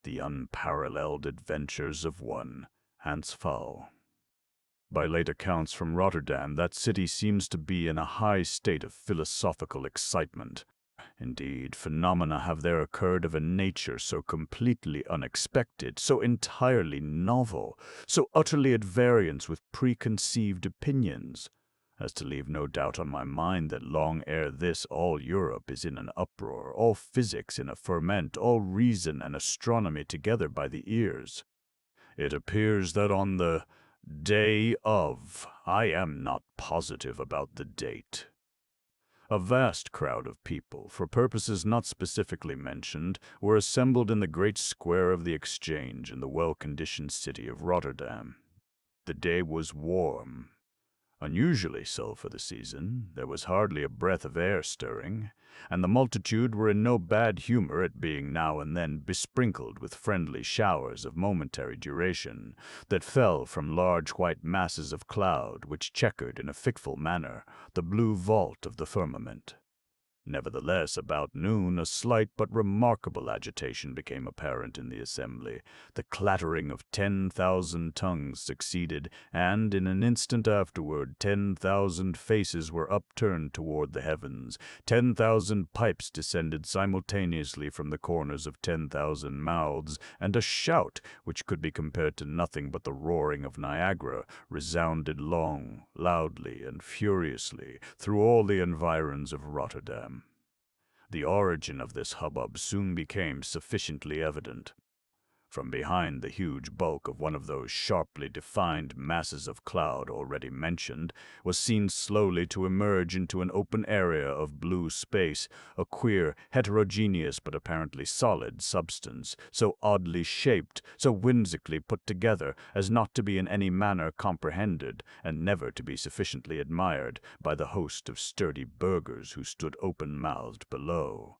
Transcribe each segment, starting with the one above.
The Unparalleled Adventures of One, Hans Pfaall. By late accounts from Rotterdam, that city seems to be in a high state of philosophical excitement. Indeed, phenomena have there occurred of a nature so completely unexpected, so entirely novel, so utterly at variance with preconceived opinions, as to leave no doubt on my mind that long ere this all Europe is in an uproar, all physics in a ferment, all reason and astronomy together by the ears. It appears that on the day of, I am not positive about the date, a vast crowd of people, for purposes not specifically mentioned, were assembled in the great square of the Exchange in the well-conditioned city of Rotterdam. The day was warm, unusually so for the season. There was hardly a breath of air stirring, and the multitude were in no bad humor at being now and then besprinkled with friendly showers of momentary duration that fell from large white masses of cloud which checkered in a fitful manner the blue vault of the firmament. Nevertheless, about noon, a slight but remarkable agitation became apparent in the assembly. The clattering of 10,000 tongues succeeded, and in an instant afterward 10,000 faces were upturned toward the heavens. 10,000 pipes descended simultaneously from the corners of 10,000 mouths, and a shout, which could be compared to nothing but the roaring of Niagara, resounded long, loudly, and furiously through all the environs of Rotterdam. The origin of this hubbub soon became sufficiently evident. From behind the huge bulk of one of those sharply defined masses of cloud already mentioned was seen slowly to emerge into an open area of blue space, a queer, heterogeneous but apparently solid substance, so oddly shaped, so whimsically put together as not to be in any manner comprehended, and never to be sufficiently admired by the host of sturdy burghers who stood open-mouthed below.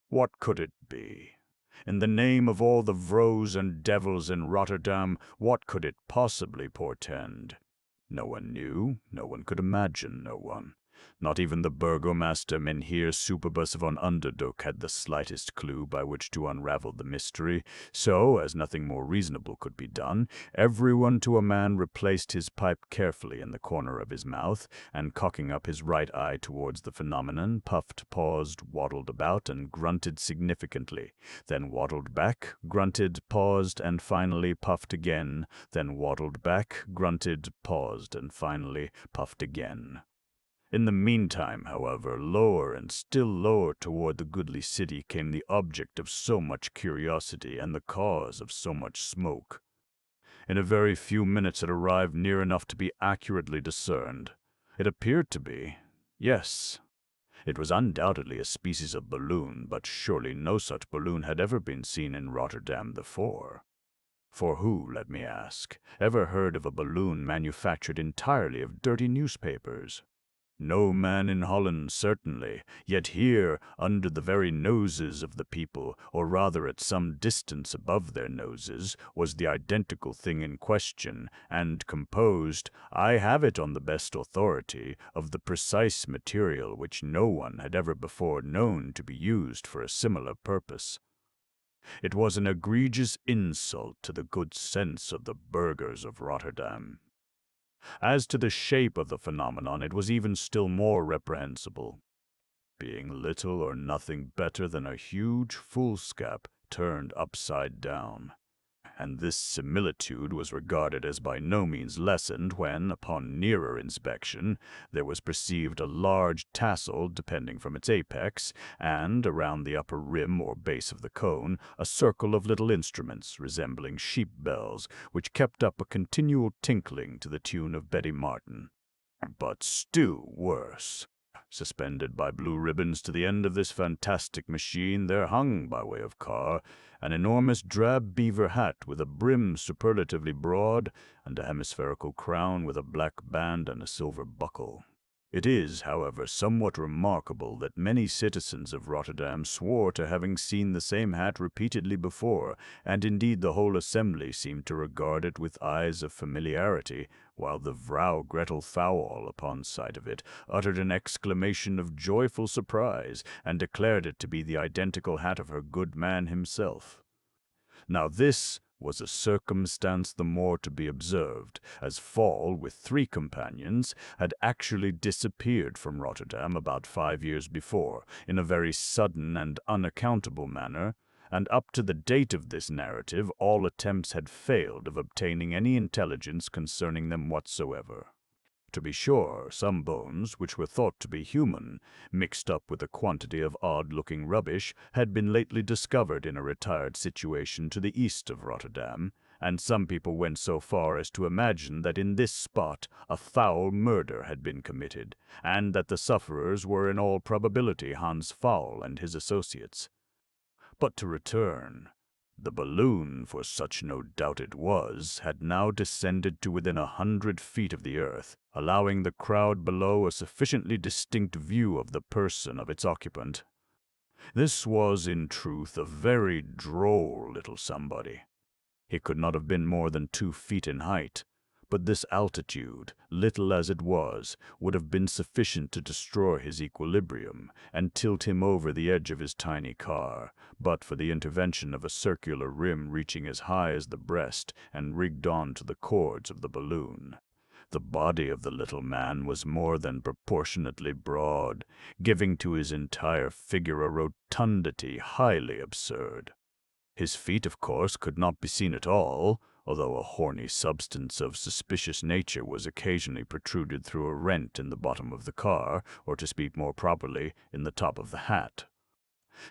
What could it be? In the name of all the vrouws and devils in Rotterdam, what could it possibly portend? No one knew, no one could imagine, no one. Not even the burgomaster Mynheer Superbus von Underdook had the slightest clue by which to unravel the mystery, so, as nothing more reasonable could be done, everyone to a man replaced his pipe carefully in the corner of his mouth, and cocking up his right eye towards the phenomenon, puffed, paused, waddled about, and grunted significantly, then waddled back, grunted, paused, and finally puffed again, then waddled back, grunted, paused, and finally puffed again. In the meantime, however, lower and still lower toward the goodly city came the object of so much curiosity and the cause of so much smoke. In a very few minutes it arrived near enough to be accurately discerned. It appeared to be, yes, it was undoubtedly a species of balloon, but surely no such balloon had ever been seen in Rotterdam before. For who, let me ask, ever heard of a balloon manufactured entirely of dirty newspapers? No man in Holland, certainly, yet here, under the very noses of the people, or rather at some distance above their noses, was the identical thing in question, and composed, I have it on the best authority, of the precise material which no one had ever before known to be used for a similar purpose. It was an egregious insult to the good sense of the burghers of Rotterdam. As to the shape of the phenomenon, it was even still more reprehensible, being little or nothing better than a huge foolscap turned upside down. And this similitude was regarded as by no means lessened when, upon nearer inspection, there was perceived a large tassel depending from its apex, and, around the upper rim or base of the cone, a circle of little instruments resembling sheep bells, which kept up a continual tinkling to the tune of Betty Martin. But still worse, suspended by blue ribbons to the end of this fantastic machine, there hung, by way of car, an enormous drab beaver hat with a brim superlatively broad, and a hemispherical crown with a black band and a silver buckle. It is, however, somewhat remarkable that many citizens of Rotterdam swore to having seen the same hat repeatedly before, and indeed the whole assembly seemed to regard it with eyes of familiarity, while the Vrouw Gretel Fouwal, upon sight of it, uttered an exclamation of joyful surprise, and declared it to be the identical hat of her good man himself. Now this was a circumstance the more to be observed, as Fall, with 3 companions, had actually disappeared from Rotterdam about 5 years before, in a very sudden and unaccountable manner, and up to the date of this narrative all attempts had failed of obtaining any intelligence concerning them whatsoever. To be sure, some bones, which were thought to be human, mixed up with a quantity of odd-looking rubbish, had been lately discovered in a retired situation to the east of Rotterdam, and some people went so far as to imagine that in this spot a foul murder had been committed, and that the sufferers were in all probability Hans Faul and his associates. But to return. The balloon, for such no doubt it was, had now descended to within 100 feet of the earth, allowing the crowd below a sufficiently distinct view of the person of its occupant. This was, in truth, a very droll little somebody. He could not have been more than 2 feet in height, but this altitude, little as it was, would have been sufficient to destroy his equilibrium and tilt him over the edge of his tiny car, but for the intervention of a circular rim reaching as high as the breast and rigged on to the cords of the balloon. The body of the little man was more than proportionately broad, giving to his entire figure a rotundity highly absurd. His feet, of course, could not be seen at all, although a horny substance of suspicious nature was occasionally protruded through a rent in the bottom of the car, or to speak more properly, in the top of the hat.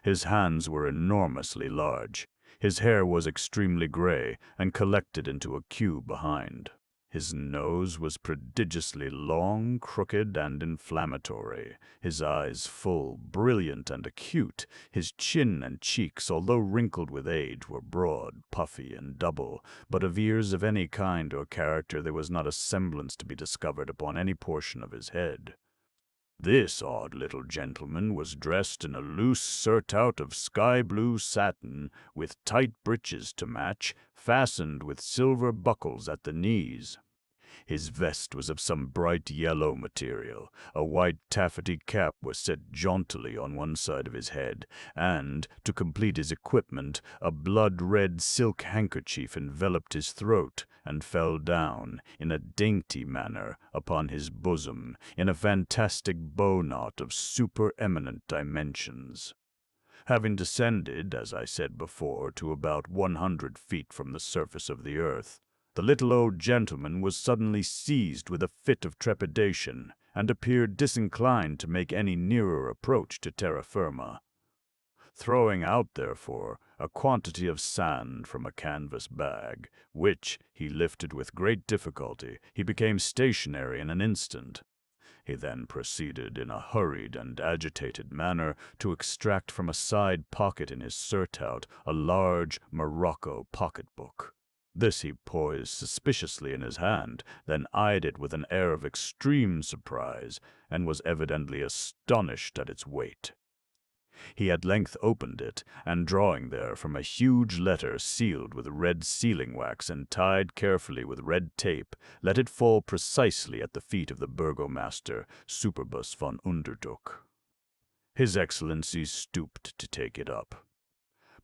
His hands were enormously large. His hair was extremely gray and collected into a queue behind. His nose was prodigiously long, crooked, and inflammatory, his eyes full, brilliant, and acute. His chin and cheeks, although wrinkled with age, were broad, puffy, and double, but of ears of any kind or character there was not a semblance to be discovered upon any portion of his head. This odd little gentleman was dressed in a loose surtout of sky-blue satin, with tight breeches to match, fastened with silver buckles at the knees. His vest was of some bright yellow material, a white taffety cap was set jauntily on one side of his head, and, to complete his equipment, a blood-red silk handkerchief enveloped his throat and fell down, in a dainty manner, upon his bosom, in a fantastic bow-knot of supereminent dimensions. Having descended, as I said before, to about 100 feet from the surface of the earth, the little old gentleman was suddenly seized with a fit of trepidation, and appeared disinclined to make any nearer approach to terra firma. Throwing out, therefore, a quantity of sand from a canvas bag, which he lifted with great difficulty, he became stationary in an instant. He then proceeded in a hurried and agitated manner to extract from a side pocket in his surtout a large morocco pocket-book. This he poised suspiciously in his hand, then eyed it with an air of extreme surprise, and was evidently astonished at its weight. He at length opened it, and drawing therefrom a huge letter sealed with red sealing-wax and tied carefully with red tape, let it fall precisely at the feet of the burgomaster, Superbus von Underduk. His Excellency stooped to take it up.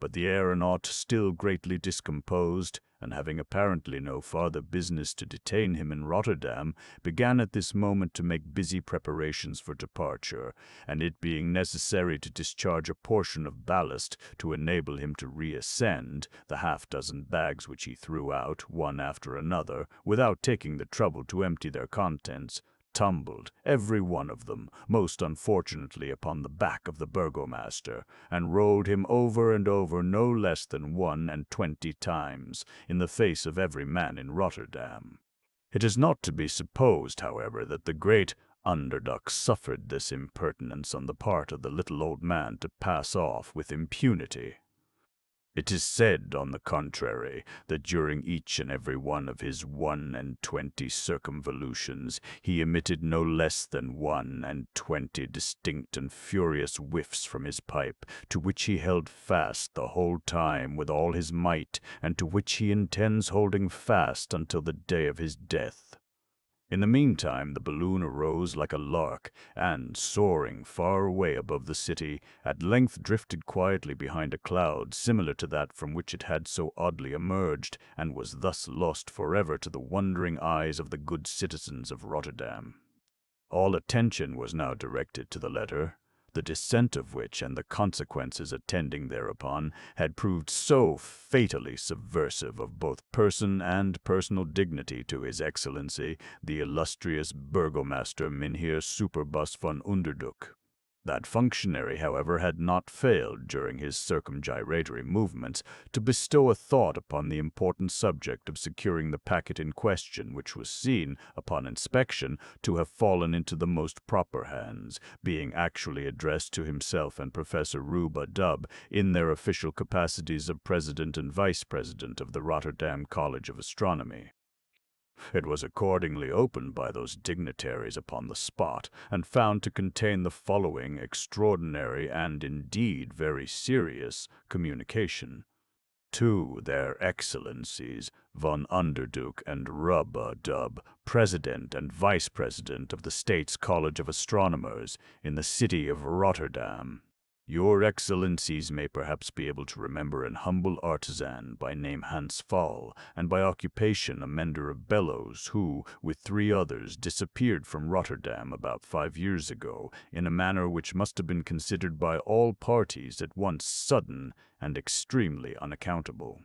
But the aeronaut, still greatly discomposed, and having apparently no farther business to detain him in Rotterdam, began at this moment to make busy preparations for departure, and it being necessary to discharge a portion of ballast to enable him to reascend, the half-dozen bags which he threw out, one after another, without taking the trouble to empty their contents, tumbled, every one of them, most unfortunately upon the back of the burgomaster, and rolled him over and over no less than 21 times, in the face of every man in Rotterdam. It is not to be supposed, however, that the great Underduk suffered this impertinence on the part of the little old man to pass off with impunity. It is said, on the contrary, that during each and every one of his 21 circumvolutions he emitted no less than 21 distinct and furious whiffs from his pipe, to which he held fast the whole time with all his might, and to which he intends holding fast until the day of his death. In the meantime, the balloon arose like a lark, and, soaring far away above the city, at length drifted quietly behind a cloud similar to that from which it had so oddly emerged, and was thus lost forever to the wondering eyes of the good citizens of Rotterdam. All attention was now directed to the letter, the descent of which and the consequences attending thereupon had proved so fatally subversive of both person and personal dignity to His Excellency, the illustrious Burgomaster Mynheer Superbus von Underduk. That functionary, however, had not failed, during his circumgyratory movements, to bestow a thought upon the important subject of securing the packet in question, which was seen, upon inspection, to have fallen into the most proper hands, being actually addressed to himself and Professor Rue Dub in their official capacities of President and Vice-President of the Rotterdam College of Astronomy. It was accordingly opened by those dignitaries upon the spot, and found to contain the following extraordinary and indeed very serious communication. To their Excellencies von Underduk and Dub, President and Vice President of the States College of Astronomers in the city of Rotterdam. Your Excellencies may perhaps be able to remember an humble artisan by name Hans Pfaall, and by occupation a mender of bellows, who, with 3 others, disappeared from Rotterdam about 5 years ago, in a manner which must have been considered by all parties at once sudden and extremely unaccountable.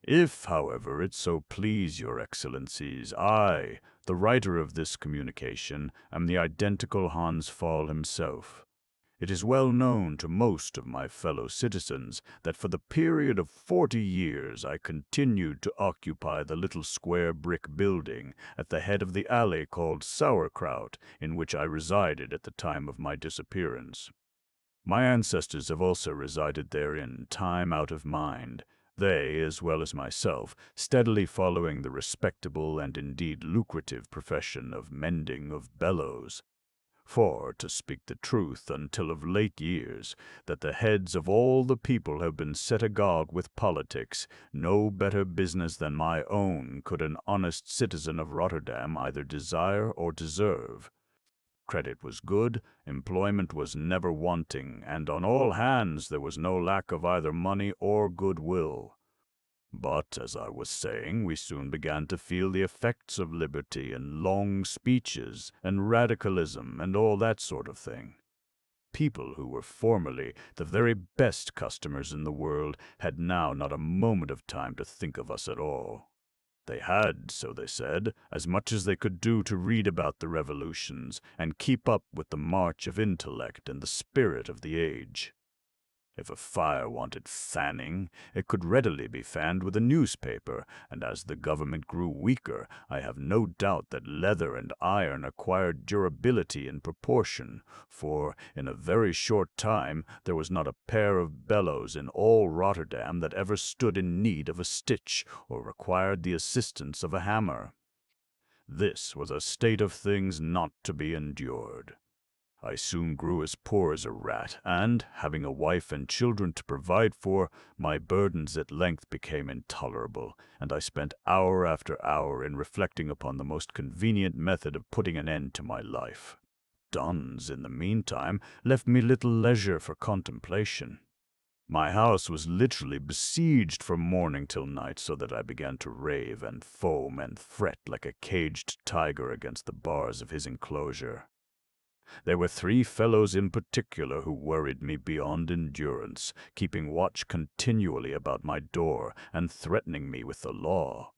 If, however, it so please your Excellencies, I, the writer of this communication, am the identical Hans Pfaall himself. It is well known to most of my fellow citizens that for the period of 40 years I continued to occupy the little square brick building at the head of the alley called Sauerkraut, in which I resided at the time of my disappearance. My ancestors have also resided therein, time out of mind, they, as well as myself, steadily following the respectable and indeed lucrative profession of mending of bellows. For, to speak the truth, until of late years, that the heads of all the people have been set agog with politics, no better business than my own could an honest citizen of Rotterdam either desire or deserve. Credit was good, employment was never wanting, and on all hands there was no lack of either money or goodwill. But, as I was saying, we soon began to feel the effects of liberty and long speeches and radicalism and all that sort of thing. People who were formerly the very best customers in the world had now not a moment of time to think of us at all. They had, so they said, as much as they could do to read about the revolutions and keep up with the march of intellect and the spirit of the age. If a fire wanted fanning, it could readily be fanned with a newspaper, and as the government grew weaker, I have no doubt that leather and iron acquired durability in proportion, for in a very short time there was not a pair of bellows in all Rotterdam that ever stood in need of a stitch or required the assistance of a hammer. This was a state of things not to be endured. I soon grew as poor as a rat, and, having a wife and children to provide for, my burdens at length became intolerable, and I spent hour after hour in reflecting upon the most convenient method of putting an end to my life. Duns, in the meantime, left me little leisure for contemplation. My house was literally besieged from morning till night, so that I began to rave and foam and fret like a caged tiger against the bars of his enclosure. There were 3 fellows in particular who worried me beyond endurance, keeping watch continually about my door and threatening me with the law.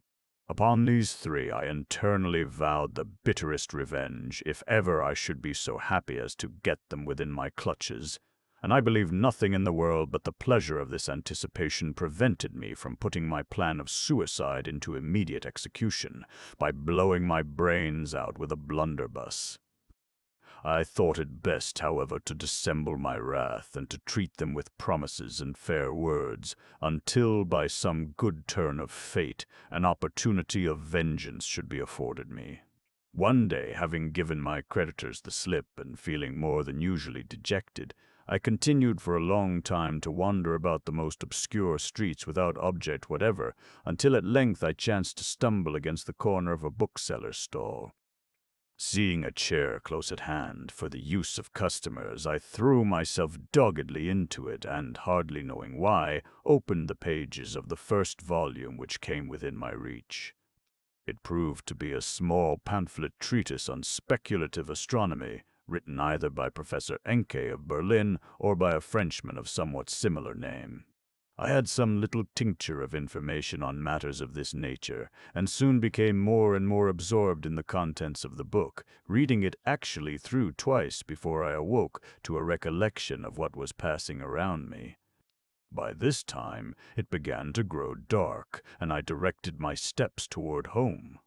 Upon these 3 I internally vowed the bitterest revenge, if ever I should be so happy as to get them within my clutches, and I believe nothing in the world but the pleasure of this anticipation prevented me from putting my plan of suicide into immediate execution, by blowing my brains out with a blunderbuss. I thought it best, however, to dissemble my wrath, and to treat them with promises and fair words, until, by some good turn of fate, an opportunity of vengeance should be afforded me. One day, having given my creditors the slip, and feeling more than usually dejected, I continued for a long time to wander about the most obscure streets without object whatever, until at length I chanced to stumble against the corner of a bookseller's stall. Seeing a chair close at hand for the use of customers, I threw myself doggedly into it and, hardly knowing why, opened the pages of the first volume which came within my reach. It proved to be a small pamphlet treatise on speculative astronomy, written either by Professor Encke of Berlin or by a Frenchman of somewhat similar name. I had some little tincture of information on matters of this nature, and soon became more and more absorbed in the contents of the book, reading it actually through twice before I awoke to a recollection of what was passing around me. By this time it began to grow dark, and I directed my steps toward home.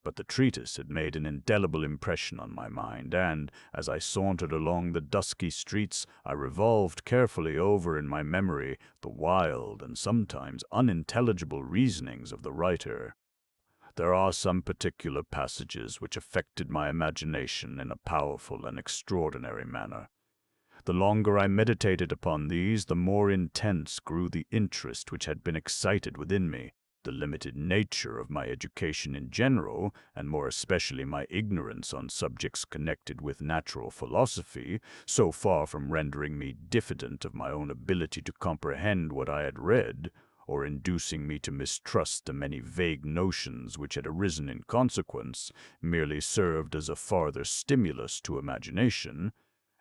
But the treatise had made an indelible impression on my mind, and, as I sauntered along the dusky streets, I revolved carefully over in my memory the wild and sometimes unintelligible reasonings of the writer. There are some particular passages which affected my imagination in a powerful and extraordinary manner. The longer I meditated upon these, the more intense grew the interest which had been excited within me. The limited nature of my education in general, and more especially my ignorance on subjects connected with natural philosophy, so far from rendering me diffident of my own ability to comprehend what I had read, or inducing me to mistrust the many vague notions which had arisen in consequence, merely served as a farther stimulus to imagination,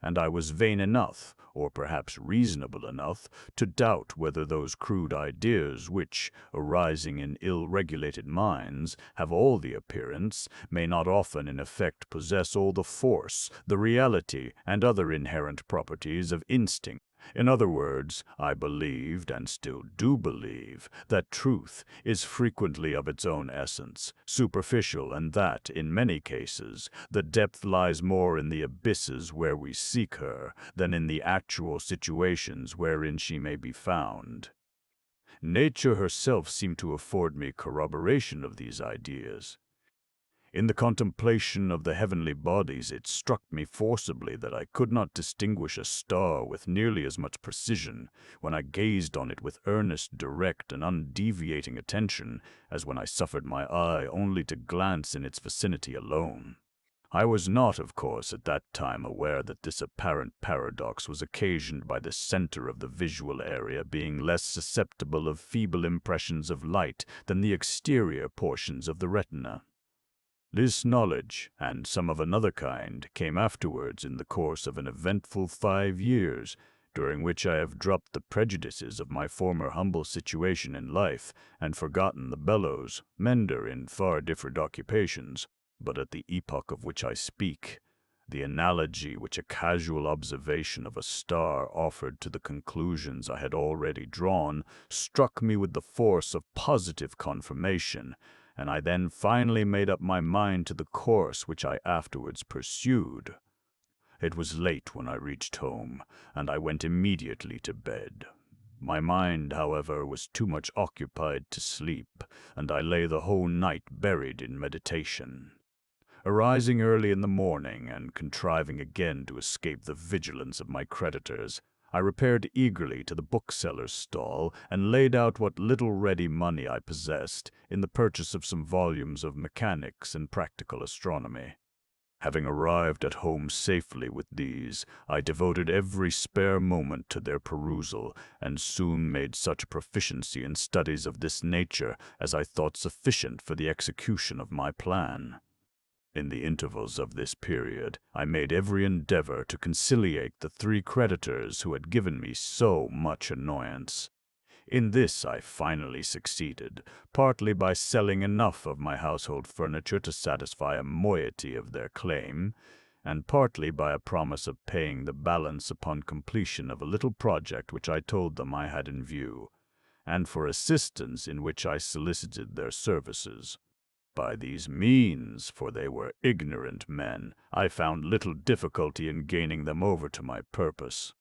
and I was vain enough, or perhaps reasonable enough, to doubt whether those crude ideas which, arising in ill-regulated minds, have all the appearance, may not often in effect possess all the force, the reality, and other inherent properties of instinct. In other words, I believed, and still do believe, that truth is frequently of its own essence, superficial, and that, in many cases, the depth lies more in the abysses where we seek her than in the actual situations wherein she may be found. Nature herself seemed to afford me corroboration of these ideas. In the contemplation of the heavenly bodies, it struck me forcibly that I could not distinguish a star with nearly as much precision when I gazed on it with earnest, direct, and undeviating attention as when I suffered my eye only to glance in its vicinity alone. I was not, of course, at that time aware that this apparent paradox was occasioned by the center of the visual area being less susceptible of feeble impressions of light than the exterior portions of the retina. This knowledge, and some of another kind, came afterwards in the course of an eventful 5 years, during which I have dropped the prejudices of my former humble situation in life, and forgotten the bellows, mender in far different occupations. But at the epoch of which I speak, the analogy which a casual observation of a star offered to the conclusions I had already drawn struck me with the force of positive confirmation, and I then finally made up my mind to the course which I afterwards pursued. It was late when I reached home, and I went immediately to bed. My mind, however, was too much occupied to sleep, and I lay the whole night buried in meditation. Arising early in the morning, and contriving again to escape the vigilance of my creditors, I repaired eagerly to the bookseller's stall, and laid out what little ready money I possessed in the purchase of some volumes of mechanics and practical astronomy. Having arrived at home safely with these, I devoted every spare moment to their perusal, and soon made such proficiency in studies of this nature as I thought sufficient for the execution of my plan. In the intervals of this period, I made every endeavor to conciliate the 3 creditors who had given me so much annoyance. In this I finally succeeded, partly by selling enough of my household furniture to satisfy a moiety of their claim, and partly by a promise of paying the balance upon completion of a little project which I told them I had in view, and for assistance in which I solicited their services. By these means, for they were ignorant men, I found little difficulty in gaining them over to my purpose.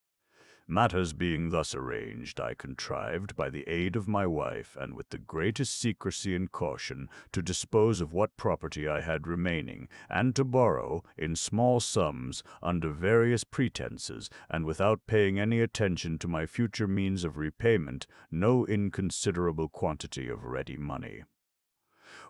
Matters being thus arranged, I contrived, by the aid of my wife, and with the greatest secrecy and caution, to dispose of what property I had remaining, and to borrow, in small sums, under various pretenses, and without paying any attention to my future means of repayment, no inconsiderable quantity of ready money.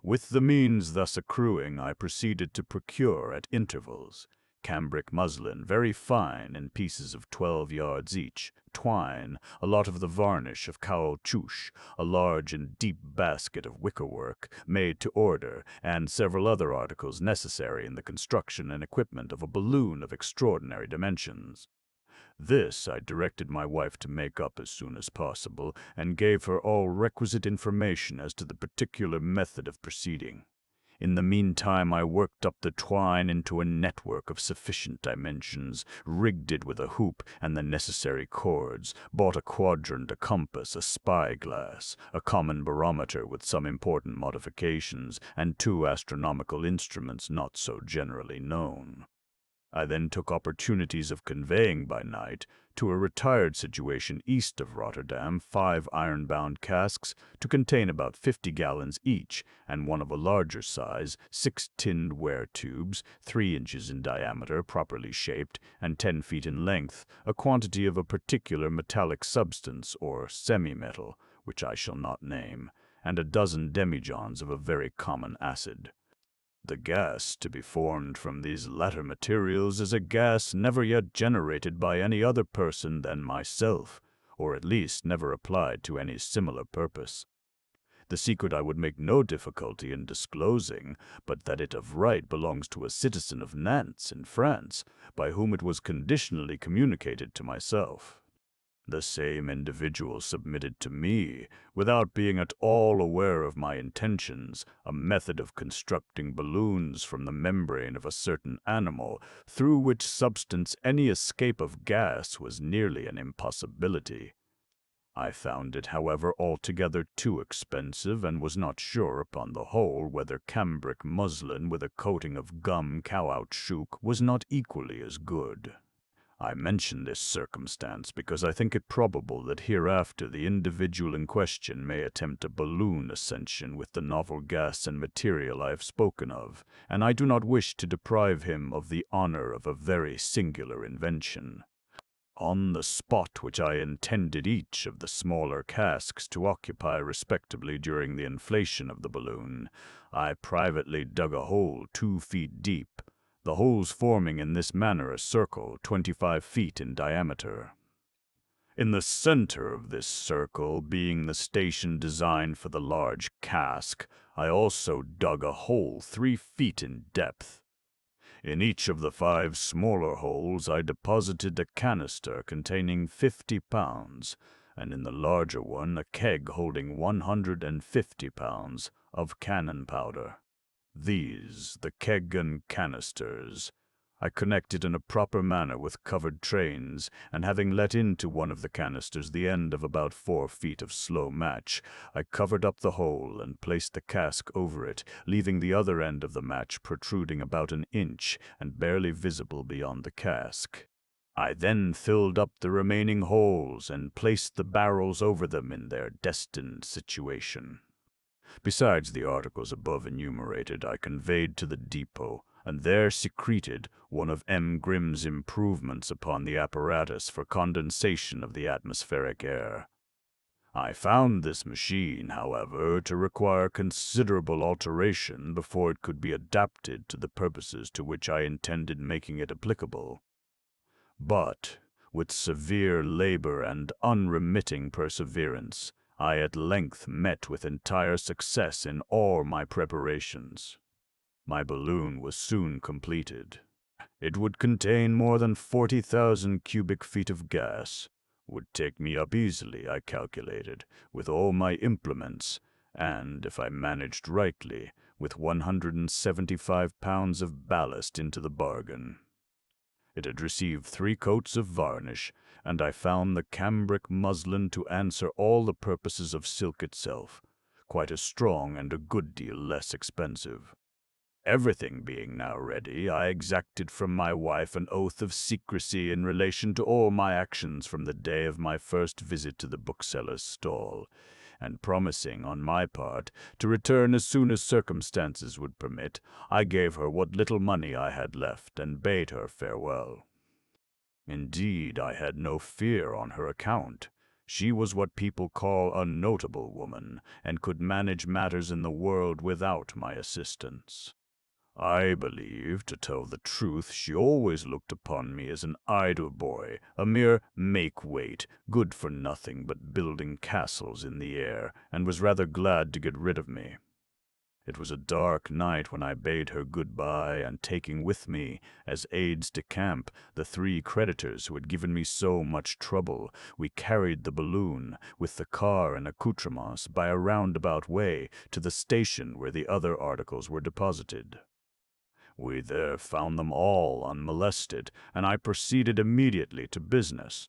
With the means thus accruing, I proceeded to procure, at intervals, cambric muslin, very fine, in pieces of 12 yards each, twine, a lot of the varnish of caoutchouc, a large and deep basket of wickerwork, made to order, and several other articles necessary in the construction and equipment of a balloon of extraordinary dimensions. This I directed my wife to make up as soon as possible, and gave her all requisite information as to the particular method of proceeding. In the meantime I worked up the twine into a network of sufficient dimensions, rigged it with a hoop and the necessary cords, bought a quadrant, a compass, a spy-glass, a common barometer with some important modifications, and 2 astronomical instruments not so generally known. I then took opportunities of conveying by night to a retired situation east of Rotterdam 5 iron-bound casks to contain about 50 gallons each, and one of a larger size, 6 tinned ware tubes, 3 inches in diameter, properly shaped, and 10 feet in length, a quantity of a particular metallic substance, or semi-metal, which I shall not name, and a dozen demijohns of a very common acid. The gas to be formed from these latter materials is a gas never yet generated by any other person than myself, or at least never applied to any similar purpose. The secret I would make no difficulty in disclosing, but that it of right belongs to a citizen of Nantes in France, by whom it was conditionally communicated to myself. The same individual submitted to me, without being at all aware of my intentions, a method of constructing balloons from the membrane of a certain animal, through which substance any escape of gas was nearly an impossibility. I found it, however, altogether too expensive, and was not sure, upon the whole, whether cambric muslin with a coating of gum caoutchouc was not equally as good. I mention this circumstance because I think it probable that hereafter the individual in question may attempt a balloon ascension with the novel gas and material I have spoken of, and I do not wish to deprive him of the honor of a very singular invention. On the spot which I intended each of the smaller casks to occupy respectively during the inflation of the balloon, I privately dug a hole 2 feet deep, the holes forming in this manner a circle 25 feet in diameter. In the center of this circle, being the station designed for the large cask, I also dug a hole 3 feet in depth. In each of the 5 smaller holes I deposited a canister containing 50 pounds, and in the larger one a keg holding 150 pounds of cannon powder. These, the keg and canisters, I connected in a proper manner with covered trains, and having let into one of the canisters the end of about 4 feet of slow match, I covered up the hole and placed the cask over it, leaving the other end of the match protruding about an inch and barely visible beyond the cask. I then filled up the remaining holes and placed the barrels over them in their destined situation. Besides the articles above enumerated, I conveyed to the depot, and there secreted, one of M. Grimm's improvements upon the apparatus for condensation of the atmospheric air. I found this machine, however, to require considerable alteration before it could be adapted to the purposes to which I intended making it applicable. But, with severe labor and unremitting perseverance, I at length met with entire success in all my preparations. My balloon was soon completed. It would contain more than 40,000 cubic feet of gas, would take me up easily, I calculated, with all my implements, and, if I managed rightly, with 175 pounds of ballast into the bargain. It had received 3 coats of varnish, and I found the cambric muslin to answer all the purposes of silk itself, quite as strong and a good deal less expensive. Everything being now ready, I exacted from my wife an oath of secrecy in relation to all my actions from the day of my first visit to the bookseller's stall, and promising, on my part, to return as soon as circumstances would permit, I gave her what little money I had left, and bade her farewell. Indeed, I had no fear on her account. She was what people call a notable woman, and could manage matters in the world without my assistance. I believe, to tell the truth, she always looked upon me as an idle boy, a mere make-weight, good for nothing but building castles in the air, and was rather glad to get rid of me. It was a dark night when I bade her good-bye, and taking with me, as aides de camp, the 3 creditors who had given me so much trouble, we carried the balloon, with the car and accoutrements, by a roundabout way, to the station where the other articles were deposited. We there found them all unmolested, and I proceeded immediately to business.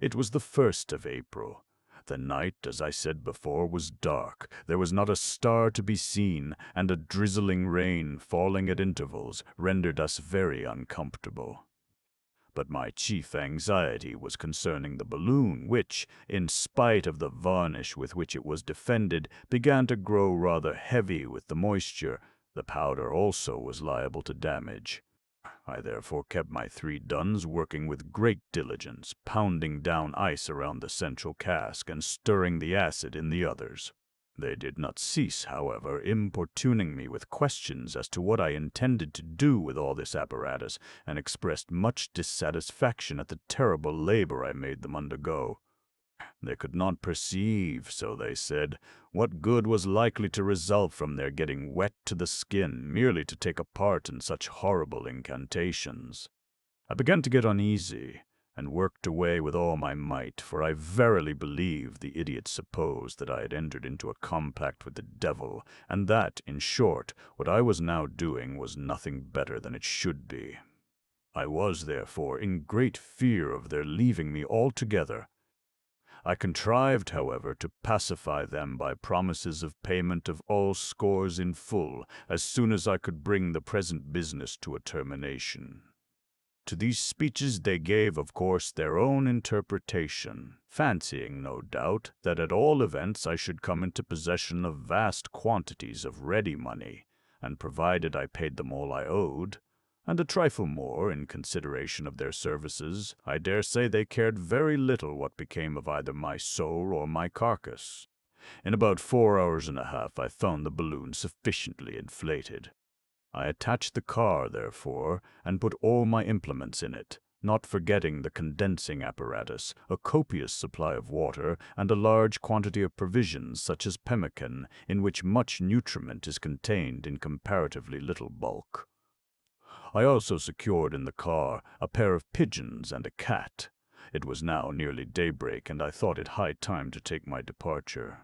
It was the 1st of April. The night, as I said before, was dark. There was not a star to be seen, and a drizzling rain, falling at intervals, rendered us very uncomfortable. But my chief anxiety was concerning the balloon, which, in spite of the varnish with which it was defended, began to grow rather heavy with the moisture. The powder also was liable to damage. I therefore kept my 3 duns working with great diligence, pounding down ice around the central cask and stirring the acid in the others. They did not cease, however, importuning me with questions as to what I intended to do with all this apparatus, and expressed much dissatisfaction at the terrible labor I made them undergo. They could not perceive, so they said, what good was likely to result from their getting wet to the skin merely to take a part in such horrible incantations. I began to get uneasy, and worked away with all my might, for I verily believe the idiots supposed that I had entered into a compact with the devil, and that, in short, what I was now doing was nothing better than it should be. I was, therefore, in great fear of their leaving me altogether. I contrived, however, to pacify them by promises of payment of all scores in full, as soon as I could bring the present business to a termination. To these speeches they gave, of course, their own interpretation, fancying, no doubt, that at all events I should come into possession of vast quantities of ready money, and provided I paid them all I owed, and a trifle more in consideration of their services, I dare say they cared very little what became of either my soul or my carcass. In about 4 hours and a half I found the balloon sufficiently inflated. I attached the car, therefore, and put all my implements in it, not forgetting the condensing apparatus, a copious supply of water, and a large quantity of provisions such as pemmican, in which much nutriment is contained in comparatively little bulk. I also secured in the car a pair of pigeons and a cat. It was now nearly daybreak, and I thought it high time to take my departure.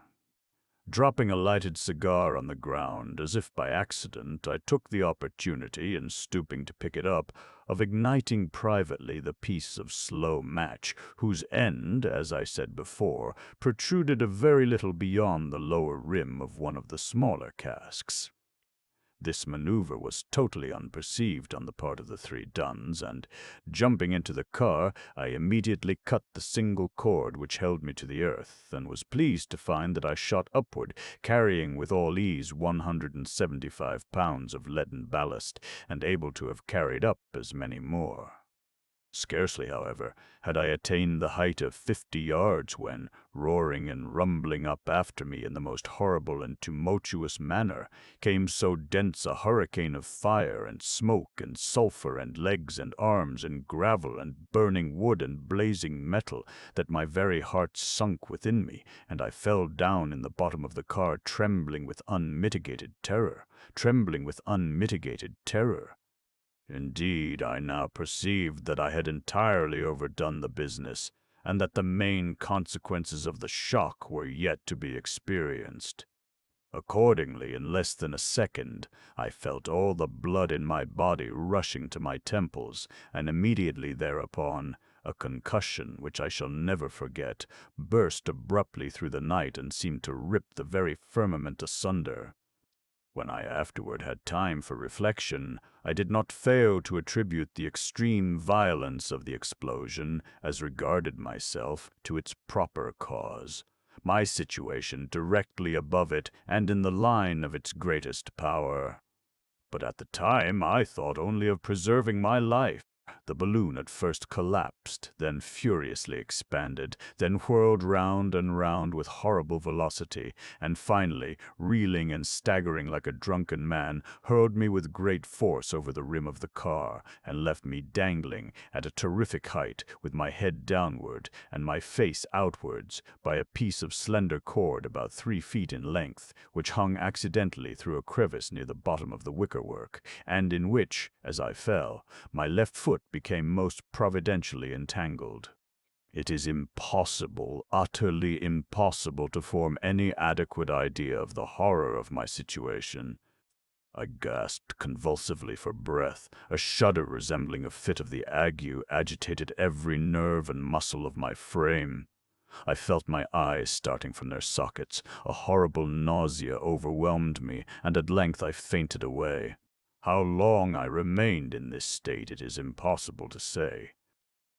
Dropping a lighted cigar on the ground, as if by accident, I took the opportunity, in stooping to pick it up, of igniting privately the piece of slow match, whose end, as I said before, protruded a very little beyond the lower rim of one of the smaller casks. This maneuver was totally unperceived on the part of the 3 duns, and, jumping into the car, I immediately cut the single cord which held me to the earth, and was pleased to find that I shot upward, carrying with all ease 175 pounds of leaden ballast, and able to have carried up as many more. Scarcely, however, had I attained the height of 50 yards when, roaring and rumbling up after me in the most horrible and tumultuous manner, came so dense a hurricane of fire and smoke and sulphur and legs and arms and gravel and burning wood and blazing metal that my very heart sunk within me, and I fell down in the bottom of the car trembling with unmitigated terror. Indeed, I now perceived that I had entirely overdone the business, and that the main consequences of the shock were yet to be experienced. Accordingly, in less than a second, I felt all the blood in my body rushing to my temples, and immediately thereupon, a concussion, which I shall never forget, burst abruptly through the night and seemed to rip the very firmament asunder. When I afterward had time for reflection, I did not fail to attribute the extreme violence of the explosion, as regarded myself, to its proper cause, my situation directly above it and in the line of its greatest power. But at the time I thought only of preserving my life. The balloon at first collapsed, then furiously expanded, then whirled round and round with horrible velocity, and finally, reeling and staggering like a drunken man, hurled me with great force over the rim of the car, and left me dangling at a terrific height, with my head downward and my face outwards, by a piece of slender cord about 3 feet in length, which hung accidentally through a crevice near the bottom of the wickerwork, and in which, as I fell, my left foot became most providentially entangled. It is impossible, utterly impossible, to form any adequate idea of the horror of my situation. I gasped convulsively for breath. A shudder resembling a fit of the ague agitated every nerve and muscle of my frame. I felt my eyes starting from their sockets. A horrible nausea overwhelmed me, and at length I fainted away. How long I remained in this state it is impossible to say.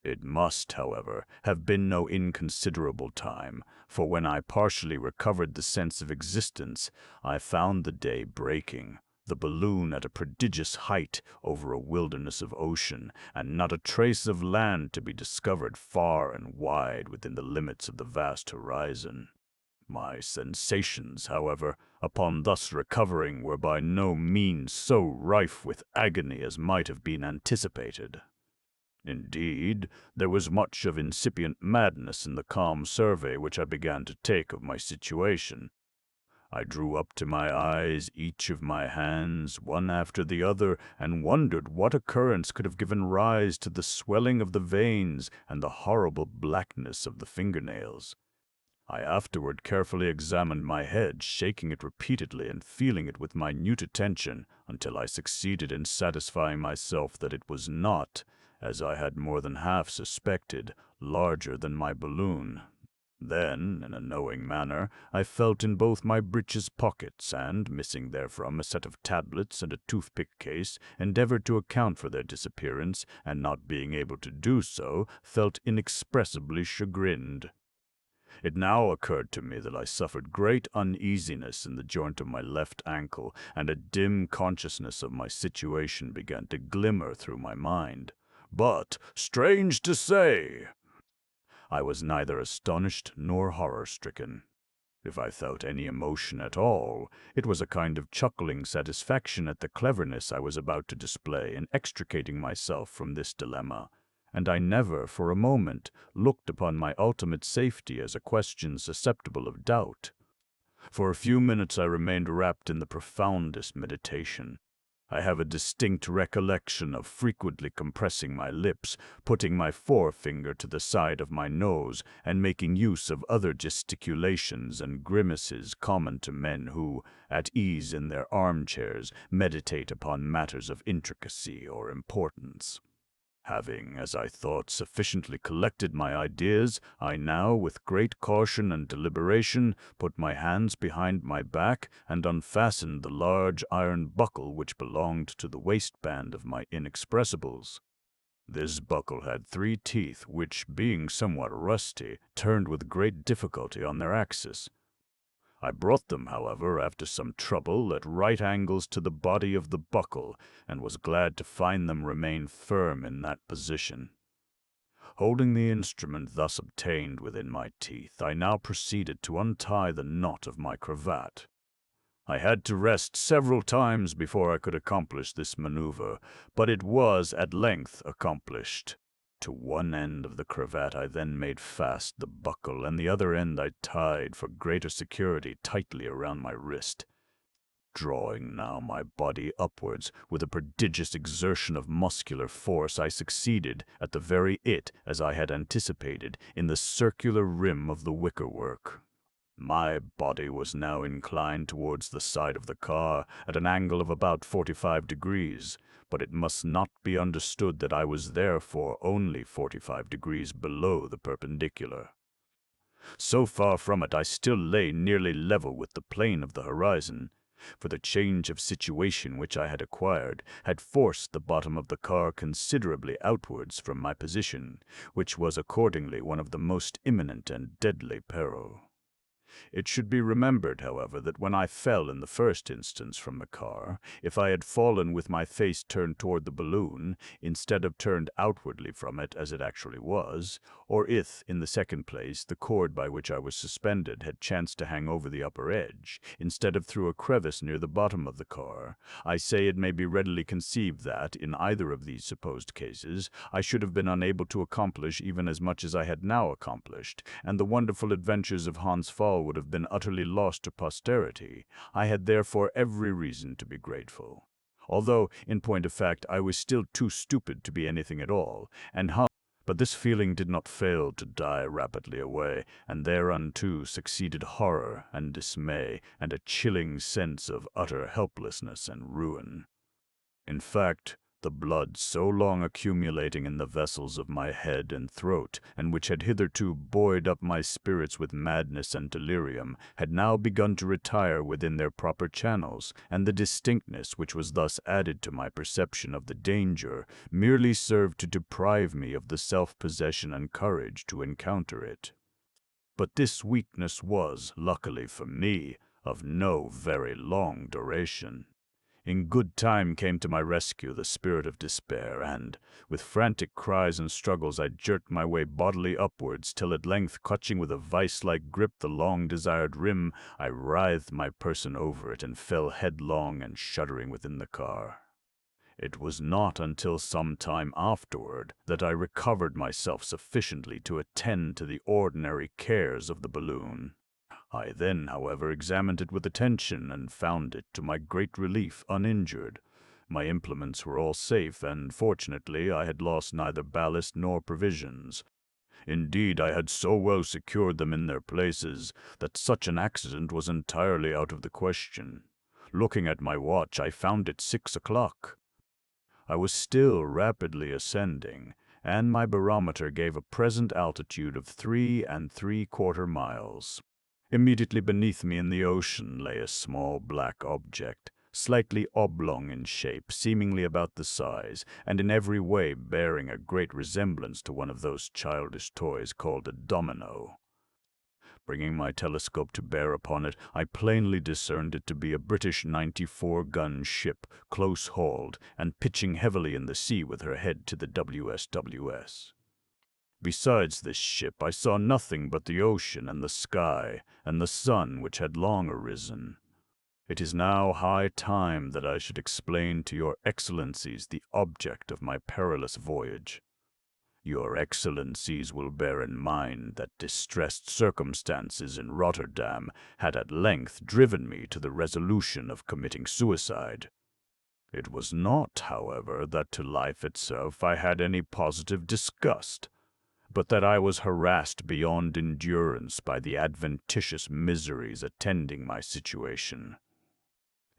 It must, however, have been no inconsiderable time, for when I partially recovered the sense of existence, I found the day breaking, the balloon at a prodigious height over a wilderness of ocean, and not a trace of land to be discovered far and wide within the limits of the vast horizon. My sensations, however, upon thus recovering, were by no means so rife with agony as might have been anticipated. Indeed, there was much of incipient madness in the calm survey which I began to take of my situation. I drew up to my eyes each of my hands, one after the other, and wondered what occurrence could have given rise to the swelling of the veins and the horrible blackness of the fingernails. I afterward carefully examined my head, shaking it repeatedly and feeling it with minute attention, until I succeeded in satisfying myself that it was not, as I had more than half suspected, larger than my balloon. Then, in a knowing manner, I felt in both my breeches pockets, and, missing therefrom a set of tablets and a toothpick case, endeavored to account for their disappearance, and not being able to do so, felt inexpressibly chagrined. It now occurred to me that I suffered great uneasiness in the joint of my left ankle, and a dim consciousness of my situation began to glimmer through my mind. But, strange to say, I was neither astonished nor horror-stricken. If I felt any emotion at all, it was a kind of chuckling satisfaction at the cleverness I was about to display in extricating myself from this dilemma, and I never for a moment looked upon my ultimate safety as a question susceptible of doubt. For a few minutes I remained wrapped in the profoundest meditation. I have a distinct recollection of frequently compressing my lips, putting my forefinger to the side of my nose, and making use of other gesticulations and grimaces common to men who, at ease in their armchairs, meditate upon matters of intricacy or importance. Having, as I thought, sufficiently collected my ideas, I now, with great caution and deliberation, put my hands behind my back and unfastened the large iron buckle which belonged to the waistband of my inexpressibles. This buckle had 3 teeth which, being somewhat rusty, turned with great difficulty on their axis. I brought them, however, after some trouble, at right angles to the body of the buckle, and was glad to find them remain firm in that position. Holding the instrument thus obtained within my teeth, I now proceeded to untie the knot of my cravat. I had to rest several times before I could accomplish this maneuver, but it was at length accomplished. To one end of the cravat I then made fast the buckle, and the other end I tied for greater security tightly around my wrist. Drawing now my body upwards with a prodigious exertion of muscular force, I succeeded, at the very as I had anticipated, in the circular rim of the wickerwork. My body was now inclined towards the side of the car at an angle of about 45 degrees, but it must not be understood that I was therefore only 45 degrees below the perpendicular. So far from it, I still lay nearly level with the plane of the horizon, for the change of situation which I had acquired had forced the bottom of the car considerably outwards from my position, which was accordingly one of the most imminent and deadly peril. It should be remembered, however, that when I fell in the first instance from the car, if I had fallen with my face turned toward the balloon, instead of turned outwardly from it as it actually was, or if, in the second place, the cord by which I was suspended had chanced to hang over the upper edge, instead of through a crevice near the bottom of the car, I say it may be readily conceived that, in either of these supposed cases, I should have been unable to accomplish even as much as I had now accomplished, and the wonderful adventures of Hans Pfaall would have been utterly lost to posterity. I had therefore every reason to be grateful. Although, in point of fact, I was still too stupid to be anything at all, but this feeling did not fail to die rapidly away, and thereunto succeeded horror and dismay, and a chilling sense of utter helplessness and ruin. In fact, the blood so long accumulating in the vessels of my head and throat, and which had hitherto buoyed up my spirits with madness and delirium, had now begun to retire within their proper channels, and the distinctness which was thus added to my perception of the danger merely served to deprive me of the self-possession and courage to encounter it. But this weakness was, luckily for me, of no very long duration. In good time came to my rescue the spirit of despair, and, with frantic cries and struggles, I jerked my way bodily upwards, till at length, clutching with a vice-like grip the long-desired rim, I writhed my person over it and fell headlong and shuddering within the car. It was not until some time afterward that I recovered myself sufficiently to attend to the ordinary cares of the balloon. I then, however, examined it with attention, and found it, to my great relief, uninjured. My implements were all safe, and fortunately I had lost neither ballast nor provisions. Indeed, I had so well secured them in their places that such an accident was entirely out of the question. Looking at my watch, I found it 6 o'clock. I was still rapidly ascending, and my barometer gave a present altitude of 3¾ miles. Immediately beneath me in the ocean lay a small black object, slightly oblong in shape, seemingly about the size, and in every way bearing a great resemblance to one of those childish toys called a domino. Bringing my telescope to bear upon it, I plainly discerned it to be a British 94-gun ship, close-hauled, and pitching heavily in the sea with her head to the WSWS. Besides this ship, I saw nothing but the ocean and the sky, and the sun which had long arisen. It is now high time that I should explain to your excellencies the object of my perilous voyage. Your excellencies will bear in mind that distressed circumstances in Rotterdam had at length driven me to the resolution of committing suicide. It was not, however, that to life itself I had any positive disgust, but that I was harassed beyond endurance by the adventitious miseries attending my situation.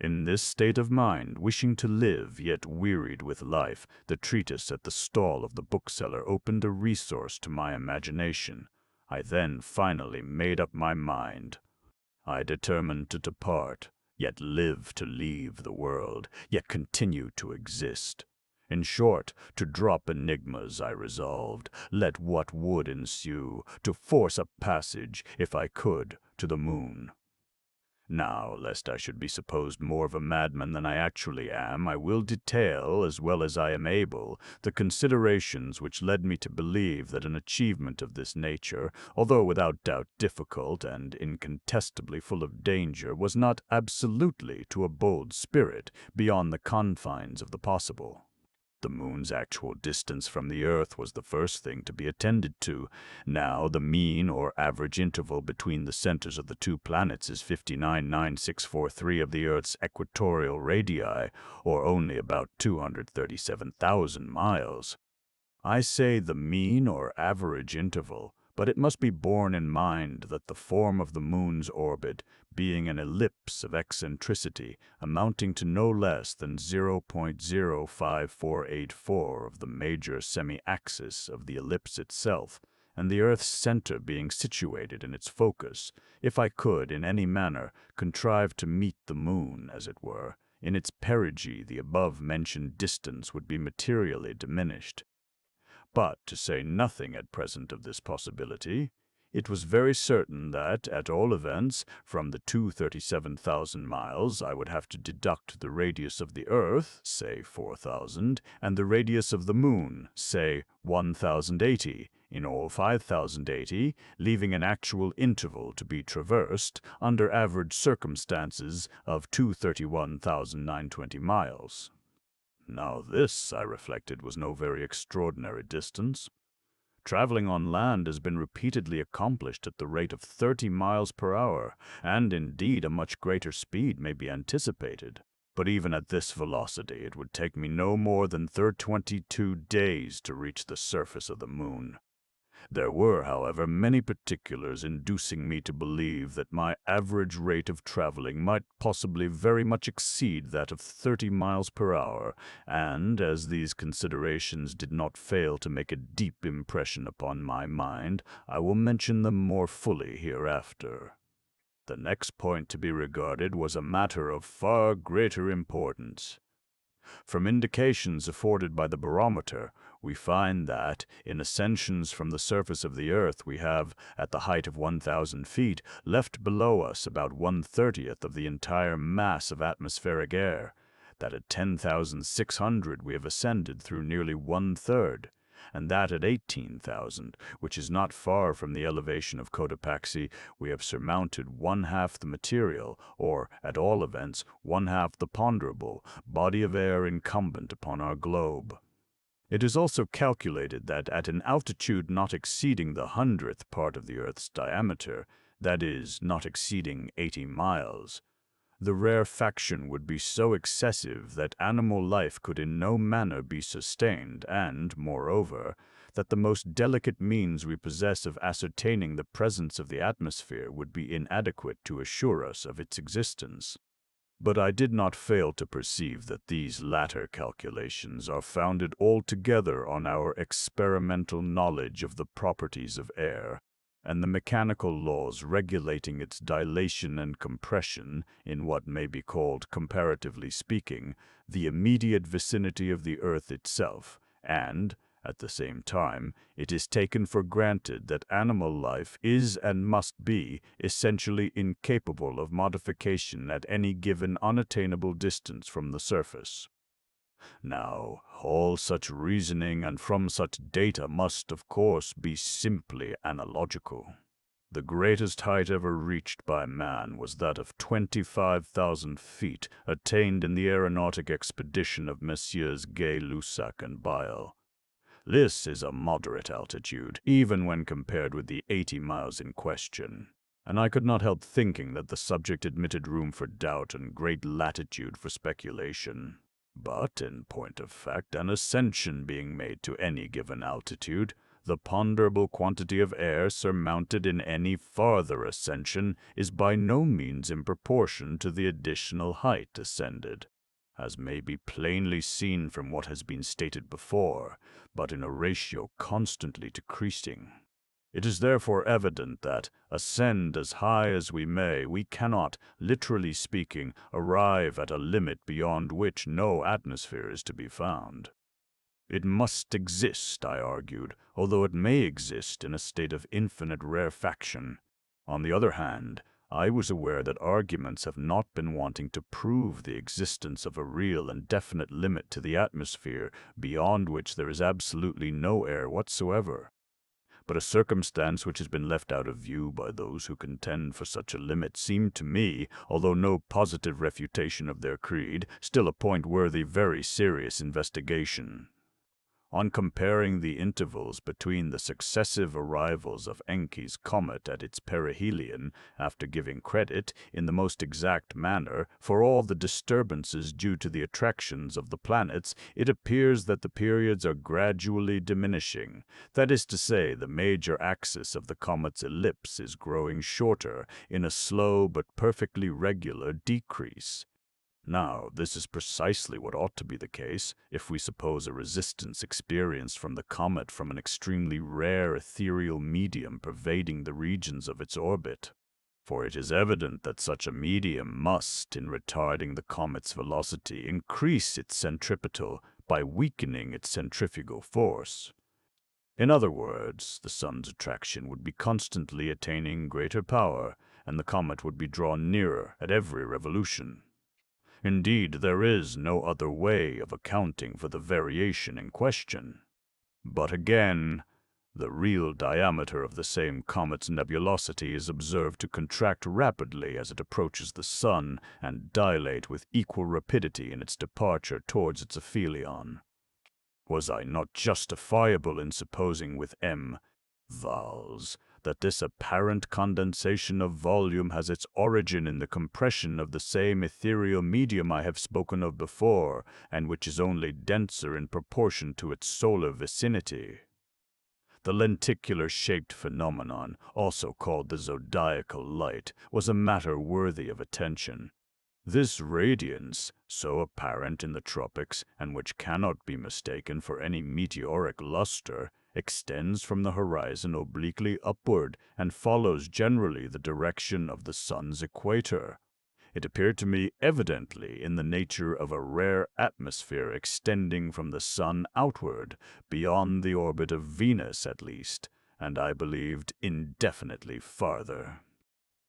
In this state of mind, wishing to live, yet wearied with life, the treatise at the stall of the bookseller opened a resource to my imagination. I then finally made up my mind. I determined to depart, yet live to leave the world, yet continue to exist. In short, to drop enigmas I resolved, let what would ensue, to force a passage, if I could, to the moon. Now, lest I should be supposed more of a madman than I actually am, I will detail, as well as I am able, the considerations which led me to believe that an achievement of this nature, although without doubt difficult and incontestably full of danger, was not absolutely, to a bold spirit, beyond the confines of the possible. The moon's actual distance from the earth was the first thing to be attended to. Now, the mean or average interval between the centers of the two planets is 59,9643 of the earth's equatorial radii, or only about 237,000 miles. I say the mean or average interval, but it must be borne in mind that the form of the moon's orbit, being an ellipse of eccentricity amounting to no less than 0.05484 of the major semi-axis of the ellipse itself, and the Earth's center being situated in its focus, if I could, in any manner, contrive to meet the moon, as it were, in its perigee, the above-mentioned distance would be materially diminished. But, to say nothing at present of this possibility, it was very certain that, at all events, from the 237,000 miles, I would have to deduct the radius of the Earth, say 4,000, and the radius of the Moon, say 1,080, in all 5,080, leaving an actual interval to be traversed, under average circumstances, of 231,920 miles. Now this, I reflected, was no very extraordinary distance. Traveling on land has been repeatedly accomplished at the rate of 30 miles per hour, and indeed a much greater speed may be anticipated. But even at this velocity it would take me no more than 22 days to reach the surface of the moon. There were, however, many particulars inducing me to believe that my average rate of traveling might possibly very much exceed that of 30 miles per hour, and as these considerations did not fail to make a deep impression upon my mind, I will mention them more fully hereafter. The next point to be regarded was a matter of far greater importance. From indications afforded by the barometer, we find that, in ascensions from the surface of the Earth, we have, at the height of 1,000 feet, left below us about 1/30th of the entire mass of atmospheric air, that at 10,600 we have ascended through nearly 1/3, and that at 18,000, which is not far from the elevation of Cotopaxi, we have surmounted 1/2 the material, or, at all events, 1/2 the ponderable, body of air incumbent upon our globe. It is also calculated that at an altitude not exceeding the 100th part of the Earth's diameter, that is, not exceeding 80 miles, the rarefaction would be so excessive that animal life could in no manner be sustained, and, moreover, that the most delicate means we possess of ascertaining the presence of the atmosphere would be inadequate to assure us of its existence. But I did not fail to perceive that these latter calculations are founded altogether on our experimental knowledge of the properties of air, and the mechanical laws regulating its dilation and compression in what may be called, comparatively speaking, the immediate vicinity of the Earth itself, and, at the same time, it is taken for granted that animal life is and must be essentially incapable of modification at any given unattainable distance from the surface. Now, all such reasoning and from such data must, of course, be simply analogical. The greatest height ever reached by man was that of 25,000 feet, attained in the aeronautic expedition of Messieurs Gay-Lussac and Bayle. This is a moderate altitude, even when compared with the 80 miles in question, and I could not help thinking that the subject admitted room for doubt and great latitude for speculation. But, in point of fact, an ascension being made to any given altitude, the ponderable quantity of air surmounted in any farther ascension is by no means in proportion to the additional height ascended, as may be plainly seen from what has been stated before, but in a ratio constantly decreasing. It is therefore evident that, ascend as high as we may, we cannot, literally speaking, arrive at a limit beyond which no atmosphere is to be found. It must exist, I argued, although it may exist in a state of infinite rarefaction. On the other hand, I was aware that arguments have not been wanting to prove the existence of a real and definite limit to the atmosphere beyond which there is absolutely no air whatsoever. But a circumstance which has been left out of view by those who contend for such a limit seemed to me, although no positive refutation of their creed, still a point worthy very serious investigation. On comparing the intervals between the successive arrivals of Encke's comet at its perihelion, after giving credit, in the most exact manner, for all the disturbances due to the attractions of the planets, it appears that the periods are gradually diminishing. That is to say, the major axis of the comet's ellipse is growing shorter, in a slow but perfectly regular decrease. Now, this is precisely what ought to be the case if we suppose a resistance experienced from the comet from an extremely rare ethereal medium pervading the regions of its orbit. For it is evident that such a medium must, in retarding the comet's velocity, increase its centripetal by weakening its centrifugal force. In other words, the sun's attraction would be constantly attaining greater power, and the comet would be drawn nearer at every revolution. Indeed, there is no other way of accounting for the variation in question. But again, the real diameter of the same comet's nebulosity is observed to contract rapidly as it approaches the sun and dilate with equal rapidity in its departure towards its aphelion. Was I not justifiable in supposing with M. Vals that this apparent condensation of volume has its origin in the compression of the same ethereal medium I have spoken of before, and which is only denser in proportion to its solar vicinity? The lenticular-shaped phenomenon, also called the zodiacal light, was a matter worthy of attention. This radiance, so apparent in the tropics, and which cannot be mistaken for any meteoric luster, extends from the horizon obliquely upward and follows generally the direction of the sun's equator. It appeared to me evidently in the nature of a rare atmosphere extending from the sun outward, beyond the orbit of Venus at least, and I believed indefinitely farther.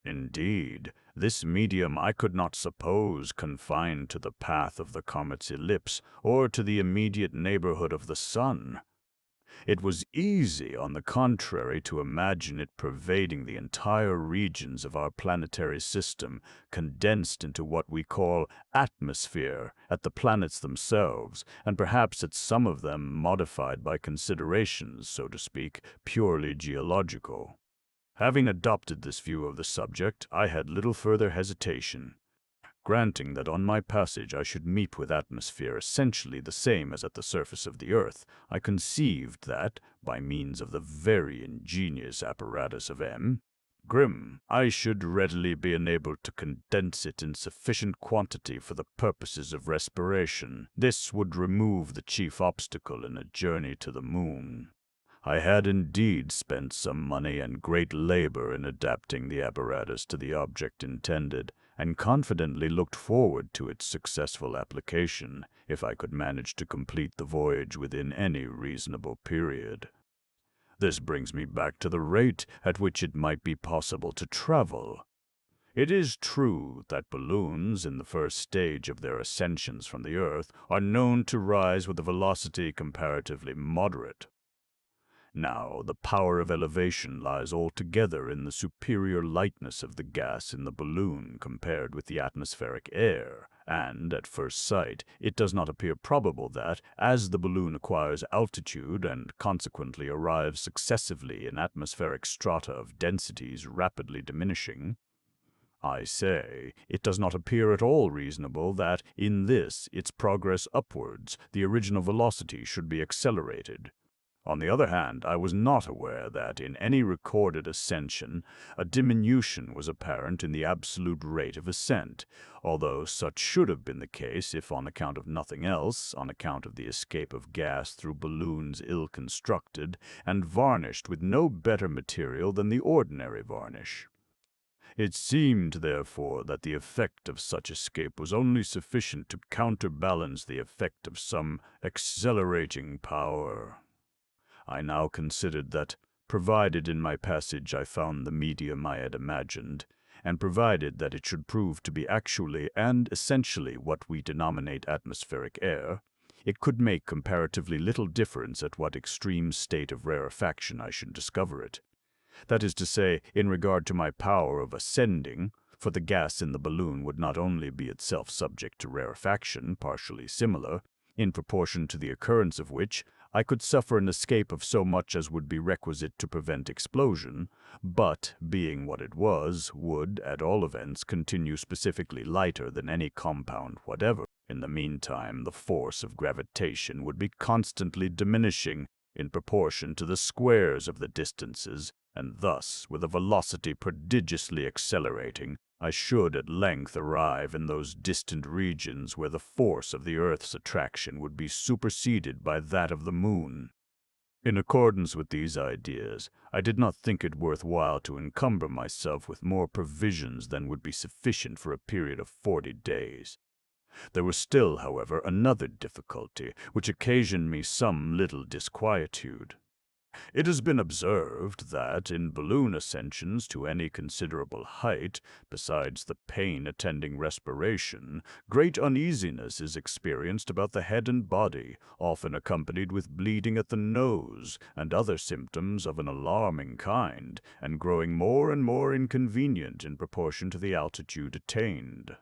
Indeed, this medium I could not suppose confined to the path of the comet's ellipse or to the immediate neighborhood of the sun. It was easy, on the contrary, to imagine it pervading the entire regions of our planetary system, condensed into what we call atmosphere at the planets themselves, and perhaps at some of them modified by considerations, so to speak, purely geological. Having adopted this view of the subject, I had little further hesitation. Granting that on my passage I should meet with atmosphere essentially the same as at the surface of the earth, I conceived that, by means of the very ingenious apparatus of M. Grimm, I should readily be enabled to condense it in sufficient quantity for the purposes of respiration. This would remove the chief obstacle in a journey to the moon. I had indeed spent some money and great labor in adapting the apparatus to the object intended, and confidently looked forward to its successful application, if I could manage to complete the voyage within any reasonable period. This brings me back to the rate at which it might be possible to travel. It is true that balloons, in the first stage of their ascensions from the earth, are known to rise with a velocity comparatively moderate. Now, the power of elevation lies altogether in the superior lightness of the gas in the balloon compared with the atmospheric air, and, at first sight, it does not appear probable that, as the balloon acquires altitude and consequently arrives successively in atmospheric strata of densities rapidly diminishing, I say, it does not appear at all reasonable that, in this, its progress upwards, the original velocity should be accelerated. On the other hand, I was not aware that, in any recorded ascension, a diminution was apparent in the absolute rate of ascent, although such should have been the case if, on account of nothing else, on account of the escape of gas through balloons ill-constructed and varnished with no better material than the ordinary varnish. It seemed, therefore, that the effect of such escape was only sufficient to counterbalance the effect of some accelerating power. I now considered that, provided in my passage I found the medium I had imagined, and provided that it should prove to be actually and essentially what we denominate atmospheric air, it could make comparatively little difference at what extreme state of rarefaction I should discover it. That is to say, in regard to my power of ascending, for the gas in the balloon would not only be itself subject to rarefaction partially similar, in proportion to the occurrence of which I could suffer an escape of so much as would be requisite to prevent explosion, but, being what it was, would, at all events, continue specifically lighter than any compound whatever. In the meantime, the force of gravitation would be constantly diminishing in proportion to the squares of the distances, and thus, with a velocity prodigiously accelerating, I should at length arrive in those distant regions where the force of the Earth's attraction would be superseded by that of the moon. In accordance with these ideas, I did not think it worth while to encumber myself with more provisions than would be sufficient for a period of 40 days. There was still, however, another difficulty, which occasioned me some little disquietude. It has been observed that in balloon ascensions to any considerable height, besides the pain attending respiration, great uneasiness is experienced about the head and body, often accompanied with bleeding at the nose and other symptoms of an alarming kind, and growing more and more inconvenient in proportion to the altitude attained.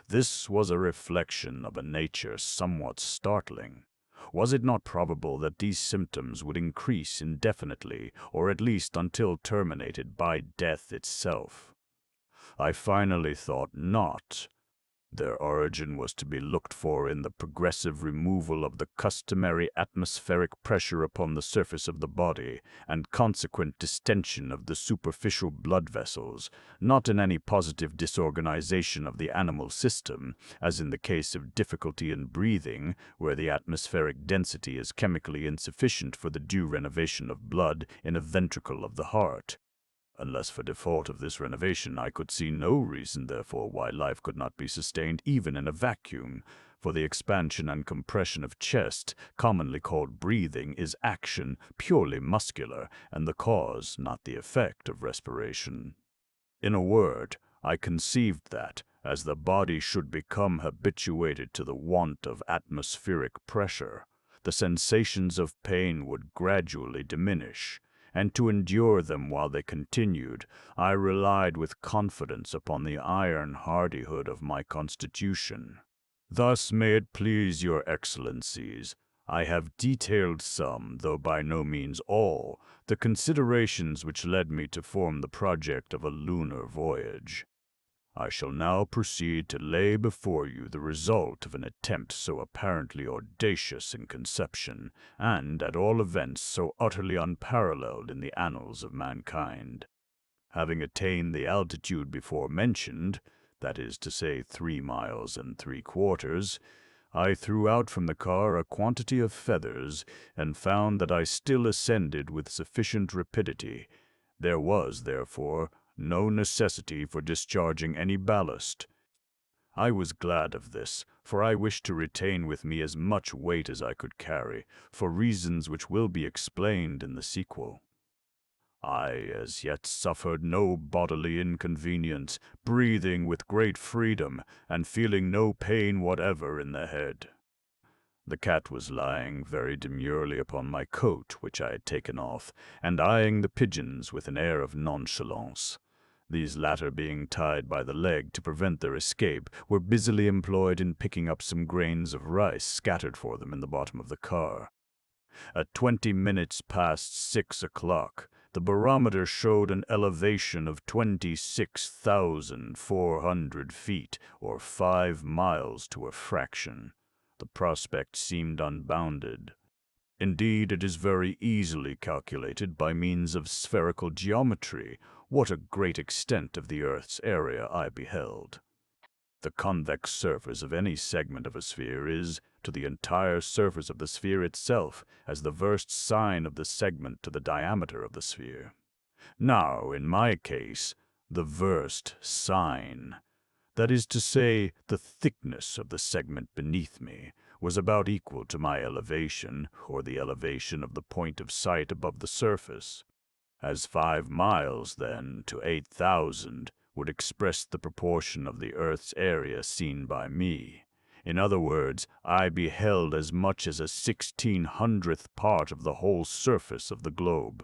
This was a reflection of a nature somewhat startling. Was it not probable that these symptoms would increase indefinitely, or at least until terminated by death itself? I finally thought not. Their origin was to be looked for in the progressive removal of the customary atmospheric pressure upon the surface of the body, and consequent distension of the superficial blood vessels, not in any positive disorganization of the animal system, as in the case of difficulty in breathing, where the atmospheric density is chemically insufficient for the due renovation of blood in a ventricle of the heart. Unless for default of this renovation, I could see no reason, therefore, why life could not be sustained even in a vacuum, for the expansion and compression of chest, commonly called breathing, is action purely muscular, and the cause, not the effect, of respiration. In a word, I conceived that, as the body should become habituated to the want of atmospheric pressure, the sensations of pain would gradually diminish, and to endure them while they continued, I relied with confidence upon the iron hardihood of my constitution. Thus, may it please your excellencies, I have detailed some, though by no means all, the considerations which led me to form the project of a lunar voyage. I shall now proceed to lay before you the result of an attempt so apparently audacious in conception, and, at all events, so utterly unparalleled in the annals of mankind. Having attained the altitude before mentioned, that is to say 3 miles and 3/4, I threw out from the car a quantity of feathers, and found that I still ascended with sufficient rapidity. There was, therefore, no necessity for discharging any ballast. I was glad of this, for I wished to retain with me as much weight as I could carry, for reasons which will be explained in the sequel. I as yet suffered no bodily inconvenience, breathing with great freedom, and feeling no pain whatever in the head. The cat was lying very demurely upon my coat, which I had taken off, and eyeing the pigeons with an air of nonchalance. These latter, being tied by the leg to prevent their escape, were busily employed in picking up some grains of rice scattered for them in the bottom of the car. At 20 minutes past 6 o'clock, the barometer showed an elevation of 26,400 feet, or 5 miles to a fraction. The prospect seemed unbounded. Indeed, it is very easily calculated by means of spherical geometry what a great extent of the earth's area I beheld. The convex surface of any segment of a sphere is, to the entire surface of the sphere itself, as the versed sine of the segment to the diameter of the sphere. Now, in my case, the versed sine, that is to say, the thickness of the segment beneath me, was about equal to my elevation, or the elevation of the point of sight above the surface. As 5 miles, then, to 8,000 would express the proportion of the earth's area seen by me. In other words, I beheld as much as a 1/1600th part of the whole surface of the globe.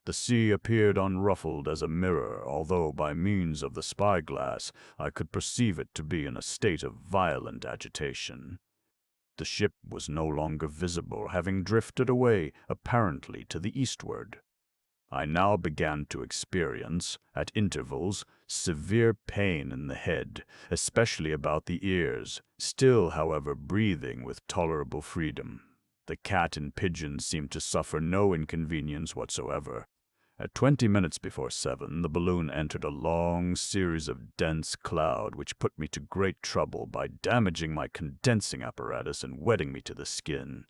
The sea appeared unruffled as a mirror, although by means of the spyglass I could perceive it to be in a state of violent agitation. The ship was no longer visible, having drifted away, apparently to the eastward. I now began to experience, at intervals, severe pain in the head, especially about the ears, still, however, breathing with tolerable freedom. The cat and pigeons seemed to suffer no inconvenience whatsoever. At 20 minutes before 7, the balloon entered a long series of dense cloud which put me to great trouble by damaging my condensing apparatus and wetting me to the skin.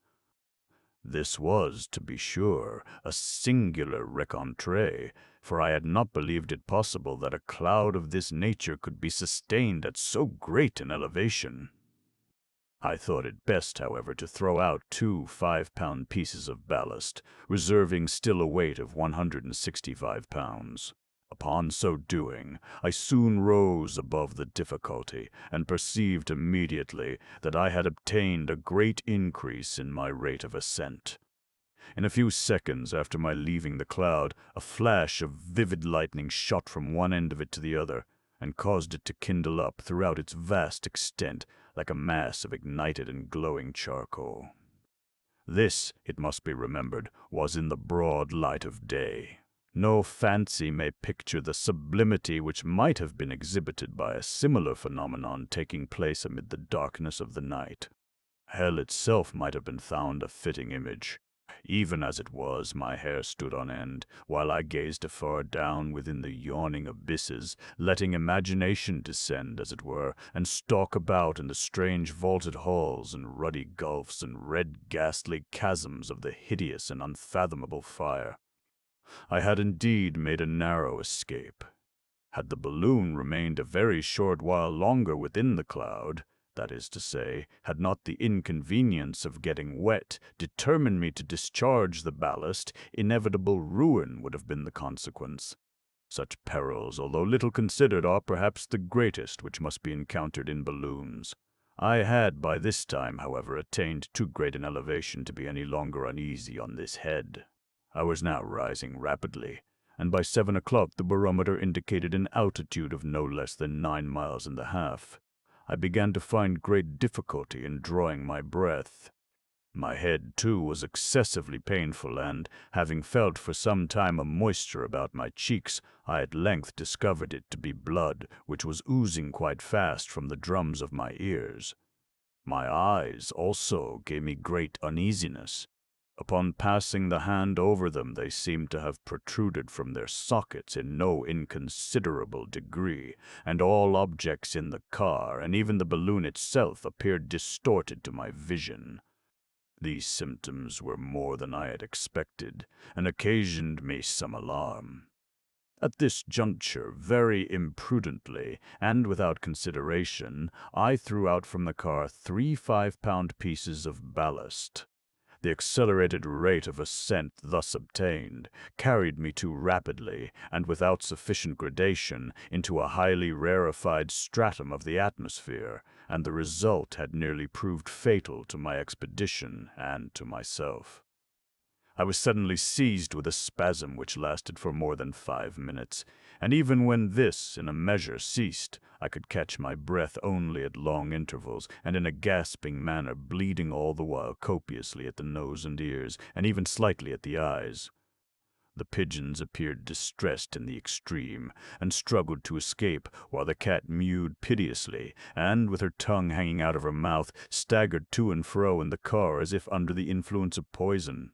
This was, to be sure, a singular rencontre, for I had not believed it possible that a cloud of this nature could be sustained at so great an elevation. I thought it best, however, to throw out 2 5-pound pieces of ballast, reserving still a weight of 165 pounds. Upon so doing, I soon rose above the difficulty, and perceived immediately that I had obtained a great increase in my rate of ascent. In a few seconds after my leaving the cloud, a flash of vivid lightning shot from one end of it to the other, and caused it to kindle up throughout its vast extent like a mass of ignited and glowing charcoal. This, it must be remembered, was in the broad light of day. No fancy may picture the sublimity which might have been exhibited by a similar phenomenon taking place amid the darkness of the night. Hell itself might have been found a fitting image. Even as it was, my hair stood on end, while I gazed afar down within the yawning abysses, letting imagination descend, as it were, and stalk about in the strange vaulted halls and ruddy gulfs and red ghastly chasms of the hideous and unfathomable fire. I had indeed made a narrow escape. Had the balloon remained a very short while longer within the cloud, that is to say, had not the inconvenience of getting wet determined me to discharge the ballast, inevitable ruin would have been the consequence. Such perils, although little considered, are perhaps the greatest which must be encountered in balloons. I had by this time, however, attained too great an elevation to be any longer uneasy on this head. I was now rising rapidly, and by 7 o'clock the barometer indicated an altitude of no less than 9 miles and a half. I began to find great difficulty in drawing my breath. My head, too, was excessively painful, and, having felt for some time a moisture about my cheeks, I at length discovered it to be blood, which was oozing quite fast from the drums of my ears. My eyes, also, gave me great uneasiness. Upon passing the hand over them, they seemed to have protruded from their sockets in no inconsiderable degree, and all objects in the car, and even the balloon itself, appeared distorted to my vision. These symptoms were more than I had expected, and occasioned me some alarm. At this juncture, very imprudently, and without consideration, I threw out from the car 3 5-pound pieces of ballast. The accelerated rate of ascent thus obtained carried me too rapidly, and without sufficient gradation, into a highly rarefied stratum of the atmosphere, and the result had nearly proved fatal to my expedition and to myself. I was suddenly seized with a spasm which lasted for more than 5 minutes, and even when this, in a measure, ceased, I could catch my breath only at long intervals, and in a gasping manner, bleeding all the while copiously at the nose and ears, and even slightly at the eyes. The pigeons appeared distressed in the extreme, and struggled to escape, while the cat mewed piteously, and, with her tongue hanging out of her mouth, staggered to and fro in the car as if under the influence of poison.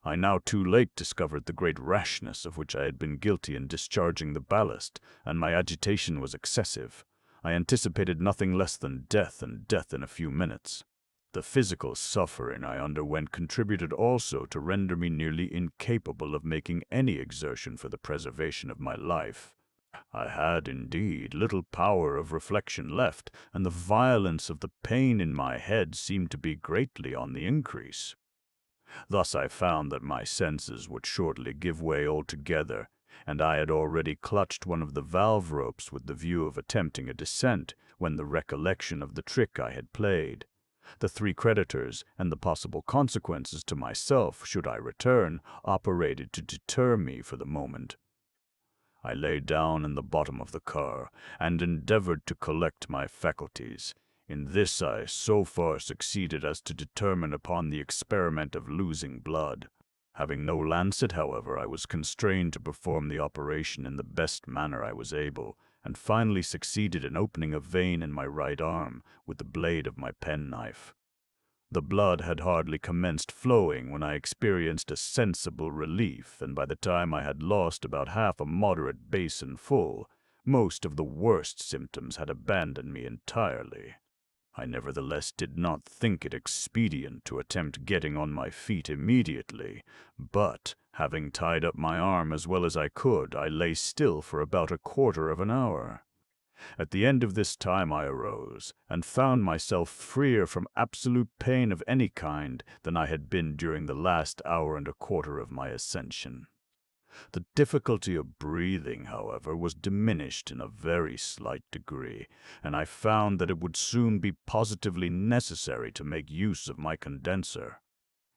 I now too late discovered the great rashness of which I had been guilty in discharging the ballast, and my agitation was excessive. I anticipated nothing less than death, and death in a few minutes. The physical suffering I underwent contributed also to render me nearly incapable of making any exertion for the preservation of my life. I had, indeed, little power of reflection left, and the violence of the pain in my head seemed to be greatly on the increase. Thus I found that my senses would shortly give way altogether, and I had already clutched one of the valve ropes with the view of attempting a descent, when the recollection of the trick I had played, the 3 creditors, and the possible consequences to myself, should I return, operated to deter me for the moment. I lay down in the bottom of the car, and endeavored to collect my faculties. In this I so far succeeded as to determine upon the experiment of losing blood. Having no lancet, however, I was constrained to perform the operation in the best manner I was able, and finally succeeded in opening a vein in my right arm with the blade of my penknife. The blood had hardly commenced flowing when I experienced a sensible relief, and by the time I had lost about half a moderate basin full, most of the worst symptoms had abandoned me entirely. I nevertheless did not think it expedient to attempt getting on my feet immediately, but, having tied up my arm as well as I could, I lay still for about a quarter of an hour. At the end of this time I arose, and found myself freer from absolute pain of any kind than I had been during the last hour and a quarter of my ascension. The difficulty of breathing, however, was diminished in a very slight degree, and I found that it would soon be positively necessary to make use of my condenser.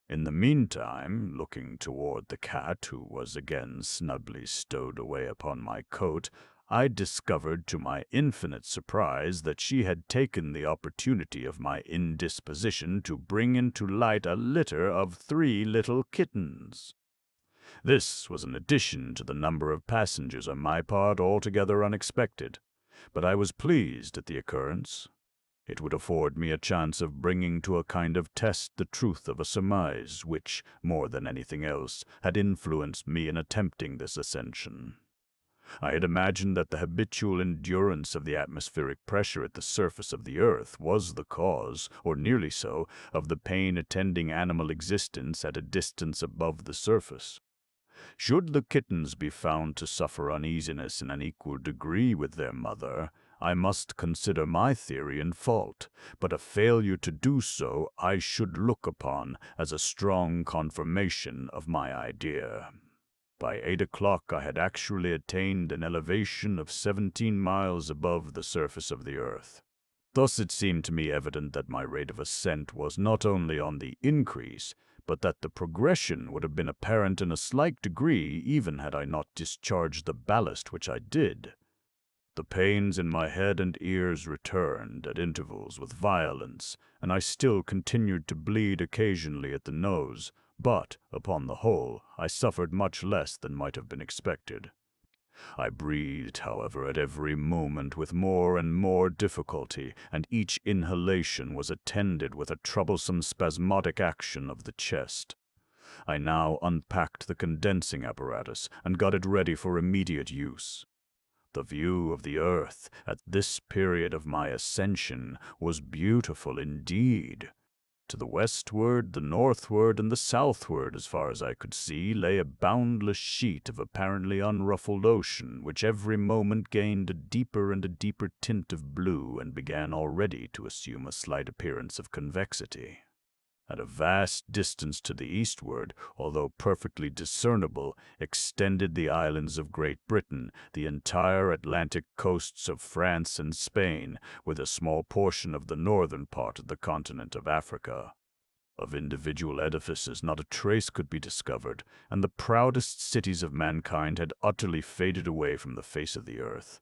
In the meantime, looking toward the cat, who was again snugly stowed away upon my coat, I discovered to my infinite surprise that she had taken the opportunity of my indisposition to bring into light a litter of 3 little kittens. This was an addition to the number of passengers on my part altogether unexpected, but I was pleased at the occurrence. It would afford me a chance of bringing to a kind of test the truth of a surmise which, more than anything else, had influenced me in attempting this ascension. I had imagined that the habitual endurance of the atmospheric pressure at the surface of the earth was the cause, or nearly so, of the pain attending animal existence at a distance above the surface. Should the kittens be found to suffer uneasiness in an equal degree with their mother, I must consider my theory in fault, but a failure to do so I should look upon as a strong confirmation of my idea. By 8 o'clock I had actually attained an elevation of 17 miles above the surface of the earth. Thus it seemed to me evident that my rate of ascent was not only on the increase, but that the progression would have been apparent in a slight degree even had I not discharged the ballast which I did. The pains in my head and ears returned at intervals with violence, and I still continued to bleed occasionally at the nose, but, upon the whole, I suffered much less than might have been expected. I breathed, however, at every moment with more and more difficulty, and each inhalation was attended with a troublesome spasmodic action of the chest. I now unpacked the condensing apparatus and got it ready for immediate use. The view of the earth at this period of my ascension was beautiful indeed. To the westward, the northward, and the southward, as far as I could see, lay a boundless sheet of apparently unruffled ocean, which every moment gained a deeper and a deeper tint of blue and began already to assume a slight appearance of convexity. At a vast distance to the eastward, although perfectly discernible, extended the islands of Great Britain, the entire Atlantic coasts of France and Spain, with a small portion of the northern part of the continent of Africa. Of individual edifices not a trace could be discovered, and the proudest cities of mankind had utterly faded away from the face of the earth.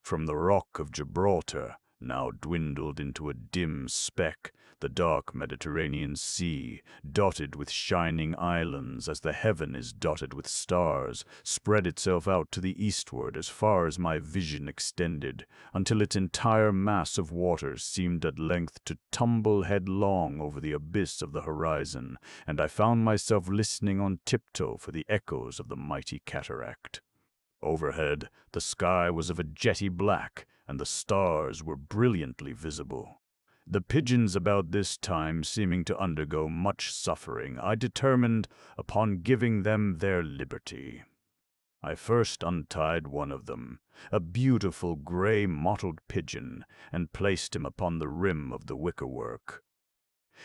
From the Rock of Gibraltar, now dwindled into a dim speck, the dark Mediterranean Sea, dotted with shining islands as the heaven is dotted with stars, spread itself out to the eastward as far as my vision extended, until its entire mass of waters seemed at length to tumble headlong over the abyss of the horizon, and I found myself listening on tiptoe for the echoes of the mighty cataract. Overhead, the sky was of a jetty black, and the stars were brilliantly visible. The pigeons about this time seeming to undergo much suffering, I determined upon giving them their liberty. I first untied one of them, a beautiful gray mottled pigeon, and placed him upon the rim of the wickerwork.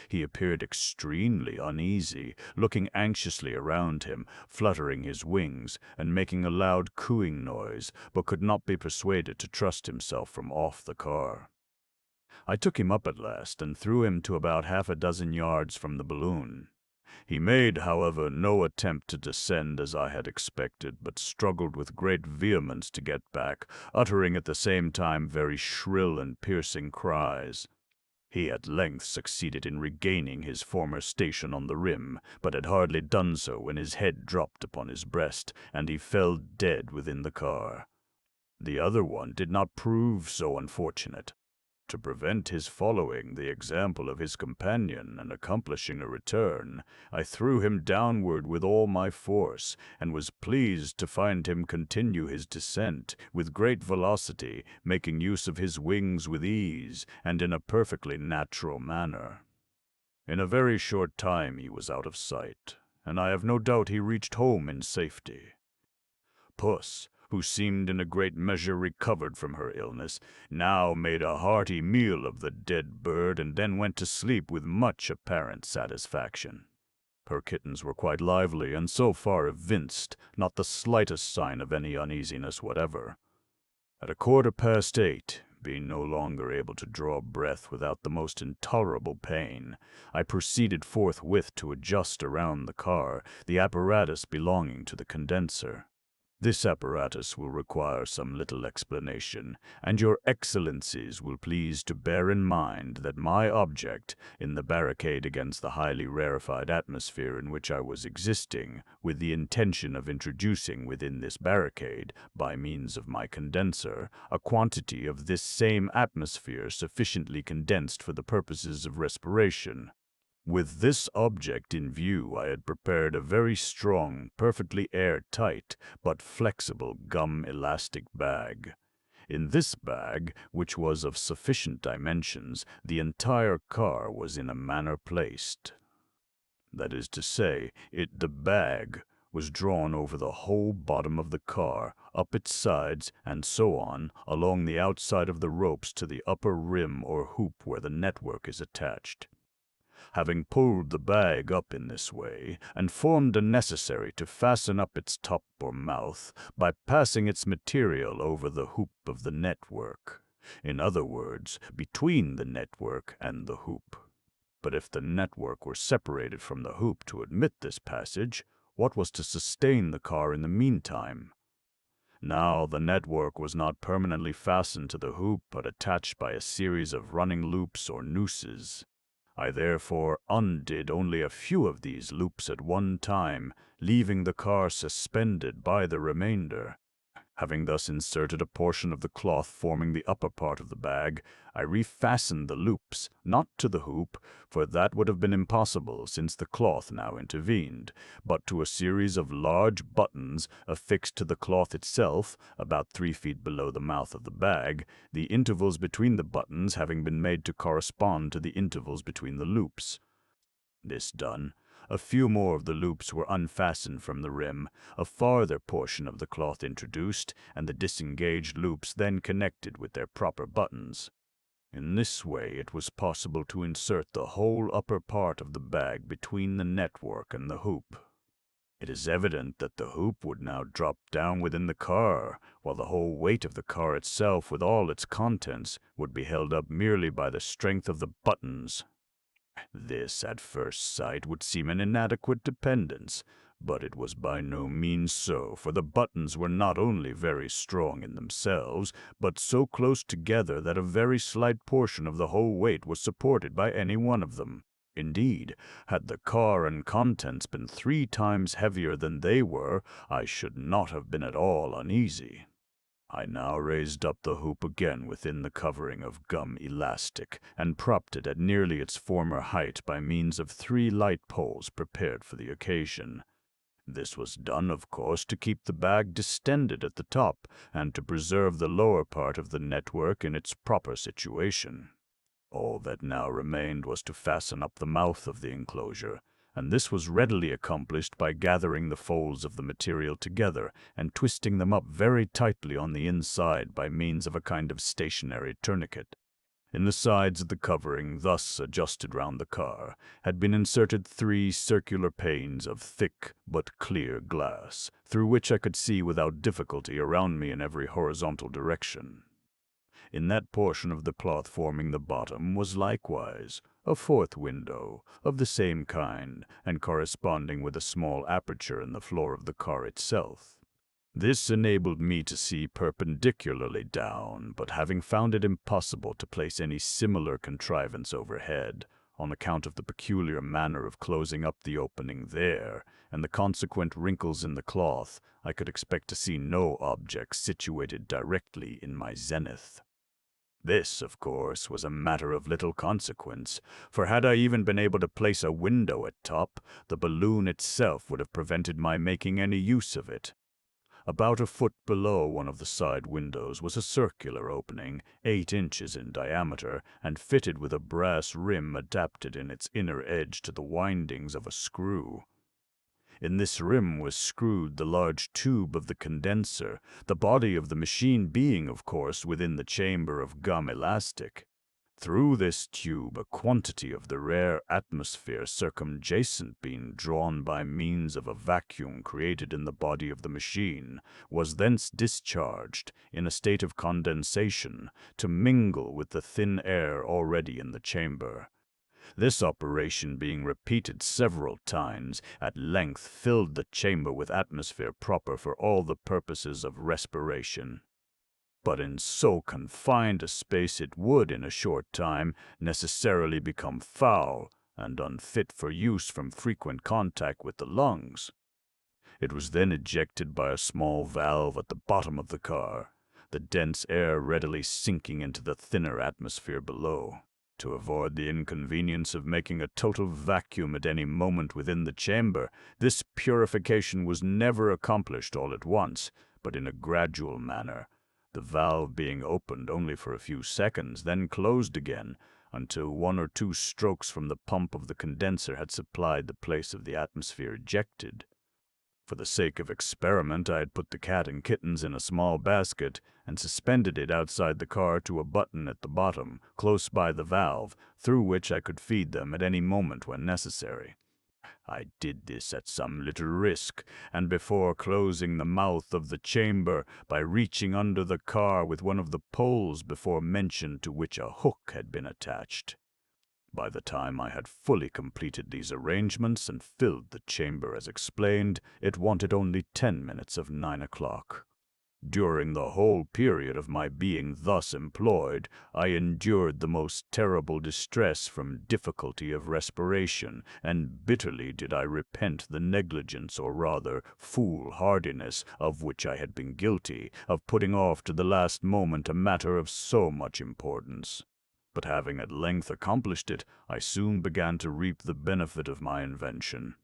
He appeared extremely uneasy, looking anxiously around him, fluttering his wings, and making a loud cooing noise, but could not be persuaded to trust himself from off the car. I took him up at last and threw him to about 6 yards from the balloon. He made, however, no attempt to descend as I had expected, but struggled with great vehemence to get back, uttering at the same time very shrill and piercing cries. He at length succeeded in regaining his former station on the rim, but had hardly done so when his head dropped upon his breast, and he fell dead within the car. The other one did not prove so unfortunate. To prevent his following the example of his companion and accomplishing a return, I threw him downward with all my force, and was pleased to find him continue his descent with great velocity, making use of his wings with ease, and in a perfectly natural manner. In a very short time he was out of sight, and I have no doubt he reached home in safety. Puss, who seemed in a great measure recovered from her illness, now made a hearty meal of the dead bird and then went to sleep with much apparent satisfaction. Her kittens were quite lively and so far evinced not the slightest sign of any uneasiness whatever. At 8:15, being no longer able to draw breath without the most intolerable pain, I proceeded forthwith to adjust around the car the apparatus belonging to the condenser. This apparatus will require some little explanation, and your excellencies will please to bear in mind that my object in the barricade against the highly rarefied atmosphere in which I was existing, with the intention of introducing within this barricade, by means of my condenser, a quantity of this same atmosphere sufficiently condensed for the purposes of respiration. With this object in view, I had prepared a very strong, perfectly airtight, but flexible gum-elastic bag. In this bag, which was of sufficient dimensions, the entire car was in a manner placed. That is to say, the bag was drawn over the whole bottom of the car, up its sides, and so on, along the outside of the ropes to the upper rim or hoop where the network is attached. Having pulled the bag up in this way, and formed a necessary to fasten up its top or mouth by passing its material over the hoop of the network, in other words, between the network and the hoop. But if the network were separated from the hoop to admit this passage, what was to sustain the car in the meantime? Now the network was not permanently fastened to the hoop, but attached by a series of running loops or nooses. I therefore undid only a few of these loops at one time, leaving the car suspended by the remainder. Having thus inserted a portion of the cloth forming the upper part of the bag, I refastened the loops, not to the hoop, for that would have been impossible since the cloth now intervened, but to a series of large buttons affixed to the cloth itself, about 3 feet below the mouth of the bag, the intervals between the buttons having been made to correspond to the intervals between the loops. This done, a few more of the loops were unfastened from the rim, a farther portion of the cloth introduced, and the disengaged loops then connected with their proper buttons. In this way it was possible to insert the whole upper part of the bag between the network and the hoop. It is evident that the hoop would now drop down within the car, while the whole weight of the car itself with all its contents would be held up merely by the strength of the buttons. This, at first sight, would seem an inadequate dependence, but it was by no means so, for the buttons were not only very strong in themselves, but so close together that a very slight portion of the whole weight was supported by any one of them. Indeed, had the car and contents been 3 times heavier than they were, I should not have been at all uneasy. I now raised up the hoop again within the covering of gum elastic, and propped it at nearly its former height by means of 3 light poles prepared for the occasion. This was done, of course, to keep the bag distended at the top, and to preserve the lower part of the network in its proper situation. All that now remained was to fasten up the mouth of the enclosure, and this was readily accomplished by gathering the folds of the material together and twisting them up very tightly on the inside by means of a kind of stationary tourniquet. In the sides of the covering, thus adjusted round the car, had been inserted 3 circular panes of thick but clear glass, through which I could see without difficulty around me in every horizontal direction. In that portion of the cloth forming the bottom was likewise a 4th window, of the same kind, and corresponding with a small aperture in the floor of the car itself. This enabled me to see perpendicularly down, but having found it impossible to place any similar contrivance overhead, on account of the peculiar manner of closing up the opening there, and the consequent wrinkles in the cloth, I could expect to see no object situated directly in my zenith. This, of course, was a matter of little consequence, for had I even been able to place a window at top, the balloon itself would have prevented my making any use of it. About a foot below one of the side windows was a circular opening, 8 inches in diameter, and fitted with a brass rim adapted in its inner edge to the windings of a screw. In this rim was screwed the large tube of the condenser, the body of the machine being, of course, within the chamber of gum elastic. Through this tube a quantity of the rare atmosphere circumjacent, being drawn by means of a vacuum created in the body of the machine, was thence discharged, in a state of condensation, to mingle with the thin air already in the chamber. This operation being repeated several times, at length filled the chamber with atmosphere proper for all the purposes of respiration. But in so confined a space it would, in a short time, necessarily become foul and unfit for use from frequent contact with the lungs. It was then ejected by a small valve at the bottom of the car, the dense air readily sinking into the thinner atmosphere below. To avoid the inconvenience of making a total vacuum at any moment within the chamber, this purification was never accomplished all at once, but in a gradual manner, the valve being opened only for a few seconds, then closed again, until 1 or 2 strokes from the pump of the condenser had supplied the place of the atmosphere ejected. For the sake of experiment, I had put the cat and kittens in a small basket and suspended it outside the car to a button at the bottom, close by the valve, through which I could feed them at any moment when necessary. I did this at some little risk, and before closing the mouth of the chamber, by reaching under the car with one of the poles before mentioned to which a hook had been attached. By the time I had fully completed these arrangements and filled the chamber as explained, it wanted only 10 minutes of 9 o'clock. During the whole period of my being thus employed, I endured the most terrible distress from difficulty of respiration, and bitterly did I repent the negligence, or rather foolhardiness, of which I had been guilty, of putting off to the last moment a matter of so much importance. But having at length accomplished it, I soon began to reap the benefit of my invention.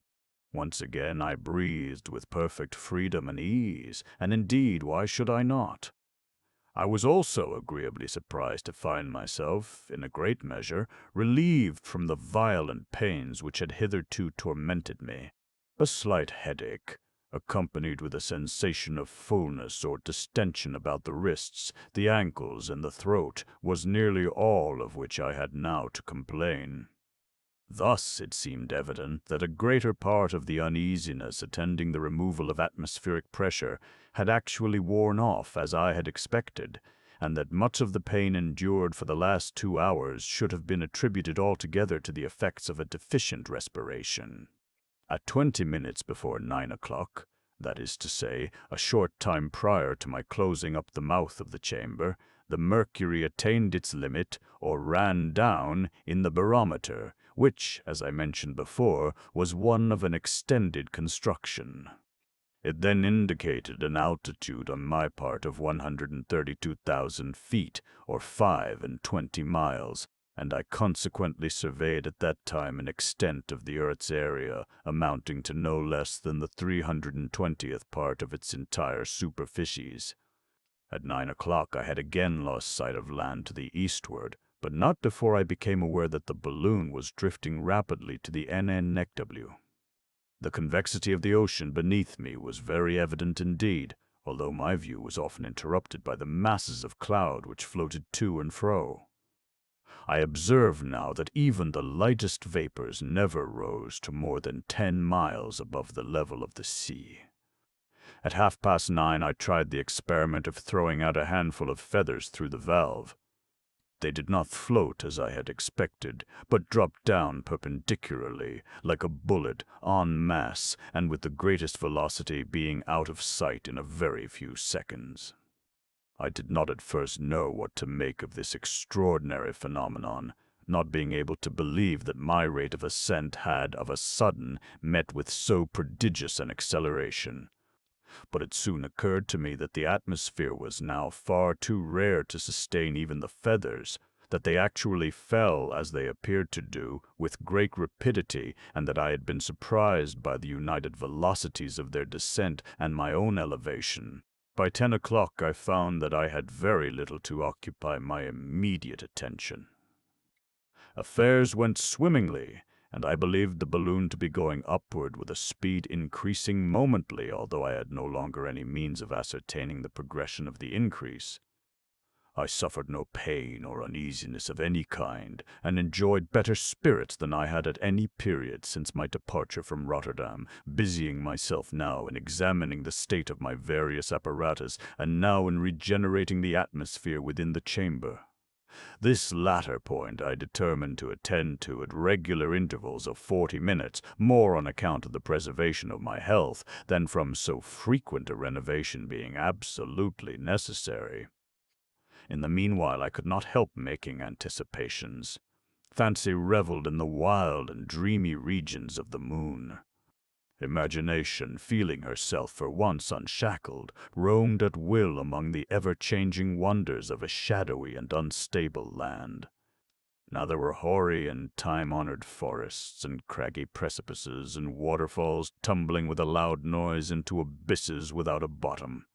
Once again I breathed with perfect freedom and ease, and indeed, why should I not? I was also agreeably surprised to find myself, in a great measure, relieved from the violent pains which had hitherto tormented me. A slight headache, accompanied with a sensation of fullness or distension about the wrists, the ankles, and the throat, was nearly all of which I had now to complain. Thus it seemed evident that a greater part of the uneasiness attending the removal of atmospheric pressure had actually worn off as I had expected, and that much of the pain endured for the last 2 hours should have been attributed altogether to the effects of a deficient respiration. At 20 minutes before 9 o'clock, that is to say, a short time prior to my closing up the mouth of the chamber, the mercury attained its limit, or ran down, in the barometer, which, as I mentioned before, was one of an extended construction. It then indicated an altitude on my part of 132,000 feet, or 25 miles, and I consequently surveyed at that time an extent of the earth's area amounting to no less than the 320th part of its entire superficies. At 9 o'clock I had again lost sight of land to the eastward, but not before I became aware that the balloon was drifting rapidly to the NNW. The convexity of the ocean beneath me was very evident indeed, although my view was often interrupted by the masses of cloud which floated to and fro. I observed now that even the lightest vapors never rose to more than 10 miles above the level of the sea. At 9:30 I tried the experiment of throwing out a handful of feathers through the valve. They did not float as I had expected, but dropped down perpendicularly, like a bullet, en masse, and with the greatest velocity, being out of sight in a very few seconds. I did not at first know what to make of this extraordinary phenomenon, not being able to believe that my rate of ascent had, of a sudden, met with so prodigious an acceleration. But it soon occurred to me that the atmosphere was now far too rare to sustain even the feathers, that they actually fell, as they appeared to do, with great rapidity, and that I had been surprised by the united velocities of their descent and my own elevation. By 10 o'clock I found that I had very little to occupy my immediate attention. Affairs went swimmingly, and I believed the balloon to be going upward with a speed increasing momently, although I had no longer any means of ascertaining the progression of the increase. I suffered no pain or uneasiness of any kind, and enjoyed better spirits than I had at any period since my departure from Rotterdam, busying myself now in examining the state of my various apparatus, and now in regenerating the atmosphere within the chamber. This latter point I determined to attend to at regular intervals of 40 minutes, more on account of the preservation of my health than from so frequent a renovation being absolutely necessary. In the meanwhile I could not help making anticipations. Fancy reveled in the wild and dreamy regions of the moon. Imagination, feeling herself for once unshackled, roamed at will among the ever-changing wonders of a shadowy and unstable land. Now there were hoary and time-honored forests, and craggy precipices, and waterfalls tumbling with a loud noise into abysses without a bottom.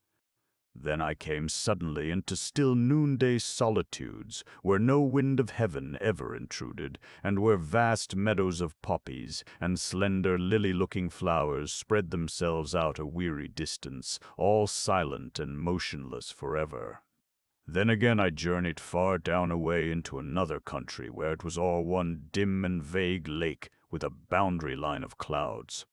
Then I came suddenly into still noonday solitudes, where no wind of heaven ever intruded, and where vast meadows of poppies and slender lily-looking flowers spread themselves out a weary distance, all silent and motionless forever. Then again I journeyed far down away into another country, where it was all one dim and vague lake with a boundary line of clouds.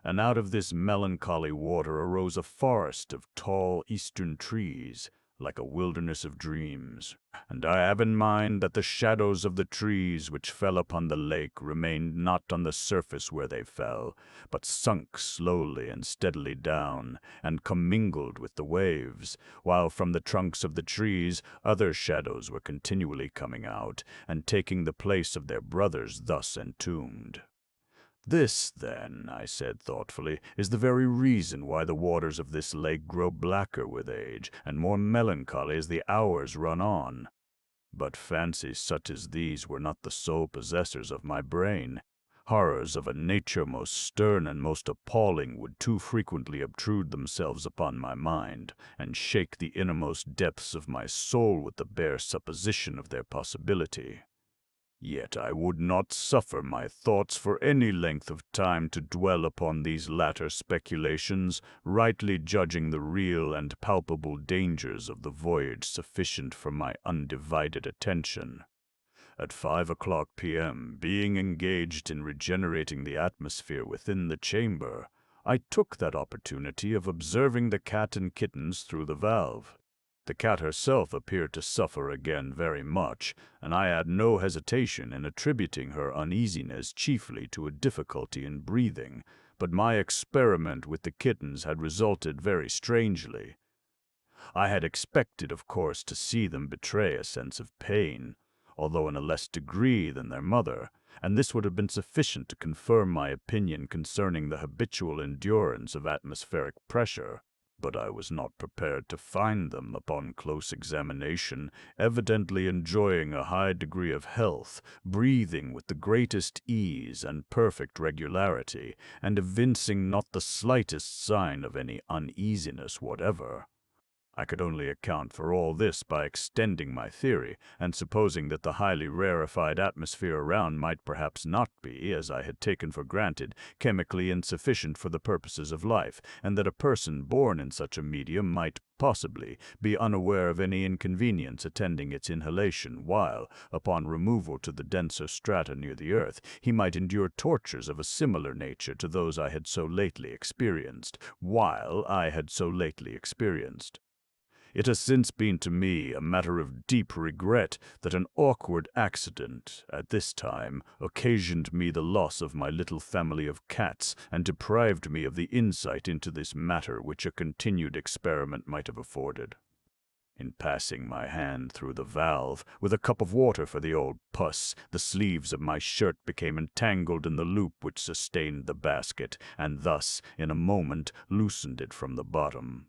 And out of this melancholy water arose a forest of tall eastern trees, like a wilderness of dreams. And I have in mind that the shadows of the trees which fell upon the lake remained not on the surface where they fell, but sunk slowly and steadily down, and commingled with the waves, while from the trunks of the trees other shadows were continually coming out, and taking the place of their brothers thus entombed. This, then, I said thoughtfully, is the very reason why the waters of this lake grow blacker with age, and more melancholy as the hours run on. But fancies such as these were not the sole possessors of my brain. Horrors of a nature most stern and most appalling would too frequently obtrude themselves upon my mind, and shake the innermost depths of my soul with the bare supposition of their possibility. Yet I would not suffer my thoughts for any length of time to dwell upon these latter speculations, rightly judging the real and palpable dangers of the voyage sufficient for my undivided attention. At 5 o'clock p.m., being engaged in regenerating the atmosphere within the chamber, I took that opportunity of observing the cat and kittens through the valve. The cat herself appeared to suffer again very much, and I had no hesitation in attributing her uneasiness chiefly to a difficulty in breathing, but my experiment with the kittens had resulted very strangely. I had expected, of course, to see them betray a sense of pain, although in a less degree than their mother, and this would have been sufficient to confirm my opinion concerning the habitual endurance of atmospheric pressure. But I was not prepared to find them, upon close examination, evidently enjoying a high degree of health, breathing with the greatest ease and perfect regularity, and evincing not the slightest sign of any uneasiness whatever. I could only account for all this by extending my theory, and supposing that the highly rarefied atmosphere around might perhaps not be, as I had taken for granted, chemically insufficient for the purposes of life, and that a person born in such a medium might, possibly, be unaware of any inconvenience attending its inhalation, while, upon removal to the denser strata near the earth, he might endure tortures of a similar nature to those I had so lately experienced, while I had so lately experienced. It has since been to me a matter of deep regret that an awkward accident, at this time, occasioned me the loss of my little family of cats, and deprived me of the insight into this matter which a continued experiment might have afforded. In passing my hand through the valve, with a cup of water for the old puss, the sleeves of my shirt became entangled in the loop which sustained the basket, and thus, in a moment, loosened it from the bottom.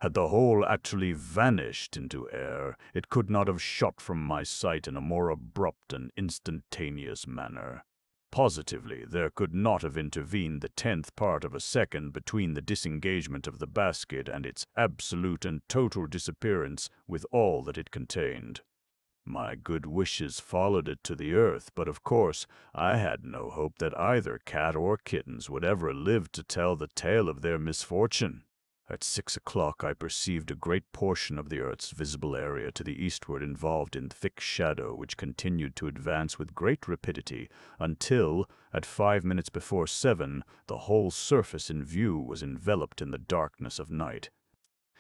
Had the whole actually vanished into air, it could not have shot from my sight in a more abrupt and instantaneous manner. Positively, there could not have intervened the 10th part of a second between the disengagement of the basket and its absolute and total disappearance with all that it contained. My good wishes followed it to the earth, but of course I had no hope that either cat or kittens would ever live to tell the tale of their misfortune. At 6 o'clock I perceived a great portion of the earth's visible area to the eastward involved in thick shadow which continued to advance with great rapidity until, at 5 minutes before 7, the whole surface in view was enveloped in the darkness of night.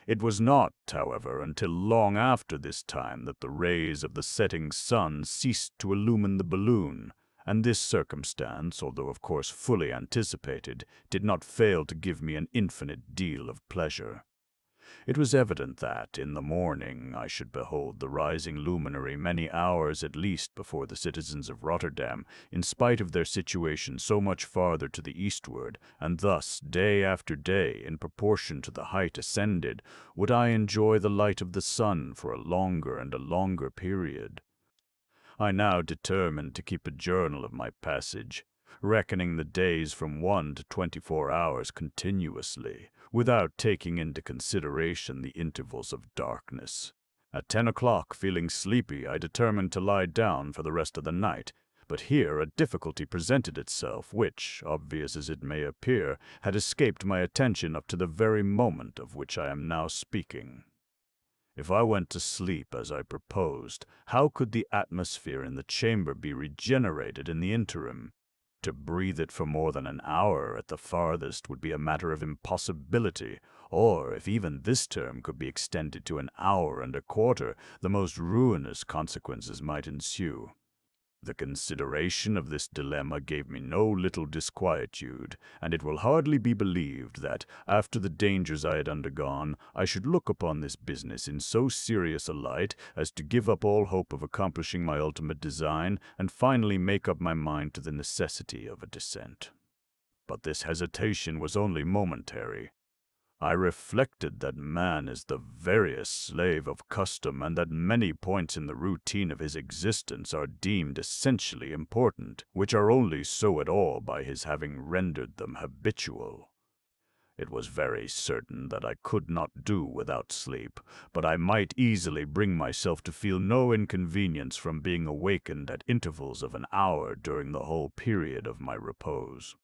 It was not, however, until long after this time that the rays of the setting sun ceased to illumine the balloon, and this circumstance, although of course fully anticipated, did not fail to give me an infinite deal of pleasure. It was evident that, in the morning, I should behold the rising luminary many hours at least before the citizens of Rotterdam, in spite of their situation so much farther to the eastward, and thus, day after day, in proportion to the height ascended, would I enjoy the light of the sun for a longer and a longer period. I now determined to keep a journal of my passage, reckoning the days from 1 to 24 hours continuously, without taking into consideration the intervals of darkness. At 10 o'clock, feeling sleepy, I determined to lie down for the rest of the night, but here a difficulty presented itself which, obvious as it may appear, had escaped my attention up to the very moment of which I am now speaking. If I went to sleep as I proposed, how could the atmosphere in the chamber be regenerated in the interim? To breathe it for more than an hour at the farthest would be a matter of impossibility, or, if even this term could be extended to an hour and a quarter, the most ruinous consequences might ensue. The consideration of this dilemma gave me no little disquietude, and it will hardly be believed that, after the dangers I had undergone, I should look upon this business in so serious a light as to give up all hope of accomplishing my ultimate design, and finally make up my mind to the necessity of a descent. But this hesitation was only momentary. I reflected that man is the veriest slave of custom, and that many points in the routine of his existence are deemed essentially important, which are only so at all by his having rendered them habitual. It was very certain that I could not do without sleep, but I might easily bring myself to feel no inconvenience from being awakened at intervals of an hour during the whole period of my repose.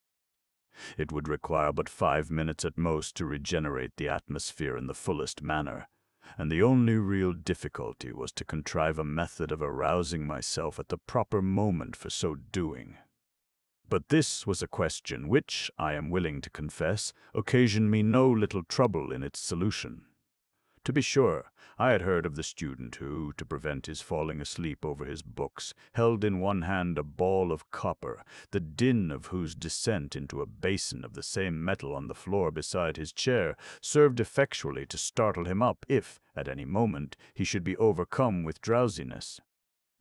It would require but 5 minutes at most to regenerate the atmosphere in the fullest manner, and the only real difficulty was to contrive a method of arousing myself at the proper moment for so doing. But this was a question which, I am willing to confess, occasioned me no little trouble in its solution. To be sure, I had heard of the student who, to prevent his falling asleep over his books, held in one hand a ball of copper, the din of whose descent into a basin of the same metal on the floor beside his chair served effectually to startle him up if, at any moment, he should be overcome with drowsiness.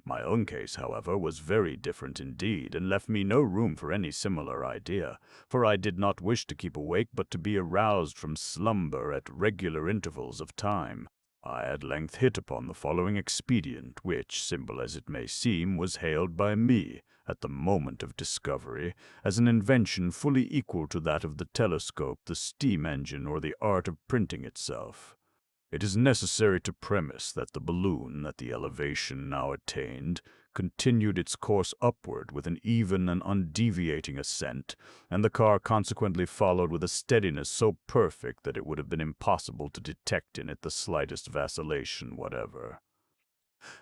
My own case, however, was very different indeed, and left me no room for any similar idea, for I did not wish to keep awake but to be aroused from slumber at regular intervals of time. I at length hit upon the following expedient, which, simple as it may seem, was hailed by me, at the moment of discovery, as an invention fully equal to that of the telescope, the steam engine, or the art of printing itself. It is necessary to premise that the balloon, at the elevation now attained, continued its course upward with an even and undeviating ascent, and the car consequently followed with a steadiness so perfect that it would have been impossible to detect in it the slightest vacillation whatever.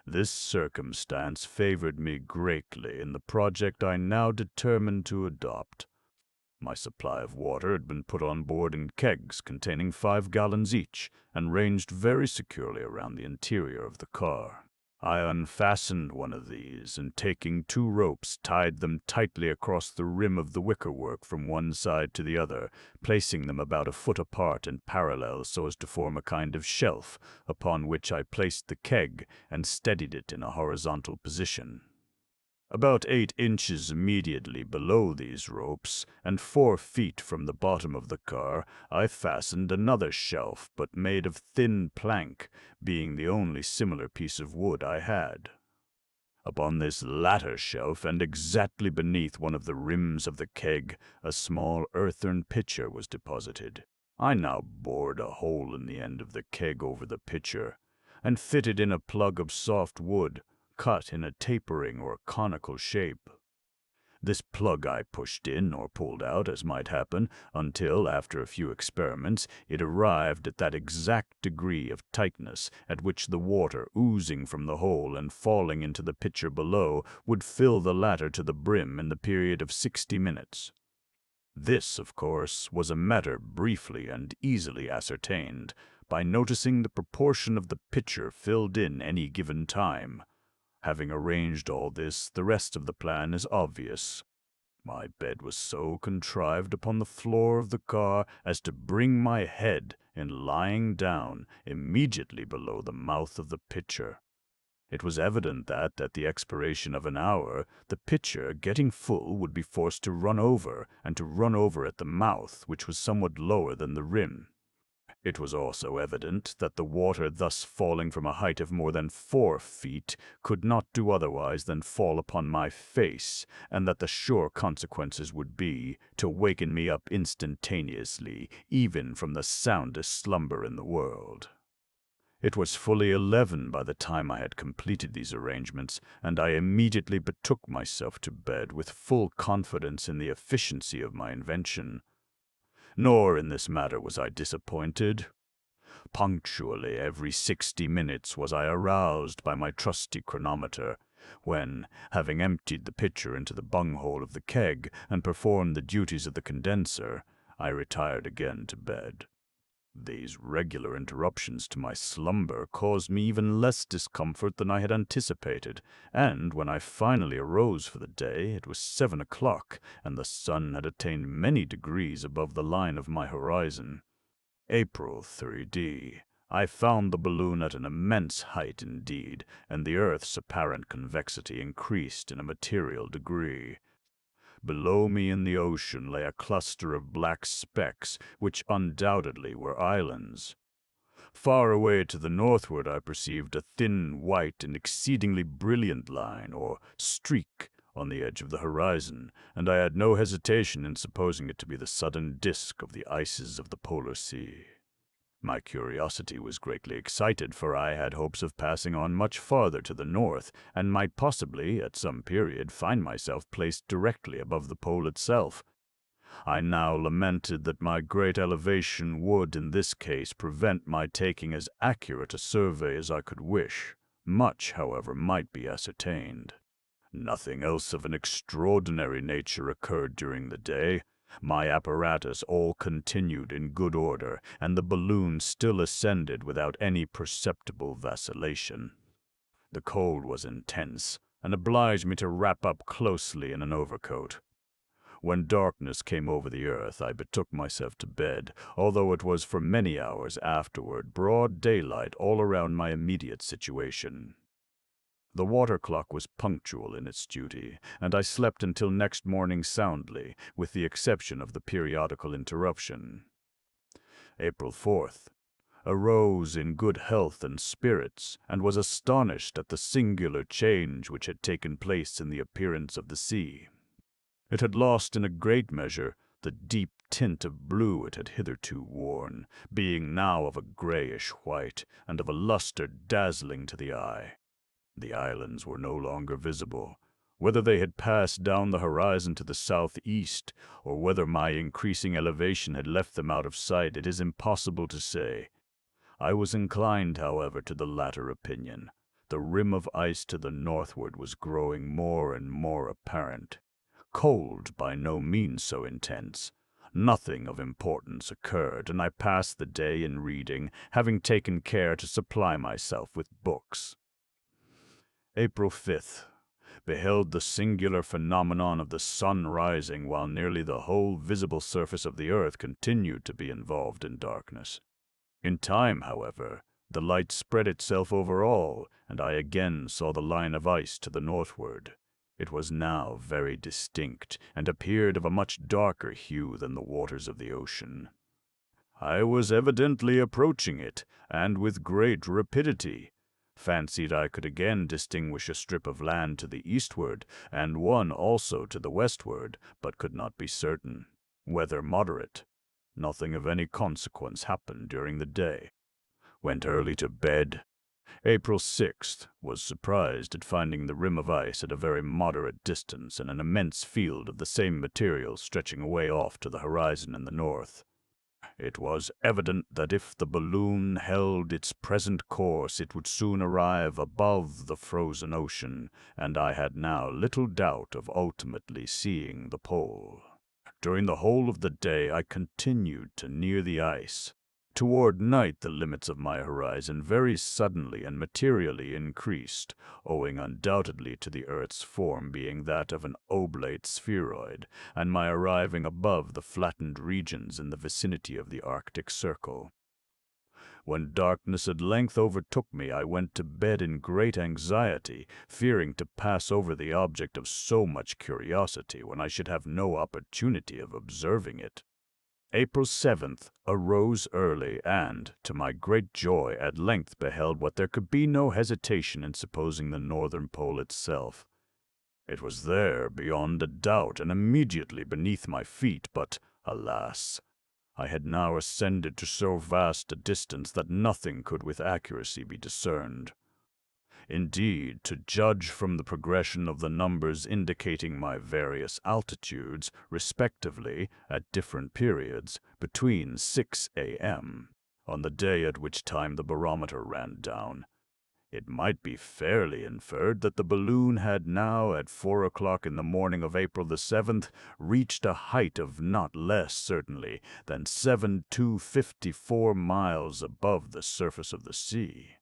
This circumstance favored me greatly in the project I now determined to adopt. My supply of water had been put on board in kegs containing 5 gallons each, and ranged very securely around the interior of the car. I unfastened one of these and, taking 2 ropes, tied them tightly across the rim of the wickerwork from one side to the other, placing them about a foot apart and parallel so as to form a kind of shelf, upon which I placed the keg and steadied it in a horizontal position. About 8 inches immediately below these ropes, and 4 feet from the bottom of the car, I fastened another shelf, but made of thin plank, being the only similar piece of wood I had. Upon this latter shelf, and exactly beneath one of the rims of the keg, a small earthen pitcher was deposited. I now bored a hole in the end of the keg over the pitcher, and fitted in a plug of soft wood, cut in a tapering or conical shape. This plug I pushed in or pulled out, as might happen, until, after a few experiments, it arrived at that exact degree of tightness at which the water oozing from the hole and falling into the pitcher below would fill the latter to the brim in the period of 60 minutes. This, of course, was a matter briefly and easily ascertained by noticing the proportion of the pitcher filled in any given time. Having arranged all this, the rest of the plan is obvious. My bed was so contrived upon the floor of the car as to bring my head, in lying down, immediately below the mouth of the pitcher. It was evident that, at the expiration of an hour, the pitcher, getting full, would be forced to run over, and to run over at the mouth, which was somewhat lower than the rim. It was also evident that the water thus falling from a height of more than 4 feet could not do otherwise than fall upon my face, and that the sure consequences would be to waken me up instantaneously, even from the soundest slumber in the world. It was fully 11 by the time I had completed these arrangements, and I immediately betook myself to bed with full confidence in the efficiency of my invention. Nor in this matter was I disappointed. Punctually every 60 minutes was I aroused by my trusty chronometer, when, having emptied the pitcher into the bunghole of the keg and performed the duties of the condenser, I retired again to bed. These regular interruptions to my slumber caused me even less discomfort than I had anticipated, and when I finally arose for the day, it was 7 o'clock, and the sun had attained many degrees above the line of my horizon. April 3d. I found the balloon at an immense height indeed, and the earth's apparent convexity increased in a material degree. Below me in the ocean lay a cluster of black specks, which undoubtedly were islands. Far away to the northward I perceived a thin, white, and exceedingly brilliant line, or streak, on the edge of the horizon, and I had no hesitation in supposing it to be the sudden disk of the ices of the polar sea. My curiosity was greatly excited, for I had hopes of passing on much farther to the north, and might possibly, at some period, find myself placed directly above the pole itself. I now lamented that my great elevation would, in this case, prevent my taking as accurate a survey as I could wish. Much, however, might be ascertained. Nothing else of an extraordinary nature occurred during the day. My apparatus all continued in good order, and the balloon still ascended without any perceptible vacillation. The cold was intense, and obliged me to wrap up closely in an overcoat. When darkness came over the earth, I betook myself to bed, although it was for many hours afterward broad daylight all around my immediate situation. The water clock was punctual in its duty, and I slept until next morning soundly, with the exception of the periodical interruption. April 4th. Arose in good health and spirits, and was astonished at the singular change which had taken place in the appearance of the sea. It had lost in a great measure the deep tint of blue it had hitherto worn, being now of a grayish white, and of a luster dazzling to the eye. The islands were no longer visible. Whether they had passed down the horizon to the southeast, or whether my increasing elevation had left them out of sight, it is impossible to say. I was inclined, however, to the latter opinion. The rim of ice to the northward was growing more and more apparent. Cold, by no means so intense. Nothing of importance occurred, and I passed the day in reading, having taken care to supply myself with books. April 5th. Beheld the singular phenomenon of the sun rising while nearly the whole visible surface of the earth continued to be involved in darkness. In time, however, the light spread itself over all, and I again saw the line of ice to the northward. It was now very distinct, and appeared of a much darker hue than the waters of the ocean. I was evidently approaching it, and with great rapidity. Fancied I could again distinguish a strip of land to the eastward, and one also to the westward, but could not be certain. Weather moderate. Nothing of any consequence happened during the day. Went early to bed. April 6th. Was surprised at finding the rim of ice at a very moderate distance and an immense field of the same material stretching away off to the horizon in the north. It was evident that if the balloon held its present course it would soon arrive above the frozen ocean, and I had now little doubt of ultimately seeing the pole. During the whole of the day I continued to near the ice. Toward night the limits of my horizon very suddenly and materially increased, owing undoubtedly to the earth's form being that of an oblate spheroid, and my arriving above the flattened regions in the vicinity of the Arctic Circle. When darkness at length overtook me, I went to bed in great anxiety, fearing to pass over the object of so much curiosity when I should have no opportunity of observing it. April 7th. Arose early, and, to my great joy, at length beheld what there could be no hesitation in supposing the northern pole itself. It was there, beyond a doubt, and immediately beneath my feet, but, alas! I had now ascended to so vast a distance that nothing could with accuracy be discerned. Indeed, to judge from the progression of the numbers indicating my various altitudes, respectively, at different periods, between 6 a.m., on the day at which time the barometer ran down, it might be fairly inferred that the balloon had now, at 4 o'clock in the morning of April the 7th, reached a height of not less, certainly, than 7,254 miles above the surface of the sea.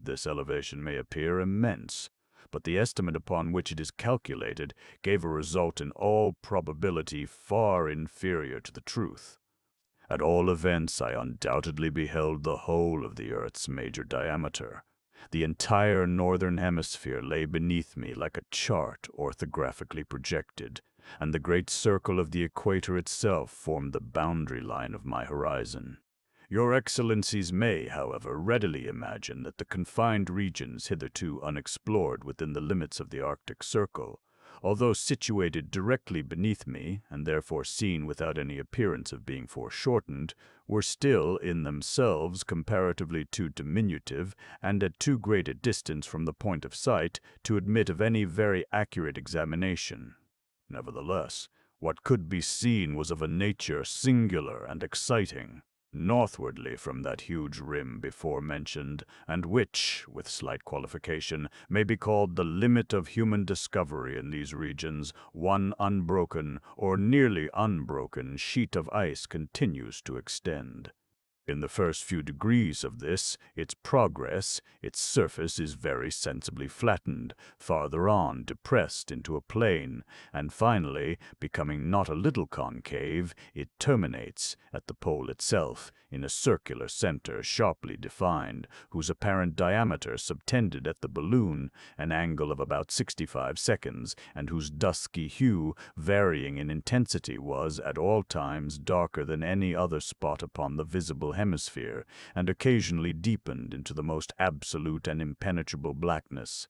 This elevation may appear immense, but the estimate upon which it is calculated gave a result in all probability far inferior to the truth. At all events, I undoubtedly beheld the whole of the earth's major diameter. The entire northern hemisphere lay beneath me like a chart orthographically projected, and the great circle of the equator itself formed the boundary line of my horizon. Your Excellencies may, however, readily imagine that the confined regions hitherto unexplored within the limits of the Arctic Circle, although situated directly beneath me, and therefore seen without any appearance of being foreshortened, were still, in themselves, comparatively too diminutive, and at too great a distance from the point of sight, to admit of any very accurate examination. Nevertheless, what could be seen was of a nature singular and exciting, northwardly from that huge rim before mentioned, and which, with slight qualification, may be called the limit of human discovery in these regions, one unbroken, or nearly unbroken, sheet of ice continues to extend. In the first few degrees of this, its surface is very sensibly flattened, farther on depressed into a plane, and finally, becoming not a little concave, it terminates, at the pole itself, in a circular center sharply defined, whose apparent diameter subtended at the balloon an angle of about 65 seconds, and whose dusky hue, varying in intensity, was at all times darker than any other spot upon the visible hemisphere, and occasionally deepened into the most absolute and impenetrable blackness.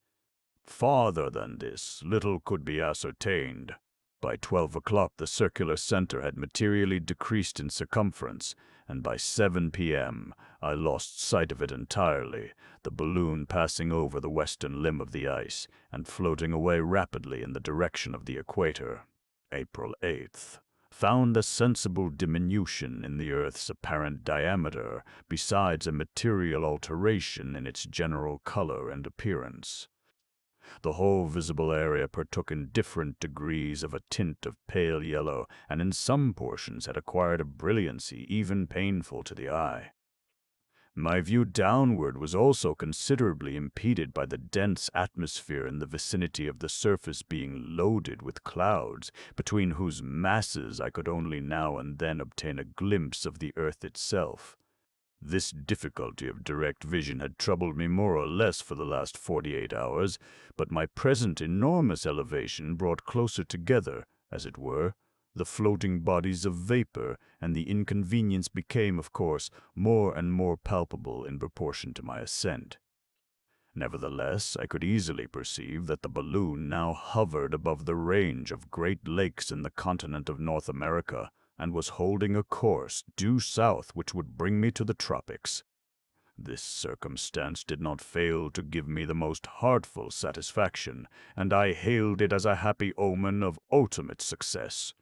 Farther than this, little could be ascertained. By 12 o'clock the circular center had materially decreased in circumference, and by 7 p.m. I lost sight of it entirely, the balloon passing over the western limb of the ice, and floating away rapidly in the direction of the equator. April 8th. Found a sensible diminution in the earth's apparent diameter, besides a material alteration in its general color and appearance. The whole visible area partook in different degrees of a tint of pale yellow, and in some portions had acquired a brilliancy even painful to the eye. My view downward was also considerably impeded by the dense atmosphere in the vicinity of the surface being loaded with clouds, between whose masses I could only now and then obtain a glimpse of the earth itself. This difficulty of direct vision had troubled me more or less for the last 48 hours, but my present enormous elevation brought closer together, as it were, the floating bodies of vapor, and the inconvenience became, of course, more and more palpable in proportion to my ascent. Nevertheless, I could easily perceive that the balloon now hovered above the range of great lakes in the continent of North America, and was holding a course due south which would bring me to the tropics. This circumstance did not fail to give me the most heartful satisfaction, and I hailed it as a happy omen of ultimate success.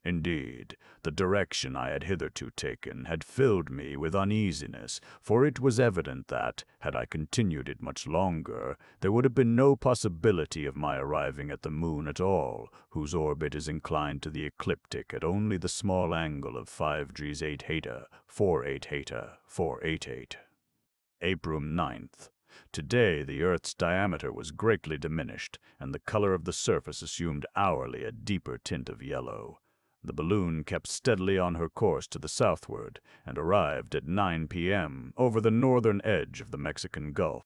Indeed, the direction I had hitherto taken had filled me with uneasiness, for it was evident that, had I continued it much longer, there would have been no possibility of my arriving at the moon at all, whose orbit is inclined to the ecliptic at only the small angle of 5° 8 Heta, 4/8 Heta, 4/8. April 9th. Today the Earth's diameter was greatly diminished, and the color of the surface assumed hourly a deeper tint of yellow. The balloon kept steadily on her course to the southward, and arrived at 9 p.m. over the northern edge of the Mexican Gulf.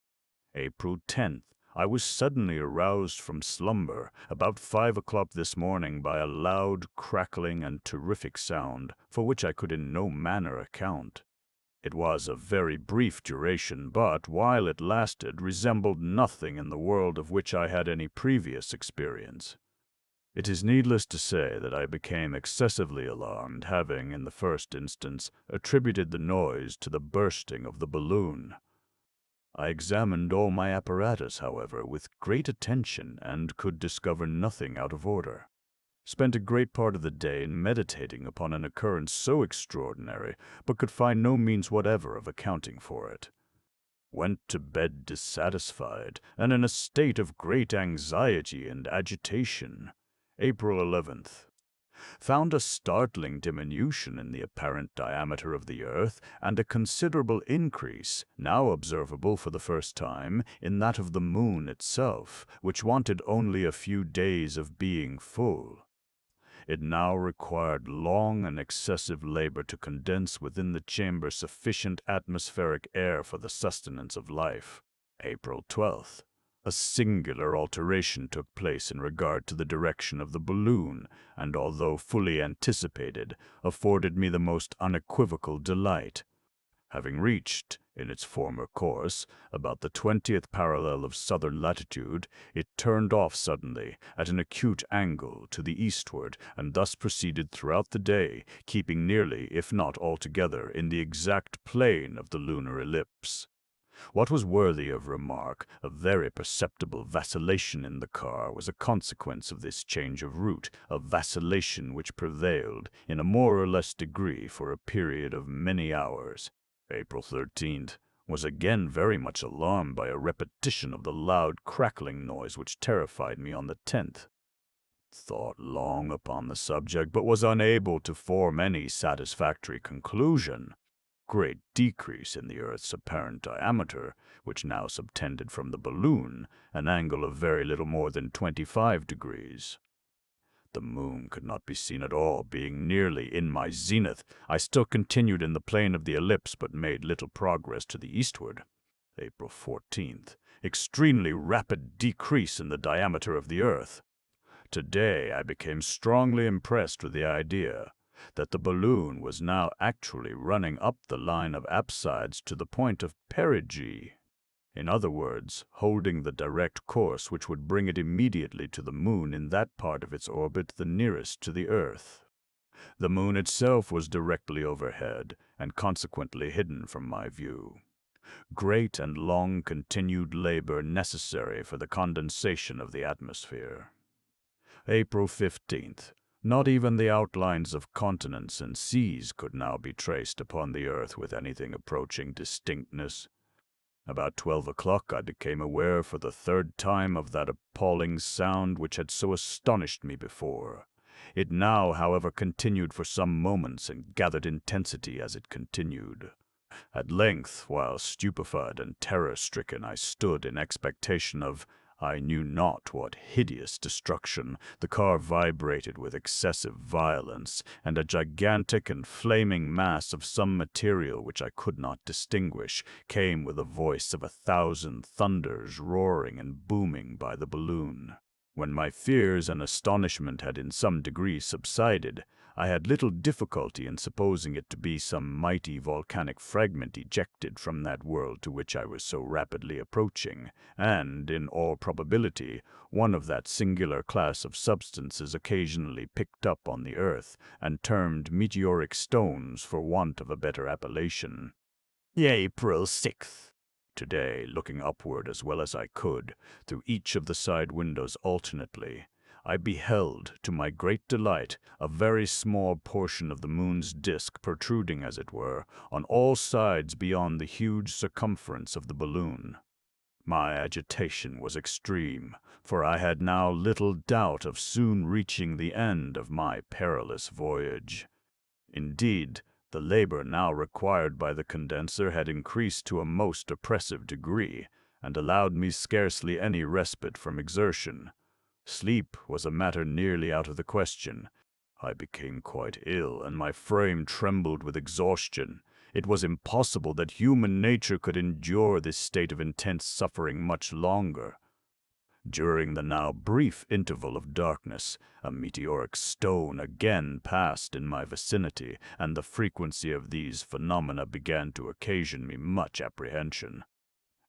April 10th. I was suddenly aroused from slumber about 5 o'clock this morning by a loud, crackling, and terrific sound, for which I could in no manner account. It was of very brief duration, but, while it lasted, resembled nothing in the world of which I had any previous experience. It is needless to say that I became excessively alarmed, having, in the first instance, attributed the noise to the bursting of the balloon. I examined all my apparatus, however, with great attention, and could discover nothing out of order. Spent a great part of the day in meditating upon an occurrence so extraordinary, but could find no means whatever of accounting for it. Went to bed dissatisfied, and in a state of great anxiety and agitation. April 11th. Found a startling diminution in the apparent diameter of the earth, and a considerable increase, now observable for the first time, in that of the moon itself, which wanted only a few days of being full. It now required long and excessive labor to condense within the chamber sufficient atmospheric air for the sustenance of life. April 12th. A singular alteration took place in regard to the direction of the balloon, and although fully anticipated, afforded me the most unequivocal delight. Having reached, in its former course, about the 20th parallel of southern latitude, it turned off suddenly, at an acute angle, to the eastward, and thus proceeded throughout the day, keeping nearly, if not altogether, in the exact plane of the lunar ellipse. What was worthy of remark, a very perceptible vacillation in the car was a consequence of this change of route, a vacillation which prevailed, in a more or less degree, for a period of many hours. April 13th. Was again very much alarmed by a repetition of the loud crackling noise which terrified me on the 10th. Thought long upon the subject, but was unable to form any satisfactory conclusion. Great decrease in the earth's apparent diameter, which now subtended from the balloon, an angle of very little more than 25 degrees. The moon could not be seen at all, being nearly in my zenith. I still continued in the plane of the ellipse, but made little progress to the eastward. April 14th. Extremely rapid decrease in the diameter of the earth. Today I became strongly impressed with the idea that the balloon was now actually running up the line of apsides to the point of perigee. In other words, holding the direct course which would bring it immediately to the moon in that part of its orbit the nearest to the earth. The moon itself was directly overhead, and consequently hidden from my view. Great and long-continued labor necessary for the condensation of the atmosphere. April 15th. Not even the outlines of continents and seas could now be traced upon the earth with anything approaching distinctness. About 12 o'clock I became aware for the third time of that appalling sound which had so astonished me before. It now, however, continued for some moments and gathered intensity as it continued. At length, while stupefied and terror-stricken, I stood in expectation of I knew not what hideous destruction. The car vibrated with excessive violence, and a gigantic and flaming mass of some material which I could not distinguish came with a voice of 1,000 thunders roaring and booming by the balloon. When my fears and astonishment had in some degree subsided, I had little difficulty in supposing it to be some mighty volcanic fragment ejected from that world to which I was so rapidly approaching, and, in all probability, one of that singular class of substances occasionally picked up on the earth, and termed meteoric stones for want of a better appellation. April 6th. Today, looking upward as well as I could, through each of the side windows alternately, I beheld, to my great delight, a very small portion of the moon's disk protruding, as it were, on all sides beyond the huge circumference of the balloon. My agitation was extreme, for I had now little doubt of soon reaching the end of my perilous voyage. Indeed, the labor now required by the condenser had increased to a most oppressive degree, and allowed me scarcely any respite from exertion. Sleep was a matter nearly out of the question. I became quite ill, and my frame trembled with exhaustion. It was impossible that human nature could endure this state of intense suffering much longer. During the now brief interval of darkness, a meteoric stone again passed in my vicinity, and the frequency of these phenomena began to occasion me much apprehension.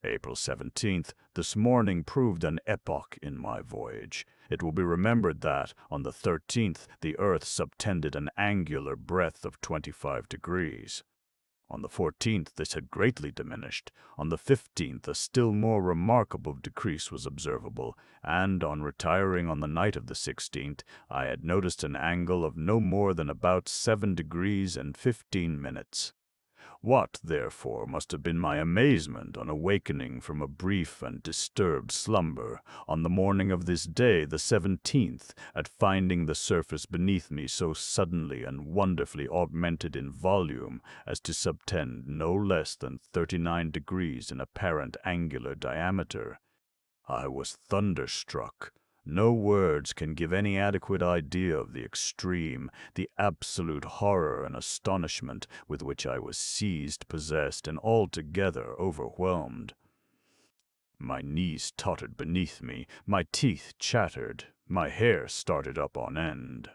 April 17th, this morning proved an epoch in my voyage. It will be remembered that, on the 13th, the earth subtended an angular breadth of 25 degrees. On the 14th, this had greatly diminished. On the 15th, a still more remarkable decrease was observable, and on retiring on the night of the 16th, I had noticed an angle of no more than about 7 degrees and 15 minutes. What, therefore, must have been my amazement on awakening from a brief and disturbed slumber, on the morning of this day, the 17th, at finding the surface beneath me so suddenly and wonderfully augmented in volume as to subtend no less than 39 degrees in apparent angular diameter. I was thunderstruck. No words can give any adequate idea of the extreme, the absolute horror and astonishment with which I was seized, possessed, and altogether overwhelmed. My knees tottered beneath me, my teeth chattered, my hair started up on end.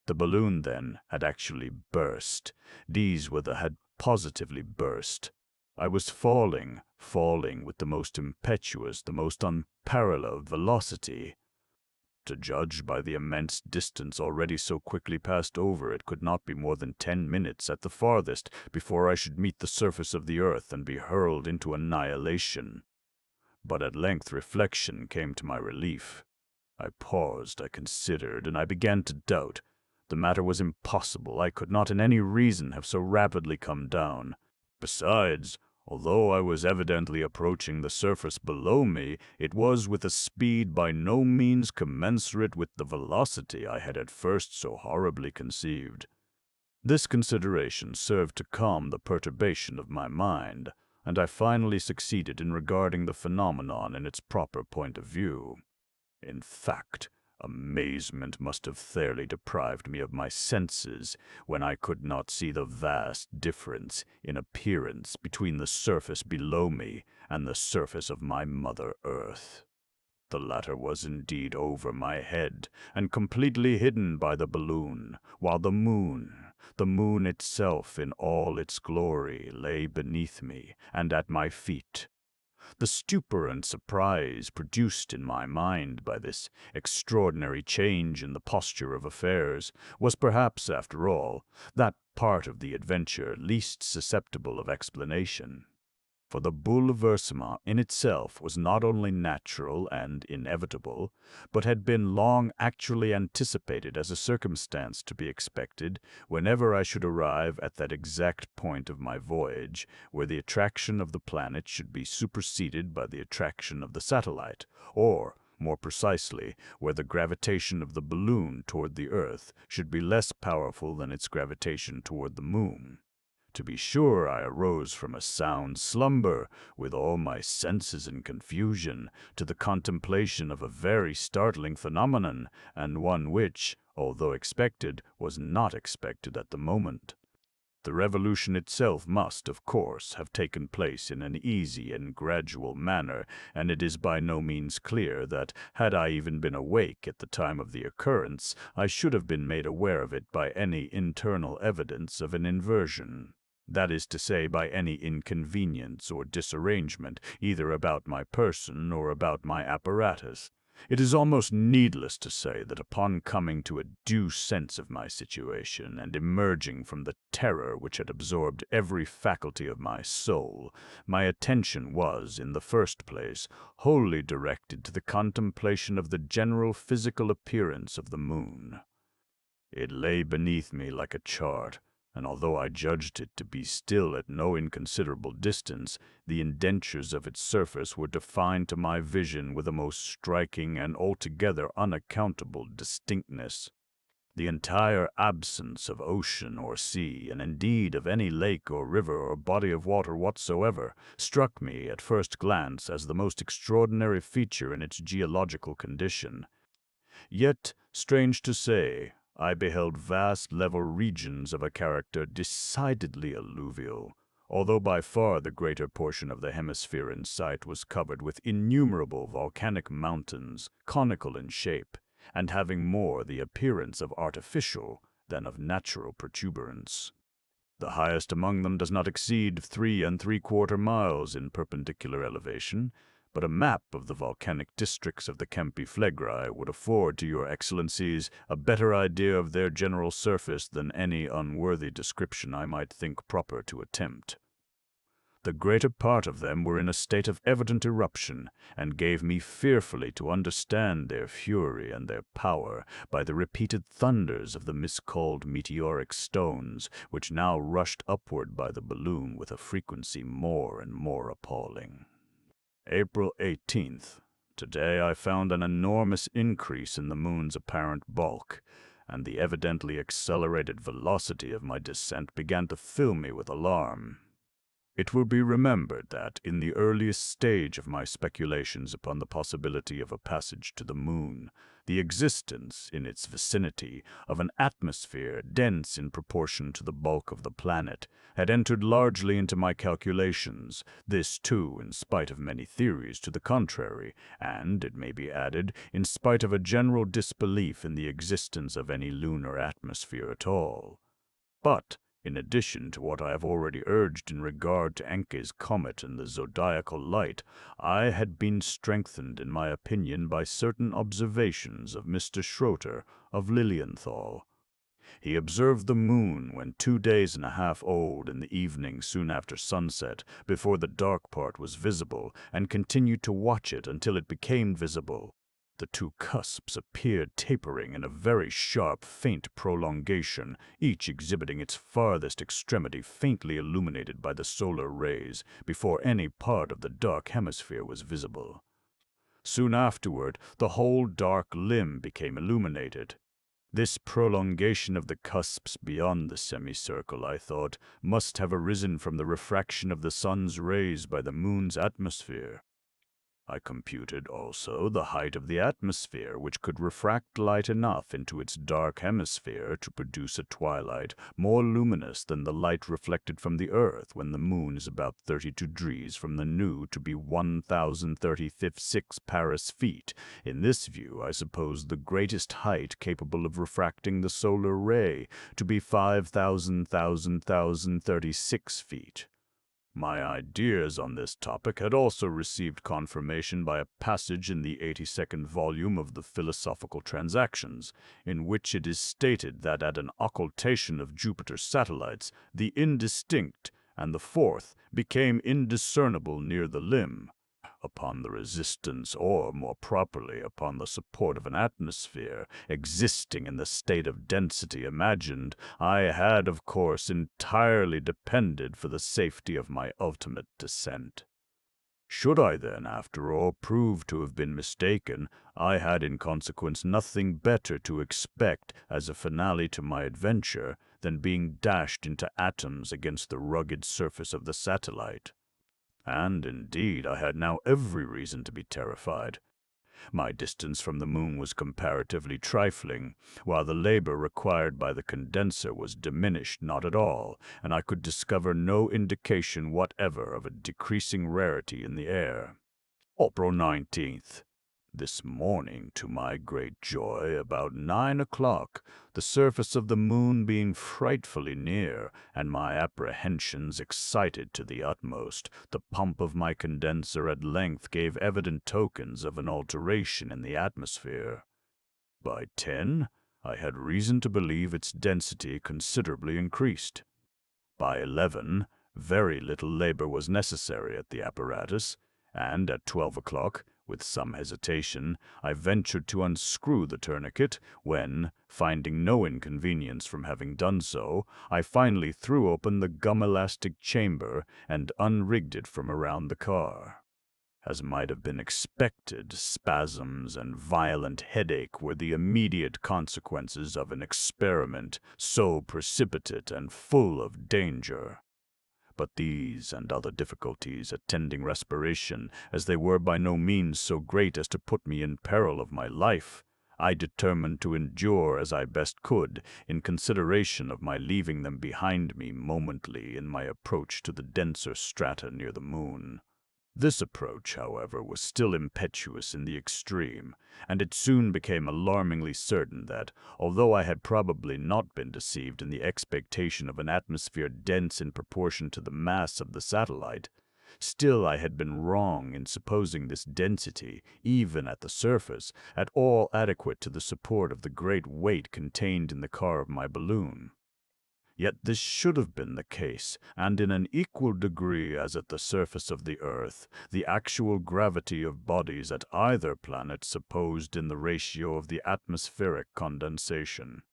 The balloon, then, had actually burst. Had positively burst. I was falling with the most impetuous, the most unparalleled velocity. To judge by the immense distance already so quickly passed over, it could not be more than 10 minutes at the farthest before I should meet the surface of the earth and be hurled into annihilation. But at length reflection came to my relief. I paused, I considered, and I began to doubt. The matter was impossible. I could not in any reason have so rapidly come down. Besides, although I was evidently approaching the surface below me, it was with a speed by no means commensurate with the velocity I had at first so horribly conceived. This consideration served to calm the perturbation of my mind, and I finally succeeded in regarding the phenomenon in its proper point of view. In fact, amazement must have fairly deprived me of my senses when I could not see the vast difference in appearance between the surface below me and the surface of my Mother Earth. The latter was indeed over my head and completely hidden by the balloon, while the moon itself in all its glory, lay beneath me and at my feet. The stupor and surprise produced in my mind by this extraordinary change in the posture of affairs was perhaps, after all, that part of the adventure least susceptible of explanation. For the bouleversement in itself was not only natural and inevitable, but had been long actually anticipated as a circumstance to be expected whenever I should arrive at that exact point of my voyage where the attraction of the planet should be superseded by the attraction of the satellite, or, more precisely, where the gravitation of the balloon toward the earth should be less powerful than its gravitation toward the moon. To be sure, I arose from a sound slumber, with all my senses in confusion, to the contemplation of a very startling phenomenon, and one which, although expected, was not expected at the moment. The revolution itself must, of course, have taken place in an easy and gradual manner, and it is by no means clear that, had I even been awake at the time of the occurrence, I should have been made aware of it by any internal evidence of an inversion. That is to say, by any inconvenience or disarrangement, either about my person or about my apparatus. It is almost needless to say that upon coming to a due sense of my situation, and emerging from the terror which had absorbed every faculty of my soul, my attention was, in the first place, wholly directed to the contemplation of the general physical appearance of the moon. It lay beneath me like a chart, and although I judged it to be still at no inconsiderable distance, the indentures of its surface were defined to my vision with a most striking and altogether unaccountable distinctness. The entire absence of ocean or sea, and indeed of any lake or river or body of water whatsoever, struck me at first glance as the most extraordinary feature in its geological condition. Yet, strange to say, I beheld vast level regions of a character decidedly alluvial, although by far the greater portion of the hemisphere in sight was covered with innumerable volcanic mountains, conical in shape, and having more the appearance of artificial than of natural protuberance. The highest among them does not exceed 3¾ miles in perpendicular elevation, but a map of the volcanic districts of the Campi Flegrae would afford to your excellencies a better idea of their general surface than any unworthy description I might think proper to attempt. The greater part of them were in a state of evident eruption, and gave me fearfully to understand their fury and their power by the repeated thunders of the miscalled meteoric stones, which now rushed upward by the balloon with a frequency more and more appalling. April 18th. Today I found an enormous increase in the moon's apparent bulk, and the evidently accelerated velocity of my descent began to fill me with alarm. It will be remembered that, in the earliest stage of my speculations upon the possibility of a passage to the moon, the existence, in its vicinity, of an atmosphere dense in proportion to the bulk of the planet, had entered largely into my calculations, this too in spite of many theories to the contrary, and, it may be added, in spite of a general disbelief in the existence of any lunar atmosphere at all. But, in addition to what I have already urged in regard to Encke's comet and the zodiacal light, I had been strengthened in my opinion by certain observations of Mr. Schroeter of Lilienthal. He observed the moon when 2 days and a half old in the evening soon after sunset, before the dark part was visible, and continued to watch it until it became visible. The two cusps appeared tapering in a very sharp, faint prolongation, each exhibiting its farthest extremity faintly illuminated by the solar rays, before any part of the dark hemisphere was visible. Soon afterward, the whole dark limb became illuminated. This prolongation of the cusps beyond the semicircle, I thought, must have arisen from the refraction of the sun's rays by the moon's atmosphere. I computed also the height of the atmosphere, which could refract light enough into its dark hemisphere to produce a twilight more luminous than the light reflected from the earth when the moon is about 32 degrees from the new to be 1,036 Paris feet. In this view, I suppose the greatest height capable of refracting the solar ray to be 5,036 feet. My ideas on this topic had also received confirmation by a passage in the 82nd volume of the Philosophical Transactions, in which it is stated that at an occultation of Jupiter's satellites, the indistinct and the fourth became indiscernible near the limb. Upon the resistance, or more properly upon the support of an atmosphere existing in the state of density imagined, I had, of course, entirely depended for the safety of my ultimate descent. Should I then, after all, prove to have been mistaken, I had in consequence nothing better to expect as a finale to my adventure than being dashed into atoms against the rugged surface of the satellite. And indeed, I had now every reason to be terrified. My distance from the moon was comparatively trifling, while the labor required by the condenser was diminished not at all, and I could discover no indication whatever of a decreasing rarity in the air. April 19th. This morning, to my great joy, about 9 o'clock, the surface of the moon being frightfully near, and my apprehensions excited to the utmost, the pump of my condenser at length gave evident tokens of an alteration in the atmosphere. By 10, I had reason to believe its density considerably increased. By 11, very little labor was necessary at the apparatus, and at 12 o'clock, with some hesitation, I ventured to unscrew the tourniquet, when, finding no inconvenience from having done so, I finally threw open the gum-elastic chamber and unrigged it from around the car. As might have been expected, spasms and violent headache were the immediate consequences of an experiment so precipitate and full of danger. But these and other difficulties attending respiration, as they were by no means so great as to put me in peril of my life, I determined to endure as I best could, in consideration of my leaving them behind me momently in my approach to the denser strata near the moon. This approach, however, was still impetuous in the extreme, and it soon became alarmingly certain that, although I had probably not been deceived in the expectation of an atmosphere dense in proportion to the mass of the satellite, still I had been wrong in supposing this density, even at the surface, at all adequate to the support of the great weight contained in the car of my balloon. Yet this should have been the case, and in an equal degree as at the surface of the earth, the actual gravity of bodies at either planet supposed in the ratio of the atmospheric condensation.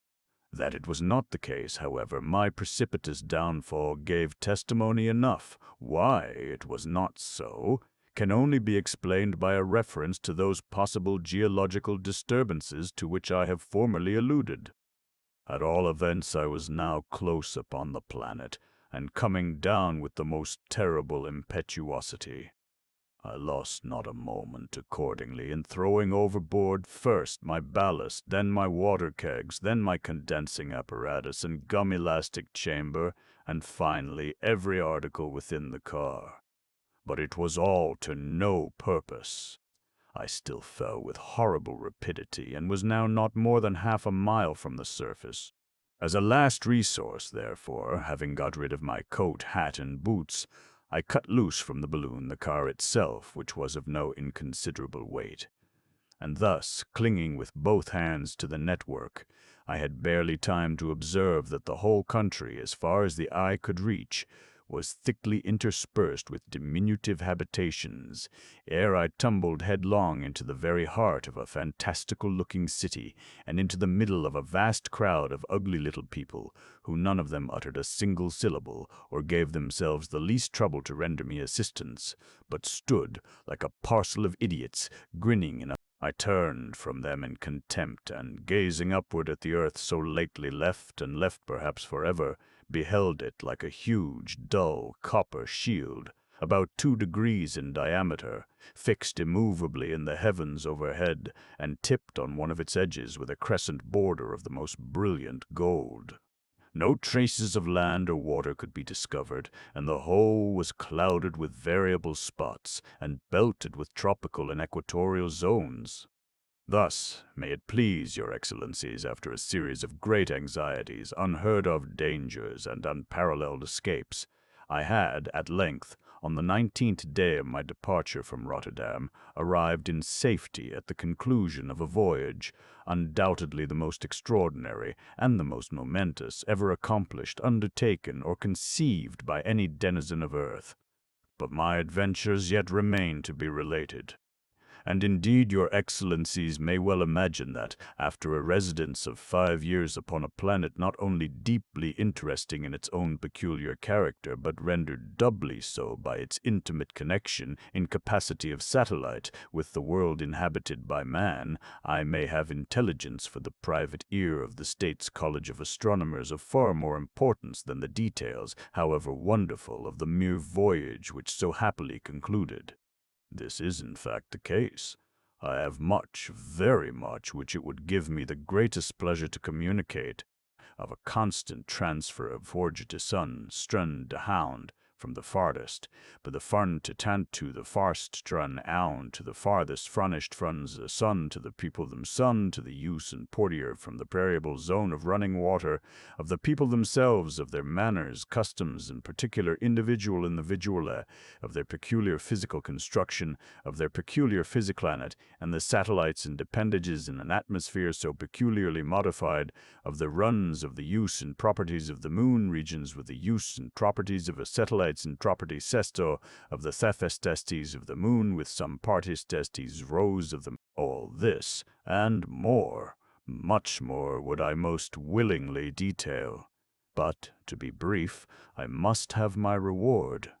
That it was not the case, however, my precipitous downfall gave testimony enough. Why it was not so can only be explained by a reference to those possible geological disturbances to which I have formerly alluded. At all events, I was now close upon the planet, and coming down with the most terrible impetuosity. I lost not a moment, accordingly, in throwing overboard first my ballast, then my water kegs, then my condensing apparatus and gum-elastic chamber, and finally every article within the car. But it was all to no purpose. I still fell with horrible rapidity, and was now not more than half a mile from the surface. As a last resource, therefore, having got rid of my coat, hat, and boots, I cut loose from the balloon the car itself, which was of no inconsiderable weight. And thus, clinging with both hands to the network, I had barely time to observe that the whole country, as far as the eye could reach, was thickly interspersed with diminutive habitations, ere I tumbled headlong into the very heart of a fantastical-looking city, and into the middle of a vast crowd of ugly little people, who none of them uttered a single syllable, or gave themselves the least trouble to render me assistance, but stood, like a parcel of idiots, grinning in a I turned from them in contempt, and gazing upward at the earth so lately left, and left perhaps forever, beheld it like a huge, dull, copper shield, about 2 degrees in diameter, fixed immovably in the heavens overhead, and tipped on one of its edges with a crescent border of the most brilliant gold. No traces of land or water could be discovered, and the whole was clouded with variable spots, and belted with tropical and equatorial zones. Thus, may it please your excellencies, after a series of great anxieties, unheard-of dangers, and unparalleled escapes, I had, at length, on the 19th day of my departure from Rotterdam, arrived in safety at the conclusion of a voyage, undoubtedly the most extraordinary and the most momentous ever accomplished, undertaken, or conceived by any denizen of earth. But my adventures yet remain to be related. And indeed your excellencies may well imagine that, after a residence of 5 years upon a planet not only deeply interesting in its own peculiar character, but rendered doubly so by its intimate connection, in capacity of satellite, with the world inhabited by man, I may have intelligence for the private ear of the State's College of Astronomers of far more importance than the details, however wonderful, of the mere voyage which so happily concluded. This is in fact the case. I have much, very much, which it would give me the greatest pleasure to communicate, of a constant transfer of forge to sun, strun to hound, from the farthest, but the farn to tant to the farst strun ound to the farthest fronished fruns the sun to the people them sun to the use and portier from the variable zone of running water, of the people themselves, of their manners, customs, and particular individual individuale, of their peculiar physical construction, of their peculiar physiplanet, and the satellites and appendages in an atmosphere so peculiarly modified, of the runs of the use and properties of the moon regions with the use and properties of a satellite and property sesto, of the thefestestes of the moon with some partis testes rows of them. All this, and more, much more, would I most willingly detail. But, to be brief, I must have my reward.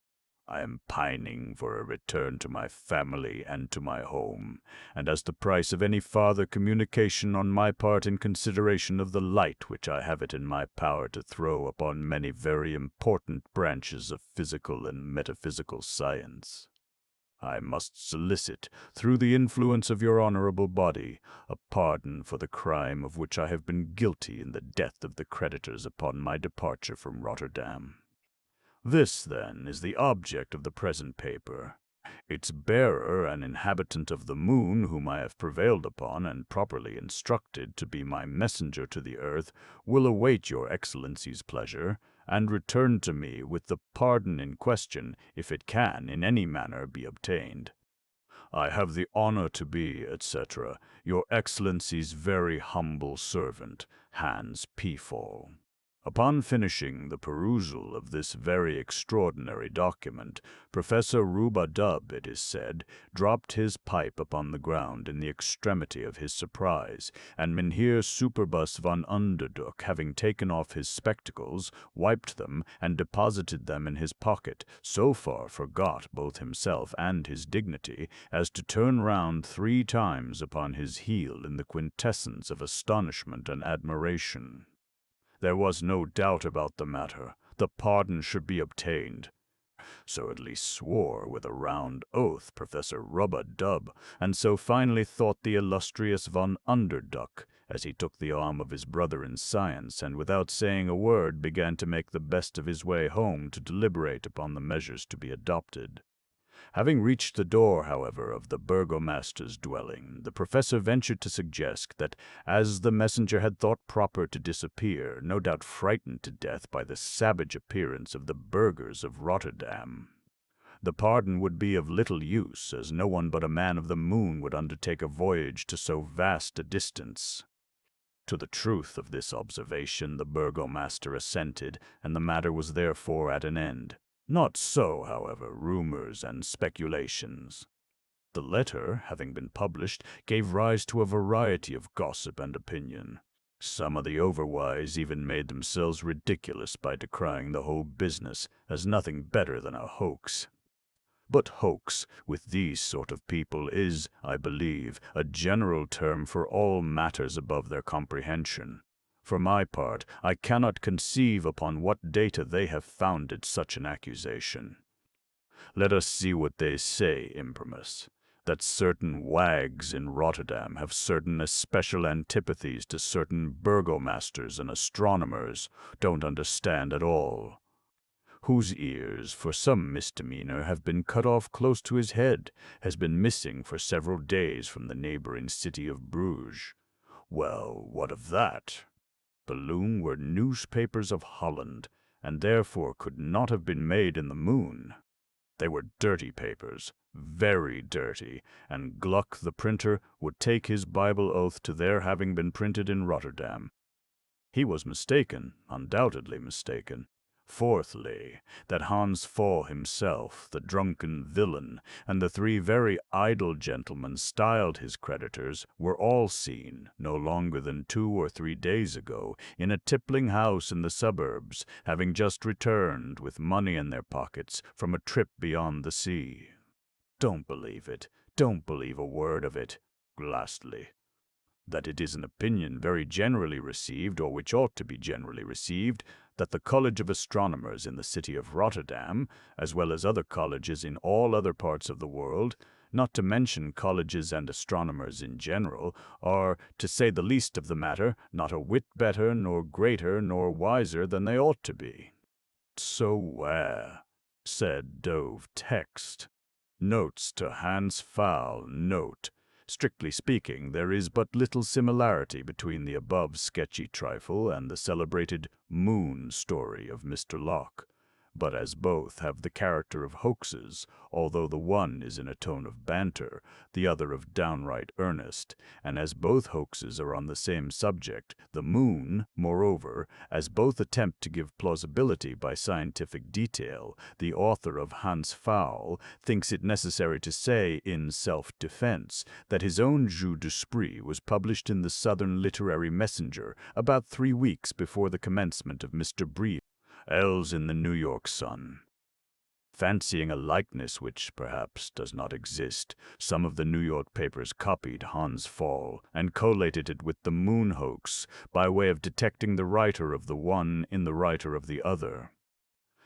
I am pining for a return to my family and to my home, and as the price of any farther communication on my part in consideration of the light which I have it in my power to throw upon many very important branches of physical and metaphysical science, I must solicit, through the influence of your honorable body, a pardon for the crime of which I have been guilty in the death of the creditors upon my departure from Rotterdam. This, then, is the object of the present paper. Its bearer, an inhabitant of the moon, whom I have prevailed upon and properly instructed to be my messenger to the earth, will await your excellency's pleasure, and return to me with the pardon in question, if it can in any manner be obtained. I have the honor to be, etc., your excellency's very humble servant, Hans Peafowl. Upon finishing the perusal of this very extraordinary document, Professor Rubadub, it is said, dropped his pipe upon the ground in the extremity of his surprise, and Mynheer Superbus von Underduk, having taken off his spectacles, wiped them, and deposited them in his pocket, so far forgot both himself and his dignity, as to turn round 3 times upon his heel in the quintessence of astonishment and admiration. There was no doubt about the matter. The pardon should be obtained. So at least swore with a round oath Professor Rub-a-Dub, and so finally thought the illustrious von Underduk, as he took the arm of his brother in science, and without saying a word began to make the best of his way home to deliberate upon the measures to be adopted. Having reached the door, however, of the burgomaster's dwelling, the professor ventured to suggest that, as the messenger had thought proper to disappear, no doubt frightened to death by the savage appearance of the burghers of Rotterdam, the pardon would be of little use, as no one but a man of the moon would undertake a voyage to so vast a distance. To the truth of this observation the burgomaster assented, and the matter was therefore at an end. Not so, however, rumors and speculations. The letter, having been published, gave rise to a variety of gossip and opinion. Some of the overwise even made themselves ridiculous by decrying the whole business as nothing better than a hoax. But hoax, with these sort of people, is, I believe, a general term for all matters above their comprehension. For my part, I cannot conceive upon what data they have founded such an accusation. Let us see what they say, imprimis. That certain wags in Rotterdam have certain especial antipathies to certain burgomasters and astronomers, don't understand at all, whose ears, for some misdemeanor, have been cut off close to his head, has been missing for several days from the neighboring city of Bruges. Well, what of that? The loom were newspapers of Holland, and therefore could not have been made in the moon. They were dirty papers, very dirty, and Gluck the printer would take his Bible oath to their having been printed in Rotterdam. He was mistaken, undoubtedly mistaken, Fourthly, that Hans Pfaall himself, the drunken villain, and the three very idle gentlemen styled his creditors, were all seen, no longer than 2 or 3 days ago, in a tippling house in the suburbs, having just returned, with money in their pockets, from a trip beyond the sea. Don't believe it. Don't believe a word of it. Lastly, that it is an opinion very generally received, or which ought to be generally received, that the College of Astronomers in the city of Rotterdam, as well as other colleges in all other parts of the world, not to mention colleges and astronomers in general, are, to say the least of the matter, not a whit better, nor greater, nor wiser than they ought to be. So, said Dove text. Notes to Hans Pfaall, note. Strictly speaking, there is but little similarity between the above sketchy trifle and the celebrated moon story of Mr. Locke. But as both have the character of hoaxes, although the one is in a tone of banter, the other of downright earnest, and as both hoaxes are on the same subject, the moon, moreover, as both attempt to give plausibility by scientific detail, the author of Hans Pfaall thinks it necessary to say, in self-defense, that his own Jeu d'Esprit was published in the Southern Literary Messenger about 3 weeks before the commencement of Mr. Brie's in the New York Sun. Fancying a likeness which, perhaps, does not exist, some of the New York papers copied Hans Pfaall and collated it with the moon hoax by way of detecting the writer of the one in the writer of the other.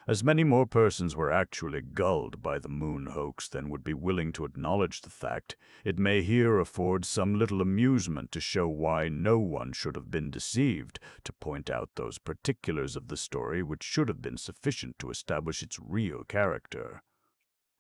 As many more persons were actually gulled by the moon hoax than would be willing to acknowledge the fact, it may here afford some little amusement to show why no one should have been deceived, to point out those particulars of the story which should have been sufficient to establish its real character.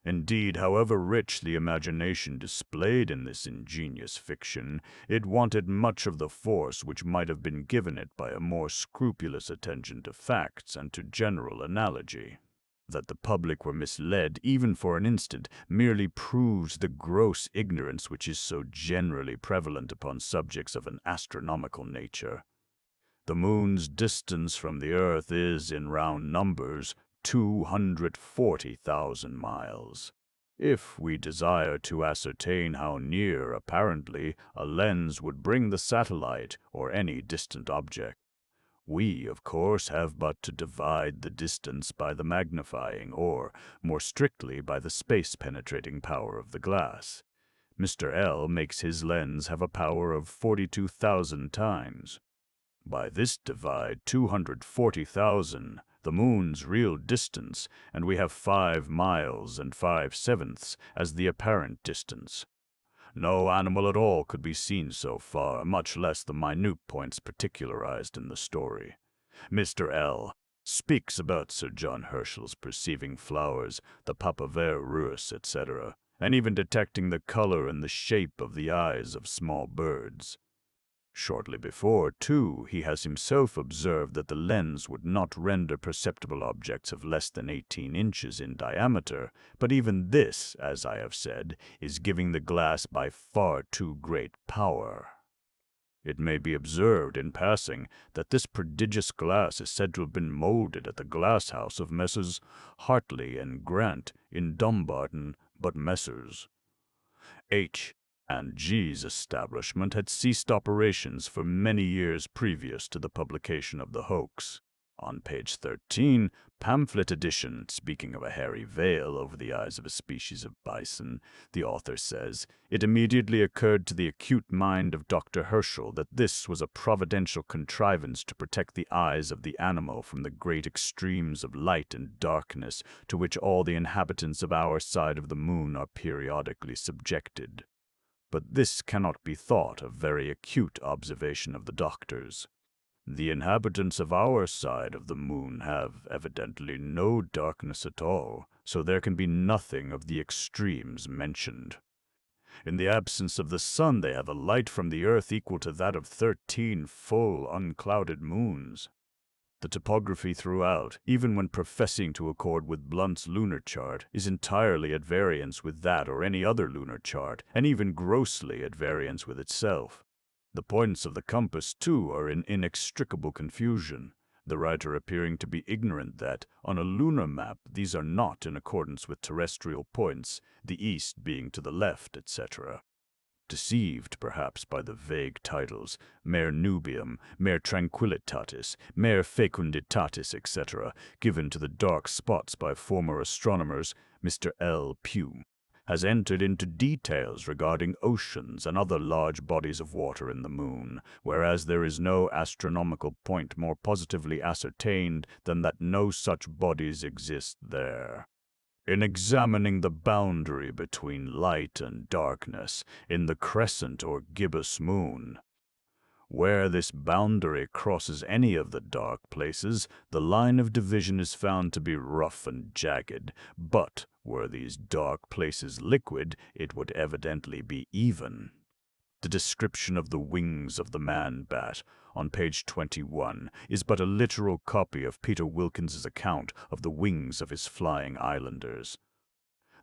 Indeed, however rich the imagination displayed in this ingenious fiction, it wanted much of the force which might have been given it by a more scrupulous attention to facts and to general analogy. That the public were misled, even for an instant, merely proves the gross ignorance which is so generally prevalent upon subjects of an astronomical nature. The moon's distance from the earth is, in round numbers, 240,000 miles. If we desire to ascertain how near, apparently, a lens would bring the satellite or any distant object, we, of course, have but to divide the distance by the magnifying, or, more strictly, by the space-penetrating power of the glass. Mr. L makes his lens have a power of 42,000 times. By this divide 240,000, the moon's real distance, and we have 5 miles and 5/7 as the apparent distance. No animal at all could be seen so far, much less the minute points particularized in the story. Mr. L speaks about Sir John Herschel's perceiving flowers, the papaver rus, etc., and even detecting the color and the shape of the eyes of small birds. Shortly before, too, he has himself observed that the lens would not render perceptible objects of less than 18 inches in diameter, but even this, as I have said, is giving the glass by far too great power. It may be observed, in passing, that this prodigious glass is said to have been moulded at the glass house of Messrs. Hartley and Grant in Dumbarton, but Messrs. H. and G.'s establishment had ceased operations for many years previous to the publication of the hoax. On page 13, pamphlet edition, speaking of a hairy veil over the eyes of a species of bison, the author says, "It immediately occurred to the acute mind of Dr. Herschel that this was a providential contrivance to protect the eyes of the animal from the great extremes of light and darkness to which all the inhabitants of our side of the moon are periodically subjected." But this cannot be thought a very acute observation of the doctor's. The inhabitants of our side of the moon have evidently no darkness at all, so there can be nothing of the extremes mentioned. In the absence of the sun, they have a light from the earth equal to that of 13 full, unclouded moons. The topography throughout, even when professing to accord with Blunt's lunar chart, is entirely at variance with that or any other lunar chart, and even grossly at variance with itself. The points of the compass, too, are in inextricable confusion. the writer appearing to be ignorant that, on a lunar map, these are not in accordance with terrestrial points, the east being to the left, etc. Deceived, perhaps, by the vague titles, Mare Nubium, Mare Tranquillitatis, Mare Fecunditatis, etc., given to the dark spots by former astronomers, Mr. L. Pugh has entered into details regarding oceans and other large bodies of water in the moon, whereas there is no astronomical point more positively ascertained than that no such bodies exist there. In examining the boundary between light and darkness in the crescent or gibbous moon, where this boundary crosses any of the dark places, the line of division is found to be rough and jagged, but were these dark places liquid, it would evidently be even. The description of the wings of the man-bat on page 21 is but a literal copy of Peter Wilkins's account of the wings of his flying islanders.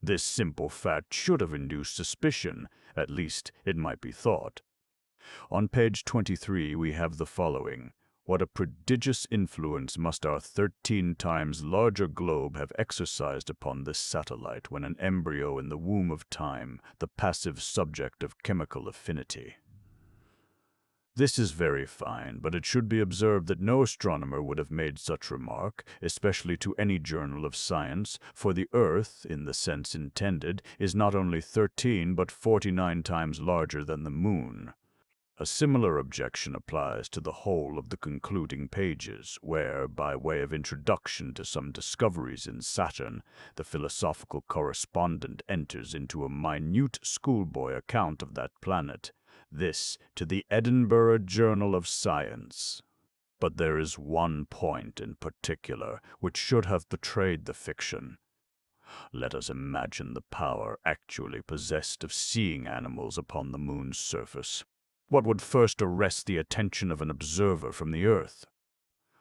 This simple fact should have induced suspicion, at least it might be thought. On page 23 we have the following. What a prodigious influence must our 13 times larger globe have exercised upon this satellite when an embryo in the womb of time, the passive subject of chemical affinity. This is very fine, but it should be observed that no astronomer would have made such remark, especially to any journal of science, for the Earth, in the sense intended, is not only 13 but 49 times larger than the Moon. A similar objection applies to the whole of the concluding pages, where, by way of introduction to some discoveries in Saturn, the philosophical correspondent enters into a minute schoolboy account of that planet, this to the Edinburgh Journal of Science. But there is one point in particular which should have betrayed the fiction. Let us imagine the power actually possessed of seeing animals upon the moon's surface. What would first arrest the attention of an observer from the earth?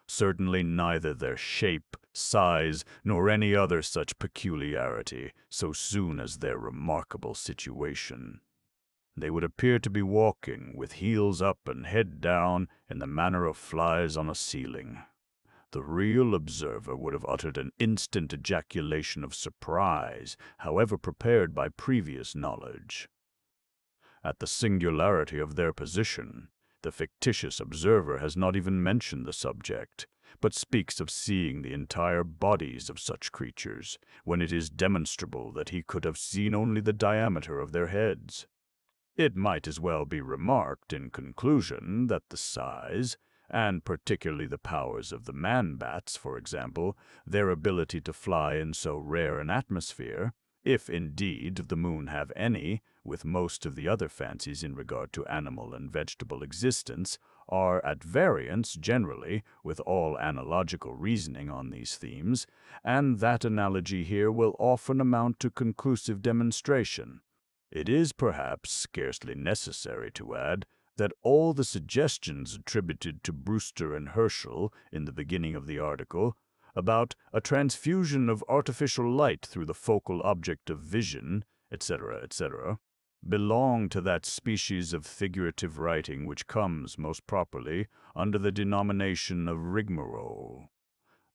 Certainly neither their shape, size, nor any other such peculiarity, so soon as their remarkable situation. They would appear to be walking, with heels up and head down, in the manner of flies on a ceiling. The real observer would have uttered an instant ejaculation of surprise, however prepared by previous knowledge. At the singularity of their position, the fictitious observer has not even mentioned the subject, but speaks of seeing the entire bodies of such creatures, when it is demonstrable that he could have seen only the diameter of their heads. It might as well be remarked in conclusion that the size, and particularly the powers of the man-bats, for example, their ability to fly in so rare an atmosphere, if indeed the moon have any, with most of the other fancies in regard to animal and vegetable existence, are at variance generally with all analogical reasoning on these themes, and that analogy here will often amount to conclusive demonstration. It is perhaps scarcely necessary to add that all the suggestions attributed to Brewster and Herschel in the beginning of the article about a transfusion of artificial light through the focal object of vision, etc., etc., belong to that species of figurative writing which comes, most properly, under the denomination of rigmarole.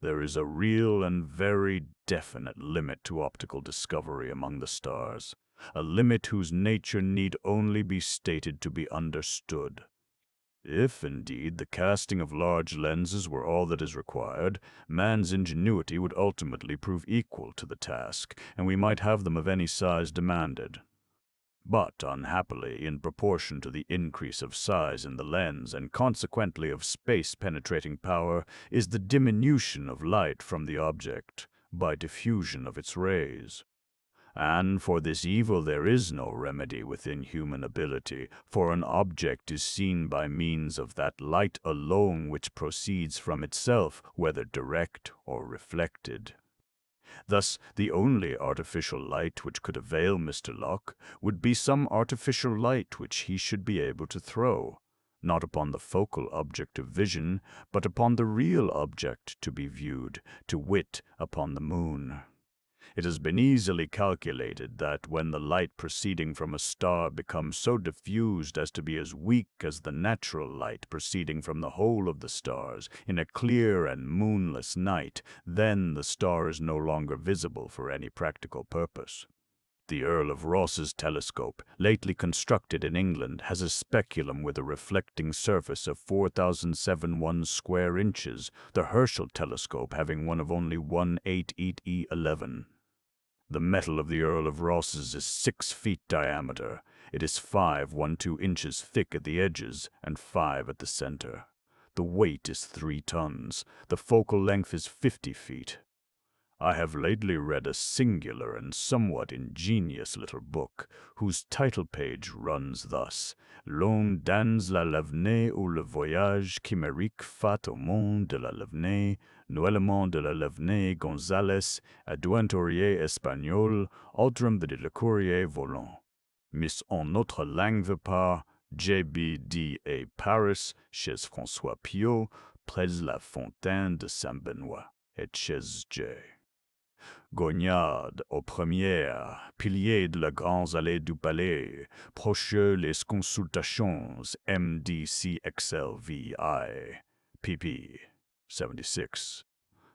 There is a real and very definite limit to optical discovery among the stars, a limit whose nature need only be stated to be understood. If, indeed, the casting of large lenses were all that is required, man's ingenuity would ultimately prove equal to the task, and we might have them of any size demanded. But, unhappily, in proportion to the increase of size in the lens and consequently of space-penetrating power, is the diminution of light from the object by diffusion of its rays. And for this evil there is no remedy within human ability, for an object is seen by means of that light alone which proceeds from itself, whether direct or reflected. Thus, the only artificial light which could avail Mr. Locke would be some artificial light which he should be able to throw, not upon the focal object of vision, but upon the real object to be viewed, to wit, upon the moon. It has been easily calculated that when the light proceeding from a star becomes so diffused as to be as weak as the natural light proceeding from the whole of the stars in a clear and moonless night, then the star is no longer visible for any practical purpose. The Earl of Ross's telescope, lately constructed in England, has a speculum with a reflecting surface of 4,071 square inches, the Herschel telescope having one of only 1/8 The metal of the Earl of Ross's is 6 feet diameter. It is 5 inches thick at the edges and 5 at the center. The weight is 3 tons. The focal length is 50 feet. I have lately read a singular and somewhat ingenious little book, whose title page runs thus: L'homme dans la l'avenir ou le voyage chimérique fait au monde de la l'avenir, nouvellement de la l'avenir González, adventorier espagnol, autrement de le courrier volant. Mis en notre langue par J.B.D. et Paris, chez François Piot, près la fontaine de Saint-Benoît, et chez J. Gognard, aux premières, piliers de la grande allée du palais, proche les consultations, MDCXLVI, pp. 76.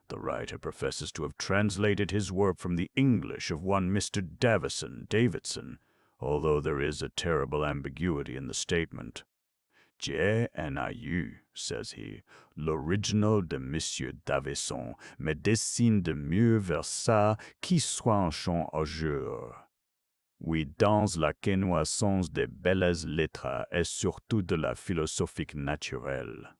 The writer professes to have translated his work from the English of one Mr. Davidson, although there is a terrible ambiguity in the statement. J.N.I.U., says he, l'original de Monsieur Davison me dessine de mieux vers ça qui soit un champ au jour. Oui, dans la connaissance des belles lettres et surtout de la philosophie naturelle.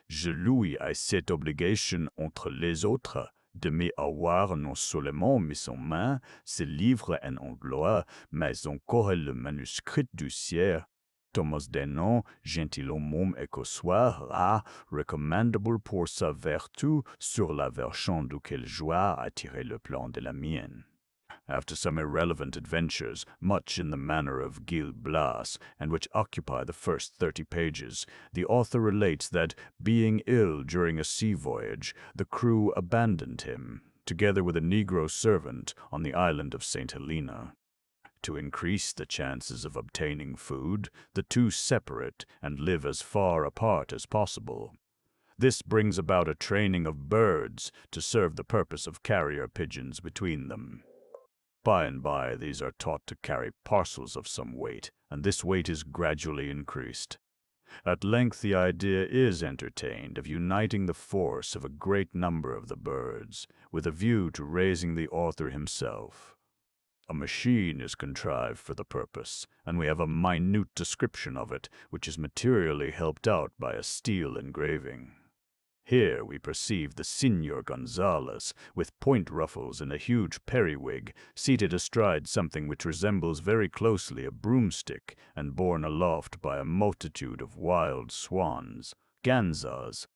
Je lui ai cette obligation entre les autres de me avoir non seulement mis en main ce livre en anglais, mais encore le manuscrit du siècle. Thomas Denon, gentilhomme écossois, rare, recommandable pour sa vertu, sur la version duquel joie a tiré le plan de la mienne. After some irrelevant adventures, much in the manner of Gil Blas, and which occupy the first 30 pages, the author relates that, being ill during a sea voyage, the crew abandoned him, together with a Negro servant, on the island of St. Helena. To increase the chances of obtaining food, the two separate and live as far apart as possible. This brings about a training of birds to serve the purpose of carrier pigeons between them. By and by, these are taught to carry parcels of some weight, and this weight is gradually increased. At length the idea is entertained of uniting the force of a great number of the birds, with a view to raising the author himself. A machine is contrived for the purpose, and we have a minute description of it, which is materially helped out by a steel engraving. Here we perceive the Signor Gonzalez, with point ruffles and a huge periwig, seated astride something which resembles very closely a broomstick, and borne aloft by a multitude of wild swans, ganzas,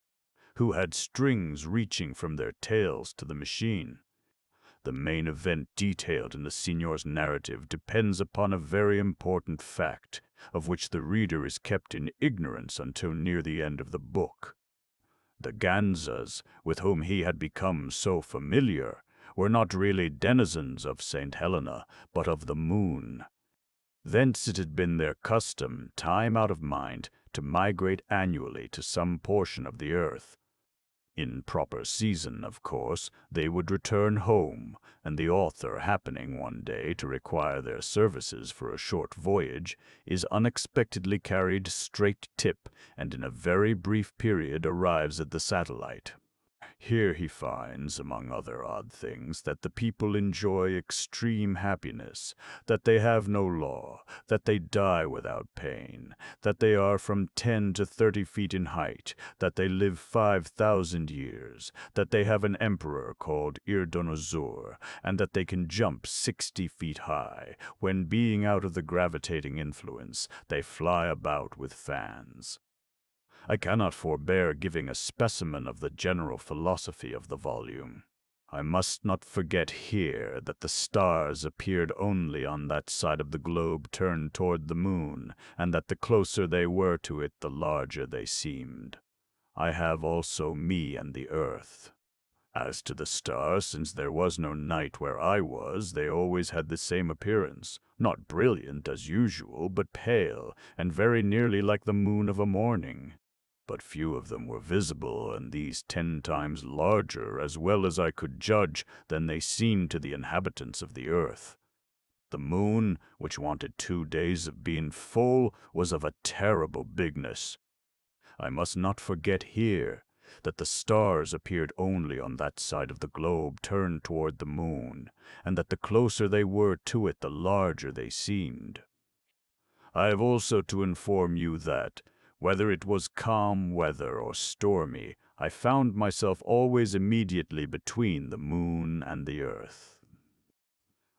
who had strings reaching from their tails to the machine. The main event detailed in the Signor's narrative depends upon a very important fact, of which the reader is kept in ignorance until near the end of the book. The ganzas, with whom he had become so familiar, were not really denizens of St. Helena, but of the moon. Thence it had been their custom, time out of mind, to migrate annually to some portion of the earth. In proper season, of course, they would return home, and the author, happening one day to require their services for a short voyage, is unexpectedly carried straight tip, and in a very brief period arrives at the satellite. Here he finds, among other odd things, that the people enjoy extreme happiness, that they have no law, that they die without pain, that they are from 10 to 30 feet in height, that they live 5,000 years, that they have an emperor called Irdonosaur, and that they can jump 60 feet high, when being out of the gravitating influence, they fly about with fans. I cannot forbear giving a specimen of the general philosophy of the volume. I must not forget here that the stars appeared only on that side of the globe turned toward the moon, and that the closer they were to it, the larger they seemed. I have also me and the earth. As to the stars, since there was no night where I was, they always had the same appearance, not brilliant as usual, but pale, and very nearly like the moon of a morning. But few of them were visible, and these 10 times larger, as well as I could judge, than they seemed to the inhabitants of the earth. The moon, which wanted 2 days of being full, was of a terrible bigness. I must not forget here that the stars appeared only on that side of the globe turned toward the moon, and that the closer they were to it, the larger they seemed. I have also to inform you that, whether it was calm weather or stormy, I found myself always immediately between the moon and the earth.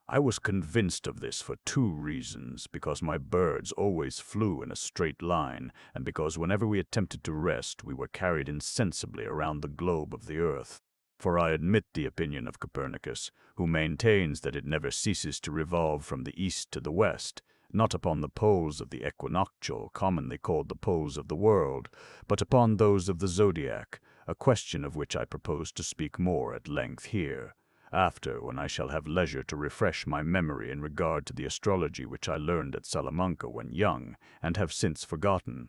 I was convinced of this for 2 reasons, because my birds always flew in a straight line, and because whenever we attempted to rest, we were carried insensibly around the globe of the earth. For I admit the opinion of Copernicus, who maintains that it never ceases to revolve from the east to the west, not upon the poles of the equinoctial, commonly called the poles of the world, but upon those of the zodiac, a question of which I propose to speak more at length here, after, when I shall have leisure to refresh my memory in regard to the astrology which I learned at Salamanca when young, and have since forgotten.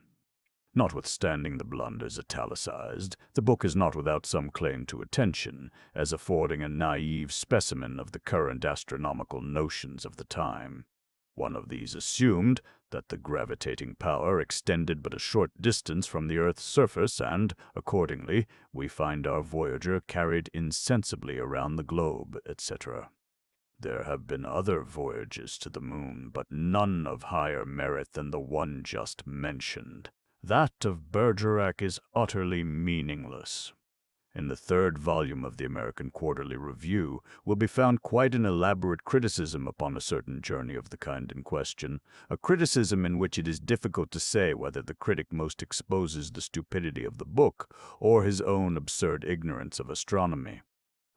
Notwithstanding the blunders italicized, the book is not without some claim to attention, as affording a naive specimen of the current astronomical notions of the time. One of these assumed that the gravitating power extended but a short distance from the Earth's surface, and, accordingly, we find our voyager carried insensibly around the globe, etc. There have been other voyages to the moon, but none of higher merit than the one just mentioned. That of Bergerac is utterly meaningless. In the 3rd volume of the American Quarterly Review will be found quite an elaborate criticism upon a certain journey of the kind in question, a criticism in which it is difficult to say whether the critic most exposes the stupidity of the book or his own absurd ignorance of astronomy.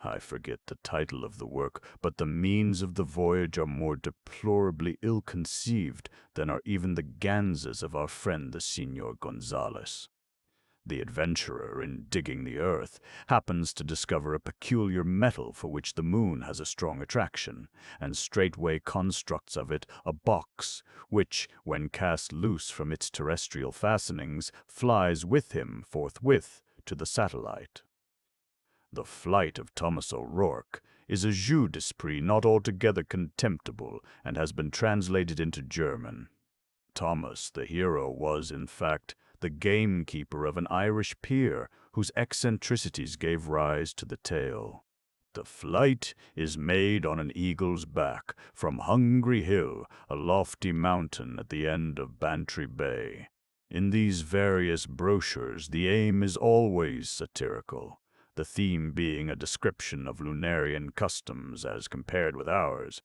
I forget the title of the work, but the means of the voyage are more deplorably ill-conceived than are even the ganzas of our friend the Signor Gonzales. The adventurer, in digging the earth, happens to discover a peculiar metal for which the moon has a strong attraction, and straightway constructs of it a box, which, when cast loose from its terrestrial fastenings, flies with him forthwith to the satellite. The flight of Thomas O'Rourke is a jeu d'esprit not altogether contemptible, and has been translated into German. Thomas, the hero, was, in fact, the gamekeeper of an Irish peer, whose eccentricities gave rise to the tale. The flight is made on an eagle's back, from Hungry Hill, a lofty mountain at the end of Bantry Bay. In these various brochures the aim is always satirical, the theme being a description of Lunarian customs as compared with ours.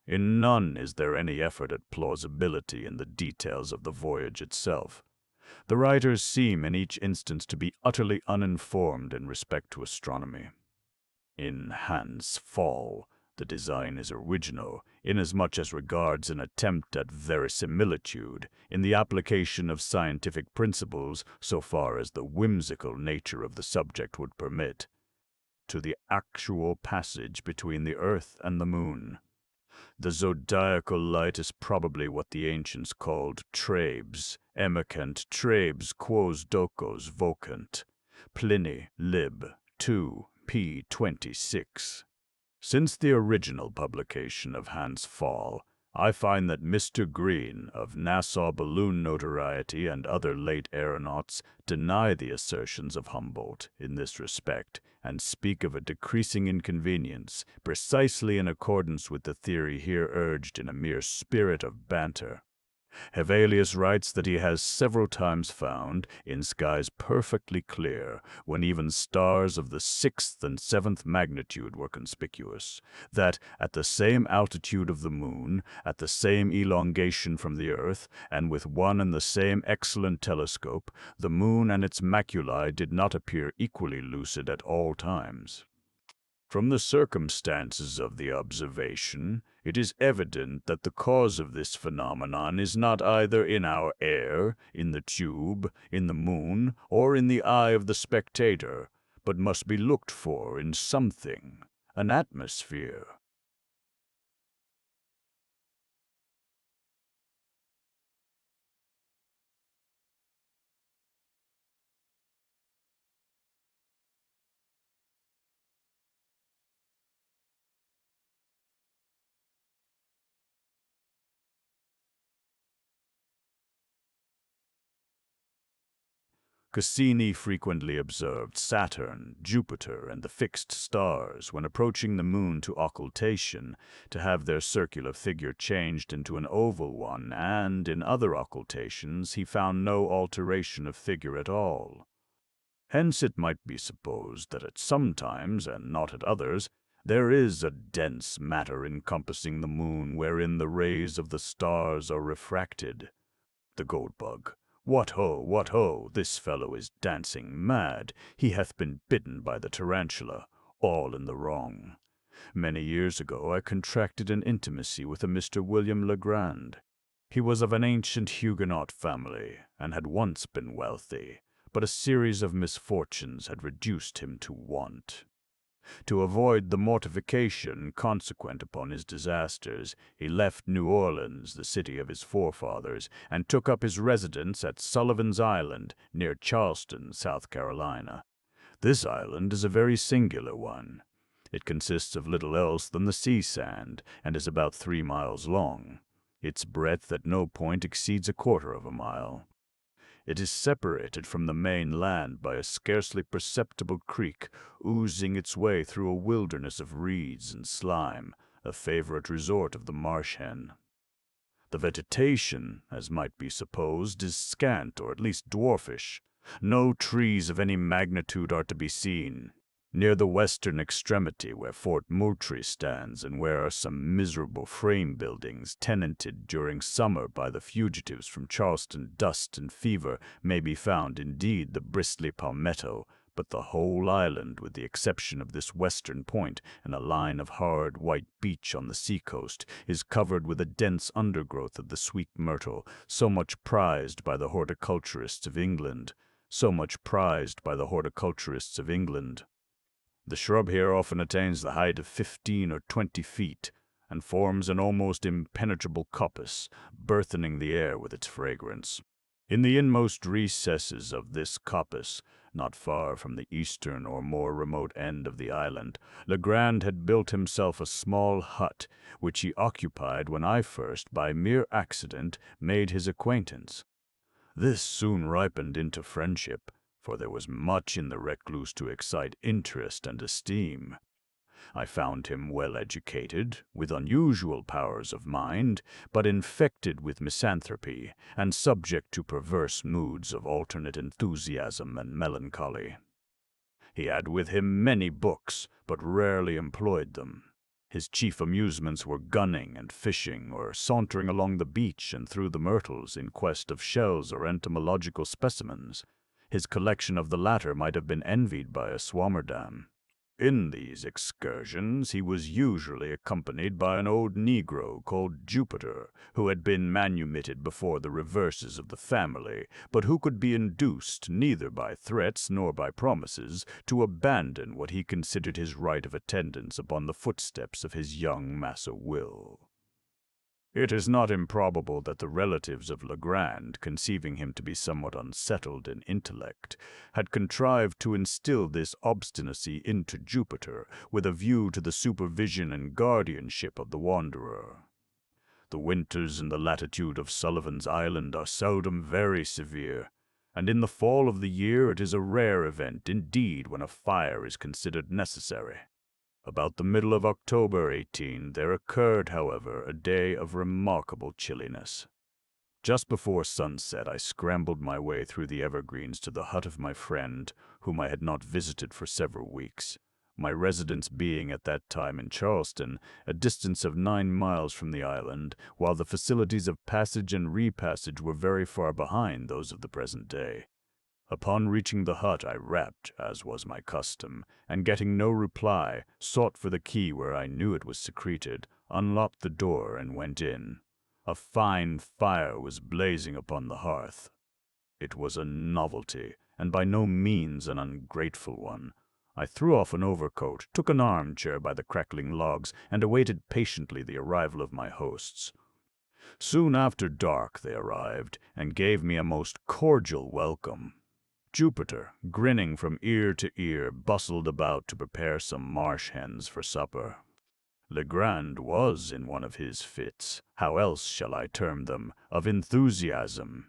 In none is there any effort at plausibility in the details of the voyage itself. The writers seem in each instance to be utterly uninformed in respect to astronomy. In Hans Pfaall, the design is original, inasmuch as regards an attempt at verisimilitude in the application of scientific principles so far as the whimsical nature of the subject would permit, to the actual passage between the earth and the moon. The zodiacal light is probably what the ancients called Trebes, emercent Trebes quos docos vocant. Pliny, Lib. 2, p. 26. Since the original publication of Hans Pfaall, I find that Mr. Green, of Nassau balloon notoriety, and other late aeronauts deny the assertions of Humboldt in this respect, and speak of a decreasing inconvenience, precisely in accordance with the theory here urged in a mere spirit of banter. Hevelius writes that he has several times found, in skies perfectly clear, when even stars of the 6th and 7th magnitude were conspicuous, that at the same altitude of the moon, at the same elongation from the earth, and with one and the same excellent telescope, the moon and its maculae did not appear equally lucid at all times. From the circumstances of the observation, it is evident that the cause of this phenomenon is not either in our air, in the tube, in the moon, or in the eye of the spectator, but must be looked for in something, an atmosphere. Cassini frequently observed Saturn, Jupiter, and the fixed stars when approaching the moon to occultation to have their circular figure changed into an oval one, and in other occultations he found no alteration of figure at all. Hence it might be supposed that at some times, and not at others, there is a dense matter encompassing the moon wherein the rays of the stars are refracted. The gold-bug. What ho, what ho, this fellow is dancing mad. He hath been bitten by the tarantula. All in the wrong. Many years ago I contracted an intimacy with a Mr. William Legrand. He was of an ancient Huguenot family, and had once been wealthy, but a series of misfortunes had reduced him to want. To avoid the mortification consequent upon his disasters, he left New Orleans, the city of his forefathers, and took up his residence at Sullivan's Island, near Charleston, South Carolina. This island is a very singular one. It consists of little else than the sea sand, and is about 3 miles long. Its breadth at no point exceeds 1/4 of a mile. It is separated from the main land by a scarcely perceptible creek, oozing its way through a wilderness of reeds and slime, a favorite resort of the marsh hen. The vegetation, as might be supposed, is scant or at least dwarfish. No trees of any magnitude are to be seen. Near the western extremity, where Fort Moultrie stands, and where are some miserable frame buildings tenanted during summer by the fugitives from Charleston dust and fever, may be found indeed the bristly palmetto, but the whole island, with the exception of this western point and a line of hard white beach on the sea-coast, is covered with a dense undergrowth of the sweet myrtle, so much prized by the horticulturists of England. The shrub here often attains the height of 15 or 20 feet, and forms an almost impenetrable coppice, burthening the air with its fragrance. In the inmost recesses of this coppice, not far from the eastern or more remote end of the island, Legrand had built himself a small hut, which he occupied when I first, by mere accident, made his acquaintance. This soon ripened into friendship, for there was much in the recluse to excite interest and esteem. I found him well educated, with unusual powers of mind, but infected with misanthropy, and subject to perverse moods of alternate enthusiasm and melancholy. He had with him many books, but rarely employed them. His chief amusements were gunning and fishing, or sauntering along the beach and through the myrtles in quest of shells or entomological specimens. His collection of the latter might have been envied by a Swammerdam. In these excursions he was usually accompanied by an old Negro called Jupiter, who had been manumitted before the reverses of the family, but who could be induced, neither by threats nor by promises, to abandon what he considered his right of attendance upon the footsteps of his young Massa Will. It is not improbable that the relatives of Legrand, conceiving him to be somewhat unsettled in intellect, had contrived to instill this obstinacy into Jupiter, with a view to the supervision and guardianship of the wanderer. The winters in the latitude of Sullivan's Island are seldom very severe, and in the fall of the year it is a rare event indeed when a fire is considered necessary. About the middle of October 18, there occurred, however, a day of remarkable chilliness. Just before sunset, I scrambled my way through the evergreens to the hut of my friend, whom I had not visited for several weeks, my residence being at that time in Charleston, a distance of 9 miles from the island, while the facilities of passage and repassage were very far behind those of the present day. Upon reaching the hut, I rapped, as was my custom, and getting no reply, sought for the key where I knew it was secreted, unlocked the door, and went in. A fine fire was blazing upon the hearth. It was a novelty, and by no means an ungrateful one, I threw off an overcoat, took an armchair by the crackling logs, and awaited patiently the arrival of my hosts. Soon after dark they arrived, and gave me a most cordial welcome. Jupiter, grinning from ear to ear, bustled about to prepare some marsh hens for supper. Legrand was in one of his fits, how else shall I term them, of enthusiasm.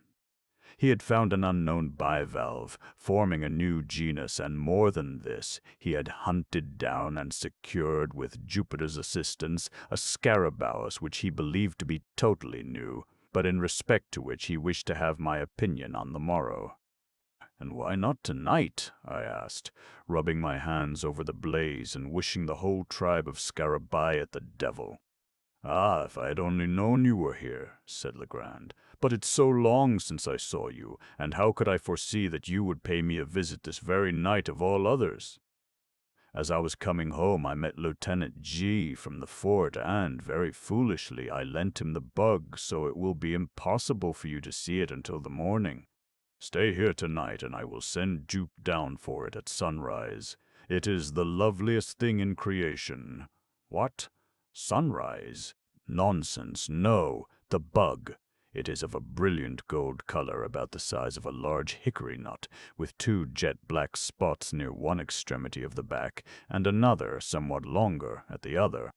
He had found an unknown bivalve, forming a new genus, and more than this, he had hunted down and secured, with Jupiter's assistance, a scarabaeus which he believed to be totally new, but in respect to which he wished to have my opinion on the morrow. "And why not tonight?" I asked, rubbing my hands over the blaze and wishing the whole tribe of scarabaei at the devil. "Ah, if I had only known you were here," said Legrand. "But it's so long since I saw you, and how could I foresee that you would pay me a visit this very night of all others? As I was coming home, I met Lieutenant G from the fort, and, very foolishly, I lent him the bug, so it will be impossible for you to see it until the morning. Stay here tonight, and I will send Jupe down for it at sunrise. It is the loveliest thing in creation." "What? Sunrise?" "Nonsense, no, the bug. It is of a brilliant gold color, about the size of a large hickory nut, with two jet-black spots near one extremity of the back, and another, somewhat longer, at the other.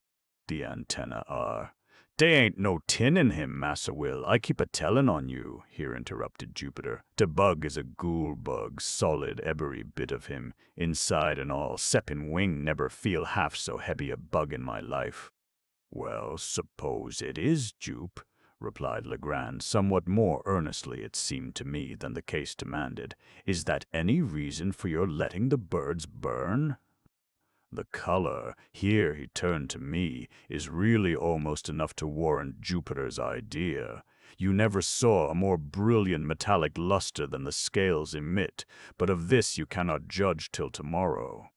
The antennae are—" "Dey ain't no tin in him, Massa Will. I keep a-tellin' on you," here interrupted Jupiter. "De bug is a ghoul bug, solid, ebery bit of him, inside and all, 'ceppin' wing, neber feel half so heavy a bug in my life." "Well, suppose it is, Jupe," replied Legrand, somewhat more earnestly, it seemed to me, than the case demanded. "Is that any reason for your letting the birds burn? The color," here he turned to me, "is really almost enough to warrant Jupiter's idea. You never saw a more brilliant metallic luster than the scales emit, but of this you cannot judge till tomorrow.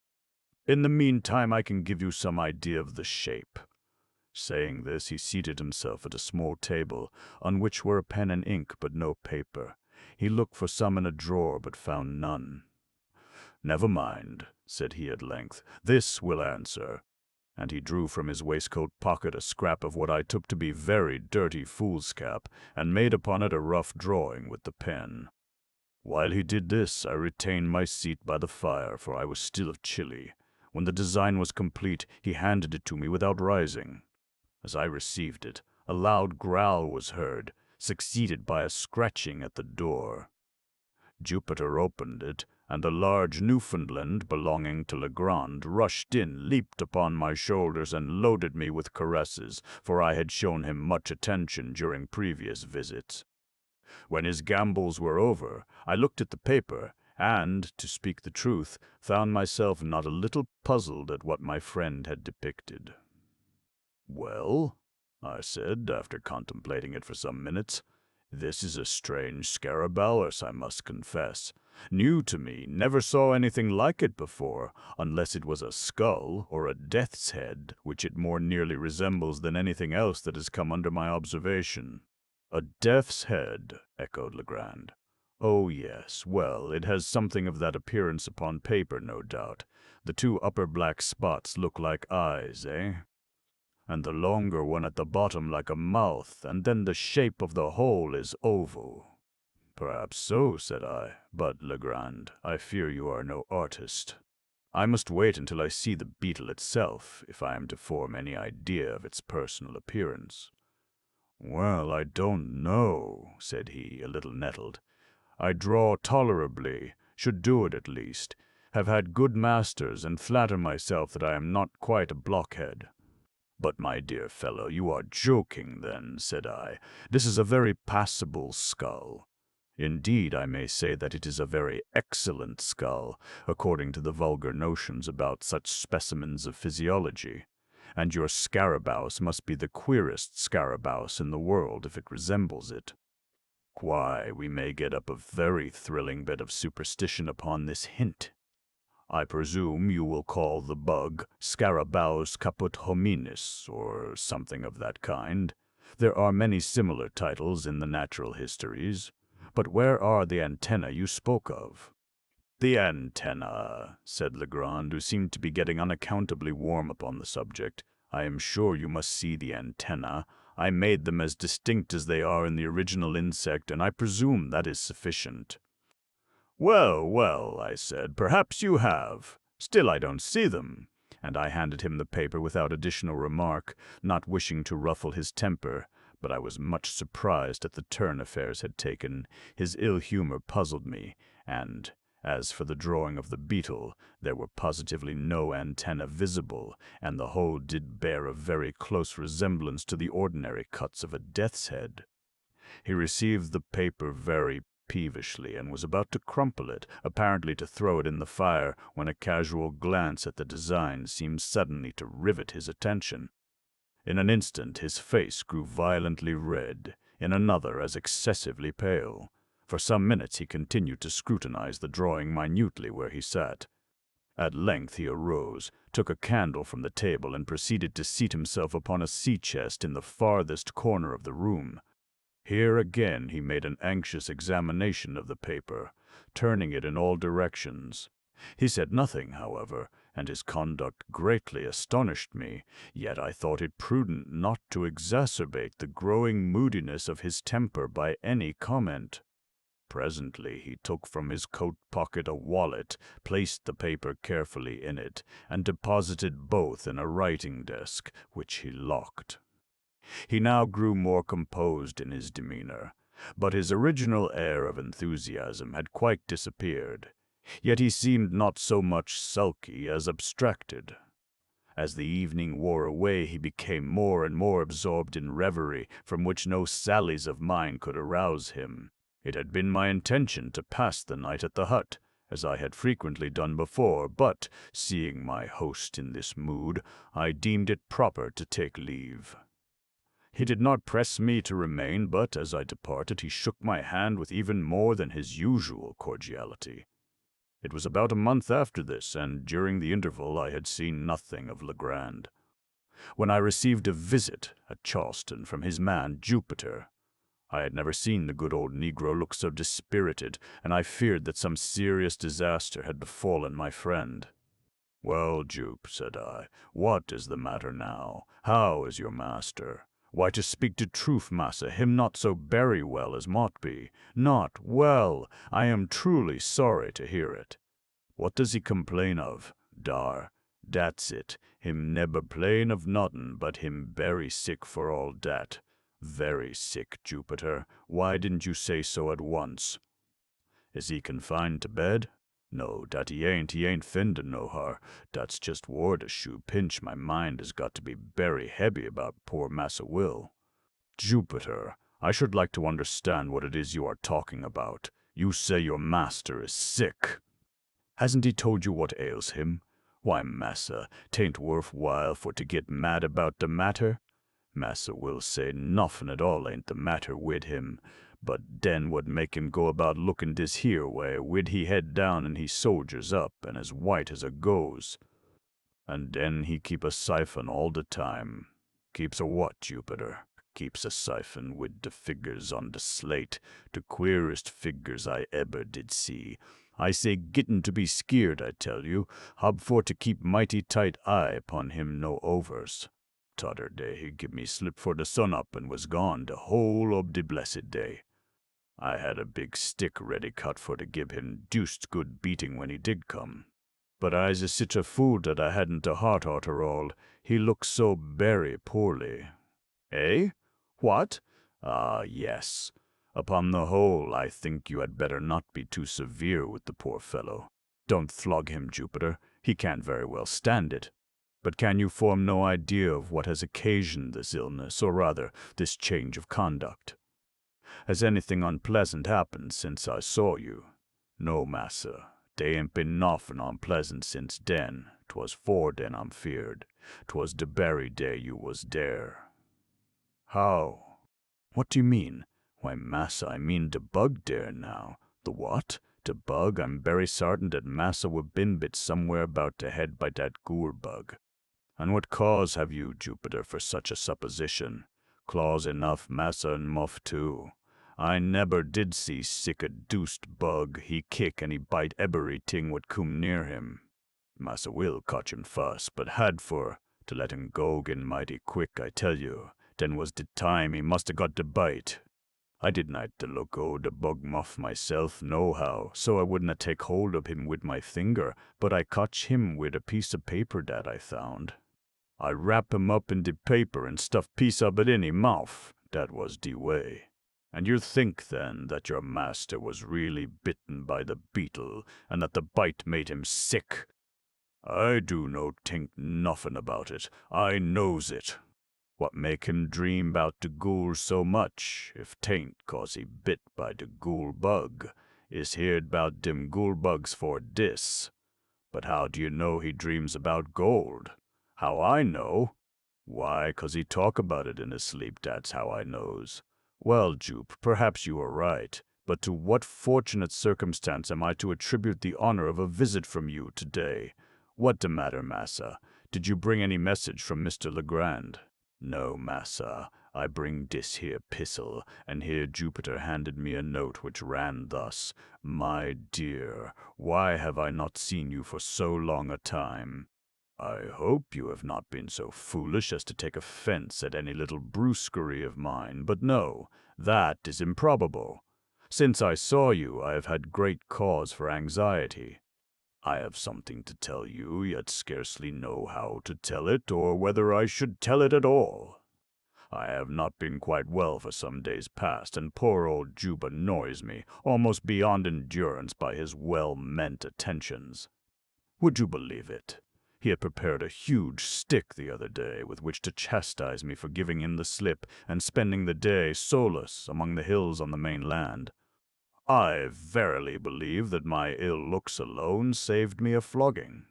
In the meantime I can give you some idea of the shape." Saying this, he seated himself at a small table, on which were a pen and ink, but no paper. He looked for some in a drawer, but found none. "Never mind," said he at length, "this will answer." And he drew from his waistcoat pocket a scrap of what I took to be very dirty foolscap, and made upon it a rough drawing with the pen. While he did this, I retained my seat by the fire, for I was still chilly. When the design was complete, he handed it to me without rising. As I received it, a loud growl was heard, succeeded by a scratching at the door. Jupiter opened it, and a large Newfoundland belonging to Legrand rushed in, leaped upon my shoulders, and loaded me with caresses, for I had shown him much attention during previous visits. When his gambols were over, I looked at the paper, and, to speak the truth, found myself not a little puzzled at what my friend had depicted. "Well," I said, after contemplating it for some minutes, "this is a strange scarabaeus, I must confess. New to me, never saw anything like it before, unless it was a skull or a death's head, which it more nearly resembles than anything else that has come under my observation." "A death's head," echoed Legrand. "Oh, yes, well, it has something of that appearance upon paper, no doubt. The two upper black spots look like eyes, eh? And the longer one at the bottom like a mouth, and then the shape of the whole is oval." "Perhaps so," said I, "but, Legrand, I fear you are no artist. I must wait until I see the beetle itself, if I am to form any idea of its personal appearance." "Well, I don't know," said he, a little nettled. "I draw tolerably, should do it at least, have had good masters, and flatter myself that I am not quite a blockhead." "But, my dear fellow, you are joking, then," said I. "This is a very passable skull. Indeed, I may say that it is a very excellent skull, according to the vulgar notions about such specimens of physiology. And your scarabaeus must be the queerest scarabaeus in the world if it resembles it. Why, we may get up a very thrilling bit of superstition upon this hint. I presume you will call the bug Scarabaeus caput hominis, or something of that kind. There are many similar titles in the natural histories. But where are the antennae you spoke of?" "The antenna," said Legrand, who seemed to be getting unaccountably warm upon the subject. "I am sure you must see the antenna. I made them as distinct as they are in the original insect, and I presume that is sufficient." "Well, well," I said, "perhaps you have. Still I don't see them." And I handed him the paper without additional remark, not wishing to ruffle his temper, but I was much surprised at the turn affairs had taken. His ill humor puzzled me, and as for the drawing of the beetle, there were positively no antennae visible, and the whole did bear a very close resemblance to the ordinary cuts of a death's head. He received the paper very peevishly, and was about to crumple it, apparently to throw it in the fire, when a casual glance at the design seemed suddenly to rivet his attention. In an instant his face grew violently red, in another as excessively pale. For some minutes he continued to scrutinize the drawing minutely where he sat. At length he arose, took a candle from the table, and proceeded to seat himself upon a sea-chest in the farthest corner of the room. Here again he made an anxious examination of the paper, turning it in all directions. He said nothing, however, and his conduct greatly astonished me, yet I thought it prudent not to exacerbate the growing moodiness of his temper by any comment. Presently he took from his coat pocket a wallet, placed the paper carefully in it, and deposited both in a writing desk, which he locked. He now grew more composed in his demeanor, but his original air of enthusiasm had quite disappeared. Yet he seemed not so much sulky as abstracted. As the evening wore away, he became more and more absorbed in reverie, from which no sallies of mine could arouse him. It had been my intention to pass the night at the hut, as I had frequently done before, but, seeing my host in this mood, I deemed it proper to take leave. He did not press me to remain, but as I departed he shook my hand with even more than his usual cordiality. It was about a month after this, and during the interval I had seen nothing of Legrand, when I received a visit at Charleston from his man Jupiter. I had never seen the good old negro look so dispirited, and I feared that some serious disaster had befallen my friend. "Well, Jupe," said I, "what is the matter now? How is your master?" "Why, to speak the truth, massa, him not so berry well as mought be. Not well! I am truly sorry to hear it." "What does he complain of?" "Dar, dat's it. Him nebber plain of notin', but him berry sick for all dat. Very sick, Jupiter. Why didn't you say so at once?" "Is he confined to bed?" "No, dat he ain't finda no har. Dat's just war the shoe pinch my mind has got to be berry heavy about poor Massa Will." "Jupiter, I should like to understand what it is you are talking about. You say your master is sick. Hasn't he told you what ails him?" "Why, massa, 'tain't worth while for to get mad about the matter. Massa will say nothing at all ain't the matter wid him, but den what make him go about looking dis here way, wid he head down and he soldiers up, and as white as a ghost. And den he keep a siphon all the time." "Keeps a what, Jupiter?" "Keeps a siphon wid de figures on de slate, de queerest figures I eber did see. I say gittin' to be skeered, I tell you, hob for to keep mighty tight eye upon him no overs. T'other day he give me slip for the sun up and was gone de whole ob de blessed day. I had a big stick ready cut for to give him deuced good beating when he did come. But I's a sich a fool dat I hadn't a heart arter all. He looked so berry poorly." "Eh? What?" "Ah, yes. Upon the whole, I think you had better not be too severe with the poor fellow. Don't flog him, Jupiter. He can't very well stand it. But can you form no idea of what has occasioned this illness, or rather, this change of conduct? Has anything unpleasant happened since I saw you?" "No, massa. Dey ain't been noffin unpleasant since den. 'Twas 'fore den, I'm feared. 'Twas de berry day you was dere." "How? What do you mean?" "Why, massa, I mean de bug dere now." "The what?" "De bug. I'm berry sartin dat massa wa been bit somewhere about de head by dat goor bug." "And what cause have you, Jupiter, for such a supposition?" "Claws enough, massa, and muff too. I never did see sick a deuced bug. He kick and he bite every ting what come near him. Massa Will cotch him fust, but had for to let him go again mighty quick, I tell you. Den was de time he must 'a got de bite. I did not to look o' the bug muff myself, nohow, so I wouldn't take hold of him wid my finger, but I cotch him wid a piece of paper dat I found. I wrap him up in de paper and stuff piece of it in he mouth. Dat was de way. And you think, then, that your master was really bitten by the beetle, and that the bite made him sick? I do no think nothing about it. I knows it. What make him dream 'bout de ghoul so much, if 'tain't 'cause he bit by de ghoul bug, is heard 'bout dem ghoul bugs for dis. But how do you know he dreams about gold? How I know? Why, 'cause he talk about it in his sleep, that's how I knows. Well, Jupe, perhaps you are right, but to what fortunate circumstance am I to attribute the honor of a visit from you today? What de matter, massa? Did you bring any message from Mr. Legrand? No, massa, I bring dis here pissel, and here Jupiter handed me a note which ran thus: My dear, why have I not seen you for so long a time? I hope you have not been so foolish as to take offense at any little brusquerie of mine, but no, that is improbable. Since I saw you, I have had great cause for anxiety. I have something to tell you, yet scarcely know how to tell it, or whether I should tell it at all. I have not been quite well for some days past, and poor old Jupe annoys me, almost beyond endurance, by his well-meant attentions. Would you believe it? He had prepared a huge stick the other day with which to chastise me for giving him the slip and spending the day solus among the hills on the mainland. I verily believe that my ill looks alone saved me a flogging.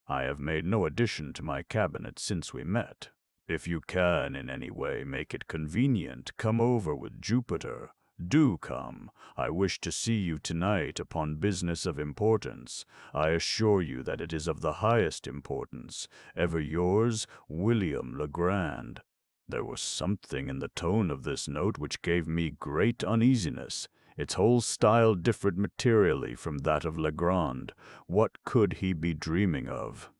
I have made no addition to my cabinet since we met. If you can in any way make it convenient, come over with Jupiter. Do come. I wish to see you tonight upon business of importance. I assure you that it is of the highest importance. Ever yours, William Legrand. There was something in the tone of this note which gave me great uneasiness. Its whole style differed materially from that of Legrand. What could he be dreaming of?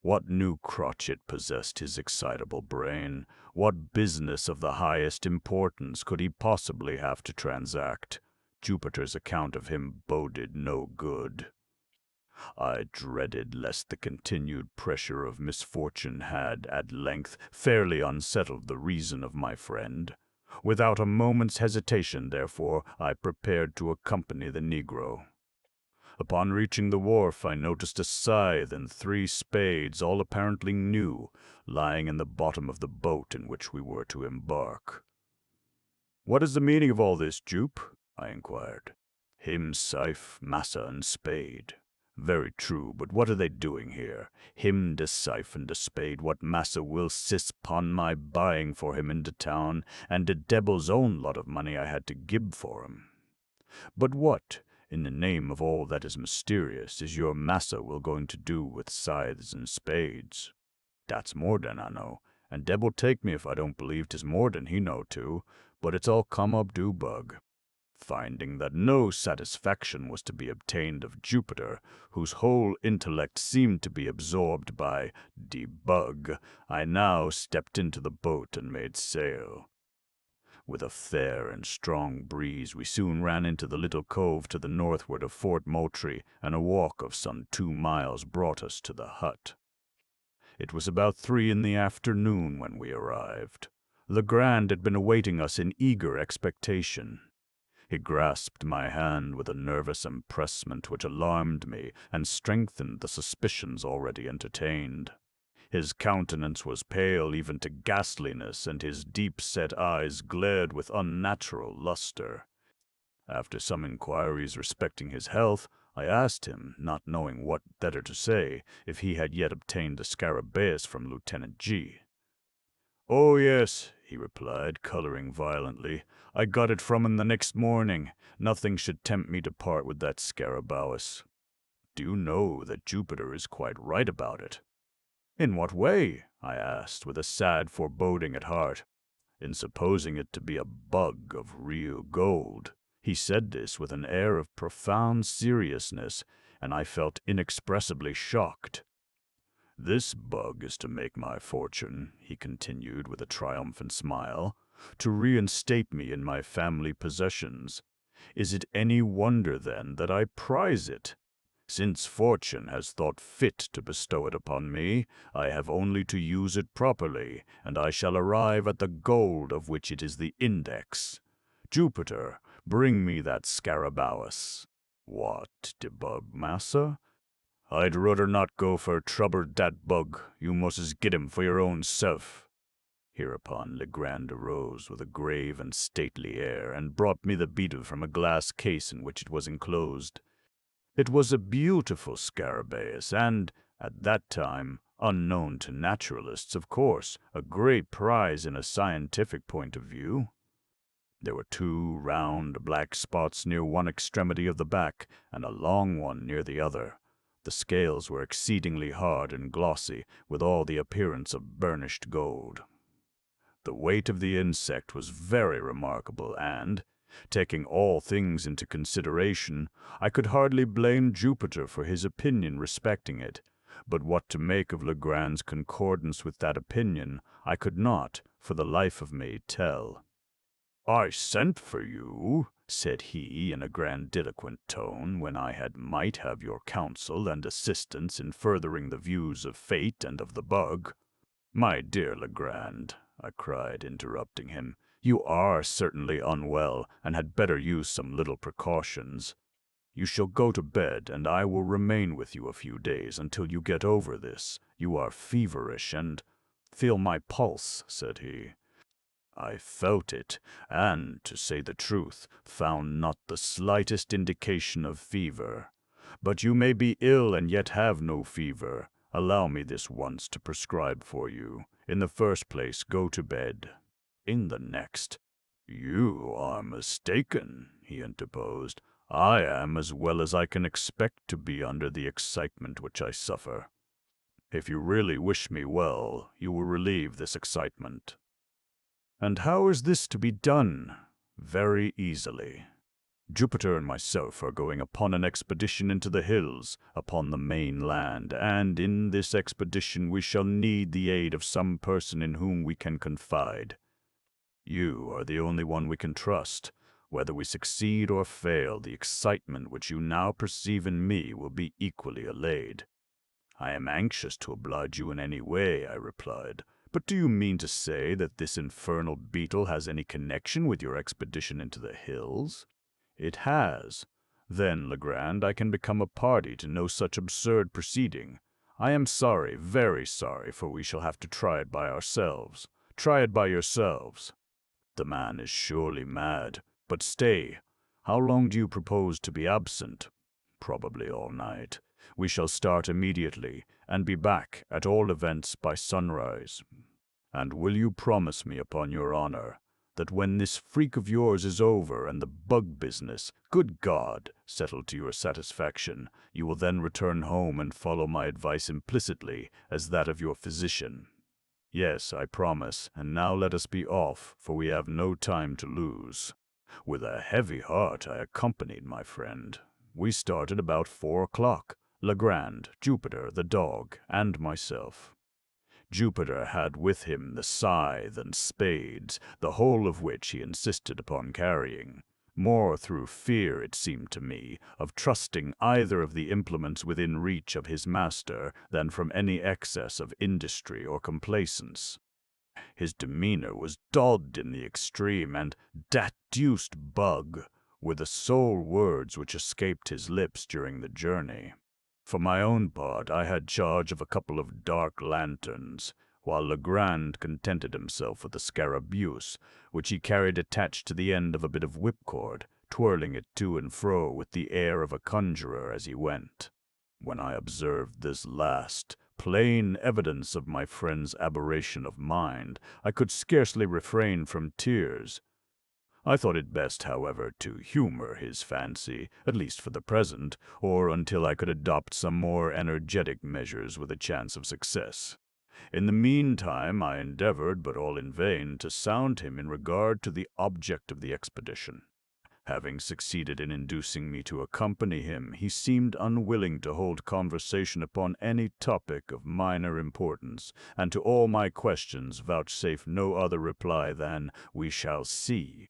What new crotchet possessed his excitable brain? What business of the highest importance could he possibly have to transact? Jupiter's account of him boded no good. I dreaded lest the continued pressure of misfortune had, at length, fairly unsettled the reason of my friend. Without a moment's hesitation, therefore, I prepared to accompany the Negro. Upon reaching the wharf, I noticed a scythe and 3 spades, all apparently new, lying in the bottom of the boat in which we were to embark. "What is the meaning of all this, Jupe?" I inquired. "Him scythe, massa, and spade." "Very true, but what are they doing here? Him de scythe and de spade what Massa Will sis pon my buying for him in de town, and de debil's own lot of money I had to gib for him. But what, in the name of all that is mysterious, is your Massa Will going to do with scythes and spades? That's more than I know, and devil take me if I don't believe 'tis more than he know too, but it's all come up do bug." Finding that no satisfaction was to be obtained of Jupiter, whose whole intellect seemed to be absorbed by the bug, I now stepped into the boat and made sail. With a fair and strong breeze, we soon ran into the little cove to the northward of Fort Moultrie, and a walk of some 2 miles brought us to the hut. It was about 3 in the afternoon when we arrived. Legrand had been awaiting us in eager expectation. He grasped my hand with a nervous empressment which alarmed me and strengthened the suspicions already entertained. His countenance was pale even to ghastliness, and his deep-set eyes glared with unnatural luster. After some inquiries respecting his health, I asked him, not knowing what better to say, if he had yet obtained a scarabaeus from Lieutenant G. "Oh, yes," he replied, coloring violently. "I got it from him the next morning. Nothing should tempt me to part with that scarabaeus." "Do you know that Jupiter is quite right about it?" "In what way?" I asked, with a sad foreboding at heart. in supposing it to be a bug of real gold. He said this with an air of profound seriousness, and I felt inexpressibly shocked. "This bug is to make my fortune," he continued with a triumphant smile, "to reinstate me in my family possessions. Is it any wonder, then, that I prize it? Since fortune has thought fit to bestow it upon me, I have only to use it properly, and I shall arrive at the gold of which it is the index. Jupiter, bring me that Scarabaeus." "What, de bug, massa? I'd rudder not go for trouble dat bug. You musses get him for your own self." Hereupon Legrand arose with a grave and stately air, and brought me the beetle from a glass case in which it was enclosed. It was a beautiful Scarabaeus, and, at that time, unknown to naturalists, of course, a great prize in a scientific point of view. There were 2 round black spots near one extremity of the back, and a long one near the other. The scales were exceedingly hard and glossy, with all the appearance of burnished gold. The weight of the insect was very remarkable, and, taking all things into consideration, I could hardly blame Jupiter for his opinion respecting it. But what to make of Legrand's concordance with that opinion, I could not, for the life of me, tell. "I sent for you," said he in a grandiloquent tone, "when I might have your counsel and assistance in furthering the views of fate and of the bug." "My dear Legrand," I cried, interrupting him, "you are certainly unwell, and had better use some little precautions. You shall go to bed, and I will remain with you a few days until you get over this. You are feverish, and—" "Feel my pulse," said he. I felt it, and, to say the truth, found not the slightest indication of fever. But you may be ill and yet have no fever. Allow me this once to prescribe for you. In the first place, go to bed. In the next—" "You are mistaken," he interposed. "I am as well as I can expect to be under the excitement which I suffer. If you really wish me well, you will relieve this excitement." "And how is this to be done?" "Very easily. Jupiter and myself are going upon an expedition into the hills, upon the main land, and in this expedition we shall need the aid of some person in whom we can confide. You are the only one we can trust. Whether we succeed or fail, the excitement which you now perceive in me will be equally allayed." "I am anxious to oblige you in any way," I replied. "But do you mean to say that this infernal beetle has any connection with your expedition into the hills?" "It has." "Then, Legrand, I can become a party to no such absurd proceeding. I am sorry, very sorry, for we shall have to try it by ourselves." "Try it by yourselves." "The man is surely mad. But stay, how long do you propose to be absent?" "Probably all night. We shall start immediately, and be back, at all events, by sunrise." "And will you promise me upon your honor that when this freak of yours is over and the bug business, good God, settled to your satisfaction, you will then return home and follow my advice implicitly as that of your physician?" "Yes, I promise, and now let us be off, for we have no time to lose." With a heavy heart I accompanied my friend. We started about 4 o'clock, Legrand, Jupiter, the dog, and myself. Jupiter had with him the scythe and spades, the whole of which he insisted upon carrying, more through fear, it seemed to me, of trusting either of the implements within reach of his master than from any excess of industry or complaisance. His demeanor was dogged in the extreme, and "dat deuced bug" were the sole words which escaped his lips during the journey. For my own part, I had charge of a couple of dark lanterns, while Legrand contented himself with a Scarabaeus, which he carried attached to the end of a bit of whipcord, twirling it to and fro with the air of a conjurer as he went. When I observed this last, plain evidence of my friend's aberration of mind, I could scarcely refrain from tears. I thought it best, however, to humor his fancy, at least for the present, or until I could adopt some more energetic measures with a chance of success. In the meantime, I endeavored, but all in vain, to sound him in regard to the object of the expedition. Having succeeded in inducing me to accompany him, he seemed unwilling to hold conversation upon any topic of minor importance, and to all my questions vouchsafed no other reply than, "We shall see."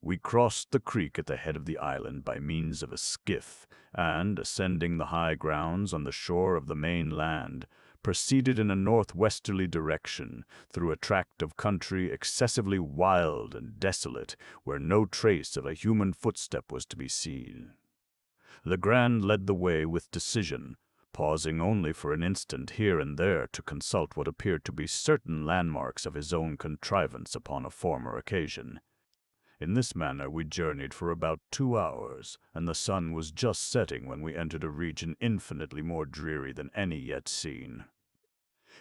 We crossed the creek at the head of the island by means of a skiff, and, ascending the high grounds on the shore of the main land, proceeded in a northwesterly direction through a tract of country excessively wild and desolate, where no trace of a human footstep was to be seen. Legrand led the way with decision, pausing only for an instant here and there to consult what appeared to be certain landmarks of his own contrivance upon a former occasion. In this manner we journeyed for about 2 hours, and the sun was just setting when we entered a region infinitely more dreary than any yet seen.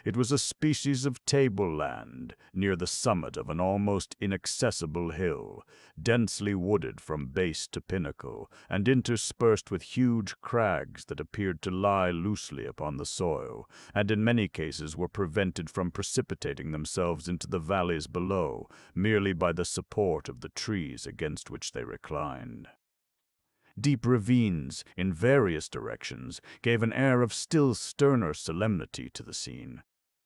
It was a species of tableland near the summit of an almost inaccessible hill, densely wooded from base to pinnacle, and interspersed with huge crags that appeared to lie loosely upon the soil, and in many cases were prevented from precipitating themselves into the valleys below, merely by the support of the trees against which they reclined. Deep ravines, in various directions, gave an air of still sterner solemnity to the scene.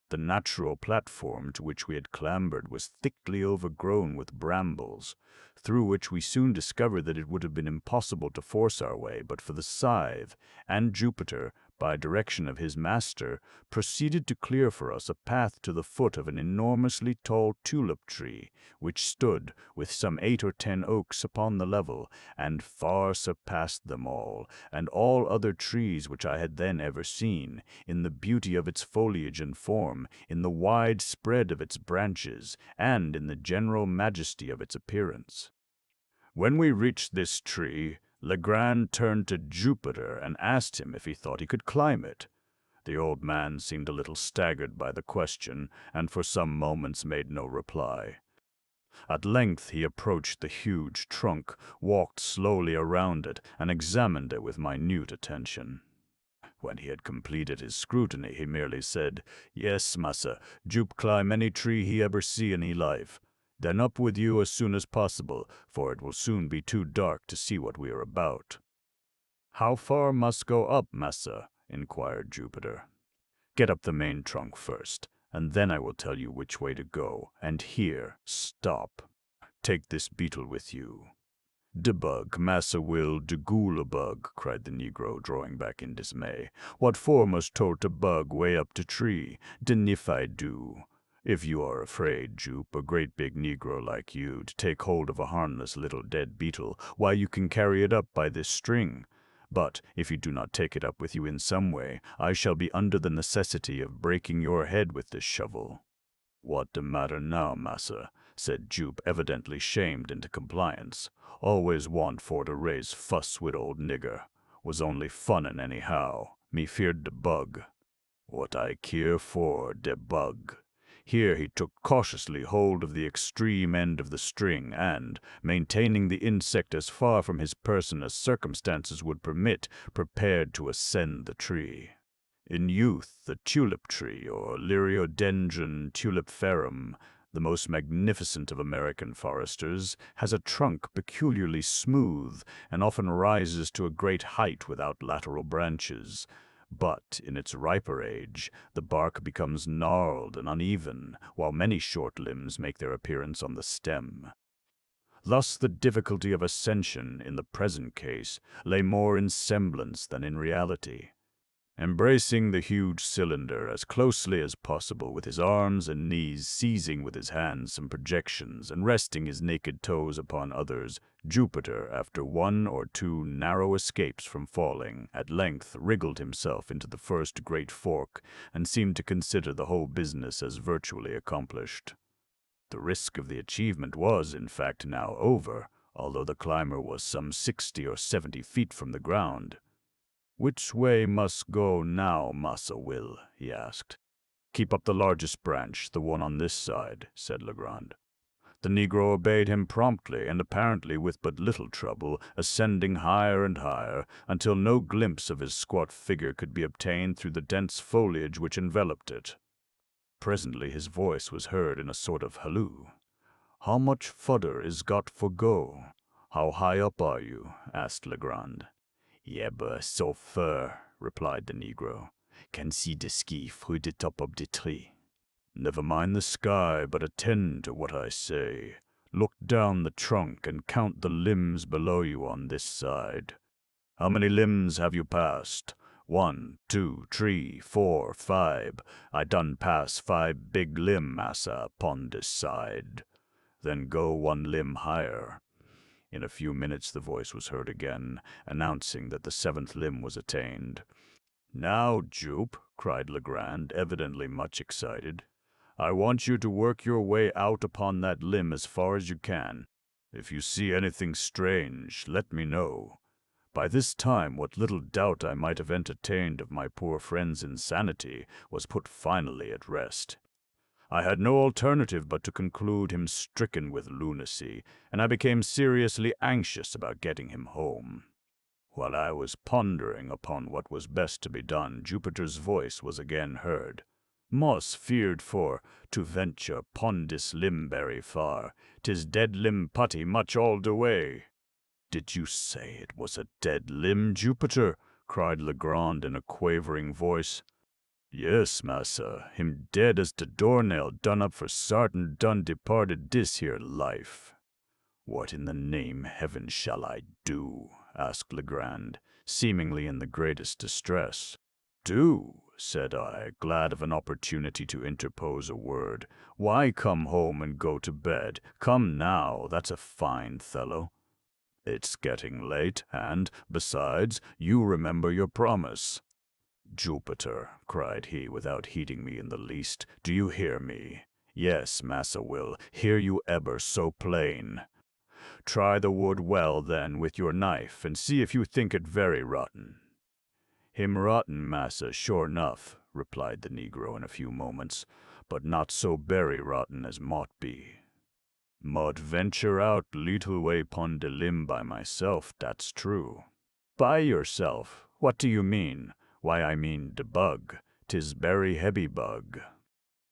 The natural platform to which we had clambered was thickly overgrown with brambles, through which we soon discovered that it would have been impossible to force our way but for the scythe, and Jupiter, by direction of his master, proceeded to clear for us a path to the foot of an enormously tall tulip tree, which stood, with some 8 or 10 oaks upon the level, and far surpassed them all, and all other trees which I had then ever seen, in the beauty of its foliage and form, in the wide spread of its branches, and in the general majesty of its appearance. When we reached this tree, Legrand turned to Jupiter and asked him if he thought he could climb it. The old man seemed a little staggered by the question, and for some moments made no reply. At length he approached the huge trunk, walked slowly around it, and examined it with minute attention. When he had completed his scrutiny, he merely said, "Yes, massa, Jup climb any tree he ever see in he life. Then up with you as soon as possible, for it will soon be too dark to see what we are about." "How far must go up, massa?" inquired Jupiter. "Get up the main trunk first, and then I will tell you which way to go, and here, stop. Take this beetle with you." "De bug, Massa Will, de goola bug," cried the negro, drawing back in dismay. "What for must tote a bug way up de tree? Den if I do." "If you are afraid, Jupe, a great big negro like you, to take hold of a harmless little dead beetle, why you can carry it up by this string. But if you do not take it up with you in some way, I shall be under the necessity of breaking your head with this shovel." "What de matter now, massa?" said Jupe, evidently shamed into compliance. "Always want for to raise fuss wid old nigger. Was only funnin' anyhow. Me feared de bug." "What I care for, de bug." Here he took cautiously hold of the extreme end of the string, and, maintaining the insect as far from his person as circumstances would permit, prepared to ascend the tree. In youth, the tulip tree, or Liriodendron tulipiferum, the most magnificent of American foresters, has a trunk peculiarly smooth, and often rises to a great height without lateral branches. But in its riper age, the bark becomes gnarled and uneven, while many short limbs make their appearance on the stem. Thus the difficulty of ascension, in the present case, lay more in semblance than in reality. Embracing the huge cylinder as closely as possible, with his arms and knees seizing with his hands some projections and resting his naked toes upon others, Jupiter, after 1 or 2 narrow escapes from falling, at length wriggled himself into the first great fork, and seemed to consider the whole business as virtually accomplished. The risk of the achievement was, in fact, now over, although the climber was some 60 or 70 feet from the ground. "Which way must go now, Massa Will?" he asked. "Keep up the largest branch, the one on this side," said Legrand. The negro obeyed him promptly, and apparently with but little trouble, ascending higher and higher, until no glimpse of his squat figure could be obtained through the dense foliage which enveloped it. Presently his voice was heard in a sort of halloo. "How much fudder is got for go? How high up are you?" asked Legrand. "Yebber, so fur," replied the Negro. "Can see the ski through the top of the tree." "Never mind the sky, but attend to what I say. Look down the trunk and count the limbs below you on this side. How many limbs have you passed? 1, 2, 3, 4, 5. I done pass 5 big limb, massa, upon this side." "Then go 1 limb higher." In a few minutes the voice was heard again, announcing that the 7th limb was attained. "Now, Jupe," cried Legrand, evidently much excited, "I want you to work your way out upon that limb as far as you can. If you see anything strange, let me know." By this time, what little doubt I might have entertained of my poor friend's insanity was put finally at rest. I had no alternative but to conclude him stricken with lunacy, and I became seriously anxious about getting him home. While I was pondering upon what was best to be done, Jupiter's voice was again heard. "Moss feared for, to venture pon dis limb berry far, 'tis dead limb putty much all de way." "Did you say it was a dead limb, Jupiter?" cried Legrand in a quavering voice. "Yes, massa, him dead as de doornail done up for sartin done departed dis here life." "What in the name heaven shall I do?" asked Legrand, seemingly in the greatest distress. "Do?" said I, glad of an opportunity to interpose a word. "Why, come home and go to bed. Come now, that's a fine fellow. It's getting late, and, besides, you remember your promise." "Jupiter," cried he, without heeding me in the least, "do you hear me?" "Yes, Massa Will, hear you eber so plain." "Try the wood well, then, with your knife, and see if you think it very rotten." "Him rotten, massa, sure enough," replied the Negro in a few moments, "but not so berry rotten as mought be. Mout venture out leetle way pon de limb by myself, that's true." "By yourself? What do you mean?" "Why, I mean de bug. 'Tis berry heavy bug.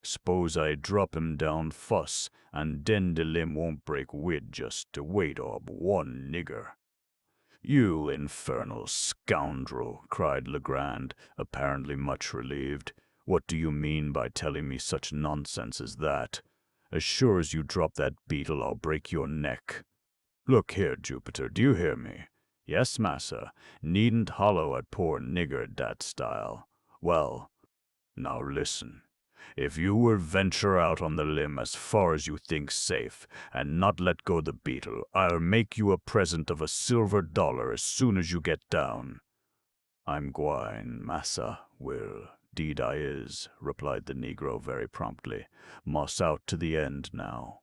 S'pose I drop him down fuss, and den de limb won't break wid just de weight ob 1 nigger." "You infernal scoundrel!" cried Legrand, apparently much relieved. "What do you mean by telling me such nonsense as that? As sure as you drop that beetle, I'll break your neck. Look here, Jupiter, do you hear me?" "Yes, massa. Needn't hollow at poor nigger dat style." "Well, now listen. If you will venture out on the limb as far as you think safe, and not let go the beetle, I'll make you a present of $1 as soon as you get down." "I'm gwine, Massa Will. 'Deed I is," replied the Negro very promptly. "Moss out to the end now."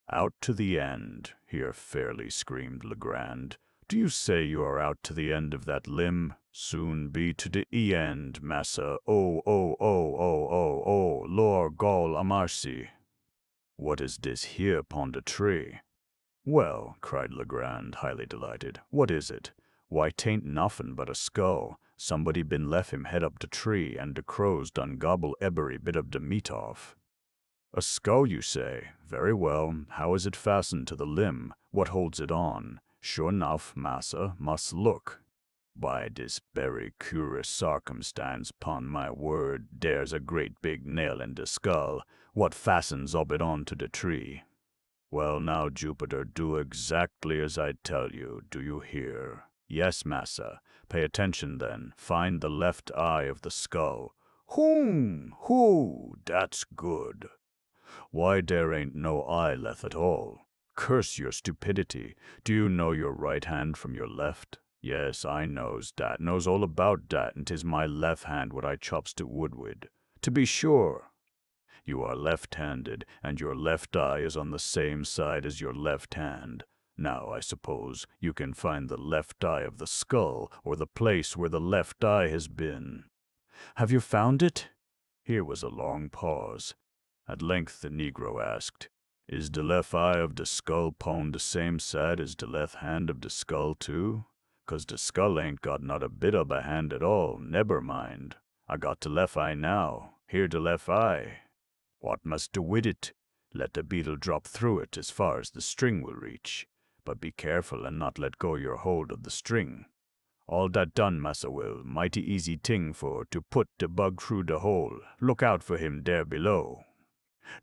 "Out to the end," here fairly screamed Legrand. "Do you say you are out to the end of that limb?" "Soon be to de end, massa. Oh, oh, oh, oh, oh, oh, Lor gol a marcy." "What is this here pon de tree?" "Well," cried Legrand, highly delighted, "what is it? Why, 'tain't noffin but a skull. Somebody been lef him head up de tree, and de crows done gobble ebery bit of de meat off." "A skull, you say? Very well. How is it fastened to the limb? What holds it on? Sure enough, massa, must look." "By dis berry curious sarcumstance, pon my word, dere's a great big nail in de skull. What fastens ob it on to de tree?" "Well, now, Jupiter, do exactly as I tell you. Do you hear?" "Yes, massa. Pay attention, then. Find the left eye of the skull." "Whom? Who? That's good." "Why, dere ain't no eye left at all. Curse your stupidity. Do you know your right hand from your left?" "Yes, I knows dat, knows all about dat, and 'tis my left hand what I chops de wood wid." "To be sure." "You are left-handed, and your left eye is on the same side as your left hand. Now, I suppose, you can find the left eye of the skull, or the place where the left eye has been." "Have you found it?" Here was a long pause. At length the Negro asked, "Is de left eye of de skull pon de same side as de left hand of de skull, too? 'Cause de skull ain't got not a bit ob a hand at all, nebber mind. I got de left eye now. Here de left eye." What must do with it? Let the beetle drop through it as far as the string will reach, but be careful and not let go your hold of the string. All dat done, Massa Will, mighty easy ting for to put de bug through de hole. Look out for him there below."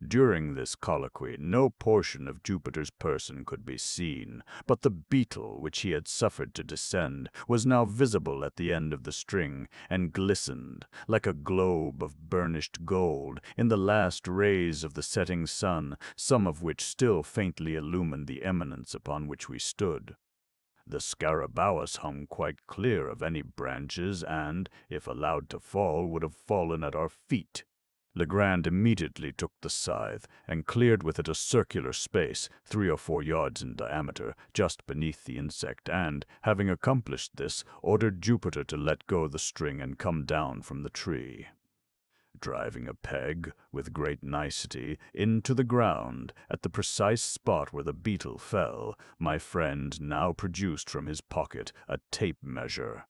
During this colloquy, no portion of Jupiter's person could be seen, but the beetle, which he had suffered to descend, was now visible at the end of the string, and glistened, like a globe of burnished gold, in the last rays of the setting sun, some of which still faintly illumined the eminence upon which we stood. The Scarabaeus hung quite clear of any branches and, if allowed to fall, would have fallen at our feet. Legrand immediately took the scythe and cleared with it a circular space, 3 or 4 yards in diameter, just beneath the insect, and, having accomplished this, ordered Jupiter to let go the string and come down from the tree. Driving a peg, with great nicety, into the ground, at the precise spot where the beetle fell, my friend now produced from his pocket a tape measure.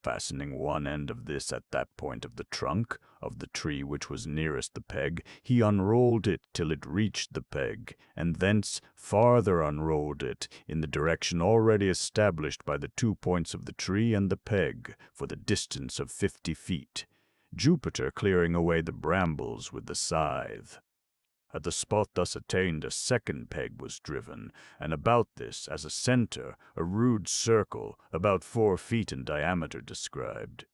Fastening one end of this at that point of the trunk of the tree which was nearest the peg, he unrolled it till it reached the peg, and thence farther unrolled it in the direction already established by the 2 points of the tree and the peg, for the distance of 50 feet, Jupiter clearing away the brambles with the scythe. At the spot thus attained a second peg was driven, and about this, as a center, a rude circle, about 4 feet in diameter, described.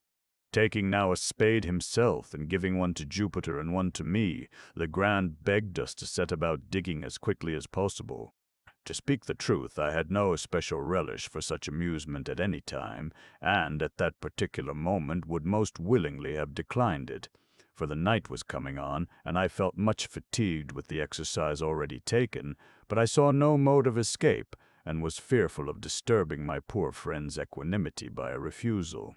Taking now a spade himself, and giving one to Jupiter and one to me, Legrand begged us to set about digging as quickly as possible. To speak the truth, I had no especial relish for such amusement at any time, and at that particular moment would most willingly have declined it, for the night was coming on, and I felt much fatigued with the exercise already taken, but I saw no mode of escape, and was fearful of disturbing my poor friend's equanimity by a refusal.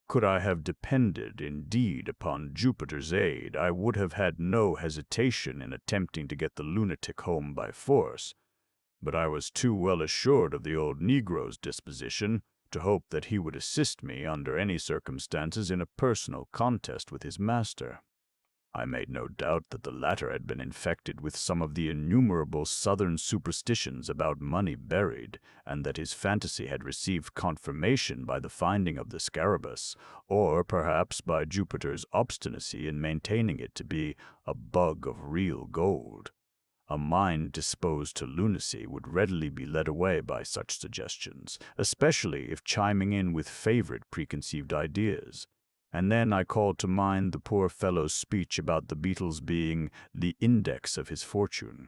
Could I have depended, indeed, upon Jupiter's aid, I would have had no hesitation in attempting to get the lunatic home by force, but I was too well assured of the old Negro's disposition to hope that he would assist me under any circumstances in a personal contest with his master. I made no doubt that the latter had been infected with some of the innumerable southern superstitions about money buried, and that his fantasy had received confirmation by the finding of the scarabus, or perhaps by Jupiter's obstinacy in maintaining it to be a bug of real gold. A mind disposed to lunacy would readily be led away by such suggestions, especially if chiming in with favorite preconceived ideas. And then I called to mind the poor fellow's speech about the beetle's being the index of his fortune.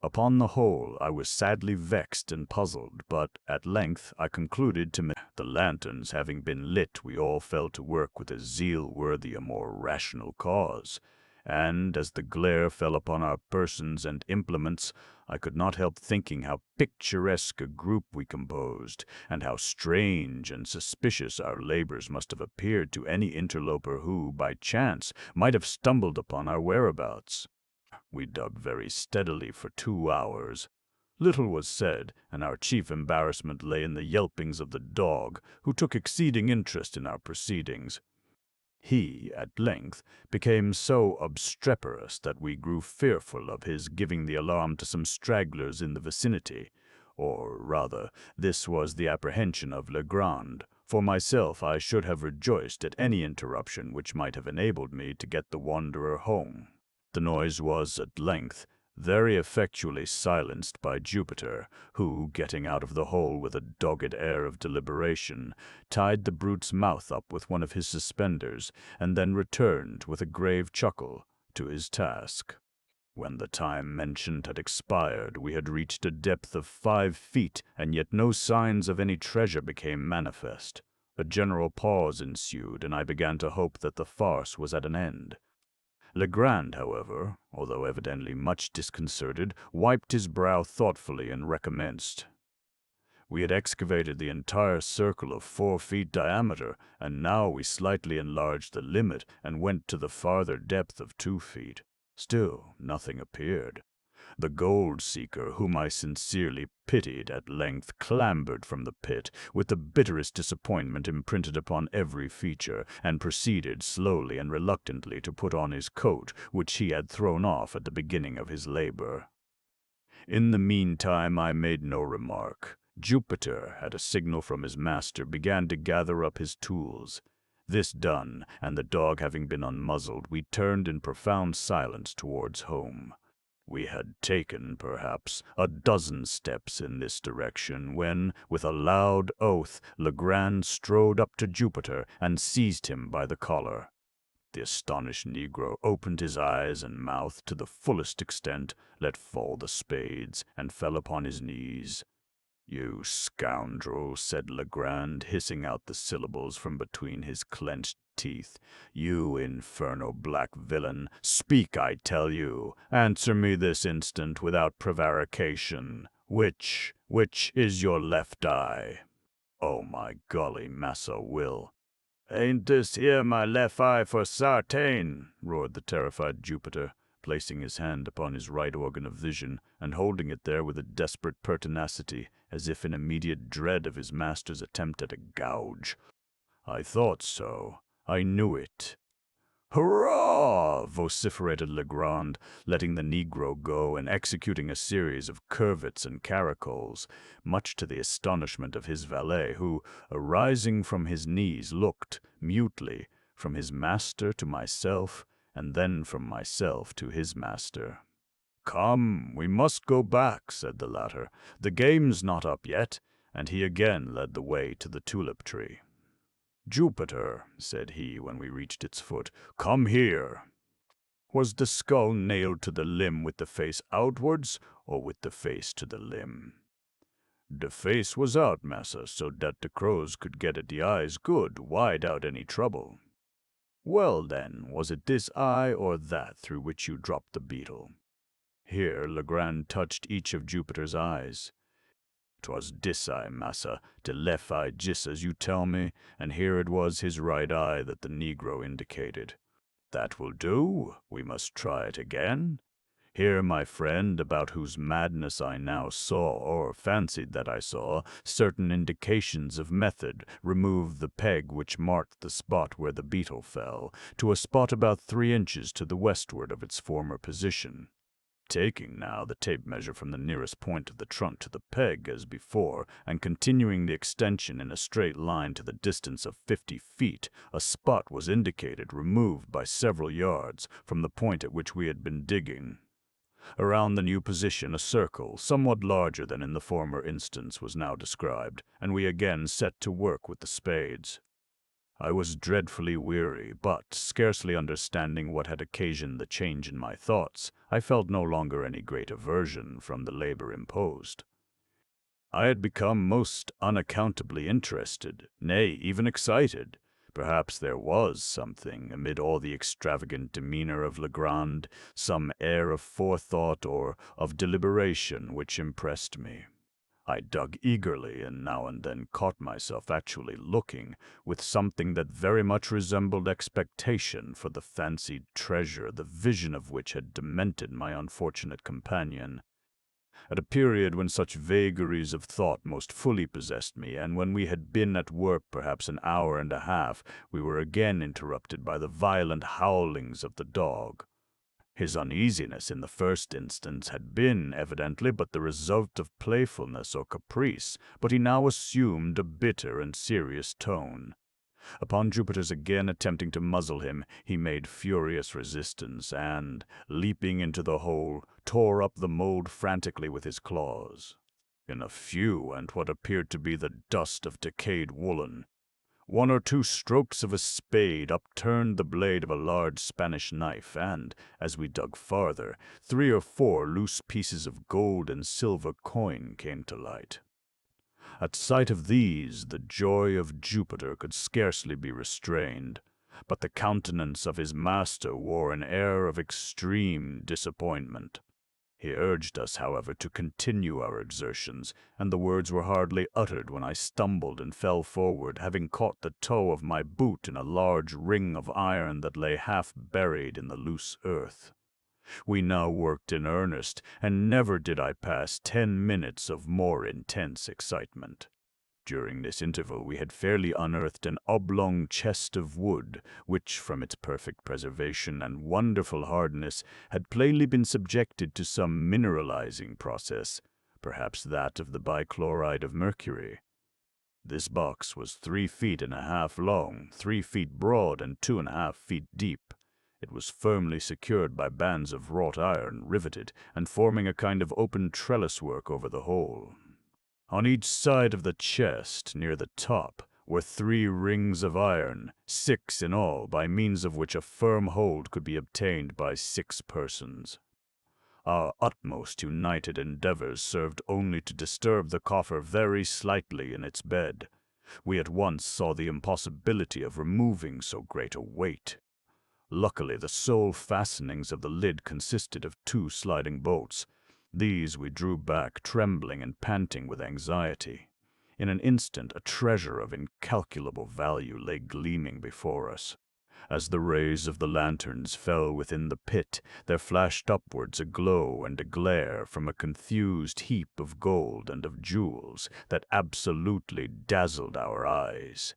Upon the whole, I was sadly vexed and puzzled, but at length I concluded to the lanterns having been lit, we all fell to work with a zeal worthy a more rational cause, and as the glare fell upon our persons and implements, I could not help thinking how picturesque a group we composed, and how strange and suspicious our labors must have appeared to any interloper who, by chance, might have stumbled upon our whereabouts. We dug very steadily for 2 hours. Little was said, and our chief embarrassment lay in the yelpings of the dog, who took exceeding interest in our proceedings. He, at length, became so obstreperous that we grew fearful of his giving the alarm to some stragglers in the vicinity, or rather, this was the apprehension of Legrand. For myself, I should have rejoiced at any interruption which might have enabled me to get the wanderer home. The noise was, at length, very effectually silenced by Jupiter, who, getting out of the hole with a dogged air of deliberation, tied the brute's mouth up with one of his suspenders, and then returned, with a grave chuckle, to his task. When the time mentioned had expired, we had reached a depth of 5 feet, and yet no signs of any treasure became manifest. A general pause ensued, and I began to hope that the farce was at an end. Legrand, however, although evidently much disconcerted, wiped his brow thoughtfully and recommenced. We had excavated the entire circle of 4 feet diameter, and now we slightly enlarged the limit and went to the farther depth of 2 feet. Still nothing appeared. The gold-seeker, whom I sincerely pitied, at length clambered from the pit, with the bitterest disappointment imprinted upon every feature, and proceeded slowly and reluctantly to put on his coat, which he had thrown off at the beginning of his labor. In the meantime I made no remark. Jupiter, at a signal from his master, began to gather up his tools. This done, and the dog having been unmuzzled, we turned in profound silence towards home. We had taken, perhaps, a dozen steps in this direction when, with a loud oath, Legrand strode up to Jupiter and seized him by the collar. The astonished negro opened his eyes and mouth to the fullest extent, let fall the spades, and fell upon his knees. "You scoundrel," said Legrand, hissing out the syllables from between his clenched teeth. "You infernal black villain, speak, I tell you. Answer me this instant, without prevarication. Which is your left eye?" "Oh, my golly, Massa Will." "Ain't this here my left eye for sartain?" roared the terrified Jupiter, placing his hand upon his right organ of vision, and holding it there with a desperate pertinacity, as if in immediate dread of his master's attempt at a gouge. "I thought so. I knew it." "Hurrah!" vociferated Legrand, letting the negro go and executing a series of curvets and caracoles, much to the astonishment of his valet, who, arising from his knees, looked, mutely, from his master to myself, and then from myself to his master. "Come, we must go back," said the latter. "The game's not up yet," and he again led the way to the tulip tree. "Jupiter," said he when we reached its foot, "come here. Was the skull nailed to the limb with the face outwards, or with the face to the limb?" "The face was out, massa, so dat the crows could get at the eyes good, without any trouble." "Well, then, was it this eye or that through which you dropped the beetle?" Here Legrand touched each of Jupiter's eyes. "'Twas dis eye, massa, de left eye, jis as you tell me, and here it was his right eye that the negro indicated." "That will do. We must try it again. Here, my friend, about whose madness I now saw, or fancied that I saw, certain indications of method, remove the peg which marked the spot where the beetle fell, to a spot about 3 inches to the westward of its former position." Taking now the tape measure from the nearest point of the trunk to the peg, as before, and continuing the extension in a straight line to the distance of 50 feet, a spot was indicated, removed by several yards from the point at which we had been digging. Around the new position a circle, somewhat larger than in the former instance, was now described, and we again set to work with the spades. I was dreadfully weary, but, scarcely understanding what had occasioned the change in my thoughts, I felt no longer any great aversion from the labor imposed. I had become most unaccountably interested, nay, even excited. Perhaps there was something, amid all the extravagant demeanor of Legrand, some air of forethought or of deliberation which impressed me. I dug eagerly, and now and then caught myself actually looking, with something that very much resembled expectation, for the fancied treasure, the vision of which had demented my unfortunate companion. At a period when such vagaries of thought most fully possessed me, and when we had been at work perhaps an hour and a half, we were again interrupted by the violent howlings of the dog. His uneasiness in the first instance had been, evidently, but the result of playfulness or caprice, but he now assumed a bitter and serious tone. Upon Jupiter's again attempting to muzzle him, he made furious resistance, and, leaping into the hole, tore up the mold frantically with his claws. In a few, and what appeared to be the dust of decayed woolen, 1 or 2 strokes of a spade upturned the blade of a large Spanish knife, and, as we dug farther, 3 or 4 loose pieces of gold and silver coin came to light. At sight of these, the joy of Jupiter could scarcely be restrained, but the countenance of his master wore an air of extreme disappointment. He urged us, however, to continue our exertions, and the words were hardly uttered when I stumbled and fell forward, having caught the toe of my boot in a large ring of iron that lay half buried in the loose earth. We now worked in earnest, and never did I pass 10 minutes of more intense excitement. During this interval we had fairly unearthed an oblong chest of wood, which, from its perfect preservation and wonderful hardness, had plainly been subjected to some mineralizing process, perhaps that of the bichloride of mercury. This box was 3 feet and a half long, 3 feet broad, and 2.5 feet deep. It was firmly secured by bands of wrought iron riveted and forming a kind of open trellis work over the whole. On each side of the chest, near the top, were 3 rings of iron, 6 in all, by means of which a firm hold could be obtained by 6 persons. Our utmost united endeavors served only to disturb the coffer very slightly in its bed. We at once saw the impossibility of removing so great a weight. Luckily, the sole fastenings of the lid consisted of 2 sliding bolts. These we drew back, trembling and panting with anxiety. In an instant, a treasure of incalculable value lay gleaming before us. As the rays of the lanterns fell within the pit, there flashed upwards a glow and a glare from a confused heap of gold and of jewels that absolutely dazzled our eyes.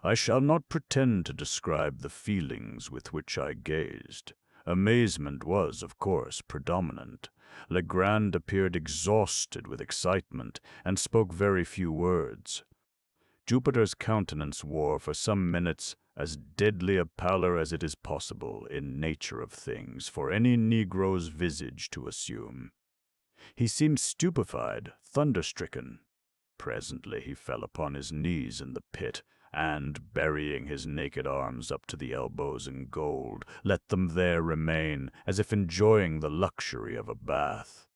I shall not pretend to describe the feelings with which I gazed. Amazement was, of course, predominant. Legrand appeared exhausted with excitement, and spoke very few words. Jupiter's countenance wore for some minutes as deadly a pallor as it is possible, in nature of things, for any Negro's visage to assume. He seemed stupefied, thunderstricken. Presently he fell upon his knees in the pit, and, burying his naked arms up to the elbows in gold, let them there remain, as if enjoying the luxury of a bath.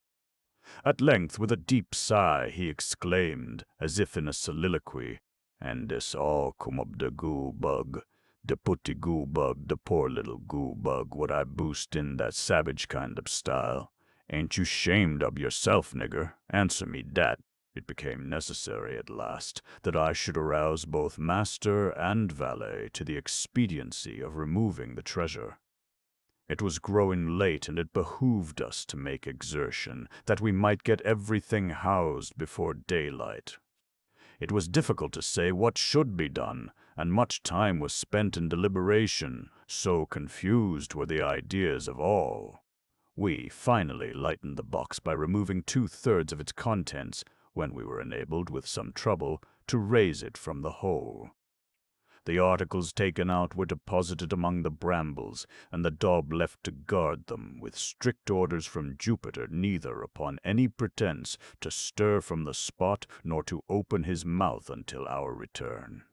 At length, with a deep sigh, he exclaimed, as if in a soliloquy, "And dis all come ob de goo bug, de putty goo bug, de poor little goo bug, what I boost in that savage kind of style. Ain't you shamed ob yourself, nigger? Answer me dat." It became necessary at last that I should arouse both master and valet to the expediency of removing the treasure. It was growing late, and it behooved us to make exertion, that we might get everything housed before daylight. It was difficult to say what should be done, and much time was spent in deliberation, so confused were the ideas of all. We finally lightened the box by removing 2/3 of its contents, when we were enabled, with some trouble, to raise it from the hole. The articles taken out were deposited among the brambles, and the daub left to guard them, with strict orders from Jupiter neither, upon any pretence, to stir from the spot, nor to open his mouth until our return.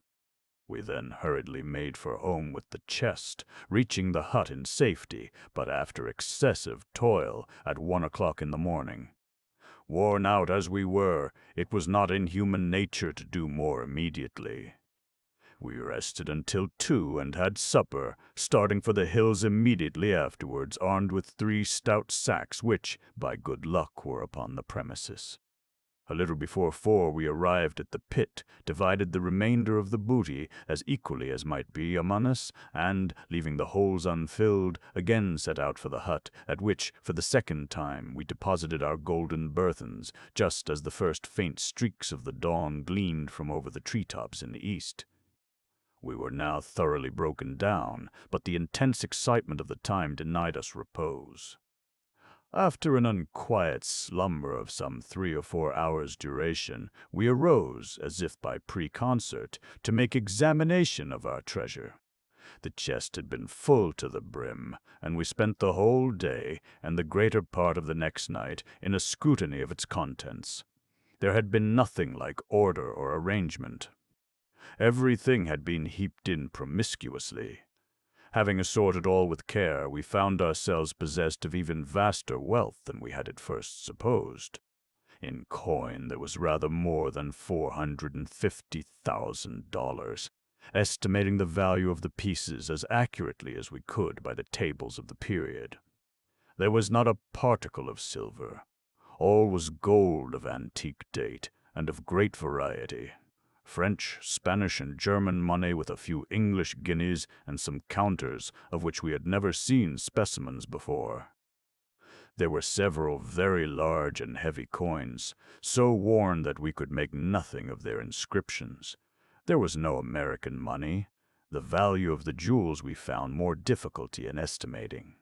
We then hurriedly made for home with the chest, reaching the hut in safety, but after excessive toil, at 1 o'clock in the morning. Worn out as we were, it was not in human nature to do more immediately. We rested until 2 and had supper, starting for the hills immediately afterwards, armed with 3 stout sacks which, by good luck, were upon the premises. A little before 4 we arrived at the pit, divided the remainder of the booty, as equally as might be, among us, and, leaving the holes unfilled, again set out for the hut, at which, for the 2nd time, we deposited our golden burthens, just as the first faint streaks of the dawn gleamed from over the tree-tops in the east. We were now thoroughly broken down, but the intense excitement of the time denied us repose. After an unquiet slumber of some 3 or 4 hours' duration, we arose, as if by preconcert, to make examination of our treasure. The chest had been full to the brim, and we spent the whole day, and the greater part of the next night, in a scrutiny of its contents. There had been nothing like order or arrangement. Everything had been heaped in promiscuously. Having assorted all with care, we found ourselves possessed of even vaster wealth than we had at first supposed. In coin there was rather more than $450,000, estimating the value of the pieces as accurately as we could by the tables of the period. There was not a particle of silver. All was gold of antique date, and of great variety. French, Spanish, and German money, with a few English guineas and some counters of which we had never seen specimens before. There were several very large and heavy coins, so worn that we could make nothing of their inscriptions. There was no American money. The value of the jewels we found more difficulty in estimating.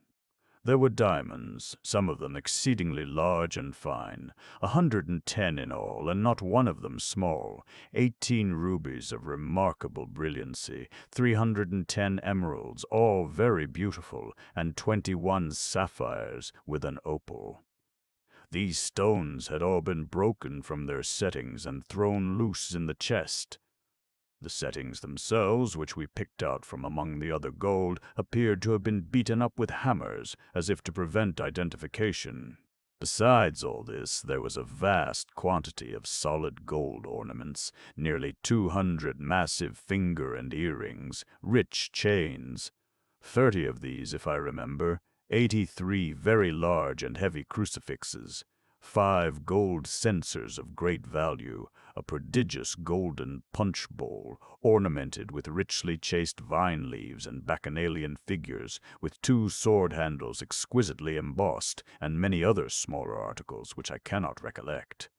There were diamonds, some of them exceedingly large and fine, 110 in all, and not one of them small, 18 rubies of remarkable brilliancy, 310 emeralds, all very beautiful, and 21 sapphires with an opal. These stones had all been broken from their settings and thrown loose in the chest. The settings themselves, which we picked out from among the other gold, appeared to have been beaten up with hammers, as if to prevent identification. Besides all this, there was a vast quantity of solid gold ornaments, nearly 200 massive finger and earrings, rich chains. 30 of these, if I remember, 83 very large and heavy crucifixes, 5 gold censers of great value, a prodigious golden punch bowl, ornamented with richly chased vine leaves and bacchanalian figures, with 2 sword handles exquisitely embossed, and many other smaller articles which I cannot recollect.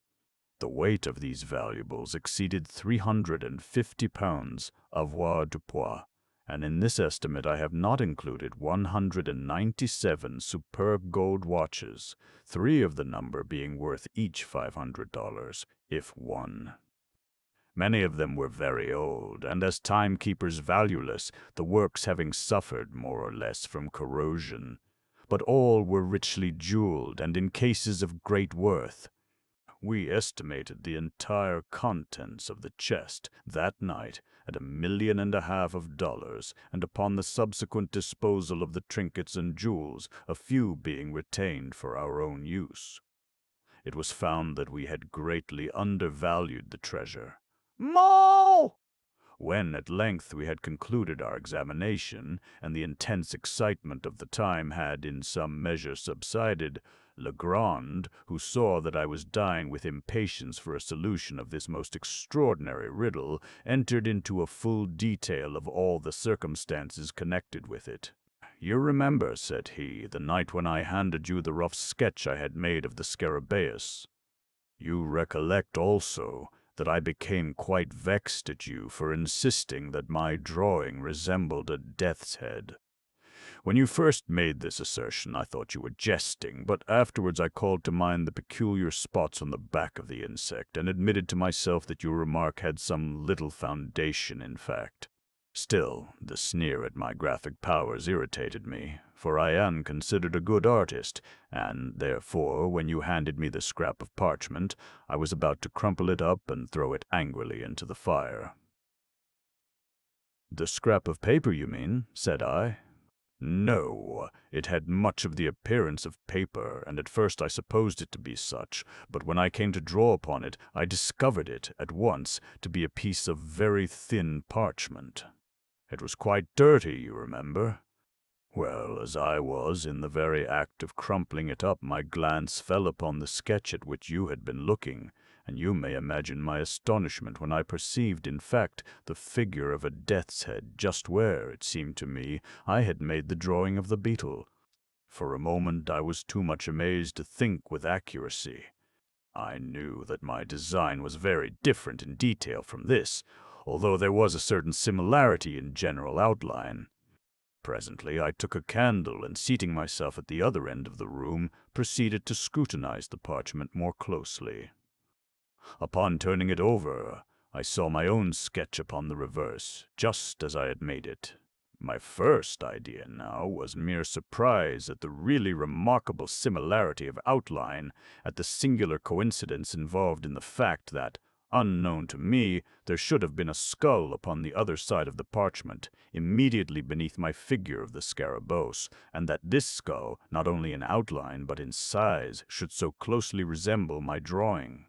The weight of these valuables exceeded 350 pounds, avoirdupois, and in this estimate I have not included 197 superb gold watches, 3 of the number being worth each $500, if one. Many of them were very old, and as timekeepers valueless, the works having suffered more or less from corrosion. But all were richly jeweled and in cases of great worth. We estimated the entire contents of the chest that night at $1.5 million, and upon the subsequent disposal of the trinkets and jewels, a few being retained for our own use. It was found that we had greatly undervalued the treasure. Mo! When at length we had concluded our examination, and the intense excitement of the time had in some measure subsided, Legrand, who saw that I was dying with impatience for a solution of this most extraordinary riddle, entered into a full detail of all the circumstances connected with it. "You remember," said he, "the night when I handed you the rough sketch I had made of the Scarabaeus. You recollect also that I became quite vexed at you for insisting that my drawing resembled a death's head. When you first made this assertion, I thought you were jesting, but afterwards I called to mind the peculiar spots on the back of the insect, and admitted to myself that your remark had some little foundation in fact. Still, the sneer at my graphic powers irritated me, for I am considered a good artist, and therefore, when you handed me the scrap of parchment, I was about to crumple it up and throw it angrily into the fire." "The scrap of paper, you mean?" said I. "No, it had much of the appearance of paper, and at first I supposed it to be such, but when I came to draw upon it, I discovered it, at once, to be a piece of very thin parchment. It was quite dirty, you remember. Well, as I was in the very act of crumpling it up, my glance fell upon the sketch at which you had been looking, and you may imagine my astonishment when I perceived, in fact, the figure of a death's head just where, it seemed to me, I had made the drawing of the beetle. For a moment I was too much amazed to think with accuracy. I knew that my design was very different in detail from this, although there was a certain similarity in general outline. Presently I took a candle and, seating myself at the other end of the room, proceeded to scrutinize the parchment more closely. Upon turning it over, I saw my own sketch upon the reverse, just as I had made it. My first idea now was mere surprise at the really remarkable similarity of outline, at the singular coincidence involved in the fact that, unknown to me, there should have been a skull upon the other side of the parchment, immediately beneath my figure of the Scarabaeus, and that this skull, not only in outline but in size, should so closely resemble my drawing.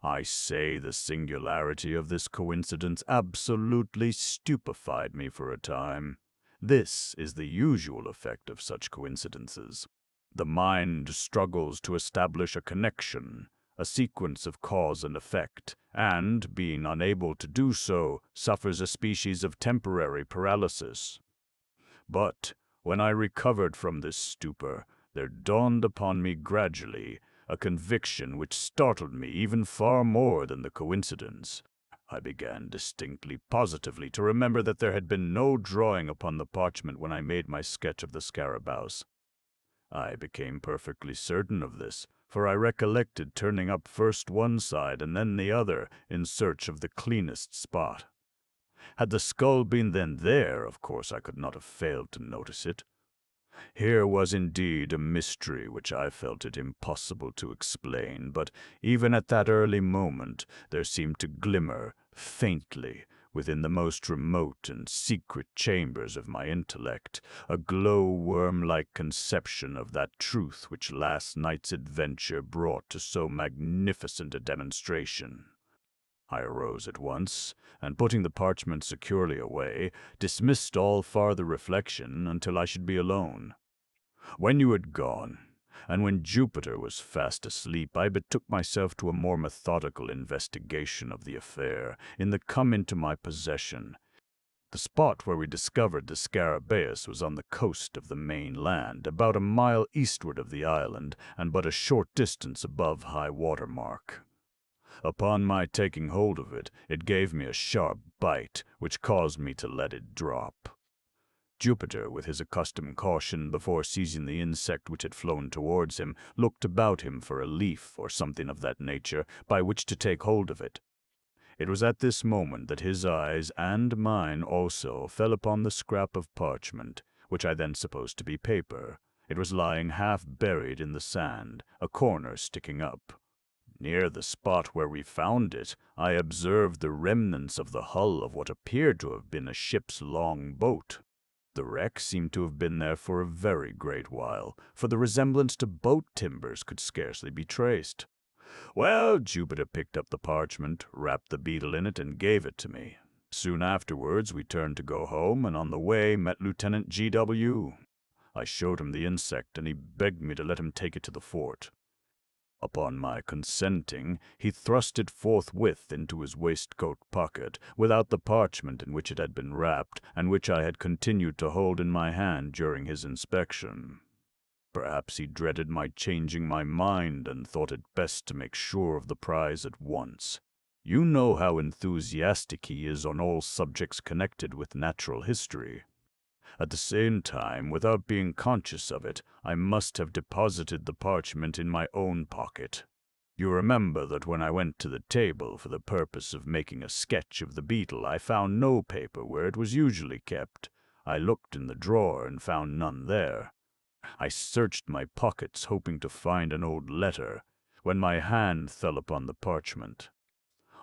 I say the singularity of this coincidence absolutely stupefied me for a time. This is the usual effect of such coincidences. The mind struggles to establish a connection, a sequence of cause and effect, and, being unable to do so, suffers a species of temporary paralysis. But when I recovered from this stupor, there dawned upon me gradually a conviction which startled me even far more than the coincidence. I began distinctly, positively, to remember that there had been no drawing upon the parchment when I made my sketch of the scarabaeus. I became perfectly certain of this, for I recollected turning up first one side and then the other in search of the cleanest spot. Had the skull been then there, of course I could not have failed to notice it. Here was indeed a mystery which I felt it impossible to explain, but even at that early moment there seemed to glimmer, faintly, within the most remote and secret chambers of my intellect, a glow-worm-like conception of that truth which last night's adventure brought to so magnificent a demonstration. I arose at once, and putting the parchment securely away, dismissed all farther reflection until I should be alone. When you had gone, and when Jupiter was fast asleep, I betook myself to a more methodical investigation of the affair, in the come into my possession. The spot where we discovered the scarabaeus was on the coast of the main land, about a mile eastward of the island, and but a short distance above high water mark. Upon my taking hold of it, it gave me a sharp bite, which caused me to let it drop. Jupiter, with his accustomed caution before seizing the insect which had flown towards him, looked about him for a leaf or something of that nature by which to take hold of it. It was at this moment that his eyes, and mine also, fell upon the scrap of parchment, which I then supposed to be paper. It was lying half buried in the sand, a corner sticking up. Near the spot where we found it, I observed the remnants of the hull of what appeared to have been a ship's long boat. The wreck seemed to have been there for a very great while, for the resemblance to boat timbers could scarcely be traced. Well, Jupiter picked up the parchment, wrapped the beetle in it, and gave it to me. Soon afterwards we turned to go home, and on the way met Lieutenant G.W. I showed him the insect, and he begged me to let him take it to the fort. Upon my consenting, he thrust it forthwith into his waistcoat pocket, without the parchment in which it had been wrapped, and which I had continued to hold in my hand during his inspection. Perhaps he dreaded my changing my mind, and thought it best to make sure of the prize at once. You know how enthusiastic he is on all subjects connected with natural history. At the same time, without being conscious of it, I must have deposited the parchment in my own pocket. You remember that when I went to the table for the purpose of making a sketch of the beetle, I found no paper where it was usually kept. I looked in the drawer and found none there. I searched my pockets, hoping to find an old letter, when my hand fell upon the parchment.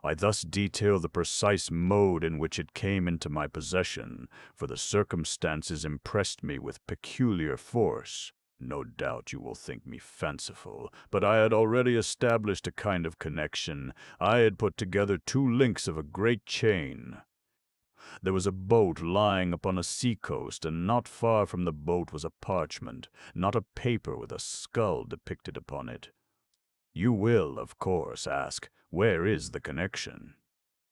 I thus detail the precise mode in which it came into my possession, for the circumstances impressed me with peculiar force. No doubt you will think me fanciful, but I had already established a kind of connection. I had put together two links of a great chain. There was a boat lying upon a sea-coast, and not far from the boat was a parchment, not a paper, with a skull depicted upon it. You will, of course, ask, where is the connection?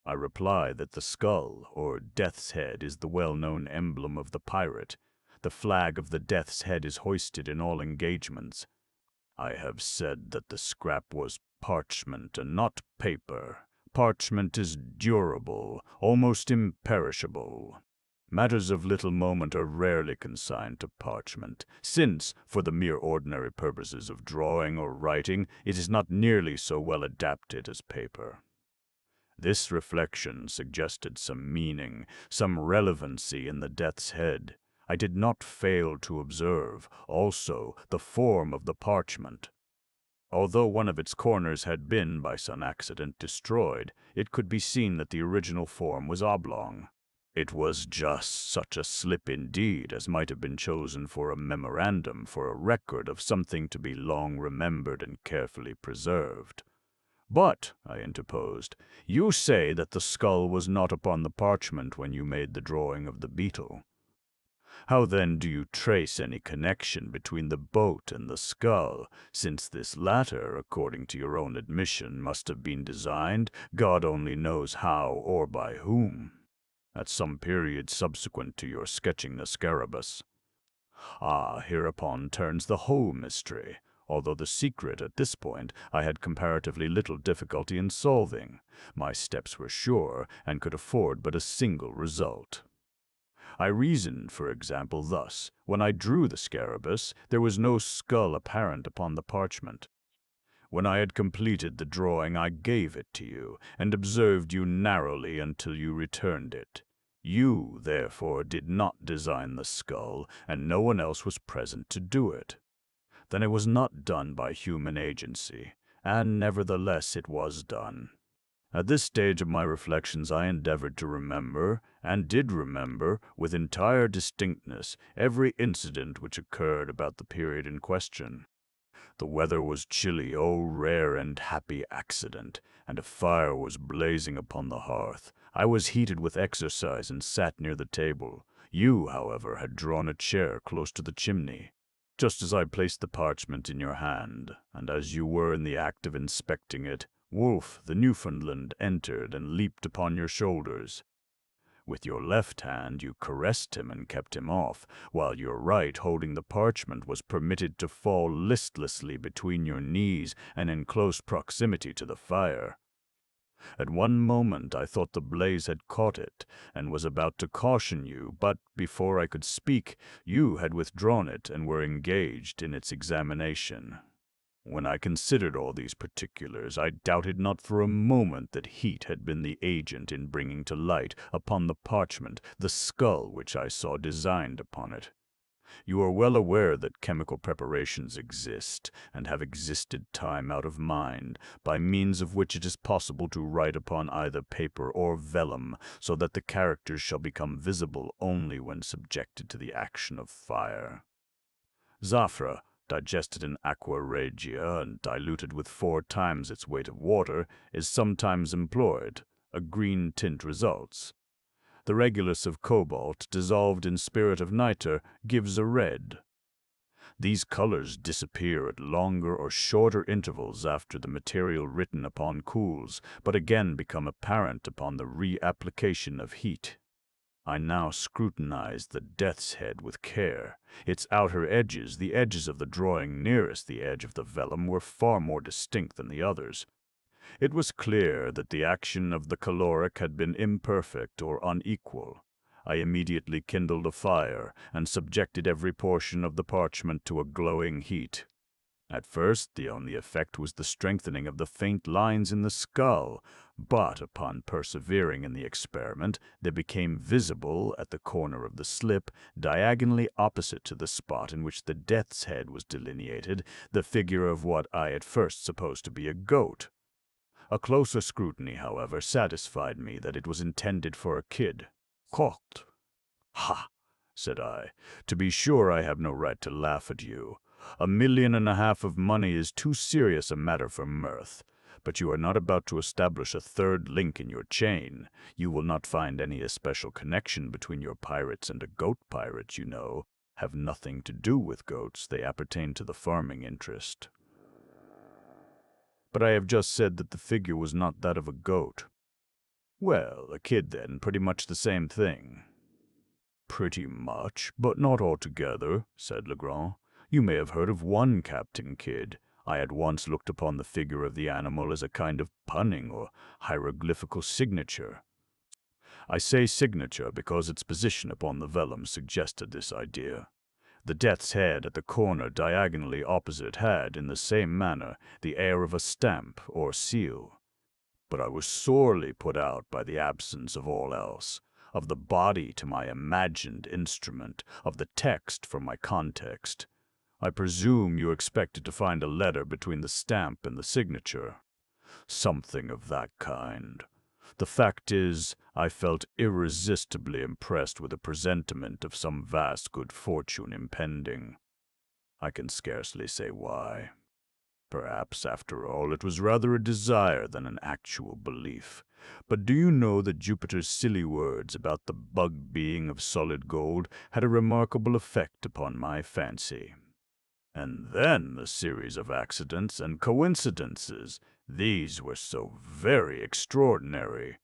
I reply that the skull, or death's head, is the well-known emblem of the pirate. The flag of the death's head is hoisted in all engagements. I have said that the scrap was parchment and not paper. Parchment is durable, almost imperishable. Matters of little moment are rarely consigned to parchment, since, for the mere ordinary purposes of drawing or writing, it is not nearly so well adapted as paper. This reflection suggested some meaning, some relevancy in the death's head. I did not fail to observe, also, the form of the parchment. Although one of its corners had been, by some accident, destroyed, it could be seen that the original form was oblong. It was just such a slip indeed as might have been chosen for a memorandum, for a record of something to be long remembered and carefully preserved. But, I interposed, you say that the skull was not upon the parchment when you made the drawing of the beetle. How then do you trace any connection between the boat and the skull, since this latter, according to your own admission, must have been designed, God only knows how or by whom, at some period subsequent to your sketching the scarabaeus? Hereupon turns the whole mystery, although the secret at this point I had comparatively little difficulty in solving. My steps were sure and could afford but a single result. I reasoned, for example, thus. When I drew the scarabus, there was no skull apparent upon the parchment. When I had completed the drawing, I gave it to you, and observed you narrowly until you returned it. You, therefore, did not design the skull, and no one else was present to do it. Then it was not done by human agency, and nevertheless it was done. At this stage of my reflections I endeavored to remember, and did remember, with entire distinctness, every incident which occurred about the period in question. The weather was chilly, oh rare and happy accident, and a fire was blazing upon the hearth. I was heated with exercise and sat near the table. You, however, had drawn a chair close to the chimney. Just as I placed the parchment in your hand, and as you were in the act of inspecting it, Wolf, the Newfoundland, entered and leaped upon your shoulders. With your left hand you caressed him and kept him off, while your right, holding the parchment, was permitted to fall listlessly between your knees and in close proximity to the fire. At one moment I thought the blaze had caught it, and was about to caution you, but before I could speak, you had withdrawn it and were engaged in its examination. When I considered all these particulars, I doubted not for a moment that heat had been the agent in bringing to light upon the parchment the skull which I saw designed upon it. You are well aware that chemical preparations exist, and have existed time out of mind, by means of which it is possible to write upon either paper or vellum, so that the characters shall become visible only when subjected to the action of fire. Zafra, digested in aqua regia and diluted with 4 times its weight of water, is sometimes employed. A green tint results. The regulus of cobalt, dissolved in spirit of nitre, gives a red. These colors disappear at longer or shorter intervals after the material written upon cools, but again become apparent upon the reapplication of heat. I now scrutinized the death's head with care. Its outer edges, the edges of the drawing nearest the edge of the vellum, were far more distinct than the others. It was clear that the action of the caloric had been imperfect or unequal. I immediately kindled a fire, and subjected every portion of the parchment to a glowing heat. At first, the only effect was the strengthening of the faint lines in the skull, but upon persevering in the experiment, there became visible, at the corner of the slip, diagonally opposite to the spot in which the death's head was delineated, the figure of what I at first supposed to be a goat. A closer scrutiny, however, satisfied me that it was intended for a kid. Cocked. "Ha!" said I. "To be sure I have no right to laugh at you. $1.5 million of money is too serious a matter for mirth. But you are not about to establish a third link in your chain. You will not find any especial connection between your pirates and a goat pirate, you know. Have nothing to do with goats. They appertain to the farming interest." "But I have just said that the figure was not that of a goat." "Well, a kid then, pretty much the same thing." "Pretty much, but not altogether," said Legrand. "You may have heard of one Captain Kidd. I had once looked upon the figure of the animal as a kind of punning or hieroglyphical signature. I say signature because its position upon the vellum suggested this idea. The death's head at the corner diagonally opposite had, in the same manner, the air of a stamp or seal. But I was sorely put out by the absence of all else, of the body to my imagined instrument, of the text for my context. I presume you expected to find a letter between the stamp and the signature. Something of that kind. The fact is, I felt irresistibly impressed with a presentiment of some vast good fortune impending. I can scarcely say why. Perhaps, after all, it was rather a desire than an actual belief. But do you know that Jupiter's silly words about the bug being of solid gold had a remarkable effect upon my fancy? And then the series of accidents and coincidences, these were so very extraordinary.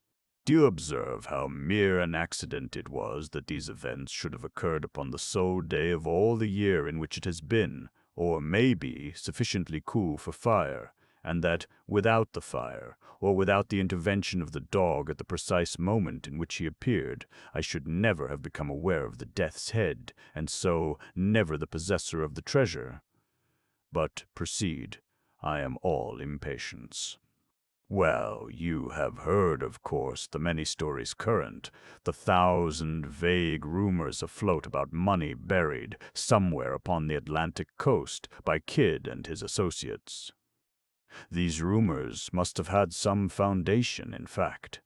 Do you observe how mere an accident it was that these events should have occurred upon the sole day of all the year in which it has been, or may be, sufficiently cool for fire, and that without the fire, or without the intervention of the dog at the precise moment in which he appeared, I should never have become aware of the death's head, and so never the possessor of the treasure? But proceed. I am all impatience. Well, you have heard, of course, the many stories current, the 1,000 vague rumors afloat about money buried somewhere upon the Atlantic coast by Kidd and his associates. These rumors must have had some foundation, in fact,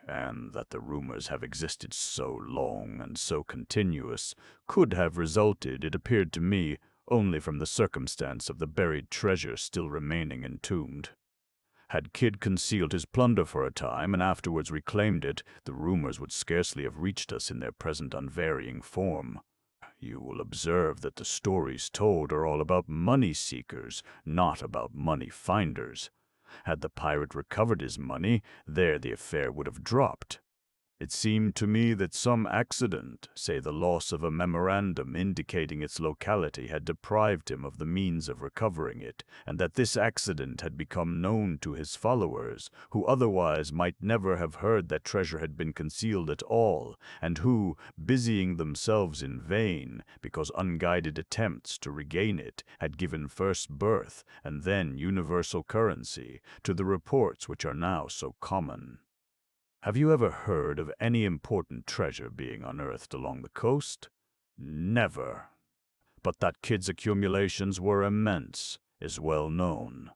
and that the rumors have existed so long and so continuous could have resulted, it appeared to me, only from the circumstance of the buried treasure still remaining entombed. Had Kidd concealed his plunder for a time and afterwards reclaimed it, the rumors would scarcely have reached us in their present unvarying form. You will observe that the stories told are all about money-seekers, not about money-finders. Had the pirate recovered his money, there the affair would have dropped. It seemed to me that some accident, say the loss of a memorandum indicating its locality, had deprived him of the means of recovering it, and that this accident had become known to his followers, who otherwise might never have heard that treasure had been concealed at all, and who, busying themselves in vain, because unguided attempts to regain it had given first birth, and then universal currency, to the reports which are now so common. Have you ever heard of any important treasure being unearthed along the coast? Never. But that Kidd's accumulations were immense is well known.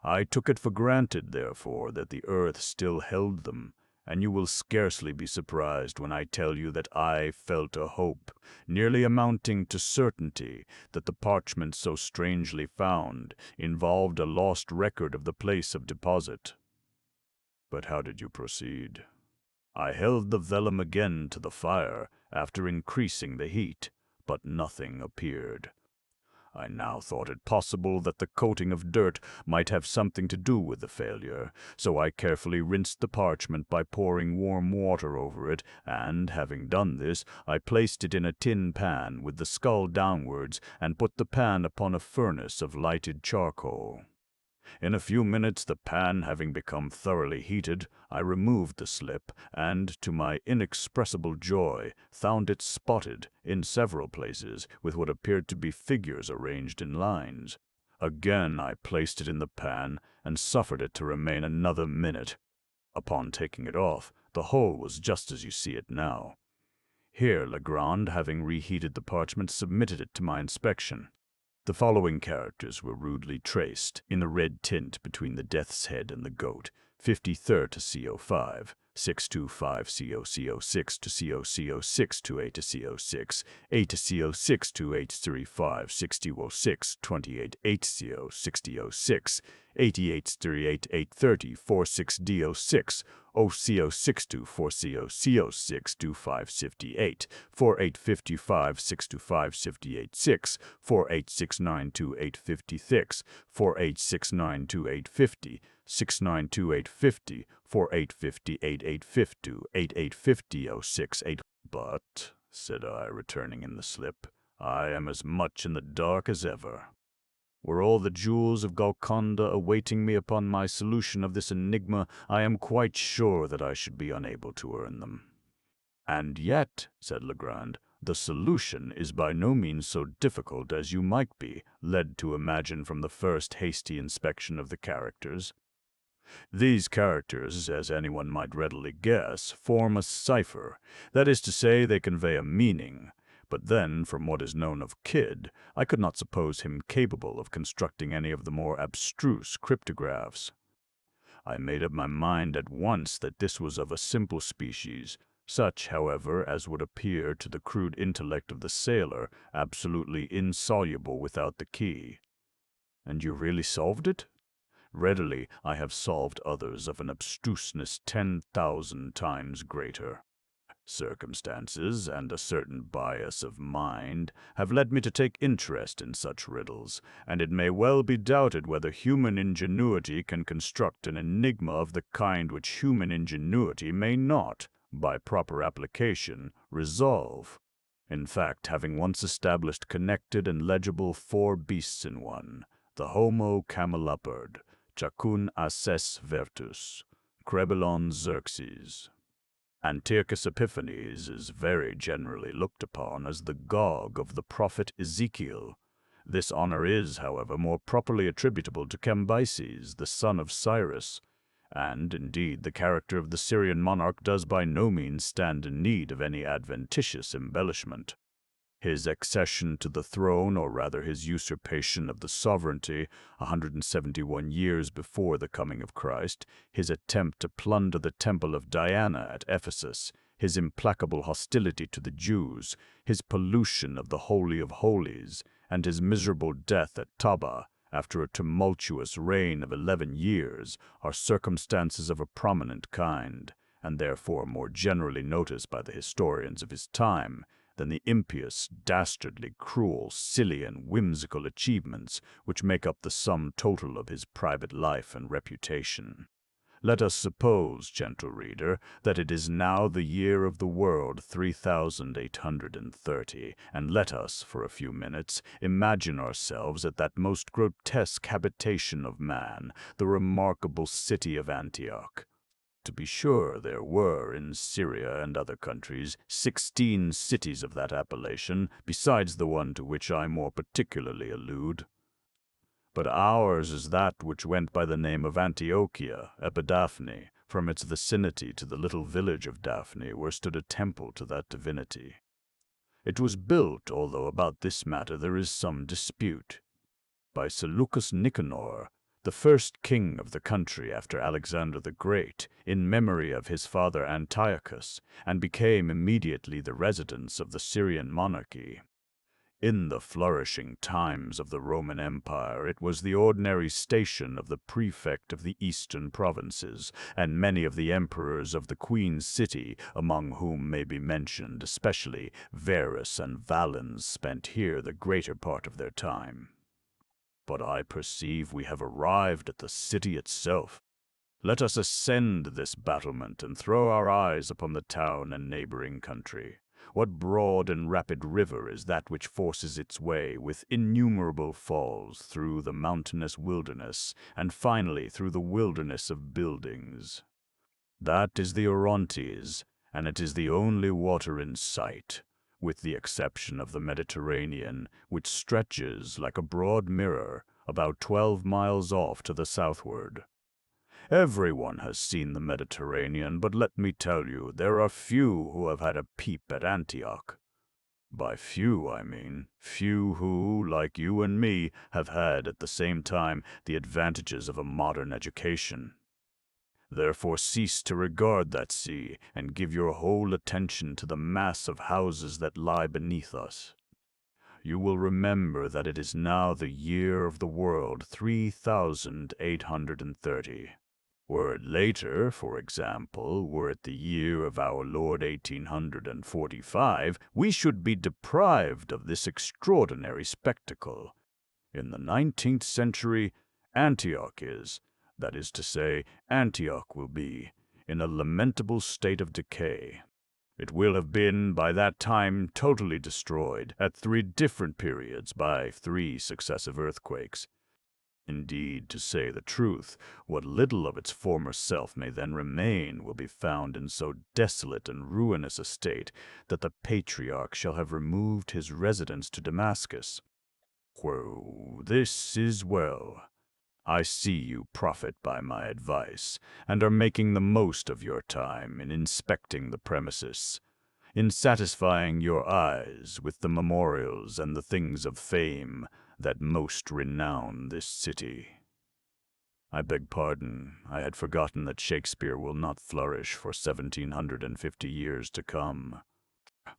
I took it for granted, therefore, that the earth still held them, and you will scarcely be surprised when I tell you that I felt a hope, nearly amounting to certainty, that the parchment so strangely found involved a lost record of the place of deposit. But how did you proceed? I held the vellum again to the fire, after increasing the heat, but nothing appeared. I now thought it possible that the coating of dirt might have something to do with the failure, so I carefully rinsed the parchment by pouring warm water over it, and, having done this, I placed it in a tin pan with the skull downwards, and put the pan upon a furnace of lighted charcoal. In a few minutes, the pan having become thoroughly heated, I removed the slip, and, to my inexpressible joy, found it spotted, in several places, with what appeared to be figures arranged in lines. Again I placed it in the pan, and suffered it to remain another minute. Upon taking it off, the whole was just as you see it now. Here Legrand, having reheated the parchment, submitted it to my inspection. The following characters were rudely traced, in a red tint between the death's head and the goat: 53rd to CO5, 625 COCO6 to COCO6 to A to CO6, A to CO6 to H35, 6006, 28 HCO, 6006, 8838 830, 46 DO6, OCO6 to 4CO6 to 558, 4855 625 586, 4869 to 856, 4869 to 850, 692 850, 4858 850, 8850 068. But, said I, returning in the slip, I am as much in the dark as ever. Were all the jewels of Golconda awaiting me upon my solution of this enigma, I am quite sure that I should be unable to earn them. And yet, said Legrand, the solution is by no means so difficult as you might be led to imagine from the first hasty inspection of the characters. These characters, as anyone might readily guess, form a cipher. That is to say, they convey a meaning. But then, from what is known of Kidd, I could not suppose him capable of constructing any of the more abstruse cryptographs. I made up my mind at once that this was of a simple species, such, however, as would appear to the crude intellect of the sailor absolutely insoluble without the key. And you really solved it? Readily, I have solved others of an abstruseness 10,000 times greater. Circumstances and a certain bias of mind have led me to take interest in such riddles, and it may well be doubted whether human ingenuity can construct an enigma of the kind which human ingenuity may not, by proper application, resolve. In fact, having once established connected and legible four beasts in one, the Homo camelopard, chacun asses virtus, crebillon Xerxes. Antiochus Epiphanes is very generally looked upon as the Gog of the prophet Ezekiel. This honor is, however, more properly attributable to Cambyses, the son of Cyrus, and, indeed, the character of the Syrian monarch does by no means stand in need of any adventitious embellishment. His accession to the throne, or rather his usurpation of the sovereignty 171 years before the coming of Christ, his attempt to plunder the temple of Diana at Ephesus, his implacable hostility to the Jews, his pollution of the Holy of Holies, and his miserable death at Taba after a tumultuous reign of 11 years are circumstances of a prominent kind, and therefore more generally noticed by the historians of his time than the impious, dastardly, cruel, silly, and whimsical achievements which make up the sum total of his private life and reputation. Let us suppose, gentle reader, that it is now the year of the world 3830, and let us, for a few minutes, imagine ourselves at that most grotesque habitation of man, the remarkable city of Antioch. To be sure, there were, in Syria and other countries, 16 cities of that appellation, besides the one to which I more particularly allude. But ours is that which went by the name of Antiochia, Epidaphne, from its vicinity to the little village of Daphne, where stood a temple to that divinity. It was built, although about this matter there is some dispute, by Seleucus Nicanor, the first king of the country after Alexander the Great, in memory of his father Antiochus, and became immediately the residence of the Syrian monarchy. In the flourishing times of the Roman Empire, it was the ordinary station of the prefect of the eastern provinces, and many of the emperors of the Queen City, among whom may be mentioned especially Varus and Valens, spent here the greater part of their time. But I perceive we have arrived at the city itself. Let us ascend this battlement and throw our eyes upon the town and neighboring country. What broad and rapid river is that which forces its way with innumerable falls through the mountainous wilderness, and finally through the wilderness of buildings? That is the Orontes, and it is the only water in sight, with the exception of the Mediterranean, which stretches like a broad mirror about 12 miles off to the southward. Everyone has seen the Mediterranean, but let me tell you, there are few who have had a peep at Antioch. By few, I mean few who, like you and me, have had at the same time the advantages of a modern education. Therefore cease to regard that sea, and give your whole attention to the mass of houses that lie beneath us. You will remember that it is now the year of the world 3830. Were it later, for example, were it the year of our Lord 1845, we should be deprived of this extraordinary spectacle. In the 19th century, Antioch is, that is to say, Antioch will be, in a lamentable state of decay. It will have been, by that time, totally destroyed, at 3 different periods, by 3 successive earthquakes. Indeed, to say the truth, what little of its former self may then remain will be found in so desolate and ruinous a state that the patriarch shall have removed his residence to Damascus. Whoa, this is well. I see you profit by my advice, and are making the most of your time in inspecting the premises, in satisfying your eyes with the memorials and the things of fame that most renown this city. I beg pardon, I had forgotten that Shakespeare will not flourish for 1750 years to come.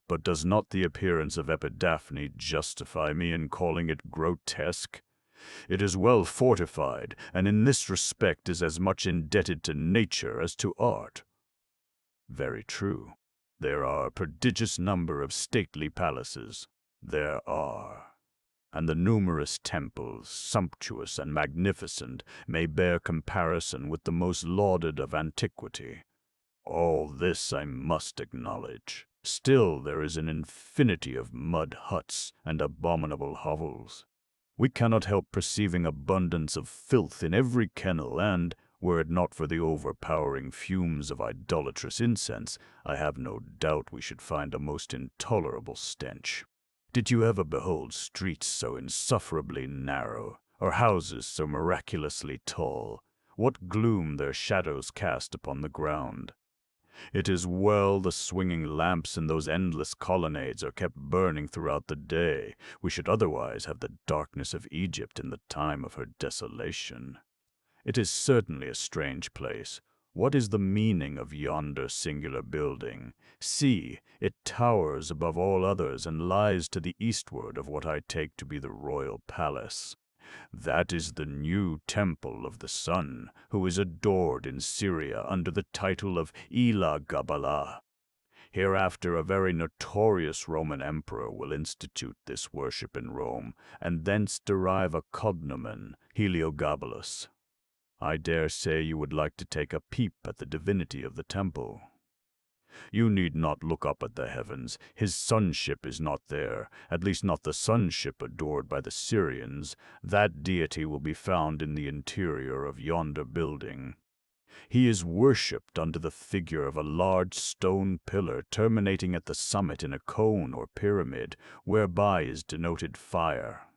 But does not the appearance of Epidaphne justify me in calling it grotesque? It is well fortified, and in this respect is as much indebted to nature as to art. Very true. There are a prodigious number of stately palaces. There are. And the numerous temples, sumptuous and magnificent, may bear comparison with the most lauded of antiquity. All this I must acknowledge. Still there is an infinity of mud huts and abominable hovels. We cannot help perceiving abundance of filth in every kennel, and, were it not for the overpowering fumes of idolatrous incense, I have no doubt we should find a most intolerable stench. Did you ever behold streets so insufferably narrow, or houses so miraculously tall? What gloom their shadows cast upon the ground! It is well the swinging lamps in those endless colonnades are kept burning throughout the day. We should otherwise have the darkness of Egypt in the time of her desolation. It is certainly a strange place. What is the meaning of yonder singular building? See, it towers above all others and lies to the eastward of what I take to be the royal palace. That is the new temple of the sun, who is adored in Syria under the title of Elagabalus. Hereafter a very notorious Roman emperor will institute this worship in Rome, and thence derive a cognomen, Heliogabalus. I dare say you would like to take a peep at the divinity of the temple. You need not look up at the heavens. His sonship is not there, at least not the sonship adored by the Syrians. That deity will be found in the interior of yonder building. He is worshipped under the figure of a large stone pillar terminating at the summit in a cone or pyramid, whereby is denoted fire.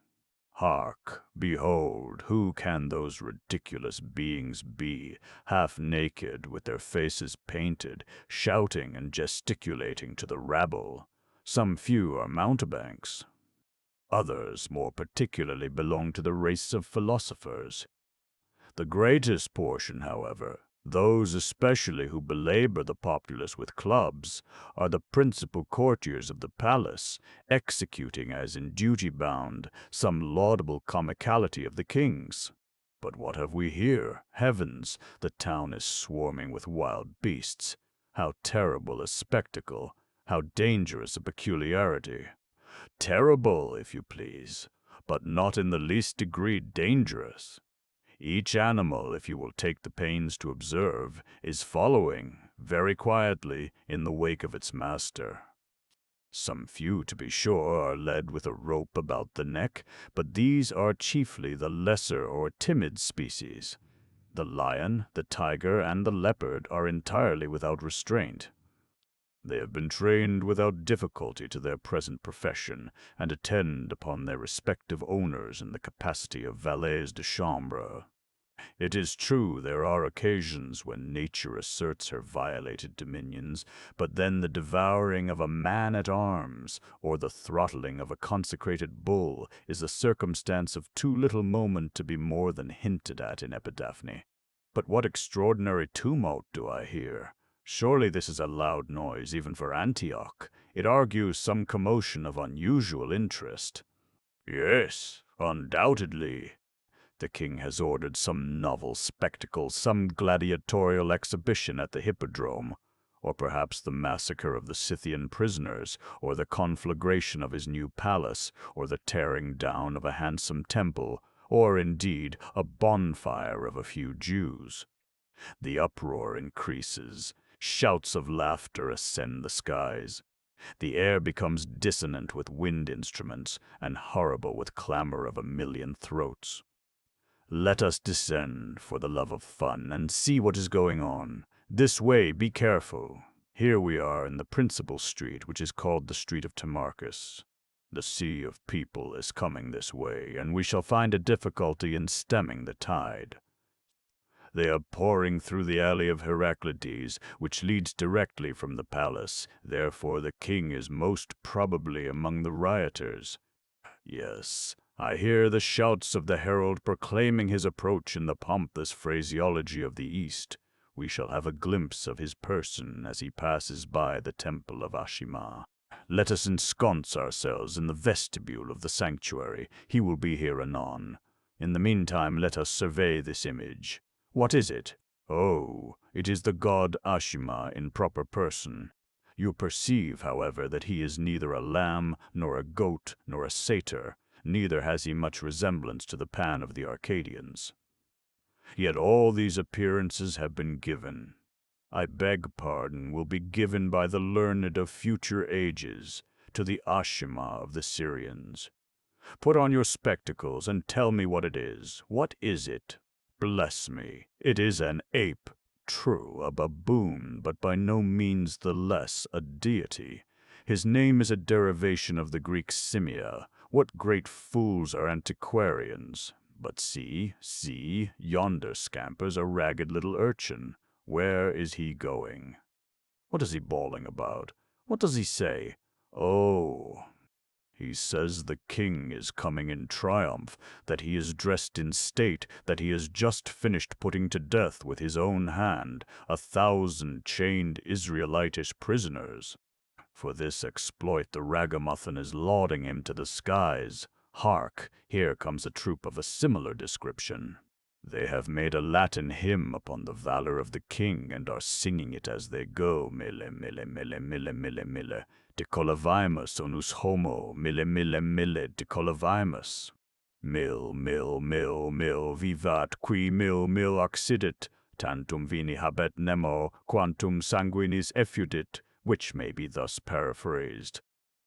Hark, behold, who can those ridiculous beings be, half naked, with their faces painted, shouting and gesticulating to the rabble? Some few are mountebanks. Others, more particularly, belong to the race of philosophers. The greatest portion, however, those especially who belabor the populace with clubs, are the principal courtiers of the palace, executing, as in duty bound, some laudable comicality of the king's. But what have we here? Heavens, the town is swarming with wild beasts. How terrible a spectacle! How dangerous a peculiarity! Terrible, if you please, but not in the least degree dangerous. Each animal, if you will take the pains to observe, is following, very quietly, in the wake of its master. Some few, to be sure, are led with a rope about the neck, but these are chiefly the lesser or timid species. The lion, the tiger, and the leopard are entirely without restraint. They have been trained without difficulty to their present profession, and attend upon their respective owners in the capacity of valets de chambre. It is true there are occasions when nature asserts her violated dominions, but then the devouring of a man-at-arms, or the throttling of a consecrated bull, is a circumstance of too little moment to be more than hinted at in Epidaphne. But what extraordinary tumult do I hear? Surely this is a loud noise even for Antioch. It argues some commotion of unusual interest. Yes, undoubtedly. The king has ordered some novel spectacle, some gladiatorial exhibition at the hippodrome, or perhaps the massacre of the Scythian prisoners, or the conflagration of his new palace, or the tearing down of a handsome temple, or indeed a bonfire of a few Jews. The uproar increases. Shouts of laughter ascend the skies. The air becomes dissonant with wind instruments, and horrible with clamor of a million throats. Let us descend, for the love of fun, and see what is going on. This way, be careful. Here we are in the principal street, which is called the Street of Timarchus. The sea of people is coming this way, and we shall find a difficulty in stemming the tide. They are pouring through the alley of Heraclides, which leads directly from the palace. Therefore the king is most probably among the rioters. Yes, I hear the shouts of the herald proclaiming his approach in the pompous phraseology of the East. We shall have a glimpse of his person as he passes by the temple of Ashima. Let us ensconce ourselves in the vestibule of the sanctuary. He will be here anon. In the meantime, let us survey this image. What is it? Oh, it is the god Ashima in proper person. You perceive, however, that he is neither a lamb, nor a goat, nor a satyr, neither has he much resemblance to the Pan of the Arcadians. Yet all these appearances have been given, I beg pardon, will be given by the learned of future ages, to the Ashima of the Syrians. Put on your spectacles and tell me what it is. What is it? Bless me, it is an ape. True, a baboon, but by no means the less a deity. His name is a derivation of the Greek simia. What great fools are antiquarians! But see, yonder scampers a ragged little urchin. Where is he going? What is he bawling about? What does he say? Oh, he says the king is coming in triumph, that he is dressed in state, that he has just finished putting to death with his own hand 1,000 chained Israelitish prisoners. For this exploit the ragamuffin is lauding him to the skies. Hark, here comes a troop of a similar description. They have made a Latin hymn upon the valor of the king, and are singing it as they go. Mille, mille, mille, mille, mille, mille. Decolavimus onus homo, mille, mille, mille, decolavimus. Mil, mil, mil, mil, vivat, qui mil, mil occidit, tantum vini habet nemo, quantum sanguinis effudit, which may be thus paraphrased.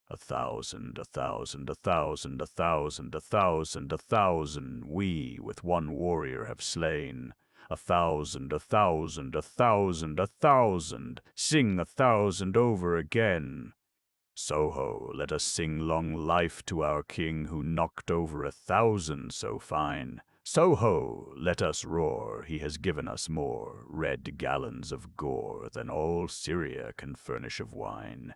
1,000, 1,000, 1,000, 1,000, 1,000, 1,000, we with one warrior have slain. 1,000, 1,000, 1,000, 1,000, sing 1,000 over again. Soho, let us sing long life to our king who knocked over 1,000 so fine. Soho, let us roar, he has given us more red gallons of gore than all Syria can furnish of wine.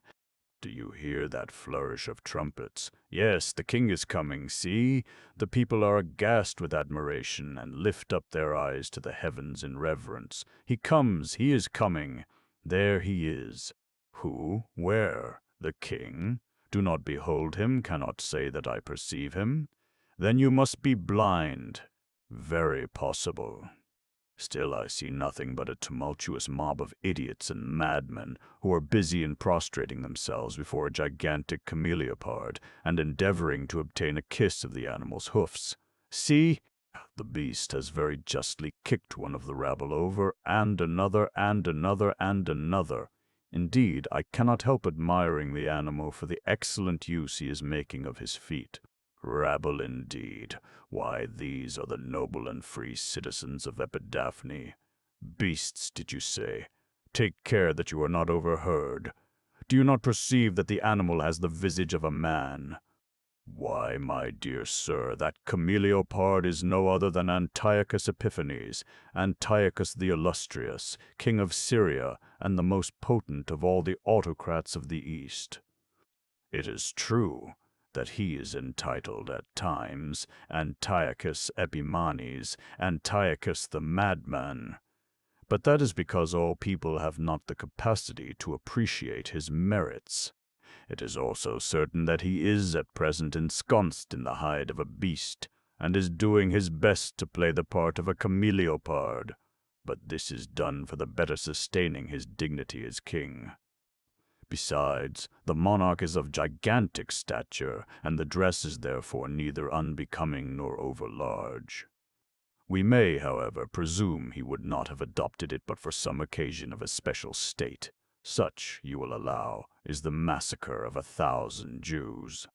Do you hear that flourish of trumpets? Yes, the king is coming, see? The people are aghast with admiration, and lift up their eyes to the heavens in reverence. He comes, he is coming. There he is. Who? Where? The king? Do not behold him, cannot say that I perceive him. Then you must be blind. Very possible. Still I see nothing but a tumultuous mob of idiots and madmen who are busy in prostrating themselves before a gigantic cameleopard and endeavoring to obtain a kiss of the animal's hoofs. See, the beast has very justly kicked one of the rabble over, and another, and another, and another. Indeed, I cannot help admiring the animal for the excellent use he is making of his feet. Rabble indeed! Why, these are the noble and free citizens of Epidaphne. Beasts, did you say? Take care that you are not overheard. Do you not perceive that the animal has the visage of a man? Why, my dear sir, that cameleopard is no other than Antiochus Epiphanes, Antiochus the Illustrious, king of Syria, and the most potent of all the autocrats of the East. It is true that he is entitled at times Antiochus Epimanes, Antiochus the madman. But that is because all people have not the capacity to appreciate his merits. It is also certain that he is at present ensconced in the hide of a beast, and is doing his best to play the part of a cameleopard. But this is done for the better sustaining his dignity as king. Besides, the monarch is of gigantic stature, and the dress is therefore neither unbecoming nor overlarge. We may, however, presume he would not have adopted it but for some occasion of a special state. Such, you will allow, is the massacre of 1,000 Jews.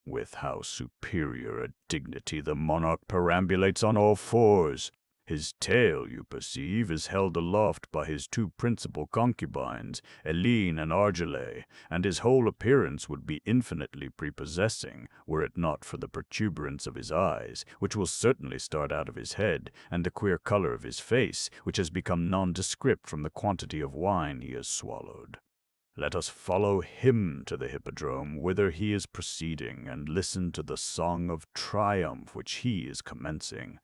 With how superior a dignity the monarch perambulates on all fours! His tail, you perceive, is held aloft by his two principal concubines, Eline and Argele, and his whole appearance would be infinitely prepossessing, were it not for the protuberance of his eyes, which will certainly start out of his head, and the queer color of his face, which has become nondescript from the quantity of wine he has swallowed. Let us follow him to the hippodrome, whither he is proceeding, and listen to the song of triumph which he is commencing.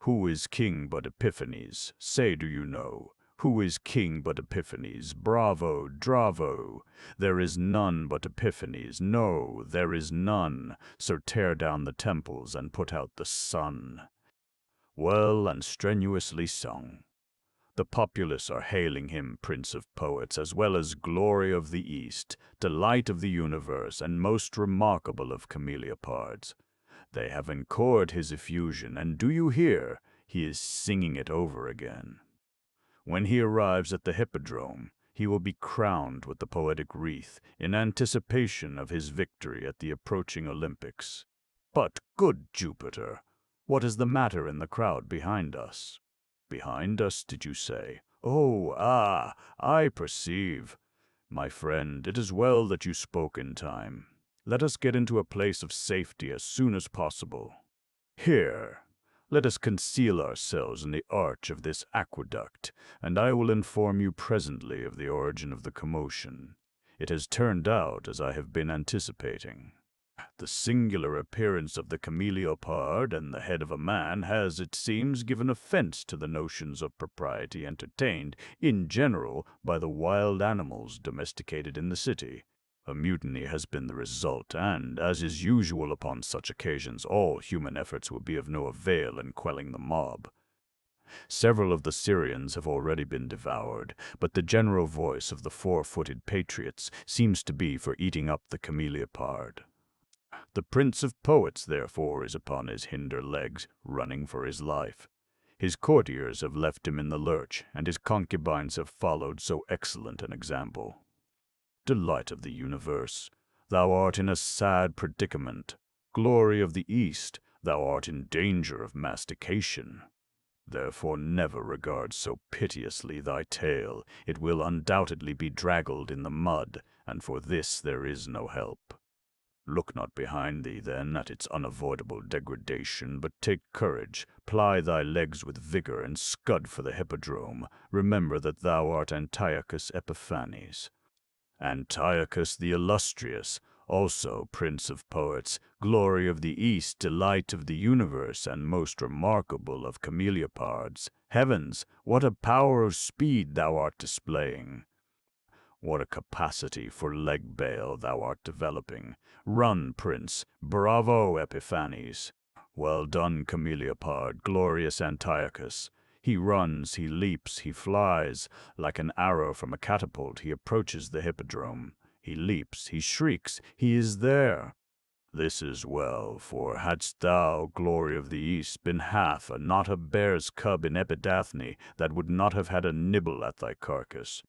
Who is king but Epiphanes? Say, do you know? Who is king but Epiphanes? Bravo, dravo! There is none but Epiphanes. No, there is none. So tear down the temples and put out the sun. Well and strenuously sung. The populace are hailing him Prince of Poets, as well as Glory of the East, Delight of the Universe, and Most Remarkable of Cameleopards. They have encored his effusion, and do you hear? He is singing it over again. When he arrives at the Hippodrome, he will be crowned with the poetic wreath in anticipation of his victory at the approaching Olympics. But, good Jupiter, what is the matter in the crowd behind us? Behind us, did you say? I perceive. My friend, it is well that you spoke in time. Let us get into a place of safety as soon as possible. Here, let us conceal ourselves in the arch of this aqueduct, and I will inform you presently of the origin of the commotion. It has turned out as I have been anticipating. The singular appearance of the cameleopard and the head of a man has, it seems, given offense to the notions of propriety entertained, in general, by the wild animals domesticated in the city. A mutiny has been the result, and, as is usual upon such occasions, all human efforts will be of no avail in quelling the mob. Several of the Syrians have already been devoured, but the general voice of the four-footed patriots seems to be for eating up the cameleopard. The Prince of Poets, therefore, is upon his hinder legs, running for his life. His courtiers have left him in the lurch, and his concubines have followed so excellent an example. Delight of the universe, thou art in a sad predicament. Glory of the East, thou art in danger of mastication. Therefore never regard so piteously thy tale. It will undoubtedly be draggled in the mud, and for this there is no help. Look not behind thee, then, at its unavoidable degradation, but take courage, ply thy legs with vigor, and scud for the hippodrome. Remember that thou art Antiochus Epiphanes. Antiochus the illustrious, also Prince of Poets, Glory of the East, Delight of the Universe, and Most Remarkable of Cameleopards. Heavens, what a power of speed thou art displaying! What a capacity for leg bail thou art developing! Run, Prince! Bravo, Epiphanes! Well done, Cameleopard, glorious Antiochus! He runs, he leaps, he flies. Like an arrow from a catapult, he approaches the hippodrome. He leaps, he shrieks, he is there. This is well, for hadst thou, Glory of the East, been half a not a bear's cub in Epidaphne, that would not have had a nibble at thy carcass.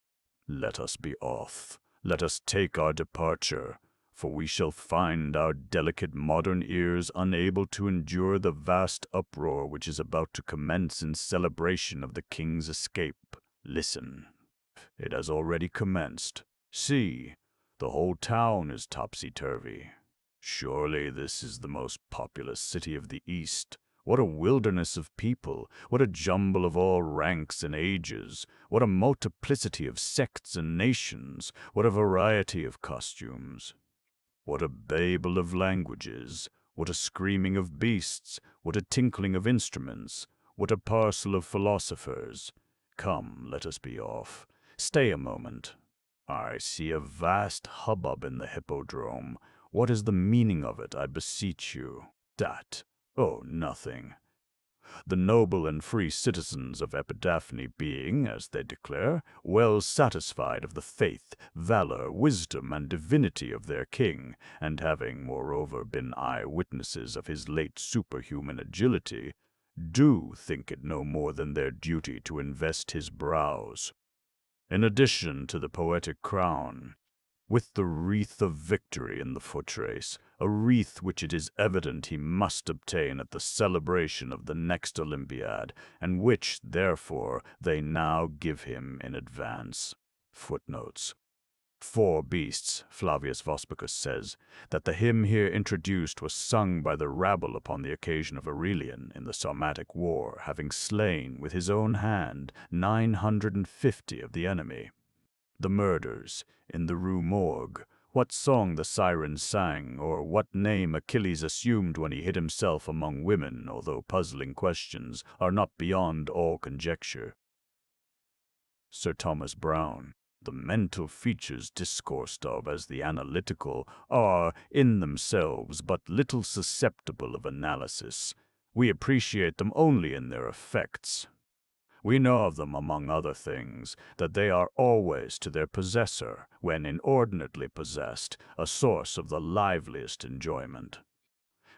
Let us be off. Let us take our departure, for we shall find our delicate modern ears unable to endure the vast uproar which is about to commence in celebration of the king's escape. Listen. It has already commenced. See, the whole town is topsy-turvy. Surely this is the most populous city of the East. What a wilderness of people, what a jumble of all ranks and ages, what a multiplicity of sects and nations, what a variety of costumes. What a babel of languages, what a screaming of beasts, what a tinkling of instruments, what a parcel of philosophers. Come, let us be off. Stay a moment. I see a vast hubbub in the hippodrome. What is the meaning of it, I beseech you? That. Oh, nothing. The noble and free citizens of Epidaphne being, as they declare, well satisfied of the faith, valor, wisdom, and divinity of their king, and having, moreover, been eye-witnesses of his late superhuman agility, do think it no more than their duty to invest his brows, in addition to the poetic crown, with the wreath of victory in the footrace, a wreath which it is evident he must obtain at the celebration of the next Olympiad, and which, therefore, they now give him in advance. Footnotes. Four beasts, Flavius Vospicus says, that the hymn here introduced was sung by the rabble upon the occasion of Aurelian in the Sarmatic War, having slain with his own hand 950 of the enemy. The murders, in the Rue Morgue, what song the sirens sang, or what name Achilles assumed when he hid himself among women, although puzzling questions, are not beyond all conjecture. Sir Thomas Browne. The mental features discoursed of as the analytical are, in themselves, but little susceptible of analysis. We appreciate them only in their effects. We know of them, among other things, that they are always to their possessor, when inordinately possessed, a source of the liveliest enjoyment.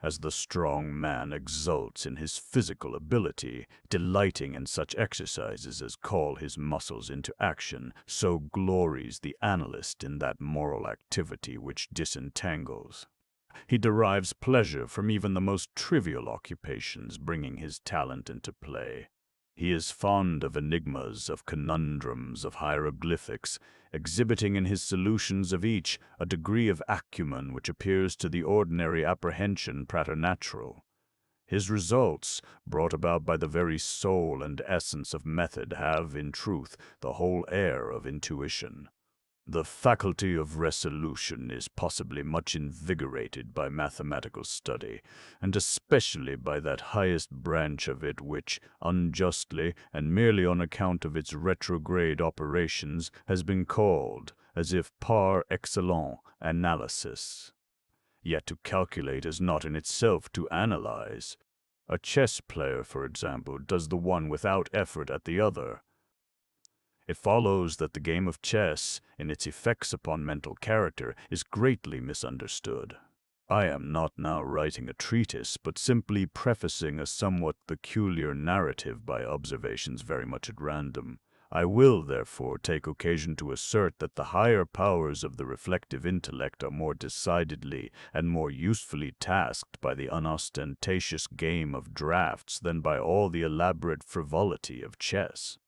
As the strong man exults in his physical ability, delighting in such exercises as call his muscles into action, so glories the analyst in that moral activity which disentangles. He derives pleasure from even the most trivial occupations bringing his talent into play. He is fond of enigmas, of conundrums, of hieroglyphics, exhibiting in his solutions of each a degree of acumen which appears to the ordinary apprehension preternatural. His results, brought about by the very soul and essence of method, have, in truth, the whole air of intuition. The faculty of resolution is possibly much invigorated by mathematical study, and especially by that highest branch of it which, unjustly, and merely on account of its retrograde operations, has been called, as if par excellence, analysis. Yet to calculate is not in itself to analyze. A chess player, for example, does the one without effort at the other. It follows that the game of chess, in its effects upon mental character, is greatly misunderstood. I am not now writing a treatise, but simply prefacing a somewhat peculiar narrative by observations very much at random. I will, therefore, take occasion to assert that the higher powers of the reflective intellect are more decidedly and more usefully tasked by the unostentatious game of draughts than by all the elaborate frivolity of chess.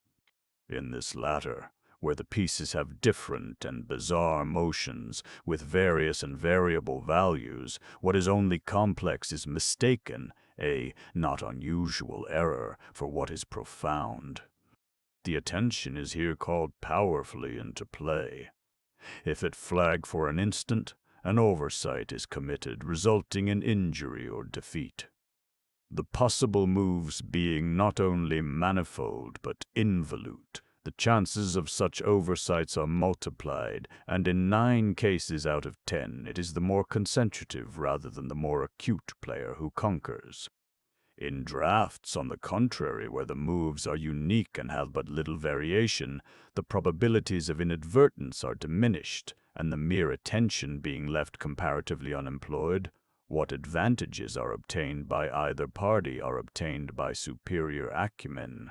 In this latter, where the pieces have different and bizarre motions, with various and variable values, what is only complex is mistaken, a not unusual error, for what is profound. The attention is here called powerfully into play. If it flag for an instant, an oversight is committed, resulting in injury or defeat. The possible moves being not only manifold but involute, the chances of such oversights are multiplied, and in 9 cases out of 10 it is the more concentrative rather than the more acute player who conquers. In drafts, on the contrary, where the moves are unique and have but little variation, the probabilities of inadvertence are diminished, and the mere attention being left comparatively unemployed, what advantages are obtained by either party are obtained by superior acumen.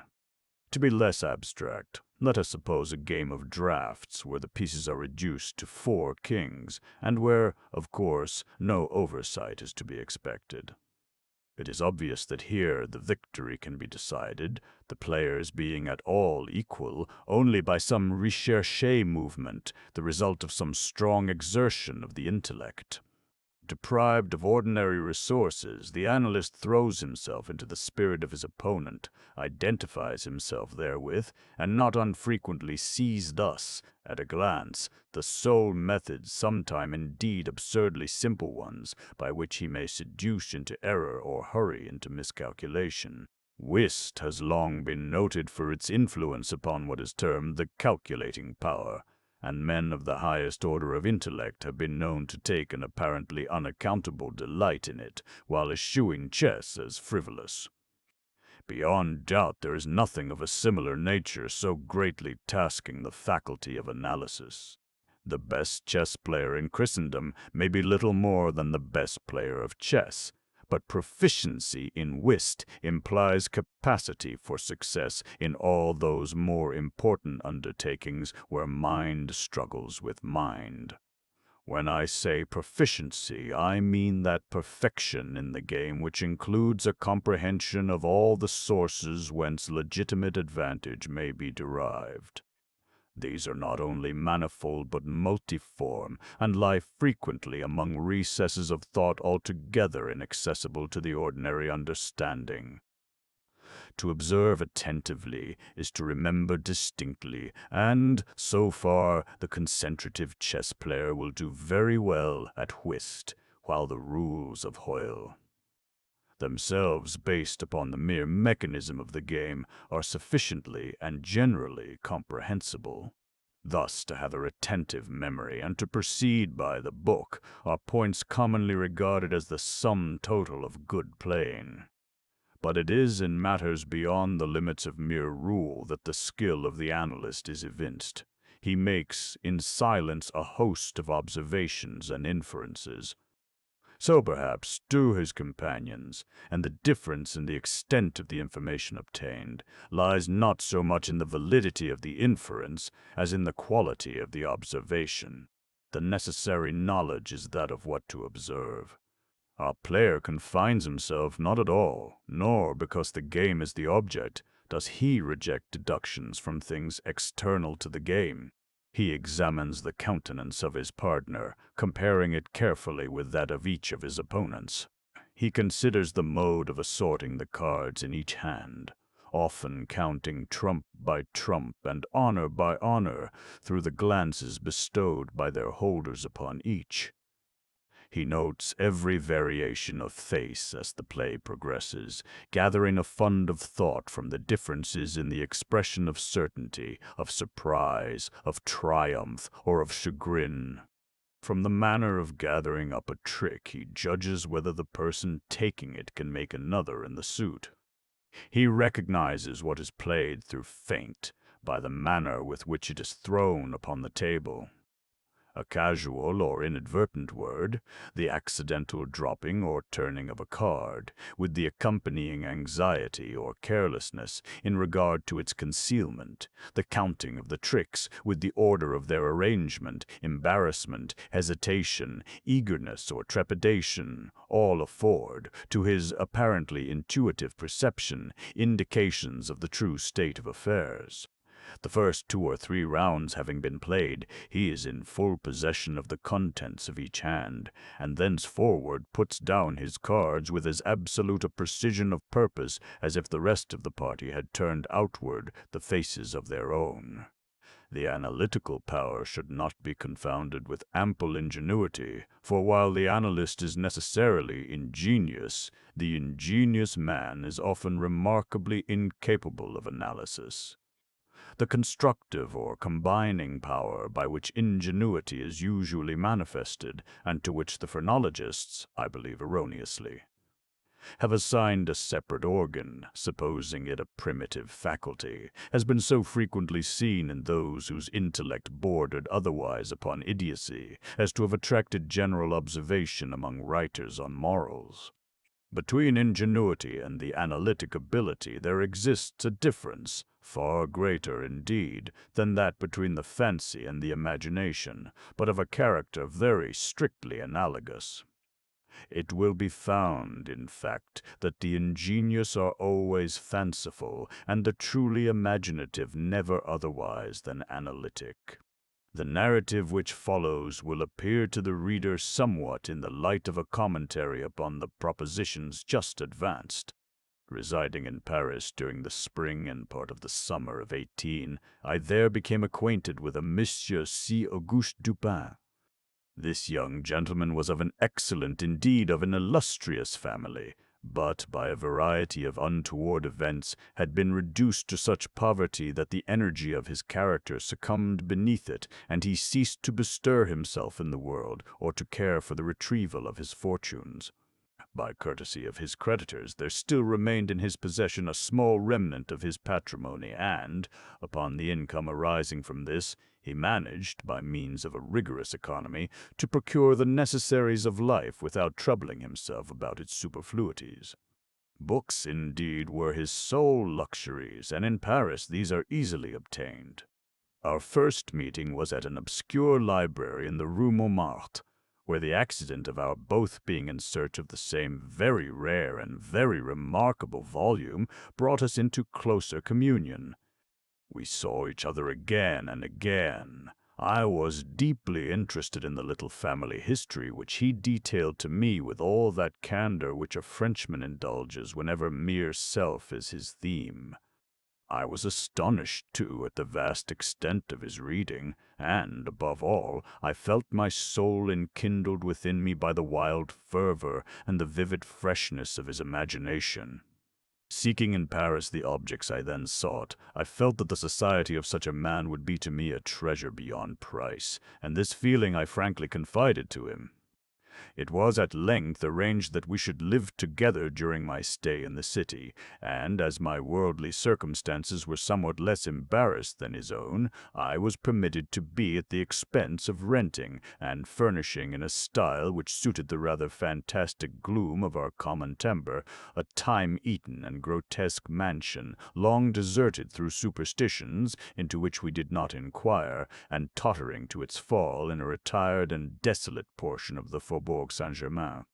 To be less abstract, let us suppose a game of draughts where the pieces are reduced to 4 kings, and where, of course, no oversight is to be expected. It is obvious that here the victory can be decided, the players being at all equal, only by some recherché movement, the result of some strong exertion of the intellect. Deprived of ordinary resources, the analyst throws himself into the spirit of his opponent, identifies himself therewith, and not unfrequently sees thus, at a glance, the sole methods, sometime indeed absurdly simple ones, by which he may seduce into error or hurry into miscalculation. Whist has long been noted for its influence upon what is termed the calculating power, and men of the highest order of intellect have been known to take an apparently unaccountable delight in it, while eschewing chess as frivolous. Beyond doubt there is nothing of a similar nature so greatly tasking the faculty of analysis. The best chess player in Christendom may be little more than the best player of chess, but proficiency in whist implies capacity for success in all those more important undertakings where mind struggles with mind. When I say proficiency, I mean that perfection in the game which includes a comprehension of all the sources whence legitimate advantage may be derived. These are not only manifold but multiform, and lie frequently among recesses of thought altogether inaccessible to the ordinary understanding. To observe attentively is to remember distinctly, and, so far, the concentrative chess player will do very well at whist, while the rules of Hoyle, themselves based upon the mere mechanism of the game, are sufficiently and generally comprehensible. Thus, to have a retentive memory and to proceed by the book are points commonly regarded as the sum total of good playing. But it is in matters beyond the limits of mere rule that the skill of the analyst is evinced. He makes, in silence, a host of observations and inferences. So perhaps do his companions, and the difference in the extent of the information obtained lies not so much in the validity of the inference as in the quality of the observation. The necessary knowledge is that of what to observe. Our player confines himself not at all, nor, because the game is the object, does he reject deductions from things external to the game. He examines the countenance of his partner, comparing it carefully with that of each of his opponents. He considers the mode of assorting the cards in each hand, often counting trump by trump and honor by honor through the glances bestowed by their holders upon each. He notes every variation of face as the play progresses, gathering a fund of thought from the differences in the expression of certainty, of surprise, of triumph, or of chagrin. From the manner of gathering up a trick, he judges whether the person taking it can make another in the suit. He recognizes what is played through feint by the manner with which it is thrown upon the table. A casual or inadvertent word, the accidental dropping or turning of a card, with the accompanying anxiety or carelessness in regard to its concealment, the counting of the tricks with the order of their arrangement, embarrassment, hesitation, eagerness or trepidation, all afford, to his apparently intuitive perception, indications of the true state of affairs. The first 2 or 3 rounds having been played, he is in full possession of the contents of each hand, and thenceforward puts down his cards with as absolute a precision of purpose as if the rest of the party had turned outward the faces of their own. The analytical power should not be confounded with ample ingenuity, for while the analyst is necessarily ingenious, the ingenious man is often remarkably incapable of analysis. The constructive or combining power by which ingenuity is usually manifested, and to which the phrenologists, I believe erroneously, have assigned a separate organ, supposing it a primitive faculty, has been so frequently seen in those whose intellect bordered otherwise upon idiocy, as to have attracted general observation among writers on morals. Between ingenuity and the analytic ability there exists a difference, far greater, indeed, than that between the fancy and the imagination, but of a character very strictly analogous. It will be found, in fact, that the ingenious are always fanciful, and the truly imaginative never otherwise than analytic. The narrative which follows will appear to the reader somewhat in the light of a commentary upon the propositions just advanced. Residing in Paris during the spring and part of the summer of 18, I there became acquainted with a Monsieur C. Auguste Dupin. This young gentleman was of an excellent, indeed of an illustrious family, but by a variety of untoward events had been reduced to such poverty that the energy of his character succumbed beneath it, and he ceased to bestir himself in the world, or to care for the retrieval of his fortunes. By courtesy of his creditors, there still remained in his possession a small remnant of his patrimony, and, upon the income arising from this, he managed, by means of a rigorous economy, to procure the necessaries of life without troubling himself about its superfluities. Books, indeed, were his sole luxuries, and in Paris these are easily obtained. Our first meeting was at an obscure library in the Rue Morgue, where the accident of our both being in search of the same very rare and very remarkable volume brought us into closer communion. We saw each other again and again. I was deeply interested in the little family history which he detailed to me with all that candor which a Frenchman indulges whenever mere self is his theme. I was astonished, too, at the vast extent of his reading, and, above all, I felt my soul enkindled within me by the wild fervor and the vivid freshness of his imagination. Seeking in Paris the objects I then sought, I felt that the society of such a man would be to me a treasure beyond price, and this feeling I frankly confided to him. It was at length arranged that we should live together during my stay in the city, and as my worldly circumstances were somewhat less embarrassed than his own, I was permitted to be at the expense of renting and furnishing in a style which suited the rather fantastic gloom of our common timber, a time-eaten and grotesque mansion, long deserted through superstitions, into which we did not inquire, and tottering to its fall in a retired and desolate portion of the Faubourg Saint-Germain.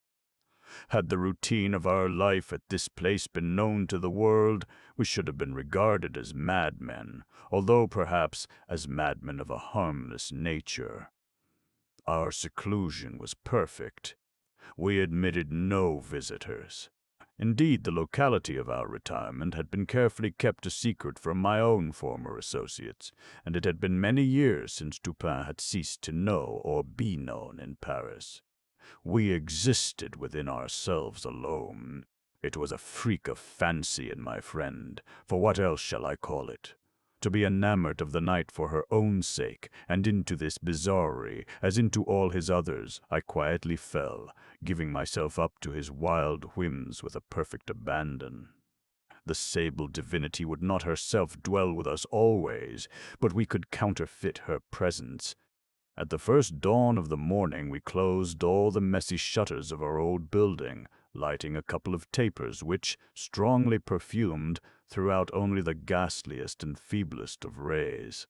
Had the routine of our life at this place been known to the world, we should have been regarded as madmen, although perhaps as madmen of a harmless nature. Our seclusion was perfect. We admitted no visitors. Indeed, the locality of our retirement had been carefully kept a secret from my own former associates, and it had been many years since Dupin had ceased to know or be known in Paris. We existed within ourselves alone. It was a freak of fancy in my friend, for what else shall I call it? To be enamored of the night for her own sake, and into this bizarrerie, as into all his others, I quietly fell, giving myself up to his wild whims with a perfect abandon. The sable divinity would not herself dwell with us always, but we could counterfeit her presence. At the first dawn of the morning we closed all the messy shutters of our old building, lighting a couple of tapers which, strongly perfumed, threw out only the ghastliest and feeblest of rays.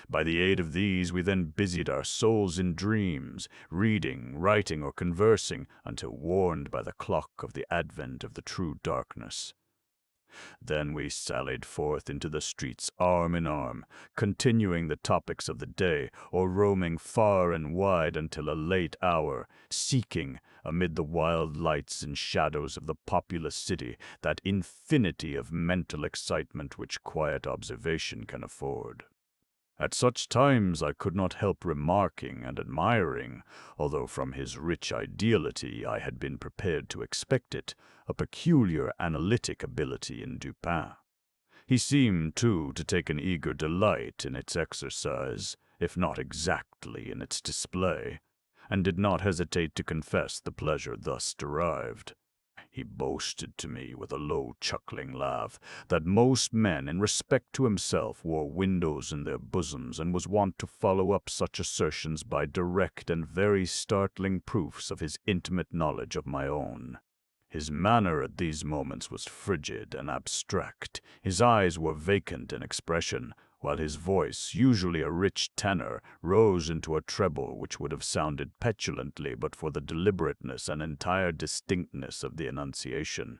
By the aid of these we then busied our souls in dreams, reading, writing, or conversing, until warned by the clock of the advent of the true darkness. Then we sallied forth into the streets arm in arm, continuing the topics of the day, or roaming far and wide until a late hour, seeking, amid the wild lights and shadows of the populous city, that infinity of mental excitement which quiet observation can afford. At such times I could not help remarking and admiring, although from his rich ideality I had been prepared to expect it, a peculiar analytic ability in Dupin. He seemed, too, to take an eager delight in its exercise, if not exactly in its display, and did not hesitate to confess the pleasure thus derived. He boasted to me with a low chuckling laugh that most men, in respect to himself, wore windows in their bosoms, and was wont to follow up such assertions by direct and very startling proofs of his intimate knowledge of my own. His manner at these moments was frigid and abstract. His eyes were vacant in expression, while his voice, usually a rich tenor, rose into a treble which would have sounded petulantly but for the deliberateness and entire distinctness of the enunciation.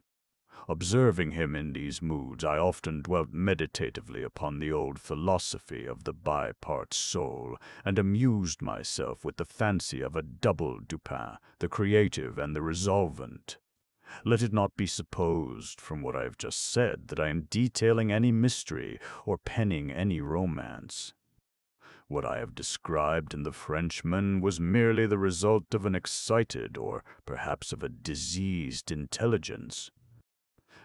Observing him in these moods, I often dwelt meditatively upon the old philosophy of the bipart soul, and amused myself with the fancy of a double Dupin, the creative and the resolvent. Let it not be supposed, from what I have just said, that I am detailing any mystery or penning any romance. What I have described in the Frenchman was merely the result of an excited, or perhaps of a diseased intelligence.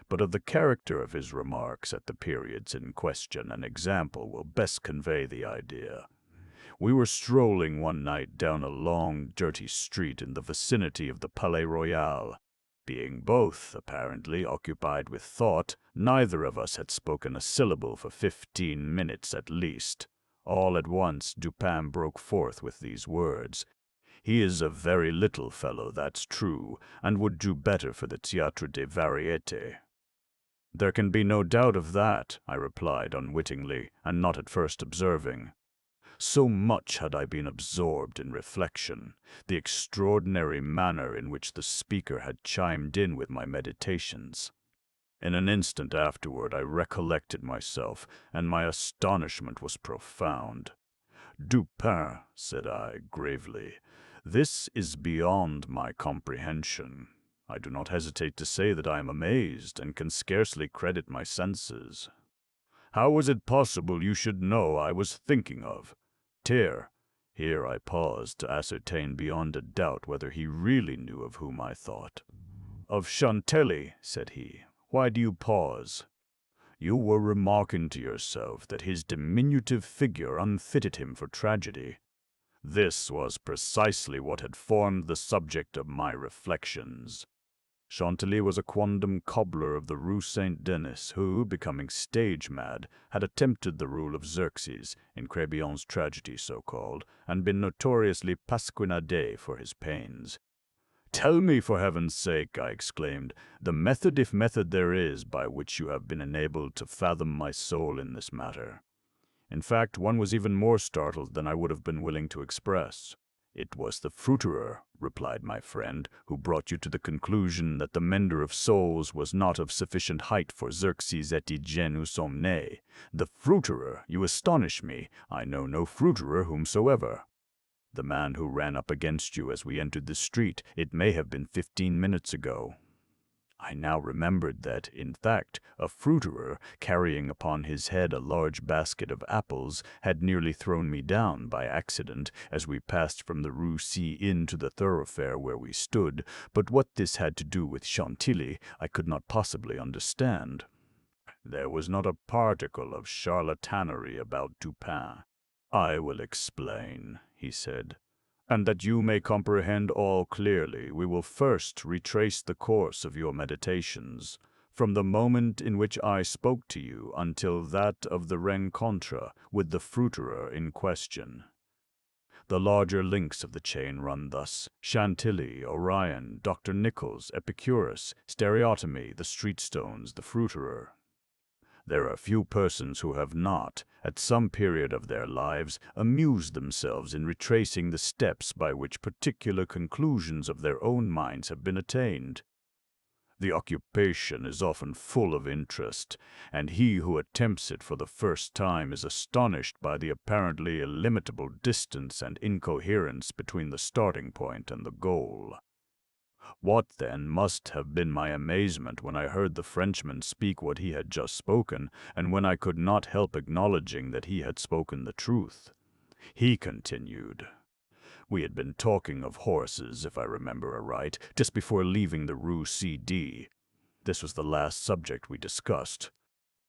But of the character of his remarks at the periods in question an example will best convey the idea. We were strolling one night down a long, dirty street in the vicinity of the Palais Royal. Being both, apparently, occupied with thought, neither of us had spoken a syllable for 15 minutes at least. All at once Dupin broke forth with these words. "He is a very little fellow, that's true, and would do better for the Théâtre des Variétés." "There can be no doubt of that," I replied unwittingly, and not at first observing. So much had I been absorbed in reflection, the extraordinary manner in which the speaker had chimed in with my meditations. In an instant afterward I recollected myself, and my astonishment was profound. "Dupin," said I, gravely, "this is beyond my comprehension. I do not hesitate to say that I am amazed, and can scarcely credit my senses. How was it possible you should know I was thinking of? Here I paused to ascertain beyond a doubt whether he really knew of whom I thought. "Of Chantilly," said he. "Why do you pause?" "You were remarking to yourself that his diminutive figure unfitted him for tragedy." This was precisely what had formed the subject of my reflections. Chantilly was a quondam cobbler of the Rue Saint-Denis who, becoming stage-mad, had attempted the rule of Xerxes, in Crébillon's tragedy so-called, and been notoriously pasquinade for his pains. "Tell me, for heaven's sake," I exclaimed, "the method, if method there is, by which you have been enabled to fathom my soul in this matter." In fact, one was even more startled than I would have been willing to express. "It was the fruiterer," replied my friend, "who brought you to the conclusion that the mender of souls was not of sufficient height for Xerxes et Hygiene où sommes nés. The fruiterer! You astonish me. I know no fruiterer whomsoever." "The man who ran up against you as we entered the street. It may have been 15 minutes ago." I now remembered that, in fact, a fruiterer, carrying upon his head a large basket of apples, had nearly thrown me down by accident as we passed from the Rue C into the thoroughfare where we stood, but what this had to do with Chantilly I could not possibly understand. There was not a particle of charlatanerie about Dupin. "I will explain," he said. "And that you may comprehend all clearly, we will first retrace the course of your meditations, from the moment in which I spoke to you until that of the rencontre with the fruiterer in question. The larger links of the chain run thus: Chantilly, Orion, Dr. Nichols, Epicurus, stereotomy, the street stones, the fruiterer. There are few persons who have not, at some period of their lives, amused themselves in retracing the steps by which particular conclusions of their own minds have been attained. The occupation is often full of interest, and he who attempts it for the first time is astonished by the apparently illimitable distance and incoherence between the starting point and the goal. What, then, must have been my amazement when I heard the Frenchman speak what he had just spoken, and when I could not help acknowledging that he had spoken the truth. He continued: "We had been talking of horses, if I remember aright, just before leaving the Rue CD. This was the last subject we discussed.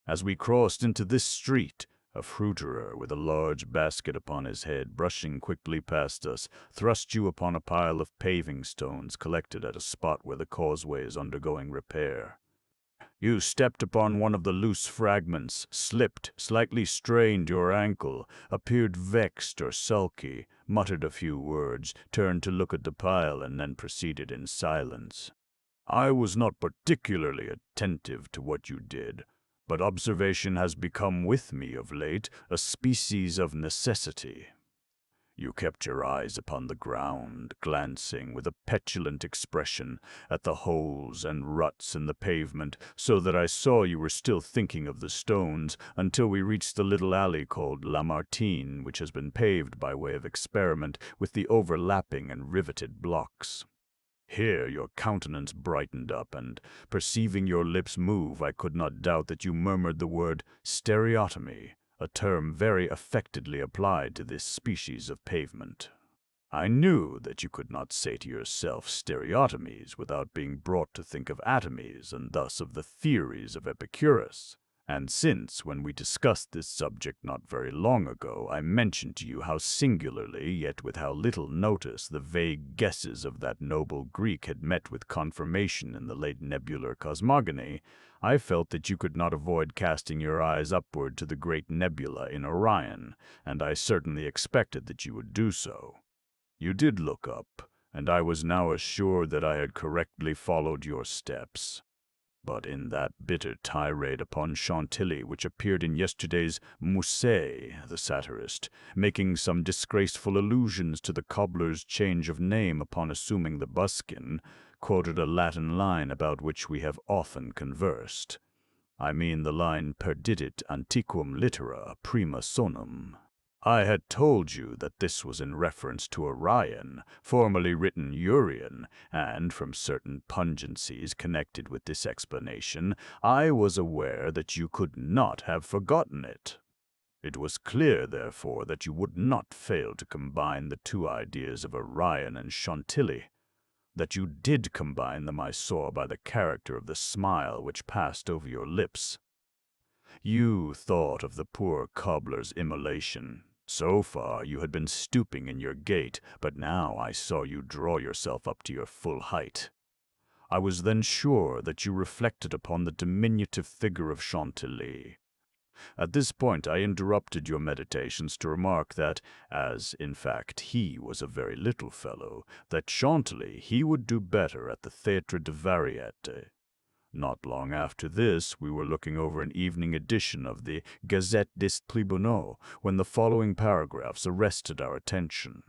As we crossed into this street, a fruiterer with a large basket upon his head, brushing quickly past us, thrust you upon a pile of paving stones collected at a spot where the causeway is undergoing repair. You stepped upon one of the loose fragments, slipped, slightly strained your ankle, appeared vexed or sulky, muttered a few words, turned to look at the pile, and then proceeded in silence. I was not particularly attentive to what you did, but observation has become with me of late a species of necessity. You kept your eyes upon the ground, glancing with a petulant expression at the holes and ruts in the pavement, so that I saw you were still thinking of the stones until we reached the little alley called Lamartine, which has been paved by way of experiment with the overlapping and riveted blocks. Here your countenance brightened up, and, perceiving your lips move, I could not doubt that you murmured the word stereotomy, a term very affectedly applied to this species of pavement. I knew that you could not say to yourself stereotomies without being brought to think of atomies, and thus of the theories of Epicurus. And since, when we discussed this subject not very long ago, I mentioned to you how singularly, yet with how little notice, the vague guesses of that noble Greek had met with confirmation in the late nebular cosmogony, I felt that you could not avoid casting your eyes upward to the great nebula in Orion, and I certainly expected that you would do so. You did look up, and I was now assured that I had correctly followed your steps. But in that bitter tirade upon Chantilly which appeared in yesterday's Musset, the satirist, making some disgraceful allusions to the cobbler's change of name upon assuming the buskin, quoted a Latin line about which we have often conversed. I mean the line perdidit antiquum littera prima sonum. I had told you that this was in reference to Orion, formerly written Urian, and from certain pungencies connected with this explanation, I was aware that you could not have forgotten it. It was clear, therefore, that you would not fail to combine the two ideas of Orion and Chantilly. That you did combine them I saw by the character of the smile which passed over your lips. You thought of the poor cobbler's immolation, So far you had been stooping in your gait, but now I saw you draw yourself up to your full height. I was then sure that you reflected upon the diminutive figure of Chantilly. At this point I interrupted your meditations to remark that, as, in fact, he was a very little fellow, that Chantilly he would do better at the Théâtre de Variété. Not long after this, we were looking over an evening edition of the Gazette des Tribunaux when the following paragraphs arrested our attention.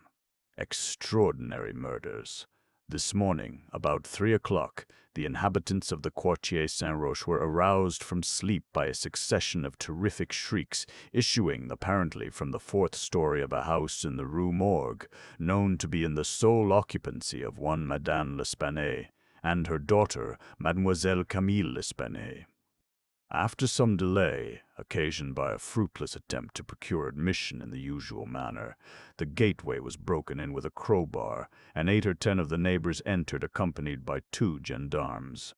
Extraordinary murders. This morning, about 3 o'clock, the inhabitants of the Quartier Saint-Roch were aroused from sleep by a succession of terrific shrieks issuing apparently from the fourth story of a house in the Rue Morgue, known to be in the sole occupancy of one Madame L'Espanaye, and her daughter, Mademoiselle Camille L'Espanaye. After some delay, occasioned by a fruitless attempt to procure admission in the usual manner, the gateway was broken in with a crowbar, and 8 or 10 of the neighbors entered accompanied by 2 gendarmes.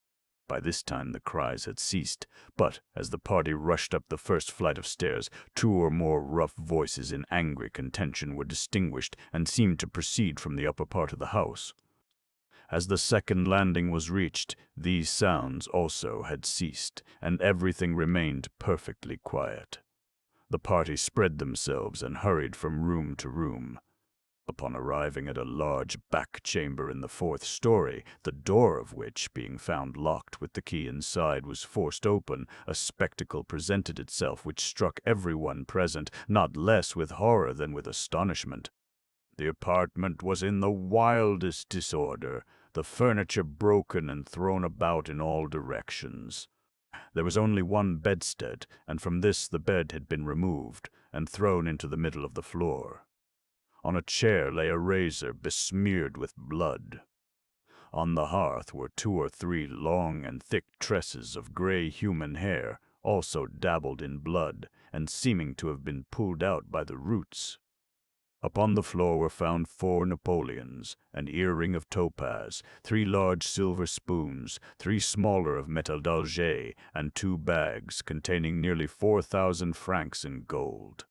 By this time the cries had ceased, but as the party rushed up the first flight of stairs, 2 or more rough voices in angry contention were distinguished and seemed to proceed from the upper part of the house. As the second landing was reached, these sounds also had ceased, and everything remained perfectly quiet. The party spread themselves and hurried from room to room. Upon arriving at a large back chamber in the 4th story, the door of which, being found locked with the key inside, was forced open, a spectacle presented itself which struck everyone present not less with horror than with astonishment. The apartment was in the wildest disorder, the furniture broken and thrown about in all directions. There was only one bedstead, and from this the bed had been removed and thrown into the middle of the floor. On a chair lay a razor besmeared with blood. On the hearth were 2 or 3 long and thick tresses of gray human hair, also dabbled in blood, and seeming to have been pulled out by the roots. Upon the floor were found 4 Napoleons, an earring of topaz, 3 large silver spoons, 3 smaller of metal d'Alger, and 2 bags containing nearly 4,000 francs in gold.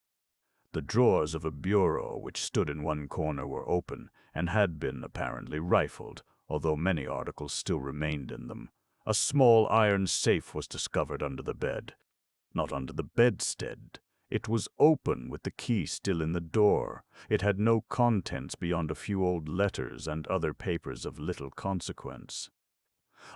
The drawers of a bureau which stood in one corner were open, and had been apparently rifled, although many articles still remained in them. A small iron safe was discovered under the bed. Not under the bedstead. It was open with the key still in the door. It had no contents beyond a few old letters and other papers of little consequence.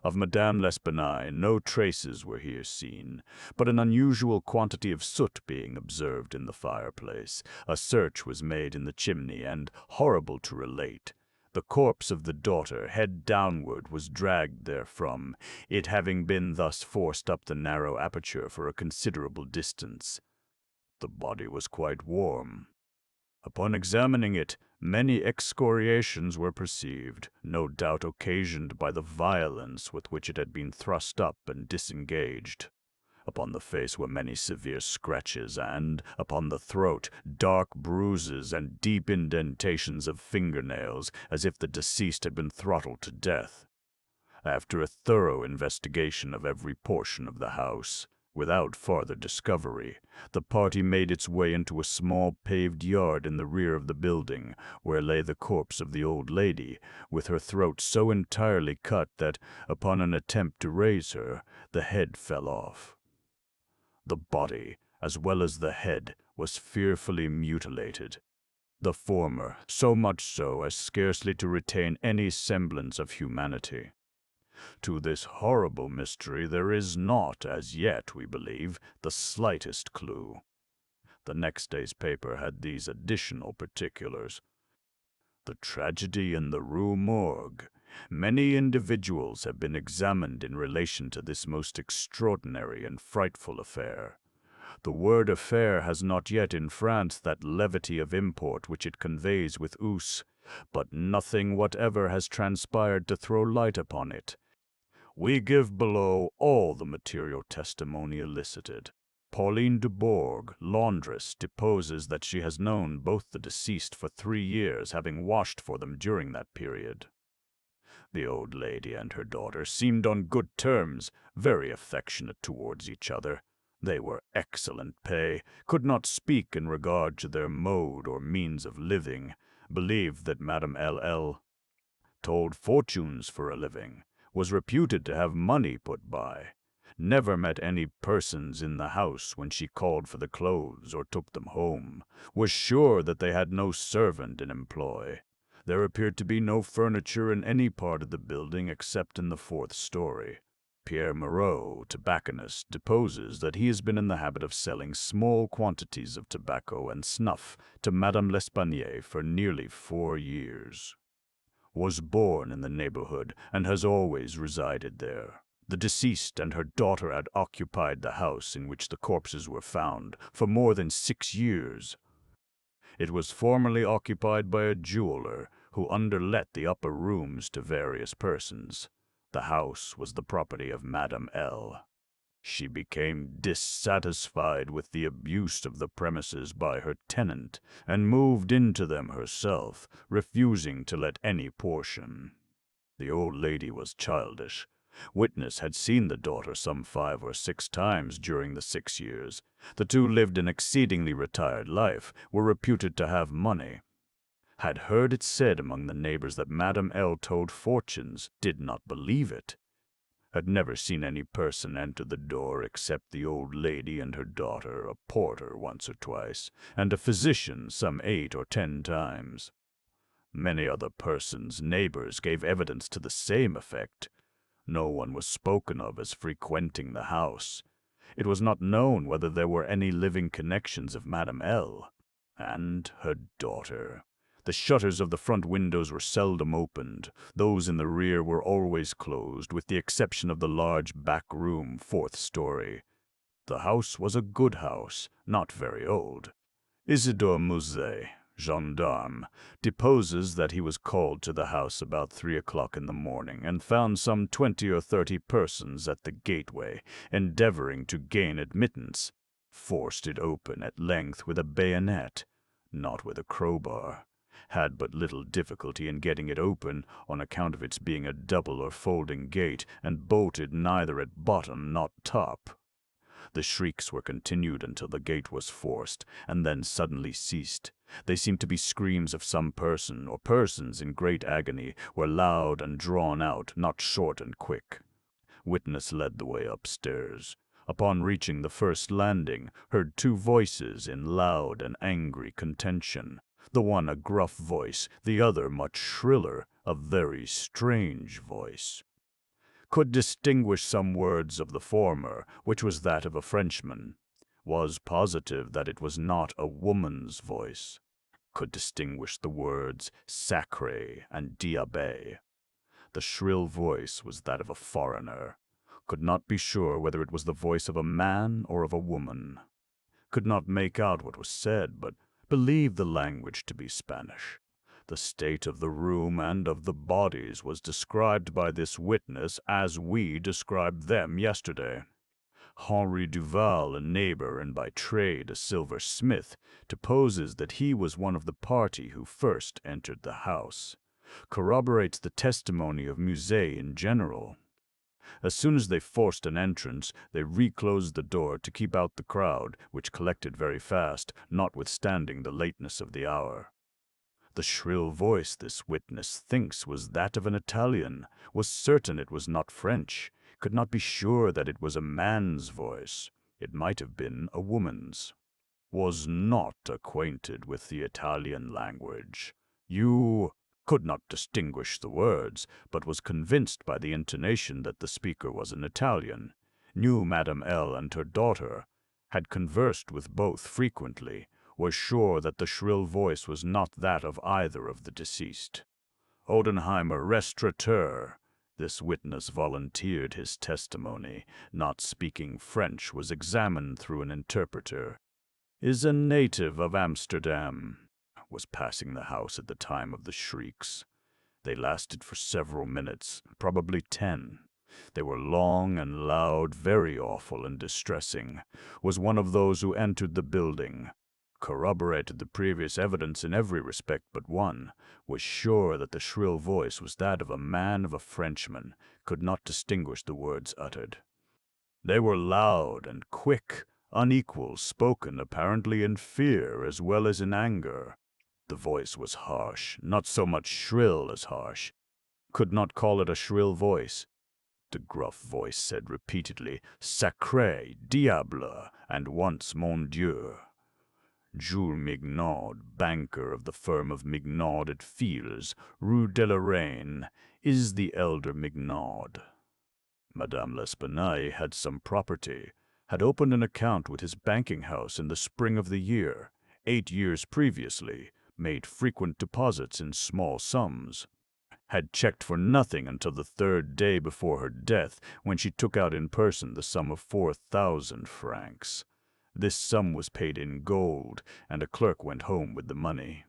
Of Madame L'Espanaye no traces were here seen, but an unusual quantity of soot being observed in the fireplace, a search was made in the chimney, and, horrible to relate, the corpse of the daughter, head downward, was dragged therefrom, it having been thus forced up the narrow aperture for a considerable distance. The body was quite warm. Upon examining it, many excoriations were perceived, no doubt occasioned by the violence with which it had been thrust up and disengaged. Upon the face were many severe scratches, and, upon the throat, dark bruises and deep indentations of fingernails, as if the deceased had been throttled to death. After a thorough investigation of every portion of the house, without farther discovery, the party made its way into a small paved yard in the rear of the building, where lay the corpse of the old lady, with her throat so entirely cut that, upon an attempt to raise her, the head fell off. The body, as well as the head, was fearfully mutilated. The former, so much so as scarcely to retain any semblance of humanity. To this horrible mystery there is not, as yet, we believe, the slightest clue. The next day's paper had these additional particulars. The tragedy in the Rue Morgue. Many individuals have been examined in relation to this most extraordinary and frightful affair. The word affair has not yet in France that levity of import which it conveys with us, but nothing whatever has transpired to throw light upon it. We give below all the material testimony elicited. Pauline Dubourg, laundress, deposes that she has known both the deceased for 3 years, having washed for them during that period. The old lady and her daughter seemed on good terms, very affectionate towards each other. They were excellent pay, could not speak in regard to their mode or means of living, believed that Madame L.L. told fortunes for a living, was reputed to have money put by, never met any persons in the house when she called for the clothes or took them home, was sure that they had no servant in employ. There appeared to be no furniture in any part of the building except in the fourth story. Pierre Moreau, tobacconist, deposes that he has been in the habit of selling small quantities of tobacco and snuff to Madame L'Espanaye for nearly 4 years. Was born in the neighborhood and has always resided there. The deceased and her daughter had occupied the house in which the corpses were found for more than 6 years. It was formerly occupied by a jeweler who underlet the upper rooms to various persons. The house was the property of Madame L. She became dissatisfied with the abuse of the premises by her tenant and moved into them herself, refusing to let any portion. The old lady was childish. Witness had seen the daughter some 5 or 6 times during the 6 years. The two lived an exceedingly retired life, were reputed to have money. Had heard it said among the neighbors that Madame L. told fortunes, did not believe it. Had never seen any person enter the door except the old lady and her daughter, a porter once or twice, and a physician some 8 or 10 times. Many other persons, neighbors, gave evidence to the same effect. No one was spoken of as frequenting the house. It was not known whether there were any living connections of Madame L. and her daughter. The shutters of the front windows were seldom opened. Those in the rear were always closed, with the exception of the large back room, 4th story. The house was a good house, not very old. Isidore Musset, gendarme, deposes that he was called to the house about 3 o'clock in the morning and found some 20 or 30 persons at the gateway, endeavoring to gain admittance. Forced it open at length with a bayonet, not with a crowbar. Had but little difficulty in getting it open on account of its being a double or folding gate and bolted neither at bottom nor top. The shrieks were continued until the gate was forced, and then suddenly ceased. They seemed to be screams of some person, or persons in great agony, were loud and drawn out, not short and quick. Witness led the way upstairs. Upon reaching the first landing, heard 2 voices in loud and angry contention. The one a gruff voice, the other much shriller, a very strange voice. Could distinguish some words of the former, which was that of a Frenchman. Was positive that it was not a woman's voice. Could distinguish the words sacré and diable. The shrill voice was that of a foreigner. Could not be sure whether it was the voice of a man or of a woman. Could not make out what was said, but believed the language to be Spanish. The state of the room and of the bodies was described by this witness as we described them yesterday. Henri Duval, a neighbor and by trade a silversmith, deposes that he was one of the party who first entered the house. Corroborates the testimony of Musset in general. As soon as they forced an entrance, they reclosed the door to keep out the crowd, which collected very fast, notwithstanding the lateness of the hour. The shrill voice, this witness thinks, was that of an Italian, was certain it was not French, could not be sure that it was a man's voice. It might have been a woman's. Was not acquainted with the Italian language. You could not distinguish the words, but was convinced by the intonation that the speaker was an Italian. Knew Madame L. and her daughter. Had conversed with both frequently. Was sure that the shrill voice was not that of either of the deceased. Odenheimer, restaurateur. This witness volunteered his testimony. Not speaking French, was examined through an interpreter. Is a native of Amsterdam. Was passing the house at the time of the shrieks. They lasted for several minutes, probably 10. They were long and loud, very awful and distressing. Was one of those who entered the building. Corroborated the previous evidence in every respect but one. Was sure that the shrill voice was that of a man, of a Frenchman. Could not distinguish the words uttered. They were loud and quick, unequal, spoken apparently in fear as well as in anger. The voice was harsh, not so much shrill as harsh. Could not call it a shrill voice. The gruff voice said repeatedly, "Sacré, diable," and once "Mon Dieu." Jules Mignaud, banker of the firm of Mignaud at Files, Rue de la Reine, is the elder Mignaud. Madame L'Espanaye had some property, had opened an account with his banking house in the spring of the year, 8 years previously, made frequent deposits in small sums, had checked for nothing until the 3rd day before her death, when she took out in person the sum of 4,000 francs. This sum was paid in gold, and a clerk went home with the money.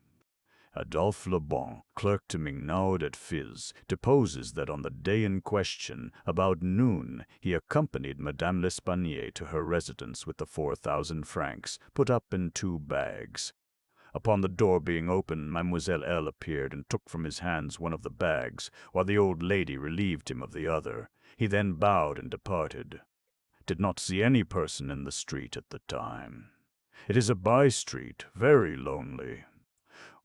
Adolphe Lebon, clerk to Mignaud at Files, deposes that on the day in question, about noon, he accompanied Madame L'Espanaye to her residence with the 4,000 francs, put up in 2 bags. Upon the door being opened, Mademoiselle L. appeared and took from his hands one of the bags, while the old lady relieved him of the other. He then bowed and departed. Did not see any person in the street at the time. It is a by-street, very lonely.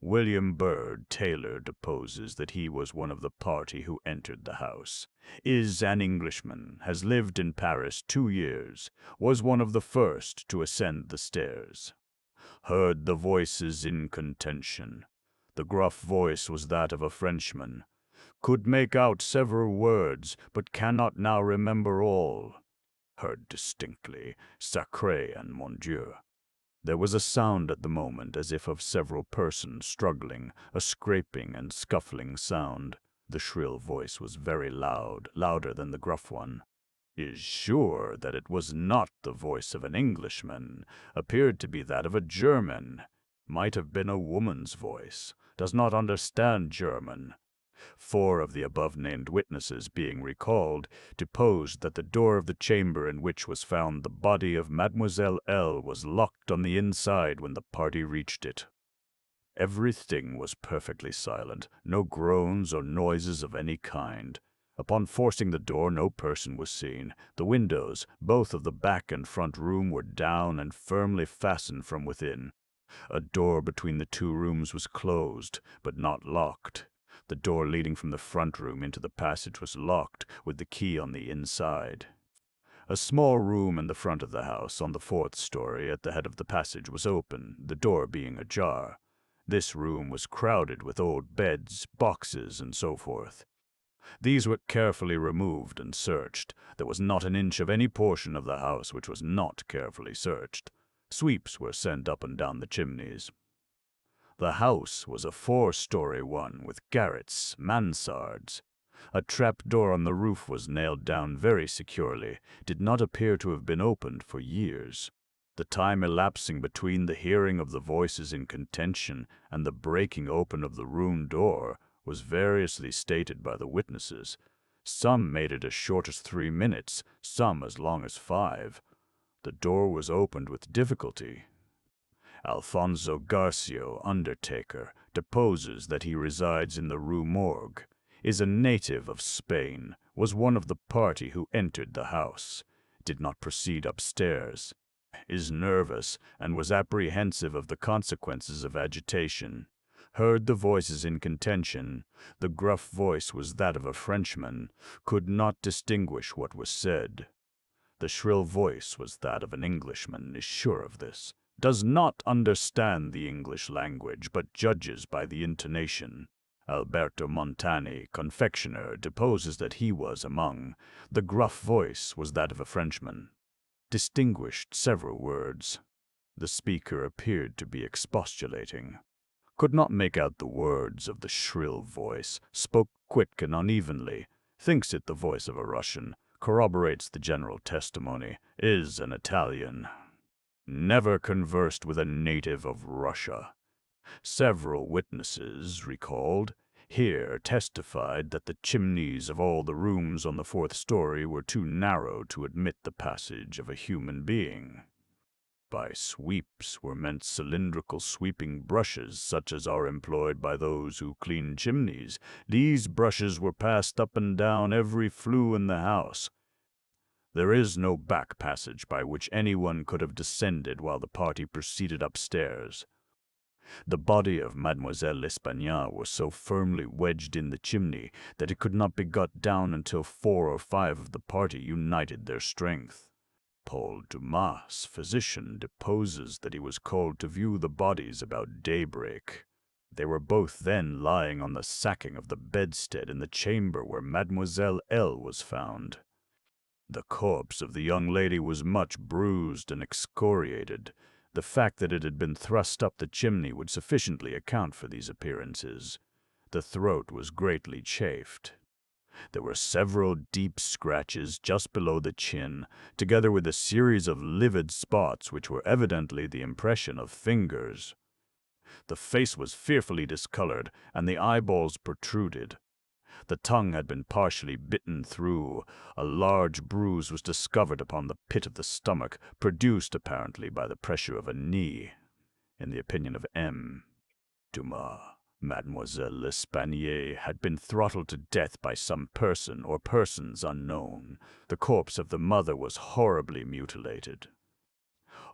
William Bird, tailor, deposes that he was one of the party who entered the house, is an Englishman, has lived in Paris 2 years, was one of the first to ascend the stairs. Heard the voices in contention. The gruff voice was that of a Frenchman. Could make out several words, but cannot now remember all. Heard distinctly, "Sacré" and "Mon Dieu." There was a sound at the moment as if of several persons struggling, a scraping and scuffling sound. The shrill voice was very loud, louder than the gruff one. Is sure that it was not the voice of an Englishman, appeared to be that of a German. Might have been a woman's voice. Does not understand German. 4 of the above-named witnesses, being recalled, deposed that the door of the chamber in which was found the body of Mademoiselle L. was locked on the inside when the party reached it. Everything was perfectly silent, no groans or noises of any kind. Upon forcing the door, no person was seen. The windows, both of the back and front room, were down and firmly fastened from within. A door between the 2 rooms was closed, but not locked. The door leading from the front room into the passage was locked, with the key on the inside. A small room in the front of the house, on the 4th story, at the head of the passage, was open, the door being ajar. This room was crowded with old beds, boxes, and so forth. These were carefully removed and searched. There was not an inch of any portion of the house which was not carefully searched. Sweeps were sent up and down the chimneys. The house was a 4-story one, with garrets, mansards. A trap-door on the roof was nailed down very securely, did not appear to have been opened for years. The time elapsing between the hearing of the voices in contention and the breaking open of the room door was variously stated by the witnesses. Some made it as short as 3 minutes, some as long as 5. The door was opened with difficulty. Alfonso Garcio, undertaker, deposes that he resides in the Rue Morgue, is a native of Spain, was one of the party who entered the house, did not proceed upstairs, is nervous, and was apprehensive of the consequences of agitation. Heard the voices in contention. The gruff voice was that of a Frenchman, could not distinguish what was said. The shrill voice was that of an Englishman, is sure of this. Does not understand the English language, but judges by the intonation. Alberto Montani, confectioner, deposes that he was among. The gruff voice was that of a Frenchman. Distinguished several words. The speaker appeared to be expostulating. Could not make out the words of the shrill voice, spoke quick and unevenly, thinks it the voice of a Russian, corroborates the general testimony, is an Italian. Never conversed with a native of Russia. Several witnesses, recalled, here testified that the chimneys of all the rooms on the 4th story were too narrow to admit the passage of a human being. By sweeps were meant cylindrical sweeping brushes such as are employed by those who clean chimneys. These brushes were passed up and down every flue in the house. There is no back passage by which anyone could have descended while the party proceeded upstairs. The body of Mademoiselle L'Espagnole was so firmly wedged in the chimney that it could not be got down until 4 or 5 of the party united their strength. Paul Dumas, physician, deposes that he was called to view the bodies about daybreak. They were both then lying on the sacking of the bedstead in the chamber where Mademoiselle L. was found. The corpse of the young lady was much bruised and excoriated. The fact that it had been thrust up the chimney would sufficiently account for these appearances. The throat was greatly chafed. There were several deep scratches just below the chin, together with a series of livid spots which were evidently the impression of fingers. The face was fearfully discolored, and the eyeballs protruded. The tongue had been partially bitten through. A large bruise was discovered upon the pit of the stomach, produced apparently by the pressure of a knee. In the opinion of M. Dumas, Mademoiselle L'Espagnole had been throttled to death by some person or persons unknown. The corpse of the mother was horribly mutilated.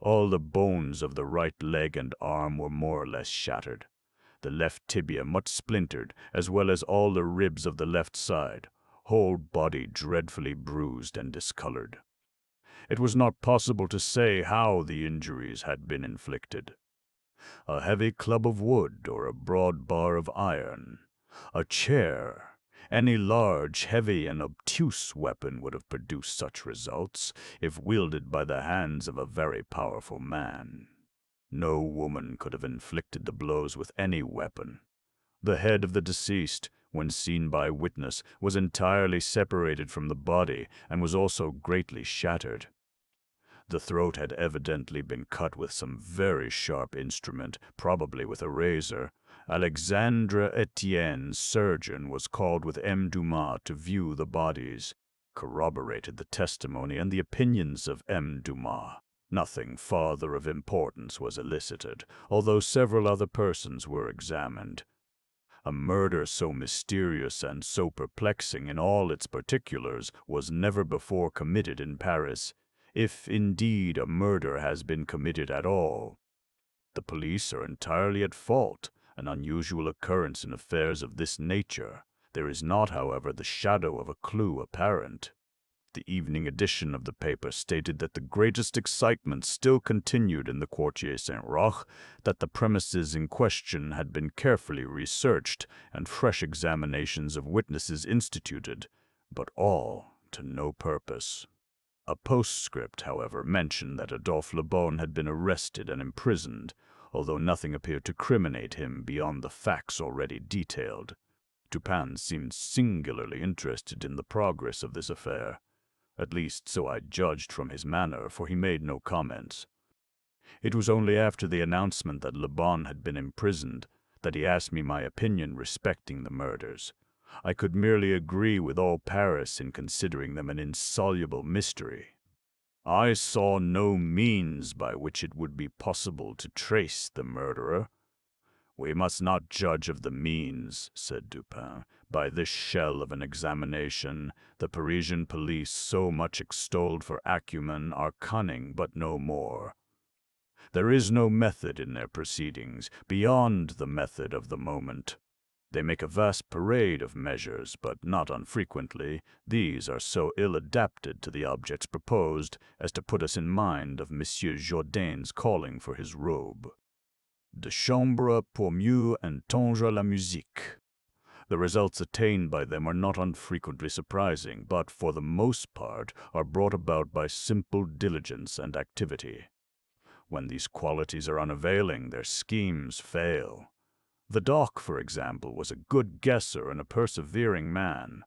All the bones of the right leg and arm were more or less shattered. The left tibia much splintered, as well as all the ribs of the left side, whole body dreadfully bruised and discolored. It was not possible to say how the injuries had been inflicted. A heavy club of wood or a broad bar of iron, a chair, any large, heavy, and obtuse weapon would have produced such results if wielded by the hands of a very powerful man. No woman could have inflicted the blows with any weapon. The head of the deceased, when seen by witness, was entirely separated from the body and was also greatly shattered. The throat had evidently been cut with some very sharp instrument, probably with a razor. Alexandre Etienne, surgeon, was called with M. Dumas to view the bodies, corroborated the testimony and the opinions of M. Dumas. Nothing farther of importance was elicited, although several other persons were examined. A murder so mysterious and so perplexing in all its particulars was never before committed in Paris, if indeed a murder has been committed at all. The police are entirely at fault, an unusual occurrence in affairs of this nature. There is not, however, the shadow of a clue apparent. The evening edition of the paper stated that the greatest excitement still continued in the Quartier Saint-Roch, that the premises in question had been carefully researched, and fresh examinations of witnesses instituted, but all to no purpose. A postscript, however, mentioned that Adolphe Le Bon had been arrested and imprisoned, although nothing appeared to criminate him beyond the facts already detailed. Dupin seemed singularly interested in the progress of this affair. At least so I judged from his manner, for he made no comments. It was only after the announcement that Le Bon had been imprisoned that he asked me my opinion respecting the murders. I could merely agree with all Paris in considering them an insoluble mystery. I saw no means by which it would be possible to trace the murderer. "We must not judge of the means," said Dupin, "by this shell of an examination. The Parisian police, so much extolled for acumen, are cunning, but no more. There is no method in their proceedings, beyond the method of the moment. They make a vast parade of measures, but not unfrequently these are so ill adapted to the objects proposed as to put us in mind of Monsieur Jourdain's calling for his robe. De chambre pour mieux entendre la musique. The results attained by them are not unfrequently surprising, but for the most part are brought about by simple diligence and activity. When these qualities are unavailing, their schemes fail. The Doc, for example, was a good guesser and a persevering man,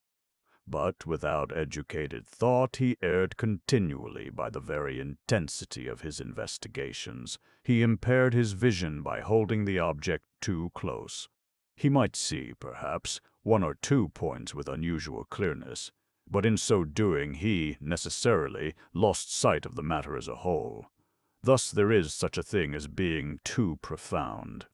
but without educated thought he erred continually by the very intensity of his investigations. He impaired his vision by holding the object too close. He might see, perhaps, 1 or 2 points with unusual clearness, but in so doing he, necessarily, lost sight of the matter as a whole. Thus there is such a thing as being too profound.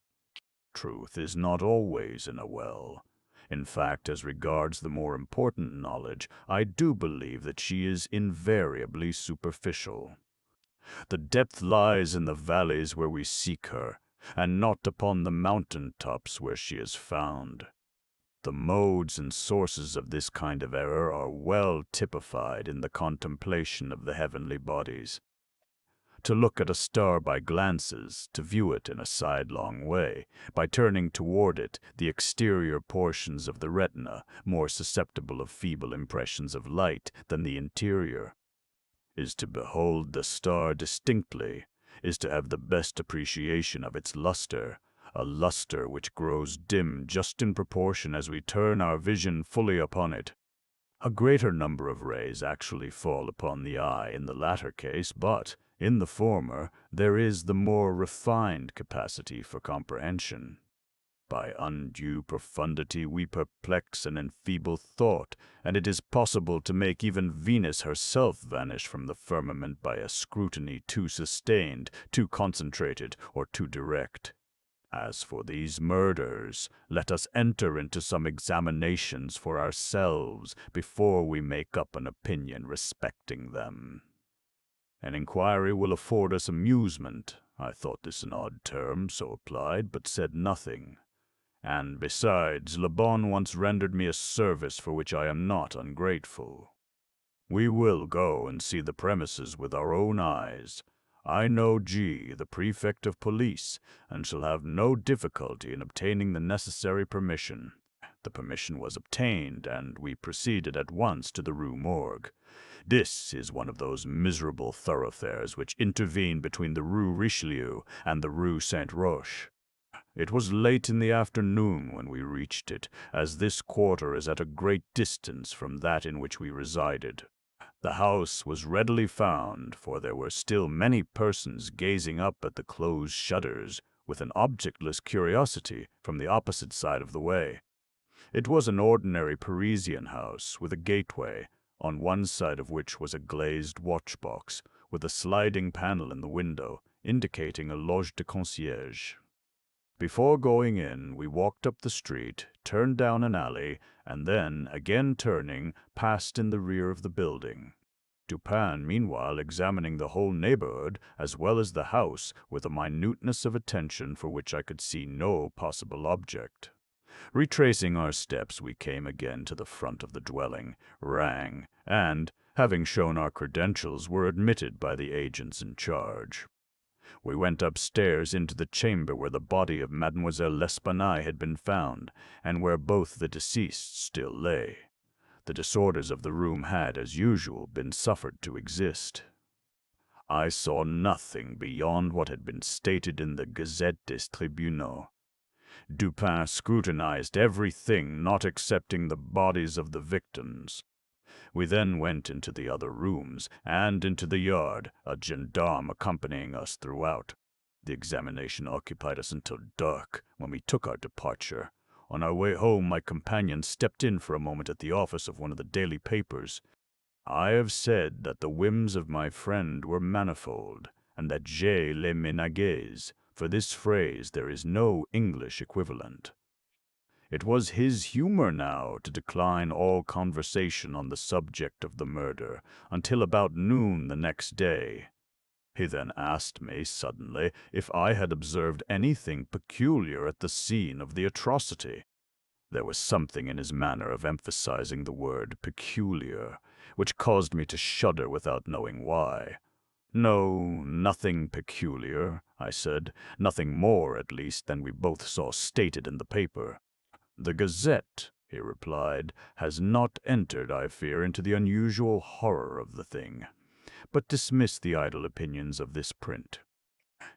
Truth is not always in a well. In fact, as regards the more important knowledge, I do believe that she is invariably superficial. The depth lies in the valleys where we seek her, and not upon the mountain tops where she is found. The modes and sources of this kind of error are well typified in the contemplation of the heavenly bodies. To look at a star by glances, to view it in a sidelong way, by turning toward it the exterior portions of the retina, more susceptible of feeble impressions of light than the interior, is to behold the star distinctly, is to have the best appreciation of its luster, a luster which grows dim just in proportion as we turn our vision fully upon it. A greater number of rays actually fall upon the eye in the latter case, but, in the former, there is the more refined capacity for comprehension. By undue profundity we perplex and enfeeble thought, and it is possible to make even Venus herself vanish from the firmament by a scrutiny too sustained, too concentrated, or too direct. As for these murders, let us enter into some examinations for ourselves before we make up an opinion respecting them. An inquiry will afford us amusement. I thought this an odd term, so applied, but said nothing. And besides, Le Bon once rendered me a service for which I am not ungrateful. We will go and see the premises with our own eyes. I know G., the prefect of police, and shall have no difficulty in obtaining the necessary permission. The permission was obtained, and we proceeded at once to the Rue Morgue. This is one of those miserable thoroughfares which intervene between the Rue Richelieu and the Rue Saint-Roch. It was late in the afternoon when we reached it, as this quarter is at a great distance from that in which we resided. The house was readily found, for there were still many persons gazing up at the closed shutters with an objectless curiosity from the opposite side of the way. It was an ordinary Parisian house with a gateway, on one side of which was a glazed watch-box with a sliding panel in the window, indicating a loge de concierge. Before going in, we walked up the street, turned down an alley, and then, again turning, passed in the rear of the building. Dupin, meanwhile, examining the whole neighborhood, as well as the house, with a minuteness of attention for which I could see no possible object. Retracing our steps, we came again to the front of the dwelling, rang, and, having shown our credentials, were admitted by the agents in charge. We went upstairs into the chamber where the body of Mademoiselle L'Espanaye had been found, and where both the deceased still lay. The disorders of the room had, as usual, been suffered to exist. I saw nothing beyond what had been stated in the Gazette des Tribunaux. Dupin scrutinized everything, not excepting the bodies of the victims. We then went into the other rooms, and into the yard, a gendarme accompanying us throughout. The examination occupied us until dark, when we took our departure. On our way home, my companion stepped in for a moment at the office of one of the daily papers. I have said that the whims of my friend were manifold, and that j'ai les ménages. For this phrase there is no English equivalent. It was his humor now to decline all conversation on the subject of the murder until about noon the next day. He then asked me suddenly if I had observed anything peculiar at the scene of the atrocity. There was something in his manner of emphasizing the word peculiar, which caused me to shudder without knowing why. "No, nothing peculiar," I said, "nothing more, at least, than we both saw stated in the paper." "The Gazette," he replied, "has not entered, I fear, into the unusual horror of the thing. But dismiss the idle opinions of this print.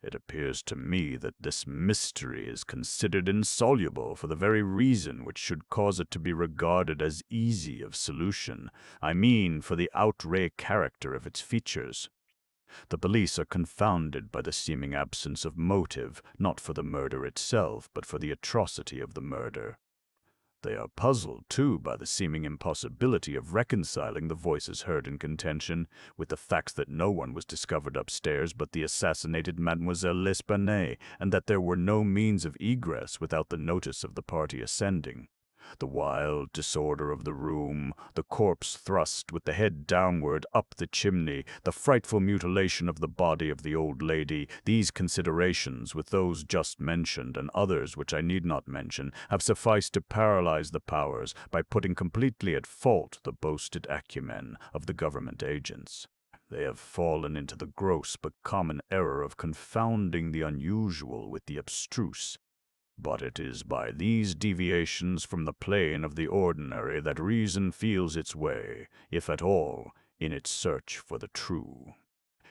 It appears to me that this mystery is considered insoluble for the very reason which should cause it to be regarded as easy of solution. I mean for the outre character of its features. The police are confounded by the seeming absence of motive, not for the murder itself, but for the atrocity of the murder. They are puzzled, too, by the seeming impossibility of reconciling the voices heard in contention with the facts that no one was discovered upstairs but the assassinated Mademoiselle L'Espanaye, and that there were no means of egress without the notice of the party ascending. The wild disorder of the room, the corpse thrust with the head downward up the chimney, the frightful mutilation of the body of the old lady, these considerations, with those just mentioned and others which I need not mention, have sufficed to paralyze the powers by putting completely at fault the boasted acumen of the government agents. They have fallen into the gross but common error of confounding the unusual with the abstruse. But it is by these deviations from the plane of the ordinary that reason feels its way, if at all, in its search for the true.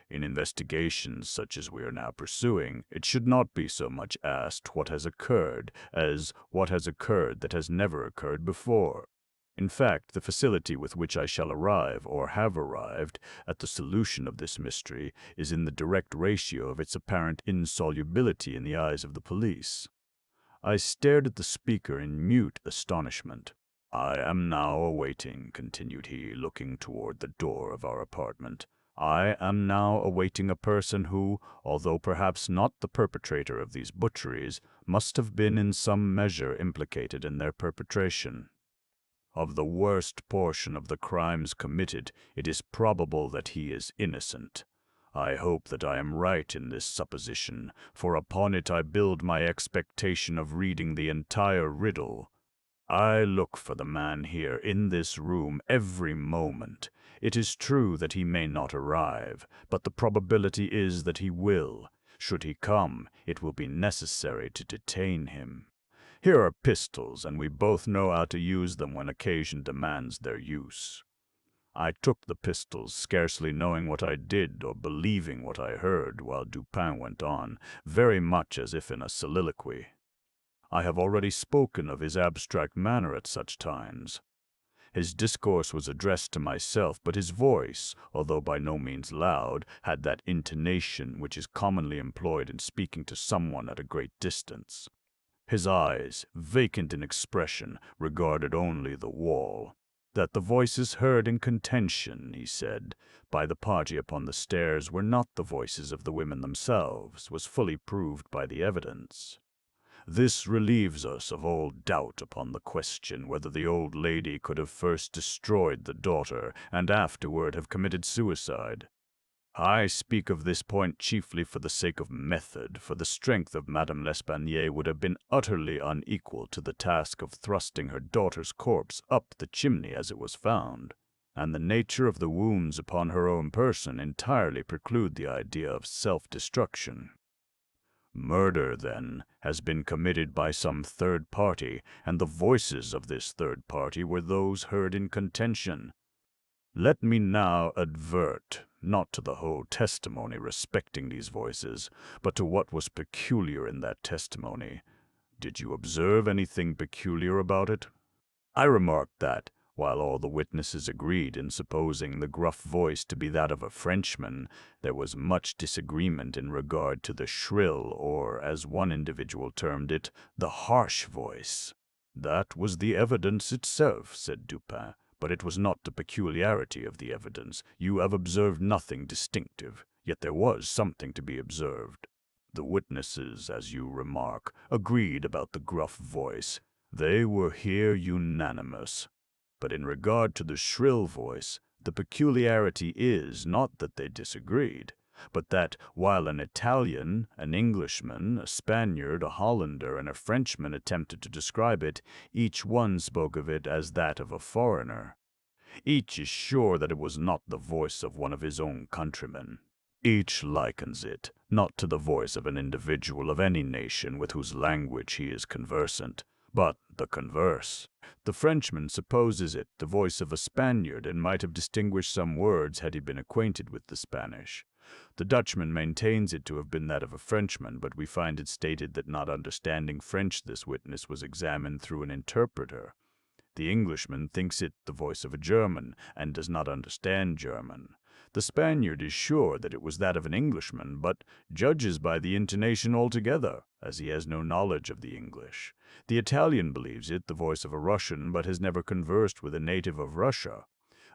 In investigations such as we are now pursuing, it should not be so much asked what has occurred as what has occurred that has never occurred before. In fact, the facility with which I shall arrive, or have arrived, at the solution of this mystery is in the direct ratio of its apparent insolubility in the eyes of the police. I stared at the speaker in mute astonishment. "I am now awaiting," continued he, looking toward the door of our apartment, "I am now awaiting a person who, although perhaps not the perpetrator of these butcheries, must have been in some measure implicated in their perpetration. Of the worst portion of the crimes committed, it is probable that he is innocent. I hope that I am right in this supposition, for upon it I build my expectation of reading the entire riddle. I look for the man here in this room every moment. It is true that he may not arrive, but the probability is that he will. Should he come, it will be necessary to detain him. Here are pistols, and we both know how to use them when occasion demands their use." I took the pistols, scarcely knowing what I did or believing what I heard, while Dupin went on, very much as if in a soliloquy. I have already spoken of his abstract manner at such times. His discourse was addressed to myself, but his voice, although by no means loud, had that intonation which is commonly employed in speaking to someone at a great distance. His eyes, vacant in expression, regarded only the wall. That the voices heard in contention, he said, by the party upon the stairs were not the voices of the women themselves, was fully proved by the evidence. This relieves us of all doubt upon the question whether the old lady could have first destroyed the daughter and afterward have committed suicide. I speak of this point chiefly for the sake of method, for the strength of Madame L'Espanaye would have been utterly unequal to the task of thrusting her daughter's corpse up the chimney as it was found, and the nature of the wounds upon her own person entirely preclude the idea of self-destruction. Murder, then, has been committed by some third party, and the voices of this third party were those heard in contention. Let me now advert, not to the whole testimony respecting these voices, but to what was peculiar in that testimony. Did you observe anything peculiar about it? I remarked that, while all the witnesses agreed in supposing the gruff voice to be that of a Frenchman, there was much disagreement in regard to the shrill, or, as one individual termed it, the harsh voice. "That was the evidence itself," said Dupin. "But it was not the peculiarity of the evidence. You have observed nothing distinctive, yet there was something to be observed. The witnesses, as you remark, agreed about the gruff voice. They were here unanimous. But in regard to the shrill voice, the peculiarity is not that they disagreed, but that, while an Italian, an Englishman, a Spaniard, a Hollander, and a Frenchman attempted to describe it, each one spoke of it as that of a foreigner. Each is sure that it was not the voice of one of his own countrymen. Each likens it, not to the voice of an individual of any nation with whose language he is conversant, but the converse. The Frenchman supposes it the voice of a Spaniard, and might have distinguished some words had he been acquainted with the Spanish. The Dutchman maintains it to have been that of a Frenchman, but we find it stated that not understanding French this witness was examined through an interpreter. The Englishman thinks it the voice of a German, and does not understand German. The Spaniard is sure that it was that of an Englishman, but judges by the intonation altogether, as he has no knowledge of the English. The Italian believes it the voice of a Russian, but has never conversed with a native of Russia.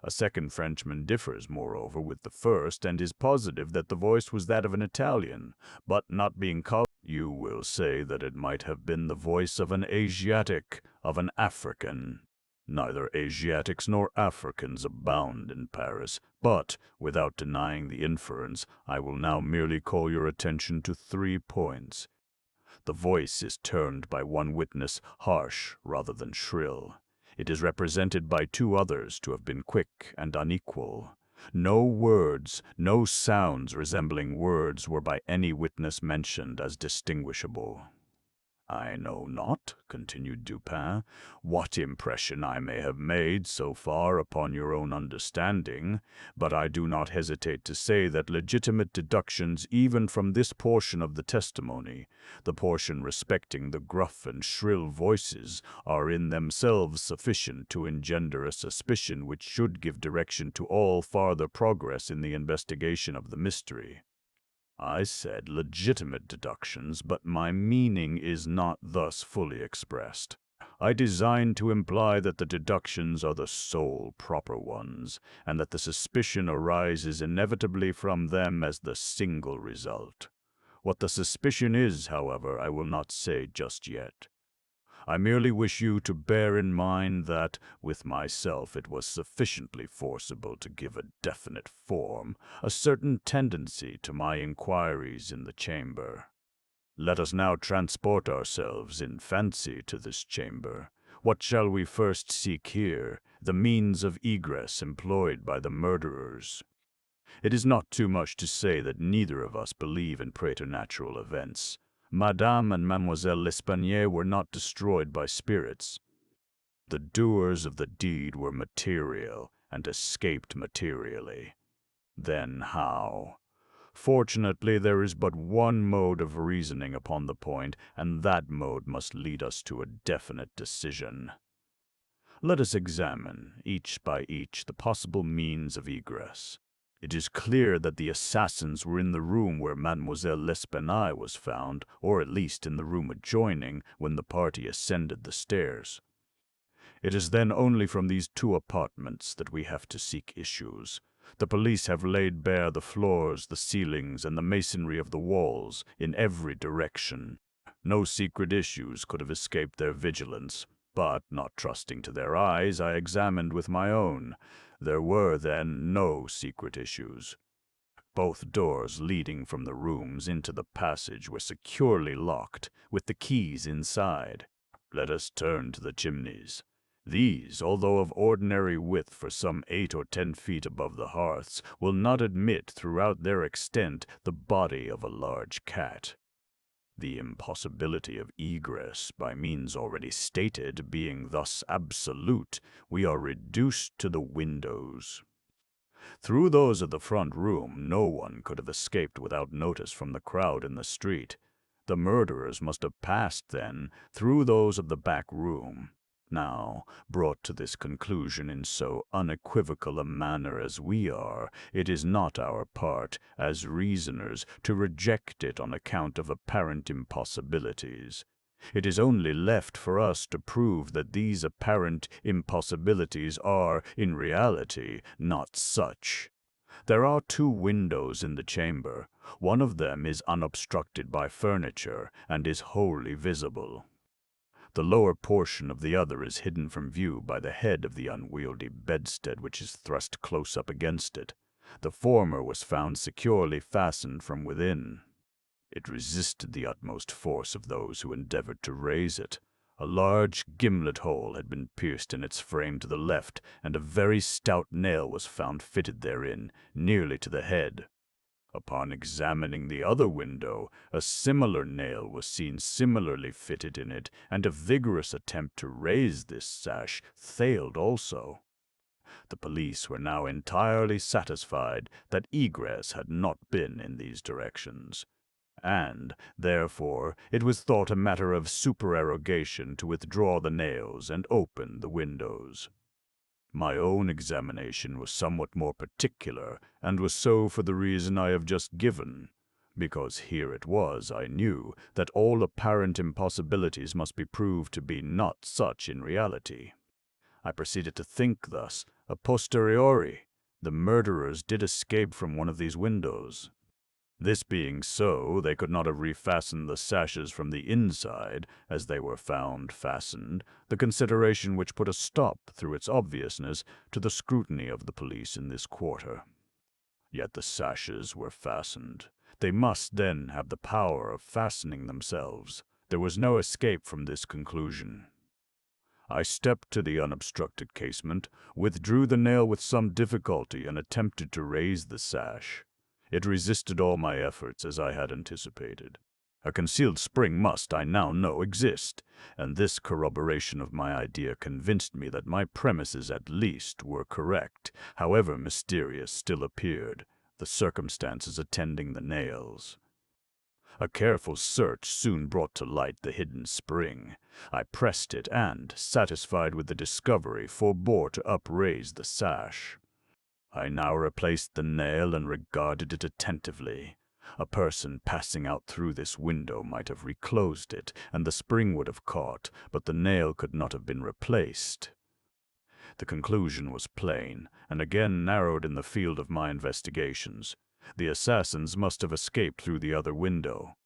A second Frenchman differs, moreover, with the first, and is positive that the voice was that of an Italian, but not being You will say that it might have been the voice of an Asiatic, of an African. Neither Asiatics nor Africans abound in Paris, but, without denying the inference, I will now merely call your attention to 3 points. The voice is termed by one witness harsh rather than shrill. It is represented by 2 others to have been quick and unequal. No words, no sounds resembling words were by any witness mentioned as distinguishable. I know not, continued Dupin, what impression I may have made so far upon your own understanding, but I do not hesitate to say that legitimate deductions even from this portion of the testimony, the portion respecting the gruff and shrill voices, are in themselves sufficient to engender a suspicion which should give direction to all farther progress in the investigation of the mystery. I said legitimate deductions, but my meaning is not thus fully expressed. I design to imply that the deductions are the sole proper ones, and that the suspicion arises inevitably from them as the single result. What the suspicion is, however, I will not say just yet. I merely wish you to bear in mind that, with myself, it was sufficiently forcible to give a definite form, a certain tendency to my inquiries in the chamber. Let us now transport ourselves in fancy to this chamber. What shall we first seek here? The means of egress employed by the murderers. It is not too much to say that neither of us believe in preternatural events. Madame and Mademoiselle L'Espanaye were not destroyed by spirits. The doers of the deed were material and escaped materially. Then how? Fortunately, there is but one mode of reasoning upon the point, and that mode must lead us to a definite decision. Let us examine, each by each, the possible means of egress. It is clear that the assassins were in the room where Mademoiselle L'Espanaye was found, or at least in the room adjoining, when the party ascended the stairs. It is then only from these 2 apartments that we have to seek issues. The police have laid bare the floors, the ceilings, and the masonry of the walls, in every direction. No secret issues could have escaped their vigilance, but, not trusting to their eyes, I examined with my own. There were, then, no secret issues. Both doors leading from the rooms into the passage were securely locked, with the keys inside. Let us turn to the chimneys. These, although of ordinary width for some 8 or 10 feet above the hearths, will not admit throughout their extent the body of a large cat. The impossibility of egress, by means already stated, being thus absolute, we are reduced to the windows. Through those of the front room no one could have escaped without notice from the crowd in the street. The murderers must have passed, then, through those of the back room. Now, brought to this conclusion in so unequivocal a manner as we are, it is not our part, as reasoners, to reject it on account of apparent impossibilities. It is only left for us to prove that these apparent impossibilities are, in reality, not such. There are 2 windows in the chamber. One of them is unobstructed by furniture and is wholly visible. The lower portion of the other is hidden from view by the head of the unwieldy bedstead which is thrust close up against it. The former was found securely fastened from within. It resisted the utmost force of those who endeavored to raise it. A large gimlet hole had been pierced in its frame to the left, and a very stout nail was found fitted therein, nearly to the head. Upon examining the other window, a similar nail was seen similarly fitted in it, and a vigorous attempt to raise this sash failed also. The police were now entirely satisfied that egress had not been in these directions, and, therefore, it was thought a matter of supererogation to withdraw the nails and open the windows. My own examination was somewhat more particular, and was so for the reason I have just given, because here it was, I knew, that all apparent impossibilities must be proved to be not such in reality. I proceeded to think thus: a posteriori, the murderers did escape from one of these windows. This being so, they could not have refastened the sashes from the inside, as they were found fastened, the consideration which put a stop, through its obviousness, to the scrutiny of the police in this quarter. Yet the sashes were fastened. They must, then, have the power of fastening themselves. There was no escape from this conclusion. I stepped to the unobstructed casement, withdrew the nail with some difficulty, and attempted to raise the sash. It resisted all my efforts, as I had anticipated. A concealed spring must, I now know, exist, and this corroboration of my idea convinced me that my premises at least were correct, however mysterious still appeared the circumstances attending the nails. A careful search soon brought to light the hidden spring. I pressed it and, satisfied with the discovery, forbore to upraise the sash. I now replaced the nail and regarded it attentively. A person passing out through this window might have reclosed it, and the spring would have caught, but the nail could not have been replaced. The conclusion was plain, and again narrowed in the field of my investigations. The assassins must have escaped through the other window.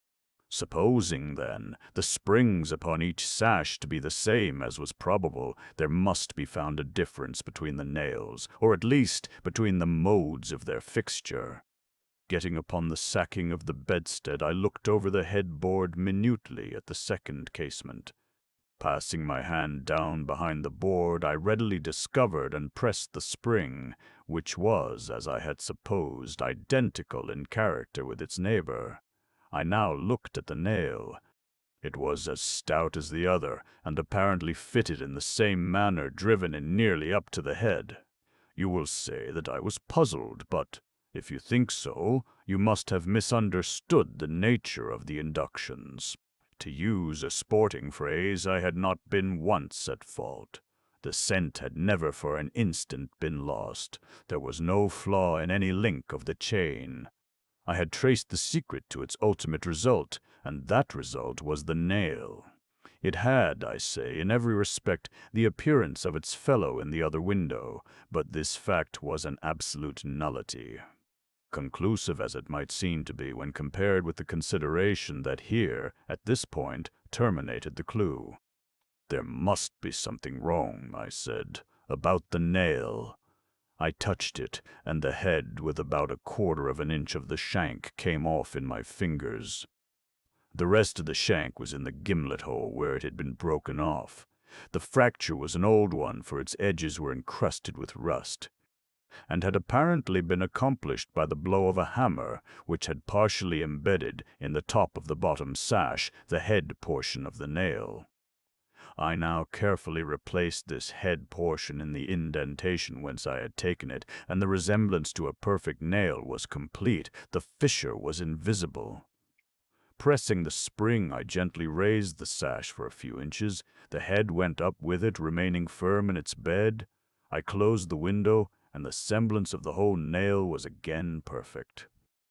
Supposing, then, the springs upon each sash to be the same as was probable, there must be found a difference between the nails, or at least between the modes of their fixture. Getting upon the sacking of the bedstead, I looked over the headboard minutely at the second casement. Passing my hand down behind the board, I readily discovered and pressed the spring, which was, as I had supposed, identical in character with its neighbor. I now looked at the nail. It was as stout as the other, and apparently fitted in the same manner, driven in nearly up to the head. You will say that I was puzzled, but if you think so, you must have misunderstood the nature of the inductions. To use a sporting phrase, I had not been once at fault. The scent had never for an instant been lost. There was no flaw in any link of the chain. I had traced the secret to its ultimate result, and that result was the nail. It had, I say, in every respect, the appearance of its fellow in the other window, but this fact was an absolute nullity. Conclusive as it might seem to be when compared with the consideration that here, at this point, terminated the clue. "There must be something wrong," I said, "about the nail." I touched it, and the head, with about 1/4 of an inch of the shank, came off in my fingers. The rest of the shank was in the gimlet hole where it had been broken off. The fracture was an old one, for its edges were encrusted with rust, and had apparently been accomplished by the blow of a hammer, which had partially embedded, in the top of the bottom sash, the head portion of the nail. I now carefully replaced this head portion in the indentation whence I had taken it, and the resemblance to a perfect nail was complete. The fissure was invisible. Pressing the spring, I gently raised the sash for a few inches. The head went up with it, remaining firm in its bed. I closed the window, and the semblance of the whole nail was again perfect.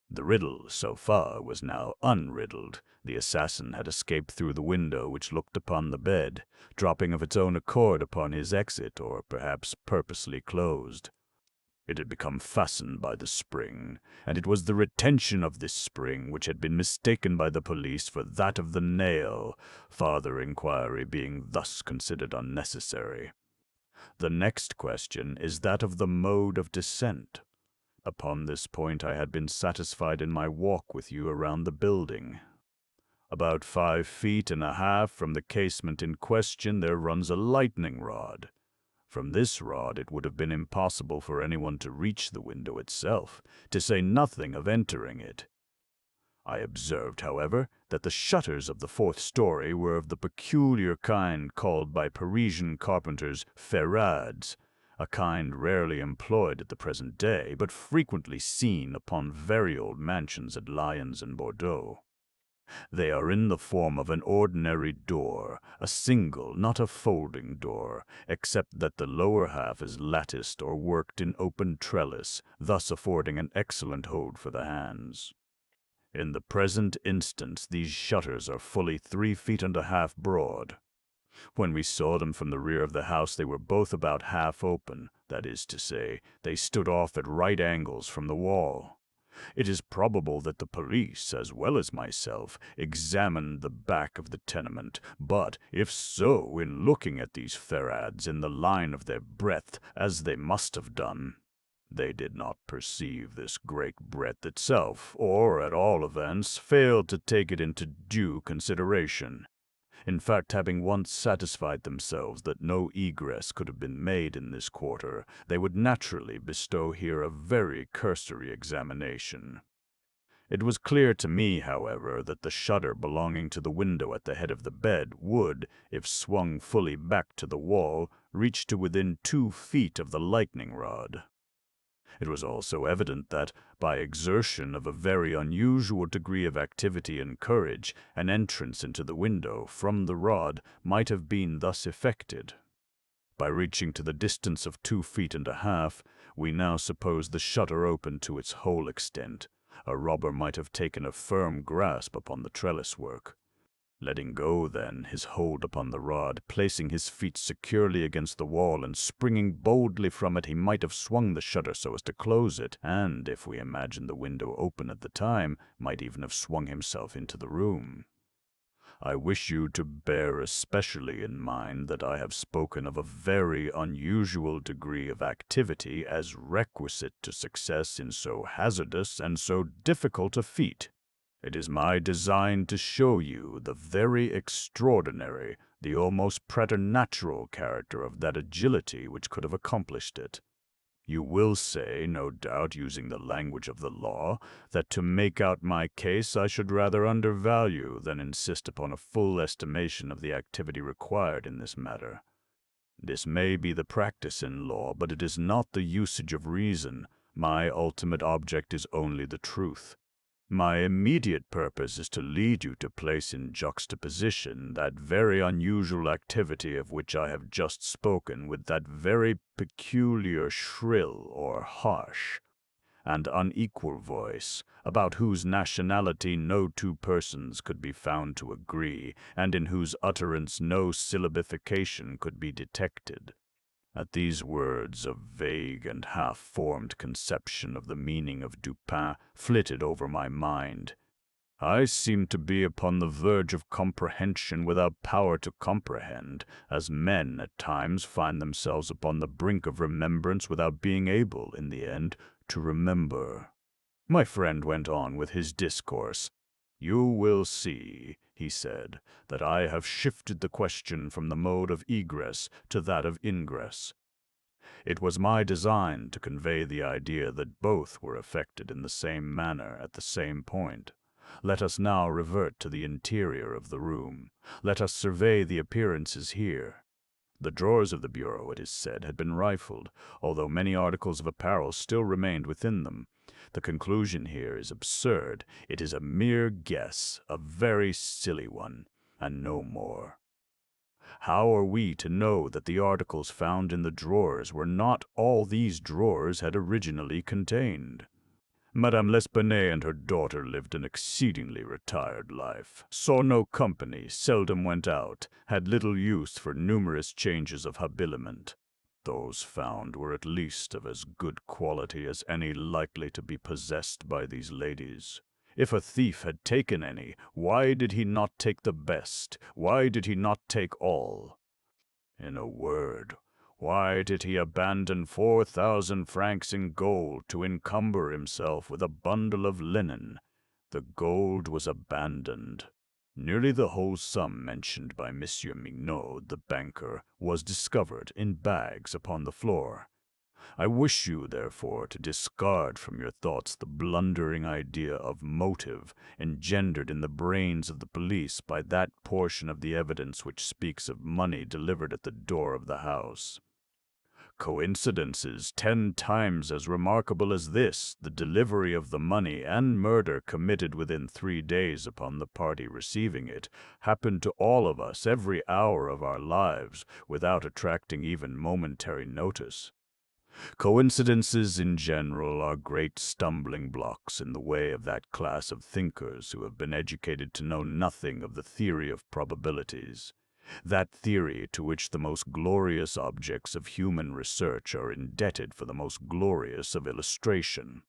The riddle, so far, was now unriddled. The assassin had escaped through the window which looked upon the bed, dropping of its own accord upon his exit, or perhaps purposely closed. It had become fastened by the spring, and it was the retention of this spring which had been mistaken by the police for that of the nail, farther inquiry being thus considered unnecessary. The next question is that of the mode of descent. Upon this point I had been satisfied in my walk with you around the building. About 5.5 feet from the casement in question there runs a lightning rod. From this rod it would have been impossible for anyone to reach the window itself, to say nothing of entering it. I observed, however, that the shutters of the 4th story were of the peculiar kind called by Parisian carpenters ferrades, a kind rarely employed at the present day, but frequently seen upon very old mansions at Lyons and Bordeaux. They are in the form of an ordinary door, a single, not a folding door, except that the lower half is latticed or worked in open trellis, thus affording an excellent hold for the hands. In the present instance, these shutters are fully 3.5 feet broad. When we saw them from the rear of the house, they were both about half open, that is to say, they stood off at right angles from the wall. It is probable that the police, as well as myself, examined the back of the tenement, but if so, in looking at these ferrads in the line of their breadth, as they must have done, they did not perceive this great breadth itself, or, at all events, failed to take it into due consideration. In fact, having once satisfied themselves that no egress could have been made in this quarter, they would naturally bestow here a very cursory examination. It was clear to me, however, that the shutter belonging to the window at the head of the bed would, if swung fully back to the wall, reach to within 2 feet of the lightning rod. It was also evident that, by exertion of a very unusual degree of activity and courage, an entrance into the window from the rod might have been thus effected. By reaching to the distance of 2.5 feet, we now suppose the shutter open to its whole extent. A robber might have taken a firm grasp upon the trellis work. Letting go, then, his hold upon the rod, placing his feet securely against the wall, and springing boldly from it, he might have swung the shutter so as to close it, and, if we imagine the window open at the time, might even have swung himself into the room. I wish you to bear especially in mind that I have spoken of a very unusual degree of activity as requisite to success in so hazardous and so difficult a feat. It is my design to show you the very extraordinary, the almost preternatural character of that agility which could have accomplished it. You will say, no doubt, using the language of the law, that to make out my case I should rather undervalue than insist upon a full estimation of the activity required in this matter. This may be the practice in law, but it is not the usage of reason. My ultimate object is only the truth. My immediate purpose is to lead you to place in juxtaposition that very unusual activity of which I have just spoken with that very peculiar shrill or harsh and unequal voice, about whose nationality no 2 persons could be found to agree, and in whose utterance no syllabification could be detected. At these words, a vague and half-formed conception of the meaning of Dupin flitted over my mind. I seemed to be upon the verge of comprehension without power to comprehend, as men at times find themselves upon the brink of remembrance without being able, in the end, to remember. My friend went on with his discourse. "You will see," he said, "that I have shifted the question from the mode of egress to that of ingress. It was my design to convey the idea that both were effected in the same manner at the same point. Let us now revert to the interior of the room. Let us survey the appearances here. The drawers of the bureau, it is said, had been rifled, although many articles of apparel still remained within them. The conclusion here is absurd. It is a mere guess, a very silly one, and no more. How are we to know that the articles found in the drawers were not all these drawers had originally contained? Madame L'Espanaye and her daughter lived an exceedingly retired life, saw no company, seldom went out, had little use for numerous changes of habiliment. Those found were at least of as good quality as any likely to be possessed by these ladies. If a thief had taken any, why did he not take the best? Why did he not take all? In a word, why did he abandon 4,000 francs in gold to encumber himself with a bundle of linen? The gold was abandoned. Nearly the whole sum mentioned by Monsieur Mignot, the banker, was discovered in bags upon the floor. I wish you, therefore, to discard from your thoughts the blundering idea of motive engendered in the brains of the police by that portion of the evidence which speaks of money delivered at the door of the house. Coincidences 10 times as remarkable as this, the delivery of the money and murder committed within 3 days upon the party receiving it, happened to all of us every hour of our lives, without attracting even momentary notice. Coincidences in general are great stumbling blocks in the way of that class of thinkers who have been educated to know nothing of the theory of probabilities, that theory to which the most glorious objects of human research are indebted for the most glorious of illustration.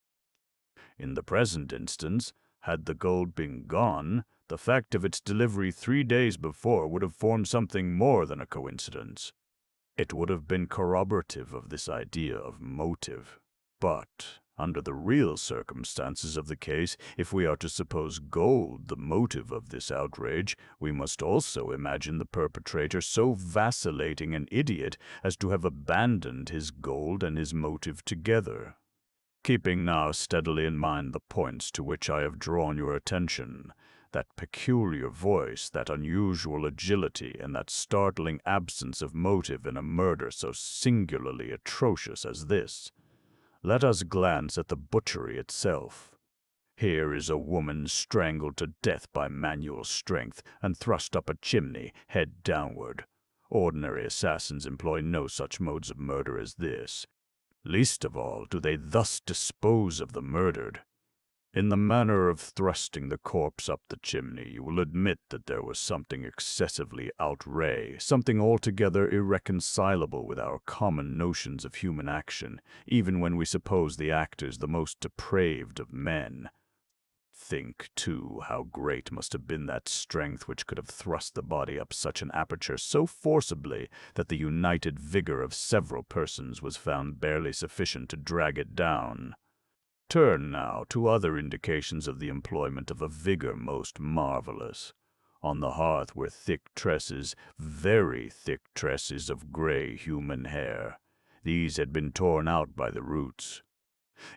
In the present instance, had the gold been gone, the fact of its delivery 3 days before would have formed something more than a coincidence. It would have been corroborative of this idea of motive. But, under the real circumstances of the case, if we are to suppose gold the motive of this outrage, we must also imagine the perpetrator so vacillating an idiot as to have abandoned his gold and his motive together. Keeping now steadily in mind the points to which I have drawn your attention, that peculiar voice, that unusual agility, and that startling absence of motive in a murder so singularly atrocious as this, let us glance at the butchery itself. Here is a woman strangled to death by manual strength and thrust up a chimney, head downward. Ordinary assassins employ no such modes of murder as this. Least of all do they thus dispose of the murdered. In the manner of thrusting the corpse up the chimney, you will admit that there was something excessively outre, something altogether irreconcilable with our common notions of human action, even when we suppose the actors the most depraved of men. Think, too, how great must have been that strength which could have thrust the body up such an aperture so forcibly that the united vigor of several persons was found barely sufficient to drag it down. Turn now to other indications of the employment of a vigor most marvelous. On the hearth were thick tresses, very thick tresses of gray human hair. These had been torn out by the roots.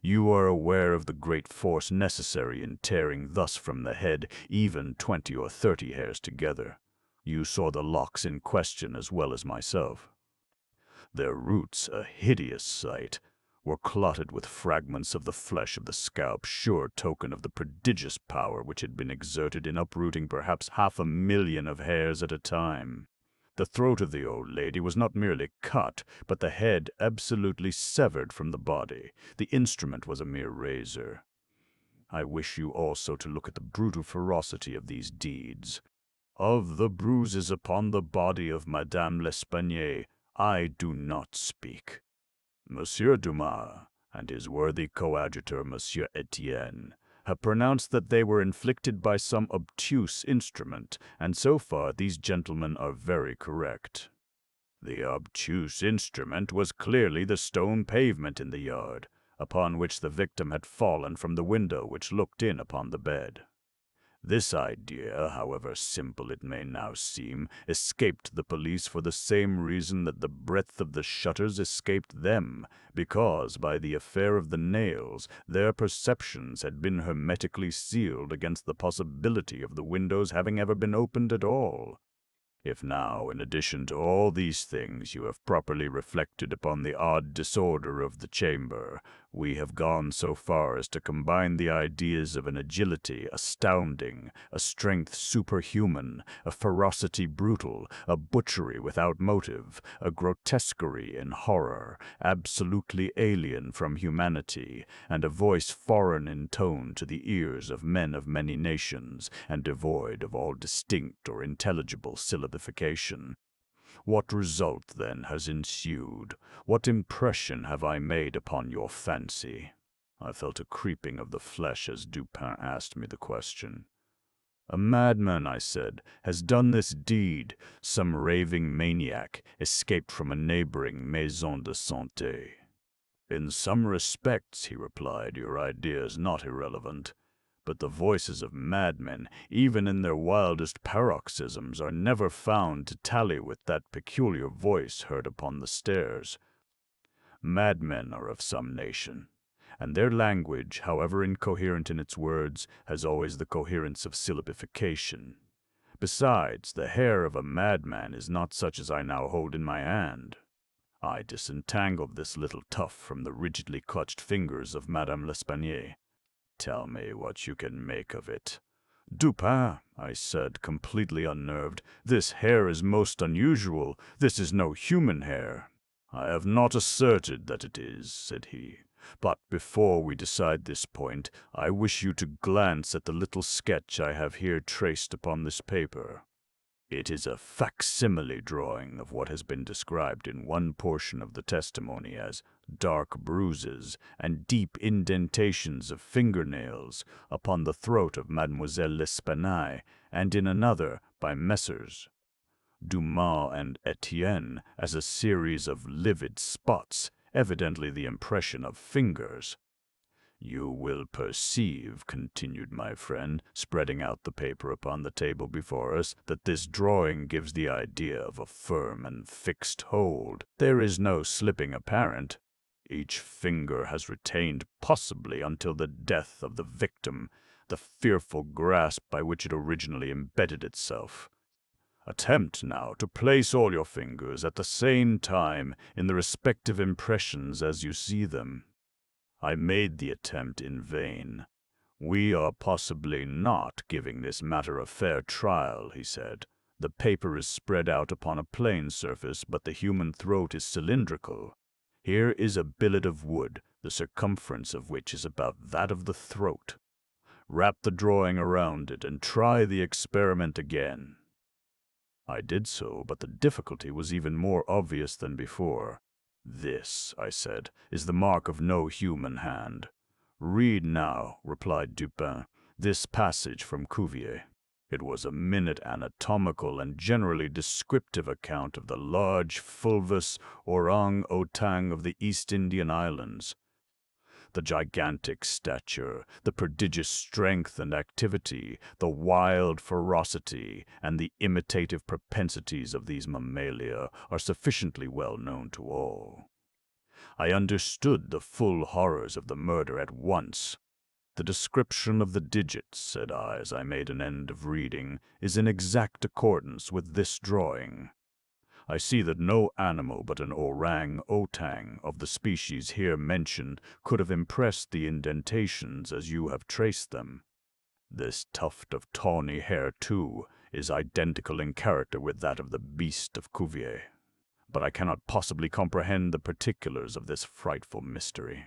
You are aware of the great force necessary in tearing thus from the head even 20 or 30 hairs together. You saw the locks in question as well as myself. Their roots, a hideous sight, were clotted with fragments of the flesh of the scalp, sure token of the prodigious power which had been exerted in uprooting perhaps 500,000 of hairs at a time. The throat of the old lady was not merely cut, but the head absolutely severed from the body. The instrument was a mere razor. I wish you also to look at the brutal ferocity of these deeds. Of the bruises upon the body of Madame L'Espanaye, I do not speak. Monsieur Dumas and his worthy coadjutor, Monsieur Etienne, have pronounced that they were inflicted by some obtuse instrument, and so far these gentlemen are very correct. The obtuse instrument was clearly the stone pavement in the yard, upon which the victim had fallen from the window which looked in upon the bed. This idea, however simple it may now seem, escaped the police for the same reason that the breadth of the shutters escaped them, because, by the affair of the nails, their perceptions had been hermetically sealed against the possibility of the windows having ever been opened at all. If now, in addition to all these things, you have properly reflected upon the odd disorder of the chamber, we have gone so far as to combine the ideas of an agility astounding, a strength superhuman, a ferocity brutal, a butchery without motive, a grotesquerie in horror, absolutely alien from humanity, and a voice foreign in tone to the ears of men of many nations, and devoid of all distinct or intelligible syllabification. What result, then, has ensued? What impression have I made upon your fancy? I felt a creeping of the flesh as Dupin asked me the question. A madman, I said, has done this deed, some raving maniac, escaped from a neighboring maison de santé. In some respects, he replied, your idea is not irrelevant. But the voices of madmen, even in their wildest paroxysms, are never found to tally with that peculiar voice heard upon the stairs. Madmen are of some nation, and their language, however incoherent in its words, has always the coherence of syllabification. Besides, the hair of a madman is not such as I now hold in my hand. I disentangled this little tuft from the rigidly clutched fingers of Madame L'Espanaye. Tell me what you can make of it. Dupin, I said, completely unnerved, this hair is most unusual. This is no human hair. I have not asserted that it is, said he. But before we decide this point, I wish you to glance at the little sketch I have here traced upon this paper. It is a facsimile drawing of what has been described in one portion of the testimony as dark bruises and deep indentations of fingernails upon the throat of Mademoiselle L'Espanaye, and in another by Messrs. Dumas and Etienne as a series of livid spots, evidently the impression of fingers. You will perceive, continued my friend, spreading out the paper upon the table before us, that this drawing gives the idea of a firm and fixed hold. There is no slipping apparent. Each finger has retained, possibly until the death of the victim, the fearful grasp by which it originally embedded itself. Attempt now to place all your fingers at the same time in the respective impressions as you see them. I made the attempt in vain. We are possibly not giving this matter a fair trial, he said. The paper is spread out upon a plain surface, but the human throat is cylindrical. Here is a billet of wood, the circumference of which is about that of the throat. Wrap the drawing around it and try the experiment again. I did so, but the difficulty was even more obvious than before. This, I said, is the mark of no human hand. Read now, replied Dupin, this passage from Cuvier. It was a minute anatomical and generally descriptive account of the large fulvous orang-outang of the East Indian Islands. The gigantic stature, the prodigious strength and activity, the wild ferocity, and the imitative propensities of these mammalia are sufficiently well known to all. I understood the full horrors of the murder at once. The description of the digits, said I as I made an end of reading, is in exact accordance with this drawing. I see that no animal but an orang-outang of the species here mentioned could have impressed the indentations as you have traced them. This tuft of tawny hair, too, is identical in character with that of the beast of Cuvier. But I cannot possibly comprehend the particulars of this frightful mystery.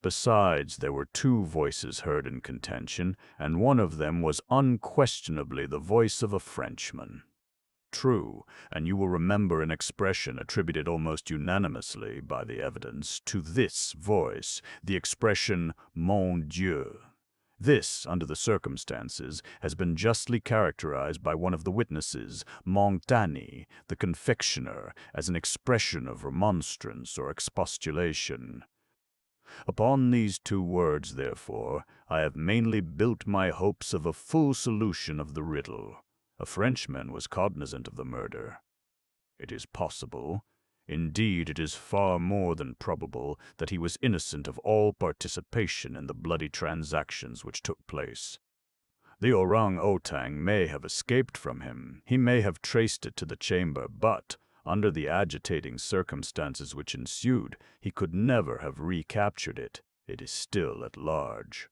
Besides, there were two voices heard in contention, and one of them was unquestionably the voice of a Frenchman. True, and you will remember an expression attributed almost unanimously by the evidence to this voice, the expression "Mon Dieu." This, under the circumstances, has been justly characterized by one of the witnesses, Montagny, the confectioner, as an expression of remonstrance or expostulation. Upon these two words, therefore, I have mainly built my hopes of a full solution of the riddle. A Frenchman was cognizant of the murder. It is possible, indeed it is far more than probable, that he was innocent of all participation in the bloody transactions which took place. The orang-outang may have escaped from him, he may have traced it to the chamber, but, under the agitating circumstances which ensued, he could never have recaptured it. It is still at large.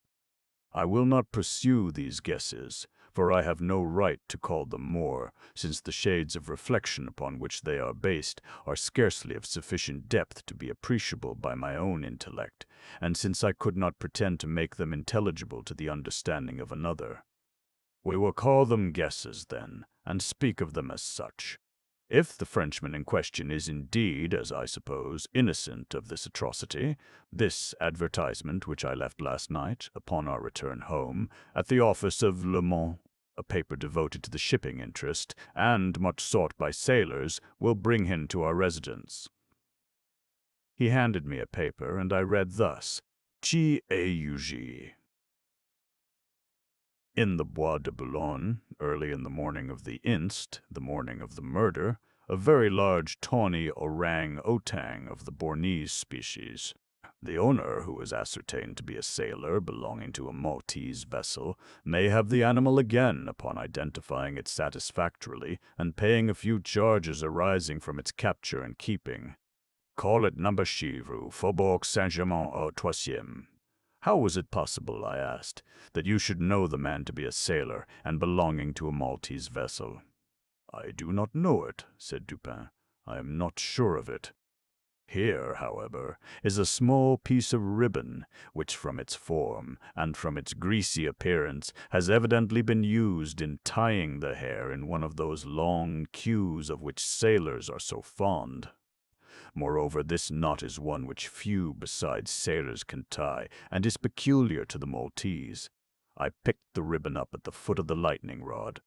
I will not pursue these guesses, for I have no right to call them more, since the shades of reflection upon which they are based are scarcely of sufficient depth to be appreciable by my own intellect, and since I could not pretend to make them intelligible to the understanding of another. We will call them guesses, then, and speak of them as such. If the Frenchman in question is indeed, as I suppose, innocent of this atrocity, this advertisement which I left last night, upon our return home, at the office of Le Mans, a paper devoted to the shipping interest, and much sought by sailors, will bring him to our residence. He handed me a paper, and I read thus, G.A.U.G. In the Bois de Boulogne, early in the morning of the inst, the morning of the murder, a very large tawny orang-outang of the Bornese species. The owner, who was ascertained to be a sailor belonging to a Maltese vessel, may have the animal again upon identifying it satisfactorily and paying a few charges arising from its capture and keeping. Call it Number Chivre, Faubourg Saint-Germain au Troisième. How was it possible, I asked, that you should know the man to be a sailor and belonging to a Maltese vessel? I do not know it, said Dupin. I am not sure of it. Here, however, is a small piece of ribbon, which from its form and from its greasy appearance has evidently been used in tying the hair in one of those long queues of which sailors are so fond. Moreover, this knot is one which few besides sailors can tie, and is peculiar to the Maltese. I picked the ribbon up at the foot of the lightning rod.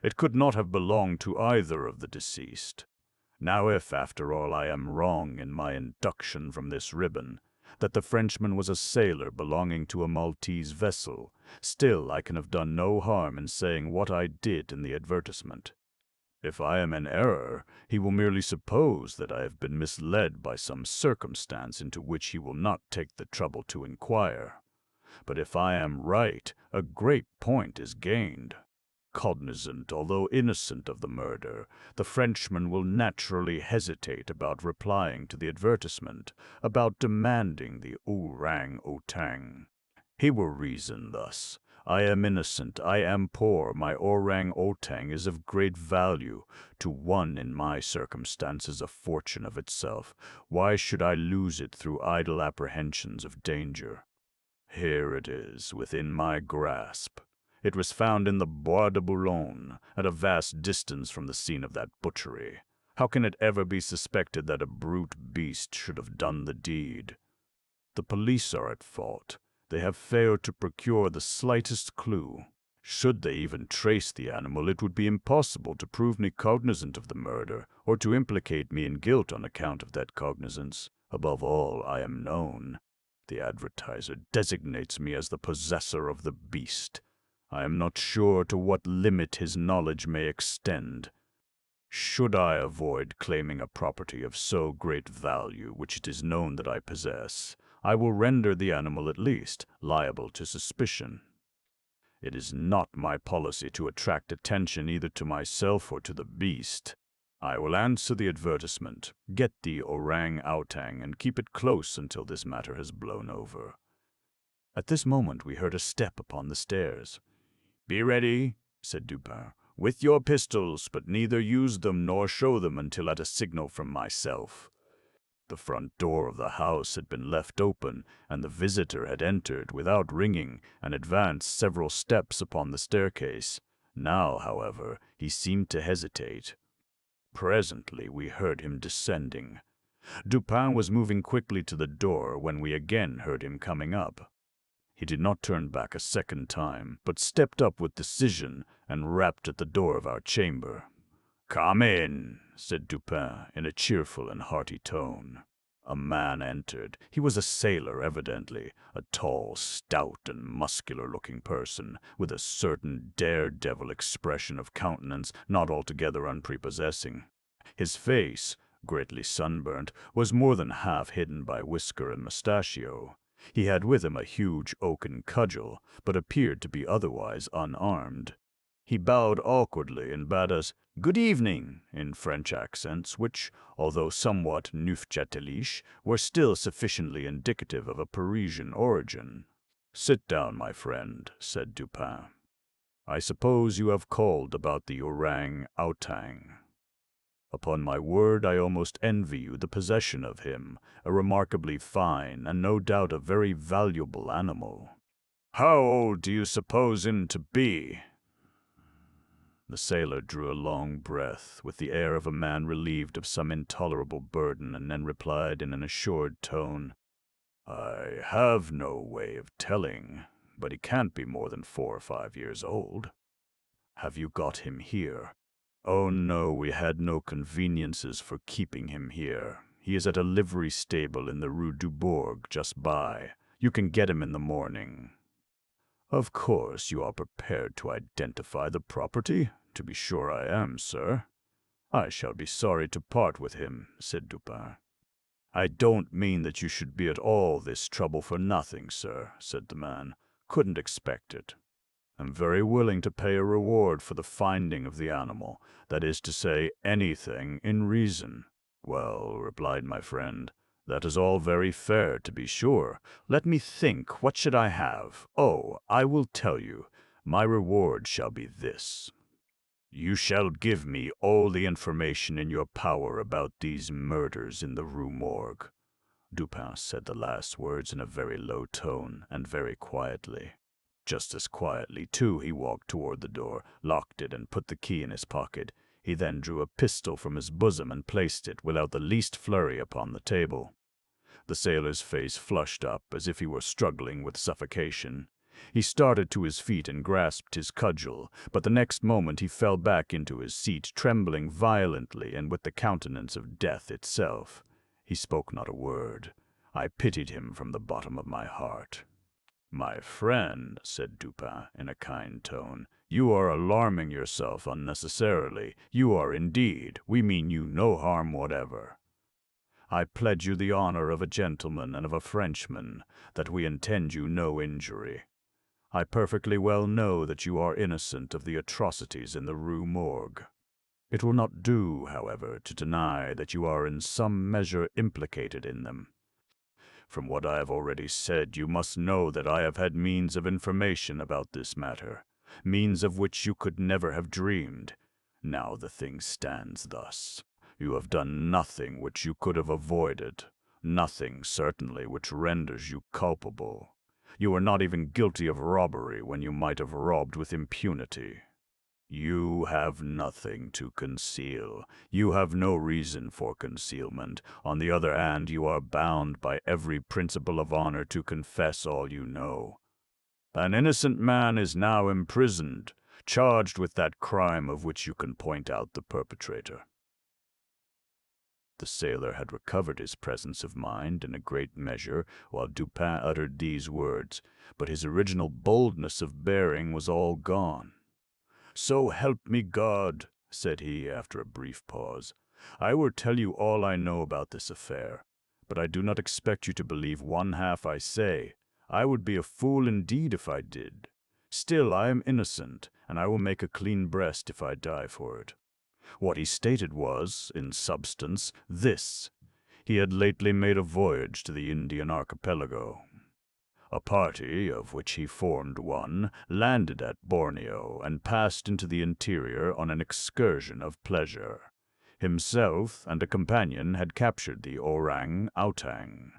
It could not have belonged to either of the deceased. Now if, after all, I am wrong in my induction from this ribbon, that the Frenchman was a sailor belonging to a Maltese vessel, still I can have done no harm in saying what I did in the advertisement. If I am in error, he will merely suppose that I have been misled by some circumstance into which he will not take the trouble to inquire. But if I am right, a great point is gained. Cognizant, although innocent of the murder, the Frenchman will naturally hesitate about replying to the advertisement, about demanding the orang-outang. He will reason thus: I am innocent, I am poor, my orang-outang is of great value, to one in my circumstances a fortune of itself. Why should I lose it through idle apprehensions of danger? Here it is, within my grasp. It was found in the Bois de Boulogne, at a vast distance from the scene of that butchery. How can it ever be suspected that a brute beast should have done the deed? The police are at fault. They have failed to procure the slightest clue. Should they even trace the animal, it would be impossible to prove me cognizant of the murder, or to implicate me in guilt on account of that cognizance. Above all, I am known. The advertiser designates me as the possessor of the beast. I am not sure to what limit his knowledge may extend. Should I avoid claiming a property of so great value which it is known that I possess, I will render the animal at least liable to suspicion. It is not my policy to attract attention either to myself or to the beast. I will answer the advertisement, get the orang-outang, and keep it close until this matter has blown over. At this moment we heard a step upon the stairs. "Be ready," said Dupin, "with your pistols, but neither use them nor show them until at a signal from myself." The front door of the house had been left open, and the visitor had entered without ringing and advanced several steps upon the staircase. Now, however, he seemed to hesitate. Presently we heard him descending. Dupin was moving quickly to the door when we again heard him coming up. He did not turn back a second time, but stepped up with decision and rapped at the door of our chamber. "Come in," said Dupin in a cheerful and hearty tone. A man entered. He was a sailor, evidently, a tall, stout, and muscular-looking person, with a certain daredevil expression of countenance not altogether unprepossessing. His face, greatly sunburnt, was more than half hidden by whisker and mustachio. He had with him a huge oaken cudgel, but appeared to be otherwise unarmed. He bowed awkwardly and bade us "good evening" in French accents, which, although somewhat neufchâtelish, were still sufficiently indicative of a Parisian origin. "Sit down, my friend," said Dupin. "I suppose you have called about the orang-outang. Upon my word, I almost envy you the possession of him, a remarkably fine and no doubt a very valuable animal. How old do you suppose him to be?" The sailor drew a long breath, with the air of a man relieved of some intolerable burden, and then replied in an assured tone, "I have no way of telling, but he can't be more than 4 or 5 years old." "Have you got him here?" "Oh, no, we had no conveniences for keeping him here. He is at a livery stable in the Rue Morgue, just by. You can get him in the morning." "Of course you are prepared to identify the property?" "To be sure I am, sir." "I shall be sorry to part with him," said Dupin. "I don't mean that you should be at all this trouble for nothing, sir," said the man. "Couldn't expect it. I'm very willing to pay a reward for the finding of the animal, that is to say, anything in reason." "Well," replied my friend, "that is all very fair, to be sure. Let me think, what should I have? Oh, I will tell you. My reward shall be this. You shall give me all the information in your power about these murders in the Rue Morgue." Dupin said the last words in a very low tone and very quietly. Just as quietly, too, he walked toward the door, locked it, and put the key in his pocket. He then drew a pistol from his bosom and placed it, without the least flurry, upon the table. The sailor's face flushed up as if he were struggling with suffocation. He started to his feet and grasped his cudgel, but the next moment he fell back into his seat, trembling violently and with the countenance of death itself. He spoke not a word. I pitied him from the bottom of my heart. "My friend," said Dupin in a kind tone, "you are alarming yourself unnecessarily. You are indeed. We mean you no harm whatever. I pledge you the honor of a gentleman and of a Frenchman that we intend you no injury. I perfectly well know that you are innocent of the atrocities in the Rue Morgue. It will not do, however, to deny that you are in some measure implicated in them. From what I have already said, you must know that I have had means of information about this matter, means of which you could never have dreamed. Now the thing stands thus. You have done nothing which you could have avoided, nothing, certainly, which renders you culpable. You are not even guilty of robbery when you might have robbed with impunity. You have nothing to conceal. You have no reason for concealment. On the other hand, you are bound by every principle of honor to confess all you know. An innocent man is now imprisoned, charged with that crime of which you can point out the perpetrator." The sailor had recovered his presence of mind in a great measure while Dupin uttered these words, but his original boldness of bearing was all gone. "So help me God," said he after a brief pause, "I will tell you all I know about this affair, but I do not expect you to believe one half I say. I would be a fool indeed if I did. Still, I am innocent, and I will make a clean breast if I die for it." What he stated was, in substance, this. He had lately made a voyage to the Indian archipelago. A party, of which he formed one, landed at Borneo and passed into the interior on an excursion of pleasure. Himself and a companion had captured the orang-outang.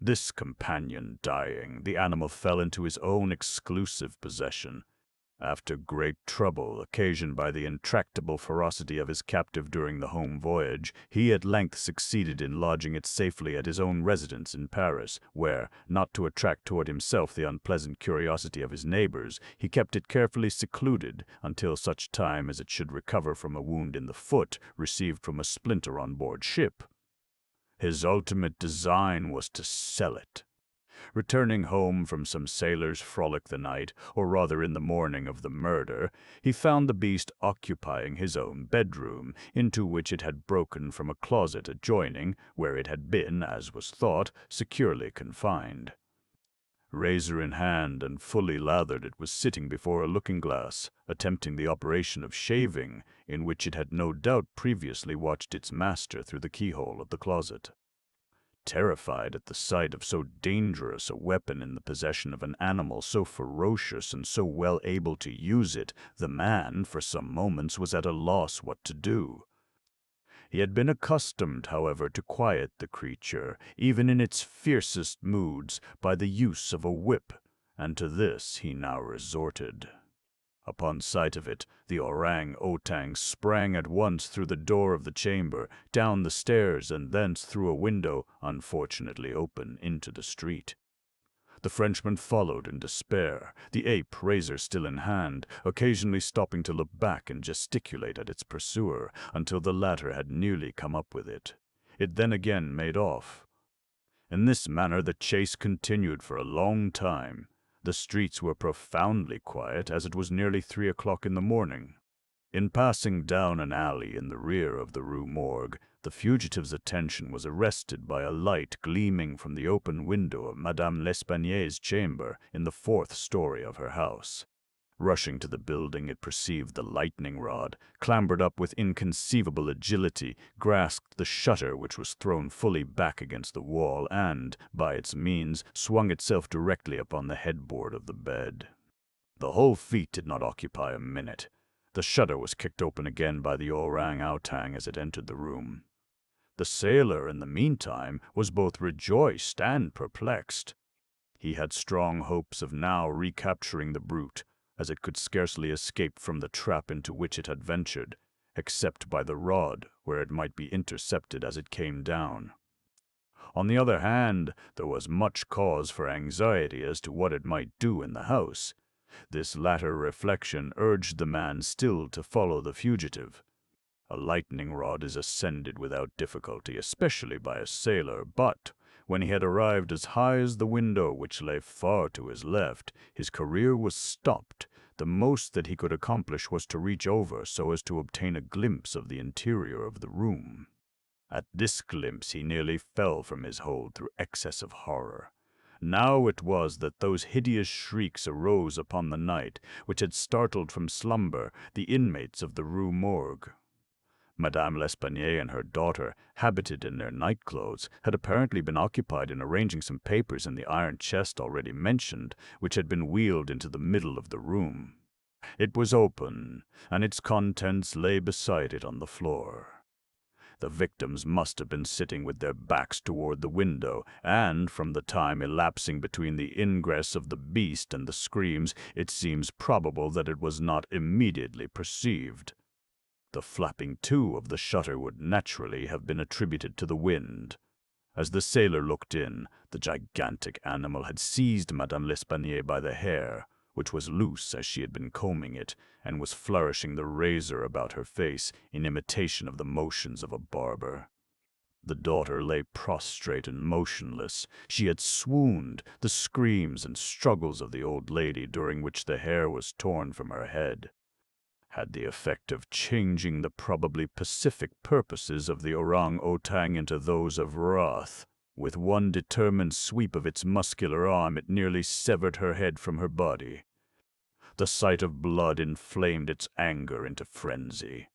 This companion dying, the animal fell into his own exclusive possession. After great trouble occasioned by the intractable ferocity of his captive during the home voyage, he at length succeeded in lodging it safely at his own residence in Paris, where, not to attract toward himself the unpleasant curiosity of his neighbors, he kept it carefully secluded until such time as it should recover from a wound in the foot received from a splinter on board ship. His ultimate design was to sell it. Returning home from some sailor's frolic the night, or rather in the morning of the murder, he found the beast occupying his own bedroom, into which it had broken from a closet adjoining, where it had been, as was thought, securely confined. Razor in hand and fully lathered, it was sitting before a looking-glass, attempting the operation of shaving, in which it had no doubt previously watched its master through the keyhole of the closet. Terrified at the sight of so dangerous a weapon in the possession of an animal so ferocious and so well able to use it, the man, for some moments, was at a loss what to do. He had been accustomed, however, to quiet the creature, even in its fiercest moods, by the use of a whip, and to this he now resorted. Upon sight of it, the orang-outang sprang at once through the door of the chamber, down the stairs, and thence through a window, unfortunately open, into the street. The Frenchman followed in despair, the ape, razor still in hand, occasionally stopping to look back and gesticulate at its pursuer, until the latter had nearly come up with it. It then again made off. In this manner the chase continued for a long time. The streets were profoundly quiet, as it was nearly 3 o'clock in the morning. In passing down an alley in the rear of the Rue Morgue, the fugitive's attention was arrested by a light gleaming from the open window of Madame L'Espagne's chamber in the 4th story of her house. Rushing to the building, it perceived the lightning rod, clambered up with inconceivable agility, grasped the shutter which was thrown fully back against the wall, and, by its means, swung itself directly upon the headboard of the bed. The whole feat did not occupy a minute. The shutter was kicked open again by the orang-outang as it entered the room. The sailor, in the meantime, was both rejoiced and perplexed. He had strong hopes of now recapturing the brute, as it could scarcely escape from the trap into which it had ventured, except by the rod, where it might be intercepted as it came down. On the other hand, there was much cause for anxiety as to what it might do in the house. This latter reflection urged the man still to follow the fugitive. A lightning rod is ascended without difficulty, especially by a sailor, but when he had arrived as high as the window, which lay far to his left, his career was stopped. The most that he could accomplish was to reach over so as to obtain a glimpse of the interior of the room. At this glimpse he nearly fell from his hold through excess of horror. Now it was that those hideous shrieks arose upon the night, which had startled from slumber the inmates of the Rue Morgue. Madame L'Espanaye and her daughter, habited in their night-clothes, had apparently been occupied in arranging some papers in the iron chest already mentioned, which had been wheeled into the middle of the room. It was open, and its contents lay beside it on the floor. The victims must have been sitting with their backs toward the window, and from the time elapsing between the ingress of the beast and the screams, it seems probable that it was not immediately perceived. The flapping to of the shutter would naturally have been attributed to the wind. As the sailor looked in, the gigantic animal had seized Madame L'Espanaye by the hair, which was loose as she had been combing it, and was flourishing the razor about her face in imitation of the motions of a barber. The daughter lay prostrate and motionless. She had swooned. The screams and struggles of the old lady, during which the hair was torn from her head, had the effect of changing the probably pacific purposes of the orang-outang into those of wrath. With one determined sweep of its muscular arm, it nearly severed her head from her body. The sight of blood inflamed its anger into frenzy.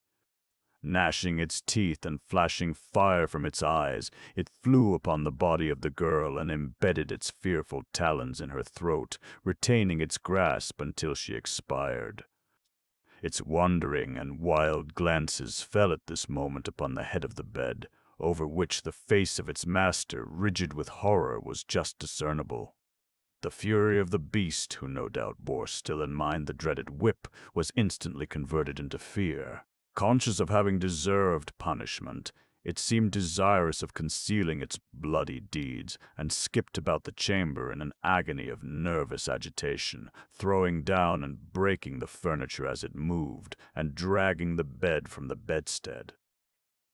Gnashing its teeth and flashing fire from its eyes, it flew upon the body of the girl and embedded its fearful talons in her throat, retaining its grasp until she expired. Its wandering and wild glances fell at this moment upon the head of the bed, over which the face of its master, rigid with horror, was just discernible. The fury of the beast, who no doubt bore still in mind the dreaded whip, was instantly converted into fear. Conscious of having deserved punishment, it seemed desirous of concealing its bloody deeds, and skipped about the chamber in an agony of nervous agitation, throwing down and breaking the furniture as it moved, and dragging the bed from the bedstead.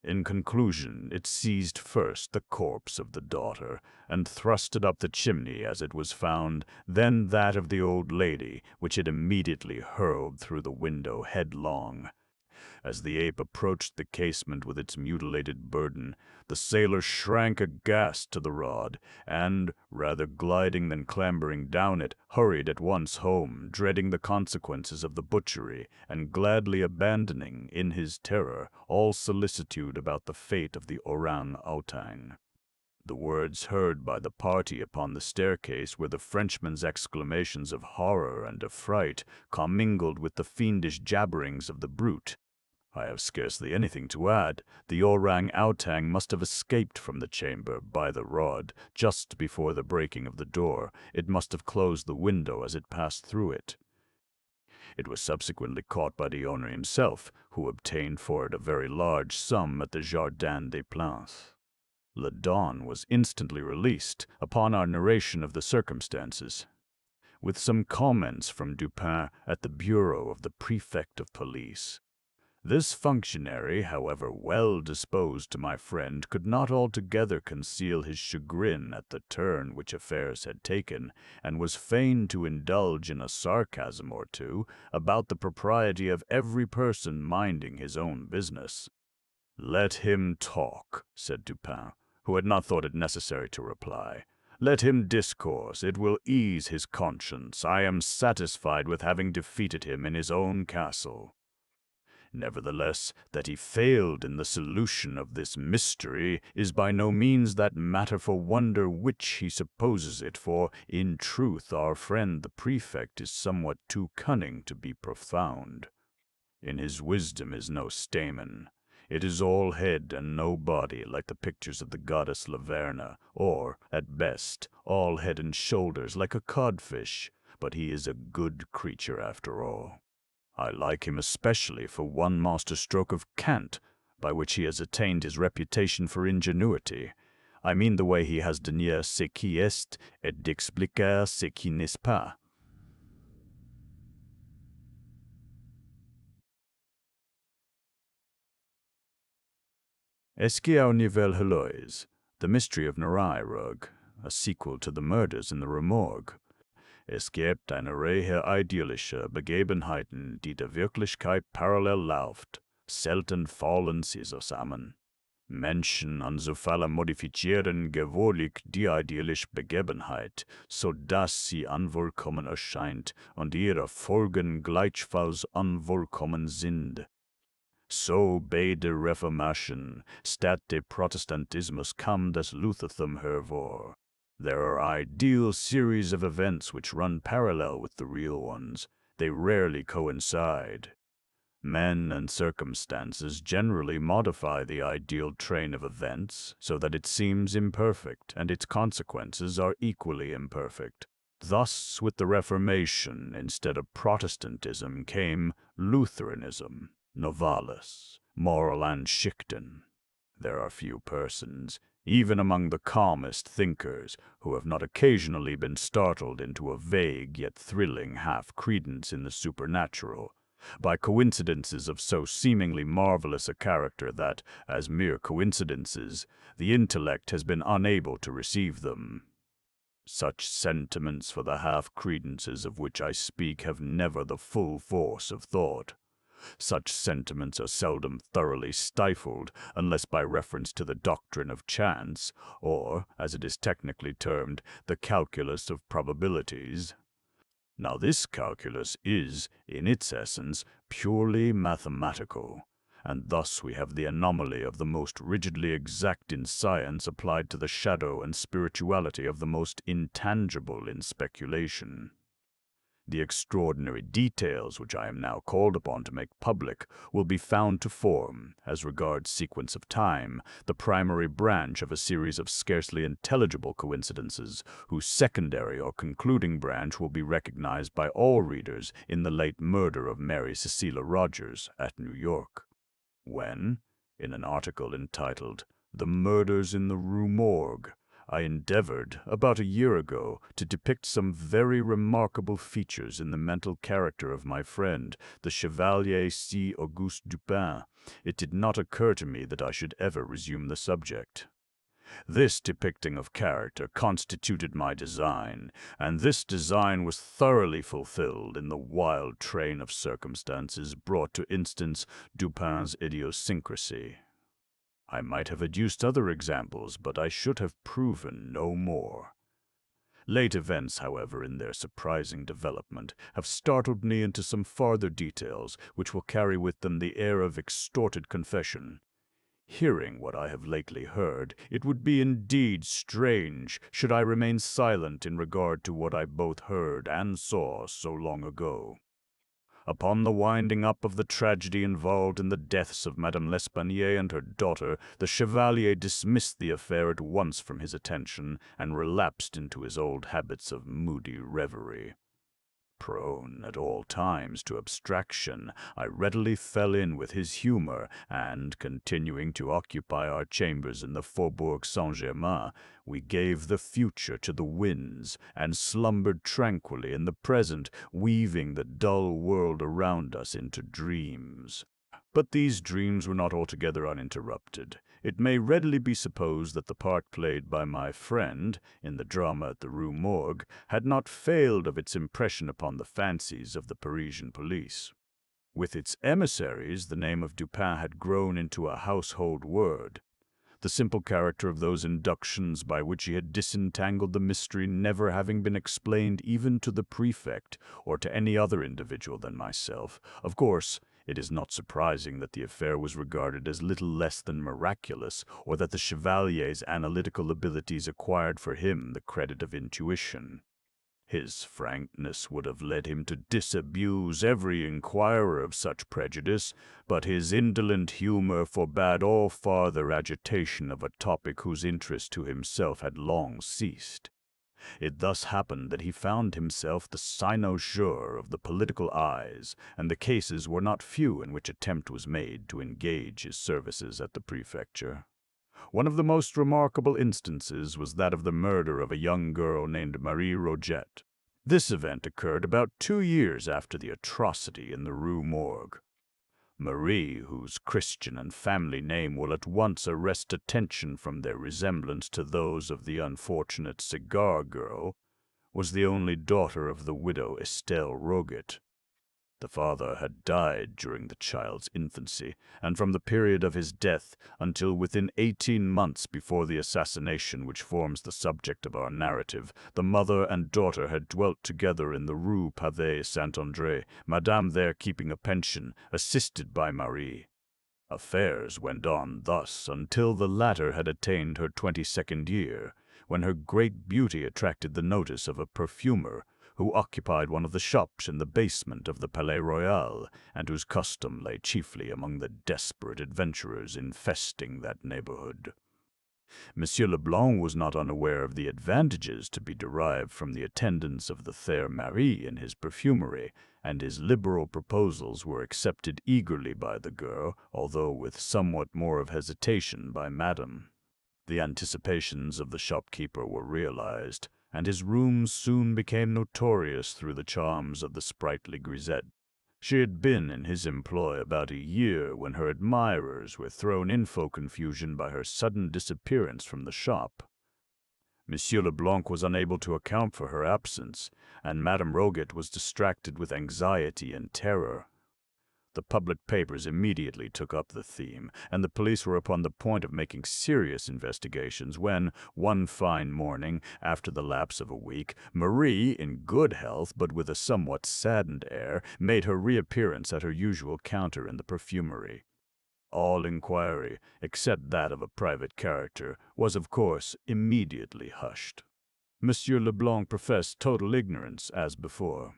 In conclusion, it seized first the corpse of the daughter, and thrust it up the chimney as it was found, then that of the old lady, which it immediately hurled through the window headlong. As the ape approached the casement with its mutilated burden, the sailor shrank aghast to the rod, and, rather gliding than clambering down it, hurried at once home, dreading the consequences of the butchery, and gladly abandoning, in his terror, all solicitude about the fate of the orang-outang. The words heard by the party upon the staircase were the Frenchman's exclamations of horror and affright, commingled with the fiendish jabberings of the brute. I have scarcely anything to add. The orang-outang must have escaped from the chamber by the rod just before the breaking of the door. It must have closed the window as it passed through it. It was subsequently caught by the owner himself, who obtained for it a very large sum at the Jardin des Plantes. Le Don was instantly released upon our narration of the circumstances, with some comments from Dupin at the bureau of the prefect of police. This functionary, however well disposed to my friend, could not altogether conceal his chagrin at the turn which affairs had taken, and was fain to indulge in a sarcasm or two about the propriety of every person minding his own business. "Let him talk," said Dupin, who had not thought it necessary to reply. "Let him discourse. It will ease his conscience. I am satisfied with having defeated him in his own castle. Nevertheless, that he failed in the solution of this mystery is by no means that matter for wonder which he supposes it, for, in truth, our friend the prefect is somewhat too cunning to be profound. In his wisdom is no stamen. It is all head and no body, like the pictures of the goddess Laverne, or, at best, all head and shoulders, like a codfish. But he is a good creature after all. I like him especially for one masterstroke of cant, by which he has attained his reputation for ingenuity. I mean the way he has de nier ce qui est et d'expliquer ce qui n'est pas. Eski au Nivel Heloise, The Mystery of Rue Morgue, a sequel to The Murders in the Rue Morgue. Es gibt eine Reihe idealischer Begebenheiten, die der Wirklichkeit parallel läuft. Selten fallen sie zusammen. Menschen an so Fälle modifizieren gewöhnlich die idealische Begebenheit, so dass sie unvollkommen erscheint und ihre Folgen gleichfalls unvollkommen sind. So bei der Reformation statt des Protestantismus kam das Luthertum hervor. There are ideal series of events which run parallel with the real ones. They rarely coincide. Men and circumstances generally modify the ideal train of events so that it seems imperfect, and its consequences are equally imperfect. Thus, with the Reformation, instead of Protestantism came Lutheranism, Novalis, moral Anschichten. There are few persons, even among the calmest thinkers, who have not occasionally been startled into a vague yet thrilling half-credence in the supernatural, by coincidences of so seemingly marvelous a character that, as mere coincidences, the intellect has been unable to receive them. Such sentiments for the half-credences of which I speak have never the full force of thought. Such sentiments are seldom thoroughly stifled, unless by reference to the doctrine of chance, or, as it is technically termed, the calculus of probabilities. Now this calculus is, in its essence, purely mathematical, and thus we have the anomaly of the most rigidly exact in science applied to the shadow and spirituality of the most intangible in speculation. The extraordinary details which I am now called upon to make public will be found to form, as regards sequence of time, the primary branch of a series of scarcely intelligible coincidences, whose secondary or concluding branch will be recognized by all readers in the late murder of Mary Cecilia Rogers at New York, when, in an article entitled "The Murders in the Rue Morgue," I endeavored, about a year ago, to depict some very remarkable features in the mental character of my friend, the Chevalier C. Auguste Dupin. It did not occur to me that I should ever resume the subject. This depicting of character constituted my design, and this design was thoroughly fulfilled in the wild train of circumstances brought to instance Dupin's idiosyncrasy. I might have adduced other examples, but I should have proven no more. Late events, however, in their surprising development, have startled me into some farther details which will carry with them the air of extorted confession. Hearing what I have lately heard, it would be indeed strange should I remain silent in regard to what I both heard and saw so long ago. Upon the winding up of the tragedy involved in the deaths of Madame L'Espanaye and her daughter, the Chevalier dismissed the affair at once from his attention and relapsed into his old habits of moody reverie. Prone at all times to abstraction, I readily fell in with his humor, and, continuing to occupy our chambers in the Faubourg Saint-Germain, we gave the future to the winds, and slumbered tranquilly in the present, weaving the dull world around us into dreams. But these dreams were not altogether uninterrupted. It may readily be supposed that the part played by my friend in the drama at the Rue Morgue had not failed of its impression upon the fancies of the Parisian police. With its emissaries, the name of Dupin had grown into a household word. The simple character of those inductions by which he had disentangled the mystery never having been explained even to the prefect or to any other individual than myself, of course, it is not surprising that the affair was regarded as little less than miraculous, or that the Chevalier's analytical abilities acquired for him the credit of intuition. His frankness would have led him to disabuse every inquirer of such prejudice, but his indolent humor forbade all farther agitation of a topic whose interest to himself had long ceased. It thus happened that he found himself the cynosure of the political eyes, and the cases were not few in which attempt was made to engage his services at the prefecture. One of the most remarkable instances was that of the murder of a young girl named Marie Roget. This event occurred about 2 years after the atrocity in the Rue Morgue. Marie, whose Christian and family name will at once arrest attention from their resemblance to those of the unfortunate cigar girl, was the only daughter of the widow Estelle Roget. The father had died during the child's infancy, and from the period of his death until within 18 months before the assassination which forms the subject of our narrative, the mother and daughter had dwelt together in the Rue Pavée Saint-André, Madame there keeping a pension, assisted by Marie. Affairs went on thus until the latter had attained her 22nd year, when her great beauty attracted the notice of a perfumer who occupied one of the shops in the basement of the Palais Royal, and whose custom lay chiefly among the desperate adventurers infesting that neighborhood. Monsieur Leblanc was not unaware of the advantages to be derived from the attendance of the fair Marie in his perfumery, and his liberal proposals were accepted eagerly by the girl, although with somewhat more of hesitation by Madame. The anticipations of the shopkeeper were realized, and his rooms soon became notorious through the charms of the sprightly grisette. She had been in his employ about a year when her admirers were thrown into confusion by her sudden disappearance from the shop. Monsieur Leblanc was unable to account for her absence, and Madame Roget was distracted with anxiety and terror. The public papers immediately took up the theme, and the police were upon the point of making serious investigations when, one fine morning, after the lapse of a week, Marie, in good health but with a somewhat saddened air, made her reappearance at her usual counter in the perfumery. All inquiry, except that of a private character, was of course immediately hushed. Monsieur Leblanc professed total ignorance, as before.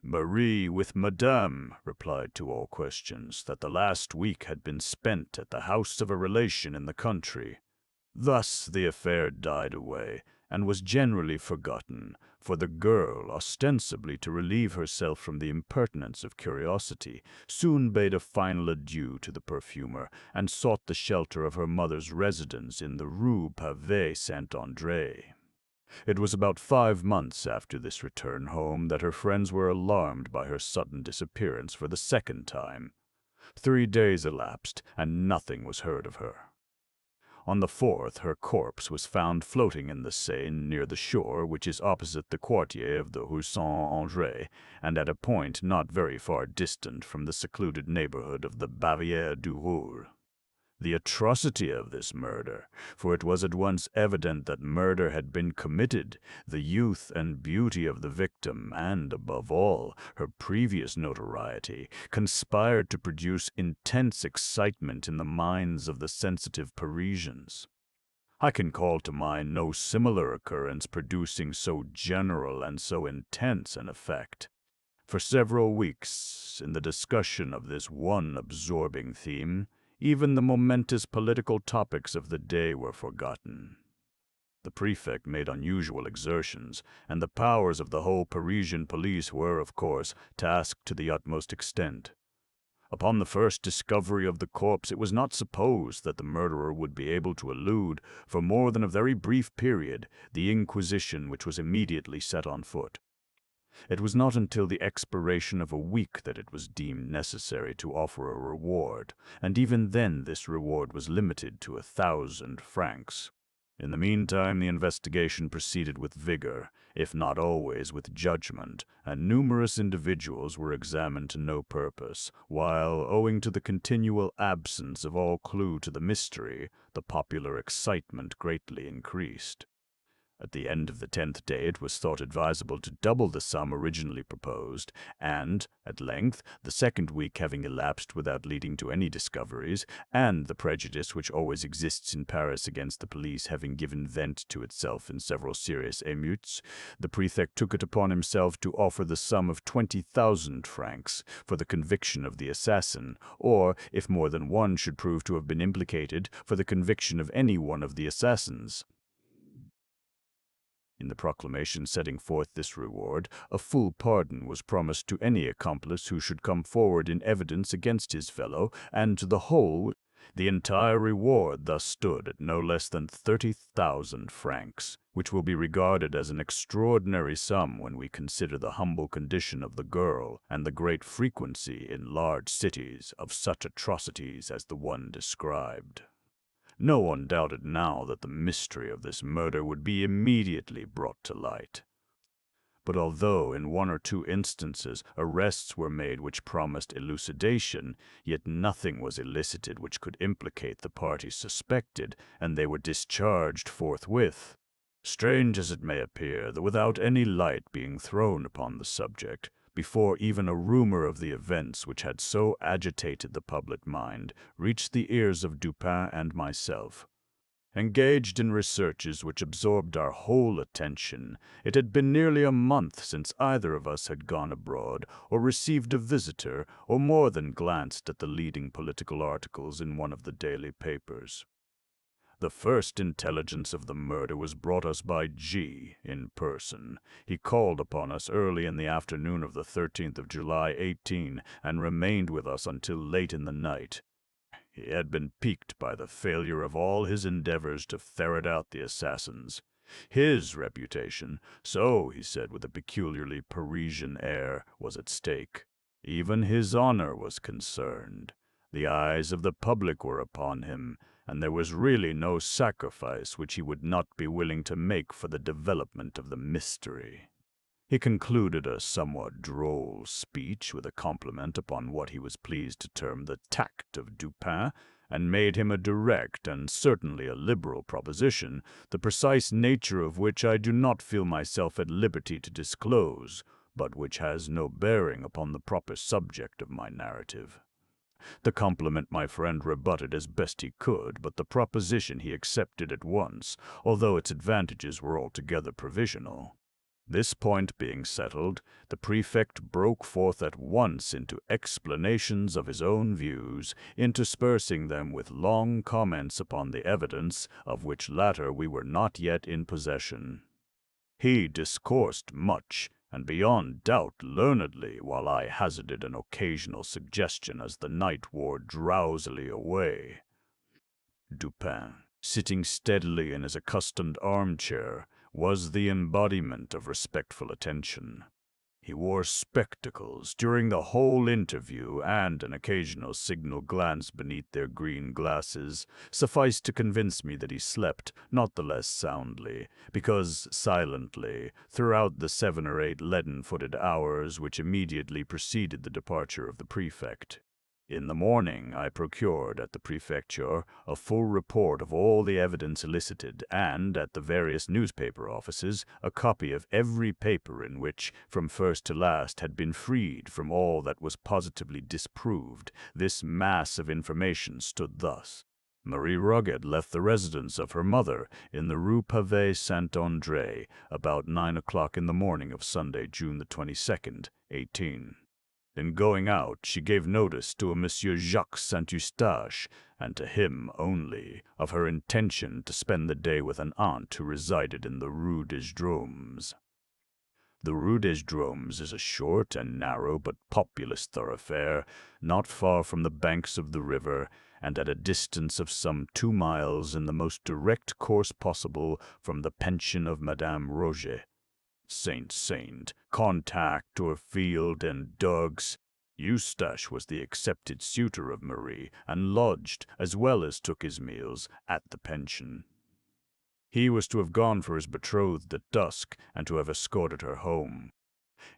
Marie, with Madame, replied to all questions that the last week had been spent at the house of a relation in the country. Thus the affair died away, and was generally forgotten, for the girl, ostensibly to relieve herself from the impertinence of curiosity, soon bade a final adieu to the perfumer, and sought the shelter of her mother's residence in the Rue Pavée Saint-André. It was about 5 months after this return home that her friends were alarmed by her sudden disappearance for the second time. 3 days elapsed, and nothing was heard of her. On the 4th, her corpse was found floating in the Seine near the shore, which is opposite the quartier of the Rue Saint-André, and at a point not very far distant from the secluded neighborhood of the Barrière du Roule. The atrocity of this murder, for it was at once evident that murder had been committed, the youth and beauty of the victim, and, above all, her previous notoriety, conspired to produce intense excitement in the minds of the sensitive Parisians. I can call to mind no similar occurrence producing so general and so intense an effect. For several weeks, in the discussion of this one absorbing theme, even the momentous political topics of the day were forgotten. The prefect made unusual exertions, and the powers of the whole Parisian police were, of course, tasked to the utmost extent. Upon the first discovery of the corpse, it was not supposed that the murderer would be able to elude, for more than a very brief period, the inquisition which was immediately set on foot. It was not until the expiration of a week that it was deemed necessary to offer a reward, and even then this reward was limited to 1,000 francs. In the meantime, the investigation proceeded with vigor, if not always with judgment, and numerous individuals were examined to no purpose, while, owing to the continual absence of all clue to the mystery, the popular excitement greatly increased. At the end of the 10th day it was thought advisable to double the sum originally proposed, and, at length, the second week having elapsed without leading to any discoveries, and the prejudice which always exists in Paris against the police having given vent to itself in several serious émeutes, the prefect took it upon himself to offer the sum of 20,000 francs for the conviction of the assassin, or, if more than one should prove to have been implicated, for the conviction of any one of the assassins. In the proclamation setting forth this reward, a full pardon was promised to any accomplice who should come forward in evidence against his fellow, and to the whole, the entire reward thus stood at no less than 30,000 francs, which will be regarded as an extraordinary sum when we consider the humble condition of the girl and the great frequency in large cities of such atrocities as the one described. No one doubted now that the mystery of this murder would be immediately brought to light. But although in one or two instances arrests were made which promised elucidation, yet nothing was elicited which could implicate the parties suspected, and they were discharged forthwith. Strange as it may appear, that without any light being thrown upon the subject, before even a rumor of the events which had so agitated the public mind reached the ears of Dupin and myself. Engaged in researches which absorbed our whole attention, it had been nearly a month since either of us had gone abroad, or received a visitor, or more than glanced at the leading political articles in one of the daily papers. The first intelligence of the murder was brought us by G. in person. He called upon us early in the afternoon of the 13th of July, 18, and remained with us until late in the night. He had been piqued by the failure of all his endeavors to ferret out the assassins. His reputation, so he said with a peculiarly Parisian air, was at stake. Even his honor was concerned. The eyes of the public were upon him, and there was really no sacrifice which he would not be willing to make for the development of the mystery. He concluded a somewhat droll speech with a compliment upon what he was pleased to term the tact of Dupin, and made him a direct and certainly a liberal proposition, the precise nature of which I do not feel myself at liberty to disclose, but which has no bearing upon the proper subject of my narrative. The compliment my friend rebutted as best he could, but the proposition he accepted at once, although its advantages were altogether provisional. This point being settled, the prefect broke forth at once into explanations of his own views, interspersing them with long comments upon the evidence, of which latter we were not yet in possession. He discoursed much, and beyond doubt learnedly, while I hazarded an occasional suggestion as the night wore drowsily away. Dupin, sitting steadily in his accustomed armchair, was the embodiment of respectful attention. He wore spectacles during the whole interview, and an occasional signal glance beneath their green glasses sufficed to convince me that he slept not the less soundly, because silently, throughout the 7 or 8 leaden-footed hours which immediately preceded the departure of the prefect. In the morning I procured at the prefecture a full report of all the evidence elicited, and, at the various newspaper offices, a copy of every paper in which, from first to last, had been freed from all that was positively disproved. This mass of information stood thus. Marie Rugged left the residence of her mother in the Rue Pavée Saint-André about 9 o'clock in the morning of Sunday, June the 22nd, 18. In going out, she gave notice to a Monsieur Jacques Saint-Eustache, and to him only, of her intention to spend the day with an aunt who resided in the Rue des Drômes. The Rue des Drômes is a short and narrow but populous thoroughfare, not far from the banks of the river, and at a distance of some 2 miles in the most direct course possible from the pension of Madame Roget. Saint, Contact, or Field and Dogs. Eustache was the accepted suitor of Marie, and lodged, as well as took his meals, at the pension. He was to have gone for his betrothed at dusk, and to have escorted her home.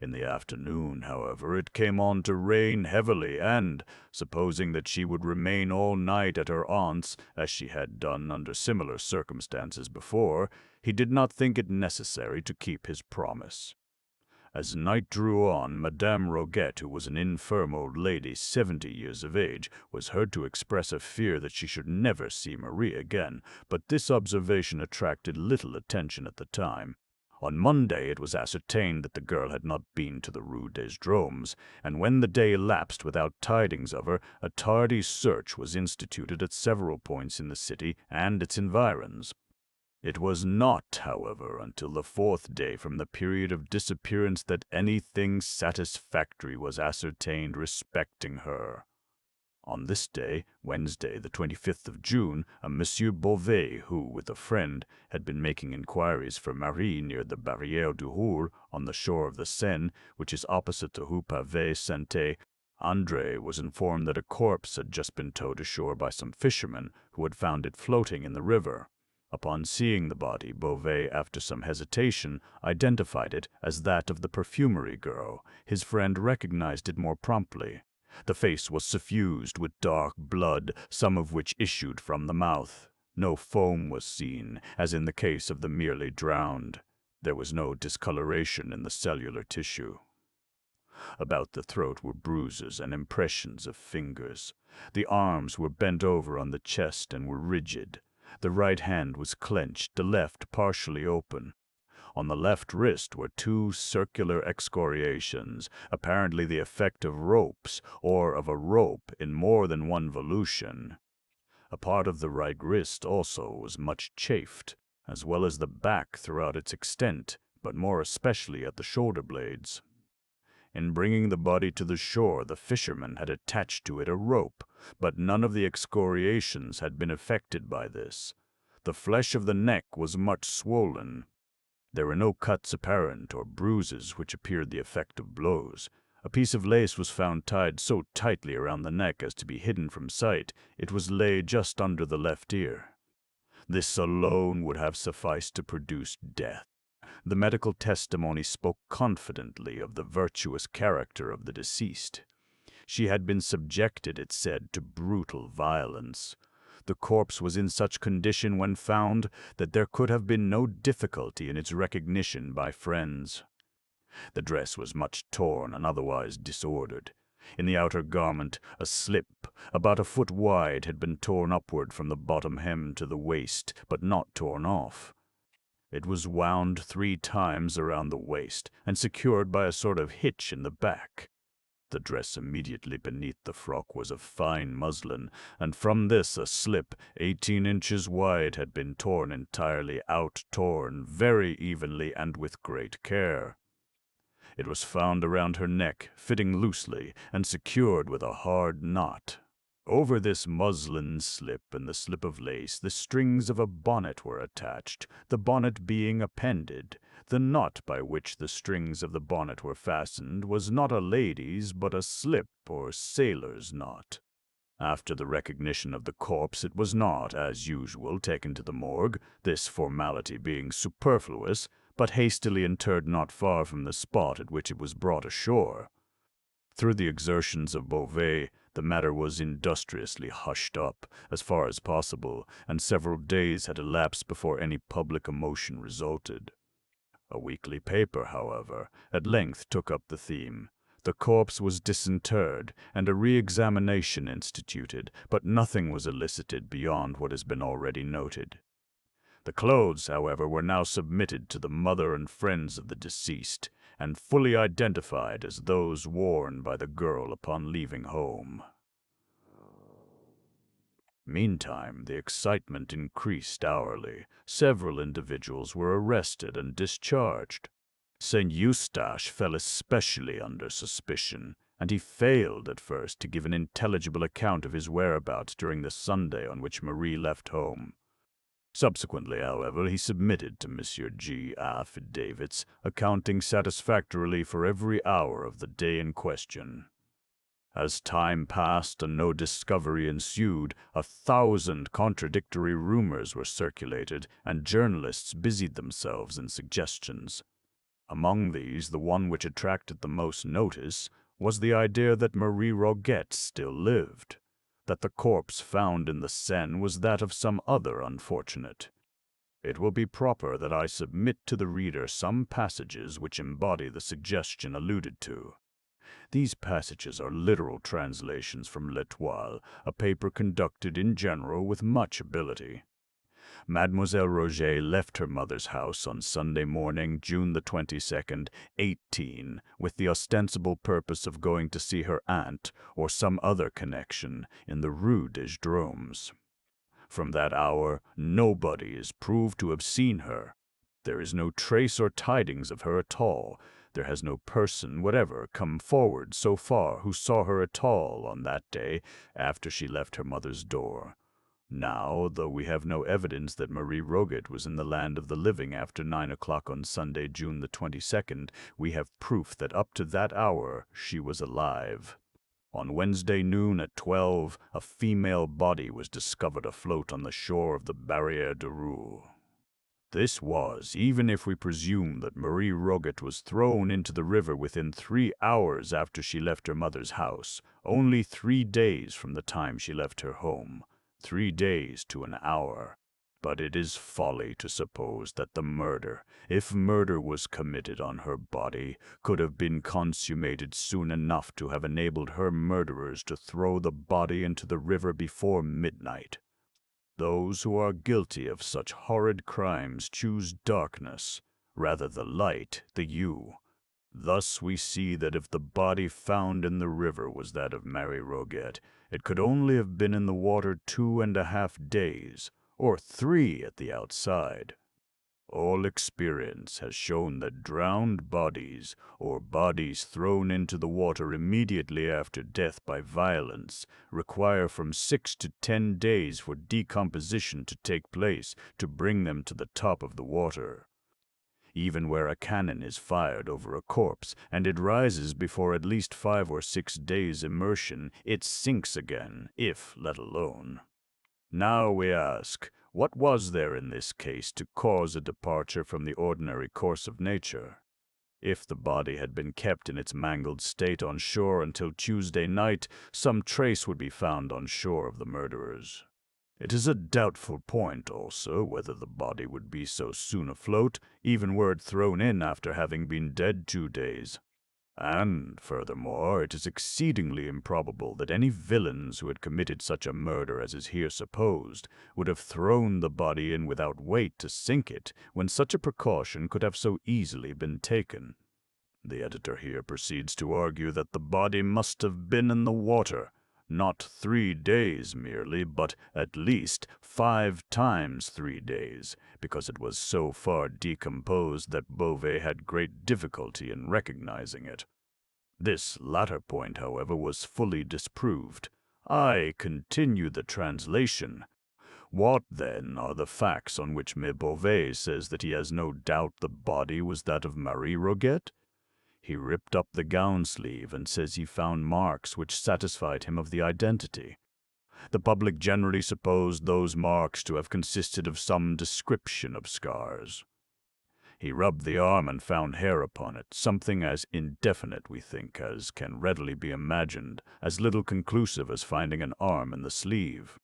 In the afternoon, however, it came on to rain heavily, and, supposing that she would remain all night at her aunt's, as she had done under similar circumstances before, he did not think it necessary to keep his promise. As night drew on, Madame Roguette, who was an infirm old lady 70 years of age, was heard to express a fear that she should never see Marie again, but this observation attracted little attention at the time. On Monday it was ascertained that the girl had not been to the Rue des Drômes, and when the day elapsed without tidings of her, a tardy search was instituted at several points in the city and its environs. It was not, however, until the 4th day from the period of disappearance that anything satisfactory was ascertained respecting her. On this day, Wednesday, the 25th of June, a Monsieur Beauvais, who, with a friend, had been making inquiries for Marie near the Barrière du Roule, on the shore of the Seine, which is opposite the Rue Pavée-Santé, André was informed that a corpse had just been towed ashore by some fishermen, who had found it floating in the river. Upon seeing the body, Beauvais, after some hesitation, identified it as that of the perfumery girl. His friend recognized it more promptly. The face was suffused with dark blood, some of which issued from the mouth. No foam was seen, as in the case of the merely drowned. There was no discoloration in the cellular tissue. About the throat were bruises and impressions of fingers. The arms were bent over on the chest and were rigid. The right hand was clenched, the left partially open. On the left wrist were 2 circular excoriations, apparently the effect of ropes, or of a rope in more than one volution. A part of the right wrist also was much chafed, as well as the back throughout its extent, but more especially at the shoulder blades. In bringing the body to the shore, the fisherman had attached to it a rope, but none of the excoriations had been affected by this. The flesh of the neck was much swollen. There were no cuts apparent or bruises which appeared the effect of blows. A piece of lace was found tied so tightly around the neck as to be hidden from sight. It was laid just under the left ear. This alone would have sufficed to produce death. The medical testimony spoke confidently of the virtuous character of the deceased. She had been subjected, it said, to brutal violence. The corpse was in such condition when found that there could have been no difficulty in its recognition by friends. The dress was much torn and otherwise disordered. In the outer garment, a slip, about a foot wide, had been torn upward from the bottom hem to the waist, but not torn off. It was wound 3 times around the waist and secured by a sort of hitch in the back. The dress immediately beneath the frock was of fine muslin, and from this a slip 18 inches wide had been torn entirely out, torn very evenly and with great care. It was found around her neck, fitting loosely, and secured with a hard knot. Over this muslin slip and the slip of lace, the strings of a bonnet were attached, the bonnet being appended. The knot by which the strings of the bonnet were fastened was not a lady's, but a slip or sailor's knot. After the recognition of the corpse, it was not, as usual, taken to the morgue, this formality being superfluous, but hastily interred not far from the spot at which it was brought ashore. Through the exertions of Beauvais, the matter was industriously hushed up, as far as possible, and several days had elapsed before any public emotion resulted. A weekly paper, however, at length took up the theme. The corpse was disinterred, and a re-examination instituted, but nothing was elicited beyond what has been already noted. The clothes, however, were now submitted to the mother and friends of the deceased, and fully identified as those worn by the girl upon leaving home. Meantime, the excitement increased hourly. Several individuals were arrested and discharged. St. Eustache fell especially under suspicion, and he failed at first to give an intelligible account of his whereabouts during the Sunday on which Marie left home. Subsequently, however, he submitted to Monsieur G. affidavits, accounting satisfactorily for every hour of the day in question. As time passed and no discovery ensued, 1,000 contradictory rumors were circulated, and journalists busied themselves in suggestions. Among these, the one which attracted the most notice was the idea that Marie Roget still lived, that the corpse found in the Seine was that of some other unfortunate. It will be proper that I submit to the reader some passages which embody the suggestion alluded to. These passages are literal translations from L'Etoile, a paper conducted in general with much ability. Mademoiselle Roget left her mother's house on Sunday morning, June the 22nd, 18, with the ostensible purpose of going to see her aunt or some other connection in the Rue des Drômes. From that hour, nobody is proved to have seen her. There is no trace or tidings of her at all. There has no person whatever come forward so far who saw her at all on that day after she left her mother's door. Now, though we have no evidence that Marie Roget was in the land of the living after 9 o'clock on Sunday, June the 22nd, we have proof that up to that hour she was alive. On Wednesday noon at 12, a female body was discovered afloat on the shore of the Barrière de Roule. This was, even if we presume that Marie Roget was thrown into the river within 3 hours after she left her mother's house, only 3 days from the time she left her home. 3 days to an hour. But it is folly to suppose that the murder, if murder was committed on her body, could have been consummated soon enough to have enabled her murderers to throw the body into the river before midnight. Those who are guilty of such horrid crimes choose darkness, rather the light, the you. Thus we see that if the body found in the river was that of Marie Roget, it could only have been in the water 2.5 days, or 3 at the outside. All experience has shown that drowned bodies, or bodies thrown into the water immediately after death by violence, require from 6 to 10 days for decomposition to take place to bring them to the top of the water. Even where a cannon is fired over a corpse, and it rises before at least 5 or 6 days' immersion, it sinks again, if let alone. Now we ask, what was there in this case to cause a departure from the ordinary course of nature? If the body had been kept in its mangled state on shore until Tuesday night, some trace would be found on shore of the murderers. It is a doubtful point, also, whether the body would be so soon afloat, even were it thrown in after having been dead 2 days. And, furthermore, it is exceedingly improbable that any villains who had committed such a murder as is here supposed would have thrown the body in without weight to sink it, when such a precaution could have so easily been taken. The editor here proceeds to argue that the body must have been in the water, not 3 days merely, but at least 5 times 3 days, because it was so far decomposed that Beauvais had great difficulty in recognizing it. This latter point, however, was fully disproved. I continue the translation. What, then, are the facts on which Beauvais says that he has no doubt the body was that of Marie Roget? He ripped up the gown sleeve and says he found marks which satisfied him of the identity. The public generally supposed those marks to have consisted of some description of scars. He rubbed the arm and found hair upon it, something as indefinite, we think, as can readily be imagined, as little conclusive as finding an arm in the sleeve.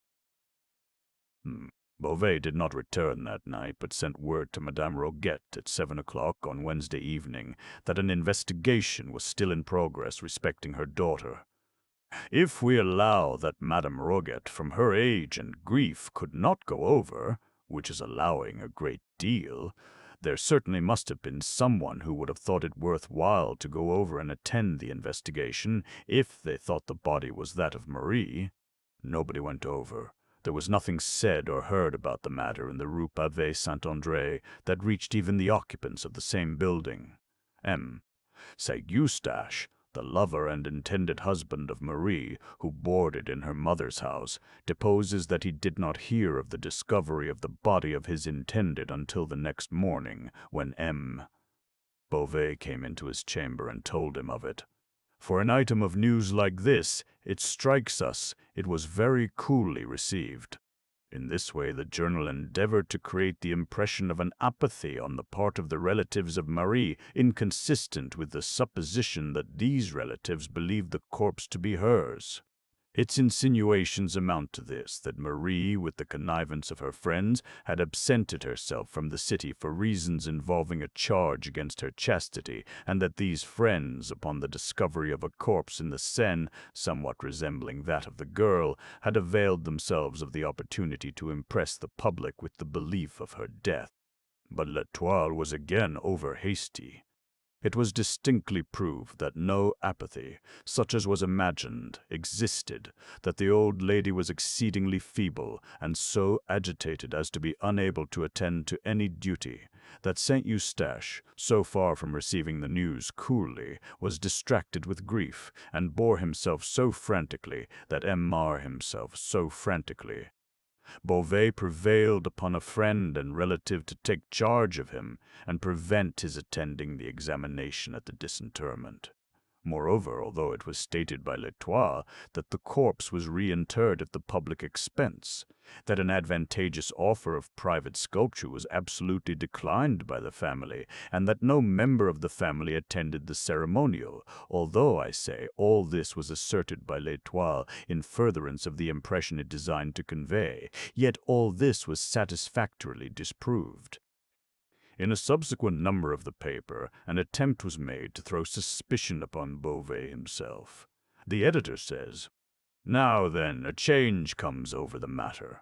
Beauvais did not return that night, but sent word to Madame Roget at 7 o'clock on Wednesday evening that an investigation was still in progress respecting her daughter. If we allow that Madame Roget, from her age and grief, could not go over, which is allowing a great deal, there certainly must have been someone who would have thought it worth while to go over and attend the investigation if they thought the body was that of Marie. Nobody went over. There was nothing said or heard about the matter in the Rue Pavée Saint-André that reached even the occupants of the same building. St. Eustache, the lover and intended husband of Marie, who boarded in her mother's house, deposes that he did not hear of the discovery of the body of his intended until the next morning, when Beauvais came into his chamber and told him of it. For an item of news like this, it strikes us, it was very coolly received. In this way, the journal endeavored to create the impression of an apathy on the part of the relatives of Marie, inconsistent with the supposition that these relatives believed the corpse to be hers. Its insinuations amount to this, that Marie, with the connivance of her friends, had absented herself from the city for reasons involving a charge against her chastity, and that these friends, upon the discovery of a corpse in the Seine, somewhat resembling that of the girl, had availed themselves of the opportunity to impress the public with the belief of her death. But L'Etoile was again over-hasty. It was distinctly proved that no apathy, such as was imagined, existed, that the old lady was exceedingly feeble, and so agitated as to be unable to attend to any duty, that Saint Eustache, so far from receiving the news coolly, was distracted with grief, and bore himself so frantically, that Aimar himself so frantically. Beauvais prevailed upon a friend and relative to take charge of him and prevent his attending the examination at the disinterment. Moreover, although it was stated by L'Etoile that the corpse was reinterred at the public expense, that an advantageous offer of private sculpture was absolutely declined by the family, and that no member of the family attended the ceremonial, although, I say, all this was asserted by L'Etoile in furtherance of the impression it designed to convey, yet all this was satisfactorily disproved. In a subsequent number of the paper, an attempt was made to throw suspicion upon Beauvais himself. The editor says, "Now then, a change comes over the matter.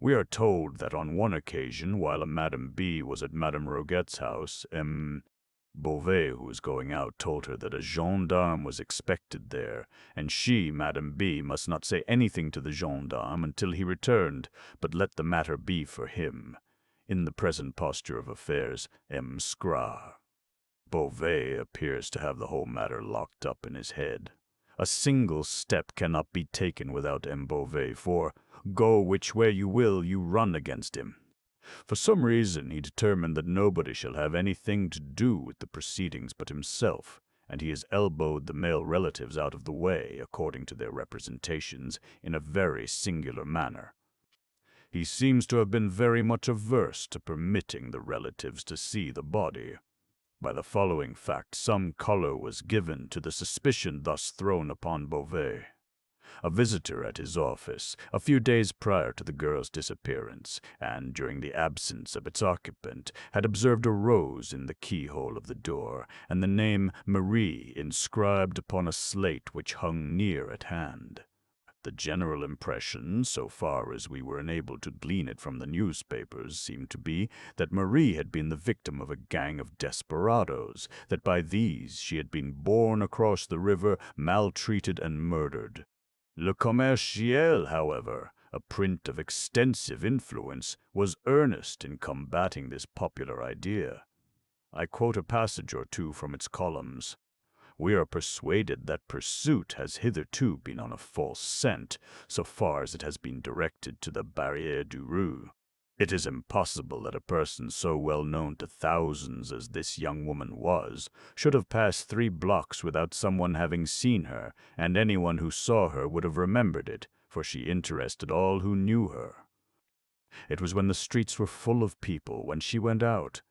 We are told that on one occasion, while a Madame B was at Madame Rogette's house, Beauvais, who was going out, told her that a gendarme was expected there, and she, Madame B, must not say anything to the gendarme until he returned, but let the matter be for him. In the present posture of affairs, M. Scra. Beauvais appears to have the whole matter locked up in his head. A single step cannot be taken without M. Beauvais, for, go which way you will, you run against him. For some reason he determined that nobody shall have anything to do with the proceedings but himself, and he has elbowed the male relatives out of the way, according to their representations, in a very singular manner. He seems to have been very much averse to permitting the relatives to see the body. By the following fact, some color was given to the suspicion thus thrown upon Beauvais. A visitor at his office, a few days prior to the girl's disappearance, and during the absence of its occupant, had observed a rose in the keyhole of the door, and the name Marie inscribed upon a slate which hung near at hand. The general impression, so far as we were enabled to glean it from the newspapers, seemed to be that Marie had been the victim of a gang of desperadoes, that by these she had been borne across the river, maltreated and murdered. Le Commerciel, however, a print of extensive influence, was earnest in combating this popular idea. I quote a passage or two from its columns. "We are persuaded that pursuit has hitherto been on a false scent, so far as it has been directed to the Barrière du Roux. It is impossible that a person so well known to thousands as this young woman was, should have passed 3 blocks without someone having seen her, and anyone who saw her would have remembered it, for she interested all who knew her. It was when the streets were full of people, when she went out.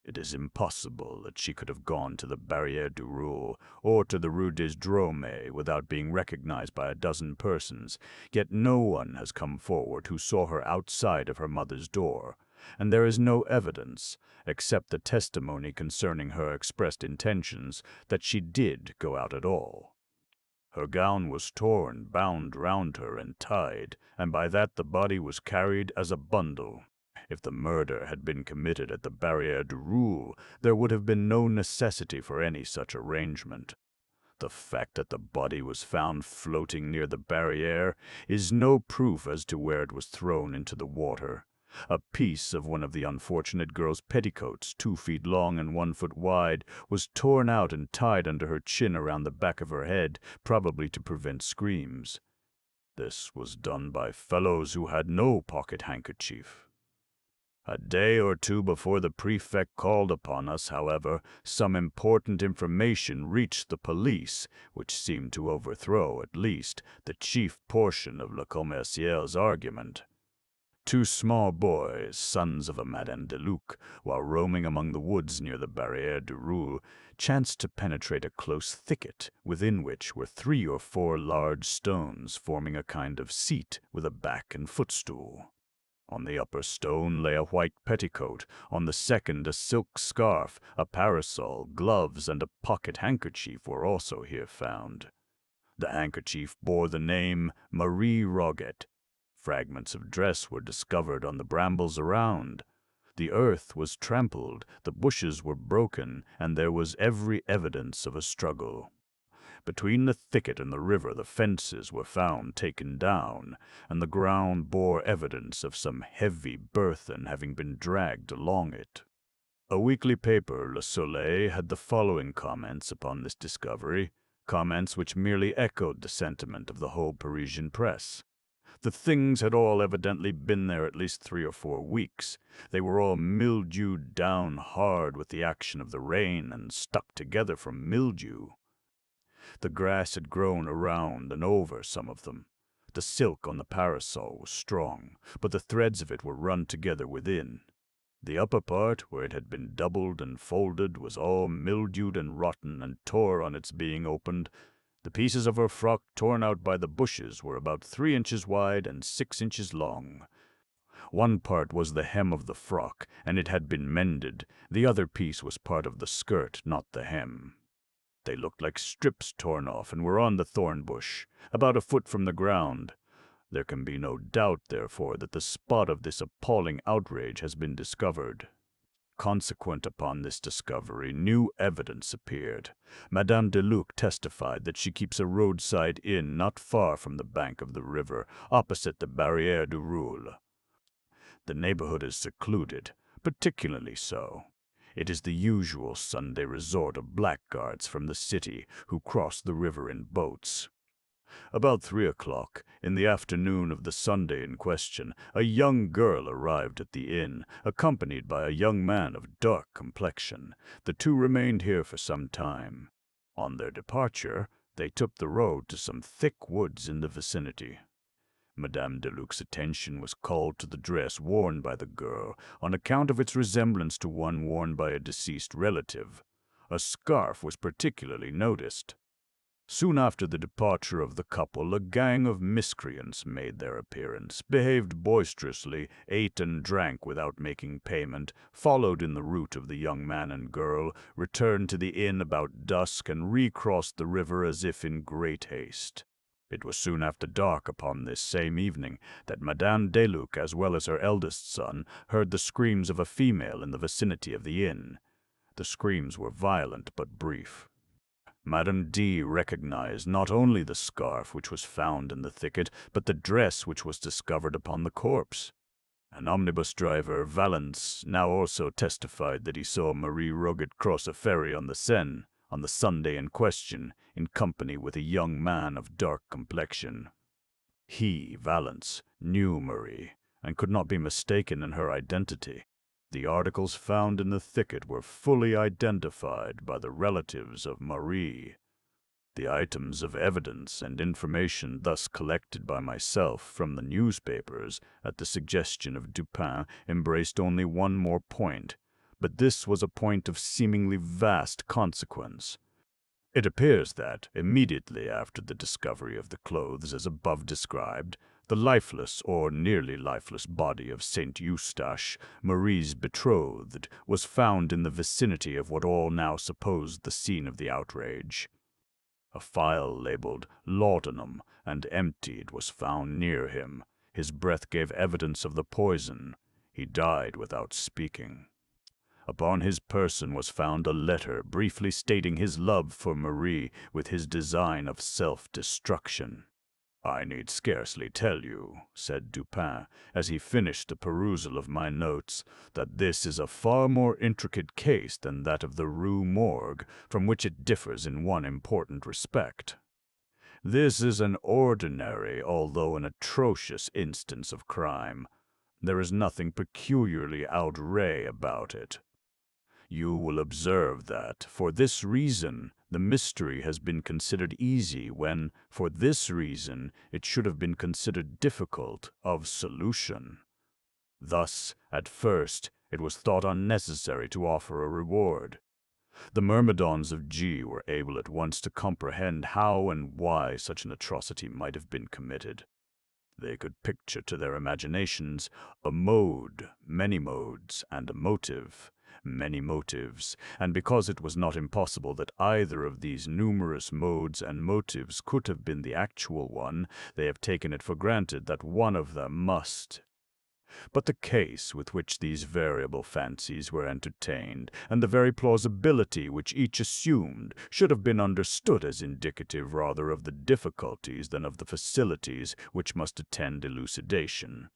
It is impossible that she could have gone to the Barrière du Roux or to the Rue des Drômes without being recognized by a dozen persons, yet no one has come forward who saw her outside of her mother's door, and there is no evidence, except the testimony concerning her expressed intentions, that she did go out at all. Her gown was torn, bound round her, and tied, and by that the body was carried as a bundle. If the murder had been committed at the Barrière du Roux, there would have been no necessity for any such arrangement. The fact that the body was found floating near the Barrière is no proof as to where it was thrown into the water. A piece of one of the unfortunate girl's petticoats, 2 feet long and 1 foot wide, was torn out and tied under her chin around the back of her head, probably to prevent screams. This was done by fellows who had no pocket handkerchief. A day or 2 before the prefect called upon us, however, some important information reached the police, which seemed to overthrow, at least, the chief portion of Le Commerciel's argument. Two small boys, sons of a Madame de Luc, while roaming among the woods near the Barrière du Roule, chanced to penetrate a close thicket, within which were 3 or 4 large stones forming a kind of seat with a back and footstool. On the upper stone lay a white petticoat, on the second a silk scarf, a parasol, gloves, and a pocket handkerchief were also here found. The handkerchief bore the name Marie Roget. Fragments of dress were discovered on the brambles around. The earth was trampled, the bushes were broken, and there was every evidence of a struggle. Between the thicket and the river the fences were found taken down, and the ground bore evidence of some heavy burthen having been dragged along it. A weekly paper, Le Soleil, had the following comments upon this discovery, comments which merely echoed the sentiment of the whole Parisian press. The things had all evidently been there at least 3 or 4 weeks. They were all mildewed down hard with the action of the rain and stuck together from mildew. The grass had grown around and over some of them. The silk on the parasol was strong, but the threads of it were run together within. The upper part, where it had been doubled and folded, was all mildewed and rotten and tore on its being opened. The pieces of her frock torn out by the bushes were about 3 inches wide and 6 inches long. One part was the hem of the frock, and it had been mended. The other piece was part of the skirt, not the hem. They looked like strips torn off and were on the thorn bush, about a foot from the ground. There can be no doubt, therefore, that the spot of this appalling outrage has been discovered. Consequent upon this discovery, new evidence appeared. Madame de Luc testified that she keeps a roadside inn not far from the bank of the river, opposite the Barrière du Roule. The neighborhood is secluded, particularly so. It is the usual Sunday resort of blackguards from the city who cross the river in boats. About 3 o'clock, in the afternoon of the Sunday in question, a young girl arrived at the inn, accompanied by a young man of dark complexion. The two remained here for some time. On their departure, they took the road to some thick woods in the vicinity. Madame de Luc's attention was called to the dress worn by the girl, on account of its resemblance to one worn by a deceased relative. A scarf was particularly noticed. Soon after the departure of the couple, a gang of miscreants made their appearance, behaved boisterously, ate and drank without making payment, followed in the route of the young man and girl, returned to the inn about dusk, and recrossed the river as if in great haste. It was soon after dark upon this same evening that Madame de Luc, as well as her eldest son, heard the screams of a female in the vicinity of the inn. The screams were violent but brief. Madame D. recognized not only the scarf which was found in the thicket, but the dress which was discovered upon the corpse. An omnibus driver, Valence, now also testified that he saw Marie Roget cross a ferry on the Seine, on the Sunday in question, in company with a young man of dark complexion. He, Valence, knew Marie, and could not be mistaken in her identity. The articles found in the thicket were fully identified by the relatives of Marie. The items of evidence and information thus collected by myself from the newspapers at the suggestion of Dupin embraced only one more point, but this was a point of seemingly vast consequence. It appears that, immediately after the discovery of the clothes as above described, the lifeless or nearly lifeless body of Saint Eustache, Marie's betrothed, was found in the vicinity of what all now supposed the scene of the outrage. A phial labeled laudanum and emptied was found near him. His breath gave evidence of the poison. He died without speaking. Upon his person was found a letter briefly stating his love for Marie with his design of self-destruction. "I need scarcely tell you," said Dupin, as he finished the perusal of my notes, "that this is a far more intricate case than that of the Rue Morgue, from which it differs in one important respect. This is an ordinary, although an atrocious instance of crime. There is nothing peculiarly outré about it. You will observe that, for this reason, the mystery has been considered easy when, for this reason, it should have been considered difficult of solution. Thus, at first, it was thought unnecessary to offer a reward. The myrmidons of G were able at once to comprehend how and why such an atrocity might have been committed. They could picture to their imaginations a mode, many modes, and a motive, many motives, and because it was not impossible that either of these numerous modes and motives could have been the actual one, they have taken it for granted that one of them must. But the case with which these variable fancies were entertained, and the very plausibility which each assumed, should have been understood as indicative rather of the difficulties than of the facilities which must attend elucidation.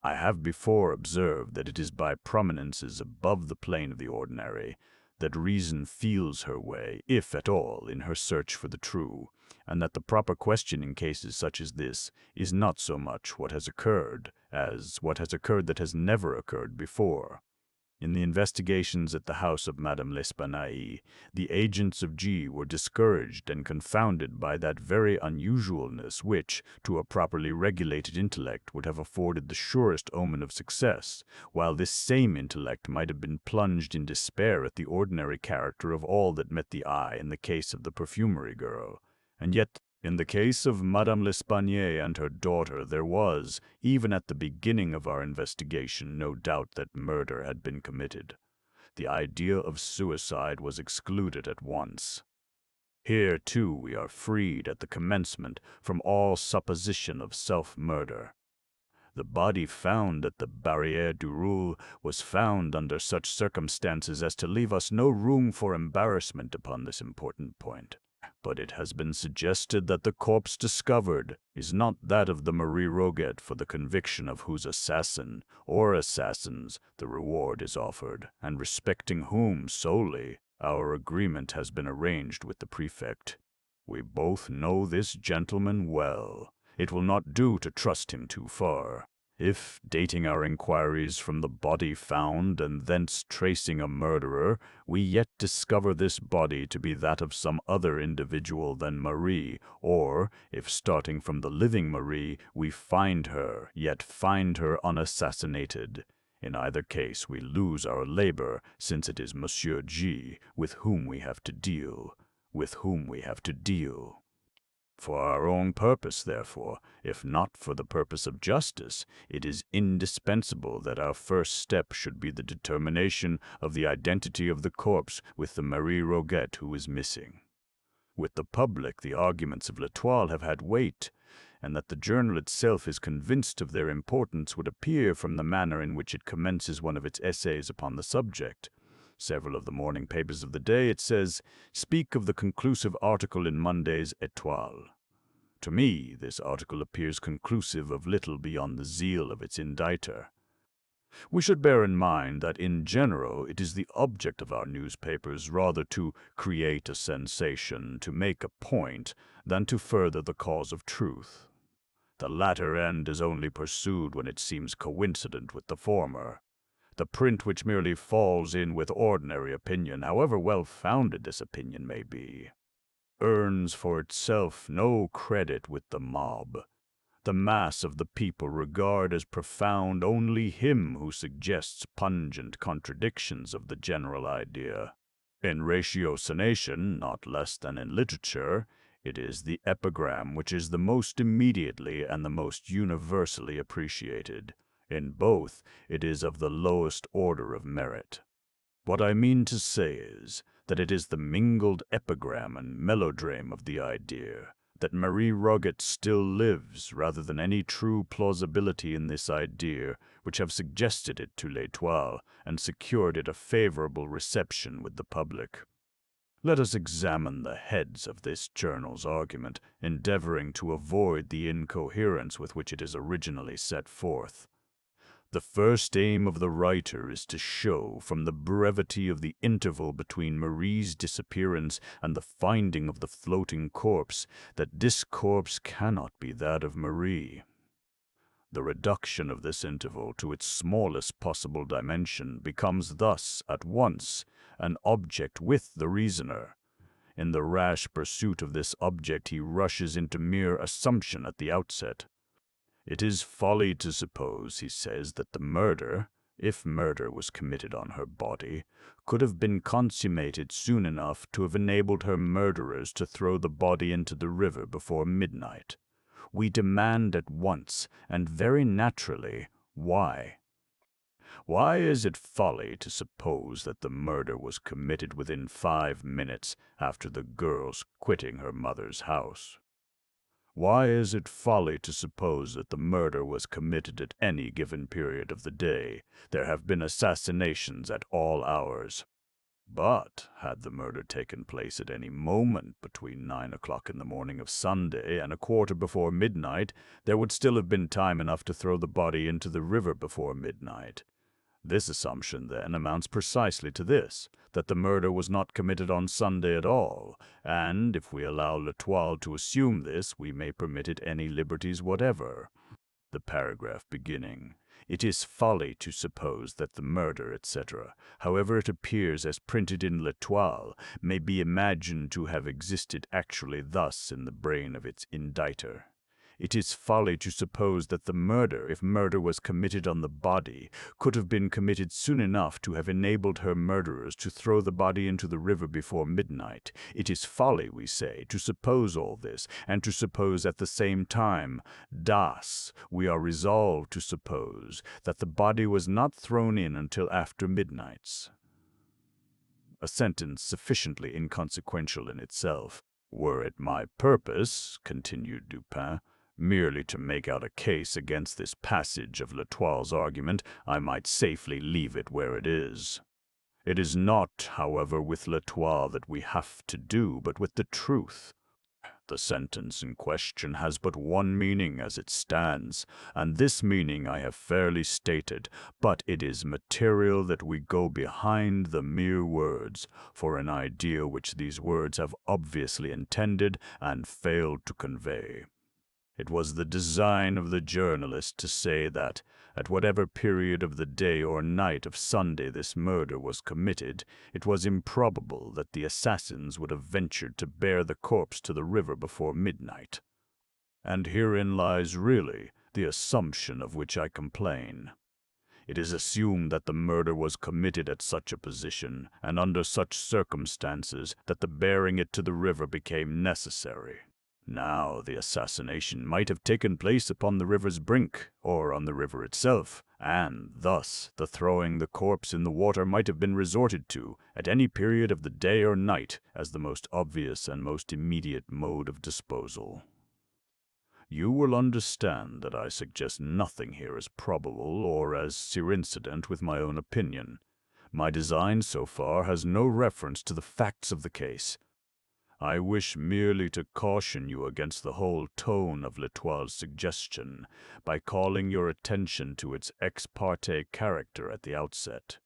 I have before observed that it is by prominences above the plane of the ordinary that reason feels her way, if at all, in her search for the true, and that the proper question in cases such as this is not so much what has occurred as what has occurred that has never occurred before. In the investigations at the house of Madame L'Espanaye, the agents of G were discouraged and confounded by that very unusualness which, to a properly regulated intellect, would have afforded the surest omen of success, while this same intellect might have been plunged in despair at the ordinary character of all that met the eye in the case of the perfumery girl. And yet, in the case of Madame L'Espanaye and her daughter, there was, even at the beginning of our investigation, no doubt that murder had been committed. The idea of suicide was excluded at once. Here, too, we are freed at the commencement from all supposition of self-murder. The body found at the Barrière du Roule was found under such circumstances as to leave us no room for embarrassment upon this important point. But it has been suggested that the corpse discovered is not that of the Marie Roget, for the conviction of whose assassin, or assassins, the reward is offered, and respecting whom solely our agreement has been arranged with the prefect. We both know this gentleman well. It will not do to trust him too far. If, dating our inquiries from the body found and thence tracing a murderer, we yet discover this body to be that of some other individual than Marie, or, if starting from the living Marie, we find her, yet find her unassassinated, in either case we lose our labor, since it is Monsieur G. with whom we have to deal. For our own purpose, therefore, if not for the purpose of justice, it is indispensable that our first step should be the determination of the identity of the corpse with the Marie Roget who is missing. With the public, the arguments of L'Etoile have had weight, and that the journal itself is convinced of their importance would appear from the manner in which it commences one of its essays upon the subject. Several of the morning papers of the day, it says, speak of the conclusive article in Monday's Étoile. To me, this article appears conclusive of little beyond the zeal of its inditer. We should bear in mind that in general it is the object of our newspapers rather to create a sensation, to make a point, than to further the cause of truth. The latter end is only pursued when it seems coincident with the former. The print which merely falls in with ordinary opinion, however well-founded this opinion may be, earns for itself no credit with the mob. The mass of the people regard as profound only him who suggests pungent contradictions of the general idea. In ratiocination, not less than in literature, it is the epigram which is the most immediately and the most universally appreciated. In both, it is of the lowest order of merit. What I mean to say is that it is the mingled epigram and melodrame of the idea, that Marie Roget still lives, rather than any true plausibility in this idea, which have suggested it to L'Etoile and secured it a favorable reception with the public. Let us examine the heads of this journal's argument, endeavoring to avoid the incoherence with which it is originally set forth. The first aim of the writer is to show, from the brevity of the interval between Marie's disappearance and the finding of the floating corpse, that this corpse cannot be that of Marie. The reduction of this interval to its smallest possible dimension becomes thus, at once, an object with the reasoner. In the rash pursuit of this object he rushes into mere assumption at the outset. It is folly to suppose, he says, that the murder, if murder was committed on her body, could have been consummated soon enough to have enabled her murderers to throw the body into the river before midnight. We demand at once, and very naturally, why? Why is it folly to suppose that the murder was committed within 5 minutes after the girl's quitting her mother's house? Why is it folly to suppose that the murder was committed at any given period of the day? There have been assassinations at all hours. But had the murder taken place at any moment between 9 o'clock in the morning of Sunday and a quarter before midnight, there would still have been time enough to throw the body into the river before midnight. This assumption, then, amounts precisely to this, that the murder was not committed on Sunday at all, and if we allow L'Etoile to assume this, we may permit it any liberties whatever. The paragraph beginning, "It is folly to suppose that the murder, etc., however it appears as printed in L'Etoile, may be imagined to have existed actually thus in the brain of its indicter. It is folly to suppose that the murder, if murder was committed on the body, could have been committed soon enough to have enabled her murderers to throw the body into the river before midnight. It is folly, we say, to suppose all this, and to suppose at the same time, we are resolved to suppose that the body was not thrown in until after midnights." A sentence sufficiently inconsequential in itself. "Were it my purpose," continued Dupin, "merely to make out a case against this passage of L'Etoile's argument, I might safely leave it where it is. It is not, however, with L'Etoile that we have to do, but with the truth. The sentence in question has but one meaning as it stands, and this meaning I have fairly stated, but it is material that we go behind the mere words, for an idea which these words have obviously intended and failed to convey. It was the design of the journalist to say that, at whatever period of the day or night of Sunday this murder was committed, it was improbable that the assassins would have ventured to bear the corpse to the river before midnight. And herein lies really the assumption of which I complain. It is assumed that the murder was committed at such a position, and under such circumstances, that the bearing it to the river became necessary. Now, the assassination might have taken place upon the river's brink, or on the river itself, and thus the throwing the corpse in the water might have been resorted to, at any period of the day or night, as the most obvious and most immediate mode of disposal. You will understand that I suggest nothing here as probable or as coincident with my own opinion. My design so far has no reference to the facts of the case. I wish merely to caution you against the whole tone of L'Etoile's suggestion by calling your attention to its ex parte character at the outset.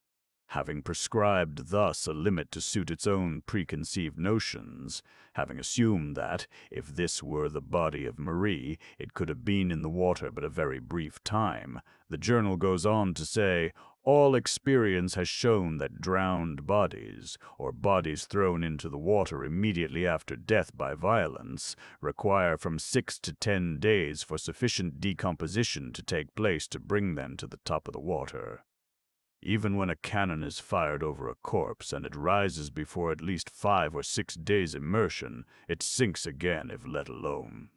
Having prescribed thus a limit to suit its own preconceived notions, having assumed that, if this were the body of Marie, it could have been in the water but a very brief time, the journal goes on to say, "All experience has shown that drowned bodies, or bodies thrown into the water immediately after death by violence, require from 6 to 10 days for sufficient decomposition to take place to bring them to the top of the water. Even when a cannon is fired over a corpse and it rises before at least 5 or 6 days' immersion, it sinks again if let alone."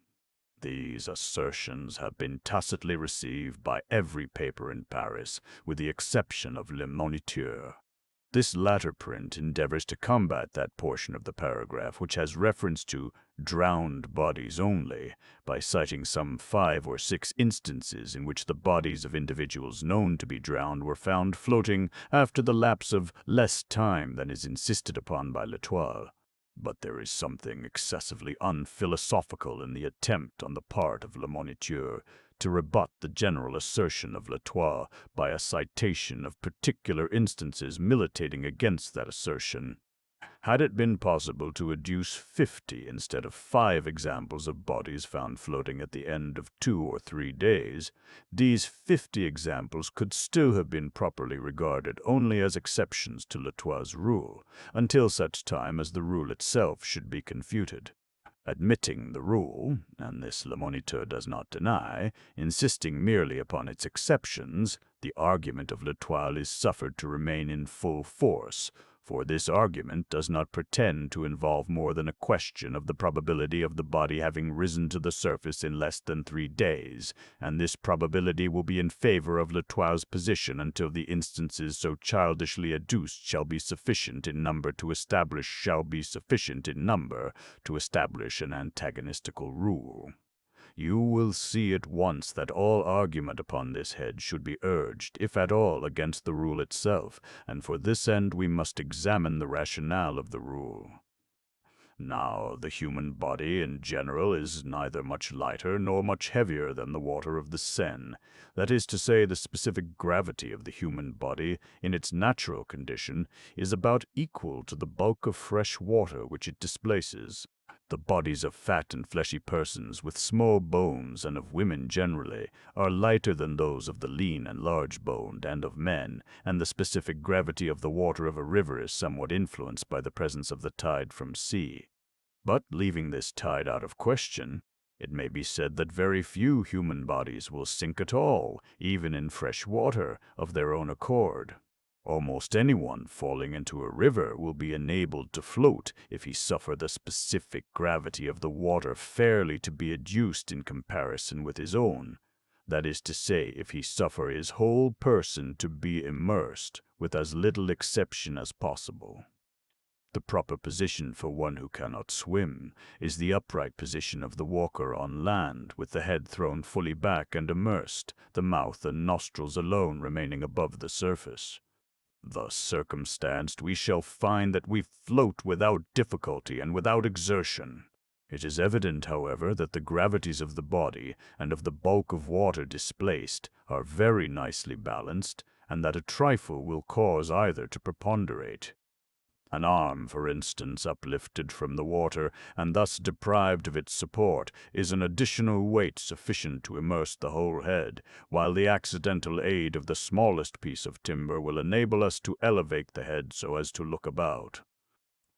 These assertions have been tacitly received by every paper in Paris, with the exception of Le Moniteur. This latter print endeavors to combat that portion of the paragraph which has reference to drowned bodies only, by citing some 5 or 6 instances in which the bodies of individuals known to be drowned were found floating after the lapse of less time than is insisted upon by L'Etoile. But there is something excessively unphilosophical in the attempt on the part of Le Moniteur to rebut the general assertion of L'Etoile by a citation of particular instances militating against that assertion. Had it been possible to adduce 50 instead of 5 examples of bodies found floating at the end of 2 or 3 days, these 50 examples could still have been properly regarded only as exceptions to L'Etoile's rule, until such time as the rule itself should be confuted. Admitting the rule, and this Le Moniteur does not deny, insisting merely upon its exceptions, the argument of L'Etoile is suffered to remain in full force, for this argument does not pretend to involve more than a question of the probability of the body having risen to the surface in less than 3 days, and this probability will be in favor of L'Etoile's position until the instances so childishly adduced shall be sufficient in number to establish an antagonistical rule. You will see at once that all argument upon this head should be urged, if at all, against the rule itself, and for this end we must examine the rationale of the rule. Now, the human body in general is neither much lighter nor much heavier than the water of the Seine. That is to say, the specific gravity of the human body, in its natural condition, is about equal to the bulk of fresh water which it displaces. The bodies of fat and fleshy persons with small bones, and of women generally, are lighter than those of the lean and large-boned, and of men, and the specific gravity of the water of a river is somewhat influenced by the presence of the tide from sea. But leaving this tide out of question, it may be said that very few human bodies will sink at all, even in fresh water, of their own accord. Almost anyone falling into a river will be enabled to float if he suffer the specific gravity of the water fairly to be adduced in comparison with his own. That is to say, if he suffer his whole person to be immersed, with as little exception as possible. The proper position for one who cannot swim is the upright position of the walker on land, with the head thrown fully back and immersed, the mouth and nostrils alone remaining above the surface. Thus circumstanced, we shall find that we float without difficulty and without exertion. It is evident, however, that the gravities of the body and of the bulk of water displaced are very nicely balanced, and that a trifle will cause either to preponderate. An arm, for instance, uplifted from the water, and thus deprived of its support, is an additional weight sufficient to immerse the whole head, while the accidental aid of the smallest piece of timber will enable us to elevate the head so as to look about.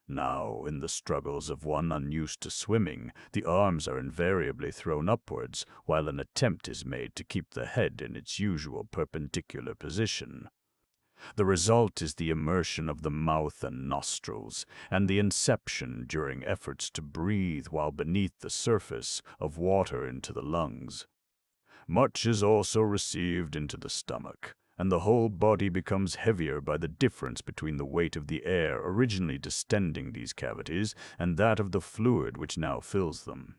Now, in the struggles of one unused to swimming, the arms are invariably thrown upwards, while an attempt is made to keep the head in its usual perpendicular position. The result is the immersion of the mouth and nostrils, and the inception, during efforts to breathe while beneath the surface, of water into the lungs. Much is also received into the stomach, and the whole body becomes heavier by the difference between the weight of the air originally distending these cavities and that of the fluid which now fills them.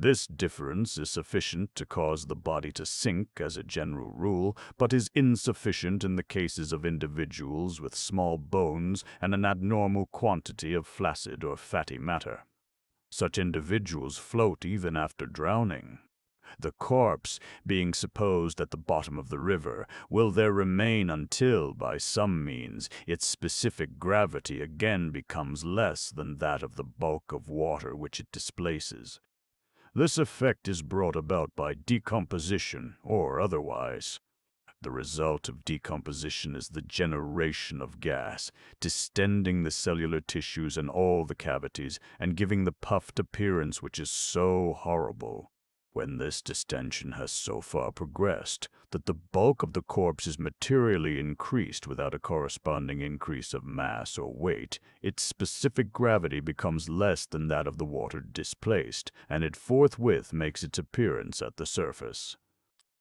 This difference is sufficient to cause the body to sink as a general rule, but is insufficient in the cases of individuals with small bones and an abnormal quantity of flaccid or fatty matter. Such individuals float even after drowning. The corpse, being supposed at the bottom of the river, will there remain until, by some means, its specific gravity again becomes less than that of the bulk of water which it displaces. This effect is brought about by decomposition or otherwise. The result of decomposition is the generation of gas, distending the cellular tissues and all the cavities, and giving the puffed appearance which is so horrible. When this distension has so far progressed that the bulk of the corpse is materially increased without a corresponding increase of mass or weight, its specific gravity becomes less than that of the water displaced, and it forthwith makes its appearance at the surface.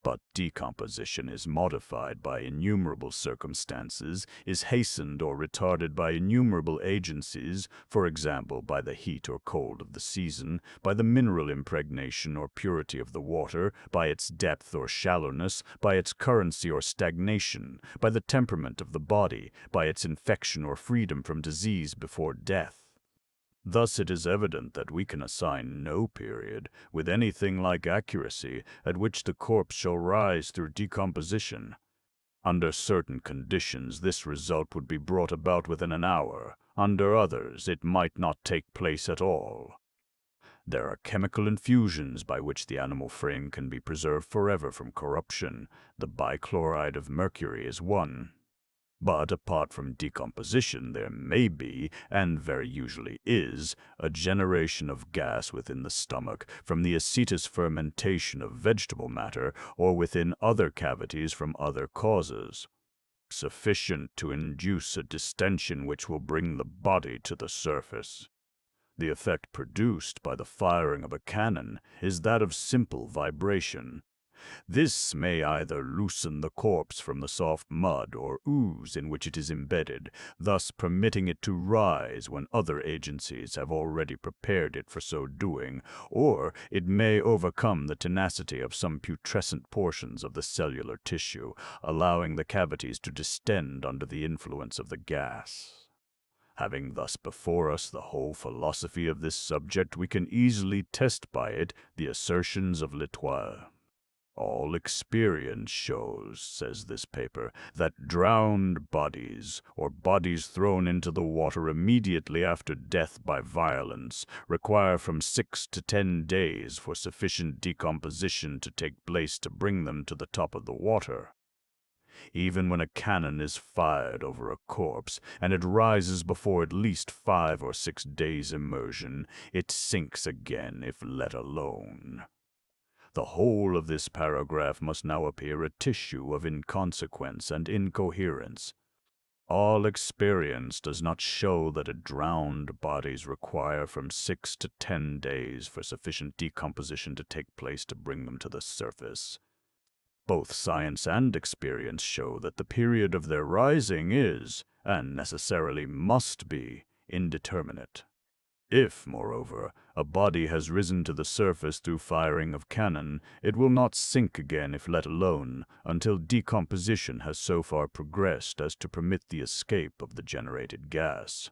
But decomposition is modified by innumerable circumstances, is hastened or retarded by innumerable agencies, for example, by the heat or cold of the season, by the mineral impregnation or purity of the water, by its depth or shallowness, by its currency or stagnation, by the temperament of the body, by its infection or freedom from disease before death. Thus it is evident that we can assign no period, with anything like accuracy, at which the corpse shall rise through decomposition. Under certain conditions this result would be brought about within an hour, under others it might not take place at all. There are chemical infusions by which the animal frame can be preserved forever from corruption. The bichloride of mercury is one. But apart from decomposition, there may be, and very usually is, a generation of gas within the stomach from the acetous fermentation of vegetable matter or within other cavities from other causes, sufficient to induce a distension which will bring the body to the surface. The effect produced by the firing of a cannon is that of simple vibration. This may either loosen the corpse from the soft mud or ooze in which it is embedded, thus permitting it to rise when other agencies have already prepared it for so doing, or it may overcome the tenacity of some putrescent portions of the cellular tissue, allowing the cavities to distend under the influence of the gas. Having thus before us the whole philosophy of this subject, we can easily test by it the assertions of L'Etoile. All experience shows, says this paper, that drowned bodies, or bodies thrown into the water immediately after death by violence, require from 6 to 10 days for sufficient decomposition to take place to bring them to the top of the water. Even when a cannon is fired over a corpse, and it rises before at least 5 or 6 days' immersion, it sinks again if let alone. The whole of this paragraph must now appear a tissue of inconsequence and incoherence. All experience does not show that a drowned bodies require from 6 to 10 days for sufficient decomposition to take place to bring them to the surface. Both science and experience show that the period of their rising is, and necessarily must be, indeterminate. If, moreover, a body has risen to the surface through firing of cannon, it will not sink again if let alone, until decomposition has so far progressed as to permit the escape of the generated gas.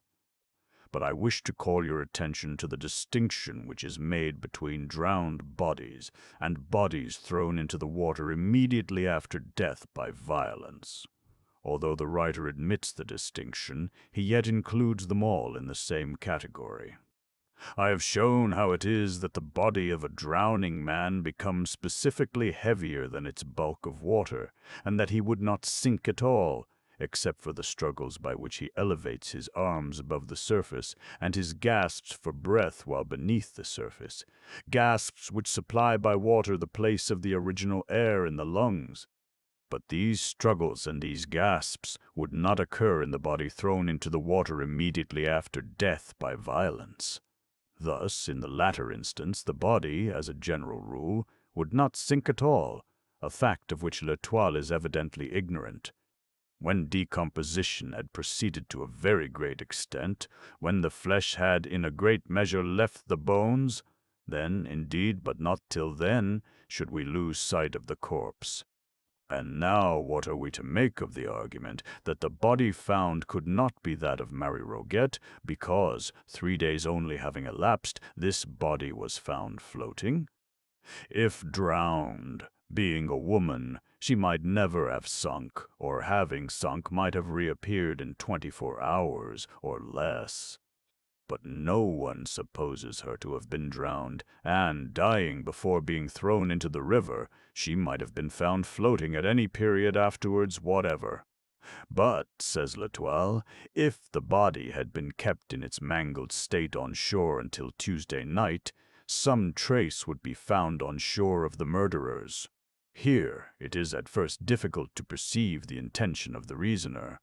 But I wish to call your attention to the distinction which is made between drowned bodies and bodies thrown into the water immediately after death by violence. Although the writer admits the distinction, he yet includes them all in the same category. I have shown how it is that the body of a drowning man becomes specifically heavier than its bulk of water, and that he would not sink at all, except for the struggles by which he elevates his arms above the surface, and his gasps for breath while beneath the surface, gasps which supply by water the place of the original air in the lungs. But these struggles and these gasps would not occur in the body thrown into the water immediately after death by violence. Thus, in the latter instance, the body, as a general rule, would not sink at all, a fact of which L'Etoile is evidently ignorant. When decomposition had proceeded to a very great extent, when the flesh had in a great measure left the bones, then, indeed, but not till then, should we lose sight of the corpse. And now what are we to make of the argument that the body found could not be that of Marie Roget, because, 3 days only having elapsed, this body was found floating? If drowned, being a woman, she might never have sunk, or having sunk might have reappeared in 24 hours or less. But no one supposes her to have been drowned, and, dying before being thrown into the river, she might have been found floating at any period afterwards whatever. But, says L'Etoile, if the body had been kept in its mangled state on shore until Tuesday night, some trace would be found on shore of the murderers. Here it is at first difficult to perceive the intention of the reasoner.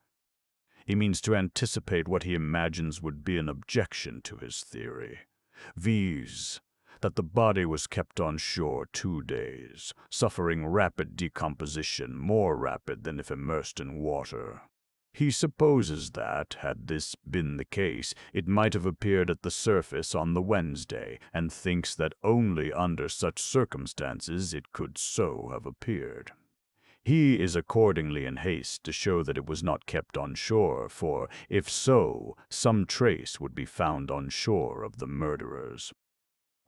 He means to anticipate what he imagines would be an objection to his theory, viz., that the body was kept on shore 2 days, suffering rapid decomposition, more rapid than if immersed in water. He supposes that, had this been the case, it might have appeared at the surface on the Wednesday, and thinks that only under such circumstances it could so have appeared. He is accordingly in haste to show that it was not kept on shore, for, if so, some trace would be found on shore of the murderers.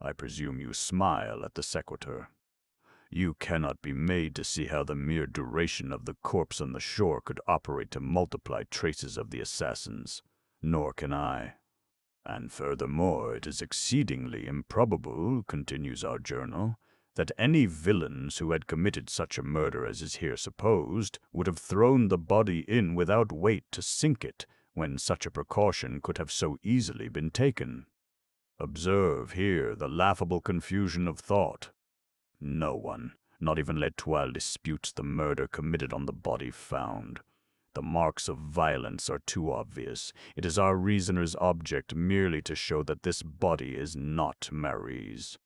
I presume you smile at the sequitur. You cannot be made to see how the mere duration of the corpse on the shore could operate to multiply traces of the assassins, nor can I. And furthermore, it is exceedingly improbable, continues our journal, that any villains who had committed such a murder as is here supposed would have thrown the body in without weight to sink it, when such a precaution could have so easily been taken. Observe here the laughable confusion of thought. No one, not even L'Etoile, disputes the murder committed on the body found. The marks of violence are too obvious. It is our reasoner's object merely to show that this body is not Marie's.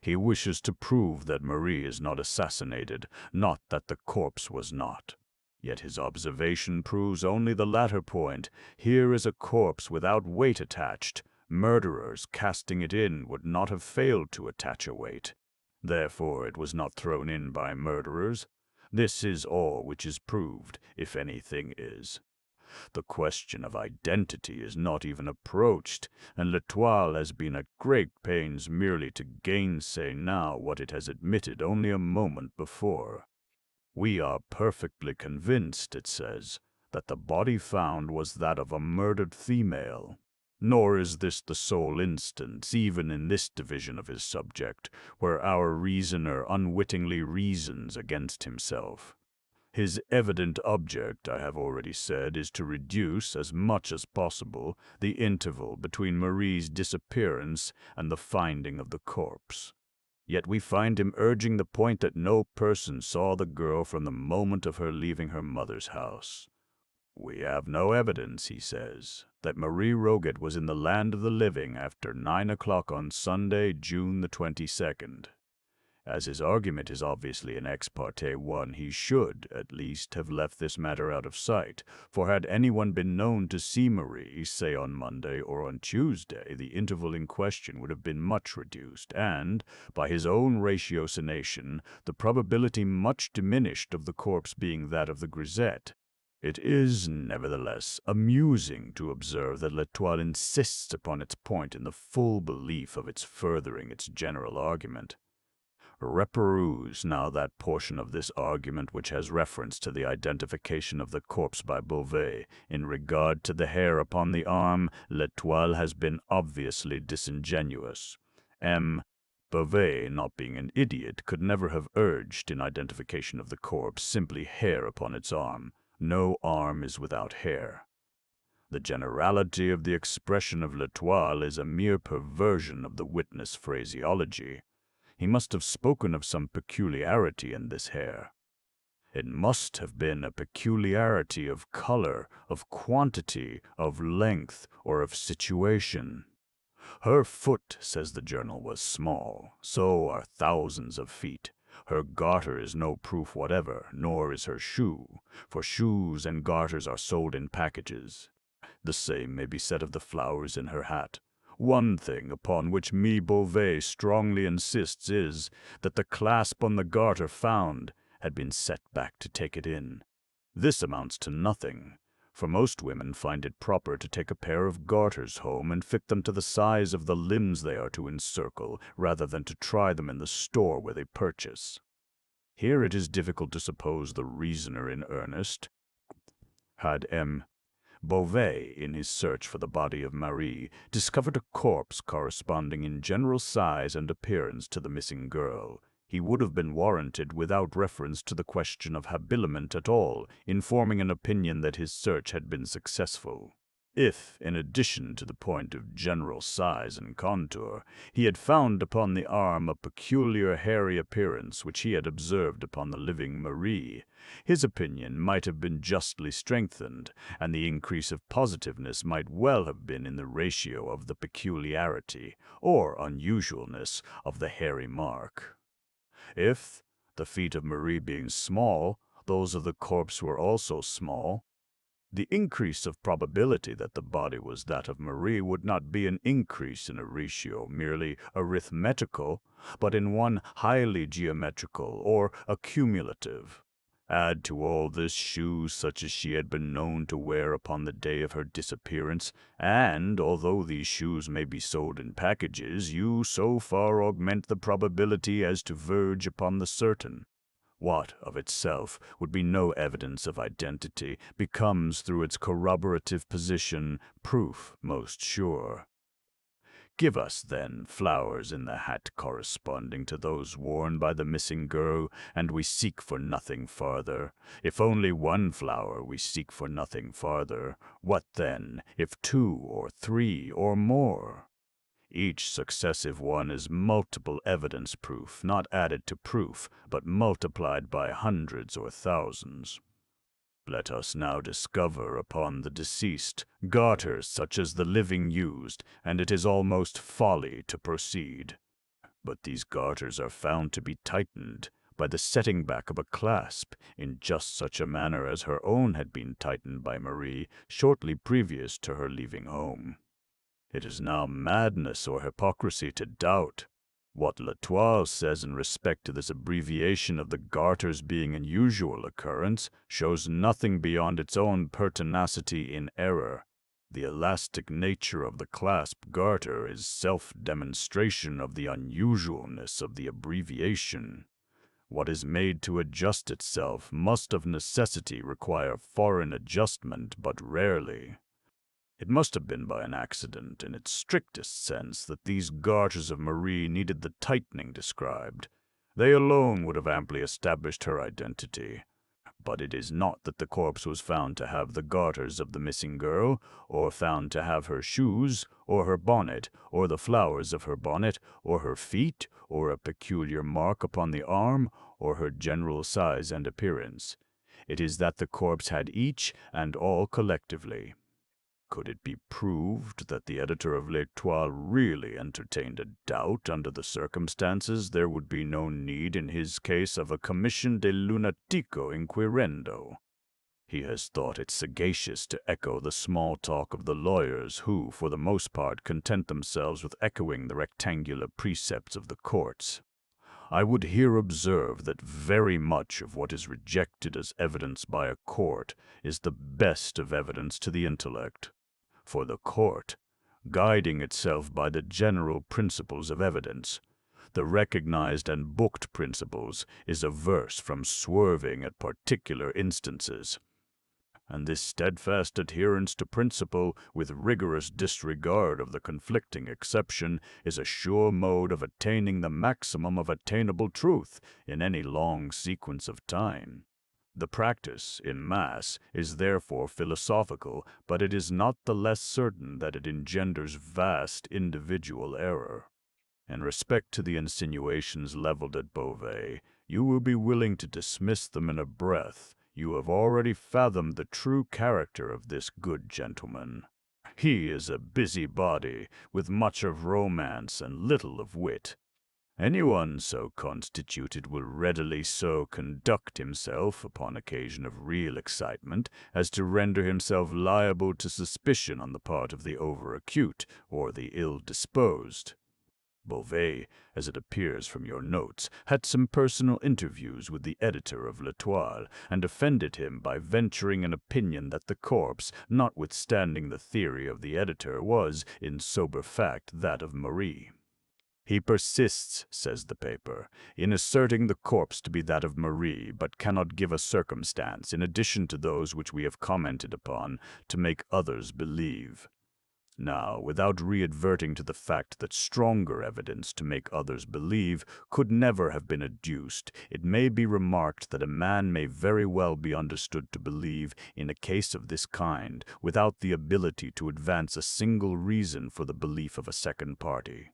He wishes to prove that Marie is not assassinated, not that the corpse was not. Yet his observation proves only the latter point. Here is a corpse without weight attached. Murderers, casting it in, would not have failed to attach a weight. Therefore it was not thrown in by murderers. This is all which is proved, if anything is. The question of identity is not even approached, and L'Etoile has been at great pains merely to gainsay now what it has admitted only a moment before. We are perfectly convinced, it says, that the body found was that of a murdered female. Nor is this the sole instance, even in this division of his subject, where our reasoner unwittingly reasons against himself. His evident object, I have already said, is to reduce, as much as possible, the interval between Marie's disappearance and the finding of the corpse. Yet we find him urging the point that no person saw the girl from the moment of her leaving her mother's house. We have no evidence, he says, that Marie Roget was in the land of the living after 9 o'clock on Sunday, June the 22nd. As his argument is obviously an ex parte one, he should, at least, have left this matter out of sight, for had anyone been known to see Marie, say on Monday or on Tuesday, the interval in question would have been much reduced, and, by his own ratiocination, the probability much diminished of the corpse being that of the grisette. It is, nevertheless, amusing to observe that L'Etoile insists upon its point in the full belief of its furthering its general argument. Reperuse now that portion of this argument which has reference to the identification of the corpse by Beauvais. In regard to the hair upon the arm, L'Etoile has been obviously disingenuous. Beauvais, not being an idiot, could never have urged in identification of the corpse simply hair upon its arm. No arm is without hair. The generality of the expression of L'Etoile is a mere perversion of the witness' phraseology. He must have spoken of some peculiarity in this hair. It must have been a peculiarity of color, of quantity, of length, or of situation. Her foot, says the journal, was small. So are thousands of feet. Her garter is no proof whatever, nor is her shoe, for shoes and garters are sold in packages. The same may be said of the flowers in her hat. One thing upon which Beauvais strongly insists is that the clasp on the garter found had been set back to take it in. This amounts to nothing, for most women find it proper to take a pair of garters home and fit them to the size of the limbs they are to encircle, rather than to try them in the store where they purchase. Here it is difficult to suppose the reasoner in earnest. Had Beauvais, in his search for the body of Marie, discovered a corpse corresponding in general size and appearance to the missing girl, he would have been warranted without reference to the question of habiliment at all in forming an opinion that his search had been successful. If, in addition to the point of general size and contour, he had found upon the arm a peculiar hairy appearance which he had observed upon the living Marie, his opinion might have been justly strengthened, and the increase of positiveness might well have been in the ratio of the peculiarity, or unusualness, of the hairy mark. If, the feet of Marie being small, those of the corpse were also small, the increase of probability that the body was that of Marie would not be an increase in a ratio merely arithmetical, but in one highly geometrical or accumulative. Add to all this shoes such as she had been known to wear upon the day of her disappearance, and, although these shoes may be sold in packages, you so far augment the probability as to verge upon the certain. What, of itself, would be no evidence of identity, becomes, through its corroborative position, proof most sure. Give us, then, flowers in the hat corresponding to those worn by the missing girl, and we seek for nothing farther. If only one flower, we seek for nothing farther. What then, if 2 or 3 or more? Each successive one is multiple evidence proof, not added to proof, but multiplied by hundreds or thousands. Let us now discover upon the deceased garters such as the living used, and it is almost folly to proceed. But these garters are found to be tightened by the setting back of a clasp in just such a manner as her own had been tightened by Marie shortly previous to her leaving home. It is now madness or hypocrisy to doubt. What L'Etoile says in respect to this abbreviation of the garters being an usual occurrence shows nothing beyond its own pertinacity in error. The elastic nature of the clasp garter is self-demonstration of the unusualness of the abbreviation. What is made to adjust itself must of necessity require foreign adjustment but rarely. It must have been by an accident, in its strictest sense, that these garters of Marie needed the tightening described. They alone would have amply established her identity. But it is not that the corpse was found to have the garters of the missing girl, or found to have her shoes, or her bonnet, or the flowers of her bonnet, or her feet, or a peculiar mark upon the arm, or her general size and appearance. It is that the corpse had each and all collectively. Could it be proved that the editor of L'Etoile really entertained a doubt under the circumstances, there would be no need in his case of a commission de lunatico inquirendo. He has thought it sagacious to echo the small talk of the lawyers who, for the most part, content themselves with echoing the rectangular precepts of the courts. I would here observe that very much of what is rejected as evidence by a court is the best of evidence to the intellect. For the court, guiding itself by the general principles of evidence, the recognized and booked principles, is averse from swerving at particular instances. And this steadfast adherence to principle, with rigorous disregard of the conflicting exception, is a sure mode of attaining the maximum of attainable truth in any long sequence of time. The practice, in mass, is therefore philosophical, but it is not the less certain that it engenders vast individual error. In respect to the insinuations leveled at Beauvais, you will be willing to dismiss them in a breath. You have already fathomed the true character of this good gentleman. He is a busybody, with much of romance and little of wit. Anyone so constituted will readily so conduct himself, upon occasion of real excitement, as to render himself liable to suspicion on the part of the over-acute or the ill-disposed. Beauvais, as it appears from your notes, had some personal interviews with the editor of L'Etoile, and offended him by venturing an opinion that the corpse, notwithstanding the theory of the editor, was, in sober fact, that of Marie. He persists, says the paper, in asserting the corpse to be that of Marie, but cannot give a circumstance, in addition to those which we have commented upon, to make others believe. Now, without re-adverting to the fact that stronger evidence to make others believe could never have been adduced, it may be remarked that a man may very well be understood to believe in a case of this kind, without the ability to advance a single reason for the belief of a second party.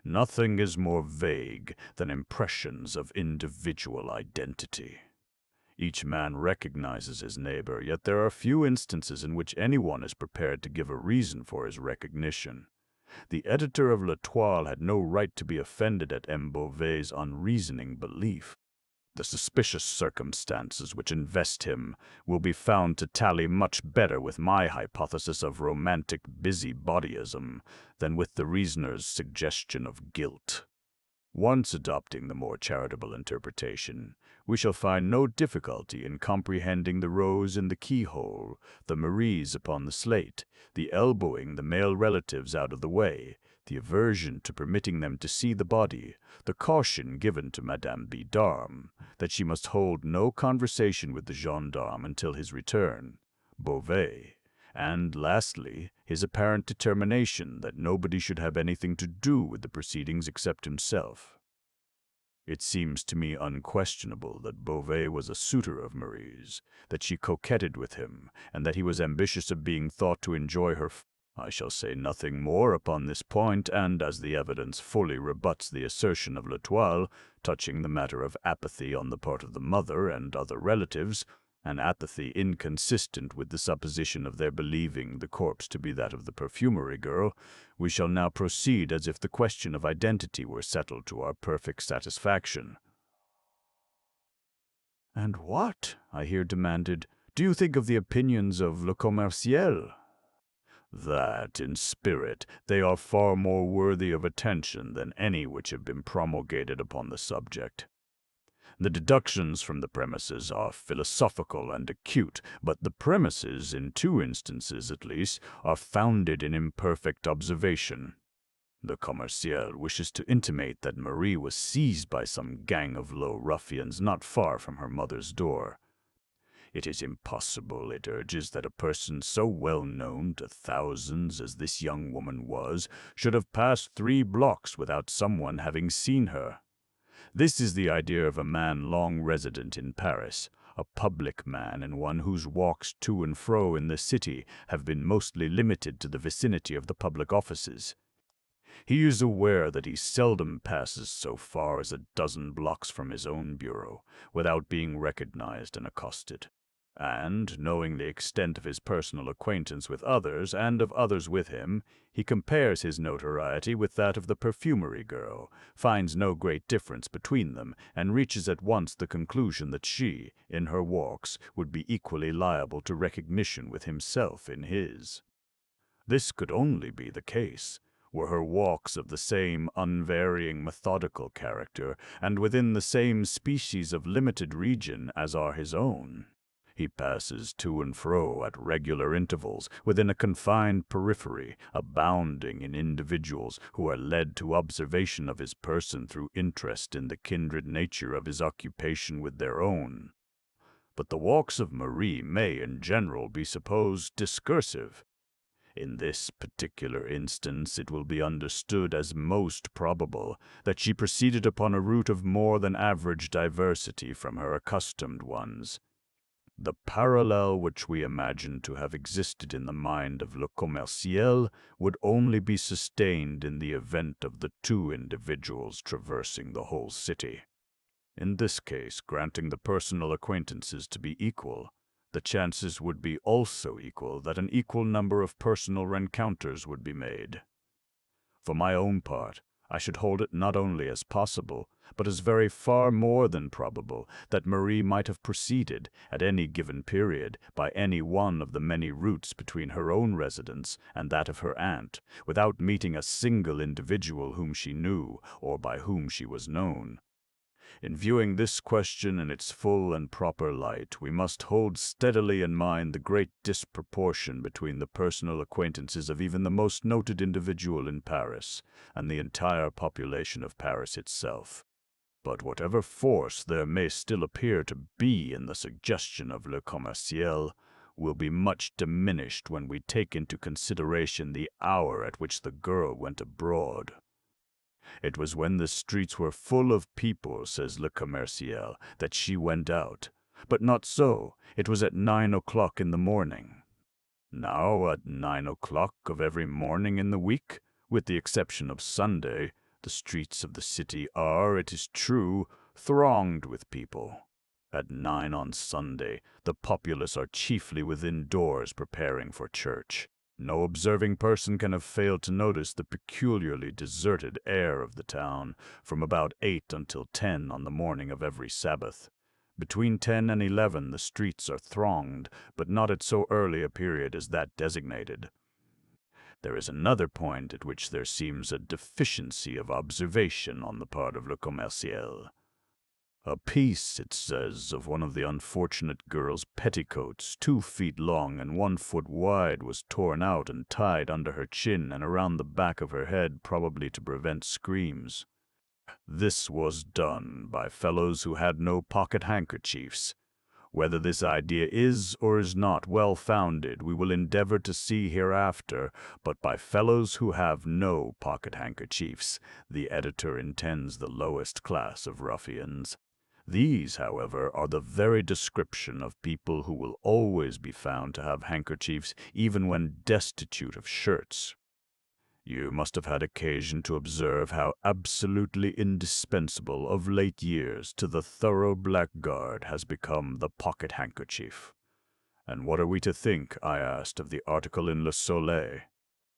Nothing is more vague than impressions of individual identity. Each man recognizes his neighbor, yet there are few instances in which anyone is prepared to give a reason for his recognition. The editor of L'Etoile had no right to be offended at M. Beauvais' unreasoning belief. The suspicious circumstances which invest him will be found to tally much better with my hypothesis of romantic busybodyism than with the reasoner's suggestion of guilt. Once adopting the more charitable interpretation, we shall find no difficulty in comprehending the rose in the keyhole, the Maries upon the slate, the elbowing the male relatives out of the way, the aversion to permitting them to see the body, the caution given to Madame Bidarme that she must hold no conversation with the gendarme until his return, Beauvais, and lastly, his apparent determination that nobody should have anything to do with the proceedings except himself. It seems to me unquestionable that Beauvais was a suitor of Marie's, that she coquetted with him, and that he was ambitious of being thought to enjoy her. I shall say nothing more upon this point, and as the evidence fully rebuts the assertion of L'Etoile touching the matter of apathy on the part of the mother and other relatives, an apathy inconsistent with the supposition of their believing the corpse to be that of the perfumery girl, we shall now proceed as if the question of identity were settled to our perfect satisfaction. "And what," I here demanded, "do you think of the opinions of Le Commerciel?" "That, in spirit, they are far more worthy of attention than any which have been promulgated upon the subject. The deductions from the premises are philosophical and acute, but the premises, in 2 instances at least, are founded in imperfect observation. The Commerciel wishes to intimate that Marie was seized by some gang of low ruffians not far from her mother's door. It is impossible, it urges, that a person so well known to thousands as this young woman was should have passed 3 blocks without someone having seen her. This is the idea of a man long resident in Paris, a public man and one whose walks to and fro in the city have been mostly limited to the vicinity of the public offices. He is aware that he seldom passes so far as a dozen blocks from his own bureau without being recognized and accosted. And, knowing the extent of his personal acquaintance with others and of others with him, he compares his notoriety with that of the perfumery girl, finds no great difference between them, and reaches at once the conclusion that she, in her walks, would be equally liable to recognition with himself in his. This could only be the case were her walks of the same unvarying methodical character, and within the same species of limited region as are his own. He passes to and fro at regular intervals within a confined periphery, abounding in individuals who are led to observation of his person through interest in the kindred nature of his occupation with their own. But the walks of Marie may, in general, be supposed discursive. In this particular instance, it will be understood as most probable that she proceeded upon a route of more than average diversity from her accustomed ones. The parallel which we imagine to have existed in the mind of Le Commerciel would only be sustained in the event of the 2 individuals traversing the whole city. In this case, granting the personal acquaintances to be equal, the chances would be also equal that an equal number of personal rencounters would be made. For my own part, I should hold it not only as possible, but as very far more than probable, that Marie might have proceeded, at any given period, by any one of the many routes between her own residence and that of her aunt, without meeting a single individual whom she knew, or by whom she was known. In viewing this question in its full and proper light, we must hold steadily in mind the great disproportion between the personal acquaintances of even the most noted individual in Paris and the entire population of Paris itself. But whatever force there may still appear to be in the suggestion of Le Commerciel will be much diminished when we take into consideration the hour at which the girl went abroad. It was when the streets were full of people, says Le Commerciel, that she went out. But not so. It was at 9 o'clock in the morning. Now, at 9 o'clock of every morning in the week, with the exception of Sunday, the streets of the city are, it is true, thronged with people. At 9 on Sunday, the populace are chiefly within doors preparing for church. No observing person can have failed to notice the peculiarly deserted air of the town from about 8 until 10 on the morning of every Sabbath. Between 10 and 11 the streets are thronged, but not at so early a period as that designated. There is another point at which there seems a deficiency of observation on the part of Le Commerciel. A piece, it says, of one of the unfortunate girl's petticoats, 2 feet long and 1 foot wide, was torn out and tied under her chin and around the back of her head, probably to prevent screams. This was done by fellows who had no pocket handkerchiefs. Whether this idea is or is not well-founded, we will endeavor to see hereafter, but by fellows who have no pocket-handkerchiefs, the editor intends the lowest class of ruffians. These, however, are the very description of people who will always be found to have handkerchiefs even when destitute of shirts. You must have had occasion to observe how absolutely indispensable of late years to the thorough blackguard has become the pocket-handkerchief. And what are we to think, I asked, of the article in Le Soleil?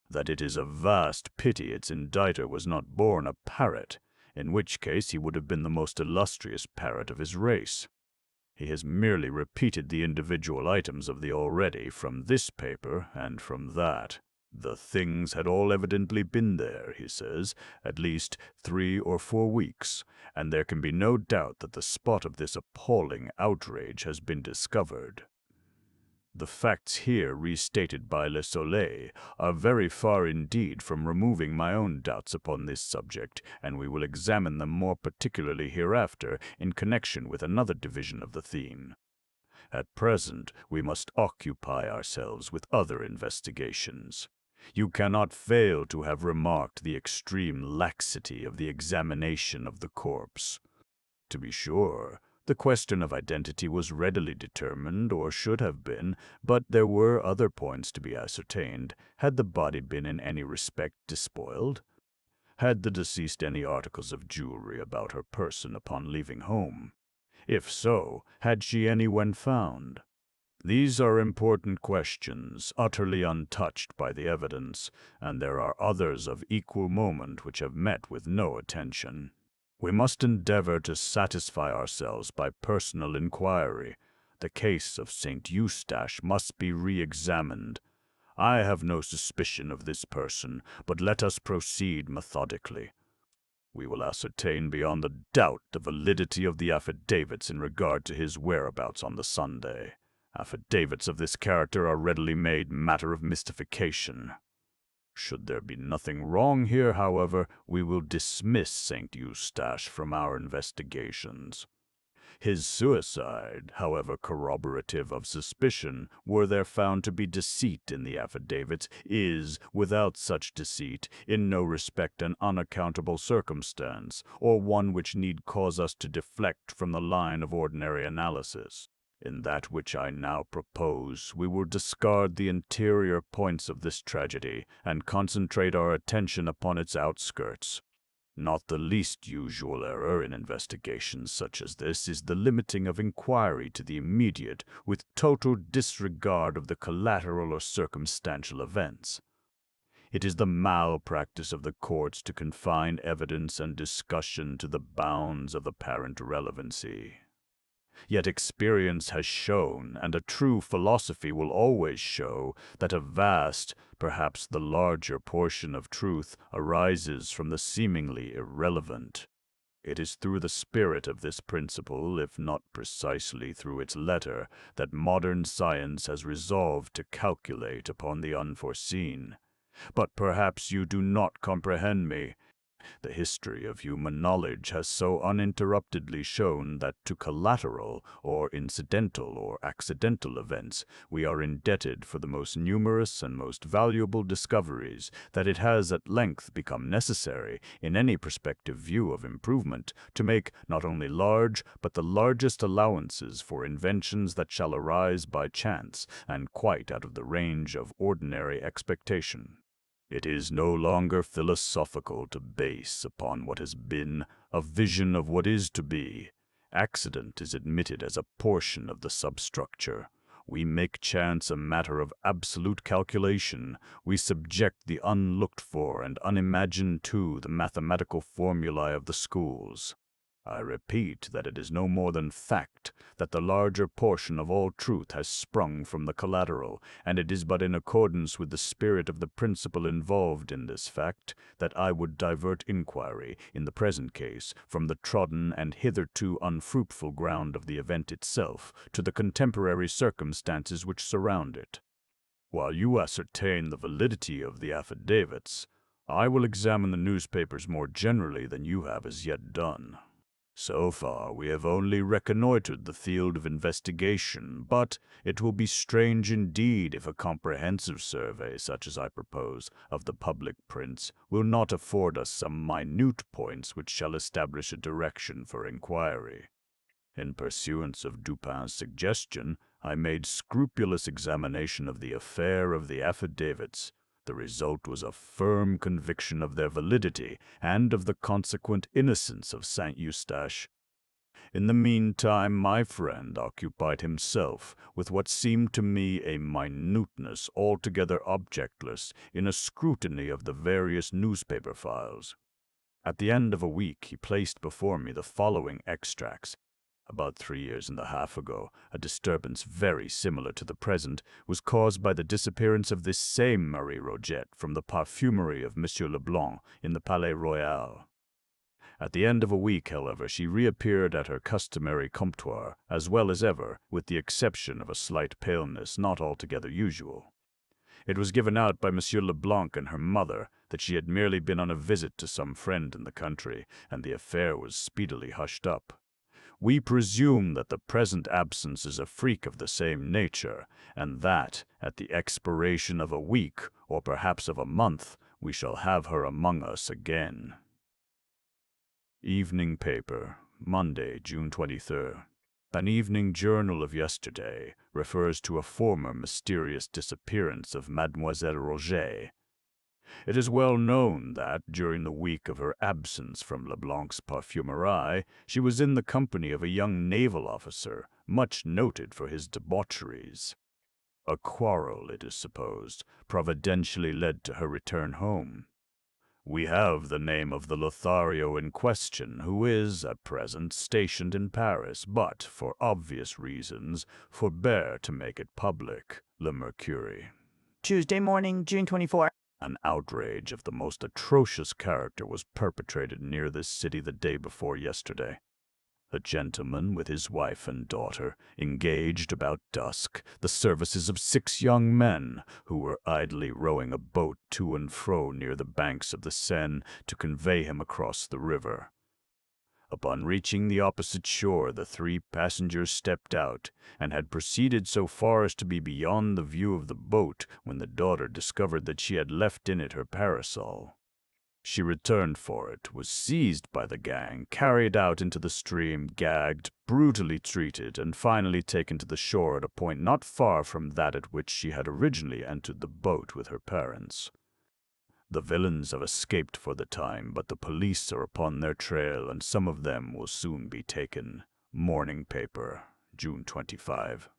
That it is a vast pity its inditer was not born a parrot, in which case he would have been the most illustrious parrot of his race. He has merely repeated the individual items of the already from this paper and from that. The things had all evidently been there, he says, at least 3 or 4 weeks, and there can be no doubt that the spot of this appalling outrage has been discovered. The facts here restated by Le Soleil are very far indeed from removing my own doubts upon this subject, and we will examine them more particularly hereafter in connection with another division of the theme. At present, we must occupy ourselves with other investigations. You cannot fail to have remarked the extreme laxity of the examination of the corpse. To be sure, the question of identity was readily determined, or should have been, but there were other points to be ascertained. Had the body been in any respect despoiled? Had the deceased any articles of jewelry about her person upon leaving home? If so, had she any when found? These are important questions, utterly untouched by the evidence, and there are others of equal moment which have met with no attention. We must endeavor to satisfy ourselves by personal inquiry. The case of St. Eustache must be re-examined. I have no suspicion of this person, but let us proceed methodically. We will ascertain beyond a doubt the validity of the affidavits in regard to his whereabouts on the Sunday. Affidavits of this character are readily made matter of mystification. Should there be nothing wrong here, however, we will dismiss St. Eustache from our investigations. His suicide, however corroborative of suspicion, were there found to be deceit in the affidavits, is, without such deceit, in no respect an unaccountable circumstance, or one which need cause us to deflect from the line of ordinary analysis. In that which I now propose, we will discard the interior points of this tragedy, and concentrate our attention upon its outskirts. Not the least usual error in investigations such as this is the limiting of inquiry to the immediate, with total disregard of the collateral or circumstantial events. It is the malpractice of the courts to confine evidence and discussion to the bounds of apparent relevancy. Yet experience has shown, and a true philosophy will always show, that a vast, perhaps the larger portion of truth arises from the seemingly irrelevant. It is through the spirit of this principle, if not precisely through its letter, that modern science has resolved to calculate upon the unforeseen. But perhaps you do not comprehend me. The history of human knowledge has so uninterruptedly shown that to collateral, or incidental, or accidental events we are indebted for the most numerous and most valuable discoveries, that it has at length become necessary, in any prospective view of improvement, to make not only large, but the largest allowances for inventions that shall arise by chance, and quite out of the range of ordinary expectation. It is no longer philosophical to base upon what has been a vision of what is to be. Accident is admitted as a portion of the substructure. We make chance a matter of absolute calculation. We subject the unlooked for and unimagined to the mathematical formulae of the schools. I repeat that it is no more than fact that the larger portion of all truth has sprung from the collateral, and it is but in accordance with the spirit of the principle involved in this fact that I would divert inquiry, in the present case, from the trodden and hitherto unfruitful ground of the event itself to the contemporary circumstances which surround it. While you ascertain the validity of the affidavits, I will examine the newspapers more generally than you have as yet done. So far, we have only reconnoitered the field of investigation, but it will be strange indeed if a comprehensive survey, such as I propose, of the public prints will not afford us some minute points which shall establish a direction for inquiry. In pursuance of Dupin's suggestion, I made scrupulous examination of the affair of the affidavits. The result was a firm conviction of their validity and of the consequent innocence of Saint Eustache. In the meantime, my friend occupied himself with what seemed to me a minuteness altogether objectless in a scrutiny of the various newspaper files. At the end of a week, he placed before me the following extracts. About 3 years and a half ago, a disturbance very similar to the present was caused by the disappearance of this same Marie Roget from the parfumerie of Monsieur Leblanc in the Palais Royal. At the end of a week, however, she reappeared at her customary comptoir, as well as ever, with the exception of a slight paleness not altogether usual. It was given out by Monsieur Leblanc and her mother that she had merely been on a visit to some friend in the country, and the affair was speedily hushed up. We presume that the present absence is a freak of the same nature, and that, at the expiration of a week, or perhaps of a month, we shall have her among us again. Evening Paper, Monday, June 23rd. An evening journal of yesterday refers to a former mysterious disappearance of Mademoiselle Roget. It is well known that, during the week of her absence from Leblanc's parfumerie, she was in the company of a young naval officer, much noted for his debaucheries. A quarrel, it is supposed, providentially led to her return home. We have the name of the Lothario in question, who is, at present, stationed in Paris, but, for obvious reasons, forbear to make it public. Le Mercury. Tuesday morning, June 24. An outrage of the most atrocious character was perpetrated near this city the day before yesterday. A gentleman with his wife and daughter engaged about dusk the services of 6 young men who were idly rowing a boat to and fro near the banks of the Seine to convey him across the river. Upon reaching the opposite shore, the 3 passengers stepped out, and had proceeded so far as to be beyond the view of the boat when the daughter discovered that she had left in it her parasol. She returned for it, was seized by the gang, carried out into the stream, gagged, brutally treated, and finally taken to the shore at a point not far from that at which she had originally entered the boat with her parents. The villains have escaped for the time, but the police are upon their trail, and some of them will soon be taken. Morning Paper, June 25.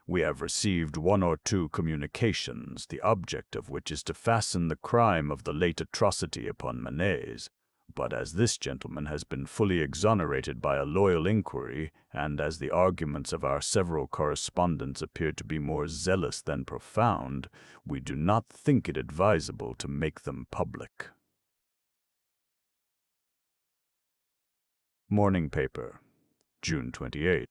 We have received 1 or 2 communications, the object of which is to fasten the crime of the late atrocity upon Manet's. But as this gentleman has been fully exonerated by a loyal inquiry, and as the arguments of our several correspondents appear to be more zealous than profound, we do not think it advisable to make them public. Morning Paper, June 28.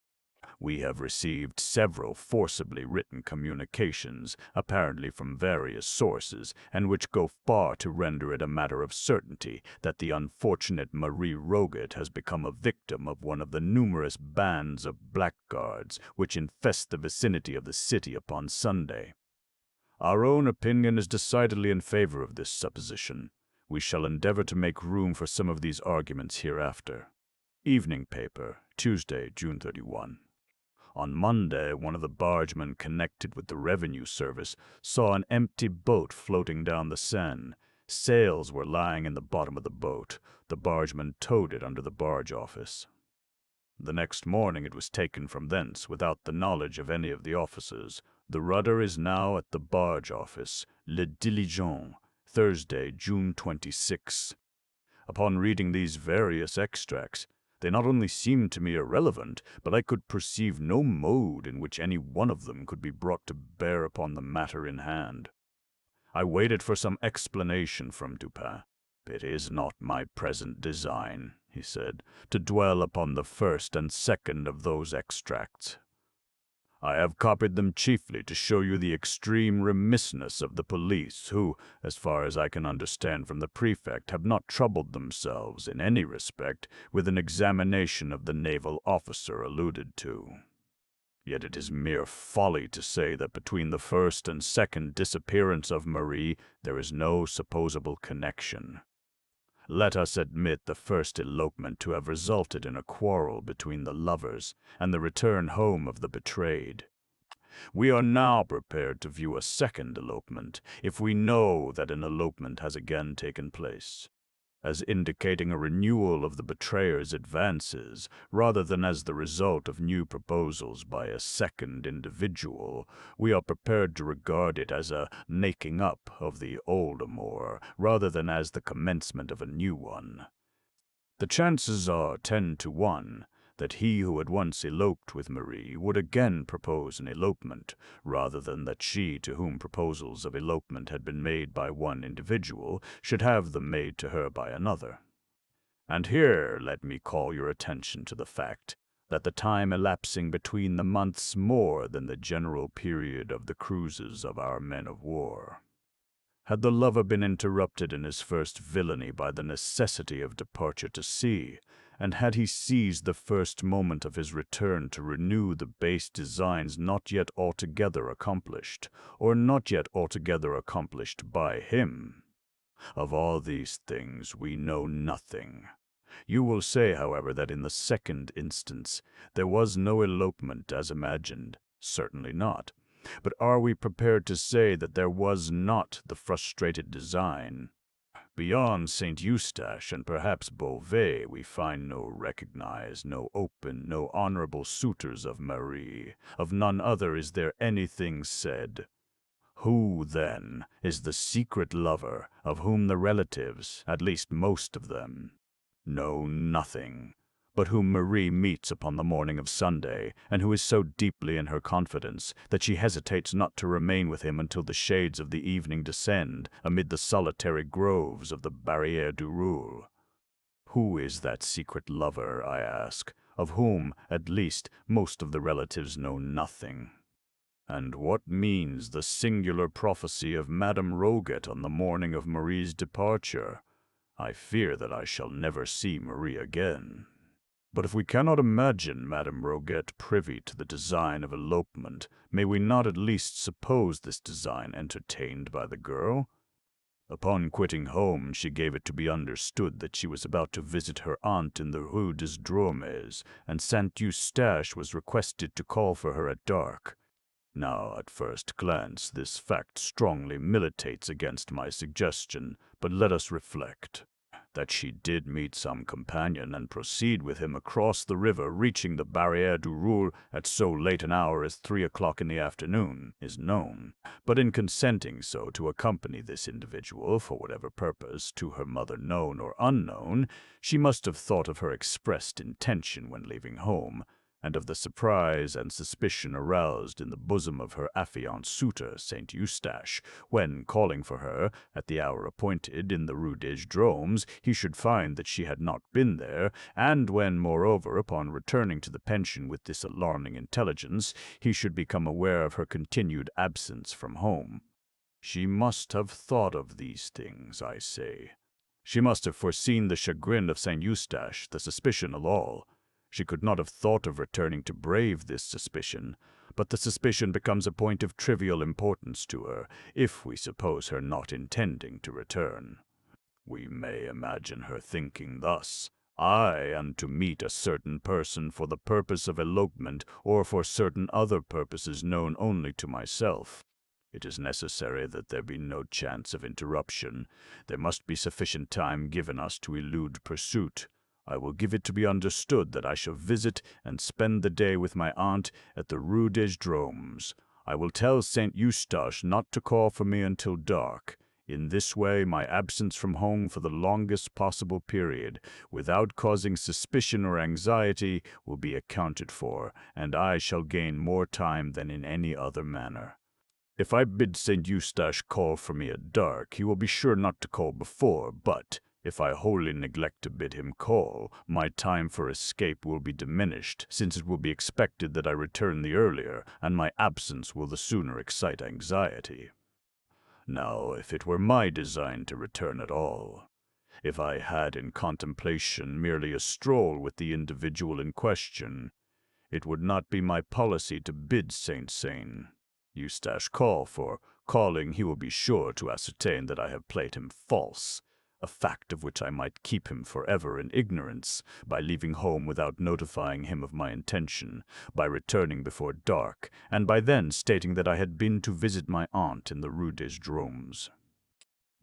We have received several forcibly written communications, apparently from various sources, and which go far to render it a matter of certainty that the unfortunate Marie Roget has become a victim of one of the numerous bands of blackguards which infest the vicinity of the city upon Sunday. Our own opinion is decidedly in favor of this supposition. We shall endeavor to make room for some of these arguments hereafter. Evening Paper, Tuesday, June 31. On Monday, one of the bargemen connected with the revenue service saw an empty boat floating down the Seine. Sails were lying in the bottom of the boat. The bargeman towed it under the barge office. The next morning it was taken from thence without the knowledge of any of the officers. The rudder is now at the barge office. Le Diligent, Thursday, June 26. Upon reading these various extracts, they not only seemed to me irrelevant, but I could perceive no mode in which any one of them could be brought to bear upon the matter in hand. I waited for some explanation from Dupin. "It is not my present design," he said, "to dwell upon the first and second of those extracts. I have copied them chiefly to show you the extreme remissness of the police, who, as far as I can understand from the prefect, have not troubled themselves, in any respect, with an examination of the naval officer alluded to. Yet it is mere folly to say that between the first and second disappearance of Marie there is no supposable connection. Let us admit the first elopement to have resulted in a quarrel between the lovers and the return home of the betrayed. We are now prepared to view a second elopement, if we know that an elopement has again taken place, as indicating a renewal of the betrayer's advances, rather than as the result of new proposals by a second individual. We are prepared to regard it as a making up of the old amour, rather than as the commencement of a new one. The chances are 10 to 1 that he who had once eloped with Marie would again propose an elopement, rather than that she, to whom proposals of elopement had been made by one individual, should have them made to her by another. And here let me call your attention to the fact that the time elapsing between the months more than the general period of the cruises of our men of war. Had the lover been interrupted in his first villainy by the necessity of departure to sea, and had he seized the first moment of his return to renew the base designs not yet altogether accomplished, or not yet altogether accomplished by him? Of all these things we know nothing. You will say, however, that in the second instance there was no elopement as imagined. Certainly not. But are we prepared to say that there was not the frustrated design? Beyond St. Eustache and perhaps Beauvais we find no recognized, no open, no honorable suitors of Marie. Of none other is there anything said. Who, then, is the secret lover of whom the relatives, at least most of them, know nothing, but whom Marie meets upon the morning of Sunday, and who is so deeply in her confidence that she hesitates not to remain with him until the shades of the evening descend amid the solitary groves of the Barrière du Roule? Who is that secret lover, I ask, of whom, at least, most of the relatives know nothing? And what means the singular prophecy of Madame Roget on the morning of Marie's departure? I fear that I shall never see Marie again. But if we cannot imagine Madame Roget privy to the design of elopement, may we not at least suppose this design entertained by the girl? Upon quitting home, she gave it to be understood that she was about to visit her aunt in the Rue des Drômes, and St. Eustache was requested to call for her at dark. Now, at first glance, this fact strongly militates against my suggestion, but let us reflect. That she did meet some companion and proceed with him across the river, reaching the Barrière du Roule at so late an hour as 3 o'clock in the afternoon, is known. But in consenting so to accompany this individual, for whatever purpose, to her mother known or unknown, she must have thought of her expressed intention when leaving home, and of the surprise and suspicion aroused in the bosom of her affianced suitor, St. Eustache, when, calling for her, at the hour appointed, in the Rue des Drômes, he should find that she had not been there, and when, moreover, upon returning to the pension with this alarming intelligence, he should become aware of her continued absence from home. She must have thought of these things, I say. She must have foreseen the chagrin of St. Eustache, the suspicion of all. She could not have thought of returning to brave this suspicion, but the suspicion becomes a point of trivial importance to her, if we suppose her not intending to return. We may imagine her thinking thus: I am to meet a certain person for the purpose of elopement, or for certain other purposes known only to myself. It is necessary that there be no chance of interruption. There must be sufficient time given us to elude pursuit. I will give it to be understood that I shall visit and spend the day with my aunt at the Rue des Drômes. I will tell St. Eustache not to call for me until dark. In this way, my absence from home for the longest possible period, without causing suspicion or anxiety, will be accounted for, and I shall gain more time than in any other manner. If I bid St. Eustache call for me at dark, he will be sure not to call before, but If I wholly neglect to bid him call, my time for escape will be diminished, since it will be expected that I return the earlier, and my absence will the sooner excite anxiety. Now, if it were my design to return at all, if I had in contemplation merely a stroll with the individual in question, it would not be my policy to bid Saint Sain Eustache call, for calling he will be sure to ascertain that I have played him false, a fact of which I might keep him forever in ignorance, by leaving home without notifying him of my intention, by returning before dark, and by then stating that I had been to visit my aunt in the Rue des Drômes.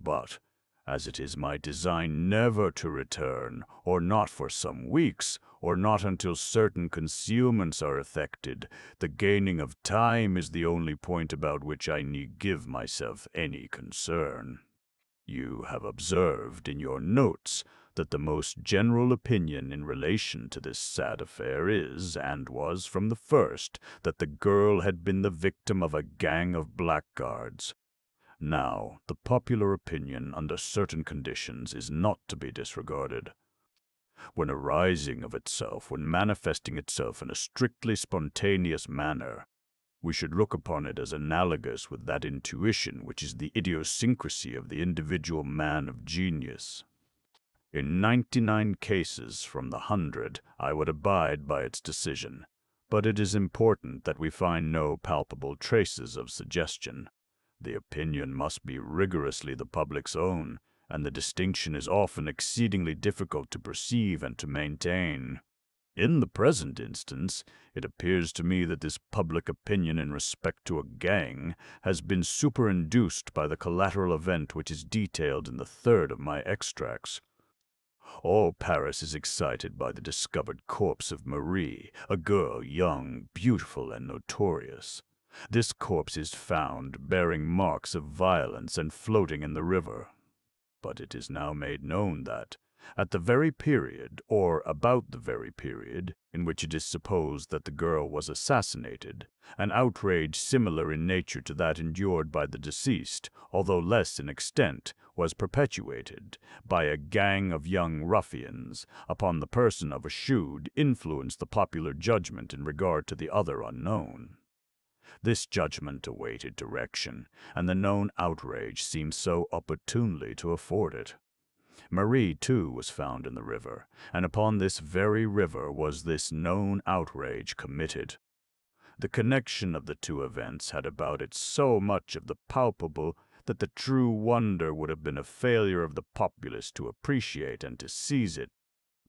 But, as it is my design never to return, or not for some weeks, or not until certain concealments are effected, the gaining of time is the only point about which I need give myself any concern. You have observed in your notes that the most general opinion in relation to this sad affair is, and was from the first, that the girl had been the victim of a gang of blackguards. Now, the popular opinion under certain conditions is not to be disregarded. When arising of itself, when manifesting itself in a strictly spontaneous manner, we should look upon it as analogous with that intuition which is the idiosyncrasy of the individual man of genius. In 99 cases from the 100, I would abide by its decision, but it is important that we find no palpable traces of suggestion. The opinion must be rigorously the public's own, and the distinction is often exceedingly difficult to perceive and to maintain. In the present instance, it appears to me that this public opinion in respect to a gang has been superinduced by the collateral event which is detailed in the third of my extracts. All Paris is excited by the discovered corpse of Marie, a girl young, beautiful, and notorious. This corpse is found bearing marks of violence and floating in the river. But it is now made known that, at the very period, or about the very period, in which it is supposed that the girl was assassinated, an outrage similar in nature to that endured by the deceased, although less in extent, was perpetuated, by a gang of young ruffians, upon the person of a shoed, influenced the popular judgment in regard to the other unknown. This judgment awaited direction, and the known outrage seemed so opportunely to afford it. Marie, too, was found in the river, and upon this very river was this known outrage committed. The connection of the two events had about it so much of the palpable that the true wonder would have been a failure of the populace to appreciate and to seize it.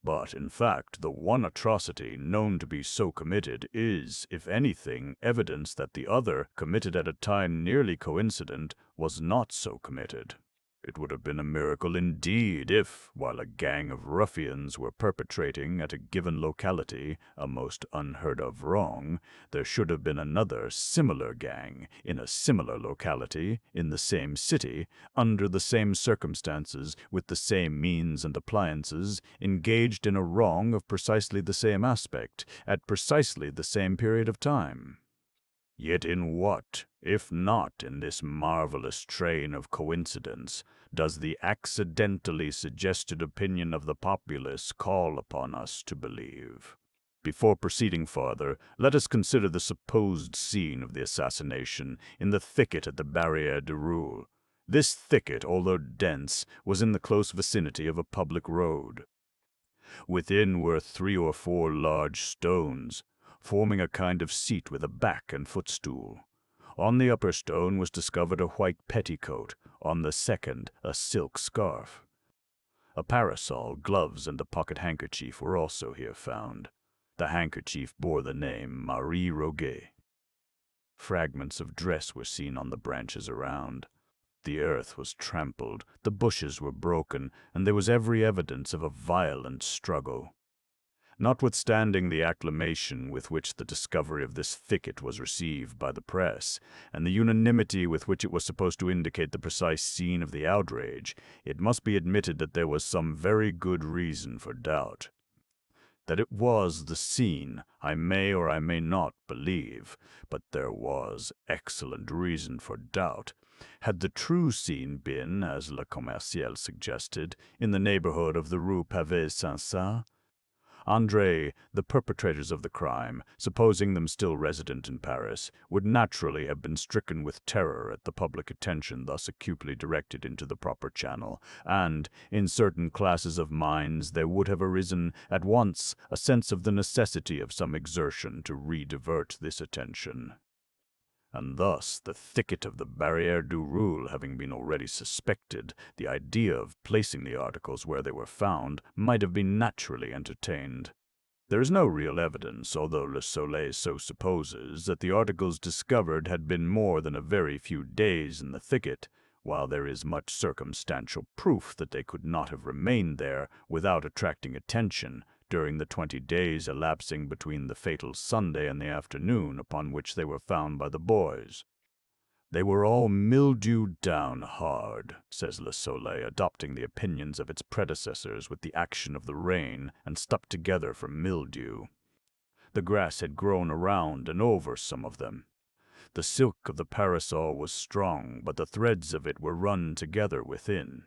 But, in fact, the one atrocity known to be so committed is, if anything, evidence that the other, committed at a time nearly coincident, was not so committed. It would have been a miracle indeed if, while a gang of ruffians were perpetrating at a given locality a most unheard-of wrong, there should have been another similar gang in a similar locality, in the same city, under the same circumstances, with the same means and appliances, engaged in a wrong of precisely the same aspect, at precisely the same period of time. Yet in what, if not in this marvelous train of coincidence, does the accidentally suggested opinion of the populace call upon us to believe? Before proceeding farther, let us consider the supposed scene of the assassination in the thicket at the Barrière du Roule. This thicket, although dense, was in the close vicinity of a public road. Within were 3 or 4 large stones, forming a kind of seat with a back and footstool. On the upper stone was discovered a white petticoat, on the second a silk scarf. A parasol, gloves, and a pocket handkerchief were also here found. The handkerchief bore the name Marie Roget. Fragments of dress were seen on the branches around. The earth was trampled, the bushes were broken, and there was every evidence of a violent struggle. Notwithstanding the acclamation with which the discovery of this thicket was received by the press, and the unanimity with which it was supposed to indicate the precise scene of the outrage, it must be admitted that there was some very good reason for doubt. That it was the scene, I may or I may not believe, but there was excellent reason for doubt. Had the true scene been, as Le Commerciel suggested, in the neighborhood of the Rue Pavée-Saint-Saëns, the perpetrators of the crime, supposing them still resident in Paris, would naturally have been stricken with terror at the public attention thus acutely directed into the proper channel, and, in certain classes of minds, there would have arisen at once a sense of the necessity of some exertion to re-divert this attention. And thus, the thicket of the Barrière du Roule having been already suspected, the idea of placing the articles where they were found might have been naturally entertained. There is no real evidence, although Le Soleil so supposes, that the articles discovered had been more than a very few days in the thicket, while there is much circumstantial proof that they could not have remained there without attracting attention during the 20 days elapsing between the fatal Sunday and the afternoon upon which they were found by the boys. They were all mildewed down hard, says Le Soleil, adopting the opinions of its predecessors with the action of the rain, and stuck together from mildew. The grass had grown around and over some of them. The silk of the parasol was strong, but the threads of it were run together within.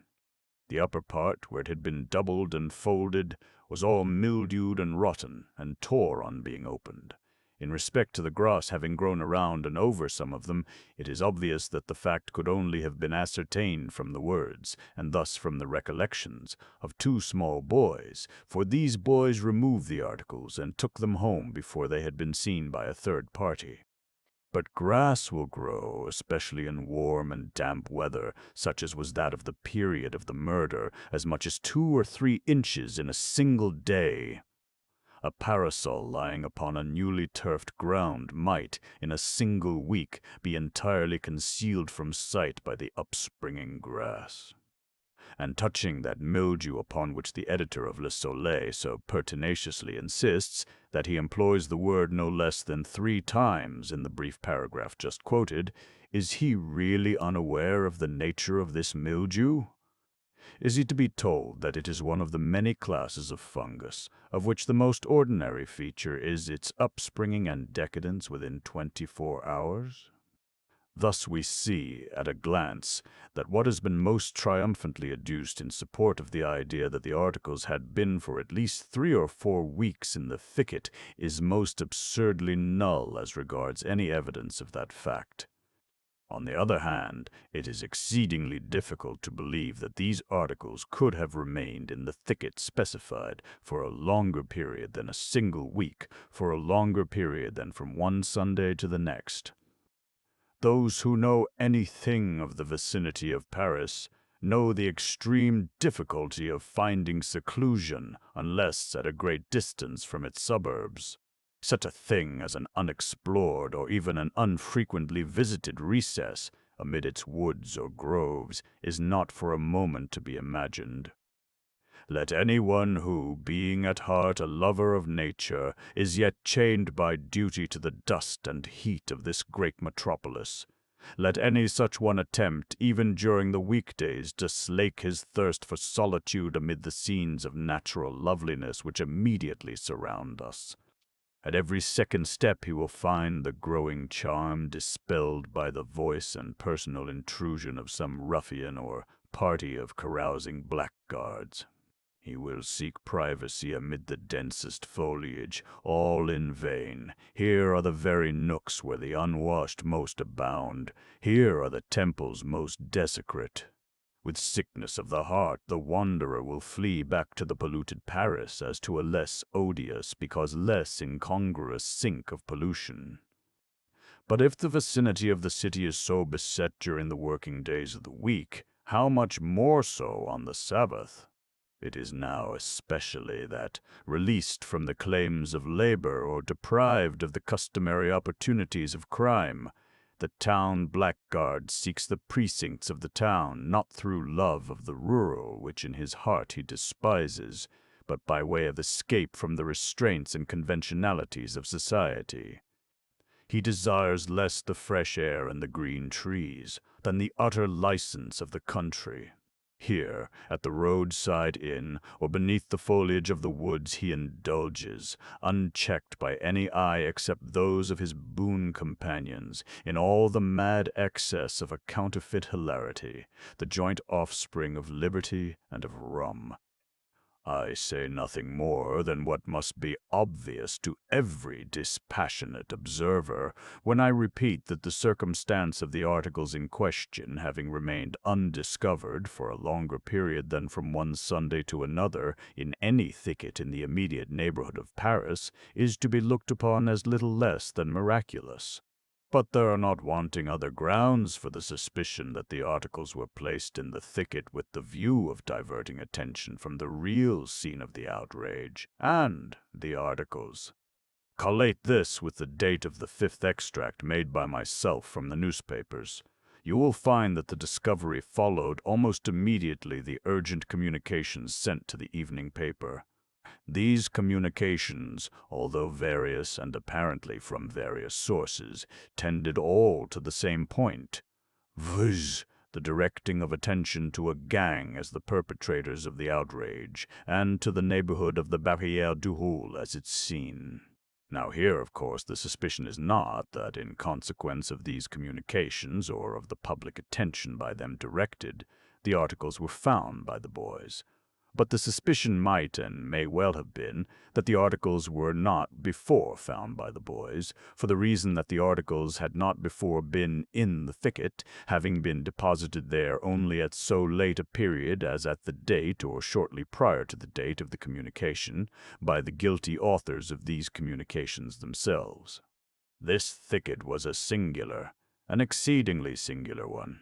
The upper part, where it had been doubled and folded, was all mildewed and rotten, and tore on being opened. In respect to the grass having grown around and over some of them, it is obvious that the fact could only have been ascertained from the words, and thus from the recollections, of 2 small boys, for these boys removed the articles and took them home before they had been seen by a third party. But grass will grow, especially in warm and damp weather, such as was that of the period of the murder, as much as 2 or 3 inches in a single day. A parasol lying upon a newly turfed ground might, in a single week, be entirely concealed from sight by the upspringing grass. And touching that mildew upon which the editor of Le Soleil so pertinaciously insists, that he employs the word no less than 3 times in the brief paragraph just quoted, is he really unaware of the nature of this mildew? Is he to be told that it is one of the many classes of fungus, of which the most ordinary feature is its upspringing and decadence within 24 hours? Thus we see, at a glance, that what has been most triumphantly adduced in support of the idea that the articles had been for at least 3 or 4 weeks in the thicket is most absurdly null as regards any evidence of that fact. On the other hand, it is exceedingly difficult to believe that these articles could have remained in the thicket specified for a longer period than a single week, for a longer period than from one Sunday to the next. Those who know anything of the vicinity of Paris know the extreme difficulty of finding seclusion unless at a great distance from its suburbs. Such a thing as an unexplored or even an unfrequently visited recess amid its woods or groves is not for a moment to be imagined. Let anyone who, being at heart a lover of nature, is yet chained by duty to the dust and heat of this great metropolis, let any such one attempt, even during the weekdays, to slake his thirst for solitude amid the scenes of natural loveliness which immediately surround us. At every second step he will find the growing charm dispelled by the voice and personal intrusion of some ruffian or party of carousing blackguards. He will seek privacy amid the densest foliage, all in vain. Here are the very nooks where the unwashed most abound. Here are the temples most desecrate. With sickness of the heart, the wanderer will flee back to the polluted Paris as to a less odious, because less incongruous sink of pollution. But if the vicinity of the city is so beset during the working days of the week, how much more so on the Sabbath? It is now especially that, released from the claims of labor or deprived of the customary opportunities of crime, the town blackguard seeks the precincts of the town not through love of the rural, which in his heart he despises, but by way of escape from the restraints and conventionalities of society. He desires less the fresh air and the green trees than the utter license of the country. Here, at the roadside inn, or beneath the foliage of the woods, he indulges, unchecked by any eye except those of his boon companions, in all the mad excess of a counterfeit hilarity, the joint offspring of liberty and of rum. I say nothing more than what must be obvious to every dispassionate observer when I repeat that the circumstance of the articles in question having remained undiscovered for a longer period than from one Sunday to another in any thicket in the immediate neighborhood of Paris is to be looked upon as little less than miraculous. But there are not wanting other grounds for the suspicion that the articles were placed in the thicket with the view of diverting attention from the real scene of the outrage, and the articles. Collate this with the date of the fifth extract made by myself from the newspapers. You will find that the discovery followed almost immediately the urgent communications sent to the evening paper. These communications, although various and apparently from various sources, tended all to the same point, viz., the directing of attention to a gang as the perpetrators of the outrage, and to the neighborhood of the Barrière du Roule as its scene. Now here, of course, the suspicion is not that in consequence of these communications, or of the public attention by them directed, the articles were found by the boys. But the suspicion might and may well have been that the articles were not before found by the boys, for the reason that the articles had not before been in the thicket, having been deposited there only at so late a period as at the date or shortly prior to the date of the communication, by the guilty authors of these communications themselves. This thicket was an exceedingly singular one.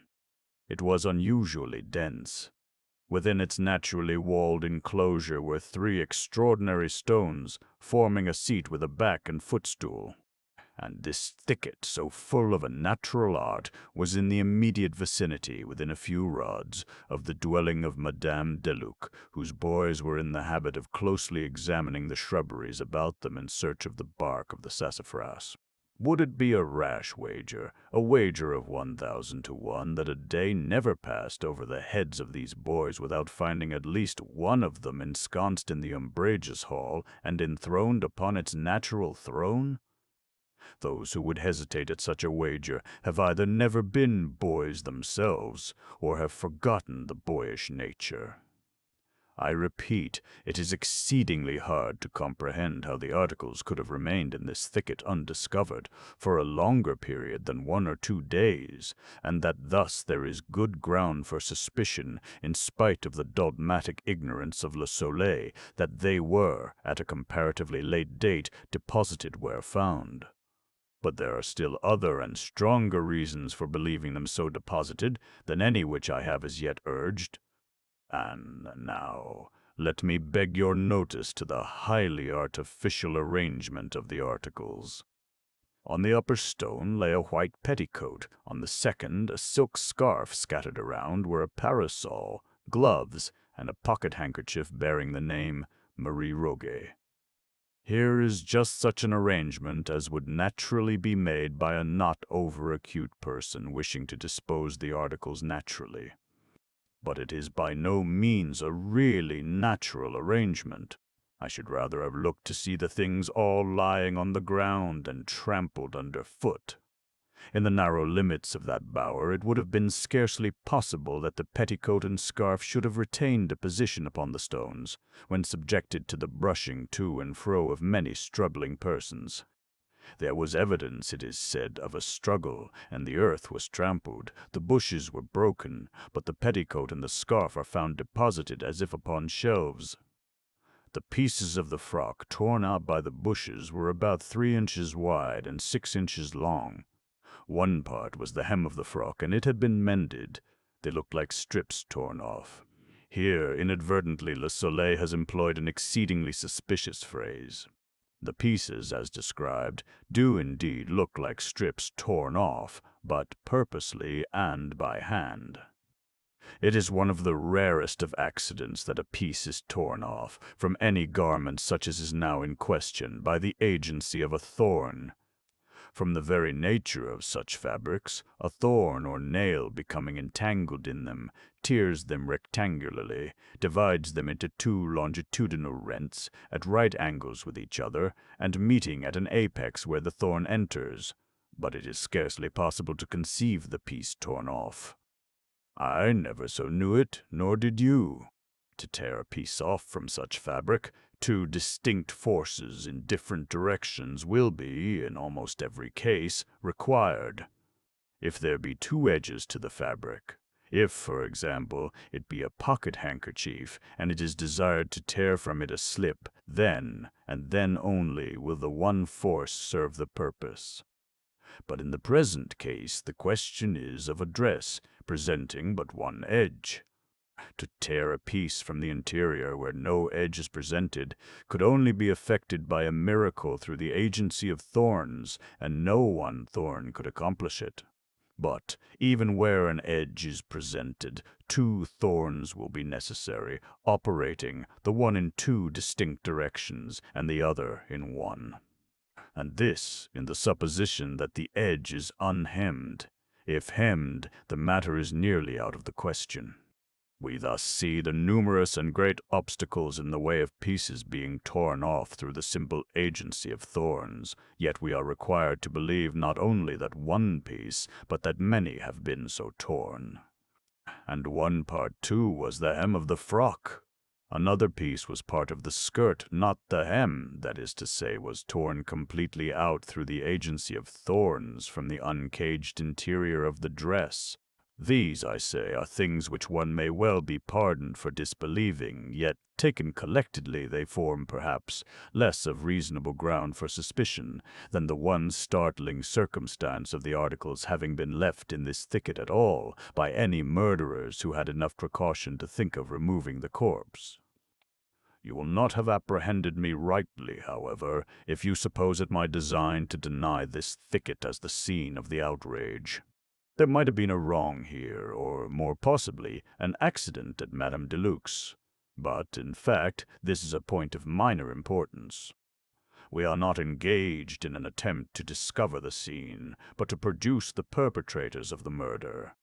It was unusually dense. Within its naturally walled enclosure were three extraordinary stones, forming a seat with a back and footstool. And this thicket, so full of a natural art, was in the immediate vicinity, within a few rods, of the dwelling of Madame Deluc, whose boys were in the habit of closely examining the shrubberies about them in search of the bark of the sassafras. Would it be a rash wager, a wager of 1,000 to 1, that a day never passed over the heads of these boys without finding at least one of them ensconced in the umbrageous hall and enthroned upon its natural throne? Those who would hesitate at such a wager have either never been boys themselves, or have forgotten the boyish nature. I repeat, it is exceedingly hard to comprehend how the articles could have remained in this thicket undiscovered for a longer period than 1 or 2 days, and that thus there is good ground for suspicion, in spite of the dogmatic ignorance of Le Soleil, that they were, at a comparatively late date, deposited where found. But there are still other and stronger reasons for believing them so deposited than any which I have as yet urged. And now, let me beg your notice to the highly artificial arrangement of the articles. On the upper stone lay a white petticoat, on the second a silk scarf scattered around were a parasol, gloves, and a pocket-handkerchief bearing the name Marie Roget. Here is just such an arrangement as would naturally be made by a not over-acute person wishing to dispose the articles naturally. But it is by no means a really natural arrangement. I should rather have looked to see the things all lying on the ground and trampled underfoot. In the narrow limits of that bower it would have been scarcely possible that the petticoat and scarf should have retained a position upon the stones, when subjected to the brushing to and fro of many struggling persons. There was evidence, it is said, of a struggle, and the earth was trampled, the bushes were broken, but the petticoat and the scarf are found deposited as if upon shelves. The pieces of the frock torn out by the bushes were about 3 inches wide and 6 inches long. One part was the hem of the frock, and it had been mended. They looked like strips torn off. Here, inadvertently, Le Soleil has employed an exceedingly suspicious phrase. The pieces, as described, do indeed look like strips torn off, but purposely and by hand. It is one of the rarest of accidents that a piece is torn off, from any garment such as is now in question, by the agency of a thorn. From the very nature of such fabrics, a thorn or nail becoming entangled in them tears them rectangularly, divides them into two longitudinal rents at right angles with each other, and meeting at an apex where the thorn enters. But it is scarcely possible to conceive the piece torn off. I never so knew it, nor did you. To tear a piece off from such fabric, two distinct forces in different directions will be, in almost every case, required. If there be two edges to the fabric, if, for example, it be a pocket handkerchief, and it is desired to tear from it a slip, then, and then only, will the one force serve the purpose. But in the present case, the question is of a dress presenting but one edge. To tear a piece from the interior where no edge is presented could only be effected by a miracle through the agency of thorns, and no one thorn could accomplish it. But even where an edge is presented, two thorns will be necessary, operating, the one in two distinct directions, and the other in one. And this in the supposition that the edge is unhemmed. If hemmed, the matter is nearly out of the question. We thus see the numerous and great obstacles in the way of pieces being torn off through the simple agency of thorns, yet we are required to believe not only that one piece, but that many have been so torn. And one part, too, was the hem of the frock. Another piece was part of the skirt, not the hem, that is to say, was torn completely out through the agency of thorns from the uncaged interior of the dress. These, I say, are things which one may well be pardoned for disbelieving, yet taken collectively they form, perhaps, less of reasonable ground for suspicion than the one startling circumstance of the articles having been left in this thicket at all by any murderers who had enough precaution to think of removing the corpse. You will not have apprehended me rightly, however, if you suppose it my design to deny this thicket as the scene of the outrage. There might have been a wrong here, or, more possibly, an accident at Madame Deluc's. But, in fact, this is a point of minor importance. We are not engaged in an attempt to discover the scene, but to produce the perpetrators of the murder.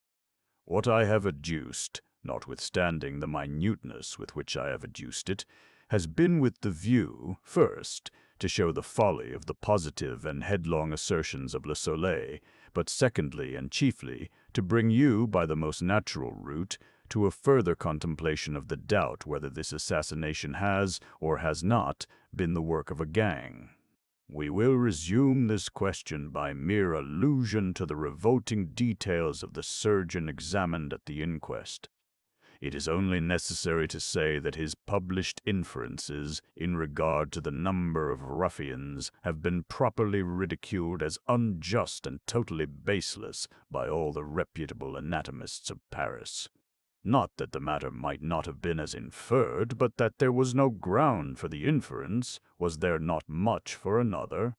What I have adduced, notwithstanding the minuteness with which I have adduced it, has been with the view, first, to show the folly of the positive and headlong assertions of Le Soleil, but secondly and chiefly to bring you, by the most natural route, to a further contemplation of the doubt whether this assassination has, or has not, been the work of a gang. We will resume this question by mere allusion to the revolting details of the surgeon examined at the inquest. It is only necessary to say that his published inferences in regard to the number of ruffians have been properly ridiculed as unjust and totally baseless by all the reputable anatomists of Paris. Not that the matter might not have been as inferred, but that there was no ground for the inference. Was there not much for another?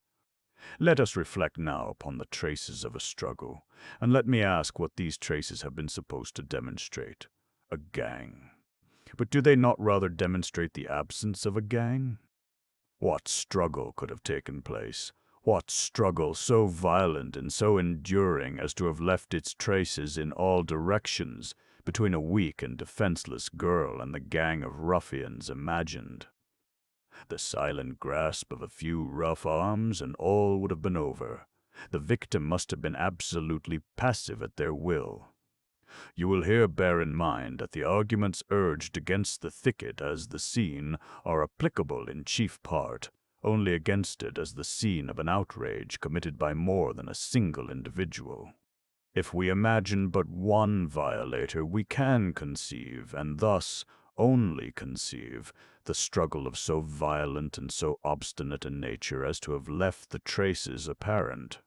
Let us reflect now upon the traces of a struggle, and let me ask what these traces have been supposed to demonstrate. A gang. But do they not rather demonstrate the absence of a gang? What struggle could have taken place? What struggle so violent and so enduring as to have left its traces in all directions between a weak and defenseless girl and the gang of ruffians imagined? The silent grasp of a few rough arms, and all would have been over. The victim must have been absolutely passive at their will. You will here bear in mind that the arguments urged against the thicket as the scene are applicable in chief part only against it as the scene of an outrage committed by more than a single individual. If we imagine but one violator, we can conceive, and thus only conceive, the struggle of so violent and so obstinate a nature as to have left the traces apparent.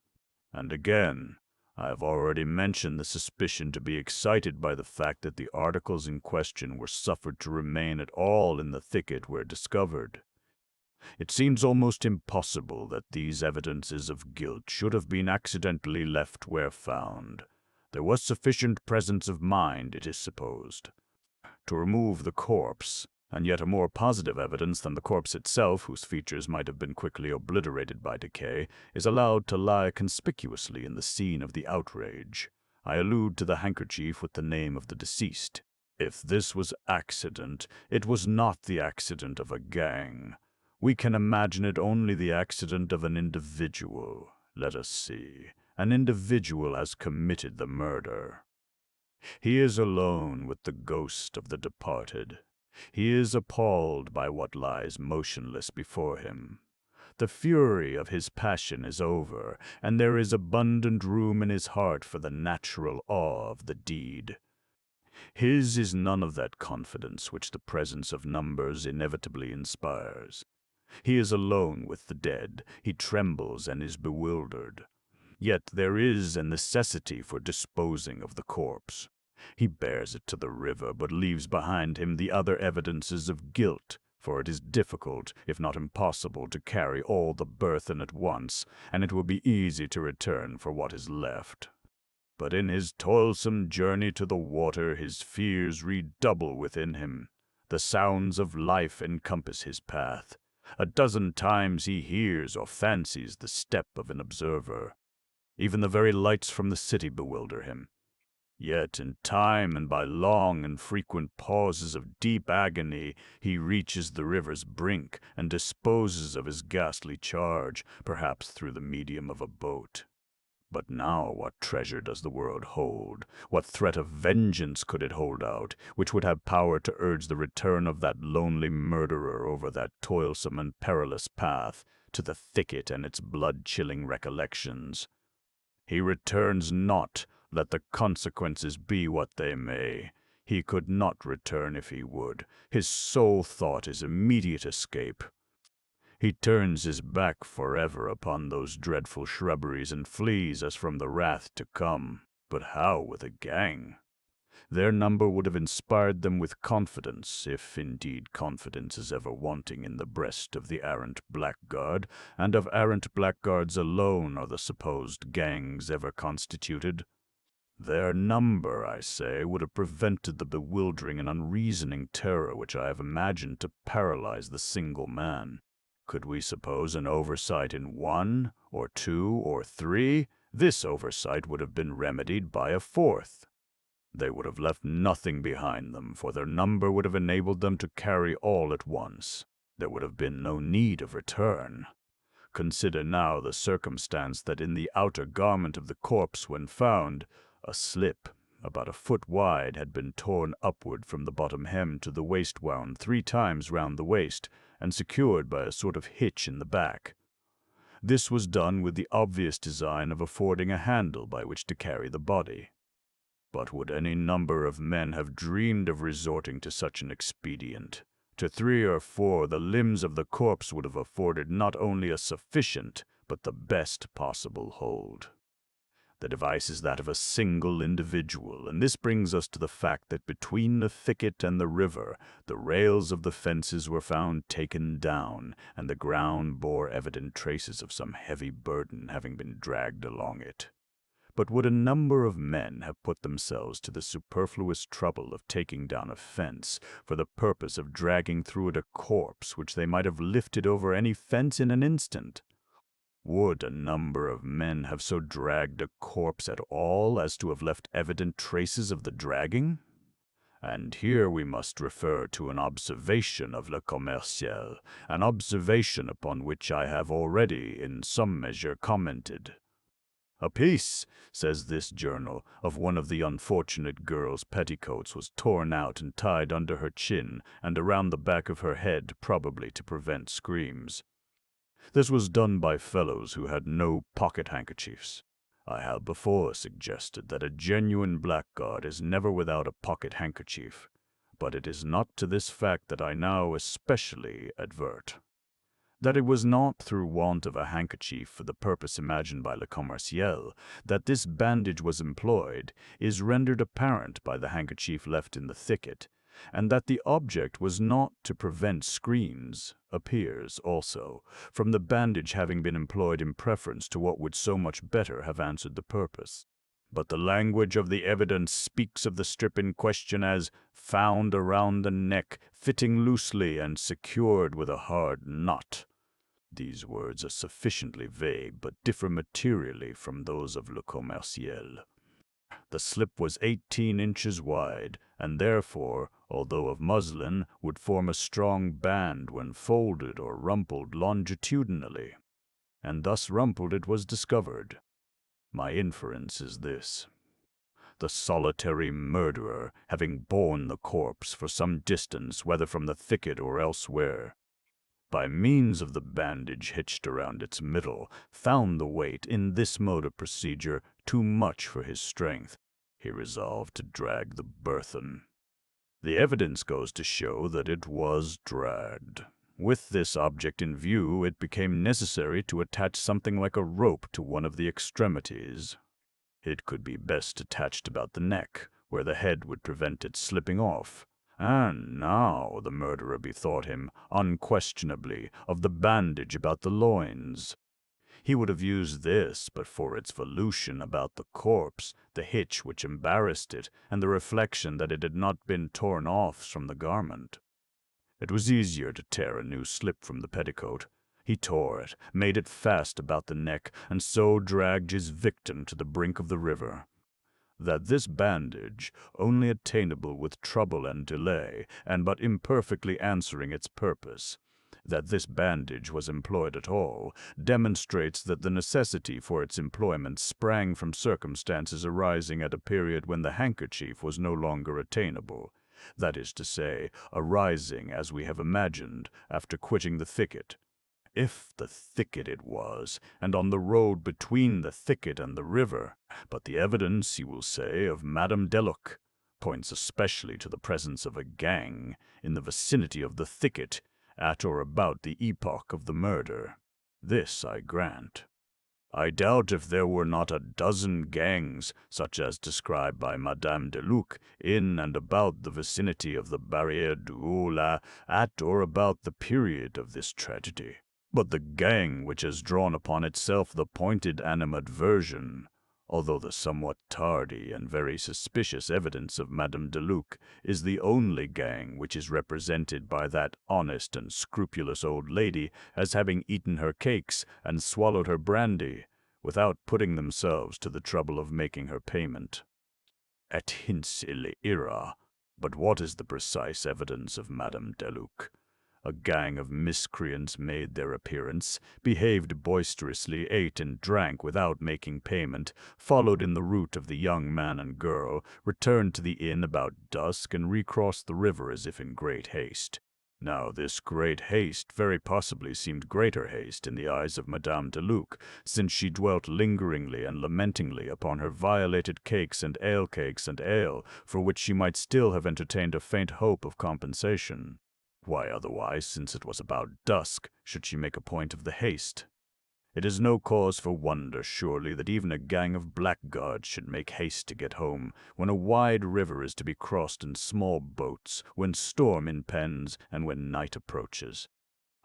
And again, I have already mentioned the suspicion to be excited by the fact that the articles in question were suffered to remain at all in the thicket where discovered. It seems almost impossible that these evidences of guilt should have been accidentally left where found. There was sufficient presence of mind, it is supposed, to remove the corpse, And yet a more positive evidence than the corpse itself, whose features might have been quickly obliterated by decay, is allowed to lie conspicuously in the scene of the outrage. I allude to the handkerchief with the name of the deceased. If this was accident, it was not the accident of a gang. We can imagine it only the accident of an individual. Let us see. An individual has committed the murder. He is alone with the ghost of the departed. He is appalled by what lies motionless before him. The fury of his passion is over, and there is abundant room in his heart for the natural awe of the deed. His is none of that confidence which the presence of numbers inevitably inspires. He is alone with the dead. He trembles and is bewildered. Yet there is a necessity for disposing of the corpse. He bears it to the river, but leaves behind him the other evidences of guilt, for it is difficult, if not impossible, to carry all the burthen at once, and it will be easy to return for what is left. But in his toilsome journey to the water, his fears redouble within him. The sounds of life encompass his path. A dozen times he hears or fancies the step of an observer. Even the very lights from the city bewilder him. Yet in time and by long and frequent pauses of deep agony, he reaches the river's brink and disposes of his ghastly charge, perhaps through the medium of a boat. But now what treasure does the world hold? What threat of vengeance could it hold out, which would have power to urge the return of that lonely murderer over that toilsome and perilous path, to the thicket and its blood-chilling recollections? He returns not, let the consequences be what they may. He could not return if he would. His sole thought is immediate escape. He turns his back forever upon those dreadful shrubberies and flees as from the wrath to come. But how with a gang? Their number would have inspired them with confidence, if indeed confidence is ever wanting in the breast of the arrant blackguard, and of arrant blackguards alone are the supposed gangs ever constituted. Their number, I say, would have prevented the bewildering and unreasoning terror which I have imagined to paralyze the single man. Could we suppose an oversight in one, or two, or three, this oversight would have been remedied by a fourth. They would have left nothing behind them, for their number would have enabled them to carry all at once. There would have been no need of return. Consider now the circumstance that in the outer garment of the corpse when found, a slip, about a foot wide, had been torn upward from the bottom hem to the waist wound 3 times round the waist, and secured by a sort of hitch in the back. This was done with the obvious design of affording a handle by which to carry the body. But would any number of men have dreamed of resorting to such an expedient? To 3 or 4 the limbs of the corpse would have afforded not only a sufficient, but the best possible hold. The device is that of a single individual, and this brings us to the fact that between the thicket and the river, the rails of the fences were found taken down, and the ground bore evident traces of some heavy burden having been dragged along it. But would a number of men have put themselves to the superfluous trouble of taking down a fence for the purpose of dragging through it a corpse which they might have lifted over any fence in an instant? Would a number of men have so dragged a corpse at all as to have left evident traces of the dragging? And here we must refer to an observation of Le Commerciel, an observation upon which I have already in some measure commented. A piece, says this journal, of one of the unfortunate girl's petticoats was torn out and tied under her chin and around the back of her head, probably to prevent screams. This was done by fellows who had no pocket-handkerchiefs. I have before suggested that a genuine blackguard is never without a pocket-handkerchief, but it is not to this fact that I now especially advert. That it was not through want of a handkerchief for the purpose imagined by Le Commerciel that this bandage was employed is rendered apparent by the handkerchief left in the thicket, and that the object was not to prevent screams appears, also, from the bandage having been employed in preference to what would so much better have answered the purpose. but the language of the evidence speaks of the strip in question as found around the neck, fitting loosely and secured with a hard knot. These words are sufficiently vague, but differ materially from those of Le Commerciel. The slip was 18 inches wide, and therefore, although of muslin, would form a strong band when folded or rumpled longitudinally. And thus rumpled it was discovered. My inference is this. The solitary murderer, having borne the corpse for some distance, whether from the thicket or elsewhere, by means of the bandage hitched around its middle, found the weight in this mode of procedure too much for his strength. He resolved to drag the burthen. The evidence goes to show that it was dragged. With this object in view, it became necessary to attach something like a rope to one of the extremities. It could be best attached about the neck, where the head would prevent its slipping off. And now the murderer bethought him, unquestionably, of the bandage about the loins. He would have used this but for its volution about the corpse, the hitch which embarrassed it, and the reflection that it had not been torn off from the garment. It was easier to tear a new slip from the petticoat. He tore it, made it fast about the neck, and so dragged his victim to the brink of the river. That this bandage, only attainable with trouble and delay, and but imperfectly answering its purpose, that this bandage was employed at all, demonstrates that the necessity for its employment sprang from circumstances arising at a period when the handkerchief was no longer attainable, that is to say, arising, as we have imagined, after quitting the thicket. If the thicket it was, and on the road between the thicket and the river, but the evidence, you will say, of Madame Deluc points especially to the presence of a gang in the vicinity of the thicket, at or about the epoch of the murder. This I grant. I doubt if there were not a dozen gangs, such as described by Madame Deluc, in and about the vicinity of the Barrière du Haut at or about the period of this tragedy. But the gang which has drawn upon itself the pointed animadversion, although the somewhat tardy and very suspicious evidence of Madame Deluc is the only gang which is represented by that honest and scrupulous old lady as having eaten her cakes and swallowed her brandy, without putting themselves to the trouble of making her payment. Et hinc ille ira, but what is the precise evidence of Madame Deluc? A gang of miscreants made their appearance, behaved boisterously, ate and drank without making payment, followed in the route of the young man and girl, returned to the inn about dusk, and recrossed the river as if in great haste. Now this great haste very possibly seemed greater haste in the eyes of Madame Deluc, since she dwelt lingeringly and lamentingly upon her violated cakes and ale, for which she might still have entertained a faint hope of compensation. Why otherwise, since it was about dusk, should she make a point of the haste? It is no cause for wonder, surely, that even a gang of blackguards should make haste to get home, when a wide river is to be crossed in small boats, when storm impends, and when night approaches.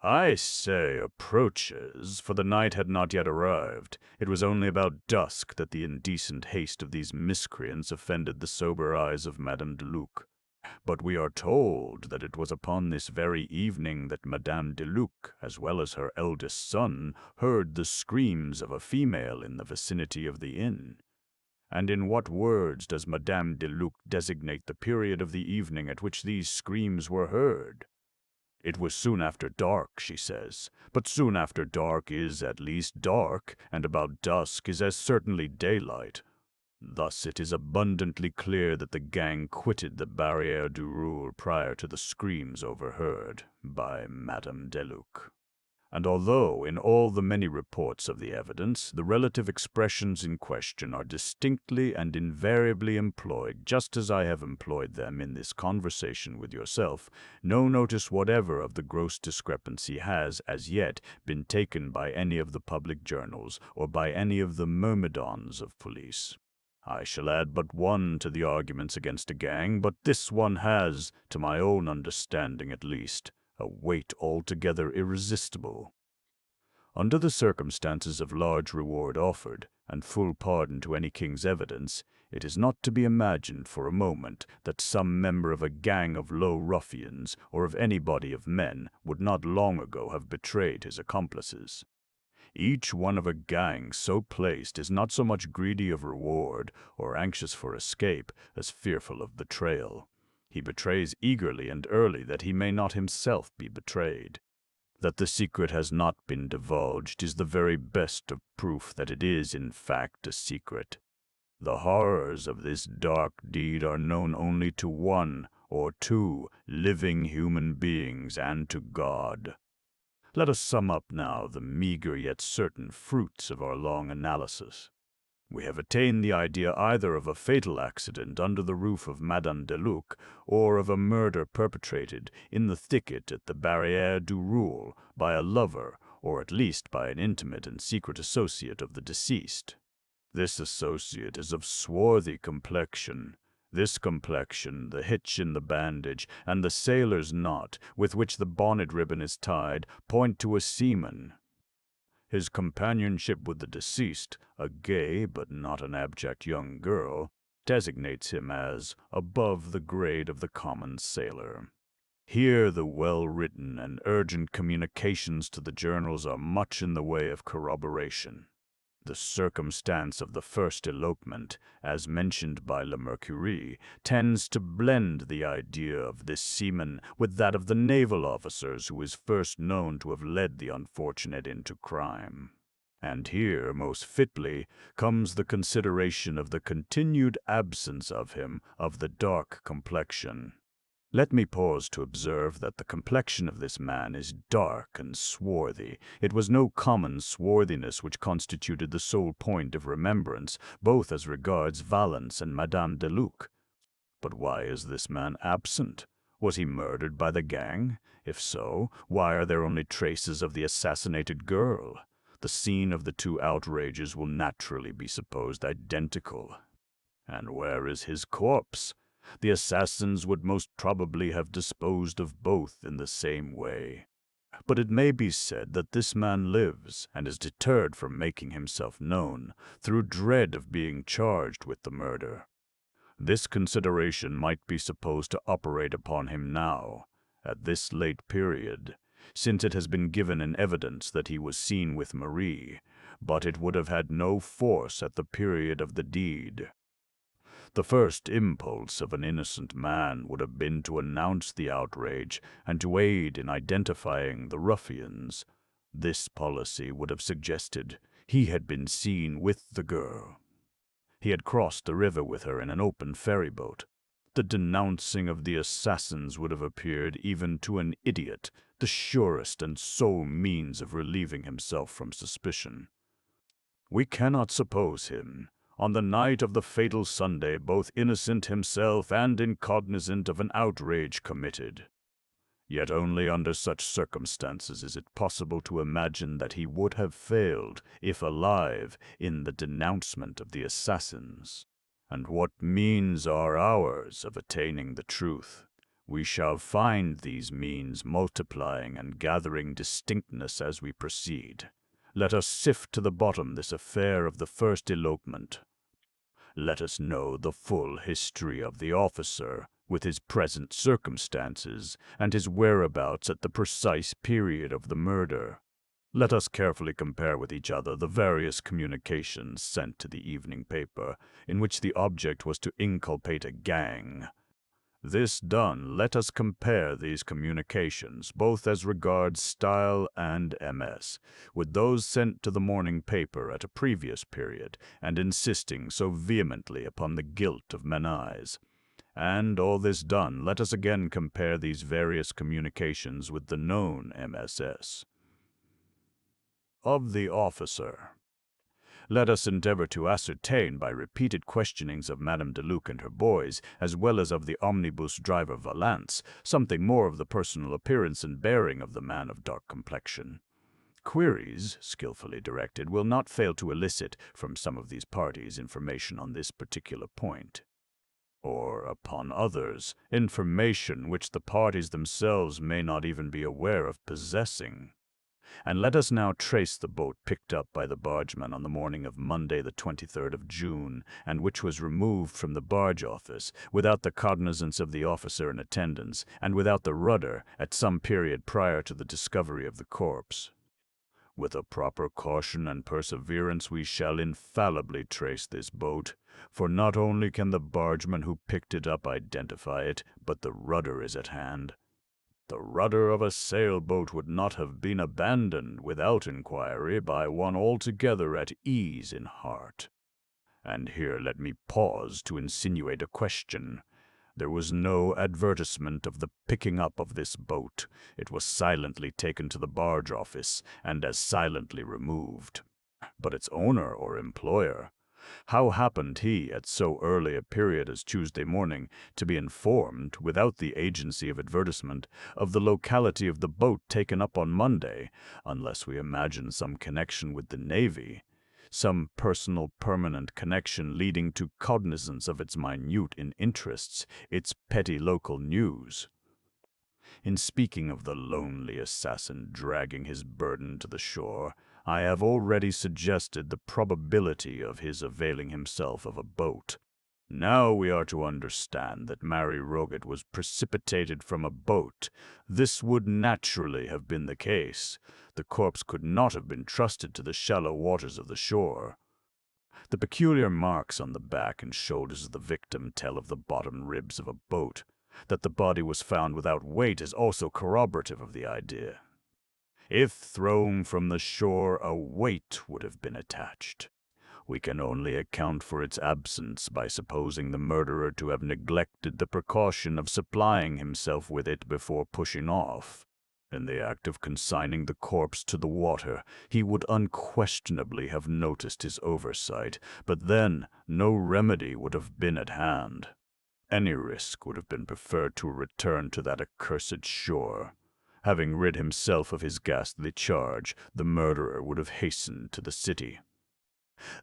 I say approaches, for the night had not yet arrived. It was only about dusk that the indecent haste of these miscreants offended the sober eyes of Madame Deluc. But we are told that it was upon this very evening that Madame Deluc, as well as her eldest son, heard the screams of a female in the vicinity of the inn. And in what words does Madame Deluc designate the period of the evening at which these screams were heard? It was soon after dark, she says, but soon after dark is at least dark, and about dusk is as certainly daylight. Thus it is abundantly clear that the gang quitted the Barrière du Roule prior to the screams overheard by Madame Deluc. And although in all the many reports of the evidence, the relative expressions in question are distinctly and invariably employed just as I have employed them in this conversation with yourself, no notice whatever of the gross discrepancy has, as yet, been taken by any of the public journals or by any of the myrmidons of police. I shall add but one to the arguments against a gang, but this one has, to my own understanding at least, a weight altogether irresistible. Under the circumstances of large reward offered, and full pardon to any king's evidence, it is not to be imagined for a moment that some member of a gang of low ruffians, or of any body of men, would not long ago have betrayed his accomplices. Each one of a gang so placed is not so much greedy of reward or anxious for escape as fearful of betrayal. He betrays eagerly and early that he may not himself be betrayed. That the secret has not been divulged is the very best of proof that it is in fact a secret. The horrors of this dark deed are known only to one or two living human beings and to God. Let us sum up now the meager yet certain fruits of our long analysis. We have attained the idea either of a fatal accident under the roof of Madame de Luc, or of a murder perpetrated in the thicket at the Barrière du Roule by a lover, or at least by an intimate and secret associate of the deceased. This associate is of swarthy complexion. This complexion, the hitch in the bandage, and the sailor's knot with which the bonnet ribbon is tied, point to a seaman. His companionship with the deceased, a gay but not an abject young girl, designates him as above the grade of the common sailor. Here the well-written and urgent communications to the journals are much in the way of corroboration. The circumstance of the first elopement, as mentioned by Le Mercury, tends to blend the idea of this seaman with that of the naval officers who is first known to have led the unfortunate into crime. And here, most fitly, comes the consideration of the continued absence of him of the dark complexion. Let me pause to observe that the complexion of this man is dark and swarthy. It was no common swarthiness which constituted the sole point of remembrance, both as regards Valence and Madame de Luc. But why is this man absent? Was he murdered by the gang? If so, why are there only traces of the assassinated girl? The scene of the two outrages will naturally be supposed identical. And where is his corpse? The assassins would most probably have disposed of both in the same way. But it may be said that this man lives, and is deterred from making himself known, through dread of being charged with the murder. This consideration might be supposed to operate upon him now, at this late period, since it has been given in evidence that he was seen with Marie, but it would have had no force at the period of the deed. The first impulse of an innocent man would have been to announce the outrage and to aid in identifying the ruffians. This policy would have suggested he had been seen with the girl. He had crossed the river with her in an open ferryboat. The denouncing of the assassins would have appeared, even to an idiot, the surest and sole means of relieving himself from suspicion. We cannot suppose him, on the night of the fatal Sunday, both innocent himself and incognizant of an outrage committed. Yet only under such circumstances is it possible to imagine that he would have failed, if alive, in the denouncement of the assassins. And what means are ours of attaining the truth? We shall find these means multiplying and gathering distinctness as we proceed. Let us sift to the bottom this affair of the first elopement. Let us know the full history of the officer, with his present circumstances, and his whereabouts at the precise period of the murder. Let us carefully compare with each other the various communications sent to the evening paper, in which the object was to inculpate a gang. This done, let us compare these communications, both as regards style and MS, with those sent to the morning paper at a previous period, and insisting so vehemently upon the guilt of Menaise. And all this done, let us again compare these various communications with the known MSS. Of the officer, let us endeavor to ascertain by repeated questionings of Madame de Luc and her boys, as well as of the omnibus driver Valence, something more of the personal appearance and bearing of the man of dark complexion. Queries, skillfully directed, will not fail to elicit from some of these parties information on this particular point, or, upon others, information which the parties themselves may not even be aware of possessing. And let us now trace the boat picked up by the bargeman on the morning of Monday the 23rd of June, and which was removed from the barge office, without the cognizance of the officer in attendance, and without the rudder, at some period prior to the discovery of the corpse. With a proper caution and perseverance we shall infallibly trace this boat, for not only can the bargeman who picked it up identify it, but the rudder is at hand. The rudder of a sailboat would not have been abandoned without inquiry by one altogether at ease in heart. And here let me pause to insinuate a question. There was no advertisement of the picking up of this boat. It was silently taken to the barge office, and as silently removed. But its owner or employer, how happened he, at so early a period as Tuesday morning, to be informed, without the agency of advertisement, of the locality of the boat taken up on Monday, unless we imagine some connection with the Navy? Some personal permanent connection leading to cognizance of its minute interests, its petty local news. In speaking of the lonely assassin dragging his burden to the shore, I have already suggested the probability of his availing himself of a boat. Now we are to understand that Mary Roget was precipitated from a boat. This would naturally have been the case. The corpse could not have been trusted to the shallow waters of the shore. The peculiar marks on the back and shoulders of the victim tell of the bottom ribs of a boat. That the body was found without weight is also corroborative of the idea. If thrown from the shore, a weight would have been attached. We can only account for its absence by supposing the murderer to have neglected the precaution of supplying himself with it before pushing off. In the act of consigning the corpse to the water, he would unquestionably have noticed his oversight, but then no remedy would have been at hand. Any risk would have been preferred to a return to that accursed shore. Having rid himself of his ghastly charge, the murderer would have hastened to the city.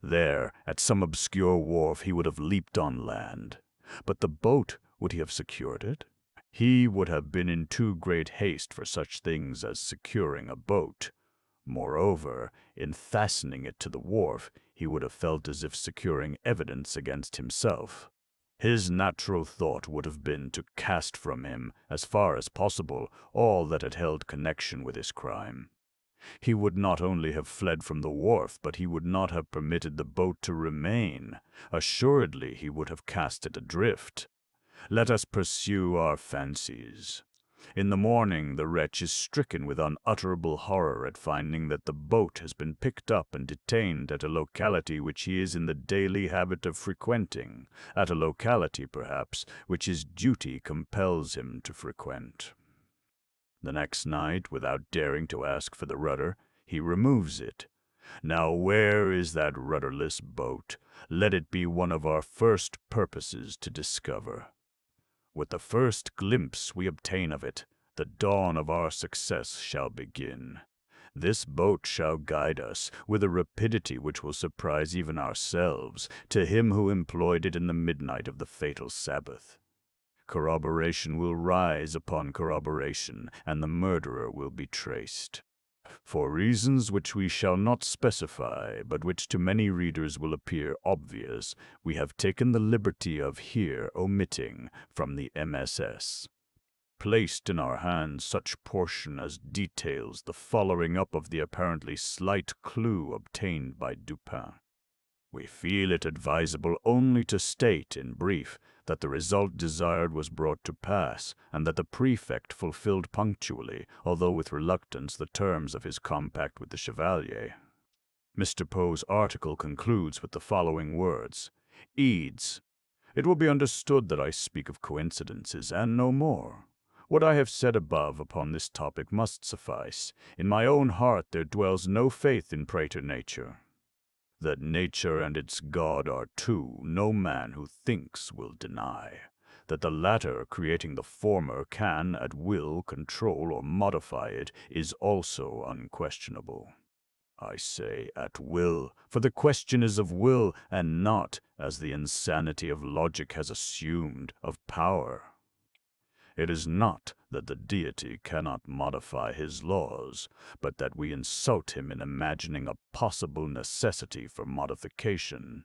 There, at some obscure wharf, he would have leaped on land. But the boat, would he have secured it? He would have been in too great haste for such things as securing a boat. Moreover, in fastening it to the wharf, he would have felt as if securing evidence against himself. His natural thought would have been to cast from him, as far as possible, all that had held connection with his crime. He would not only have fled from the wharf, but he would not have permitted the boat to remain. Assuredly he would have cast it adrift. Let us pursue our fancies. In the morning the wretch is stricken with unutterable horror at finding that the boat has been picked up and detained at a locality which he is in the daily habit of frequenting, at a locality, perhaps, which his duty compels him to frequent. The next night, without daring to ask for the rudder, he removes it. Now where is that rudderless boat? Let it be one of our first purposes to discover. With the first glimpse we obtain of it, the dawn of our success shall begin. This boat shall guide us, with a rapidity which will surprise even ourselves, to him who employed it in the midnight of the fatal Sabbath. Corroboration will rise upon corroboration, and the murderer will be traced. For reasons which we shall not specify, but which to many readers will appear obvious, we have taken the liberty of here omitting from the MSS. Placed in our hands such portion as details the following up of the apparently slight clue obtained by Dupin. We feel it advisable only to state, in brief, that the result desired was brought to pass, and that the prefect fulfilled punctually, although with reluctance, the terms of his compact with the Chevalier. Mr. Poe's article concludes with the following words: Eads. It will be understood that I speak of coincidences, and no more. What I have said above upon this topic must suffice. In my own heart there dwells no faith in praeternature. That nature and its God are two, no man who thinks will deny. That the latter, creating the former, can, at will, control or modify it, is also unquestionable. I say at will, for the question is of will, and not, as the insanity of logic has assumed, of power. It is not that the deity cannot modify his laws, but that we insult him in imagining a possible necessity for modification.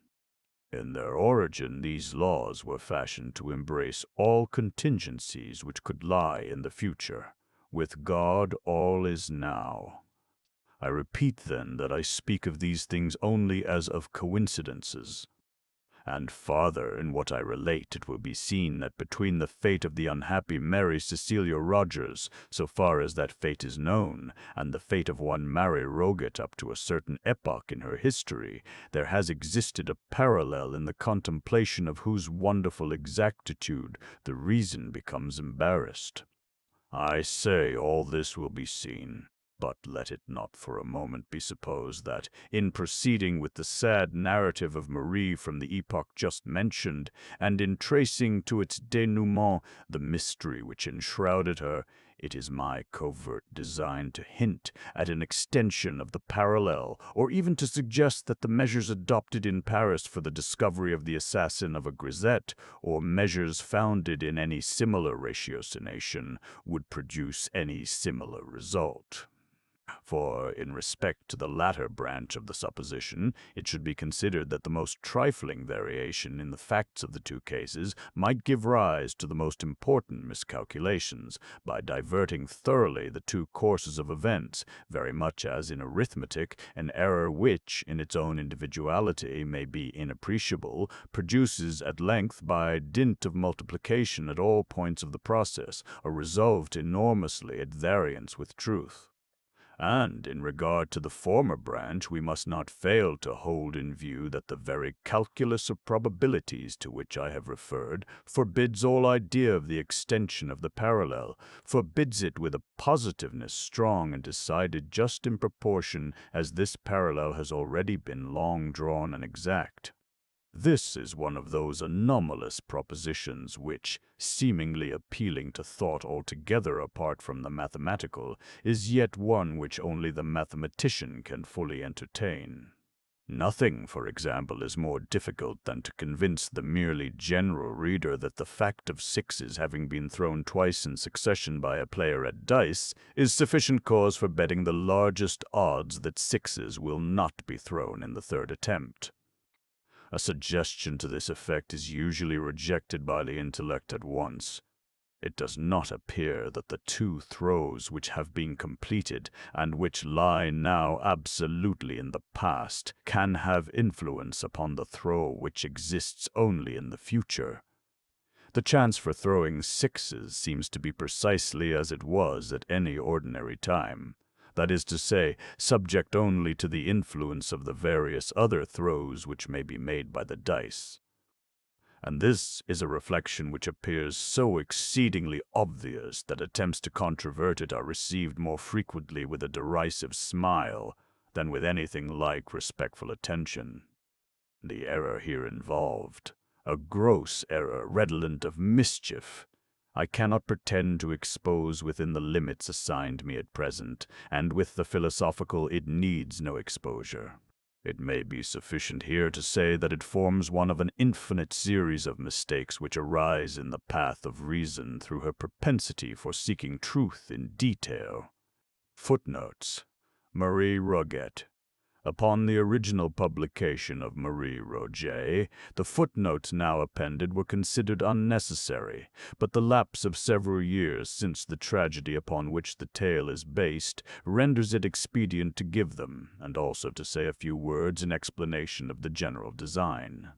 In their origin, these laws were fashioned to embrace all contingencies which could lie in the future. With God, all is now. I repeat, then, that I speak of these things only as of coincidences. And farther in what I relate, it will be seen that between the fate of the unhappy Mary Cecilia Rogers, so far as that fate is known, and the fate of one Mary Roget up to a certain epoch in her history, there has existed a parallel in the contemplation of whose wonderful exactitude the reason becomes embarrassed. I say all this will be seen. But let it not for a moment be supposed that, in proceeding with the sad narrative of Marie from the epoch just mentioned, and in tracing to its denouement the mystery which enshrouded her, it is my covert design to hint at an extension of the parallel, or even to suggest that the measures adopted in Paris for the discovery of the assassin of a grisette, or measures founded in any similar ratiocination, would produce any similar result. For, in respect to the latter branch of the supposition, it should be considered that the most trifling variation in the facts of the two cases might give rise to the most important miscalculations, by diverting thoroughly the two courses of events, very much as in arithmetic an error which, in its own individuality, may be inappreciable, produces at length, by dint of multiplication at all points of the process, a result enormously at variance with truth. And in regard to the former branch, we must not fail to hold in view that the very calculus of probabilities to which I have referred forbids all idea of the extension of the parallel, forbids it with a positiveness strong and decided just in proportion as this parallel has already been long drawn and exact. This is one of those anomalous propositions which, seemingly appealing to thought altogether apart from the mathematical, is yet one which only the mathematician can fully entertain. Nothing, for example, is more difficult than to convince the merely general reader that the fact of sixes having been thrown twice in succession by a player at dice is sufficient cause for betting the largest odds that sixes will not be thrown in the third attempt. A suggestion to this effect is usually rejected by the intellect at once. It does not appear that the two throws which have been completed, and which lie now absolutely in the past, can have influence upon the throw which exists only in the future. The chance for throwing sixes seems to be precisely as it was at any ordinary time. That is to say, subject only to the influence of the various other throws which may be made by the dice. And this is a reflection which appears so exceedingly obvious that attempts to controvert it are received more frequently with a derisive smile than with anything like respectful attention. The error here involved, a gross error redolent of mischief, I cannot pretend to expose within the limits assigned me at present, and with the philosophical it needs no exposure. It may be sufficient here to say that it forms one of an infinite series of mistakes which arise in the path of reason through her propensity for seeking truth in detail. Footnotes: Marie Roget. Upon the original publication of Marie Roget, the footnotes now appended were considered unnecessary, but the lapse of several years since the tragedy upon which the tale is based renders it expedient to give them, and also to say a few words in explanation of the general design.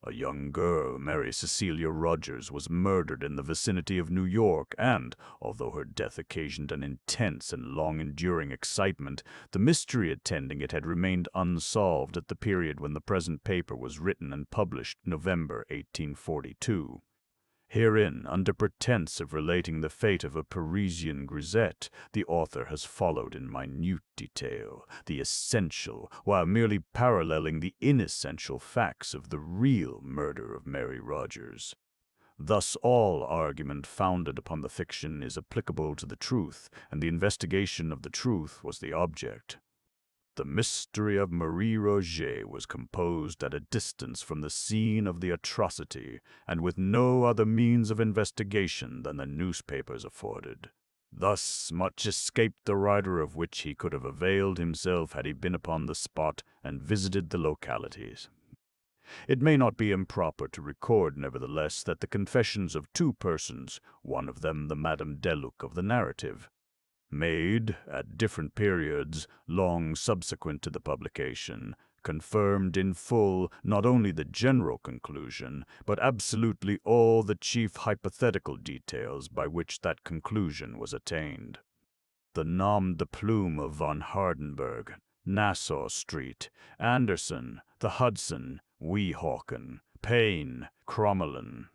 A young girl, Mary Cecilia Rogers, was murdered in the vicinity of New York, and, although her death occasioned an intense and long-enduring excitement, the mystery attending it had remained unsolved at the period when the present paper was written and published, November 1842. Herein, under pretense of relating the fate of a Parisian grisette, the author has followed in minute detail the essential, while merely paralleling the inessential facts of the real murder of Mary Rogers. Thus all argument founded upon the fiction is applicable to the truth, and the investigation of the truth was the object. The Mystery of Marie Roget was composed at a distance from the scene of the atrocity, and with no other means of investigation than the newspapers afforded. Thus much escaped the writer of which he could have availed himself had he been upon the spot and visited the localities. It may not be improper to record, nevertheless, that the confessions of two persons, one of them the Madame Deluc of the narrative, made, at different periods, long subsequent to the publication, confirmed in full not only the general conclusion, but absolutely all the chief hypothetical details by which that conclusion was attained. The nom de plume of von Hardenberg, Nassau Street, Anderson, the Hudson, Weehawken, Payne, Crommelin,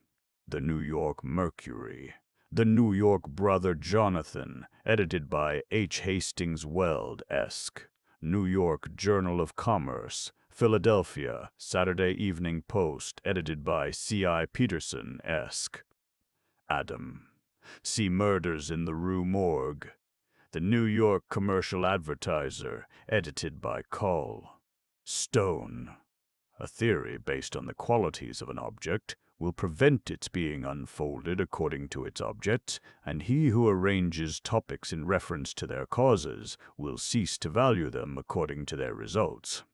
the New York Mercury, the New York Brother Jonathan, edited by H. Hastings Weld, Esq., New York Journal of Commerce, Philadelphia, Saturday Evening Post, edited by C.I. Peterson, Esq., Adam. See Murders in the Rue Morgue, the New York Commercial Advertiser, edited by Call. Stone. A theory based on the qualities of an object will prevent its being unfolded according to its objects, and he who arranges topics in reference to their causes will cease to value them according to their results.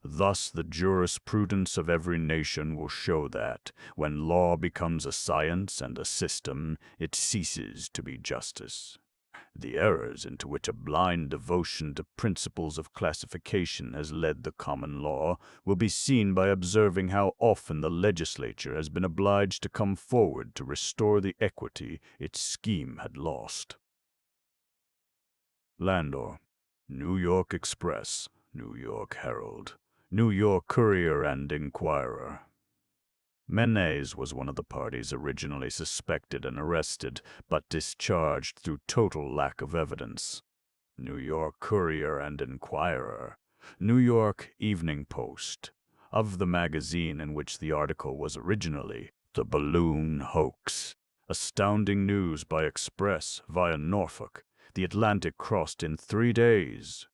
Thus the jurisprudence of every nation will show that, when law becomes a science and a system, it ceases to be justice. The errors into which a blind devotion to principles of classification has led the common law will be seen by observing how often the legislature has been obliged to come forward to restore the equity its scheme had lost. Landor, New York Express, New York Herald, New York Courier and Inquirer. Menes was one of the parties originally suspected and arrested, but discharged through total lack of evidence. New York Courier and Inquirer, New York Evening Post, of the magazine in which the article was originally, The Balloon Hoax. Astounding news by express via Norfolk. The Atlantic crossed in 3 days.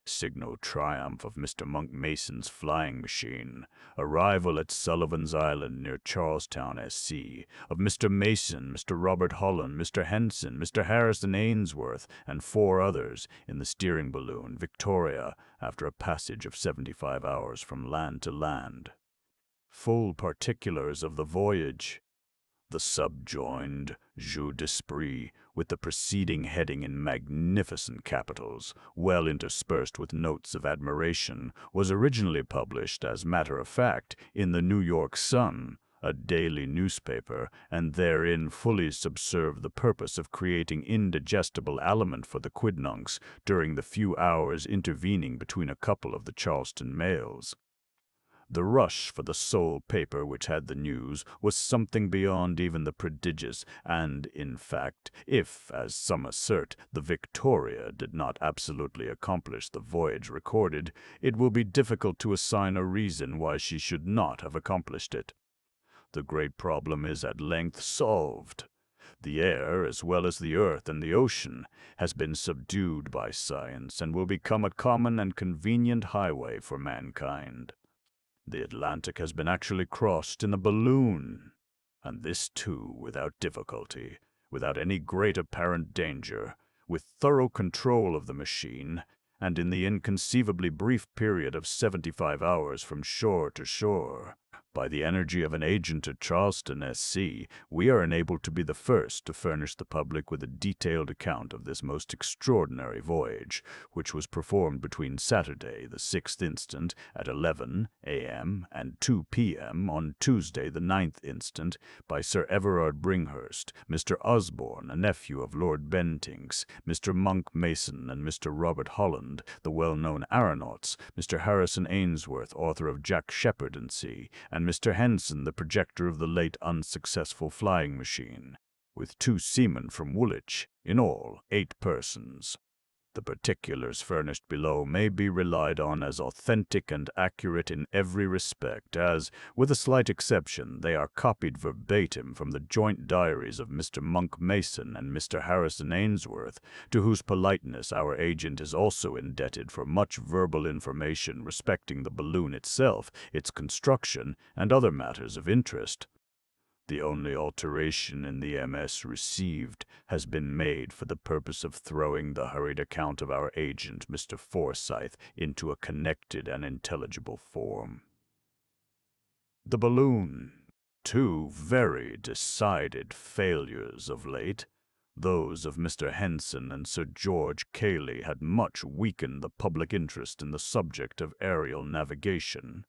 Signal triumph of Mr. Monk Mason's flying machine. Arrival at Sullivan's Island near Charlestown, SC, of Mr. Mason, Mr. Robert Holland, Mr. Henson, Mr. Harrison Ainsworth, and 4 others in the steering balloon Victoria after a passage of 75 hours from land to land. Full particulars of the voyage. The subjoined jeu d'esprit, with the preceding heading in magnificent capitals, well interspersed with notes of admiration, was originally published, as matter of fact, in the New York Sun, a daily newspaper, and therein fully subserved the purpose of creating indigestible aliment for the quidnuncs during the few hours intervening between a couple of the Charleston mails. The rush for the sole paper which had the news was something beyond even the prodigious, and, in fact, if, as some assert, the Victoria did not absolutely accomplish the voyage recorded, it will be difficult to assign a reason why she should not have accomplished it. The great problem is at length solved. The air, as well as the earth and the ocean, has been subdued by science and will become a common and convenient highway for mankind. The Atlantic has been actually crossed in a balloon, and this too without difficulty, without any great apparent danger, with thorough control of the machine, and in the inconceivably brief period of 75 hours from shore to shore. By the energy of an agent at Charleston, SC, we are enabled to be the first to furnish the public with a detailed account of this most extraordinary voyage, which was performed between Saturday, the 6th instant, at 11 a.m. and 2 p.m. on Tuesday, the 9th instant, by Sir Everard Bringhurst, Mr. Osborne, a nephew of Lord Bentinck's, Mr. Monk Mason, and Mr. Robert Holland, the well-known aeronauts, Mr. Harrison Ainsworth, author of Jack Sheppard and C., and Mr. Henson, the projector of the late unsuccessful flying machine, with 2 seamen from Woolwich, in all 8 persons. The particulars furnished below may be relied on as authentic and accurate in every respect, as, with a slight exception, they are copied verbatim from the joint diaries of Mr. Monk Mason and Mr. Harrison Ainsworth, to whose politeness our agent is also indebted for much verbal information respecting the balloon itself, its construction, and other matters of interest. The only alteration in the MS received has been made for the purpose of throwing the hurried account of our agent, Mr. Forsyth, into a connected and intelligible form. The balloon. Two very decided failures of late. Those of Mr. Henson and Sir George Cayley had much weakened the public interest in the subject of aerial navigation.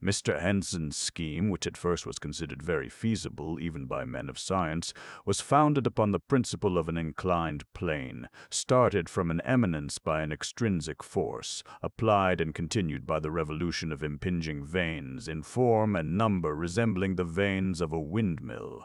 Mr. Henson's scheme, which at first was considered very feasible even by men of science, was founded upon the principle of an inclined plane, started from an eminence by an extrinsic force, applied and continued by the revolution of impinging vanes, in form and number resembling the vanes of a windmill.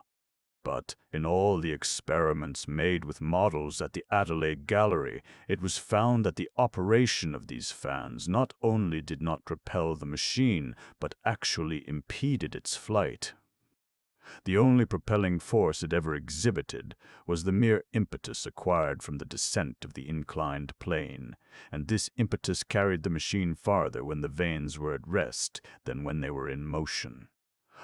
But in all the experiments made with models at the Adelaide Gallery, it was found that the operation of these fans not only did not propel the machine, but actually impeded its flight. The only propelling force it ever exhibited was the mere impetus acquired from the descent of the inclined plane, and this impetus carried the machine farther when the vanes were at rest than when they were in motion.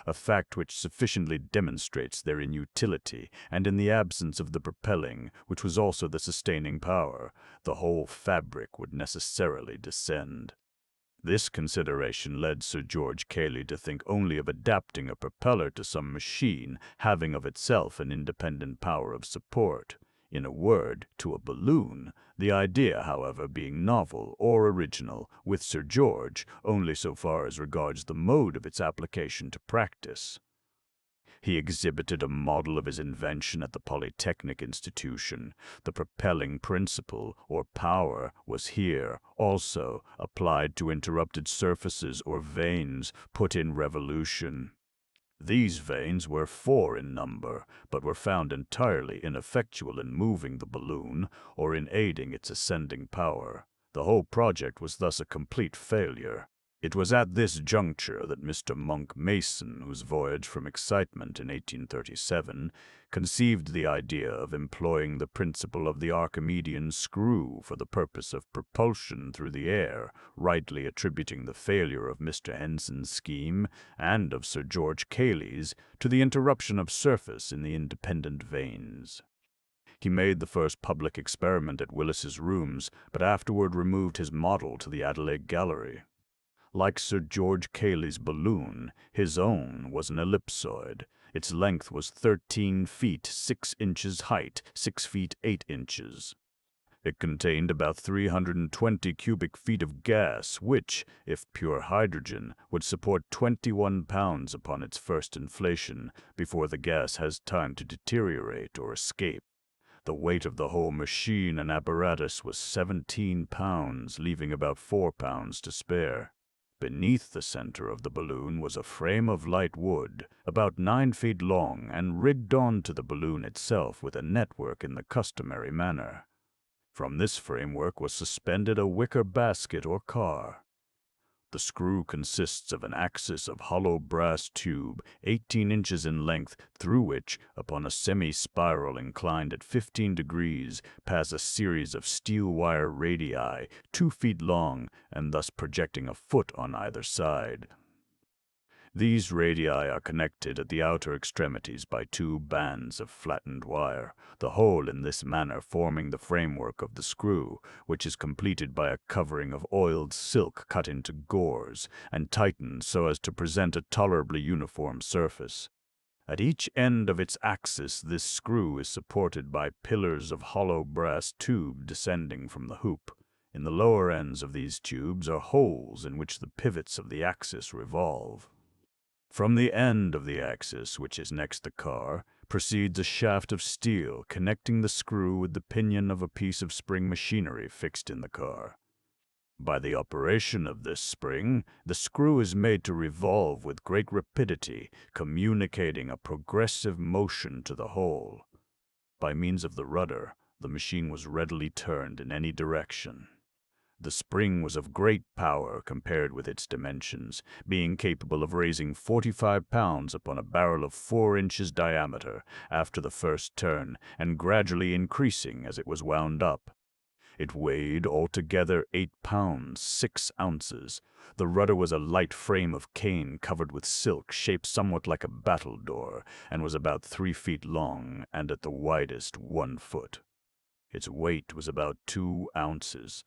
A fact which sufficiently demonstrates their inutility, and in the absence of the propelling, which was also the sustaining power, the whole fabric would necessarily descend. This consideration led Sir George Cayley to think only of adapting a propeller to some machine having of itself an independent power of support. In a word, to a balloon, the idea, however, being novel or original with Sir George only so far as regards the mode of its application to practice. He exhibited a model of his invention at the Polytechnic Institution. The propelling principle, or power, was here, also, applied to interrupted surfaces or vanes put in revolution. These vanes were 4 in number, but were found entirely ineffectual in moving the balloon or in aiding its ascending power. The whole project was thus a complete failure. It was at this juncture that Mr. Monk Mason, whose voyage from excitement in 1837, conceived the idea of employing the principle of the Archimedean screw for the purpose of propulsion through the air, rightly attributing the failure of Mr. Henson's scheme and of Sir George Cayley's to the interruption of surface in the independent vanes. He made the first public experiment at Willis's Rooms, but afterward removed his model to the Adelaide Gallery. Like Sir George Cayley's balloon, his own was an ellipsoid. Its length was 13 feet 6 inches, height 6 feet 8 inches. It contained about 320 cubic feet of gas, which, if pure hydrogen, would support 21 pounds upon its first inflation before the gas has time to deteriorate or escape. The weight of the whole machine and apparatus was 17 pounds, leaving about 4 pounds to spare. Beneath the center of the balloon was a frame of light wood, about 9 feet long, and rigged on to the balloon itself with a network in the customary manner. From this framework was suspended a wicker basket or car. The screw consists of an axis of hollow brass tube, 18 inches in length, through which, upon a semi-spiral inclined at 15 degrees, pass a series of steel wire radii, 2 feet long, and thus projecting a foot on either side. These radii are connected at the outer extremities by 2 bands of flattened wire, the whole in this manner forming the framework of the screw, which is completed by a covering of oiled silk cut into gores, and tightened so as to present a tolerably uniform surface. At each end of its axis this screw is supported by pillars of hollow brass tube descending from the hoop. In the lower ends of these tubes are holes in which the pivots of the axis revolve. From the end of the axis, which is next the car, proceeds a shaft of steel connecting the screw with the pinion of a piece of spring machinery fixed in the car. By the operation of this spring, the screw is made to revolve with great rapidity, communicating a progressive motion to the whole. By means of the rudder, the machine was readily turned in any direction. The spring was of great power compared with its dimensions, being capable of raising 45 pounds upon a barrel of 4 inches diameter after the first turn, and gradually increasing as it was wound up. It weighed altogether 8 pounds 6 ounces. The rudder was a light frame of cane covered with silk, shaped somewhat like a battledore, and was about 3 feet long, and at the widest 1 foot. Its weight was about 2 ounces.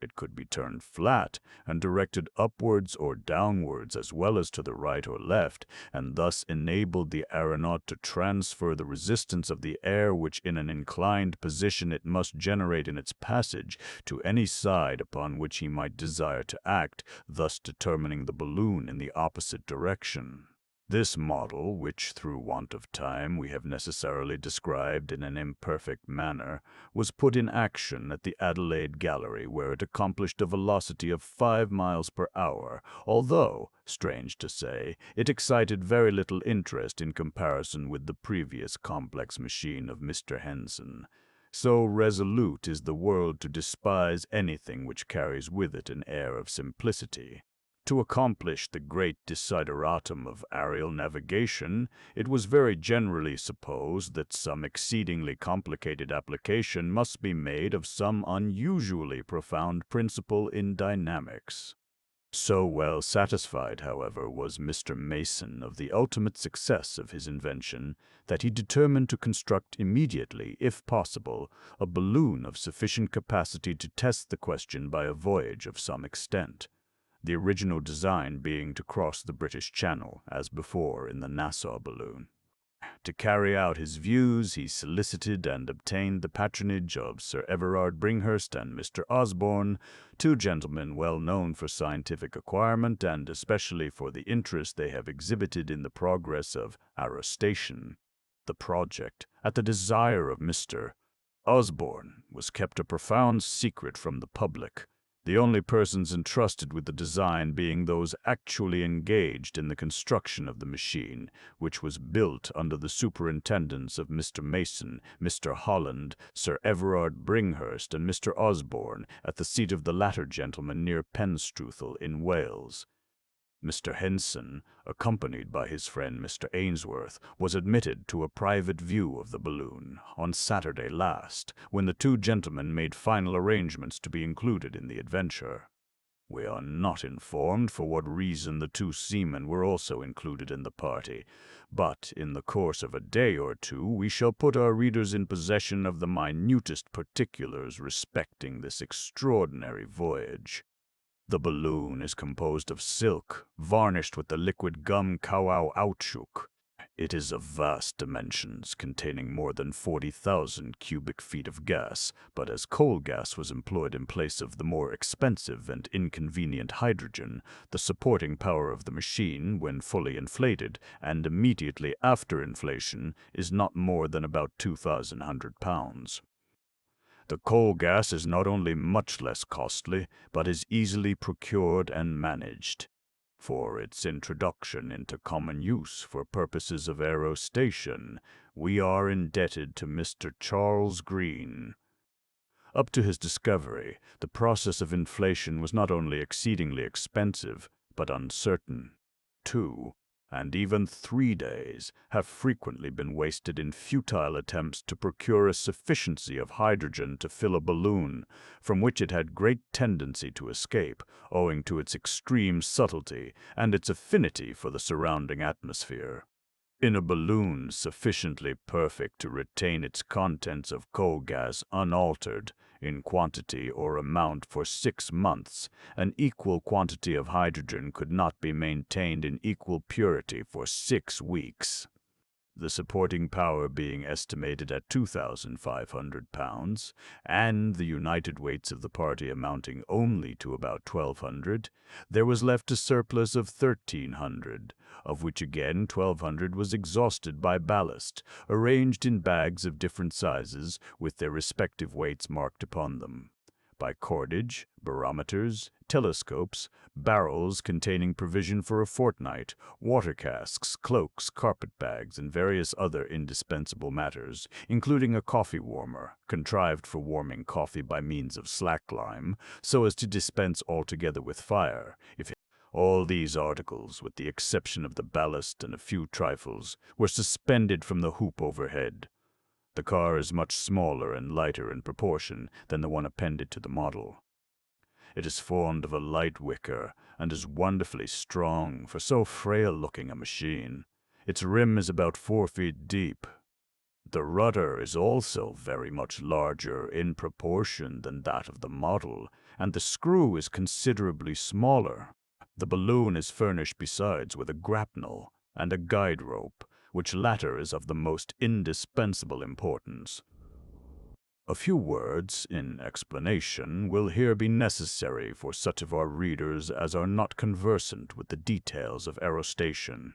It could be turned flat and directed upwards or downwards as well as to the right or left, and thus enabled the aeronaut to transfer the resistance of the air which in an inclined position it must generate in its passage to any side upon which he might desire to act, thus determining the balloon in the opposite direction. This model, which through want of time we have necessarily described in an imperfect manner, was put in action at the Adelaide Gallery, where it accomplished a velocity of 5 miles per hour, although, strange to say, it excited very little interest in comparison with the previous complex machine of Mr. Henson. So resolute is the world to despise anything which carries with it an air of simplicity. To accomplish the great desideratum of aerial navigation, it was very generally supposed that some exceedingly complicated application must be made of some unusually profound principle in dynamics. So well satisfied, however, was Mr. Mason of the ultimate success of his invention that he determined to construct immediately, if possible, a balloon of sufficient capacity to test the question by a voyage of some extent, the original design being to cross the British Channel, as before in the Nassau balloon. To carry out his views, he solicited and obtained the patronage of Sir Everard Bringhurst and Mr. Osborne, 2 gentlemen well known for scientific acquirement and especially for the interest they have exhibited in the progress of aerostation. The project, at the desire of Mr. Osborne, was kept a profound secret from the public, the only persons entrusted with the design being those actually engaged in the construction of the machine, which was built under the superintendence of Mr. Mason, Mr. Holland, Sir Everard Bringhurst, and Mr. Osborne, at the seat of the latter gentleman near Penstruthal in Wales. Mr. Henson, accompanied by his friend Mr. Ainsworth, was admitted to a private view of the balloon on Saturday last, when the 2 gentlemen made final arrangements to be included in the adventure. We are not informed for what reason the 2 seamen were also included in the party, but in the course of a day or 2 we shall put our readers in possession of the minutest particulars respecting this extraordinary voyage. The balloon is composed of silk, varnished with the liquid gum caoutchouc. It is of vast dimensions, containing more than 40,000 cubic feet of gas, but as coal gas was employed in place of the more expensive and inconvenient hydrogen, the supporting power of the machine, when fully inflated, and immediately after inflation, is not more than about 2,100 pounds. The coal gas is not only much less costly, but is easily procured and managed. For its introduction into common use for purposes of aerostation, we are indebted to Mr. Charles Green. Up to his discovery, the process of inflation was not only exceedingly expensive, but uncertain. 2, and even 3 days have frequently been wasted in futile attempts to procure a sufficiency of hydrogen to fill a balloon, from which it had great tendency to escape, owing to its extreme subtlety and its affinity for the surrounding atmosphere. In a balloon sufficiently perfect to retain its contents of coal gas unaltered in quantity or amount for 6 months, an equal quantity of hydrogen could not be maintained in equal purity for 6 weeks. The supporting power being estimated at 2,500 pounds, and the united weights of the party amounting only to about 1,200, there was left a surplus of 1,300, of which again 1,200 was exhausted by ballast, arranged in bags of different sizes, with their respective weights marked upon them. by cordage, barometers, telescopes, barrels containing provision for a fortnight, water casks, cloaks, carpet-bags, and various other indispensable matters, including a coffee warmer, contrived for warming coffee by means of slack-lime, so as to dispense altogether with fire. All these articles, with the exception of the ballast and a few trifles, were suspended from the hoop overhead. The car is much smaller and lighter in proportion than the one appended to the model. It is formed of a light wicker and is wonderfully strong for so frail-looking a machine. Its rim is about 4 feet deep. The rudder is also very much larger in proportion than that of the model, and the screw is considerably smaller. The balloon is furnished besides with a grapnel and a guide rope, which latter is of the most indispensable importance. A few words, in explanation, will here be necessary for such of our readers as are not conversant with the details of aerostation.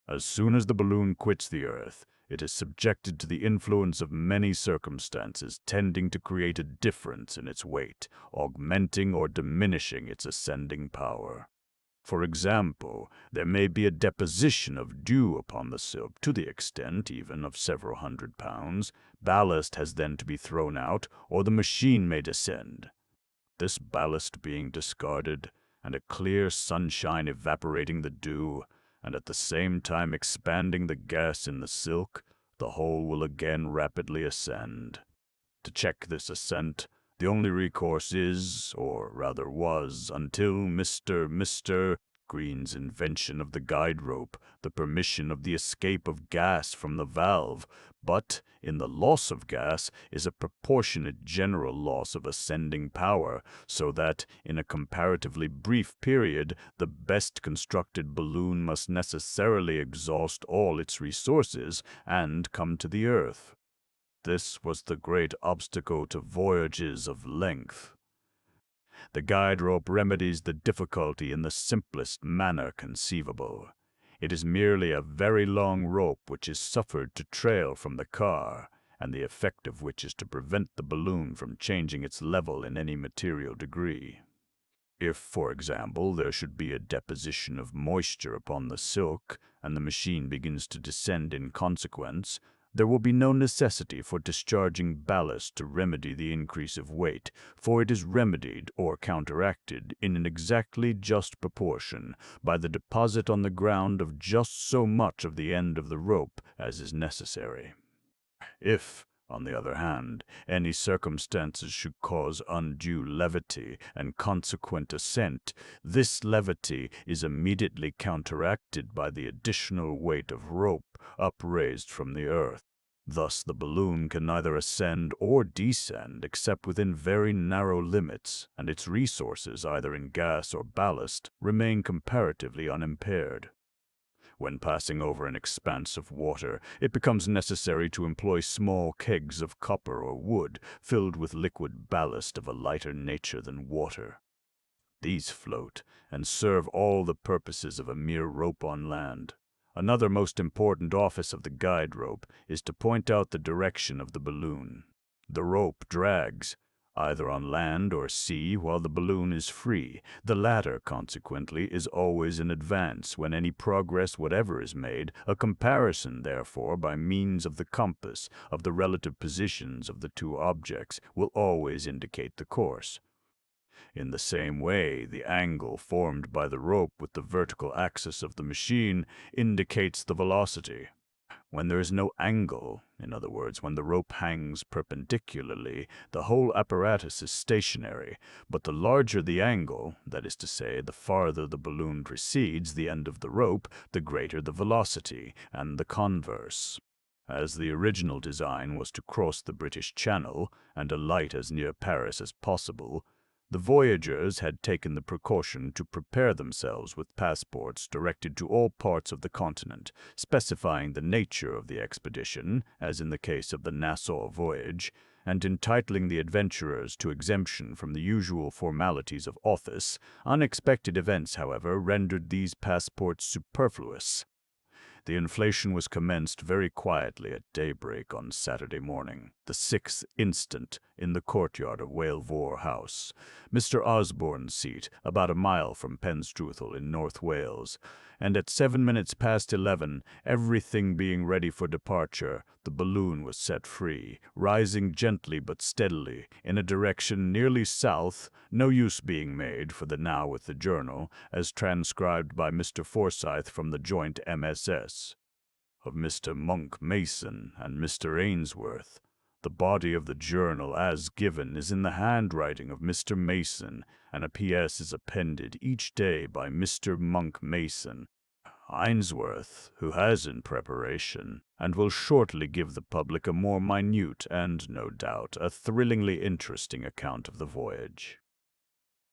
As soon as the balloon quits the earth, it is subjected to the influence of many circumstances tending to create a difference in its weight, augmenting or diminishing its ascending power. For example, there may be a deposition of dew upon the silk to the extent even of several hundred pounds. Ballast has then to be thrown out, or the machine may descend. This ballast being discarded, and a clear sunshine evaporating the dew, and at the same time expanding the gas in the silk, the whole will again rapidly ascend. To check this ascent, the only recourse is, or rather was, until Mr. Green's invention of the guide rope, the permission of the escape of gas from the valve, but in the loss of gas is a proportionate general loss of ascending power, so that, in a comparatively brief period, the best constructed balloon must necessarily exhaust all its resources and come to the earth. This was the great obstacle to voyages of length. The guide rope remedies the difficulty in the simplest manner conceivable. It is merely a very long rope which is suffered to trail from the car, and the effect of which is to prevent the balloon from changing its level in any material degree. If, for example, there should be a deposition of moisture upon the silk, and the machine begins to descend in consequence, there will be no necessity for discharging ballast to remedy the increase of weight, for it is remedied or counteracted in an exactly just proportion by the deposit on the ground of just so much of the end of the rope as is necessary. If, on the other hand, any circumstances should cause undue levity and consequent ascent, this levity is immediately counteracted by the additional weight of rope upraised from the earth. Thus the balloon can neither ascend or descend except within very narrow limits, and its resources, either in gas or ballast, remain comparatively unimpaired. When passing over an expanse of water, it becomes necessary to employ small kegs of copper or wood filled with liquid ballast of a lighter nature than water. These float and serve all the purposes of a mere rope on land. Another most important office of the guide rope is to point out the direction of the balloon. The rope drags, either on land or sea, while the balloon is free. The latter, consequently, is always in advance when any progress whatever is made. A comparison, therefore, by means of the compass, of the relative positions of the two objects, will always indicate the course. In the same way, the angle formed by the rope with the vertical axis of the machine indicates the velocity. When there is no angle, in other words, when the rope hangs perpendicularly, the whole apparatus is stationary, but the larger the angle, that is to say, the farther the balloon precedes the end of the rope, the greater the velocity, and the converse. As the original design was to cross the British Channel and alight as near Paris as possible, the voyagers had taken the precaution to prepare themselves with passports directed to all parts of the continent, specifying the nature of the expedition, as in the case of the Nassau voyage, and entitling the adventurers to exemption from the usual formalities of office. Unexpected events, however, rendered these passports superfluous. The inflation was commenced very quietly at daybreak on Saturday morning, the 6th instant, in the courtyard of Whalevore House, Mr. Osborne's seat, about a mile from Penstruthal in North Wales, and at 7 minutes past 11, everything being ready for departure, the balloon was set free, rising gently but steadily in a direction nearly south, no use being made for the now with the journal, as transcribed by Mr. Forsyth from the joint MSS. Of Mr. Monk Mason and Mr. Ainsworth. The body of the journal as given is in the handwriting of Mr. Mason, and a P.S. is appended each day by Mr. Monk Mason. Ainsworth, who has in preparation, and will shortly give the public a more minute and, no doubt, a thrillingly interesting account of the voyage.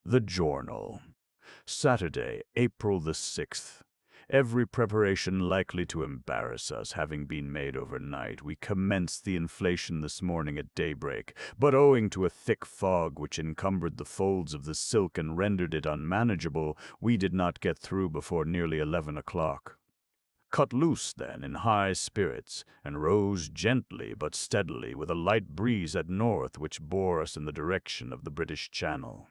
The Journal. Saturday, April the 6th. Every preparation likely to embarrass us having been made overnight, we commenced the inflation this morning at daybreak, but owing to a thick fog which encumbered the folds of the silk and rendered it unmanageable, we did not get through before nearly 11 o'clock. Cut loose, then, in high spirits, and rose gently but steadily with a light breeze at north which bore us in the direction of the British Channel.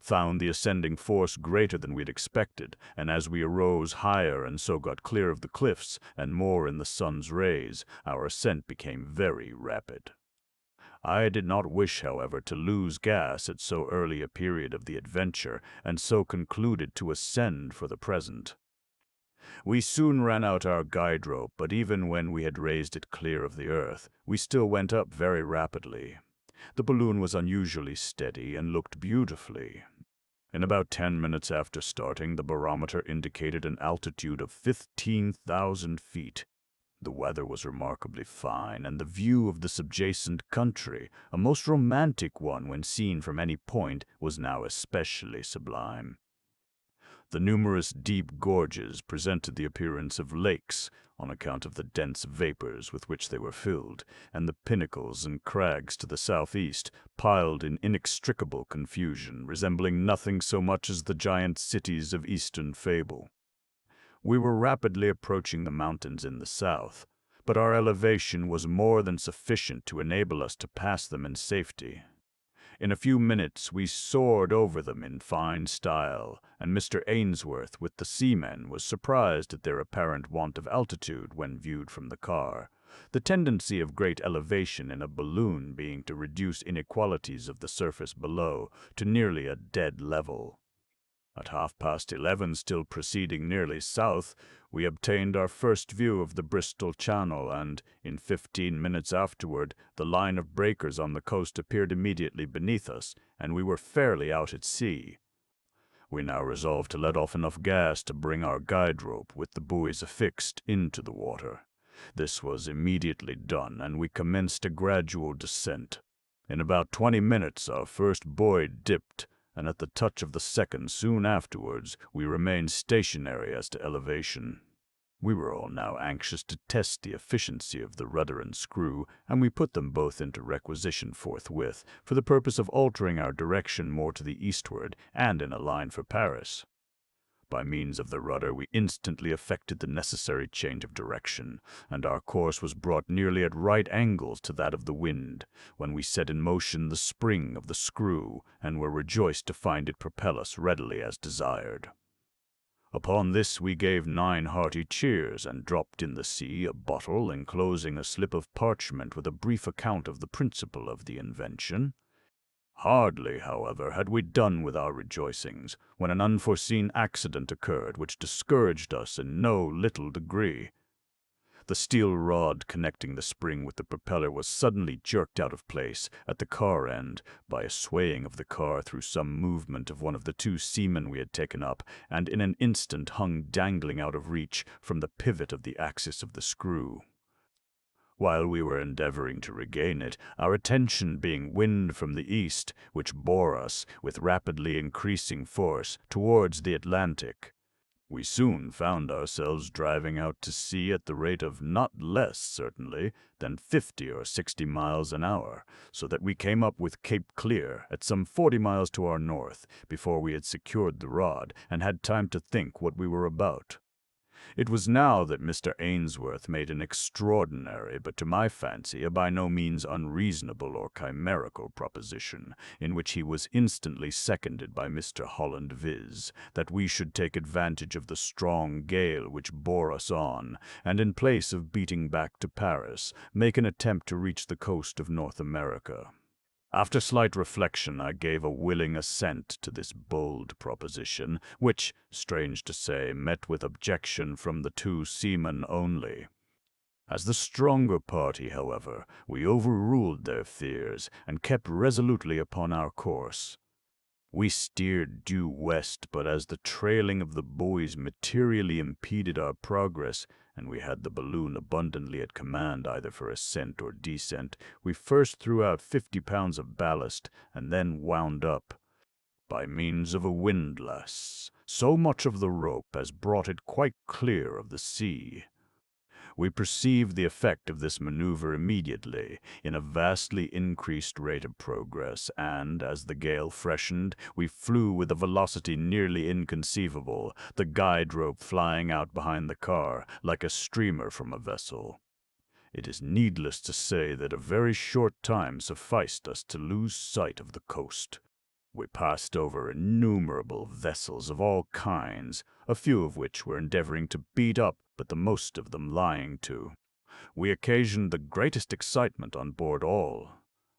Found the ascending force greater than we'd expected, and as we arose higher and so got clear of the cliffs and more in the sun's rays, our ascent became very rapid. I did not wish, however, to lose gas at so early a period of the adventure, and so concluded to ascend for the present. We soon ran out our guide rope, but even when we had raised it clear of the earth, we still went up very rapidly. The balloon was unusually steady and looked beautifully. In about 10 minutes after starting, the barometer indicated an altitude of 15,000 feet. The weather was remarkably fine, and the view of the subjacent country, a most romantic one when seen from any point, was now especially sublime. The numerous deep gorges presented the appearance of lakes, on account of the dense vapors with which they were filled, and the pinnacles and crags to the southeast, piled in inextricable confusion, resembling nothing so much as the giant cities of Eastern fable. We were rapidly approaching the mountains in the south, but our elevation was more than sufficient to enable us to pass them in safety. In a few minutes we soared over them in fine style, and Mr. Ainsworth, with the seamen, was surprised at their apparent want of altitude when viewed from the car, the tendency of great elevation in a balloon being to reduce inequalities of the surface below to nearly a dead level. At 11:30, still proceeding nearly south, we obtained our first view of the Bristol Channel, and, in 15 minutes afterward, the line of breakers on the coast appeared immediately beneath us, and we were fairly out at sea. We now resolved to let off enough gas to bring our guide rope, with the buoys affixed, into the water. This was immediately done, and we commenced a gradual descent. In about 20 minutes our first buoy dipped, and at the touch of the second soon afterwards, we remained stationary as to elevation. We were all now anxious to test the efficiency of the rudder and screw, and we put them both into requisition forthwith, for the purpose of altering our direction more to the eastward, and in a line for Paris. By means of the rudder we instantly effected the necessary change of direction, and our course was brought nearly at right angles to that of the wind, when we set in motion the spring of the screw, and were rejoiced to find it propel us readily as desired. Upon this we gave 9 hearty cheers, and dropped in the sea a bottle enclosing a slip of parchment with a brief account of the principle of the invention. Hardly, however, had we done with our rejoicings, when an unforeseen accident occurred which discouraged us in no little degree. The steel rod connecting the spring with the propeller was suddenly jerked out of place at the car end by a swaying of the car through some movement of one of the 2 seamen we had taken up, and in an instant hung dangling out of reach from the pivot of the axis of the screw. While we were endeavoring to regain it, our attention being wind from the east, which bore us, with rapidly increasing force, towards the Atlantic, we soon found ourselves driving out to sea at the rate of not less, certainly, than 50 or 60 miles an hour, so that we came up with Cape Clear at some 40 miles to our north, before we had secured the rod, and had time to think what we were about. It was now that Mr. Ainsworth made an extraordinary, but to my fancy a by no means unreasonable or chimerical proposition, in which he was instantly seconded by Mr. Holland, viz., that we should take advantage of the strong gale which bore us on, and in place of beating back to Paris, make an attempt to reach the coast of North America. After slight reflection, I gave a willing assent to this bold proposition, which, strange to say, met with objection from the two seamen only. As the stronger party, however, we overruled their fears, and kept resolutely upon our course. We steered due west, but as the trailing of the buoys materially impeded our progress, and we had the balloon abundantly at command either for ascent or descent, we first threw out 50 pounds of ballast, and then wound up, by means of a windlass, so much of the rope as brought it quite clear of the sea. We perceived the effect of this maneuver immediately, in a vastly increased rate of progress, and, as the gale freshened, we flew with a velocity nearly inconceivable, the guide rope flying out behind the car, like a streamer from a vessel. It is needless to say that a very short time sufficed us to lose sight of the coast. We passed over innumerable vessels of all kinds, a few of which were endeavoring to beat up, but the most of them lying to. We occasioned the greatest excitement on board all,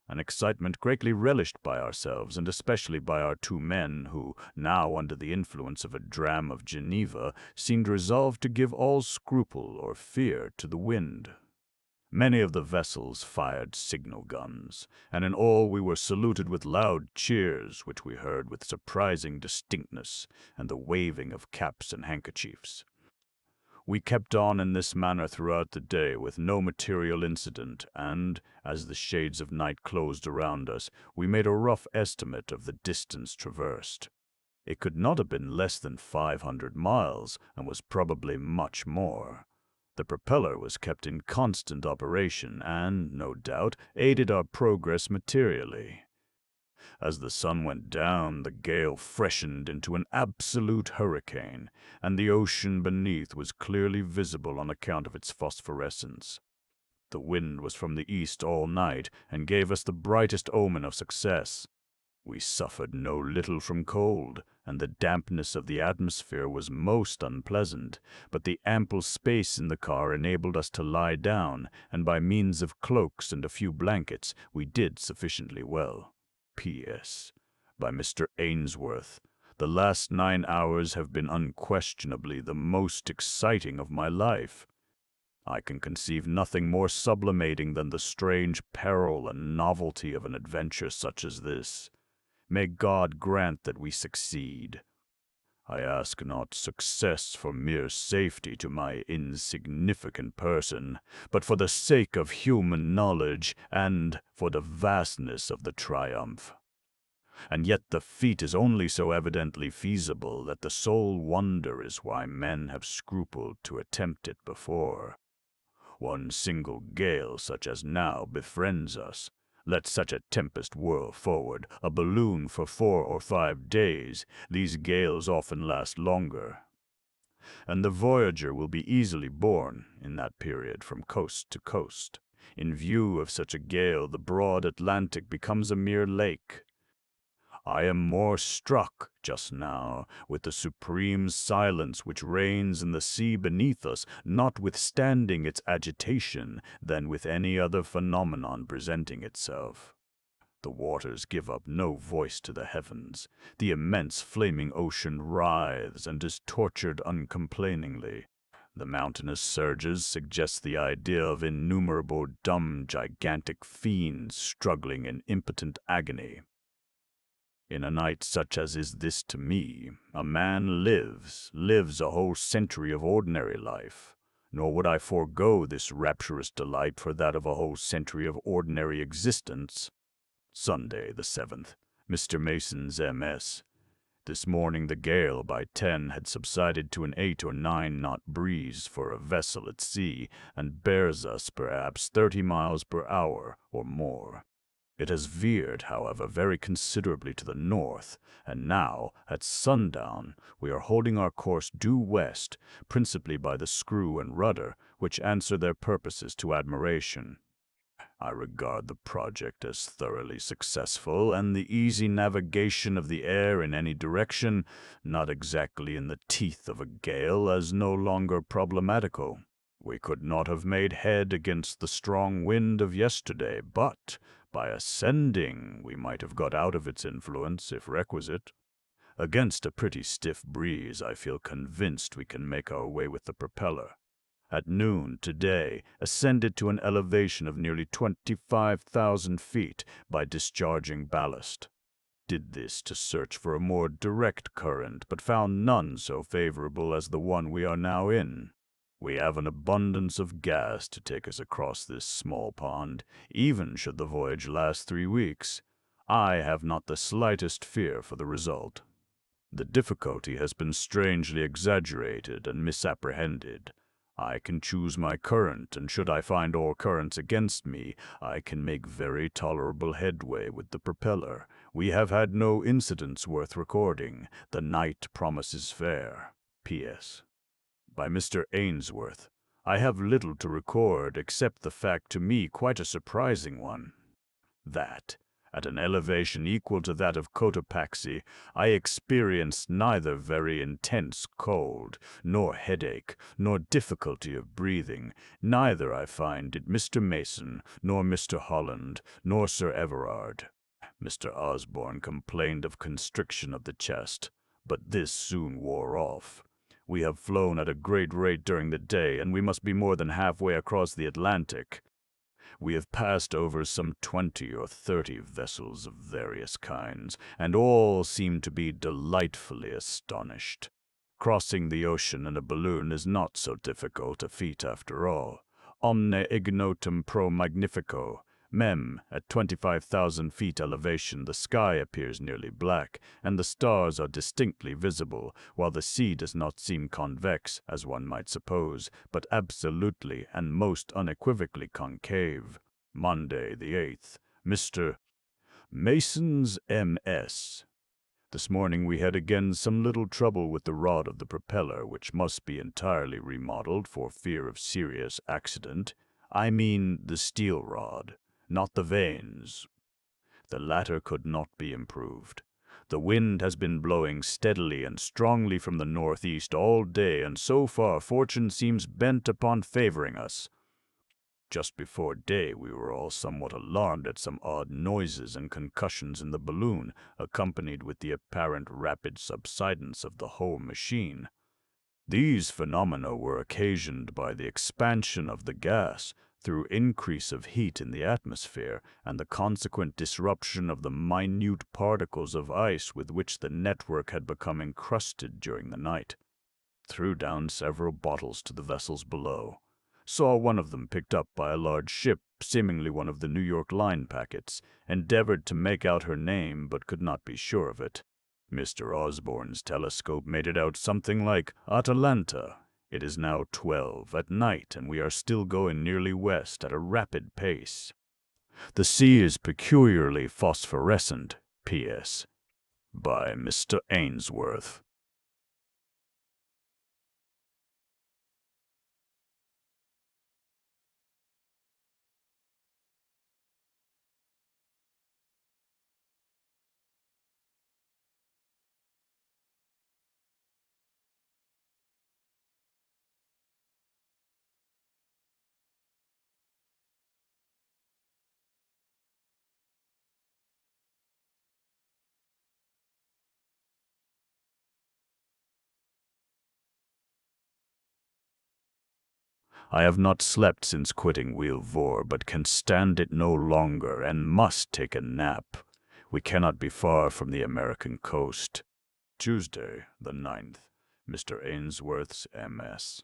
an excitement greatly relished by ourselves, and especially by our two men, who, now under the influence of a dram of Geneva, seemed resolved to give all scruple or fear to the wind. Many of the vessels fired signal guns, and in all we were saluted with loud cheers, which we heard with surprising distinctness, and the waving of caps and handkerchiefs. We kept on in this manner throughout the day with no material incident, and, as the shades of night closed around us, we made a rough estimate of the distance traversed. It could not have been less than 500 miles, and was probably much more. The propeller was kept in constant operation and, no doubt, aided our progress materially. As the sun went down, the gale freshened into an absolute hurricane, and the ocean beneath was clearly visible on account of its phosphorescence. The wind was from the east all night, and gave us the brightest omen of success. We suffered no little from cold, and the dampness of the atmosphere was most unpleasant, but the ample space in the car enabled us to lie down, and by means of cloaks and a few blankets we did sufficiently well. P.S. By Mr. Ainsworth, the last 9 hours have been unquestionably the most exciting of my life. I can conceive nothing more sublimating than the strange peril and novelty of an adventure such as this. May God grant that we succeed. I ask not success for mere safety to my insignificant person, but for the sake of human knowledge and for the vastness of the triumph. And yet the feat is only so evidently feasible that the sole wonder is why men have scrupled to attempt it before. One single gale such as now befriends us. Let such a tempest whirl forward a balloon for 4 or 5 days, these gales often last longer, and the voyager will be easily borne, in that period, from coast to coast. In view of such a gale, the broad Atlantic becomes a mere lake. I am more struck, just now, with the supreme silence which reigns in the sea beneath us, notwithstanding its agitation, than with any other phenomenon presenting itself. The waters give up no voice to the heavens. The immense flaming ocean writhes and is tortured uncomplainingly. The mountainous surges suggest the idea of innumerable dumb, gigantic fiends struggling in impotent agony. In a night such as is this to me, a man lives a whole century of ordinary life, nor would I forego this rapturous delight for that of a whole century of ordinary existence. Sunday, the 7th, Mr. Mason's M.S. This morning the gale by 10 had subsided to an 8 or 9 knot breeze for a vessel at sea, and bears us perhaps 30 miles per hour or more. It has veered, however, very considerably to the north, and now, at sundown, we are holding our course due west, principally by the screw and rudder, which answer their purposes to admiration. I regard the project as thoroughly successful, and the easy navigation of the air in any direction, not exactly in the teeth of a gale, as no longer problematical. We could not have made head against the strong wind of yesterday, but by ascending we might have got out of its influence, if requisite. Against a pretty stiff breeze, I feel convinced we can make our way with the propeller. At noon today, ascended to an elevation of nearly 25,000 feet by discharging ballast. Did this to search for a more direct current, but found none so favorable as the one we are now in. We have an abundance of gas to take us across this small pond, even should the voyage last 3 weeks. I have not the slightest fear for the result. The difficulty has been strangely exaggerated and misapprehended. I can choose my current, and should I find all currents against me, I can make very tolerable headway with the propeller. We have had no incidents worth recording. The night promises fair. P.S. By Mr. Ainsworth. I have little to record, except the fact to me quite a surprising one. That, at an elevation equal to that of Cotopaxi, I experienced neither very intense cold, nor headache, nor difficulty of breathing. Neither, I find, did Mr. Mason, nor Mr. Holland, nor Sir Everard. Mr. Osborne complained of constriction of the chest, but this soon wore off. We have flown at a great rate during the day, and we must be more than halfway across the Atlantic. We have passed over some 20 or 30 vessels of various kinds, and all seem to be delightfully astonished. Crossing the ocean in a balloon is not so difficult a feat after all. Omne ignotum pro magnifico. Mem, at 25,000 feet elevation, the sky appears nearly black, and the stars are distinctly visible, while the sea does not seem convex, as one might suppose, but absolutely and most unequivocally concave. Monday, the 8th. Mr. Mason's M.S. This morning we had again some little trouble with the rod of the propeller, which must be entirely remodeled for fear of serious accident. I mean the steel rod, not the vanes. The latter could not be improved. The wind has been blowing steadily and strongly from the northeast all day, and so far fortune seems bent upon favoring us. Just before day we were all somewhat alarmed at some odd noises and concussions in the balloon, accompanied with the apparent rapid subsidence of the whole machine. These phenomena were occasioned by the expansion of the gas through increase of heat in the atmosphere and the consequent disruption of the minute particles of ice with which the network had become encrusted during the night. Threw down several bottles to the vessels below. Saw one of them picked up by a large ship, seemingly one of the New York line packets. Endeavored to make out her name, but could not be sure of it. Mr. Osborne's telescope made it out something like Atalanta. It is now 12 at night, and we are still going nearly west at a rapid pace. The sea is peculiarly phosphorescent. P.S. By Mr. Ainsworth. I have not slept since quitting Wheelvore, but can stand it no longer, and must take a nap. We cannot be far from the American coast. Tuesday, the 9th. Mr. Ainsworth's M.S.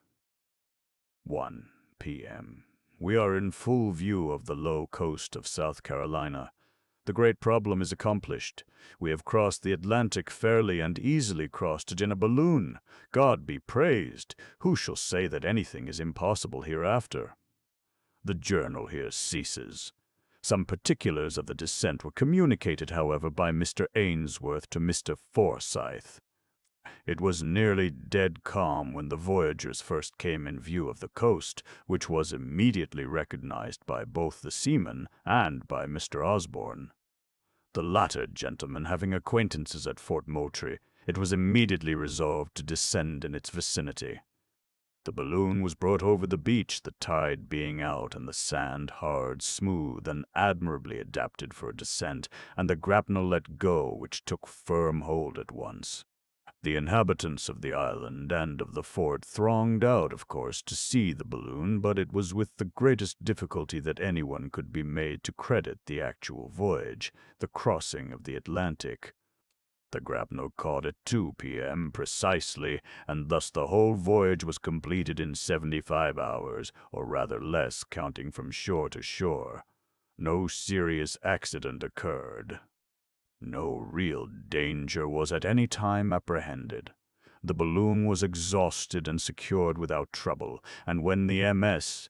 1 p.m. We are in full view of the low coast of South Carolina. The great problem is accomplished. We have crossed the Atlantic fairly and easily crossed it in a balloon. God be praised! Who shall say that anything is impossible hereafter? The journal here ceases. Some particulars of the descent were communicated, however, by Mr. Ainsworth to Mr. Forsyth. It was nearly dead calm when the voyagers first came in view of the coast, which was immediately recognized by both the seamen and by Mr. Osborne. The latter gentleman having acquaintances at Fort Moultrie, it was immediately resolved to descend in its vicinity. The balloon was brought over the beach, the tide being out and the sand hard, smooth, and admirably adapted for a descent, and the grapnel let go, which took firm hold at once. The inhabitants of the island and of the fort thronged out, of course, to see the balloon, but it was with the greatest difficulty that anyone could be made to credit the actual voyage, the crossing of the Atlantic. The grapnel caught at 2 p.m. precisely, and thus the whole voyage was completed in 75 hours, or rather less, counting from shore to shore. No serious accident occurred. No real danger was at any time apprehended. The balloon was exhausted and secured without trouble, and when the MS,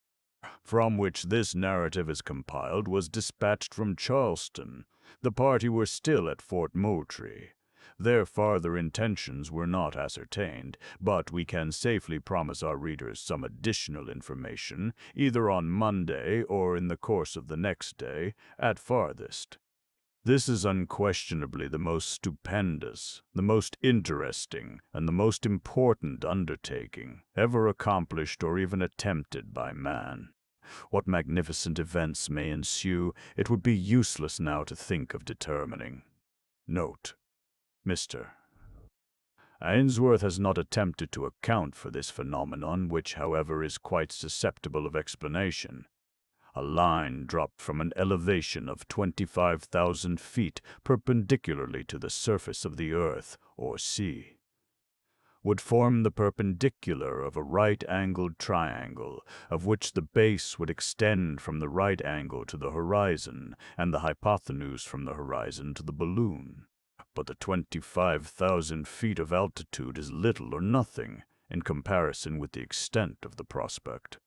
from which this narrative is compiled, was dispatched from Charleston, the party were still at Fort Moultrie. Their farther intentions were not ascertained, but we can safely promise our readers some additional information, either on Monday or in the course of the next day, at farthest. This is unquestionably the most stupendous, the most interesting, and the most important undertaking ever accomplished or even attempted by man. What magnificent events may ensue, it would be useless now to think of determining. Note: Mr. Ainsworth has not attempted to account for this phenomenon, which, however, is quite susceptible of explanation. A line dropped from an elevation of 25,000 feet perpendicularly to the surface of the earth, or sea, would form the perpendicular of a right-angled triangle, of which the base would extend from the right angle to the horizon, and the hypotenuse from the horizon to the balloon. But the 25,000 feet of altitude is little or nothing in comparison with the extent of the prospect.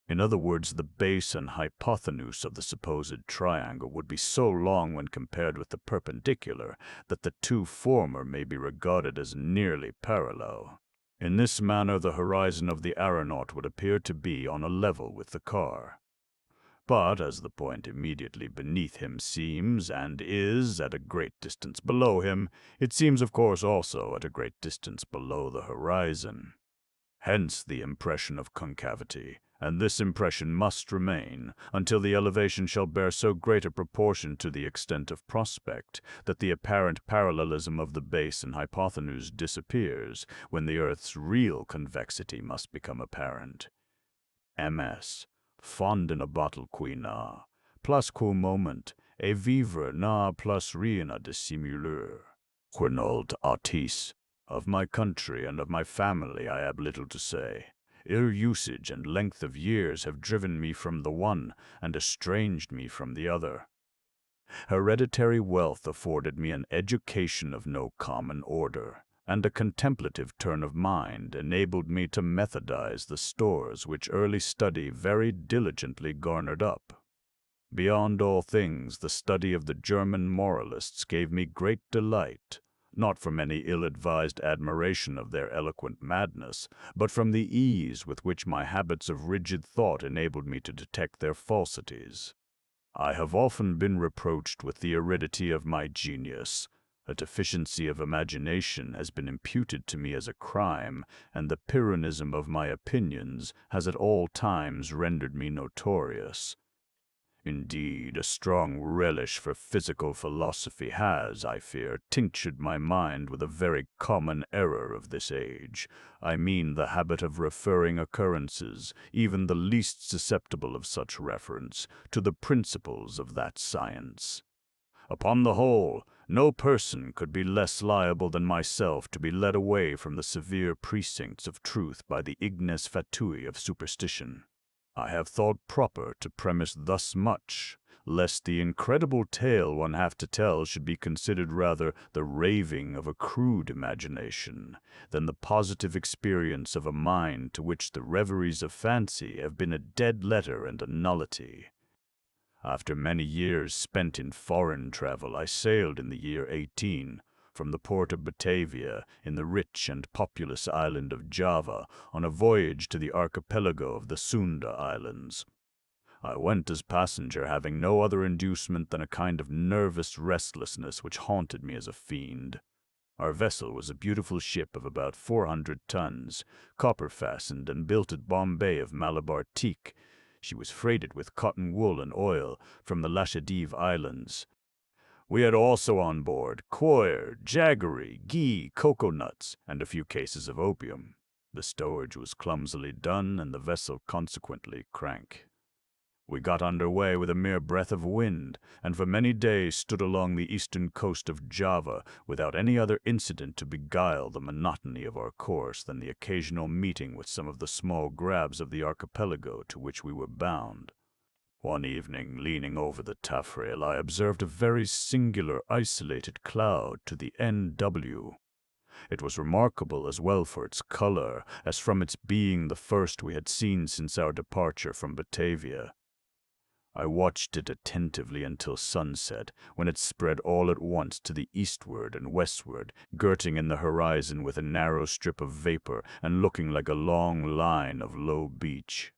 In other words, the base and hypotenuse of the supposed triangle would be so long when compared with the perpendicular that the two former may be regarded as nearly parallel. In this manner, the horizon of the aeronaut would appear to be on a level with the car. But as the point immediately beneath him seems, and is, at a great distance below him, it seems of course also at a great distance below the horizon. Hence the impression of concavity, and this impression must remain until the elevation shall bear so great a proportion to the extent of prospect that the apparent parallelism of the base and hypotenuse disappears, when the earth's real convexity must become apparent. MS. Fond in a bottle qui n'a, plus qu'au moment, et vivre n'a plus rien à dissimuler. Quernald artis. Of my country and of my family I have little to say. Ill usage and length of years have driven me from the one and estranged me from the other. Hereditary wealth afforded me an education of no common order, and a contemplative turn of mind enabled me to methodize the stores which early study very diligently garnered up. Beyond all things, the study of the German moralists gave me great delight, not from any ill-advised admiration of their eloquent madness, but from the ease with which my habits of rigid thought enabled me to detect their falsities. I have often been reproached with the aridity of my genius. A deficiency of imagination has been imputed to me as a crime, and the Pyrrhonism of my opinions has at all times rendered me notorious. Indeed, a strong relish for physical philosophy has, I fear, tinctured my mind with a very common error of this age. I mean the habit of referring occurrences, even the least susceptible of such reference, to the principles of that science. Upon the whole, no person could be less liable than myself to be led away from the severe precincts of truth by the ignes fatui of superstition. I have thought proper to premise thus much, lest the incredible tale one have to tell should be considered rather the raving of a crude imagination than the positive experience of a mind to which the reveries of fancy have been a dead letter and a nullity. After many years spent in foreign travel, I sailed in the year 18 from the port of Batavia in the rich and populous island of Java on a voyage to the archipelago of the Sunda Islands. I went as passenger, having no other inducement than a kind of nervous restlessness which haunted me as a fiend. Our vessel was a beautiful ship of about 400 tons, copper-fastened and built at Bombay of Malabar teak. She was freighted with cotton wool and oil from the Lashadive Islands. We had also on board coir, jaggery, ghee, cocoa nuts, and a few cases of opium. The stowage was clumsily done, and the vessel consequently crank. We got under way with a mere breath of wind, and for many days stood along the eastern coast of Java without any other incident to beguile the monotony of our course than the occasional meeting with some of the small grabs of the archipelago to which we were bound. One evening, leaning over the taffrail, I observed a very singular isolated cloud to the NW. It was remarkable as well for its color as from its being the first we had seen since our departure from Batavia. I watched it attentively until sunset, when it spread all at once to the eastward and westward, girting in the horizon with a narrow strip of vapor and looking like a long line of low beach.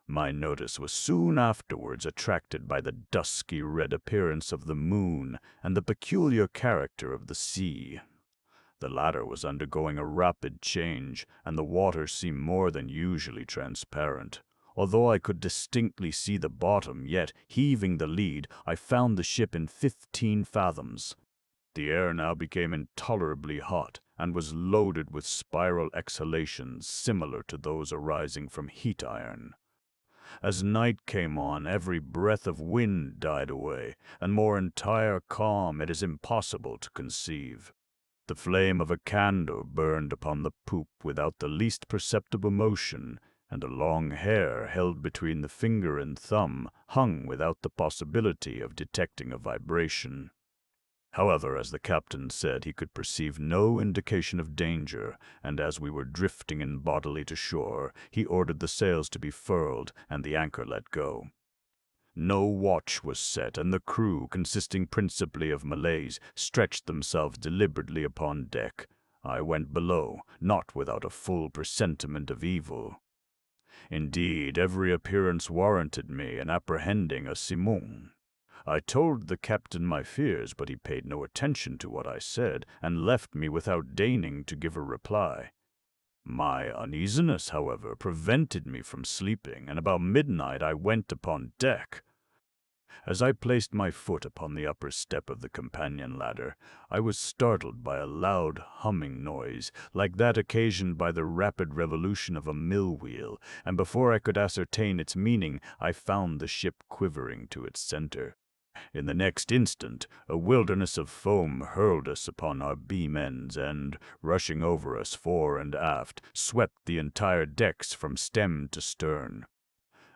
My notice was soon afterwards attracted by the dusky red appearance of the moon and the peculiar character of the sea. The latter was undergoing a rapid change, and the water seemed more than usually transparent. Although I could distinctly see the bottom, yet, heaving the lead, I found the ship in 15 fathoms. The air now became intolerably hot, and was loaded with spiral exhalations similar to those arising from heat iron. As night came on, every breath of wind died away, and more entire calm it is impossible to conceive. The flame of a candle burned upon the poop without the least perceptible motion, and a long hair held between the finger and thumb hung without the possibility of detecting a vibration. However, as the captain said, he could perceive no indication of danger, and as we were drifting in bodily to shore, he ordered the sails to be furled and the anchor let go. No watch was set, and the crew, consisting principally of Malays, stretched themselves deliberately upon deck. I went below, not without a full presentiment of evil. Indeed, every appearance warranted me in apprehending a Simon. I told the captain my fears, but he paid no attention to what I said, and left me without deigning to give a reply. My uneasiness, however, prevented me from sleeping, and about midnight I went upon deck. As I placed my foot upon the upper step of the companion ladder, I was startled by a loud humming noise, like that occasioned by the rapid revolution of a mill wheel, and before I could ascertain its meaning, I found the ship quivering to its center. In the next instant, a wilderness of foam hurled us upon our beam ends and, rushing over us fore and aft, swept the entire decks from stem to stern.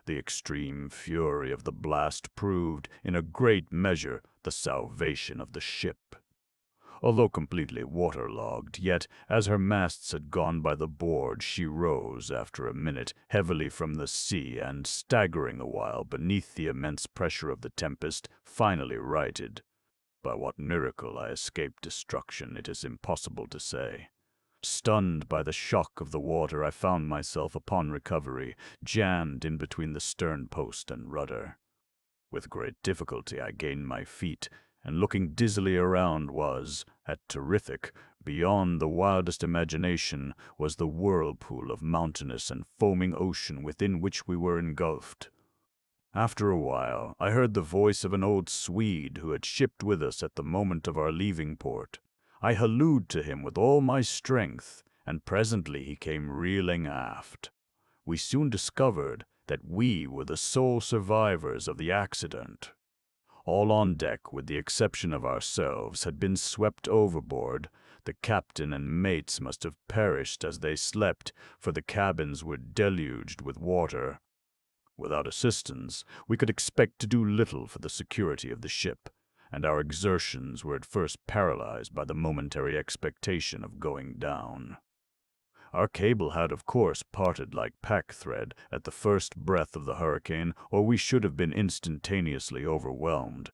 The extreme fury of the blast proved, in a great measure, the salvation of the ship. Although completely waterlogged, yet, as her masts had gone by the board, she rose, after a minute, heavily from the sea, and, staggering a while beneath the immense pressure of the tempest, finally righted. By what miracle I escaped destruction, it is impossible to say. Stunned by the shock of the water, I found myself, upon recovery, jammed in between the stern post and rudder. With great difficulty I gained my feet, and looking dizzily around was, at terrific, beyond the wildest imagination, was the whirlpool of mountainous and foaming ocean within which we were engulfed. After a while, I heard the voice of an old Swede who had shipped with us at the moment of our leaving port. I hallooed to him with all my strength, and presently he came reeling aft. We soon discovered that we were the sole survivors of the accident. All on deck, with the exception of ourselves, had been swept overboard. The captain and mates must have perished as they slept, for the cabins were deluged with water. Without assistance, we could expect to do little for the security of the ship, and our exertions were at first paralyzed by the momentary expectation of going down. Our cable had, of course, parted like pack-thread at the first breath of the hurricane, or we should have been instantaneously overwhelmed.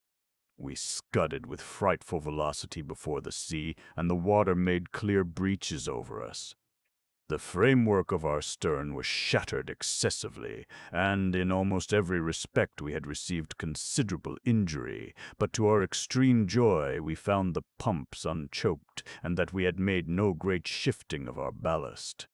We scudded with frightful velocity before the sea, and the water made clear breaches over us. The framework of our stern was shattered excessively, and in almost every respect we had received considerable injury, but to our extreme joy we found the pumps unchoked, and that we had made no great shifting of our ballast.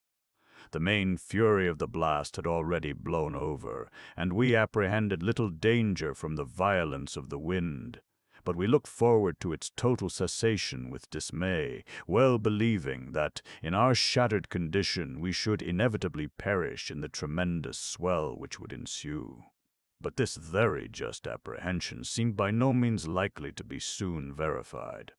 The main fury of the blast had already blown over, and we apprehended little danger from the violence of the wind. But we looked forward to its total cessation with dismay, well believing that, in our shattered condition, we should inevitably perish in the tremendous swell which would ensue. But this very just apprehension seemed by no means likely to be soon verified.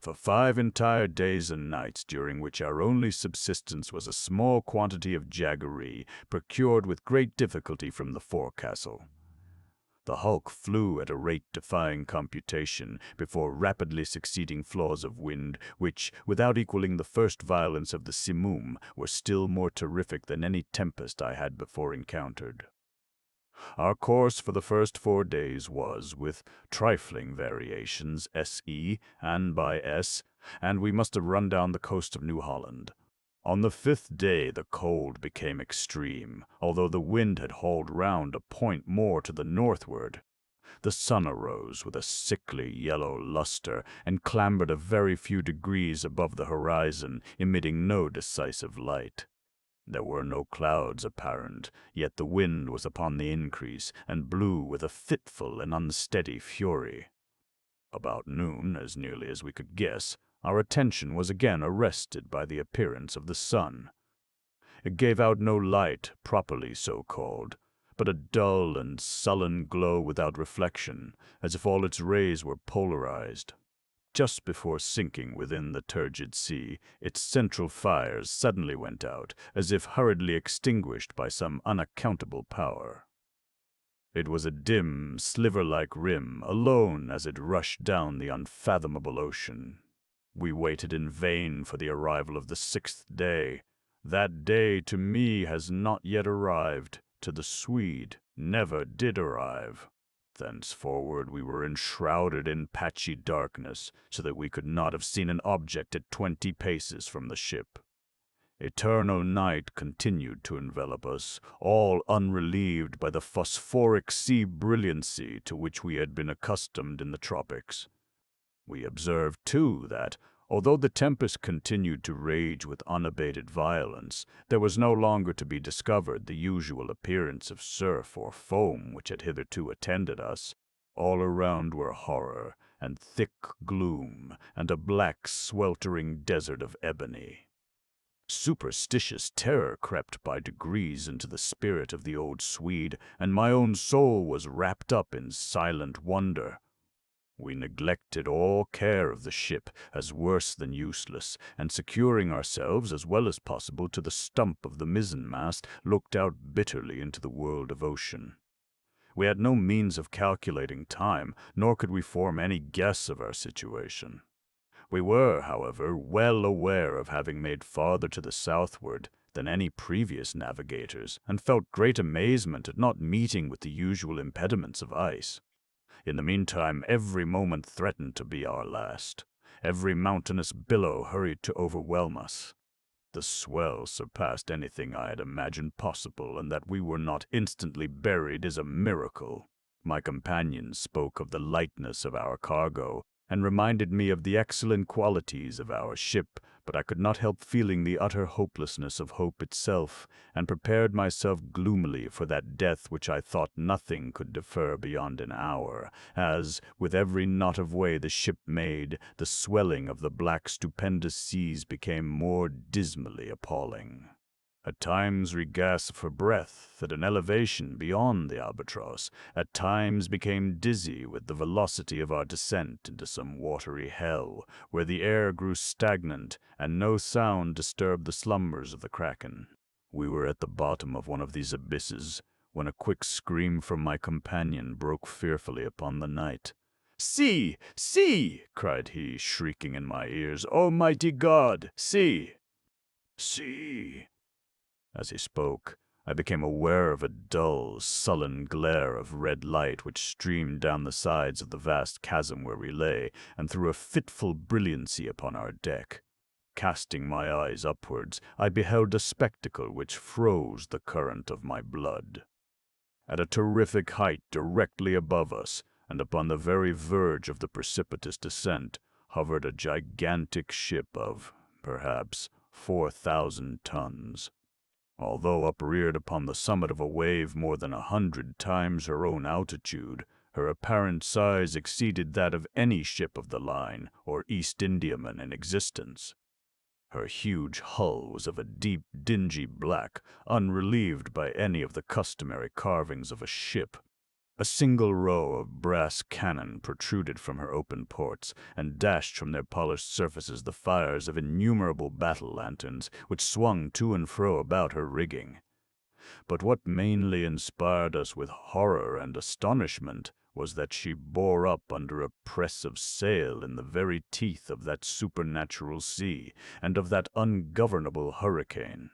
For 5 entire days and nights, during which our only subsistence was a small quantity of jaggery, procured with great difficulty from the forecastle, the hulk flew at a rate defying computation before rapidly succeeding flaws of wind, which, without equaling the first violence of the simoom, were still more terrific than any tempest I had before encountered. Our course for the first 4 days was, with trifling variations, SE and by S, and we must have run down the coast of New Holland. On the 5th day the cold became extreme, although the wind had hauled round a point more to the northward. The sun arose with a sickly yellow luster, and clambered a very few degrees above the horizon, emitting no decisive light. There were no clouds apparent, yet the wind was upon the increase, and blew with a fitful and unsteady fury. About noon, as nearly as we could guess, our attention was again arrested by the appearance of the sun. It gave out no light, properly so called, but a dull and sullen glow without reflection, as if all its rays were polarized. Just before sinking within the turgid sea, its central fires suddenly went out, as if hurriedly extinguished by some unaccountable power. It was a dim, sliver-like rim, alone as it rushed down the unfathomable ocean. We waited in vain for the arrival of the 6th day. That day to me has not yet arrived, to the Swede never did arrive. Thenceforward we were enshrouded in patchy darkness, so that we could not have seen an object at 20 paces from the ship. Eternal night continued to envelop us, all unrelieved by the phosphoric sea brilliancy to which we had been accustomed in the tropics. We observed, too, that, although the tempest continued to rage with unabated violence, there was no longer to be discovered the usual appearance of surf or foam which had hitherto attended us. All around were horror, and thick gloom, and a black sweltering desert of ebony. Superstitious terror crept by degrees into the spirit of the old Swede, and my own soul was wrapped up in silent wonder. We neglected all care of the ship as worse than useless, and securing ourselves as well as possible to the stump of the mizzenmast, looked out bitterly into the world of ocean. We had no means of calculating time, nor could we form any guess of our situation. We were, however, well aware of having made farther to the southward than any previous navigators, and felt great amazement at not meeting with the usual impediments of ice. In the meantime, every moment threatened to be our last. Every mountainous billow hurried to overwhelm us. The swell surpassed anything I had imagined possible, and that we were not instantly buried is a miracle. My companions spoke of the lightness of our cargo, and reminded me of the excellent qualities of our ship, but I could not help feeling the utter hopelessness of hope itself, and prepared myself gloomily for that death which I thought nothing could defer beyond an hour, as, with every knot of way the ship made, the swelling of the black stupendous seas became more dismally appalling. At times we gasped for breath at an elevation beyond the albatross, at times became dizzy with the velocity of our descent into some watery hell, where the air grew stagnant and no sound disturbed the slumbers of the kraken. We were at the bottom of one of these abysses, when a quick scream from my companion broke fearfully upon the night. "See! See!" cried he, shrieking in my ears. "Almighty God, see!" See!" As he spoke, I became aware of a dull, sullen glare of red light which streamed down the sides of the vast chasm where we lay, and threw a fitful brilliancy upon our deck. Casting my eyes upwards, I beheld a spectacle which froze the current of my blood. At a terrific height directly above us, and upon the very verge of the precipitous descent, hovered a gigantic ship of, perhaps, 4,000 tons. Although upreared upon the summit of a wave more than 100 times her own altitude, her apparent size exceeded that of any ship of the line or East Indiaman in existence. Her huge hull was of a deep, dingy black, unrelieved by any of the customary carvings of a ship. A single row of brass cannon protruded from her open ports, and dashed from their polished surfaces the fires of innumerable battle lanterns, which swung to and fro about her rigging. But what mainly inspired us with horror and astonishment was that she bore up under a press of sail in the very teeth of that supernatural sea, and of that ungovernable hurricane.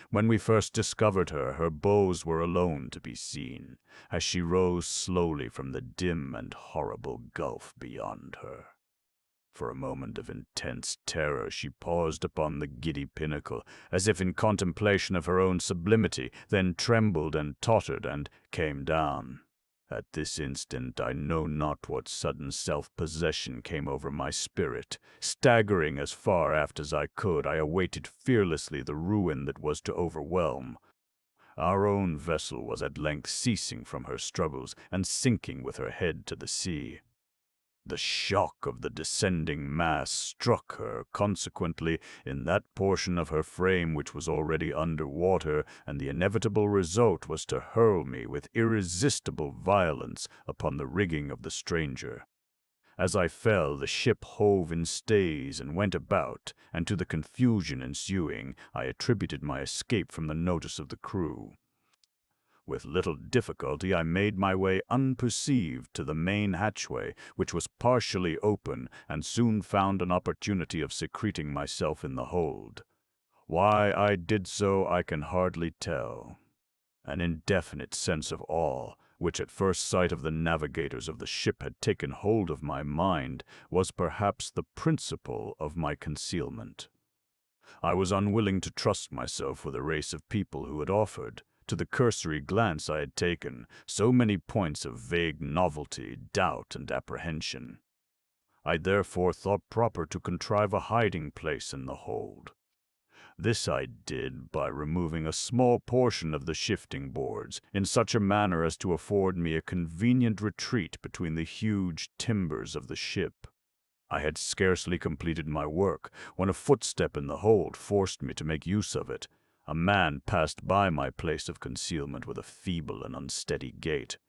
When we first discovered her, her bows were alone to be seen, as she rose slowly from the dim and horrible gulf beyond her. For a moment of intense terror she paused upon the giddy pinnacle, as if in contemplation of her own sublimity, then trembled and tottered and came down. At this instant I know not what sudden self-possession came over my spirit. Staggering as far aft as I could, I awaited fearlessly the ruin that was to overwhelm. Our own vessel was at length ceasing from her struggles and sinking with her head to the sea. The shock of the descending mass struck her, consequently, in that portion of her frame which was already under water, and the inevitable result was to hurl me with irresistible violence upon the rigging of the stranger. As I fell, the ship hove in stays and went about, and to the confusion ensuing, I attributed my escape from the notice of the crew. With little difficulty I made my way unperceived to the main hatchway, which was partially open, and soon found an opportunity of secreting myself in the hold. Why I did so I can hardly tell. An indefinite sense of awe, which at first sight of the navigators of the ship had taken hold of my mind, was perhaps the principle of my concealment. I was unwilling to trust myself with a race of people who had offered, to the cursory glance I had taken, so many points of vague novelty, doubt, and apprehension. I therefore thought proper to contrive a hiding place in the hold. This I did by removing a small portion of the shifting boards, in such a manner as to afford me a convenient retreat between the huge timbers of the ship. I had scarcely completed my work when a footstep in the hold forced me to make use of it. A man passed by my place of concealment with a feeble and unsteady gait.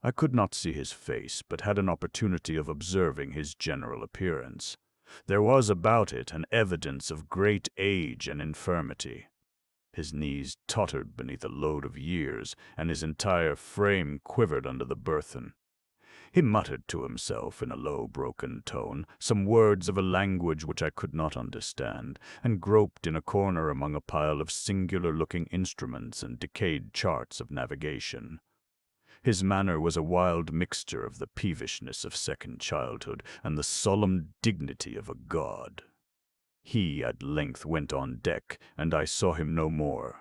I could not see his face, but had an opportunity of observing his general appearance. There was about it an evidence of great age and infirmity. His knees tottered beneath a load of years, and his entire frame quivered under the burthen. He muttered to himself in a low, broken tone some words of a language which I could not understand, and groped in a corner among a pile of singular-looking instruments and decayed charts of navigation. His manner was a wild mixture of the peevishness of second childhood and the solemn dignity of a god. He at length went on deck, and I saw him no more.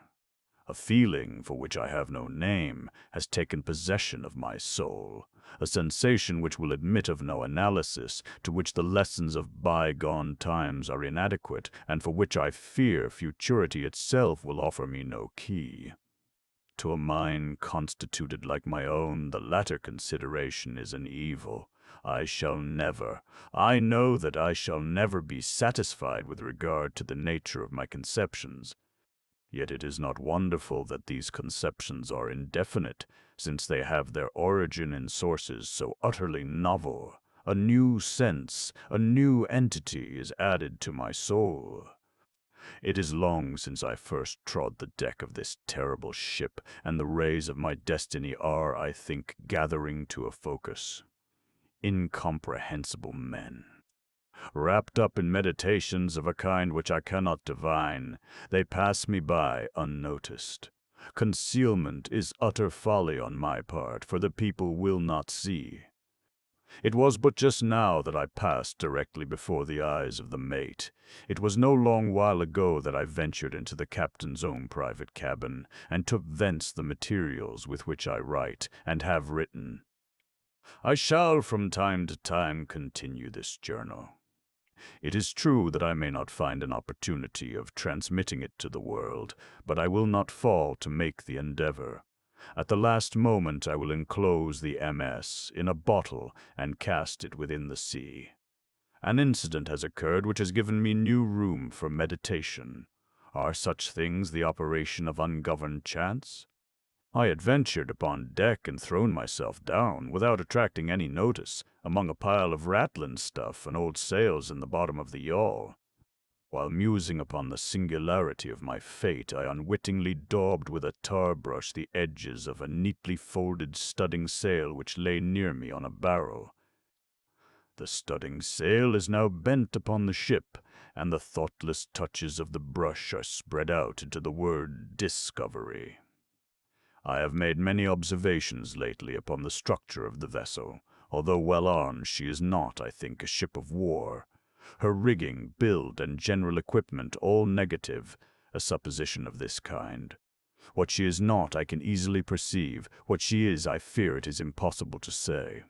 A feeling, for which I have no name, has taken possession of my soul, a sensation which will admit of no analysis, to which the lessons of bygone times are inadequate, and for which I fear futurity itself will offer me no key. To a mind constituted like my own, the latter consideration is an evil. I know that I shall never be satisfied with regard to the nature of my conceptions. Yet it is not wonderful that these conceptions are indefinite, since they have their origin in sources so utterly novel. A new sense, a new entity is added to my soul. It is long since I first trod the deck of this terrible ship, and the rays of my destiny are, I think, gathering to a focus. Incomprehensible men! Wrapped up in meditations of a kind which I cannot divine, they pass me by unnoticed. Concealment is utter folly on my part, for the people will not see. It was but just now that I passed directly before the eyes of the mate. It was no long while ago that I ventured into the captain's own private cabin, and took thence the materials with which I write, and have written. I shall from time to time continue this journal. It is true that I may not find an opportunity of transmitting it to the world, but I will not fall to make the endeavor. At the last moment I will enclose the MS in a bottle and cast it within the sea. An incident has occurred which has given me new room for meditation. Are such things the operation of ungoverned chance? I had ventured upon deck and thrown myself down, without attracting any notice, among a pile of rattling stuff and old sails in the bottom of the yawl. While musing upon the singularity of my fate, I unwittingly daubed with a tar brush the edges of a neatly folded studding sail which lay near me on a barrel. The studding sail is now bent upon the ship, and the thoughtless touches of the brush are spread out into the word Discovery. I have made many observations lately upon the structure of the vessel. Although well armed, she is not, I think, a ship of war. Her rigging, build, and general equipment all negative a supposition of this kind. What she is not I can easily perceive, what she is I fear it is impossible to say.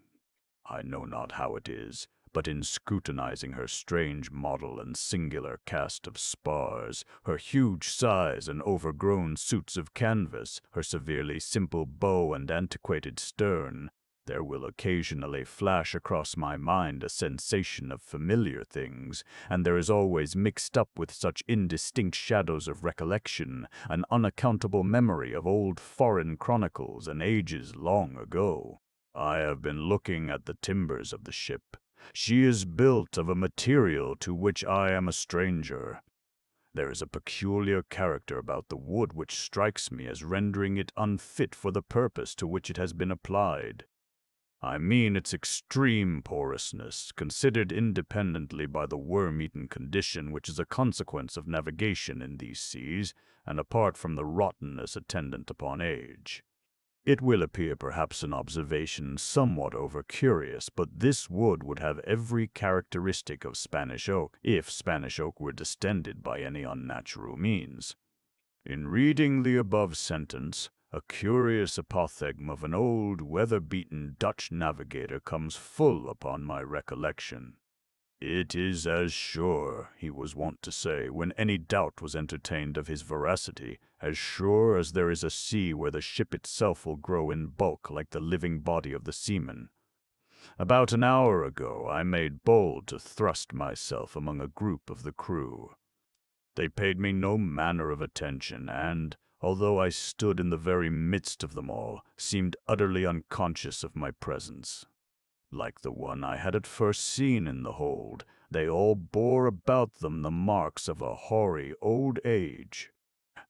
I know not how it is, but in scrutinizing her strange model and singular cast of spars, her huge size and overgrown suits of canvas, her severely simple bow and antiquated stern, there will occasionally flash across my mind a sensation of familiar things, and there is always mixed up with such indistinct shadows of recollection an unaccountable memory of old foreign chronicles and ages long ago. I have been looking at the timbers of the ship. She is built of a material to which I am a stranger. There is a peculiar character about the wood which strikes me as rendering it unfit for the purpose to which it has been applied. I mean its extreme porousness, considered independently by the worm-eaten condition which is a consequence of navigation in these seas, and apart from the rottenness attendant upon age. It will appear perhaps an observation somewhat over-curious, but this wood would have every characteristic of Spanish oak, if Spanish oak were distended by any unnatural means. In reading the above sentence, a curious apothegm of an old, weather-beaten Dutch navigator comes full upon my recollection. "It is as sure," he was wont to say, when any doubt was entertained of his veracity, "as sure as there is a sea where the ship itself will grow in bulk like the living body of the seaman." About an hour ago I made bold to thrust myself among a group of the crew. They paid me no manner of attention, and, although I stood in the very midst of them all, seemed utterly unconscious of my presence. Like the one I had at first seen in the hold, they all bore about them the marks of a hoary old age.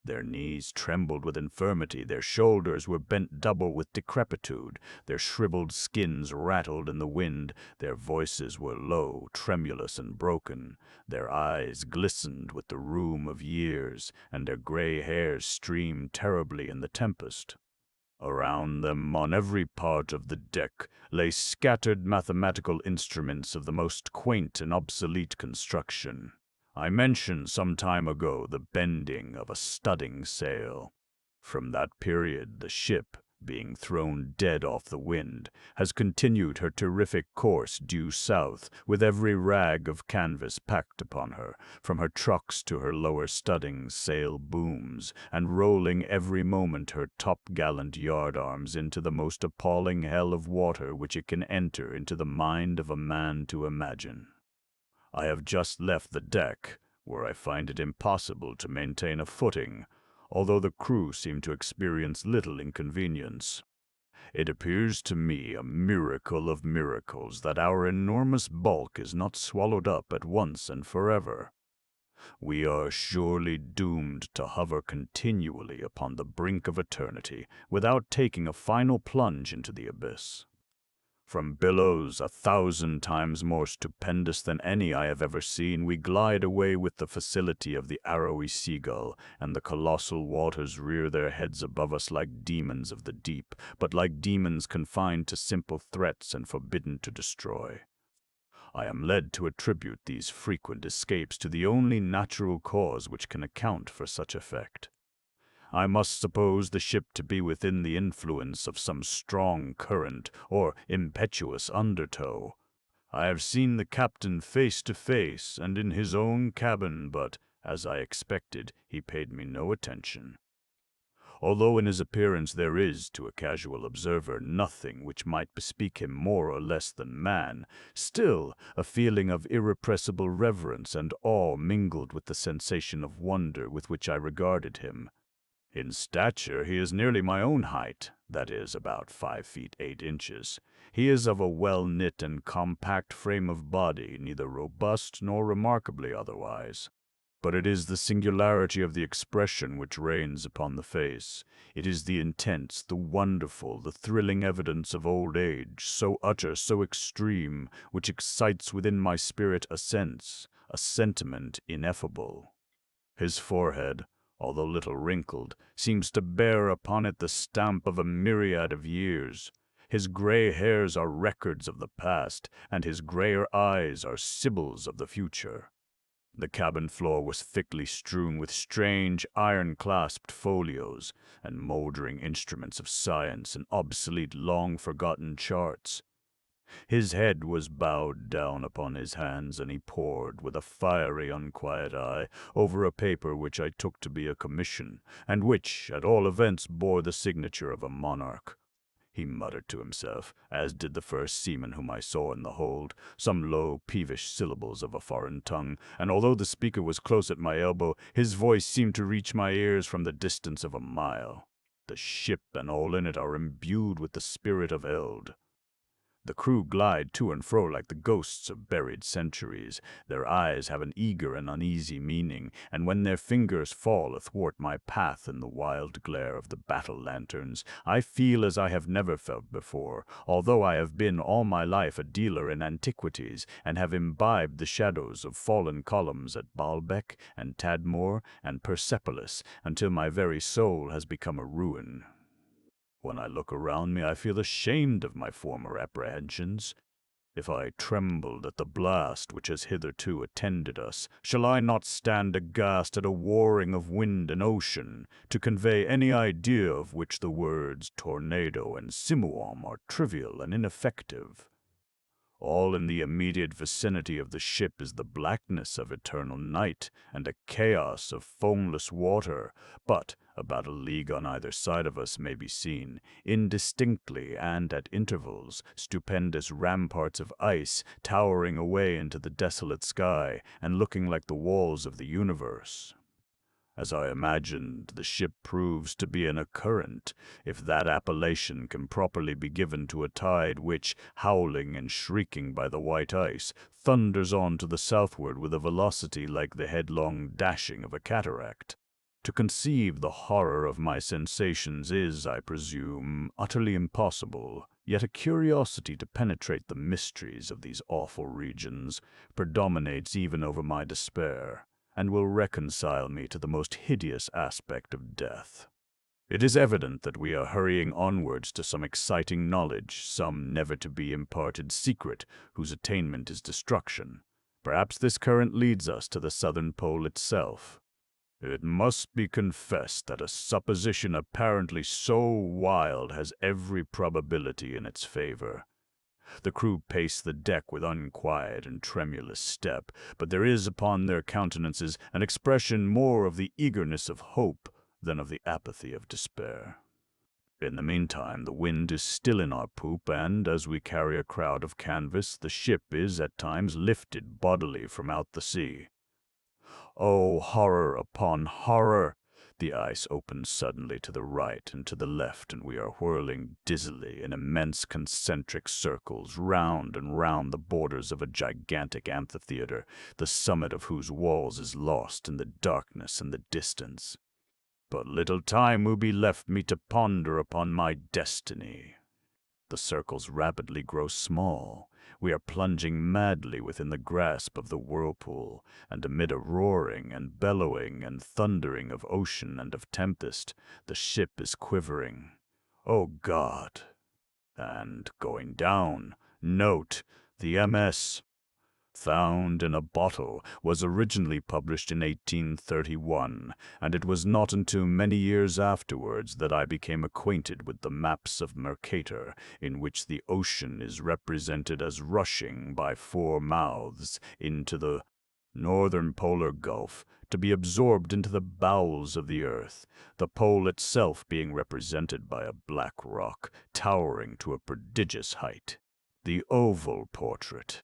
Their knees trembled with infirmity, their shoulders were bent double with decrepitude, their shriveled skins rattled in the wind, their voices were low, tremulous, and broken, their eyes glistened with the rheum of years, and their gray hairs streamed terribly in the tempest. Around them, on every part of the deck, lay scattered mathematical instruments of the most quaint and obsolete construction. I mentioned some time ago the bending of a studding sail. From that period, the ship, being thrown dead off the wind, has continued her terrific course due south, with every rag of canvas packed upon her, from her trucks to her lower studding sail booms, and rolling every moment her topgallant yardarms into the most appalling hell of water which it can enter into the mind of a man to imagine. I have just left the deck, where I find it impossible to maintain a footing, although the crew seem to experience little inconvenience. It appears to me a miracle of miracles that our enormous bulk is not swallowed up at once and forever. We are surely doomed to hover continually upon the brink of eternity, without taking a final plunge into the abyss. From billows 1,000 times more stupendous than any I have ever seen, we glide away with the facility of the arrowy seagull, and the colossal waters rear their heads above us like demons of the deep, but like demons confined to simple threats and forbidden to destroy. I am led to attribute these frequent escapes to the only natural cause which can account for such effect. I must suppose the ship to be within the influence of some strong current or impetuous undertow. I have seen the captain face to face and in his own cabin, but, as I expected, he paid me no attention. Although in his appearance there is, to a casual observer, nothing which might bespeak him more or less than man, still a feeling of irrepressible reverence and awe mingled with the sensation of wonder with which I regarded him. In stature he is nearly my own height, that is, about 5 feet 8 inches. He is of a well-knit and compact frame of body, neither robust nor remarkably otherwise. But it is the singularity of the expression which reigns upon the face. It is the intense, the wonderful, the thrilling evidence of old age, so utter, so extreme, which excites within my spirit a sense, a sentiment ineffable. His forehead, although little wrinkled, seems to bear upon it the stamp of a myriad of years. His gray hairs are records of the past, and his grayer eyes are sibyls of the future. The cabin floor was thickly strewn with strange, iron-clasped folios, and mouldering instruments of science and obsolete, long-forgotten charts. His head was bowed down upon his hands, and he pored, with a fiery, unquiet eye, over a paper which I took to be a commission, and which, at all events, bore the signature of a monarch. He muttered to himself, as did the first seaman whom I saw in the hold, some low, peevish syllables of a foreign tongue, and although the speaker was close at my elbow, his voice seemed to reach my ears from the distance of a mile. The ship and all in it are imbued with the spirit of eld. The crew glide to and fro like the ghosts of buried centuries. Their eyes have an eager and uneasy meaning, and when their fingers fall athwart my path in the wild glare of the battle lanterns, I feel as I have never felt before, although I have been all my life a dealer in antiquities, and have imbibed the shadows of fallen columns at Baalbec and Tadmor and Persepolis, until my very soul has become a ruin. When I look around me, I feel ashamed of my former apprehensions. If I trembled at the blast which has hitherto attended us, shall I not stand aghast at a warring of wind and ocean, to convey any idea of which the words tornado and simoom are trivial and ineffective? All in the immediate vicinity of the ship is the blackness of eternal night and a chaos of foamless water, but about a league on either side of us may be seen, indistinctly and at intervals, stupendous ramparts of ice towering away into the desolate sky and looking like the walls of the universe. As I imagined, the ship proves to be in a current, if that appellation can properly be given to a tide which, howling and shrieking by the white ice, thunders on to the southward with a velocity like the headlong dashing of a cataract. To conceive the horror of my sensations is, I presume, utterly impossible, yet a curiosity to penetrate the mysteries of these awful regions predominates even over my despair, and will reconcile me to the most hideous aspect of death. It is evident that we are hurrying onwards to some exciting knowledge, some never-to-be-imparted secret, whose attainment is destruction. Perhaps this current leads us to the southern pole itself. It must be confessed that a supposition apparently so wild has every probability in its favor. The crew pace the deck with unquiet and tremulous step, but there is upon their countenances an expression more of the eagerness of hope than of the apathy of despair. In the meantime, the wind is still in our poop, and as we carry a crowd of canvas, the ship is at times lifted bodily from out the sea. Oh, horror upon horror! The ice opens suddenly to the right and to the left, and we are whirling dizzily in immense concentric circles, round and round the borders of a gigantic amphitheater, the summit of whose walls is lost in the darkness and the distance. But little time will be left me to ponder upon my destiny. The circles rapidly grow small. We are plunging madly within the grasp of the whirlpool, and amid a roaring and bellowing and thundering of ocean and of tempest, the ship is quivering. O God! And going down. Note, the MS, found in a bottle, was originally published in 1831, and it was not until many years afterwards that I became acquainted with the maps of Mercator, in which the ocean is represented as rushing by four mouths into the northern polar gulf, to be absorbed into the bowels of the earth, the pole itself being represented by a black rock towering to a prodigious height. The oval portrait.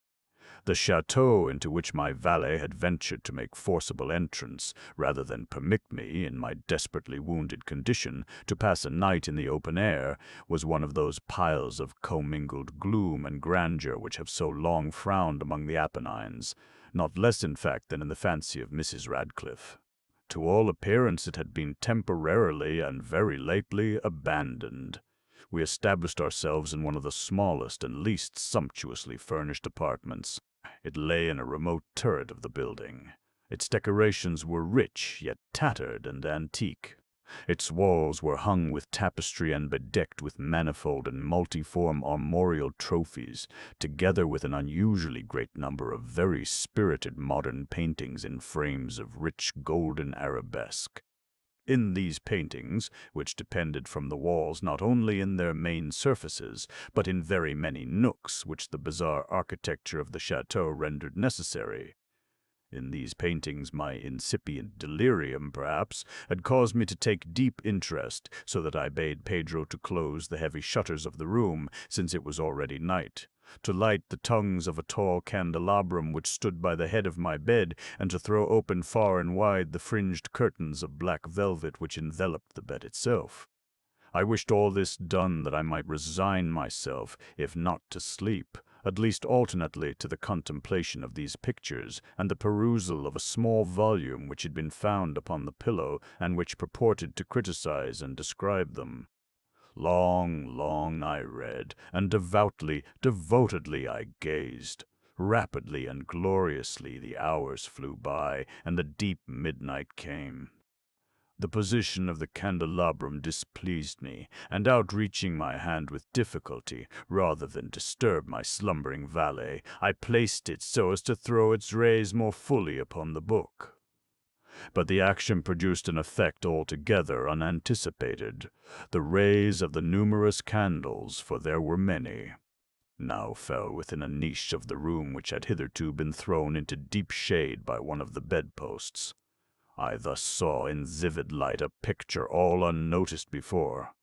The chateau into which my valet had ventured to make forcible entrance, rather than permit me, in my desperately wounded condition, to pass a night in the open air, was one of those piles of commingled gloom and grandeur which have so long frowned among the Apennines, not less in fact than in the fancy of Mrs. Radcliffe. To all appearance it had been temporarily and very lately abandoned. We established ourselves in one of the smallest and least sumptuously furnished apartments. It lay in a remote turret of the building. Its decorations were rich, yet tattered and antique. Its walls were hung with tapestry and bedecked with manifold and multiform armorial trophies, together with an unusually great number of very spirited modern paintings in frames of rich golden arabesque. In these paintings, which depended from the walls not only in their main surfaces, but in very many nooks which the bizarre architecture of the chateau rendered necessary, in these paintings my incipient delirium, perhaps, had caused me to take deep interest, so that I bade Pedro to close the heavy shutters of the room, since it was already night, to light the tongues of a tall candelabrum which stood by the head of my bed, and to throw open far and wide the fringed curtains of black velvet which enveloped the bed itself. I wished all this done that I might resign myself, if not to sleep, at least alternately to the contemplation of these pictures and the perusal of a small volume which had been found upon the pillow and which purported to criticize and describe them. Long I read, and devotedly I gazed. Rapidly and gloriously the hours flew by, and the deep midnight came. The position of the candelabrum displeased me, and outreaching my hand with difficulty, rather than disturb my slumbering valet, I placed it so as to throw its rays more fully upon the book. But the action produced an effect altogether unanticipated. The rays of the numerous candles, for there were many, now fell within a niche of the room which had hitherto been thrown into deep shade by one of the bedposts. I thus saw in vivid light a picture all unnoticed before.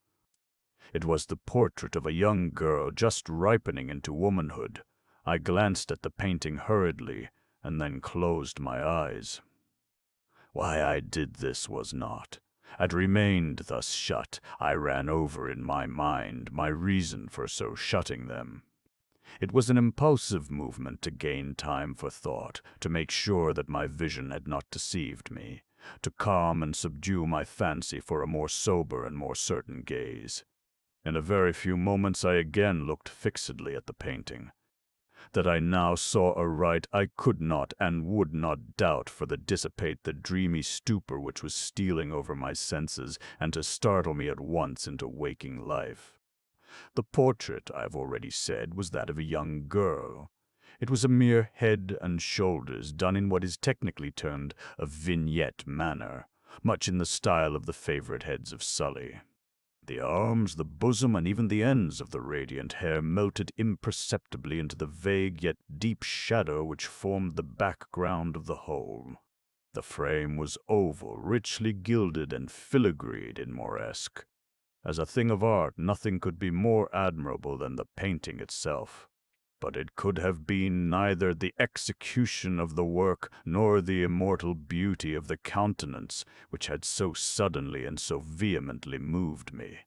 It was the portrait of a young girl just ripening into womanhood. I glanced at the painting hurriedly, and then closed my eyes. Why I did this was not. It remained thus shut. I ran over in my mind my reason for so shutting them. It was an impulsive movement to gain time for thought, to make sure that my vision had not deceived me, to calm and subdue my fancy for a more sober and more certain gaze. In a very few moments I again looked fixedly at the painting. That I now saw aright I could not and would not doubt, for to dissipate the dreamy stupor which was stealing over my senses, and to startle me at once into waking life. The portrait, I have already said, was that of a young girl. It was a mere head and shoulders, done in what is technically termed a vignette manner, much in the style of the favorite heads of Sully. The arms, the bosom, and even the ends of the radiant hair melted imperceptibly into the vague yet deep shadow which formed the background of the whole. The frame was oval, richly gilded and filigreed in Moresque. As a thing of art, nothing could be more admirable than the painting itself. But it could have been neither the execution of the work nor the immortal beauty of the countenance which had so suddenly and so vehemently moved me.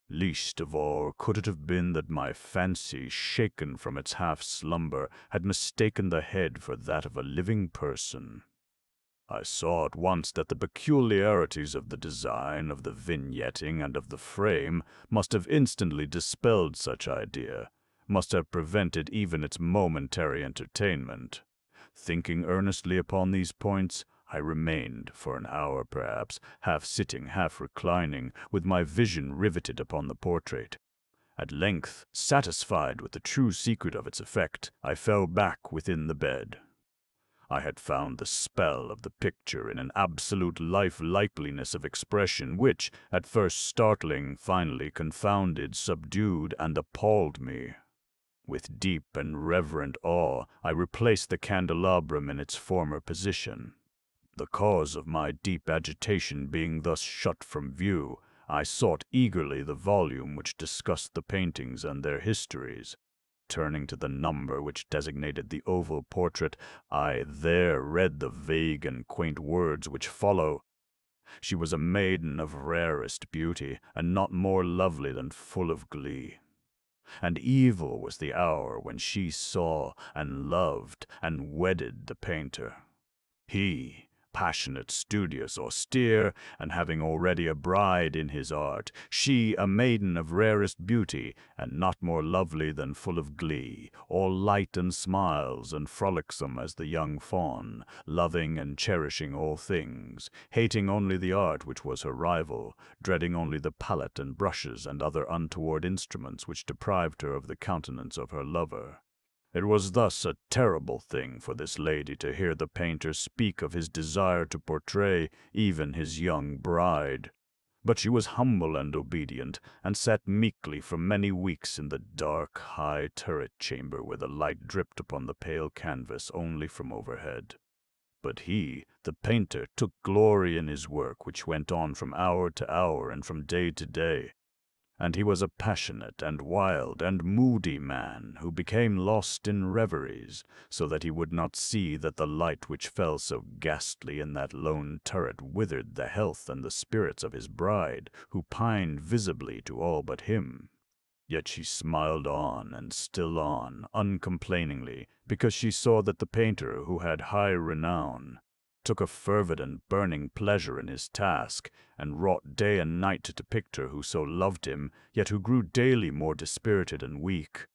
Least of all could it have been that my fancy, shaken from its half-slumber, had mistaken the head for that of a living person. I saw at once that the peculiarities of the design, of the vignetting, and of the frame must have instantly dispelled such idea, must have prevented even its momentary entertainment. Thinking earnestly upon these points, I remained, for an hour perhaps, half sitting, half reclining, with my vision riveted upon the portrait. At length, satisfied with the true secret of its effect, I fell back within the bed. I had found the spell of the picture in an absolute lifelikeliness of expression which, at first startling, finally confounded, subdued, and appalled me. With deep and reverent awe, I replaced the candelabrum in its former position. The cause of my deep agitation being thus shut from view, I sought eagerly the volume which discussed the paintings and their histories. Turning to the number which designated the oval portrait, I there read the vague and quaint words which follow. She was a maiden of rarest beauty, and not more lovely than full of glee. And evil was the hour when she saw and loved and wedded the painter. He, passionate, studious, austere, and having already a bride in his art; she, a maiden of rarest beauty, and not more lovely than full of glee, all light and smiles, and frolicsome as the young fawn, loving and cherishing all things, hating only the art which was her rival, dreading only the palette and brushes and other untoward instruments which deprived her of the countenance of her lover. It was thus a terrible thing for this lady to hear the painter speak of his desire to portray even his young bride. But she was humble and obedient, and sat meekly for many weeks in the dark, high turret chamber where the light dripped upon the pale canvas only from overhead. But he, the painter, took glory in his work, which went on from hour to hour and from day to day. And he was a passionate and wild and moody man who became lost in reveries, so that he would not see that the light which fell so ghastly in that lone turret withered the health and the spirits of his bride, who pined visibly to all but him. Yet she smiled on and still on, uncomplainingly, because she saw that the painter, who had high renown, took a fervid and burning pleasure in his task, and wrought day and night to depict her who so loved him, yet who grew daily more dispirited and weak.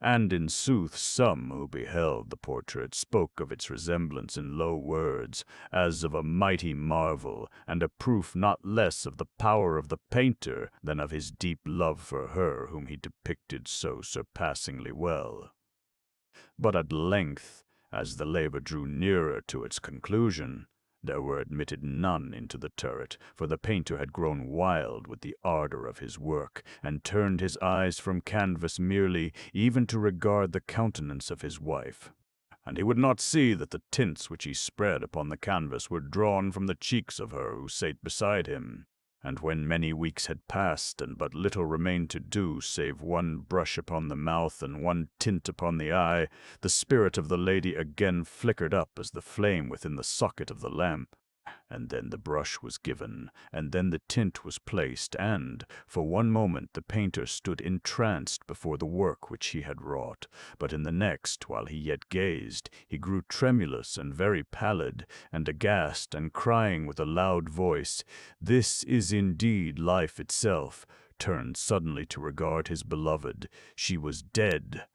And in sooth some who beheld the portrait spoke of its resemblance in low words, as of a mighty marvel, and a proof not less of the power of the painter than of his deep love for her whom he depicted so surpassingly well. But at length, as the labor drew nearer to its conclusion, there were admitted none into the turret, for the painter had grown wild with the ardor of his work, and turned his eyes from canvas merely, even to regard the countenance of his wife. And he would not see that the tints which he spread upon the canvas were drawn from the cheeks of her who sate beside him. And when many weeks had passed, and but little remained to do, save one brush upon the mouth and one tint upon the eye, the spirit of the lady again flickered up as the flame within the socket of the lamp. And then the brush was given, and then the tint was placed, and, for one moment, the painter stood entranced before the work which he had wrought. But in the next, while he yet gazed, he grew tremulous and very pallid, and aghast, and crying with a loud voice, "This is indeed life itself," turned suddenly to regard his beloved. She was dead,